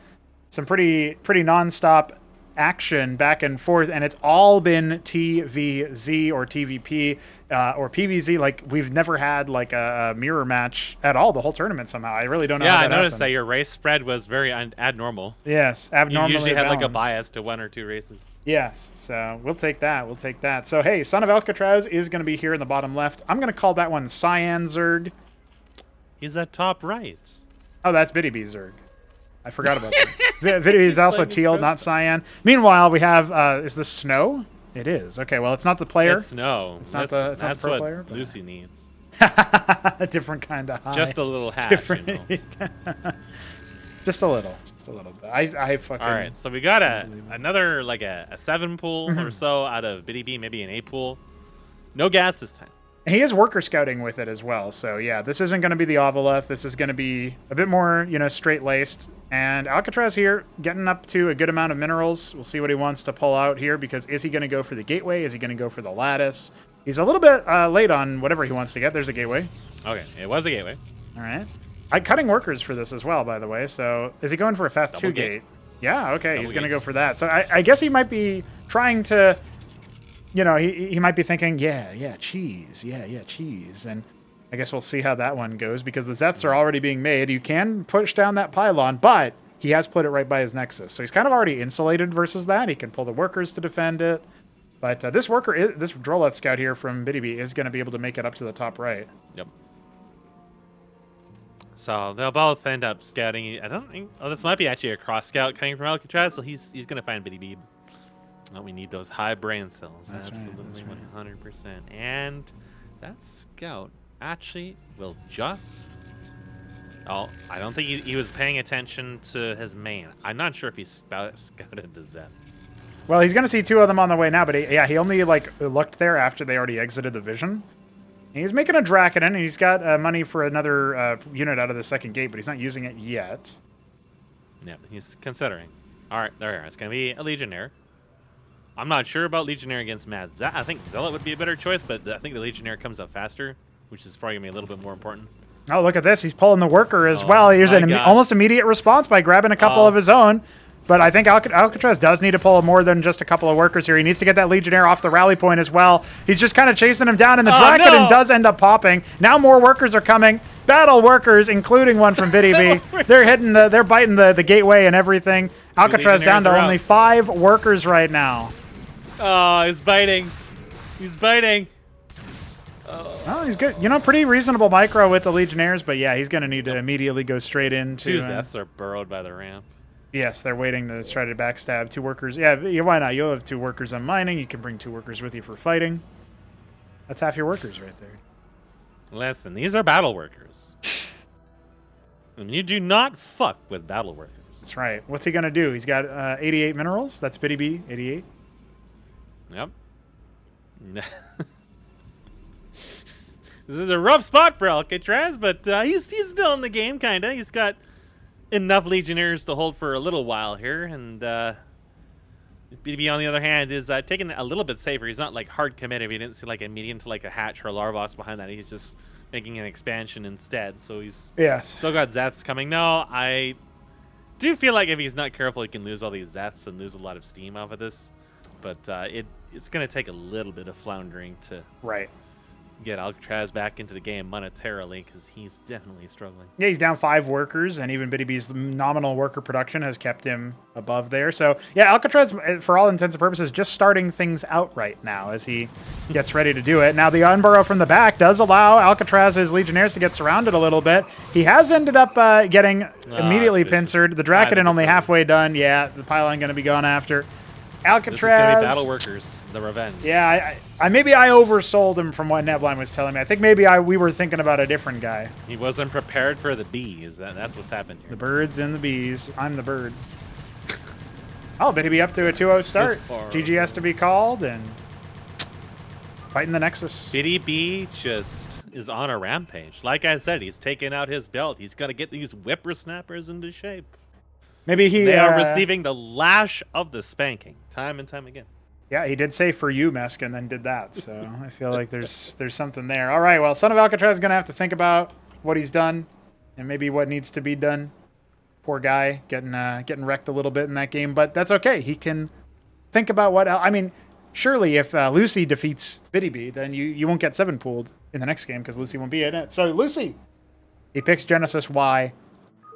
some pretty nonstop action back and forth, and it's all been TVZ or TVP or PVZ. Like, we've never had like a mirror match at all the whole tournament somehow. I really don't know. Yeah, how I noticed happened. that your race spread was very abnormal. Yes, abnormally You usually had like a balanced. bias to 1 or 2 races. Yes, so we'll take that. We'll take that. So, hey, Son of Alcatraz is going to be here in the bottom left. I'm going to call that one Cyan Zerg. He's at top right. Oh, that's Btyb Zerg. I forgot about that. Btyb is also teal, not cyan. Meanwhile, we have, is this Snow? It is. Okay, well, it's not the player. It's Snow. It's not the pro what player. But... Lucy needs. A different kind of high. Just a little hash, you know. Just a little. Just a little bit. I fucking... All right, so we got another, like a 7 pool or so out of Btyb, maybe an 8 pool. No gas this time. He is worker scouting with it as well. So yeah, this isn't going to be the Ovaleth. This is going to be a bit more, straight-laced. And Alcatraz here getting up to a good amount of minerals. We'll see what he wants to pull out here, because is he going to go for the gateway? Is he going to go for the lattice? He's a little bit late on whatever he wants to get. There's a gateway. Okay, it was a gateway. All right. I'm cutting workers for this as well, by the way. So is he going for a fast Double 2 gate? Yeah, okay. He's going to gate. go for that. So I guess he might be trying to... he might be thinking, cheese. Yeah, cheese. And I guess we'll see how that one goes, because the Zeths are already being made. You can push down that pylon, but he has put it right by his nexus. So he's kind of already insulated versus that. He can pull the workers to defend it. But this Droleth scout here from Btyb is going to be able to make it up to the top right. Yep. So they'll both end up scouting. I don't think... Oh, this might be actually a cross scout coming from Alcatraz, so he's going to find Btyb. Oh, we need those high brain cells. That's right, Absolutely, that's right. 100%. And that scout actually will just... Oh, I don't think he was paying attention to his main. I'm not sure if he scouted the Zeths. Well, he's going to see 2 of them on the way now, but he only looked there after they already exited the vision. He's making a Draken, and he's got money for another unit out of the second gate, but he's not using it yet. Yeah, he's considering. All right, there. It's going to be a Legionnaire. I'm not sure about Legionnaire against Mad. I think Zealot would be a better choice, but I think the Legionnaire comes up faster, which is probably going to be a little bit more important. Oh, look at this. He's pulling the worker as well. Here's an almost immediate response by grabbing a couple of his own. But I think Alcatraz does need to pull more than just a couple of workers here. He needs to get that Legionnaire off the rally point as well. He's just kind of chasing him down, and the Draken does end up popping. Now more workers are coming. Battle workers, including one from Btyb. They're biting the gateway and everything. Alcatraz down to only 5 workers right now. Oh, he's biting. He's biting. Oh, he's good. Pretty reasonable micro with the Legionnaires, but yeah, he's going to need to immediately go straight into... 2 Zeths are burrowed by the ramp. Yes, they're waiting to try to backstab 2 workers. Yeah, why not? You'll have 2 workers on mining. You can bring 2 workers with you for fighting. That's half your workers right there. Listen, these are battle workers. And you do not fuck with battle workers. That's right. What's he going to do? He's got 88 minerals. That's Btyb, 88. Yep. This is a rough spot for Alcatraz, but he's still in the game, kind of. He's got enough Legionnaires to hold for a little while here, and Btyb, on the other hand, is taking it a little bit safer. He's not hard committed. He didn't see a medium to a hatch or a Larvos behind that. He's just making an expansion instead. So he's still got Zeths coming. No, I do feel like if he's not careful, he can lose all these Zeths and lose a lot of steam off of this. But it's going to take a little bit of floundering to get Alcatraz back into the game monetarily, because he's definitely struggling. Yeah, he's down 5 workers, and even Btb's nominal worker production has kept him above there. So, yeah, Alcatraz, for all intents and purposes, just starting things out right now as he gets ready to do it. Now, the Unburrow from the back does allow Alcatraz's Legionnaires to get surrounded a little bit. He has ended up getting immediately pincered. The Draken only halfway done. Yeah, the pylon going to be gone after. Alcatraz. This is going to be battle workers. The revenge. Yeah, maybe I oversold him from what Nebline was telling me. I think maybe we were thinking about a different guy. He wasn't prepared for the bees. That's what's happened here. The birds and the bees. I'm the bird. Oh, Btyb up to a 2-0 start. GG has to be called and fighting the Nexus. Btyb just is on a rampage. Like I said, he's taking out his belt. He's going to get these whippersnappers into shape. Maybe they are receiving the lash of the spanking time and time again. Yeah, he did say for you, Mesk, and then did that. So I feel like there's something there. All right, well, Son of Alcatraz is going to have to think about what he's done and maybe what needs to be done. Poor guy getting wrecked a little bit in that game, but that's okay. He can think about what else. I mean, surely if Lucy defeats Btyb, then you won't get 7 pooled in the next game because Lucy won't be in it. So Lucy, he picks Genesis Y.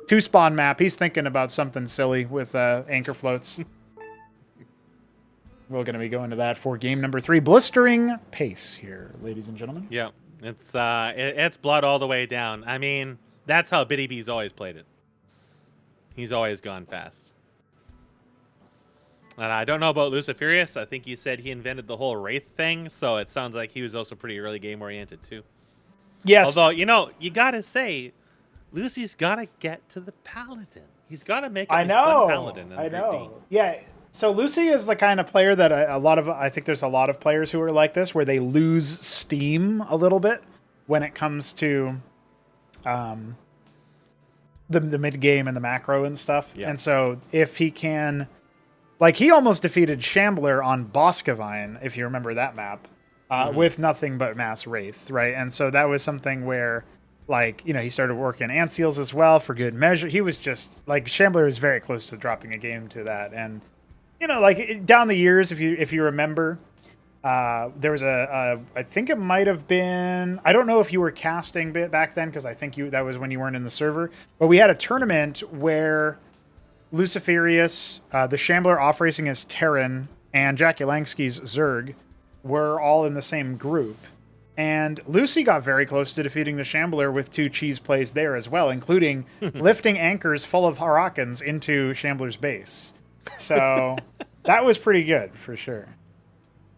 2 spawn map. He's thinking about something silly with anchor floats. We're going to be going to that for game number 3. Blistering pace here, ladies and gentlemen. Yeah, it's blood all the way down. I mean, that's how Btb's always played it. He's always gone fast. And I don't know about Lucifirius. I think you said he invented the whole Wraith thing, so it sounds like he was also pretty early game oriented too. Yes. Although, you got to say, Lucy's got to get to the Paladin. He's got to make it fun Paladin. I know. Yeah. So Lucy is the kind of player that I think there's a lot of players who are like this, where they lose steam a little bit when it comes to the mid game and the macro and stuff. Yeah. And so if he can, like, he almost defeated Shambler on Boscovine, if you remember that map, with nothing but mass wraith, right? And so that was something where, like, you know, he started working ant seals as well for good measure. He was just like, Shambler was very close to dropping a game to that. And you know, like, down the years, if you remember, there was I think it might have been, I don't know if you were casting back then, because I think that was when you weren't in the server, but we had a tournament where Lucifirius, the Shambler off racing as Terran, and jakulangski's Zerg were all in the same group. And Lucy got very close to defeating the Shambler with 2 cheese plays there as well, including lifting anchors full of Harakans into Shambler's base. So that was pretty good for sure.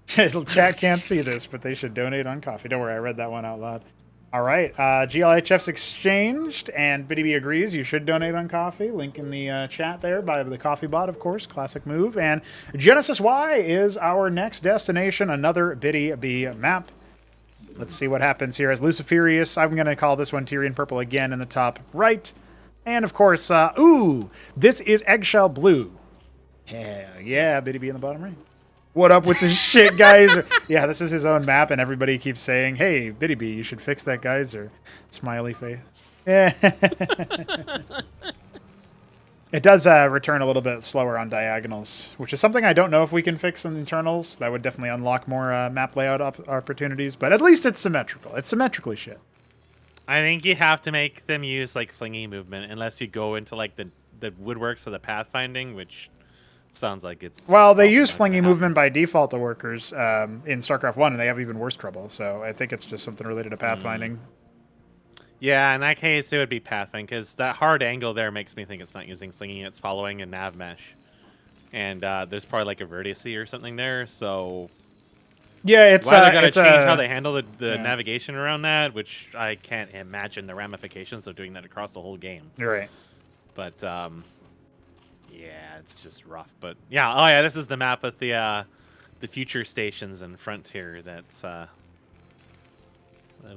Chat can't see this, but they should donate on coffee. Don't worry, I read that one out loud. All right, GLHF's exchanged, and Btyb agrees you should donate on coffee. Link in the chat there by the coffee bot, of course. Classic move. And Genesis Y is our next destination, another Btyb map. Let's see what happens here as Lucifirius. I'm going to call this one Tyrian Purple again in the top right. And of course, this is Eggshell Blue. Yeah, Btyb in the bottom right. What up with this shit, geyser? Yeah, this is his own map, and everybody keeps saying, hey, Btyb, you should fix that geyser. Smiley face. Yeah. It does return a little bit slower on diagonals, which is something I don't know if we can fix in internals. That would definitely unlock more map layout opportunities, but at least it's symmetrical. It's symmetrically shit. I think you have to make them use, like, flingy movement, unless you go into, like, the woodworks or the pathfinding, which sounds like it's... Well, they use flingy movement by default to workers in StarCraft 1, and they have even worse trouble, so I think it's just something related to pathfinding. Yeah, in that case, it would be pathfinding, because that hard angle there makes me think it's not using flingy, it's following a nav mesh. And there's probably, like, a vertice or something there, so... Yeah, it's... Well, they gotta change how they handle the navigation around that, which I can't imagine the ramifications of doing that across the whole game. You're right. But, yeah, it's just rough. But, yeah, oh yeah, this is the map with the future stations and frontier that's...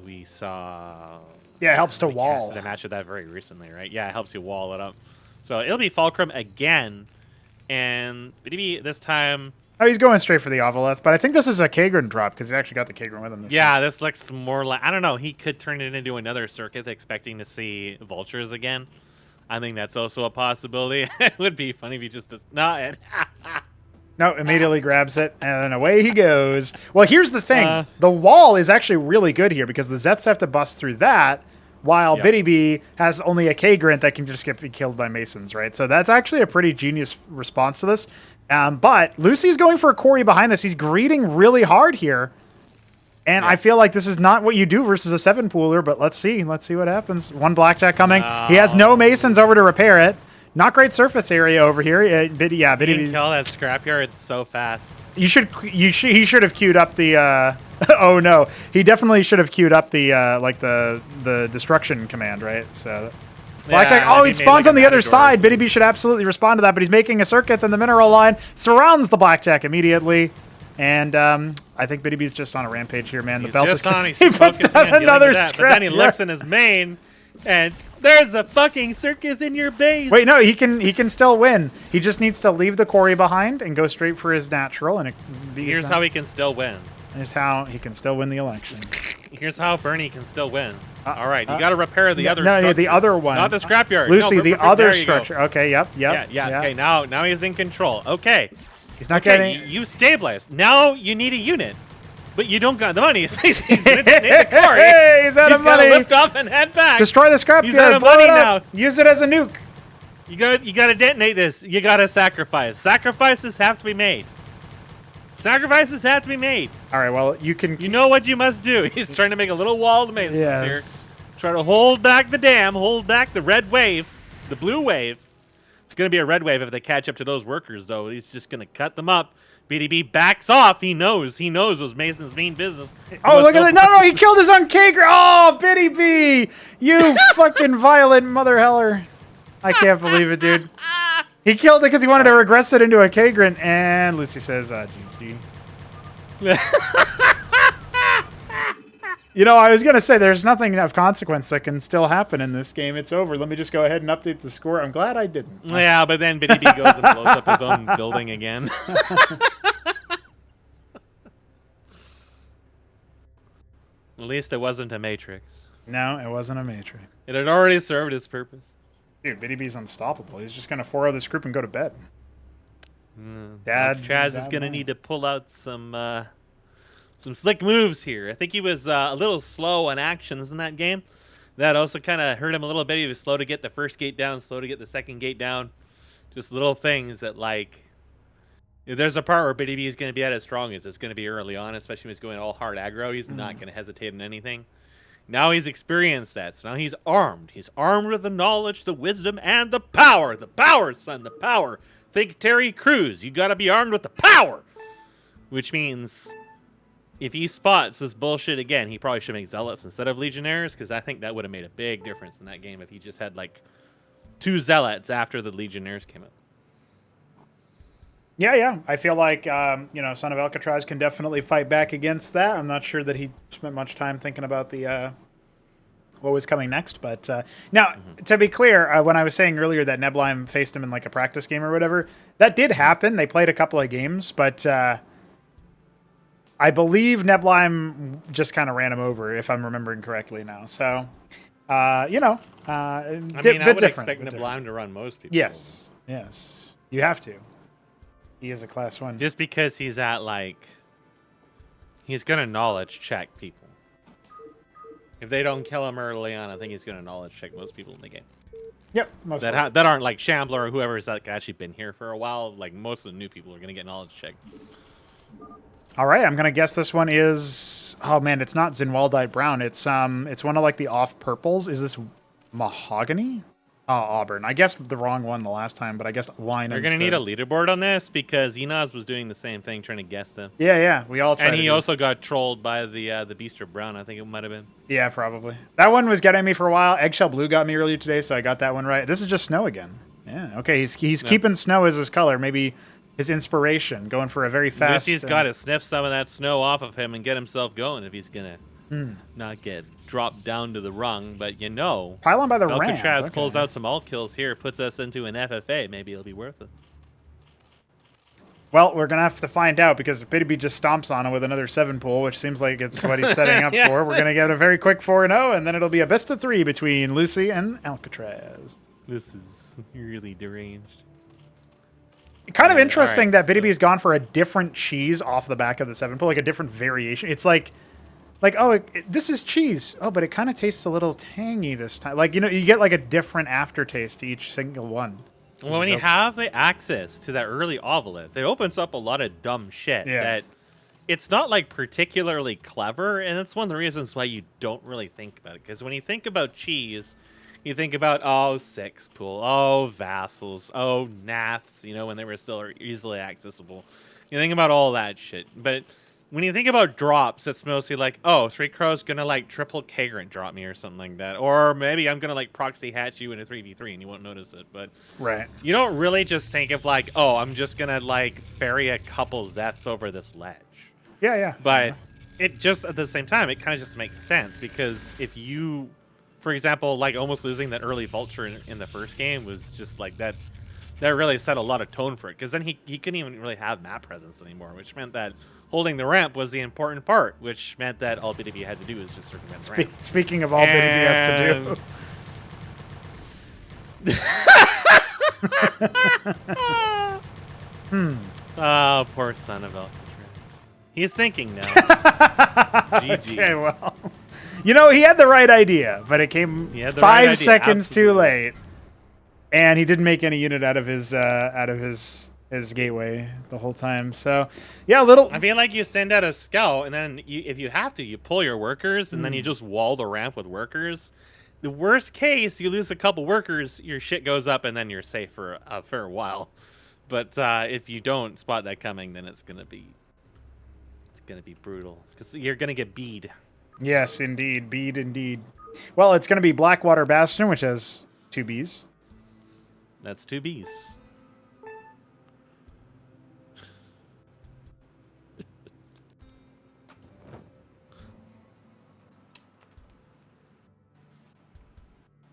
we saw... Yeah, it helps to wall. We match of that very recently, right? Yeah, it helps you wall it up. So it'll be Fulcrum again, and maybe this time... Oh, he's going straight for the Ovaleth, but I think this is a Kagrin drop, because he actually got the Kagrin with him this time. This looks more like... I don't know, he could turn it into another circuit, expecting to see Vultures again. I think that's also a possibility. It would be funny if he just does not... No, immediately grabs it, and then away he goes. Well, here's the thing. The wall is actually really good here, because the Zets have to bust through that, while Btyb has only a K-Grint that can just get killed by Masons, right? So that's actually a pretty genius response to this. But Lucy's going for a Quarry behind this. He's greeting really hard here. And I feel like this is not what you do versus a 7-pooler, but let's see. Let's see what happens. One Blackjack coming. He has no Masons over to repair it. Not great surface area over here. Btyb. You can tell that scrapyard so fast. He should have queued up the oh no. He definitely should have queued up the like the destruction command, right? So Blackjack, it spawns on the other side. Btyb should absolutely respond to that, but he's making a circuit, then the mineral line surrounds the Blackjack immediately. And I think Btyb's just on a rampage here, man. The belt is he puts down another scrap. But then he looks in his main, and there's a fucking circuit in your base. Wait, no, he can still win. He just needs to leave the quarry behind and go straight for his natural. And here's how he can still win. Here's how he can still win the election. Here's how Bernie can still win. All right, you got to repair the other structure. No, the other one. Not the scrapyard. Lucy, the other structure. Okay, yep. Yeah. Okay, now he's in control. Okay. He's not getting... You stabilized. Now you need a unit. But you don't got the money. He's going to detonate the quarry. Hey, he's out of money. He's got to lift off and head back. Destroy the scrapyard. He's out of money now. Use it as a nuke. You got to detonate this. You got to sacrifice. Sacrifices have to be made. Sacrifices have to be made. All right, well, you know what you must do. He's trying to make a little wall of Masons here. Try to hold back the dam, hold back the red wave, the blue wave. It's going to be a red wave if they catch up to those workers, though. He's just going to cut them up. Btyb backs off. He knows those Masons mean business. Oh, look at that. No, he killed his own K-Grint. Oh, Btyb, you fucking violent mother heller. I can't believe it, dude. He killed it because he wanted to regress it into a Kagrant, and Lucy says, GG. You know, I was going to say there's nothing of consequence that can still happen in this game. It's over. Let me just go ahead and update the score. I'm glad I didn't. Yeah, but then Btyb goes and blows up his own building again. At least it wasn't a Matrix. No, it wasn't a Matrix. It had already served its purpose. Dude, Btb's unstoppable. He's just going to 4-0 this group and go to bed. Alcatraz is going to need to pull out some slick moves here. I think he was a little slow on actions in that game. That also kind of hurt him a little bit. He was slow to get the first gate down, slow to get the second gate down. Just little things that, like, if there's a part where Btyb is going to be at his strongest, it's going to be early on, especially when he's going all hard aggro. He's not going to hesitate in anything. Now he's experienced that, so now he's armed. He's armed with the knowledge, the wisdom, and the power. The power, son, the power. Think Terry Crews. You got to be armed with the power. Which means if he spots this bullshit again, he probably should make Zealots instead of Legionnaires, because I think that would have made a big difference in that game if he just had, like, 2 Zealots after the Legionnaires came up. Yeah. I feel like, you know, Son of Alcatraz can definitely fight back against that. I'm not sure that he spent much time thinking about the what was coming next. But now, to be clear, when I was saying earlier that Neblime faced him in, like, a practice game or whatever, that did happen. They played a couple of games, but I believe Neblime just kind of ran him over, if I'm remembering correctly now. So, you know, I would expect Neblime to run most people. Yes. You have to. He is a class 1. Just because he's at, like, he's going to knowledge check people. If they don't kill him early on, I think he's going to knowledge check most people in the game. Yep, most that aren't like Shambler or whoever's like actually been here for a while. Like, most of the new people are going to get knowledge check. All right, I'm going to guess this one is... Oh, man, it's not Zinwaldite Brown. It's one of, like, the off purples. Is this Mahogany? Oh, Auburn. I guessed the wrong one the last time, but I guessed wine. You're going to need a leaderboard on this because Inaz was doing the same thing, trying to guess them. Yeah. We all tried. And he also got trolled by the Beaster Brown, I think it might have been. Yeah, probably. That one was getting me for a while. Eggshell Blue got me earlier today, so I got that one right. This is just snow again. Yeah, okay. He's keeping snow as his color. Maybe his inspiration, going for a very fast... Lucy's got to sniff some of that snow off of him and get himself going if he's going to not get dropped down to the rung. But, you know, pile on by the Alcatraz ramp. pulls out some alt kills here, puts us into an FFA. Maybe it'll be worth it. Well, we're going to have to find out because Btyb just stomps on him with another 7 pool, which sems like it's what he's setting up for. We're going to get a very quick 4-0, and then it'll be a best of 3 between Lucy and Alcatraz. This is really deranged. Kind of interesting that Btyb has gone for a different cheese off the back of the 7 pool, like a different variation. It's like this is cheese. Oh, but it kind of tastes a little tangy this time. Like, you know, you get like a different aftertaste to each single one. Well, when you have the access to that early ovolith, it opens up a lot of dumb shit that it's not like particularly clever, and that's one of the reasons why you don't really think about it. Because when you think about cheese, you think about, 6 pool, vassals, NAFs, you know, when they were still easily accessible. You think about all that shit. But when you think about drops, it's mostly like, 3 Crow's gonna, like, triple Kagrant drop me or something like that. Or maybe I'm gonna, like, proxy hatch you in a 3v3 and you won't notice it. But you don't really just think of, like, I'm just gonna, like, ferry a couple Zeths over this ledge. Yeah. But it just, at the same time, it kind of just makes sense. Because if you... For example, like almost losing that early vulture in the first game was just like that really set a lot of tone for it. Because then he couldn't even really have map presence anymore, which meant that holding the ramp was the important part, which meant that all Btyb had to do was just circumvent the ramp. Speaking of all Btyb has to do. Oh, poor son of Alcatraz. He's thinking now. GG. Okay, well... You know, he had the right idea, but it came 5 seconds too late, and he didn't make any unit out of his gateway the whole time. So, yeah, a little. I feel like you send out a scout, and then if you have to, you pull your workers, and then you just wall the ramp with workers. The worst case, you lose a couple workers, your shit goes up, and then you're safe for a fair while. But if you don't spot that coming, then it's gonna be brutal because you're gonna get bead. Yes, indeed. Bead, indeed. Well, it's going to be Blackwater Bastion, which has 2 Bs. That's 2 Bs.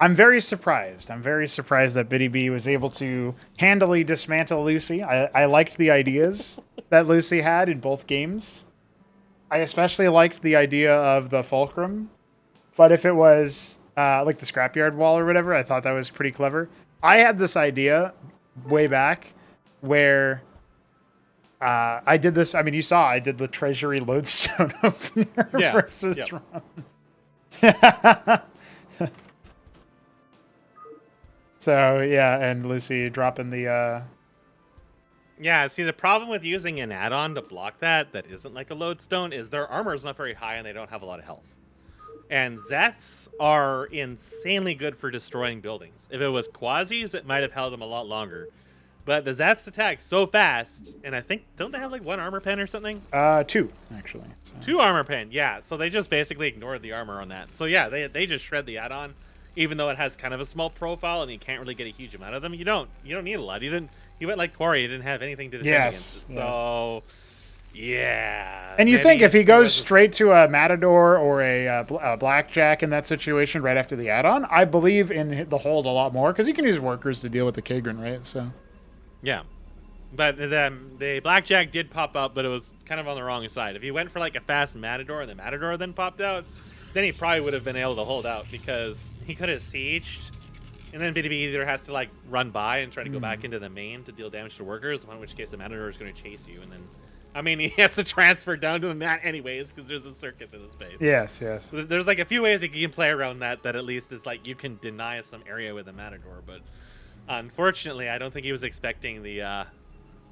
I'm very surprised. I'm very surprised that Btyb was able to handily dismantle Lucy. I liked the ideas that Lucy had in both games. I especially liked the idea of the fulcrum. But if it was like the scrapyard wall or whatever, I thought that was pretty clever. I had this idea way back where I did this. I mean, you saw I did the treasury lodestone opener versus Ramen. So yeah, and Lucy dropping the. Yeah, see, the problem with using an add-on to block that isn't like a lodestone is their armor is not very high and they don't have a lot of health. And Zeths are insanely good for destroying buildings. If it was Quasis, it might have held them a lot longer. But the Zeths attack so fast, and I think, don't they have like 1 armor pen or something? 2, actually. So. 2 armor pen, yeah. So they just basically ignored the armor on that. So yeah, they just shred the add-on, even though it has kind of a small profile and you can't really get a huge amount of them. You don't need a lot. You went like Quarry, you didn't have anything to defend against it. So yeah. And you think if he goes straight to a Matador or a Blackjack in that situation right after the add-on, I believe in the hold a lot more because you can use workers to deal with the Kagran, right? So. Yeah, but the Blackjack did pop up, but it was kind of on the wrong side. If he went for like a fast Matador and the Matador then popped out, then he probably would have been able to hold out because he could have sieged, and then Btyb either has to like run by and try to go back into the main to deal damage to workers, in which case the Matador is going to chase you, and then, I mean, he has to transfer down to the mat anyways because there's a circuit in the space. Yes. So there's like a few ways you can play around that at least is like you can deny some area with a Matador, but. Unfortunately, I don't think he was expecting the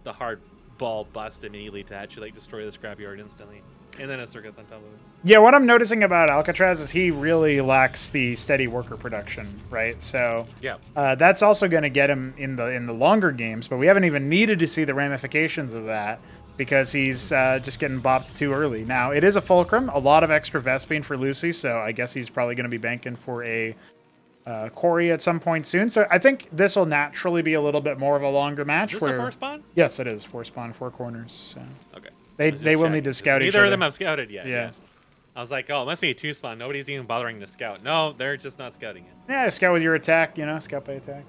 hard ball bust immediately to actually like destroy the scrapyard instantly, and then a circuit on top of it. Yeah, what I'm noticing about Alcatraz is he really lacks the steady worker production, right? So yeah, that's also going to get him in the longer games, but we haven't even needed to see the ramifications of that because he's just getting bopped too early. Now it is a fulcrum, a lot of extra Vespine for Lucy, so I guess he's probably going to be banking for a. Corey at some point soon. So I think this will naturally be a little bit more of a longer match. Is this a 4 spawn? Yes, it is 4 spawn, 4 corners. So okay, they will need to scout each other. Neither of them have scouted yet. Yeah. Yes. I was like, oh, it must be a 2 spawn. Nobody's even bothering to scout. No, they're just not scouting it. Yeah, scout with your attack. Scout by attack.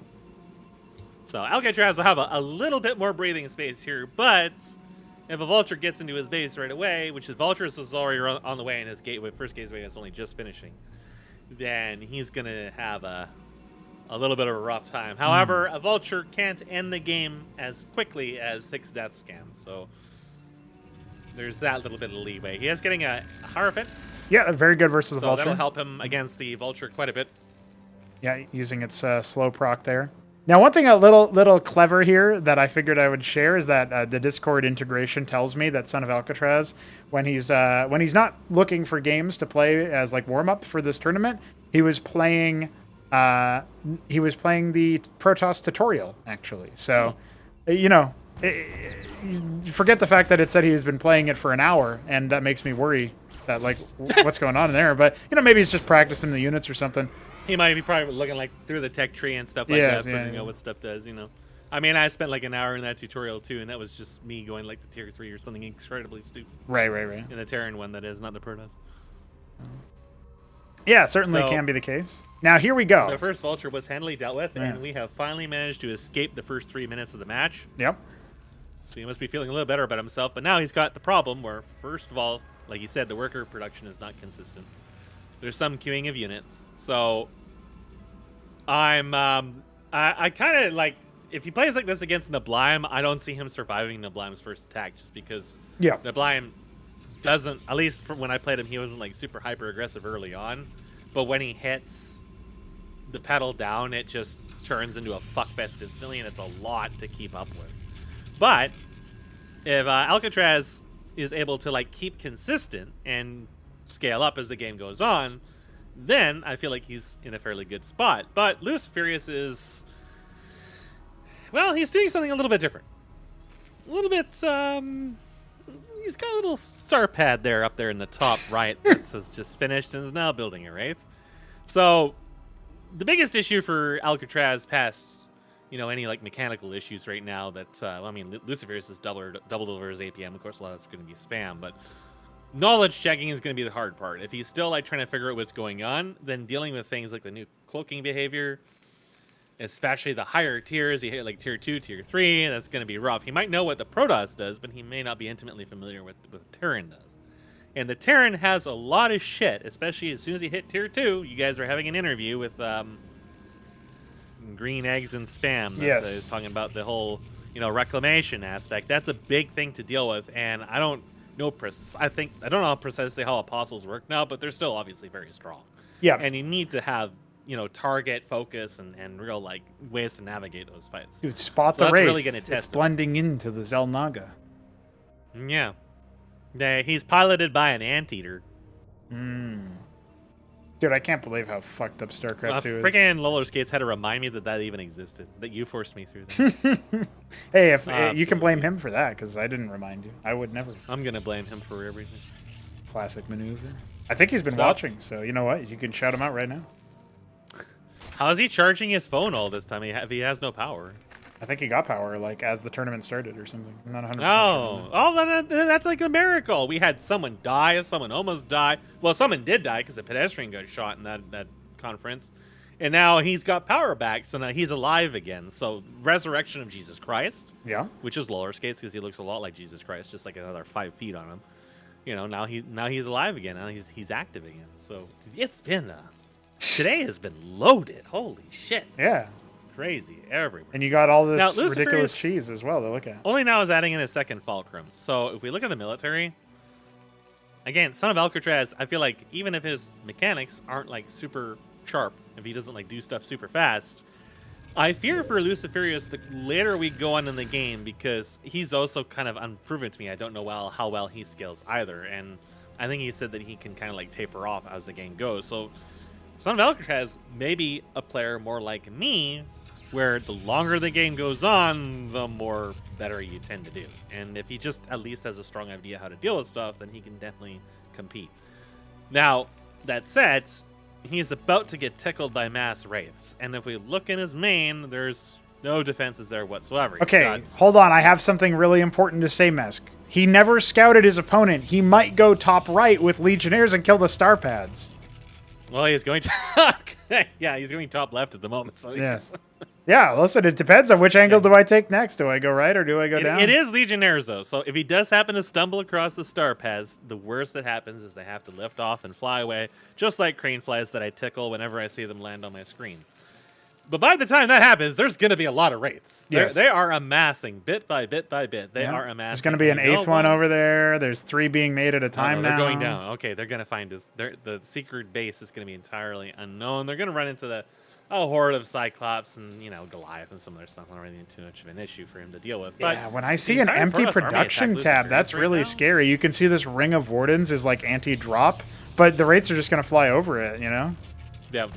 So Alcatraz will have a little bit more breathing space here, but if a Vulture gets into his base right away, which is Vulture's is already on the way and his gateway, first gateway is only just finishing, then he's gonna have a little bit of a rough time. However, a Vulture can't end the game as quickly as 6 deaths can, so there's that little bit of leeway. He is getting a Hierophant. Yeah, very good versus the so Vulture. That'll help him against the Vulture quite a bit. Yeah, using its slow proc there. Now, one thing a little clever here that I figured I would share is that the Discord integration tells me that Son of Alcatraz, when he's not looking for games to play as like warm up for this tournament, he was playing the Protoss tutorial actually. So, forget the fact that it said he's been playing it for an hour, and that makes me worry that like what's going on in there. But maybe he's just practicing the units or something. He might be probably looking like through the tech tree and stuff like that, figuring out what stuff does, I mean, I spent like an hour in that tutorial too, and that was just me going like to tier 3 or something incredibly stupid. Right. In the Terran one, that is, not the Protoss. Yeah, certainly can be the case. Now, here we go. The first Vulture was handily dealt with, and we have finally managed to escape the first 3 minutes of the match. Yep. So he must be feeling a little better about himself, but now he's got the problem where, first of all, like you said, the worker production is not consistent. There's some queuing of units, so I kind of like, if he plays like this against Nablime, I don't see him surviving Nablime's first attack, just because Nablime doesn't, at least from when I played him, he wasn't like super hyper aggressive early on, but when he hits the pedal down, it just turns into a fuckfest instantly, and it's a lot to keep up with. But if Alcatraz is able to like keep consistent and scale up as the game goes on, then I feel like he's in a fairly good spot. But Lucifirius is, well, he's doing something a little bit different. A little bit, he's got a little star pad there up there in the top right that says just finished and is now building a Wraith. So the biggest issue for Alcatraz past, any like mechanical issues right now that, I mean, Lucifirius has doubled over his APM. Of course, a lot of that's going to be spam, but knowledge checking is going to be the hard part. If he's still like trying to figure out what's going on, then dealing with things like the new cloaking behavior, especially the higher tiers, he hit like tier 2, tier 3, that's going to be rough. He might know what the Protoss does, but he may not be intimately familiar with what Terran does. And the Terran has a lot of shit, especially as soon as he hit tier 2. You guys were having an interview with GreenEggs'NSpam that is talking about the whole, reclamation aspect. That's a big thing to deal with, and I don't know precisely how apostles work now, but they're still obviously very strong. Yeah. And you need to have, target focus and real like ways to navigate those fights. Dude, spot So the that's wraith. really gonna test it's him. blending into the Xel'Naga. Yeah. He's piloted by an anteater. Dude, I can't believe how fucked up StarCraft 2 is. Freaking Loller Skates had to remind me that even existed. That you forced me through that. Hey, if you can blame him for that, because I didn't remind you. I would never. I'm gonna blame him for everything. Classic maneuver. I think he's been watching, so you know what? You can shout him out right now. How is he charging his phone all this time if he has no power? I think he got power like as the tournament started or something. I'm not 100% Oh, sure. That's like a miracle. We had someone die, someone almost die. Well, someone did die because a pedestrian got shot in that conference. And now he's got power back, so now he's alive again. So resurrection of Jesus Christ. Yeah. Which is Loller Skates because he looks a lot like Jesus Christ, just like another 5 feet on him. Now he's alive again. Now he's active again. So it's been today has been loaded. Holy shit. Yeah. Crazy everywhere. And you got all this Now, ridiculous Lucifirius cheese as well to look at. only now is adding in a second fulcrum. So if we look at the military, again, Son of Alcatraz, I feel like even if his mechanics aren't like super sharp, if he doesn't like do stuff super fast, I fear for Lucifirius the later we go on in the game because he's also kind of unproven to me. I don't know how well he scales either. And I think he said that he can kind of like taper off as the game goes. So Son of Alcatraz may be a player more like me, where the longer the game goes on, the more better you tend to do. And if he just at least has a strong idea how to deal with stuff, then he can definitely compete. Now, that said, he's about to get tickled by mass wraiths. And if we look in his main, there's no defenses there whatsoever. He's Okay, got- hold on. I have something really important to say, Mesk. He never scouted his opponent. He might go top right with Legionnaires and kill the star pads. Well, he's going to... yeah, he's going top left at the moment. So Yes. Yeah, listen, it depends on which angle do I take next. Do I go right or do I go down? It is Legionnaires, though. So if he does happen to stumble across the star paths, the worst that happens is they have to lift off and fly away, just like crane flies that I tickle whenever I see them land on my screen. But by the time that happens, there's going to be a lot of wraiths. Yes. They are amassing bit by bit by bit. They are amassing. There's going to be an You know eighth one what? over there. There's 3 being made at a time they're now. going down. Okay, they're going to find us. The secret base is going to be entirely unknown. They're going to run into a horde of Cyclops and, Goliath and some other stuff. Not really too much of an issue for him to deal with. But Yeah, when I see the an entire empty Protoss army production attack tab, Lucifirius that's right really now. scary. You can see this ring of wardens is like anti-drop, but the wraiths are just going to fly over it, Yeah.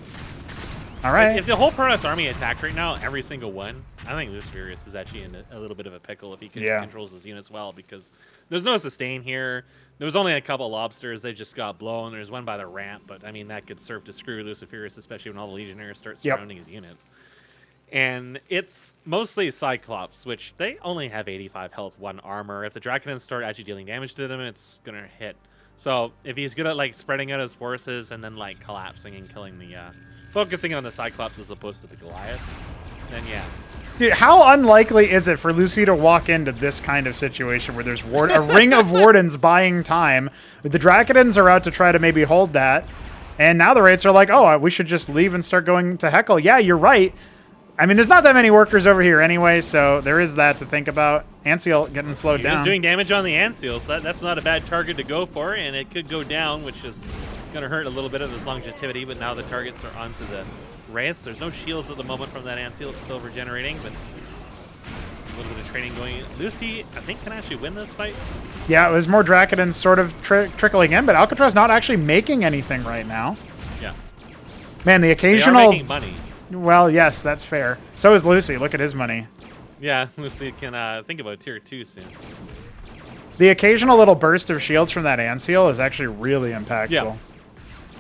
All right. If the whole Protoss army attacked right now, every single one, I think Lucifirius is actually in a little bit of a pickle if he controls his units well, because there's no sustain here. There was only a couple lobsters. They just got blown. There's one by the ramp, but I mean, that could serve to screw Lucifirius, especially when all the Legionnaires start surrounding his units. And it's mostly Cyclops, which they only have 85 health, 1 armor. If the Draconans start actually dealing damage to them, it's going to hit. So if he's good at like spreading out his forces and then like collapsing and killing the... focusing on the Cyclops as opposed to the Goliath, then yeah. Dude, how unlikely is it for Lucy to walk into this kind of situation where there's a ring of wardens buying time? The Draconans are out to try to maybe hold that, and now the wraiths are like, oh, we should just leave and start going to Heckle. Yeah, you're right. I mean, there's not that many workers over here anyway, so there is that to think about. Anseal getting slowed down. He was doing damage on the Anseal, so that's not a bad target to go for, and it could go down, which is going to hurt a little bit of his longevity, but now the targets are onto the Wraiths. There's no shields at the moment from that Anseal. It's still regenerating, but a little bit of training going. Lucy, I think, can actually win this fight. Yeah, it was more Draconans sort of trickling in, but Alcatraz not actually making anything right now. Yeah. Man, the They occasional... are making money. Well, yes, that's fair. So is Lucy. Look at his money. Yeah, Lucy can think about tier 2 soon. The occasional little burst of shields from that Anseal is actually really impactful. Yeah.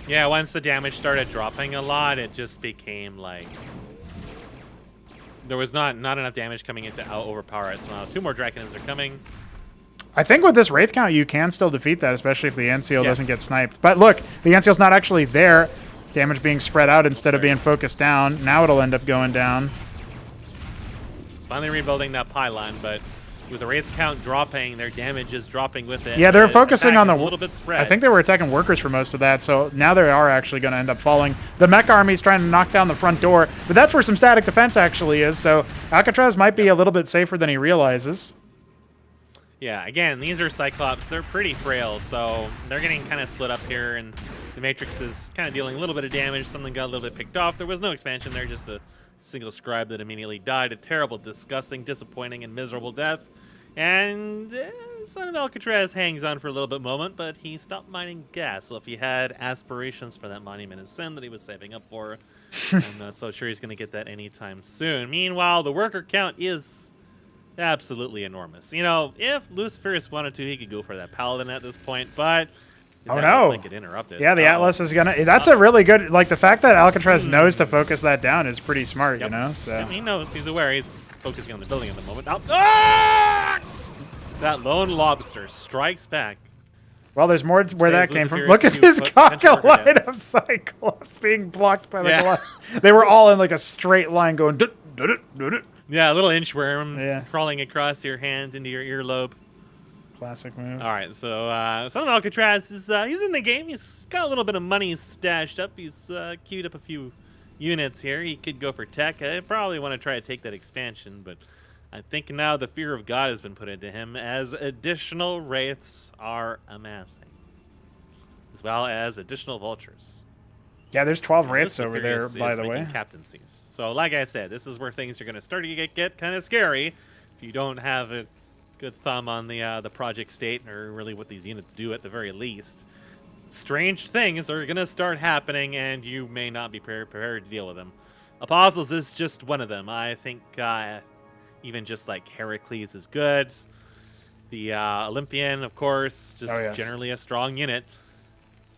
Yeah, once the damage started dropping a lot, it just became like... There was not enough damage coming in to overpower it. So now 2 more Draconans are coming. I think with this Wraith count, you can still defeat that, especially if the End Seal Yes. doesn't get sniped. But look, the End Seal's not actually there. Damage being spread out instead of being focused down. Now it'll end up going down. It's finally rebuilding that pylon, but with the Wraith count dropping, their damage is dropping with it. Yeah, they're The focusing attack on the... is a little bit spread. I think they were attacking workers for most of that, so now they are actually going to end up falling. The mech army's trying to knock down the front door, but that's where some static defense actually is, so Alcatraz might be a little bit safer than he realizes. Yeah, again, these are Cyclops. They're pretty frail, so they're getting kind of split up here, and the Matrix is kind of dealing a little bit of damage. Something got a little bit picked off. There was no expansion there, just a single scribe that immediately died. A terrible, disgusting, disappointing, and miserable death. And Son of Alcatraz hangs on for a little bit moment, but he stopped mining gas. So if he had aspirations for that Monument of Sin that he was saving up for, I'm not so sure he's going to get that anytime soon. Meanwhile, the worker count is absolutely enormous. You know, if Lucifirius wanted to, he could go for that Paladin at this point, but his Atlas might get interrupted. Yeah, the Atlas is gonna... That's a really good... Like, the fact that Alcatraz knows to focus that down is pretty smart, you know? So Yeah, he knows. He's aware. He's focusing on the building at the moment. Ah! That lone lobster strikes back. Well, there's more where that Saves came from. Luciferius Look at to this potential worker cockle line deaths. of Cyclops being blocked by the Yeah. Goliath. They were all in like a straight line going... "Dut, dut, dut, dut, dut." Yeah, a little inchworm crawling across your hand into your earlobe. Classic move. All right, so Son of Alcatraz is he's in the game. He's got a little bit of money stashed up. He's queued up a few units here. He could go for tech. I probably want to try to take that expansion, but I think now the fear of God has been put into him as additional wraiths are amassing, as well as additional vultures. Yeah, there's 12 wraiths over there, Lucifirius by is the way. making captaincies. So, like I said, this is where things are going to start to get kind of scary if you don't have a good thumb on the project state, or really what these units do at the very least. Strange things are going to start happening, and you may not be prepared to deal with them. Apostles is just one of them. I think even just like Heracles is good. The Olympian, of course, just generally a strong unit.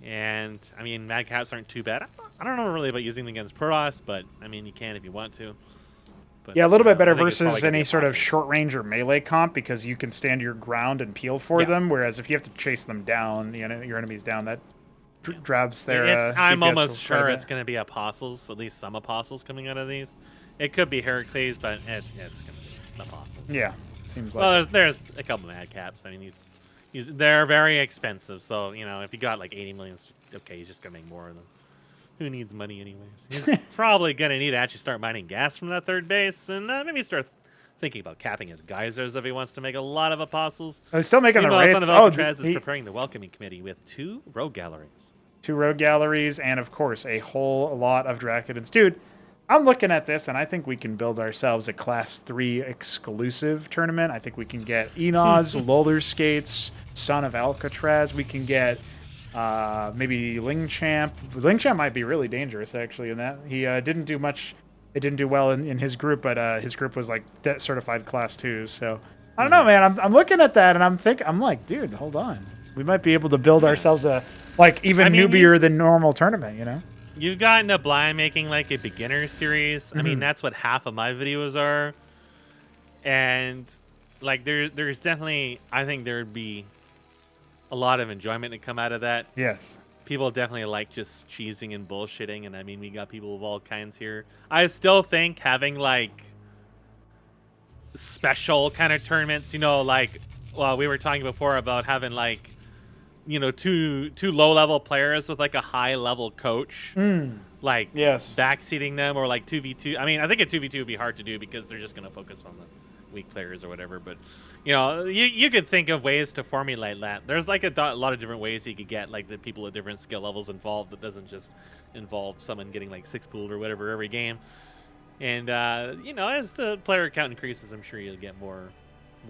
And, I mean, Madcaps aren't too bad. I don't know really about using them against Protoss, but, I mean, you can if you want to. But, Yeah, a little bit better I think it's probably versus gonna be any sort of Apostles. short range or melee comp, because you can stand your ground and peel for them, whereas if you have to chase them down, you know, your enemies down, that drabs their I'm DPS almost quite a sure bit. it's going to be Apostles, at least some Apostles coming out of these. It could be Heracles, but it's going to be Apostles. Yeah, seems like Well, there's a couple of Madcaps. I mean, they're very expensive, so, you know, if you got like 80 million, okay, he's just going to make more of them. Who needs money anyways? He's probably going to need to actually start mining gas from that third base, and maybe start thinking about capping his geysers if he wants to make a lot of Apostles. Oh, he's still making the Meanwhile, wraiths. Son of Oh, Alcatraz is preparing the welcoming committee with 2 rogue galleries. 2 rogue galleries, and of course, a whole lot of Dracodons. Dude, I'm looking at this, and I think we can build ourselves a Class 3 exclusive tournament. I think we can get Enos, Roller Skates, Son of Alcatraz. We can get maybe Lingchamp. Lingchamp might be really dangerous, actually, in that. He didn't do much. It didn't do well in his group, but his group was like certified Class 2s. So I don't know, man. I'm looking at that, and I'm like, dude, hold on. We might be able to build ourselves a even newbier than normal tournament, you know? You've gotten a blind making like a beginner series. I mean, that's what half of my videos are. And like there's definitely, I think there'd be a lot of enjoyment to come out of that. Yes. People definitely like just cheesing and bullshitting, and I mean, we got people of all kinds here. I still think having like special kind of tournaments, you know, like, well, we were talking before about having like, you know, two low-level players with like a high-level coach, like backseating them, or like 2v2. I mean, I think a 2v2 would be hard to do because they're just going to focus on the weak players or whatever. But you know, you could think of ways to formulate that. There's like a lot of different ways you could get like the people at different skill levels involved. That doesn't just involve someone getting like 6 pooled or whatever every game. And you know, as the player count increases, I'm sure you'll get more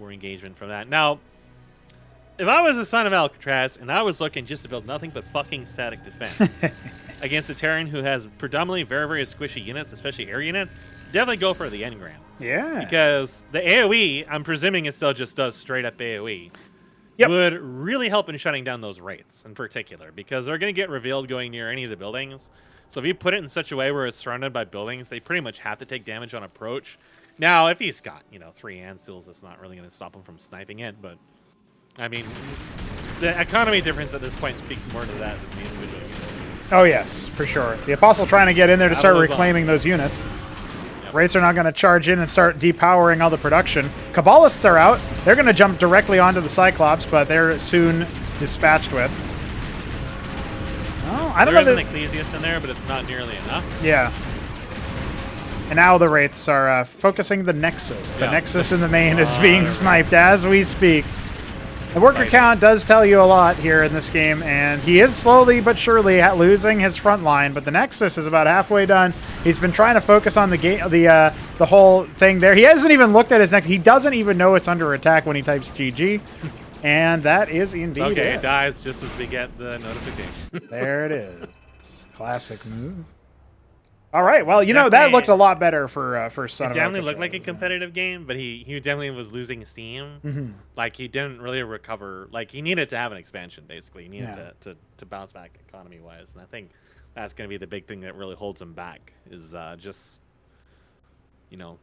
engagement from that. Now, if I was a Son of Alcatraz and I was looking just to build nothing but fucking static defense against a Terran who has predominantly very, very squishy units, especially air units, definitely go for the engram. Yeah. Because the AoE, I'm presuming it still just does straight up AoE, would really help in shutting down those wraiths in particular, because they're going to get revealed going near any of the buildings. So if you put it in such a way where it's surrounded by buildings, they pretty much have to take damage on approach. Now, if he's got, you know, 3 Anseals, that's not really going to stop him from sniping it, but I mean, the economy difference at this point speaks more to that than the individual units. Oh, yes, for sure. The Apostle trying to get in there to start reclaiming those units. Wraiths are not going to charge in and start depowering all the production. Kabbalists are out. They're going to jump directly onto the Cyclops, but they're soon dispatched with. Oh, I don't know. There is an Ecclesiast in there, but it's not nearly enough. Yeah. And now the Wraiths are focusing the Nexus. The Nexus in the main is being sniped as we speak. The worker count does tell you a lot here in this game, and he is slowly but surely losing his front line, but the Nexus is about halfway done. He's been trying to focus on the whole thing there. He hasn't even looked at his Nexus. He doesn't even know it's under attack when he types GG, and that is indeed okay, it. It dies just as we get the notification. There it is. Classic move. All right, well, you know, that looked a lot better for Son of Alcatraz. It definitely looked like a competitive game, but he definitely was losing steam. Mm-hmm. Like, he didn't really recover. Like, he needed to have an expansion, basically. He needed to bounce back economy-wise. And I think that's going to be the big thing that really holds him back, is just, you know,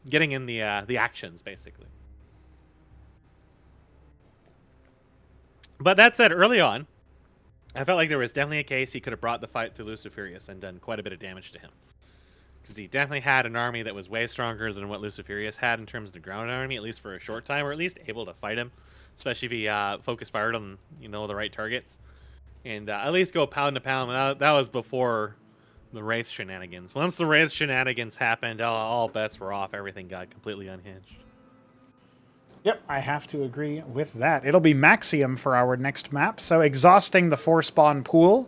getting in the actions, basically. But that said, early on, I felt like there was definitely a case he could have brought the fight to Lucifirius and done quite a bit of damage to him. Because he definitely had an army that was way stronger than what Lucifirius had in terms of the ground army, at least for a short time, or at least able to fight him, especially if he focus fired on, you know, the right targets. And at least go pound to pound. That was before the Wraith shenanigans. Once the Wraith shenanigans happened, all bets were off. Everything got completely unhinged. Yep, I have to agree with that. It'll be Maxium for our next map, so exhausting the 4-spawn pool.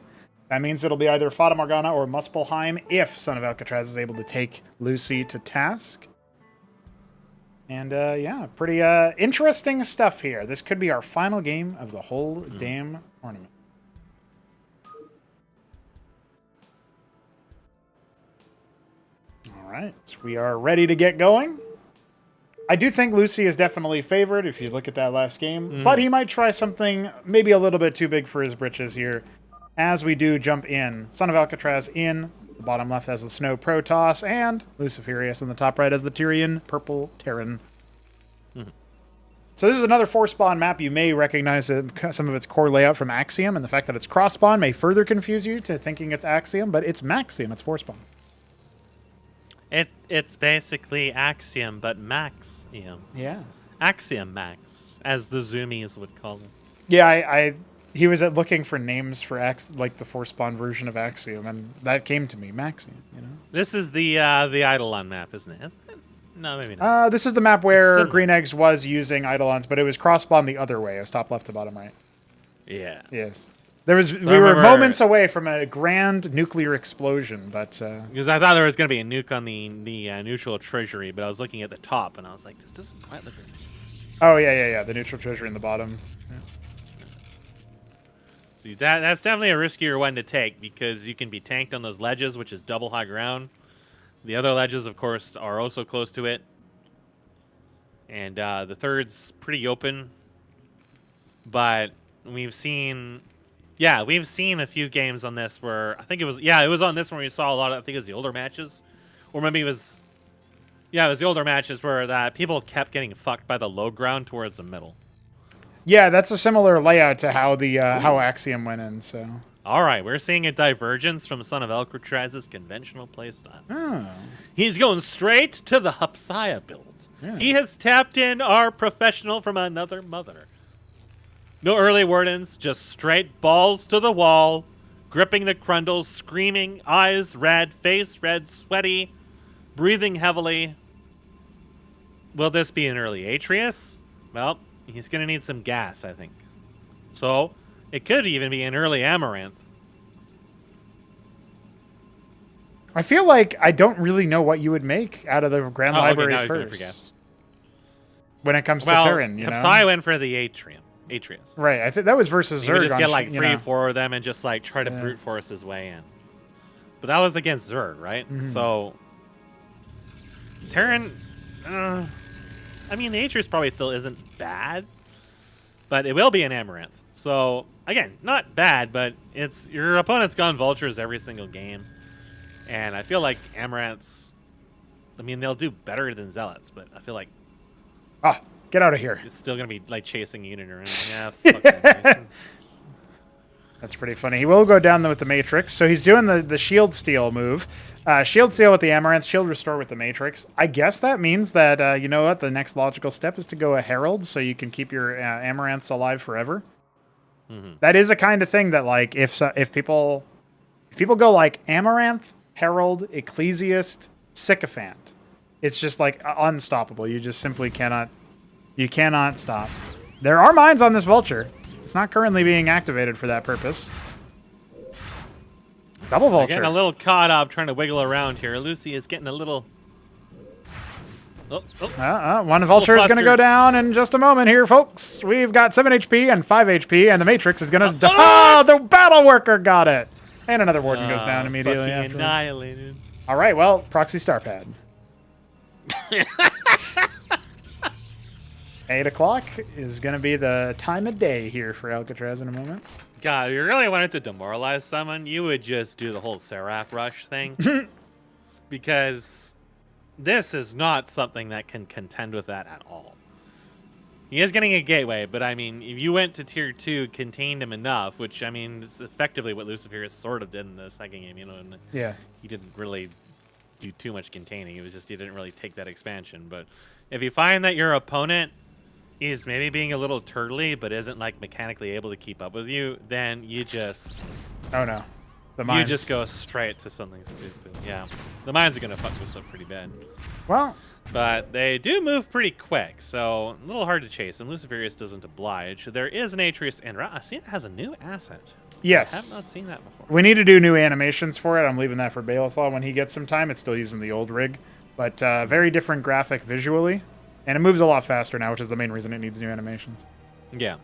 That means it'll be either Fata Morgana or Muspelheim if Son of Alcatraz is able to take Lucy to task. And yeah, pretty interesting stuff here. This could be our final game of the whole damn tournament. All right, we are ready to get going. I do think Lucy is definitely favored if you look at that last game, but he might try something maybe a little bit too big for his britches here as we do jump in. Son of Alcatraz in, the bottom left has the Snow Protoss, and Lucifirius in the top right as the Tyrian Purple Terran. So this is another 4-spawn map. You may recognize some of its core layout from Axiom, and the fact that it's cross-spawn may further confuse you to thinking it's Axiom, but it's Maxium, it's 4-spawn. It's basically Axiom, but Maxium. Yeah. Axiom Max, as the Zoomies would call it. Yeah, he was looking for names for like the 4-spawn version of Axiom, and that came to me, Maxium. You know. This is the Eidolon map, isn't it? No, maybe not. This is the map where Green Eggs was using Eidolons, but it was cross-spawn the other way. It was top left to bottom right. Yeah. Yes. We were moments away from a grand nuclear explosion, but because I thought there was going to be a nuke on the neutral treasury, but I was looking at the top and I was like, this doesn't quite look the same. Oh yeah, the neutral treasury in the bottom. Yeah. See, that's definitely a riskier one to take because you can be tanked on those ledges, which is double high ground. The other ledges, of course, are also close to it, and the third's pretty open. But we've seen. Yeah, we've seen a few games on this where I think it was on this one where you saw a lot of, I think it was the older matches, or maybe it was the older matches where that people kept getting fucked by the low ground towards the middle. Yeah, that's a similar layout to how the how Axiom went in. So all right, we're seeing a divergence from Son of Alcatraz's conventional playstyle. Oh. He's going straight to the Hupsaya build. Yeah. He has tapped in our professional from another mother. No early wardens, just straight balls to the wall, gripping the crundles, screaming, eyes red, face red, sweaty, breathing heavily. Will this be an early Atreus? Well, he's going to need some gas, I think. So, it could even be an early Amaranth. I feel like I don't really know what you would make out of the Grand Library first. When it comes to Terran, you know? I went for the Atreus. Right, I think that was versus Zerg. You would just get like 3 or 4 of them and just like try to brute force his way in. But that was against Zerg, right? Mm-hmm. So Terran, I mean, the Atreus probably still isn't bad, but it will be an Amaranth. So again, not bad, but it's your opponent's gone Vultures every single game, and I feel like Amaranths. I mean, they'll do better than Zealots, but I feel like Get out of here. It's still gonna be like chasing unit around. Yeah. Fuck that. That's pretty funny. He will go down with the Matrix. So he's doing the Shield Steal move. Shield Steal with the Amaranth, Shield Restore with the Matrix. I guess that means that, you know what, the next logical step is to go a Herald so you can keep your Amaranths alive forever. That is a kind of thing that, like, if people go like Amaranth, Herald, Ecclesiast, Sycophant, it's just like unstoppable. You just simply cannot stop. There are mines on this Vulture. It's not currently being activated for that purpose. Double Vulture. Getting a little caught up trying to wiggle around here. Lucy is getting a little... One Vulture is going to go down in just a moment here, folks. We've got 7 HP and 5 HP, and the Matrix is going to... Oh, the Battle Worker got it! And another Warden goes down immediately after. Annihilated. All right, well, Proxy Starpad. 8 o'clock is going to be the time of day here for Alcatraz in a moment. God, if you really wanted to demoralize someone, you would just do the whole Seraph Rush thing. Because this is not something that can contend with that at all. He is getting a gateway, but I mean, if you went to tier 2, contained him enough, which I mean, it's effectively what Lucifirius sort of did in the second game, you know, and yeah, he didn't really do too much containing. It was just he didn't really take that expansion. But if you find that your opponent is maybe being a little turtly, but isn't like mechanically able to keep up with you, then you just... Oh no. The mines. You just go straight to something stupid. Yeah. The mines are going to fuck this up pretty bad. Well... But they do move pretty quick, so a little hard to chase. And Lucifirius doesn't oblige. There is an Atreus and I see it has a new asset. Yes. I have not seen that before. We need to do new animations for it. I'm leaving that for Baleflaw when he gets some time. It's still using the old rig. But very different graphic visually. And it moves a lot faster now, which is the main reason it needs new animations. Yeah.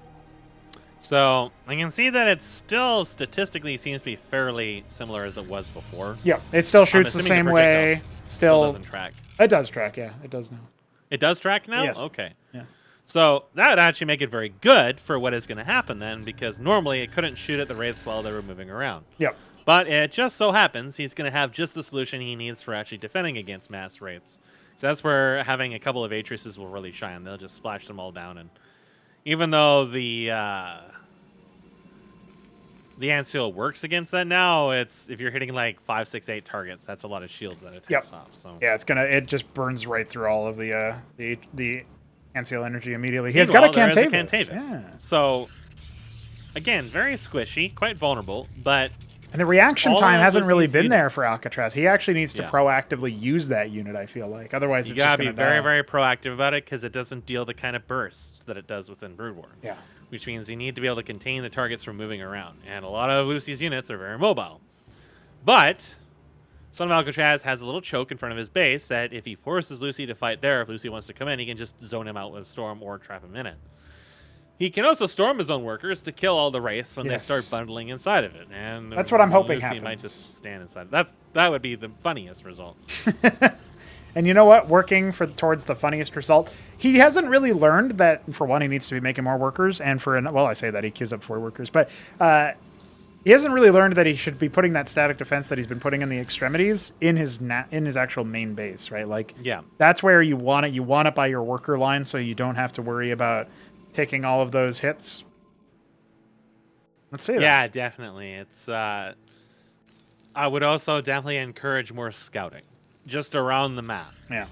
So I can see that it still statistically seems to be fairly similar as it was before. Yeah, it still shoots the same way. Still doesn't track. It does track, yeah. It does now. It does track now? Yes. Okay. Yeah. So that would actually make it very good for what is going to happen then, because normally it couldn't shoot at the wraiths while they were moving around. Yep. But it just so happens he's going to have just the solution he needs for actually defending against mass wraiths. So that's where having a couple of Atriuses will really shine. They'll just splash them all down. And even though the Anseal works against that now, it's if you're hitting like 5, 6, 8 targets, that's a lot of shields that it takes off. So yeah, it just burns right through all of the Anseal energy immediately. He has got a Cantavis. Yeah. So again, very squishy, quite vulnerable, but and the reaction time hasn't really been units. there for Alcatraz. He actually needs to proactively use that unit, I feel like. Otherwise, you it's just gotta going be to very, very proactive about it because it doesn't deal the kind of burst that it does within Brood War. Yeah. Which means you need to be able to contain the targets from moving around. And a lot of Lucy's units are very mobile. But Son of Alcatraz has a little choke in front of his base that if he forces Lucy to fight there, if Lucy wants to come in, he can just zone him out with Storm or trap him in it. He can also storm his own workers to kill all the wraiths when they start bundling inside of it. And that's what I'm hoping Lucy happens. might just stand inside. That would be the funniest result. And you know what? Working towards the funniest result, he hasn't really learned that, for one, he needs to be making more workers, and well, I say that, he queues up 4 workers, but he hasn't really learned that he should be putting that static defense that he's been putting in the extremities in his actual main base, right? Like, yeah, that's where you want it. You want it by your worker line so you don't have to worry about taking all of those hits. Let's see that. Yeah, definitely. It's I would also definitely encourage more scouting just around the map. Yeah.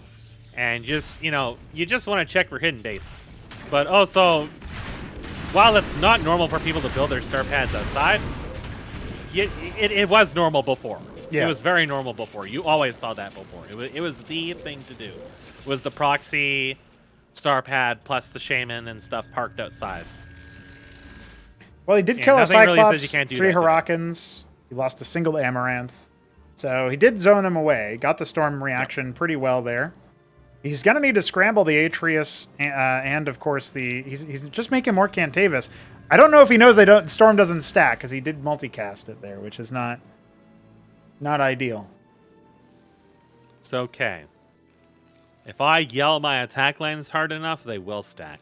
And just, you just want to check for hidden bases. But also, while it's not normal for people to build their star pads outside, it was normal before. Yeah. It was very normal before. You always saw that before. It was the thing to do. It was the proxy star pad plus the shaman and stuff parked outside. Well, he did kill a Cyclops, really says you can't do 3 that Hurricanes. He lost a single Amaranth. So he did zone him away. Got the storm reaction pretty well there. He's going to need to scramble the Atreus and of course, he's just making more Cantavis. I don't know if he knows Storm doesn't stack, because he did multicast it there, which is not ideal. It's okay. If I yell my attack lines hard enough, they will stack.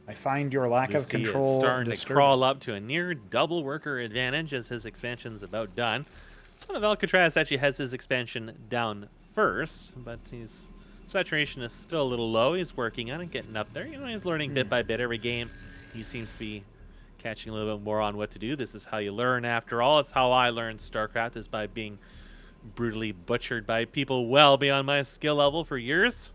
I find your lack of control is starting to disturbing. crawl up to a near double worker advantage as his expansion's about done. Son of Alcatraz actually has his expansion down first, but he's Saturation is still a little low. He's working on it, getting up there. You know, he's learning bit by bit every game. He seems to be catching a little bit more on what to do. This is how you learn, after all. It's how I learned StarCraft, is by being brutally butchered by people well beyond my skill level for years.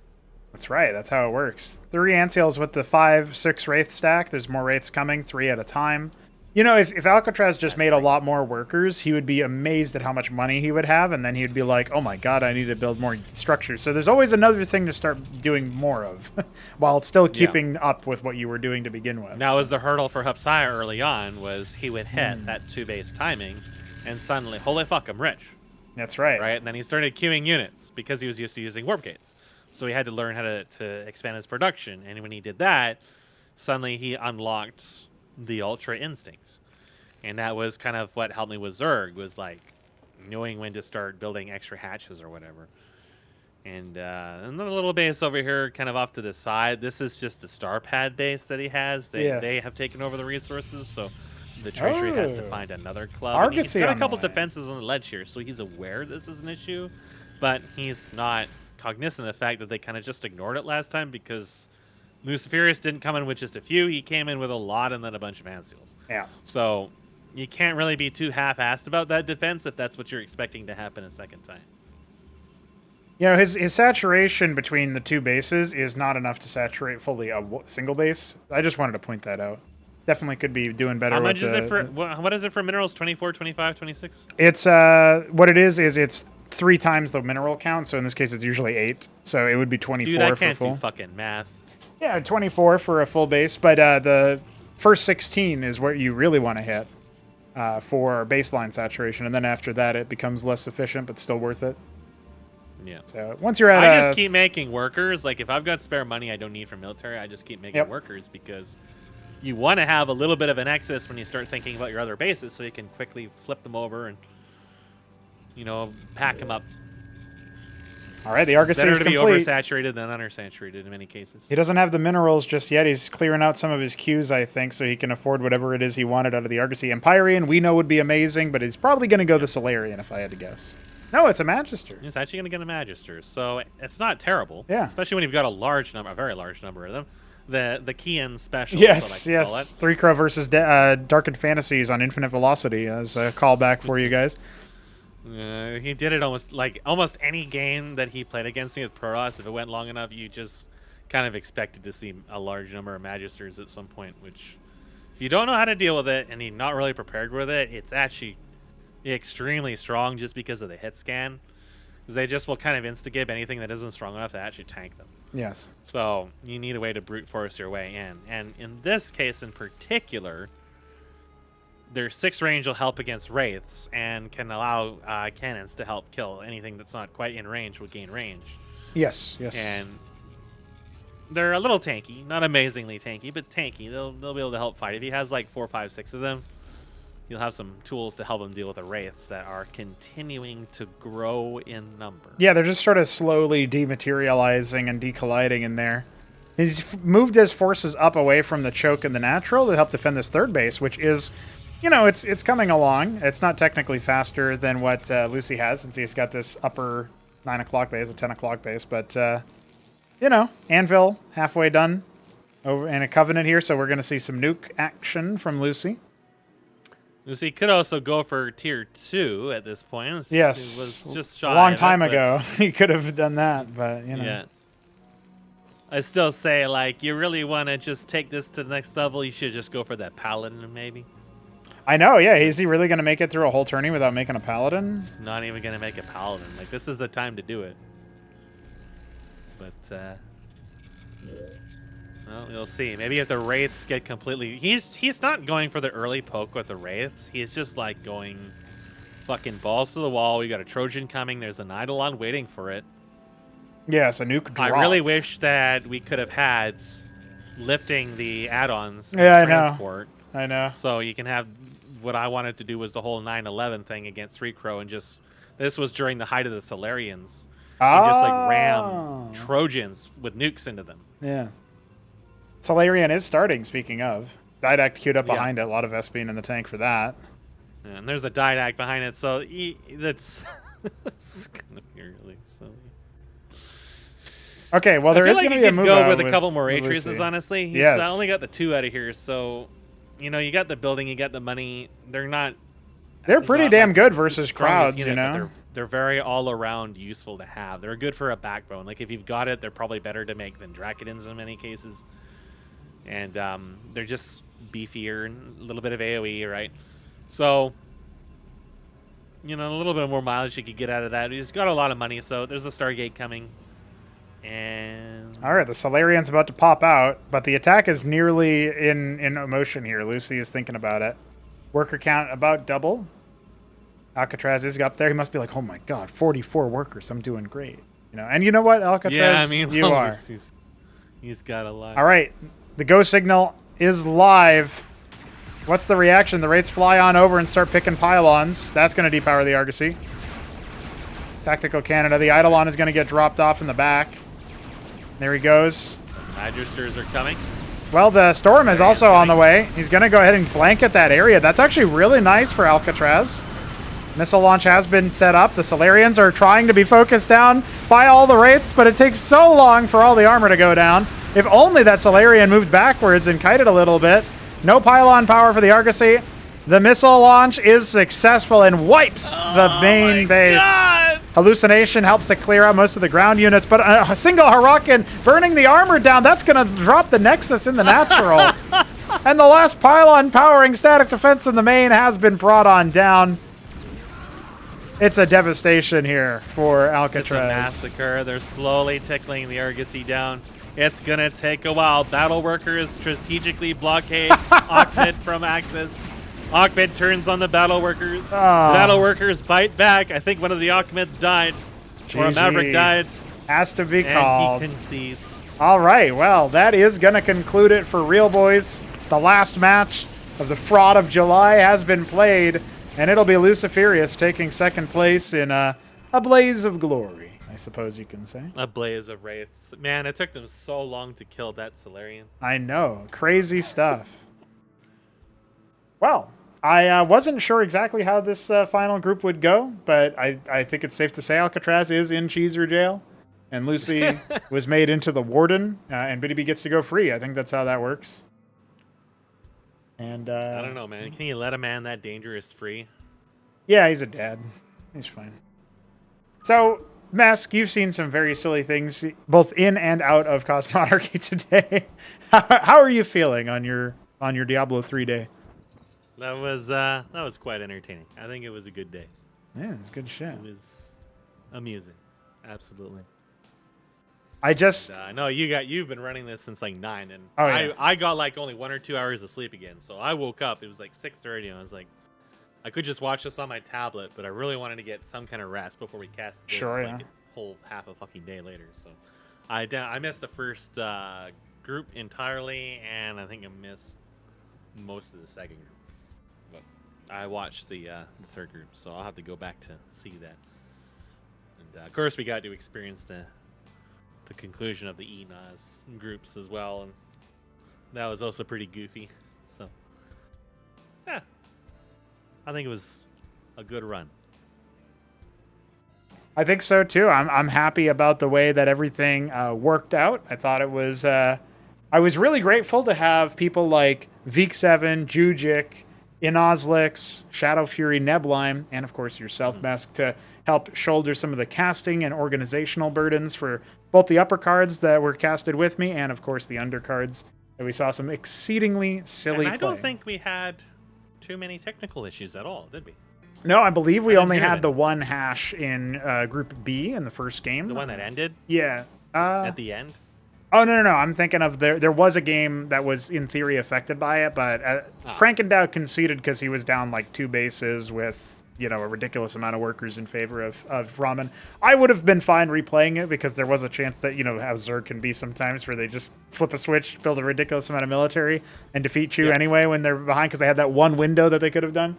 That's right. That's how it works. 3 Ancials with the 5-6 Wraith stack. There's more Wraiths coming, 3 at a time. You know, if Alcatraz just made a lot more workers, he would be amazed at how much money he would have, and then he would be like, oh my god, I need to build more structures. So there's always another thing to start doing more of, while still keeping up with what you were doing to begin with. Now, was the hurdle for Hupsaya early on was he would hit that 2-base timing, and suddenly, holy fuck, I'm rich. That's right. Right, and then he started queuing units, because he was used to using warp gates. So he had to learn how to expand his production, and when he did that, suddenly he unlocked the Ultra Instincts. And that was kind of what helped me with Zerg, was like knowing when to start building extra hatches or whatever. And another little base over here kind of off to the side. This is just the star pad base that he has. They have taken over the resources, so the treasury has to find another club. And he's got a couple defenses on the ledge here, so he's aware this is an issue, but he's not cognizant of the fact that they kind of just ignored it last time, because Lucifirius didn't come in with just a few. He came in with a lot and then a bunch of Ancials. Yeah. So you can't really be too half-assed about that defense if that's what you're expecting to happen a second time. You know, his saturation between the 2 bases is not enough to saturate fully a single base. I just wanted to point that out. Definitely could be doing better. How much is it for? What is it for minerals? 24, 25, 26? It's what it is it's 3 times the mineral count. So in this case, it's usually 8. So it would be 24 Dude, I for can't full. do fucking math. Yeah, 24 for a full base. But the first 16 is what you really want to hit for baseline saturation, and then after that, it becomes less efficient, but still worth it. Yeah. So once you're at, I just keep making workers. Like if I've got spare money I don't need for military, I just keep making workers, because you want to have a little bit of an excess when you start thinking about your other bases, so you can quickly flip them over and, you know, pack them up. All right, the Argosy is complete. Better to be oversaturated than undersaturated in many cases. He doesn't have the minerals just yet. He's clearing out some of his queues, I think, so he can afford whatever it is he wanted out of the Argosy. Empyrean, we know, would be amazing, but he's probably going to go the Solarian, if I had to guess. No, it's a Magister. He's actually going to get a Magister, so it's not terrible. Yeah. Especially when you've got a very large number of them. The Kian special. Yes, yes. 3 Crow versus Darkened Fantasies on Infinite Velocity as a callback for you guys. He did it almost any game that he played against me with Protoss. If it went long enough, you just kind of expected to see a large number of Magisters at some point, which, if you don't know how to deal with it and you're not really prepared with it, it's actually extremely strong just because of the hit scan. Because they just will kind of insta-gib anything that isn't strong enough to actually tank them. Yes. So you need a way to brute force your way in. And in this case in particular, their 6 range will help against Wraiths and can allow cannons to help kill anything that's not quite in range will gain range. Yes, yes. And they're a little tanky. Not amazingly tanky, but tanky. They'll be able to help fight. If he has like 4, 5, 6 of them, you'll have some tools to help him deal with the Wraiths that are continuing to grow in number. Yeah, they're just sort of slowly dematerializing and decolliding in there. He's moved his forces up away from the choke and the natural to help defend this 3rd base, which is, you know, it's coming along. It's not technically faster than what Lucy has, since he's got this upper 9 o'clock base, a 10 o'clock base. But, you know, Anvil halfway done over in a Covenant here, so we're going to see some nuke action from Lucy. Lucy could also go for tier 2 at this point. Yes. It was just shy a long of time it, ago. He could have done that, but, you know. Yeah. I still say, like, you really want to just take this to the next level, you should just go for that Paladin, maybe. I know, yeah. Is he really going to make it through a whole tourney without making a Paladin? He's not even going to make a Paladin. Like, this is the time to do it. But, well, we'll see. Maybe if the Wraiths get completely... He's not going for the early poke with the Wraiths. He's just, like, going fucking balls to the wall. We got a Trojan coming. There's an Eidolon waiting for it. Yes, a nuke drop. I really wish that we could have had lifting the add-ons transport. I know. So you can have... What I wanted to do was the whole 9/11 thing against 3 Crow, and just... This was during the height of the Solarians. And just, like, ram Trojans with nukes into them. Yeah. Solarian is starting, speaking of. Didact queued up behind it. A lot of Vespene in the tank for that. Yeah, and there's a Didact behind it, so that's it's going to be really silly. Okay, well, there I is feel going like to you be a could move go out with a couple more with Atriuses, Lucy. honestly. He's Yes. only got the 2 out of here, so you got the building, you got the money. They're pretty not, damn like, good the versus strongest crowds, unit, but you know. they're very all around useful to have. They're good for a backbone. Like if you've got it, they're probably better to make than Drakidins in many cases. And they're just beefier and a little bit of AoE, right? So a little bit more mileage you could get out of that. He's got a lot of money, so there's a Stargate coming. And All right, the Solarian's about to pop out, but the attack is nearly in motion here. Lucy is thinking about it. Worker count about double. Alcatraz is up there. He must be like, oh my god, 44 workers. I'm doing great. And you know what, Alcatraz? yeah, I mean, you are. He's got a lot. All right, the go signal is live. What's the reaction? The Wraiths fly on over and start picking pylons. That's going to depower the Argosy. Tactical Canada. The Eidolon is going to get dropped off in the back. There he goes. Magisters are coming. Well, the Storm is also on the way. He's going to go ahead and blanket that area. That's actually really nice for Alcatraz. Missile launch has been set up. The Solarians are trying to be focused down by all the Wraiths, but it takes so long for all the armor to go down. If only that Solarian moved backwards and kited a little bit. No pylon power for the Argosy. The missile launch is successful and wipes the main base. God! Hallucination helps to clear out most of the ground units, but a single Huracan burning the armor down, that's going to drop the Nexus in the natural. And the last pylon powering static defense in the main has been brought on down. It's a devastation here for Alcatraz. It's a massacre. They're slowly tickling the Argosy down. It's going to take a while. Battle Workers strategically blockade Achmed from Axis. Achmed turns on the Battle Workers. The Battle Workers bite back. I think one of the Achmeds died. Or a Maverick died. Has to be called. And he concedes. All right, well, that is going to conclude it for real, boys. The last match of the Fraud of July has been played, and it'll be Lucifirius taking second place in a blaze of glory, I suppose you can say. A blaze of Wraiths. Man, it took them so long to kill that Solarian. I know. Crazy stuff. Well, I wasn't sure exactly how this final group would go, but I think it's safe to say Alcatraz is in Cheeser jail, and Lucy was made into the warden, and Btyb gets to go free. I think that's how that works. And I don't know, man. Can you let a man that dangerous free? Yeah, he's a dad. He's fine. So, Mask, you've seen some very silly things, both in and out of Cosmonarchy today. How are you feeling on your Diablo 3 day? That was quite entertaining. I think it was a good day. Yeah, it's good shit. It was amusing, absolutely. I just no, you've been running this since like 9, and yeah. I got like only 1 or 2 hours of sleep again. So I woke up. It was like 6:30, and I was like, I could just watch this on my tablet, but I really wanted to get some kind of rest before we cast this Sure, like a whole half a fucking day later. So I missed the first group entirely, and I think I missed most of the second group. But I watched the third group, so I'll have to go back to see that. And of course, we got to experience the conclusion of the ENAS groups as well, and that was also pretty goofy. So yeah, I think it was a good run. I think so too. I'm happy about the way that everything worked out. I thought it was. I was really grateful to have people like Veek7, JujiK, Inozlix, Shadow Fury, Neblime, and of course yourself, Mask, to help shoulder some of the casting and organizational burdens for both the uppercards that were casted with me and of course the undercards. And we saw some exceedingly silly and I play. don't think we had too many technical issues at all, did we? No, I believe we only had it. the one hash in Group B in the first game. The one that ended? Yeah. At the end? Oh, no. I'm thinking of there was a game that was in theory affected by it, but Krankendau conceded because he was down like 2 bases with, a ridiculous amount of workers in favor of Ramen. I would have been fine replaying it because there was a chance that, how Zerg can be sometimes where they just flip a switch, build a ridiculous amount of military, and defeat you anyway when they're behind because they had that one window that they could have done.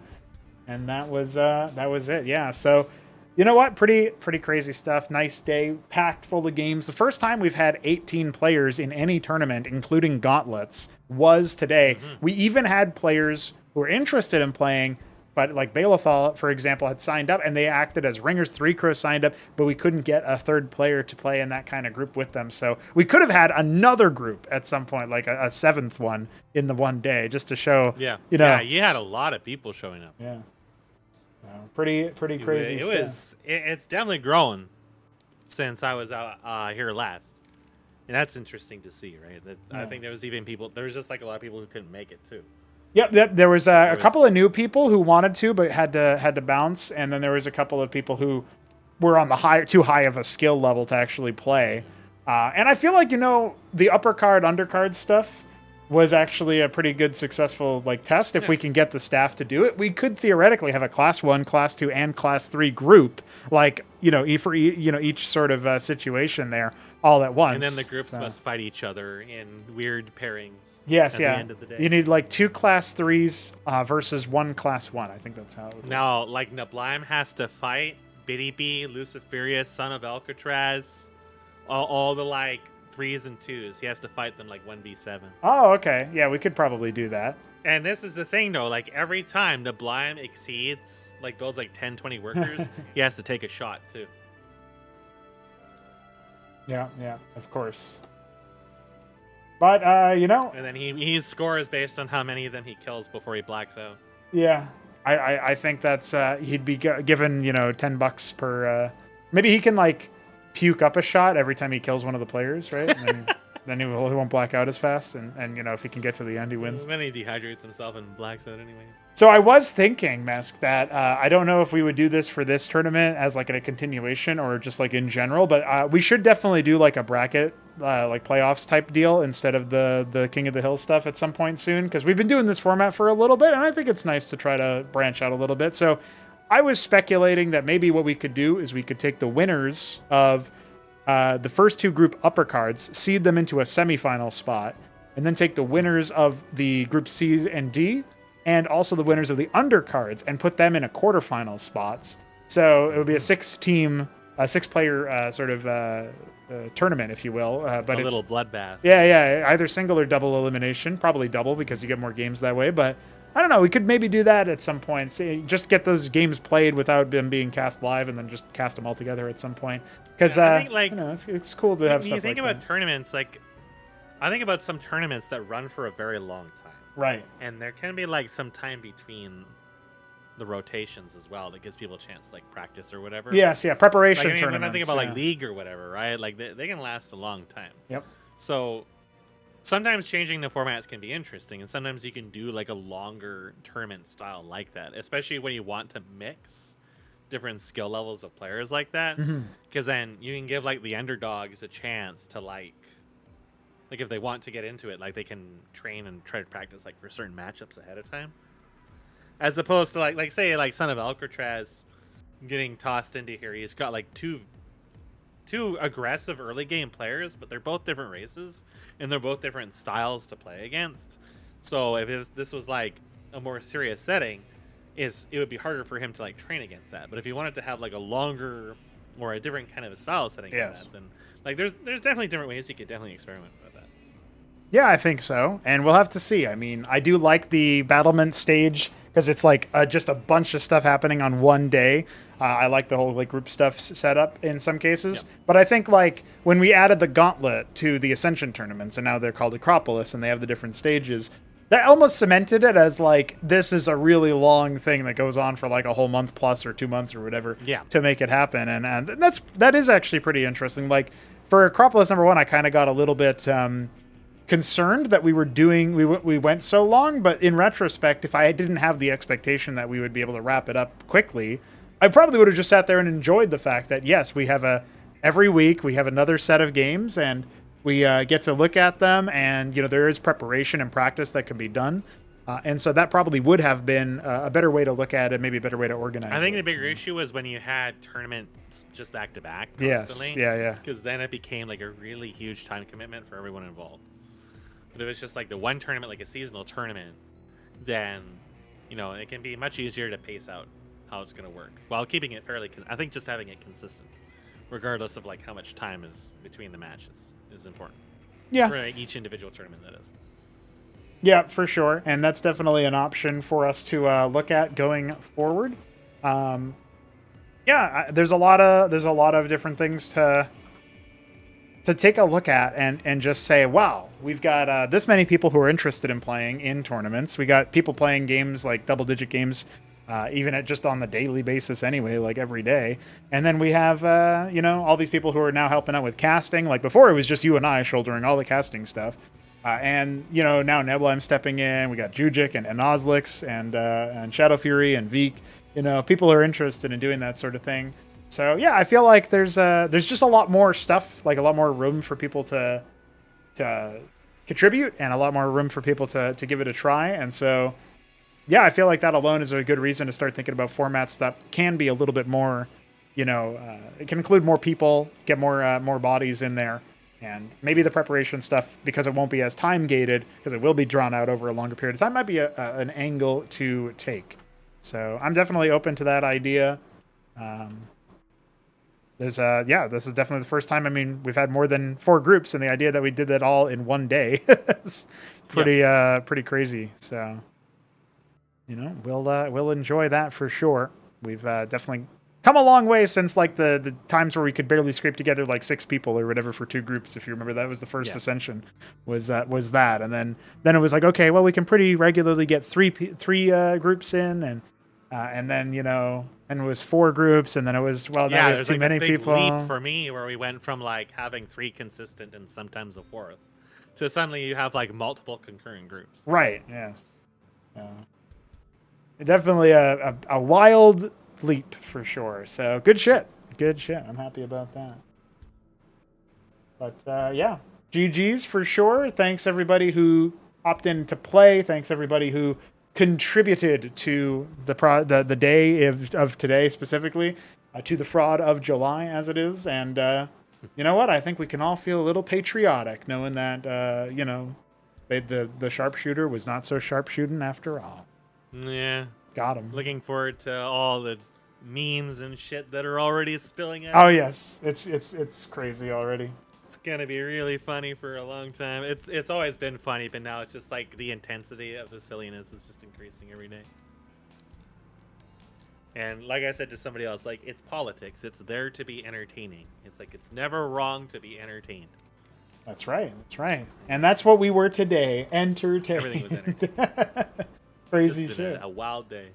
And that was it. Yeah. So, you know what? Pretty crazy stuff. Nice day, packed full of games. The first time we've had 18 players in any tournament, including gauntlets, was today. We even had players who were interested in playing But like Balothal, for example, had signed up and they acted as ringers. 3 Crows signed up, but we couldn't get a third player to play in that kind of group with them. So we could have had another group at some point, like a 7th one in the one day, just to show. Yeah. You know. Yeah, you had a lot of people showing up. Yeah. Pretty crazy. It's definitely grown since I was out here last, and that's interesting to see, right? That I think there was just like a lot of people who couldn't make it too. Yep. There was a couple of new people who wanted to, but had to bounce, and then there was a couple of people who were on the too high of a skill level to actually play. And I feel like the uppercard, undercard stuff was actually a pretty good, successful test. If we can get the staff to do it, we could theoretically have a class 1, class 2, and class 3 group, for each sort of situation there all at once. And then the groups must fight each other in weird pairings. Yes, at the end of the day. You need 2 class 3s versus 1 class 1. I think that's how it would Now, Nablime has to fight Btyb, Lucifirius, son of Alcatraz, all the 3s and 2s. He has to fight them 1v7. Oh, okay. Yeah, we could probably do that. And this is the thing, though. Every time Nablime exceeds, builds 10, 20 workers, he has to take a shot, too. Yeah, of course. But, And then he scores based on how many of them he kills before he blacks out. Yeah. I think that's, he'd be given, $10 per, maybe he can, puke up a shot every time he kills one of the players, right? And then he won't black out as fast, and if he can get to the end, he wins. Then he dehydrates himself and blacks out anyways. So I was thinking, Mask, that I don't know if we would do this for this tournament as a continuation or just in general, but we should definitely do a bracket, playoffs type deal instead of the King of the Hill stuff at some point soon, because we've been doing this format for a little bit, and I think it's nice to try to branch out a little bit. So I was speculating that maybe what we could do is we could take the winners of the first 2 group uppercards, seed them into a semifinal spot, and then take the winners of the group C and D, and also the winners of the undercards, and put them in a quarterfinal spots. So it would be a 6-team, 6-player sort of tournament, if you will. But a little bloodbath. Yeah, either single or double elimination. Probably double because you get more games that way, but I don't know. We could maybe do that at some point. Just get those games played without them being cast live, and then just cast them all together at some point. Because I think, it's cool to have stuff. You think about tournaments, I think about some tournaments that run for a very long time. Right. And there can be some time between the rotations as well that gives people a chance to practice or whatever. Yes, preparation tournaments. When I think about league or whatever, right? They can last a long time. Yep. So sometimes changing the formats can be interesting, and sometimes you can do a longer tournament style like that, especially when you want to mix different skill levels of players like that, because then you can give the underdogs a chance to if they want to get into it, they can train and try to practice for certain matchups ahead of time, as opposed to say son of Alcatraz getting tossed into here. He's got two aggressive early game players, but they're both different races and they're both different styles to play against. So if this was a more serious setting, it would be harder for him to train against that. But if you wanted to have a longer or a different kind of a style setting, yes, for that, then there's definitely different ways you could definitely experiment with that. Yeah, I think so, and we'll have to see. I mean, I do like the battlement stage because it's just a bunch of stuff happening on one day. I like the whole group stuff set up in some cases, but I think when we added the gauntlet to the Ascension tournaments, and now they're called Acropolis, and they have the different stages, that almost cemented it as this is a really long thing that goes on for a whole month plus or 2 months or whatever to make it happen, and that is actually pretty interesting. For Acropolis #1, I kind of got a little bit concerned that we went so long, but in retrospect, if I didn't have the expectation that we would be able to wrap it up quickly, I probably would have just sat there and enjoyed the fact that yes, we have every week we have another set of games, and we get to look at them, and there is preparation and practice that can be done, and so that probably would have been a better way to look at it, maybe a better way to organize it. I think the bigger issue was when you had tournaments just back to back constantly. Yes, because then it became a really huge time commitment for everyone involved. But if it's just the one tournament, a seasonal tournament, then it can be much easier to pace out how it's going to work while keeping it fairly. I think just having it consistent, regardless of how much time is between the matches, is important. Yeah. For each individual tournament, that is. Yeah, for sure, and that's definitely an option for us to look at going forward. There's a lot of different things to take a look at and just say, wow, we've got this many people who are interested in playing in tournaments. We got people playing games like double-digit games, even at just on the daily basis anyway, like every day. And then we have all these people who are now helping out with casting. Like before, it was just you and I shouldering all the casting stuff. And now Nebula, I'm stepping in. We got JujiK and Ozlix and Shadow Fury and Veek. People are interested in doing that sort of thing. So yeah, I feel like there's just a lot more stuff, like a lot more room for people to contribute, and a lot more room for people to give it a try. And so yeah, I feel like that alone is a good reason to start thinking about formats that can be a little bit more, it can include more people, get more bodies in there. And maybe the preparation stuff, because it won't be as time gated, because it will be drawn out over a longer period of time, might be an angle to take. So I'm definitely open to that idea. This is definitely the first time. I mean, we've had more than 4 groups, and the idea that we did that all in one day is pretty crazy. So, we'll enjoy that for sure. We've definitely come a long way since like the times where we could barely scrape together like 6 people or whatever for 2 groups. If you remember, that was the first Ascension, was that, and then it was like, okay, well, we can pretty regularly get three groups in, and then and it was 4 groups, and then it was now we have too many people. Leap for me where we went from like having 3 consistent and sometimes a 4th, so suddenly you have like multiple concurrent groups. Right. Yes. Definitely a wild leap for sure. So good shit. I'm happy about that. But GG's for sure. Thanks everybody who hopped in to play. Thanks everybody who contributed to the day of today, specifically to the Fraud of July, as it is. And you know what? I think we can all feel a little patriotic knowing that the sharpshooter was not so sharpshooting after all. Yeah, got him. Looking forward to all the memes and shit that are already spilling out. Oh yes, it's crazy already. It's gonna be really funny for a long time. It's always been funny, but now it's just like the intensity of the silliness is just increasing every day. And like I said to somebody else, like, it's politics. It's there to be entertaining. It's like, it's never wrong to be entertained. That's right. And that's what we were today. Entertained. Everything was entertained. Crazy shit. A wild day.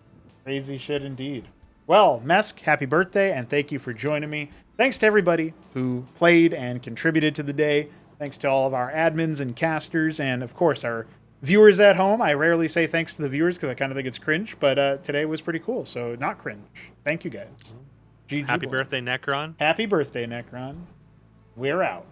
Crazy shit indeed. Well, Mesk, happy birthday, and thank you for joining me. Thanks to everybody who played and contributed to the day. Thanks to all of our admins and casters, and of course our viewers at home. I rarely say thanks to the viewers because I kind of think it's cringe, but today was pretty cool, so not cringe. Thank you guys. GG Happy boy. birthday, Necron. Happy birthday, Necron. We're out.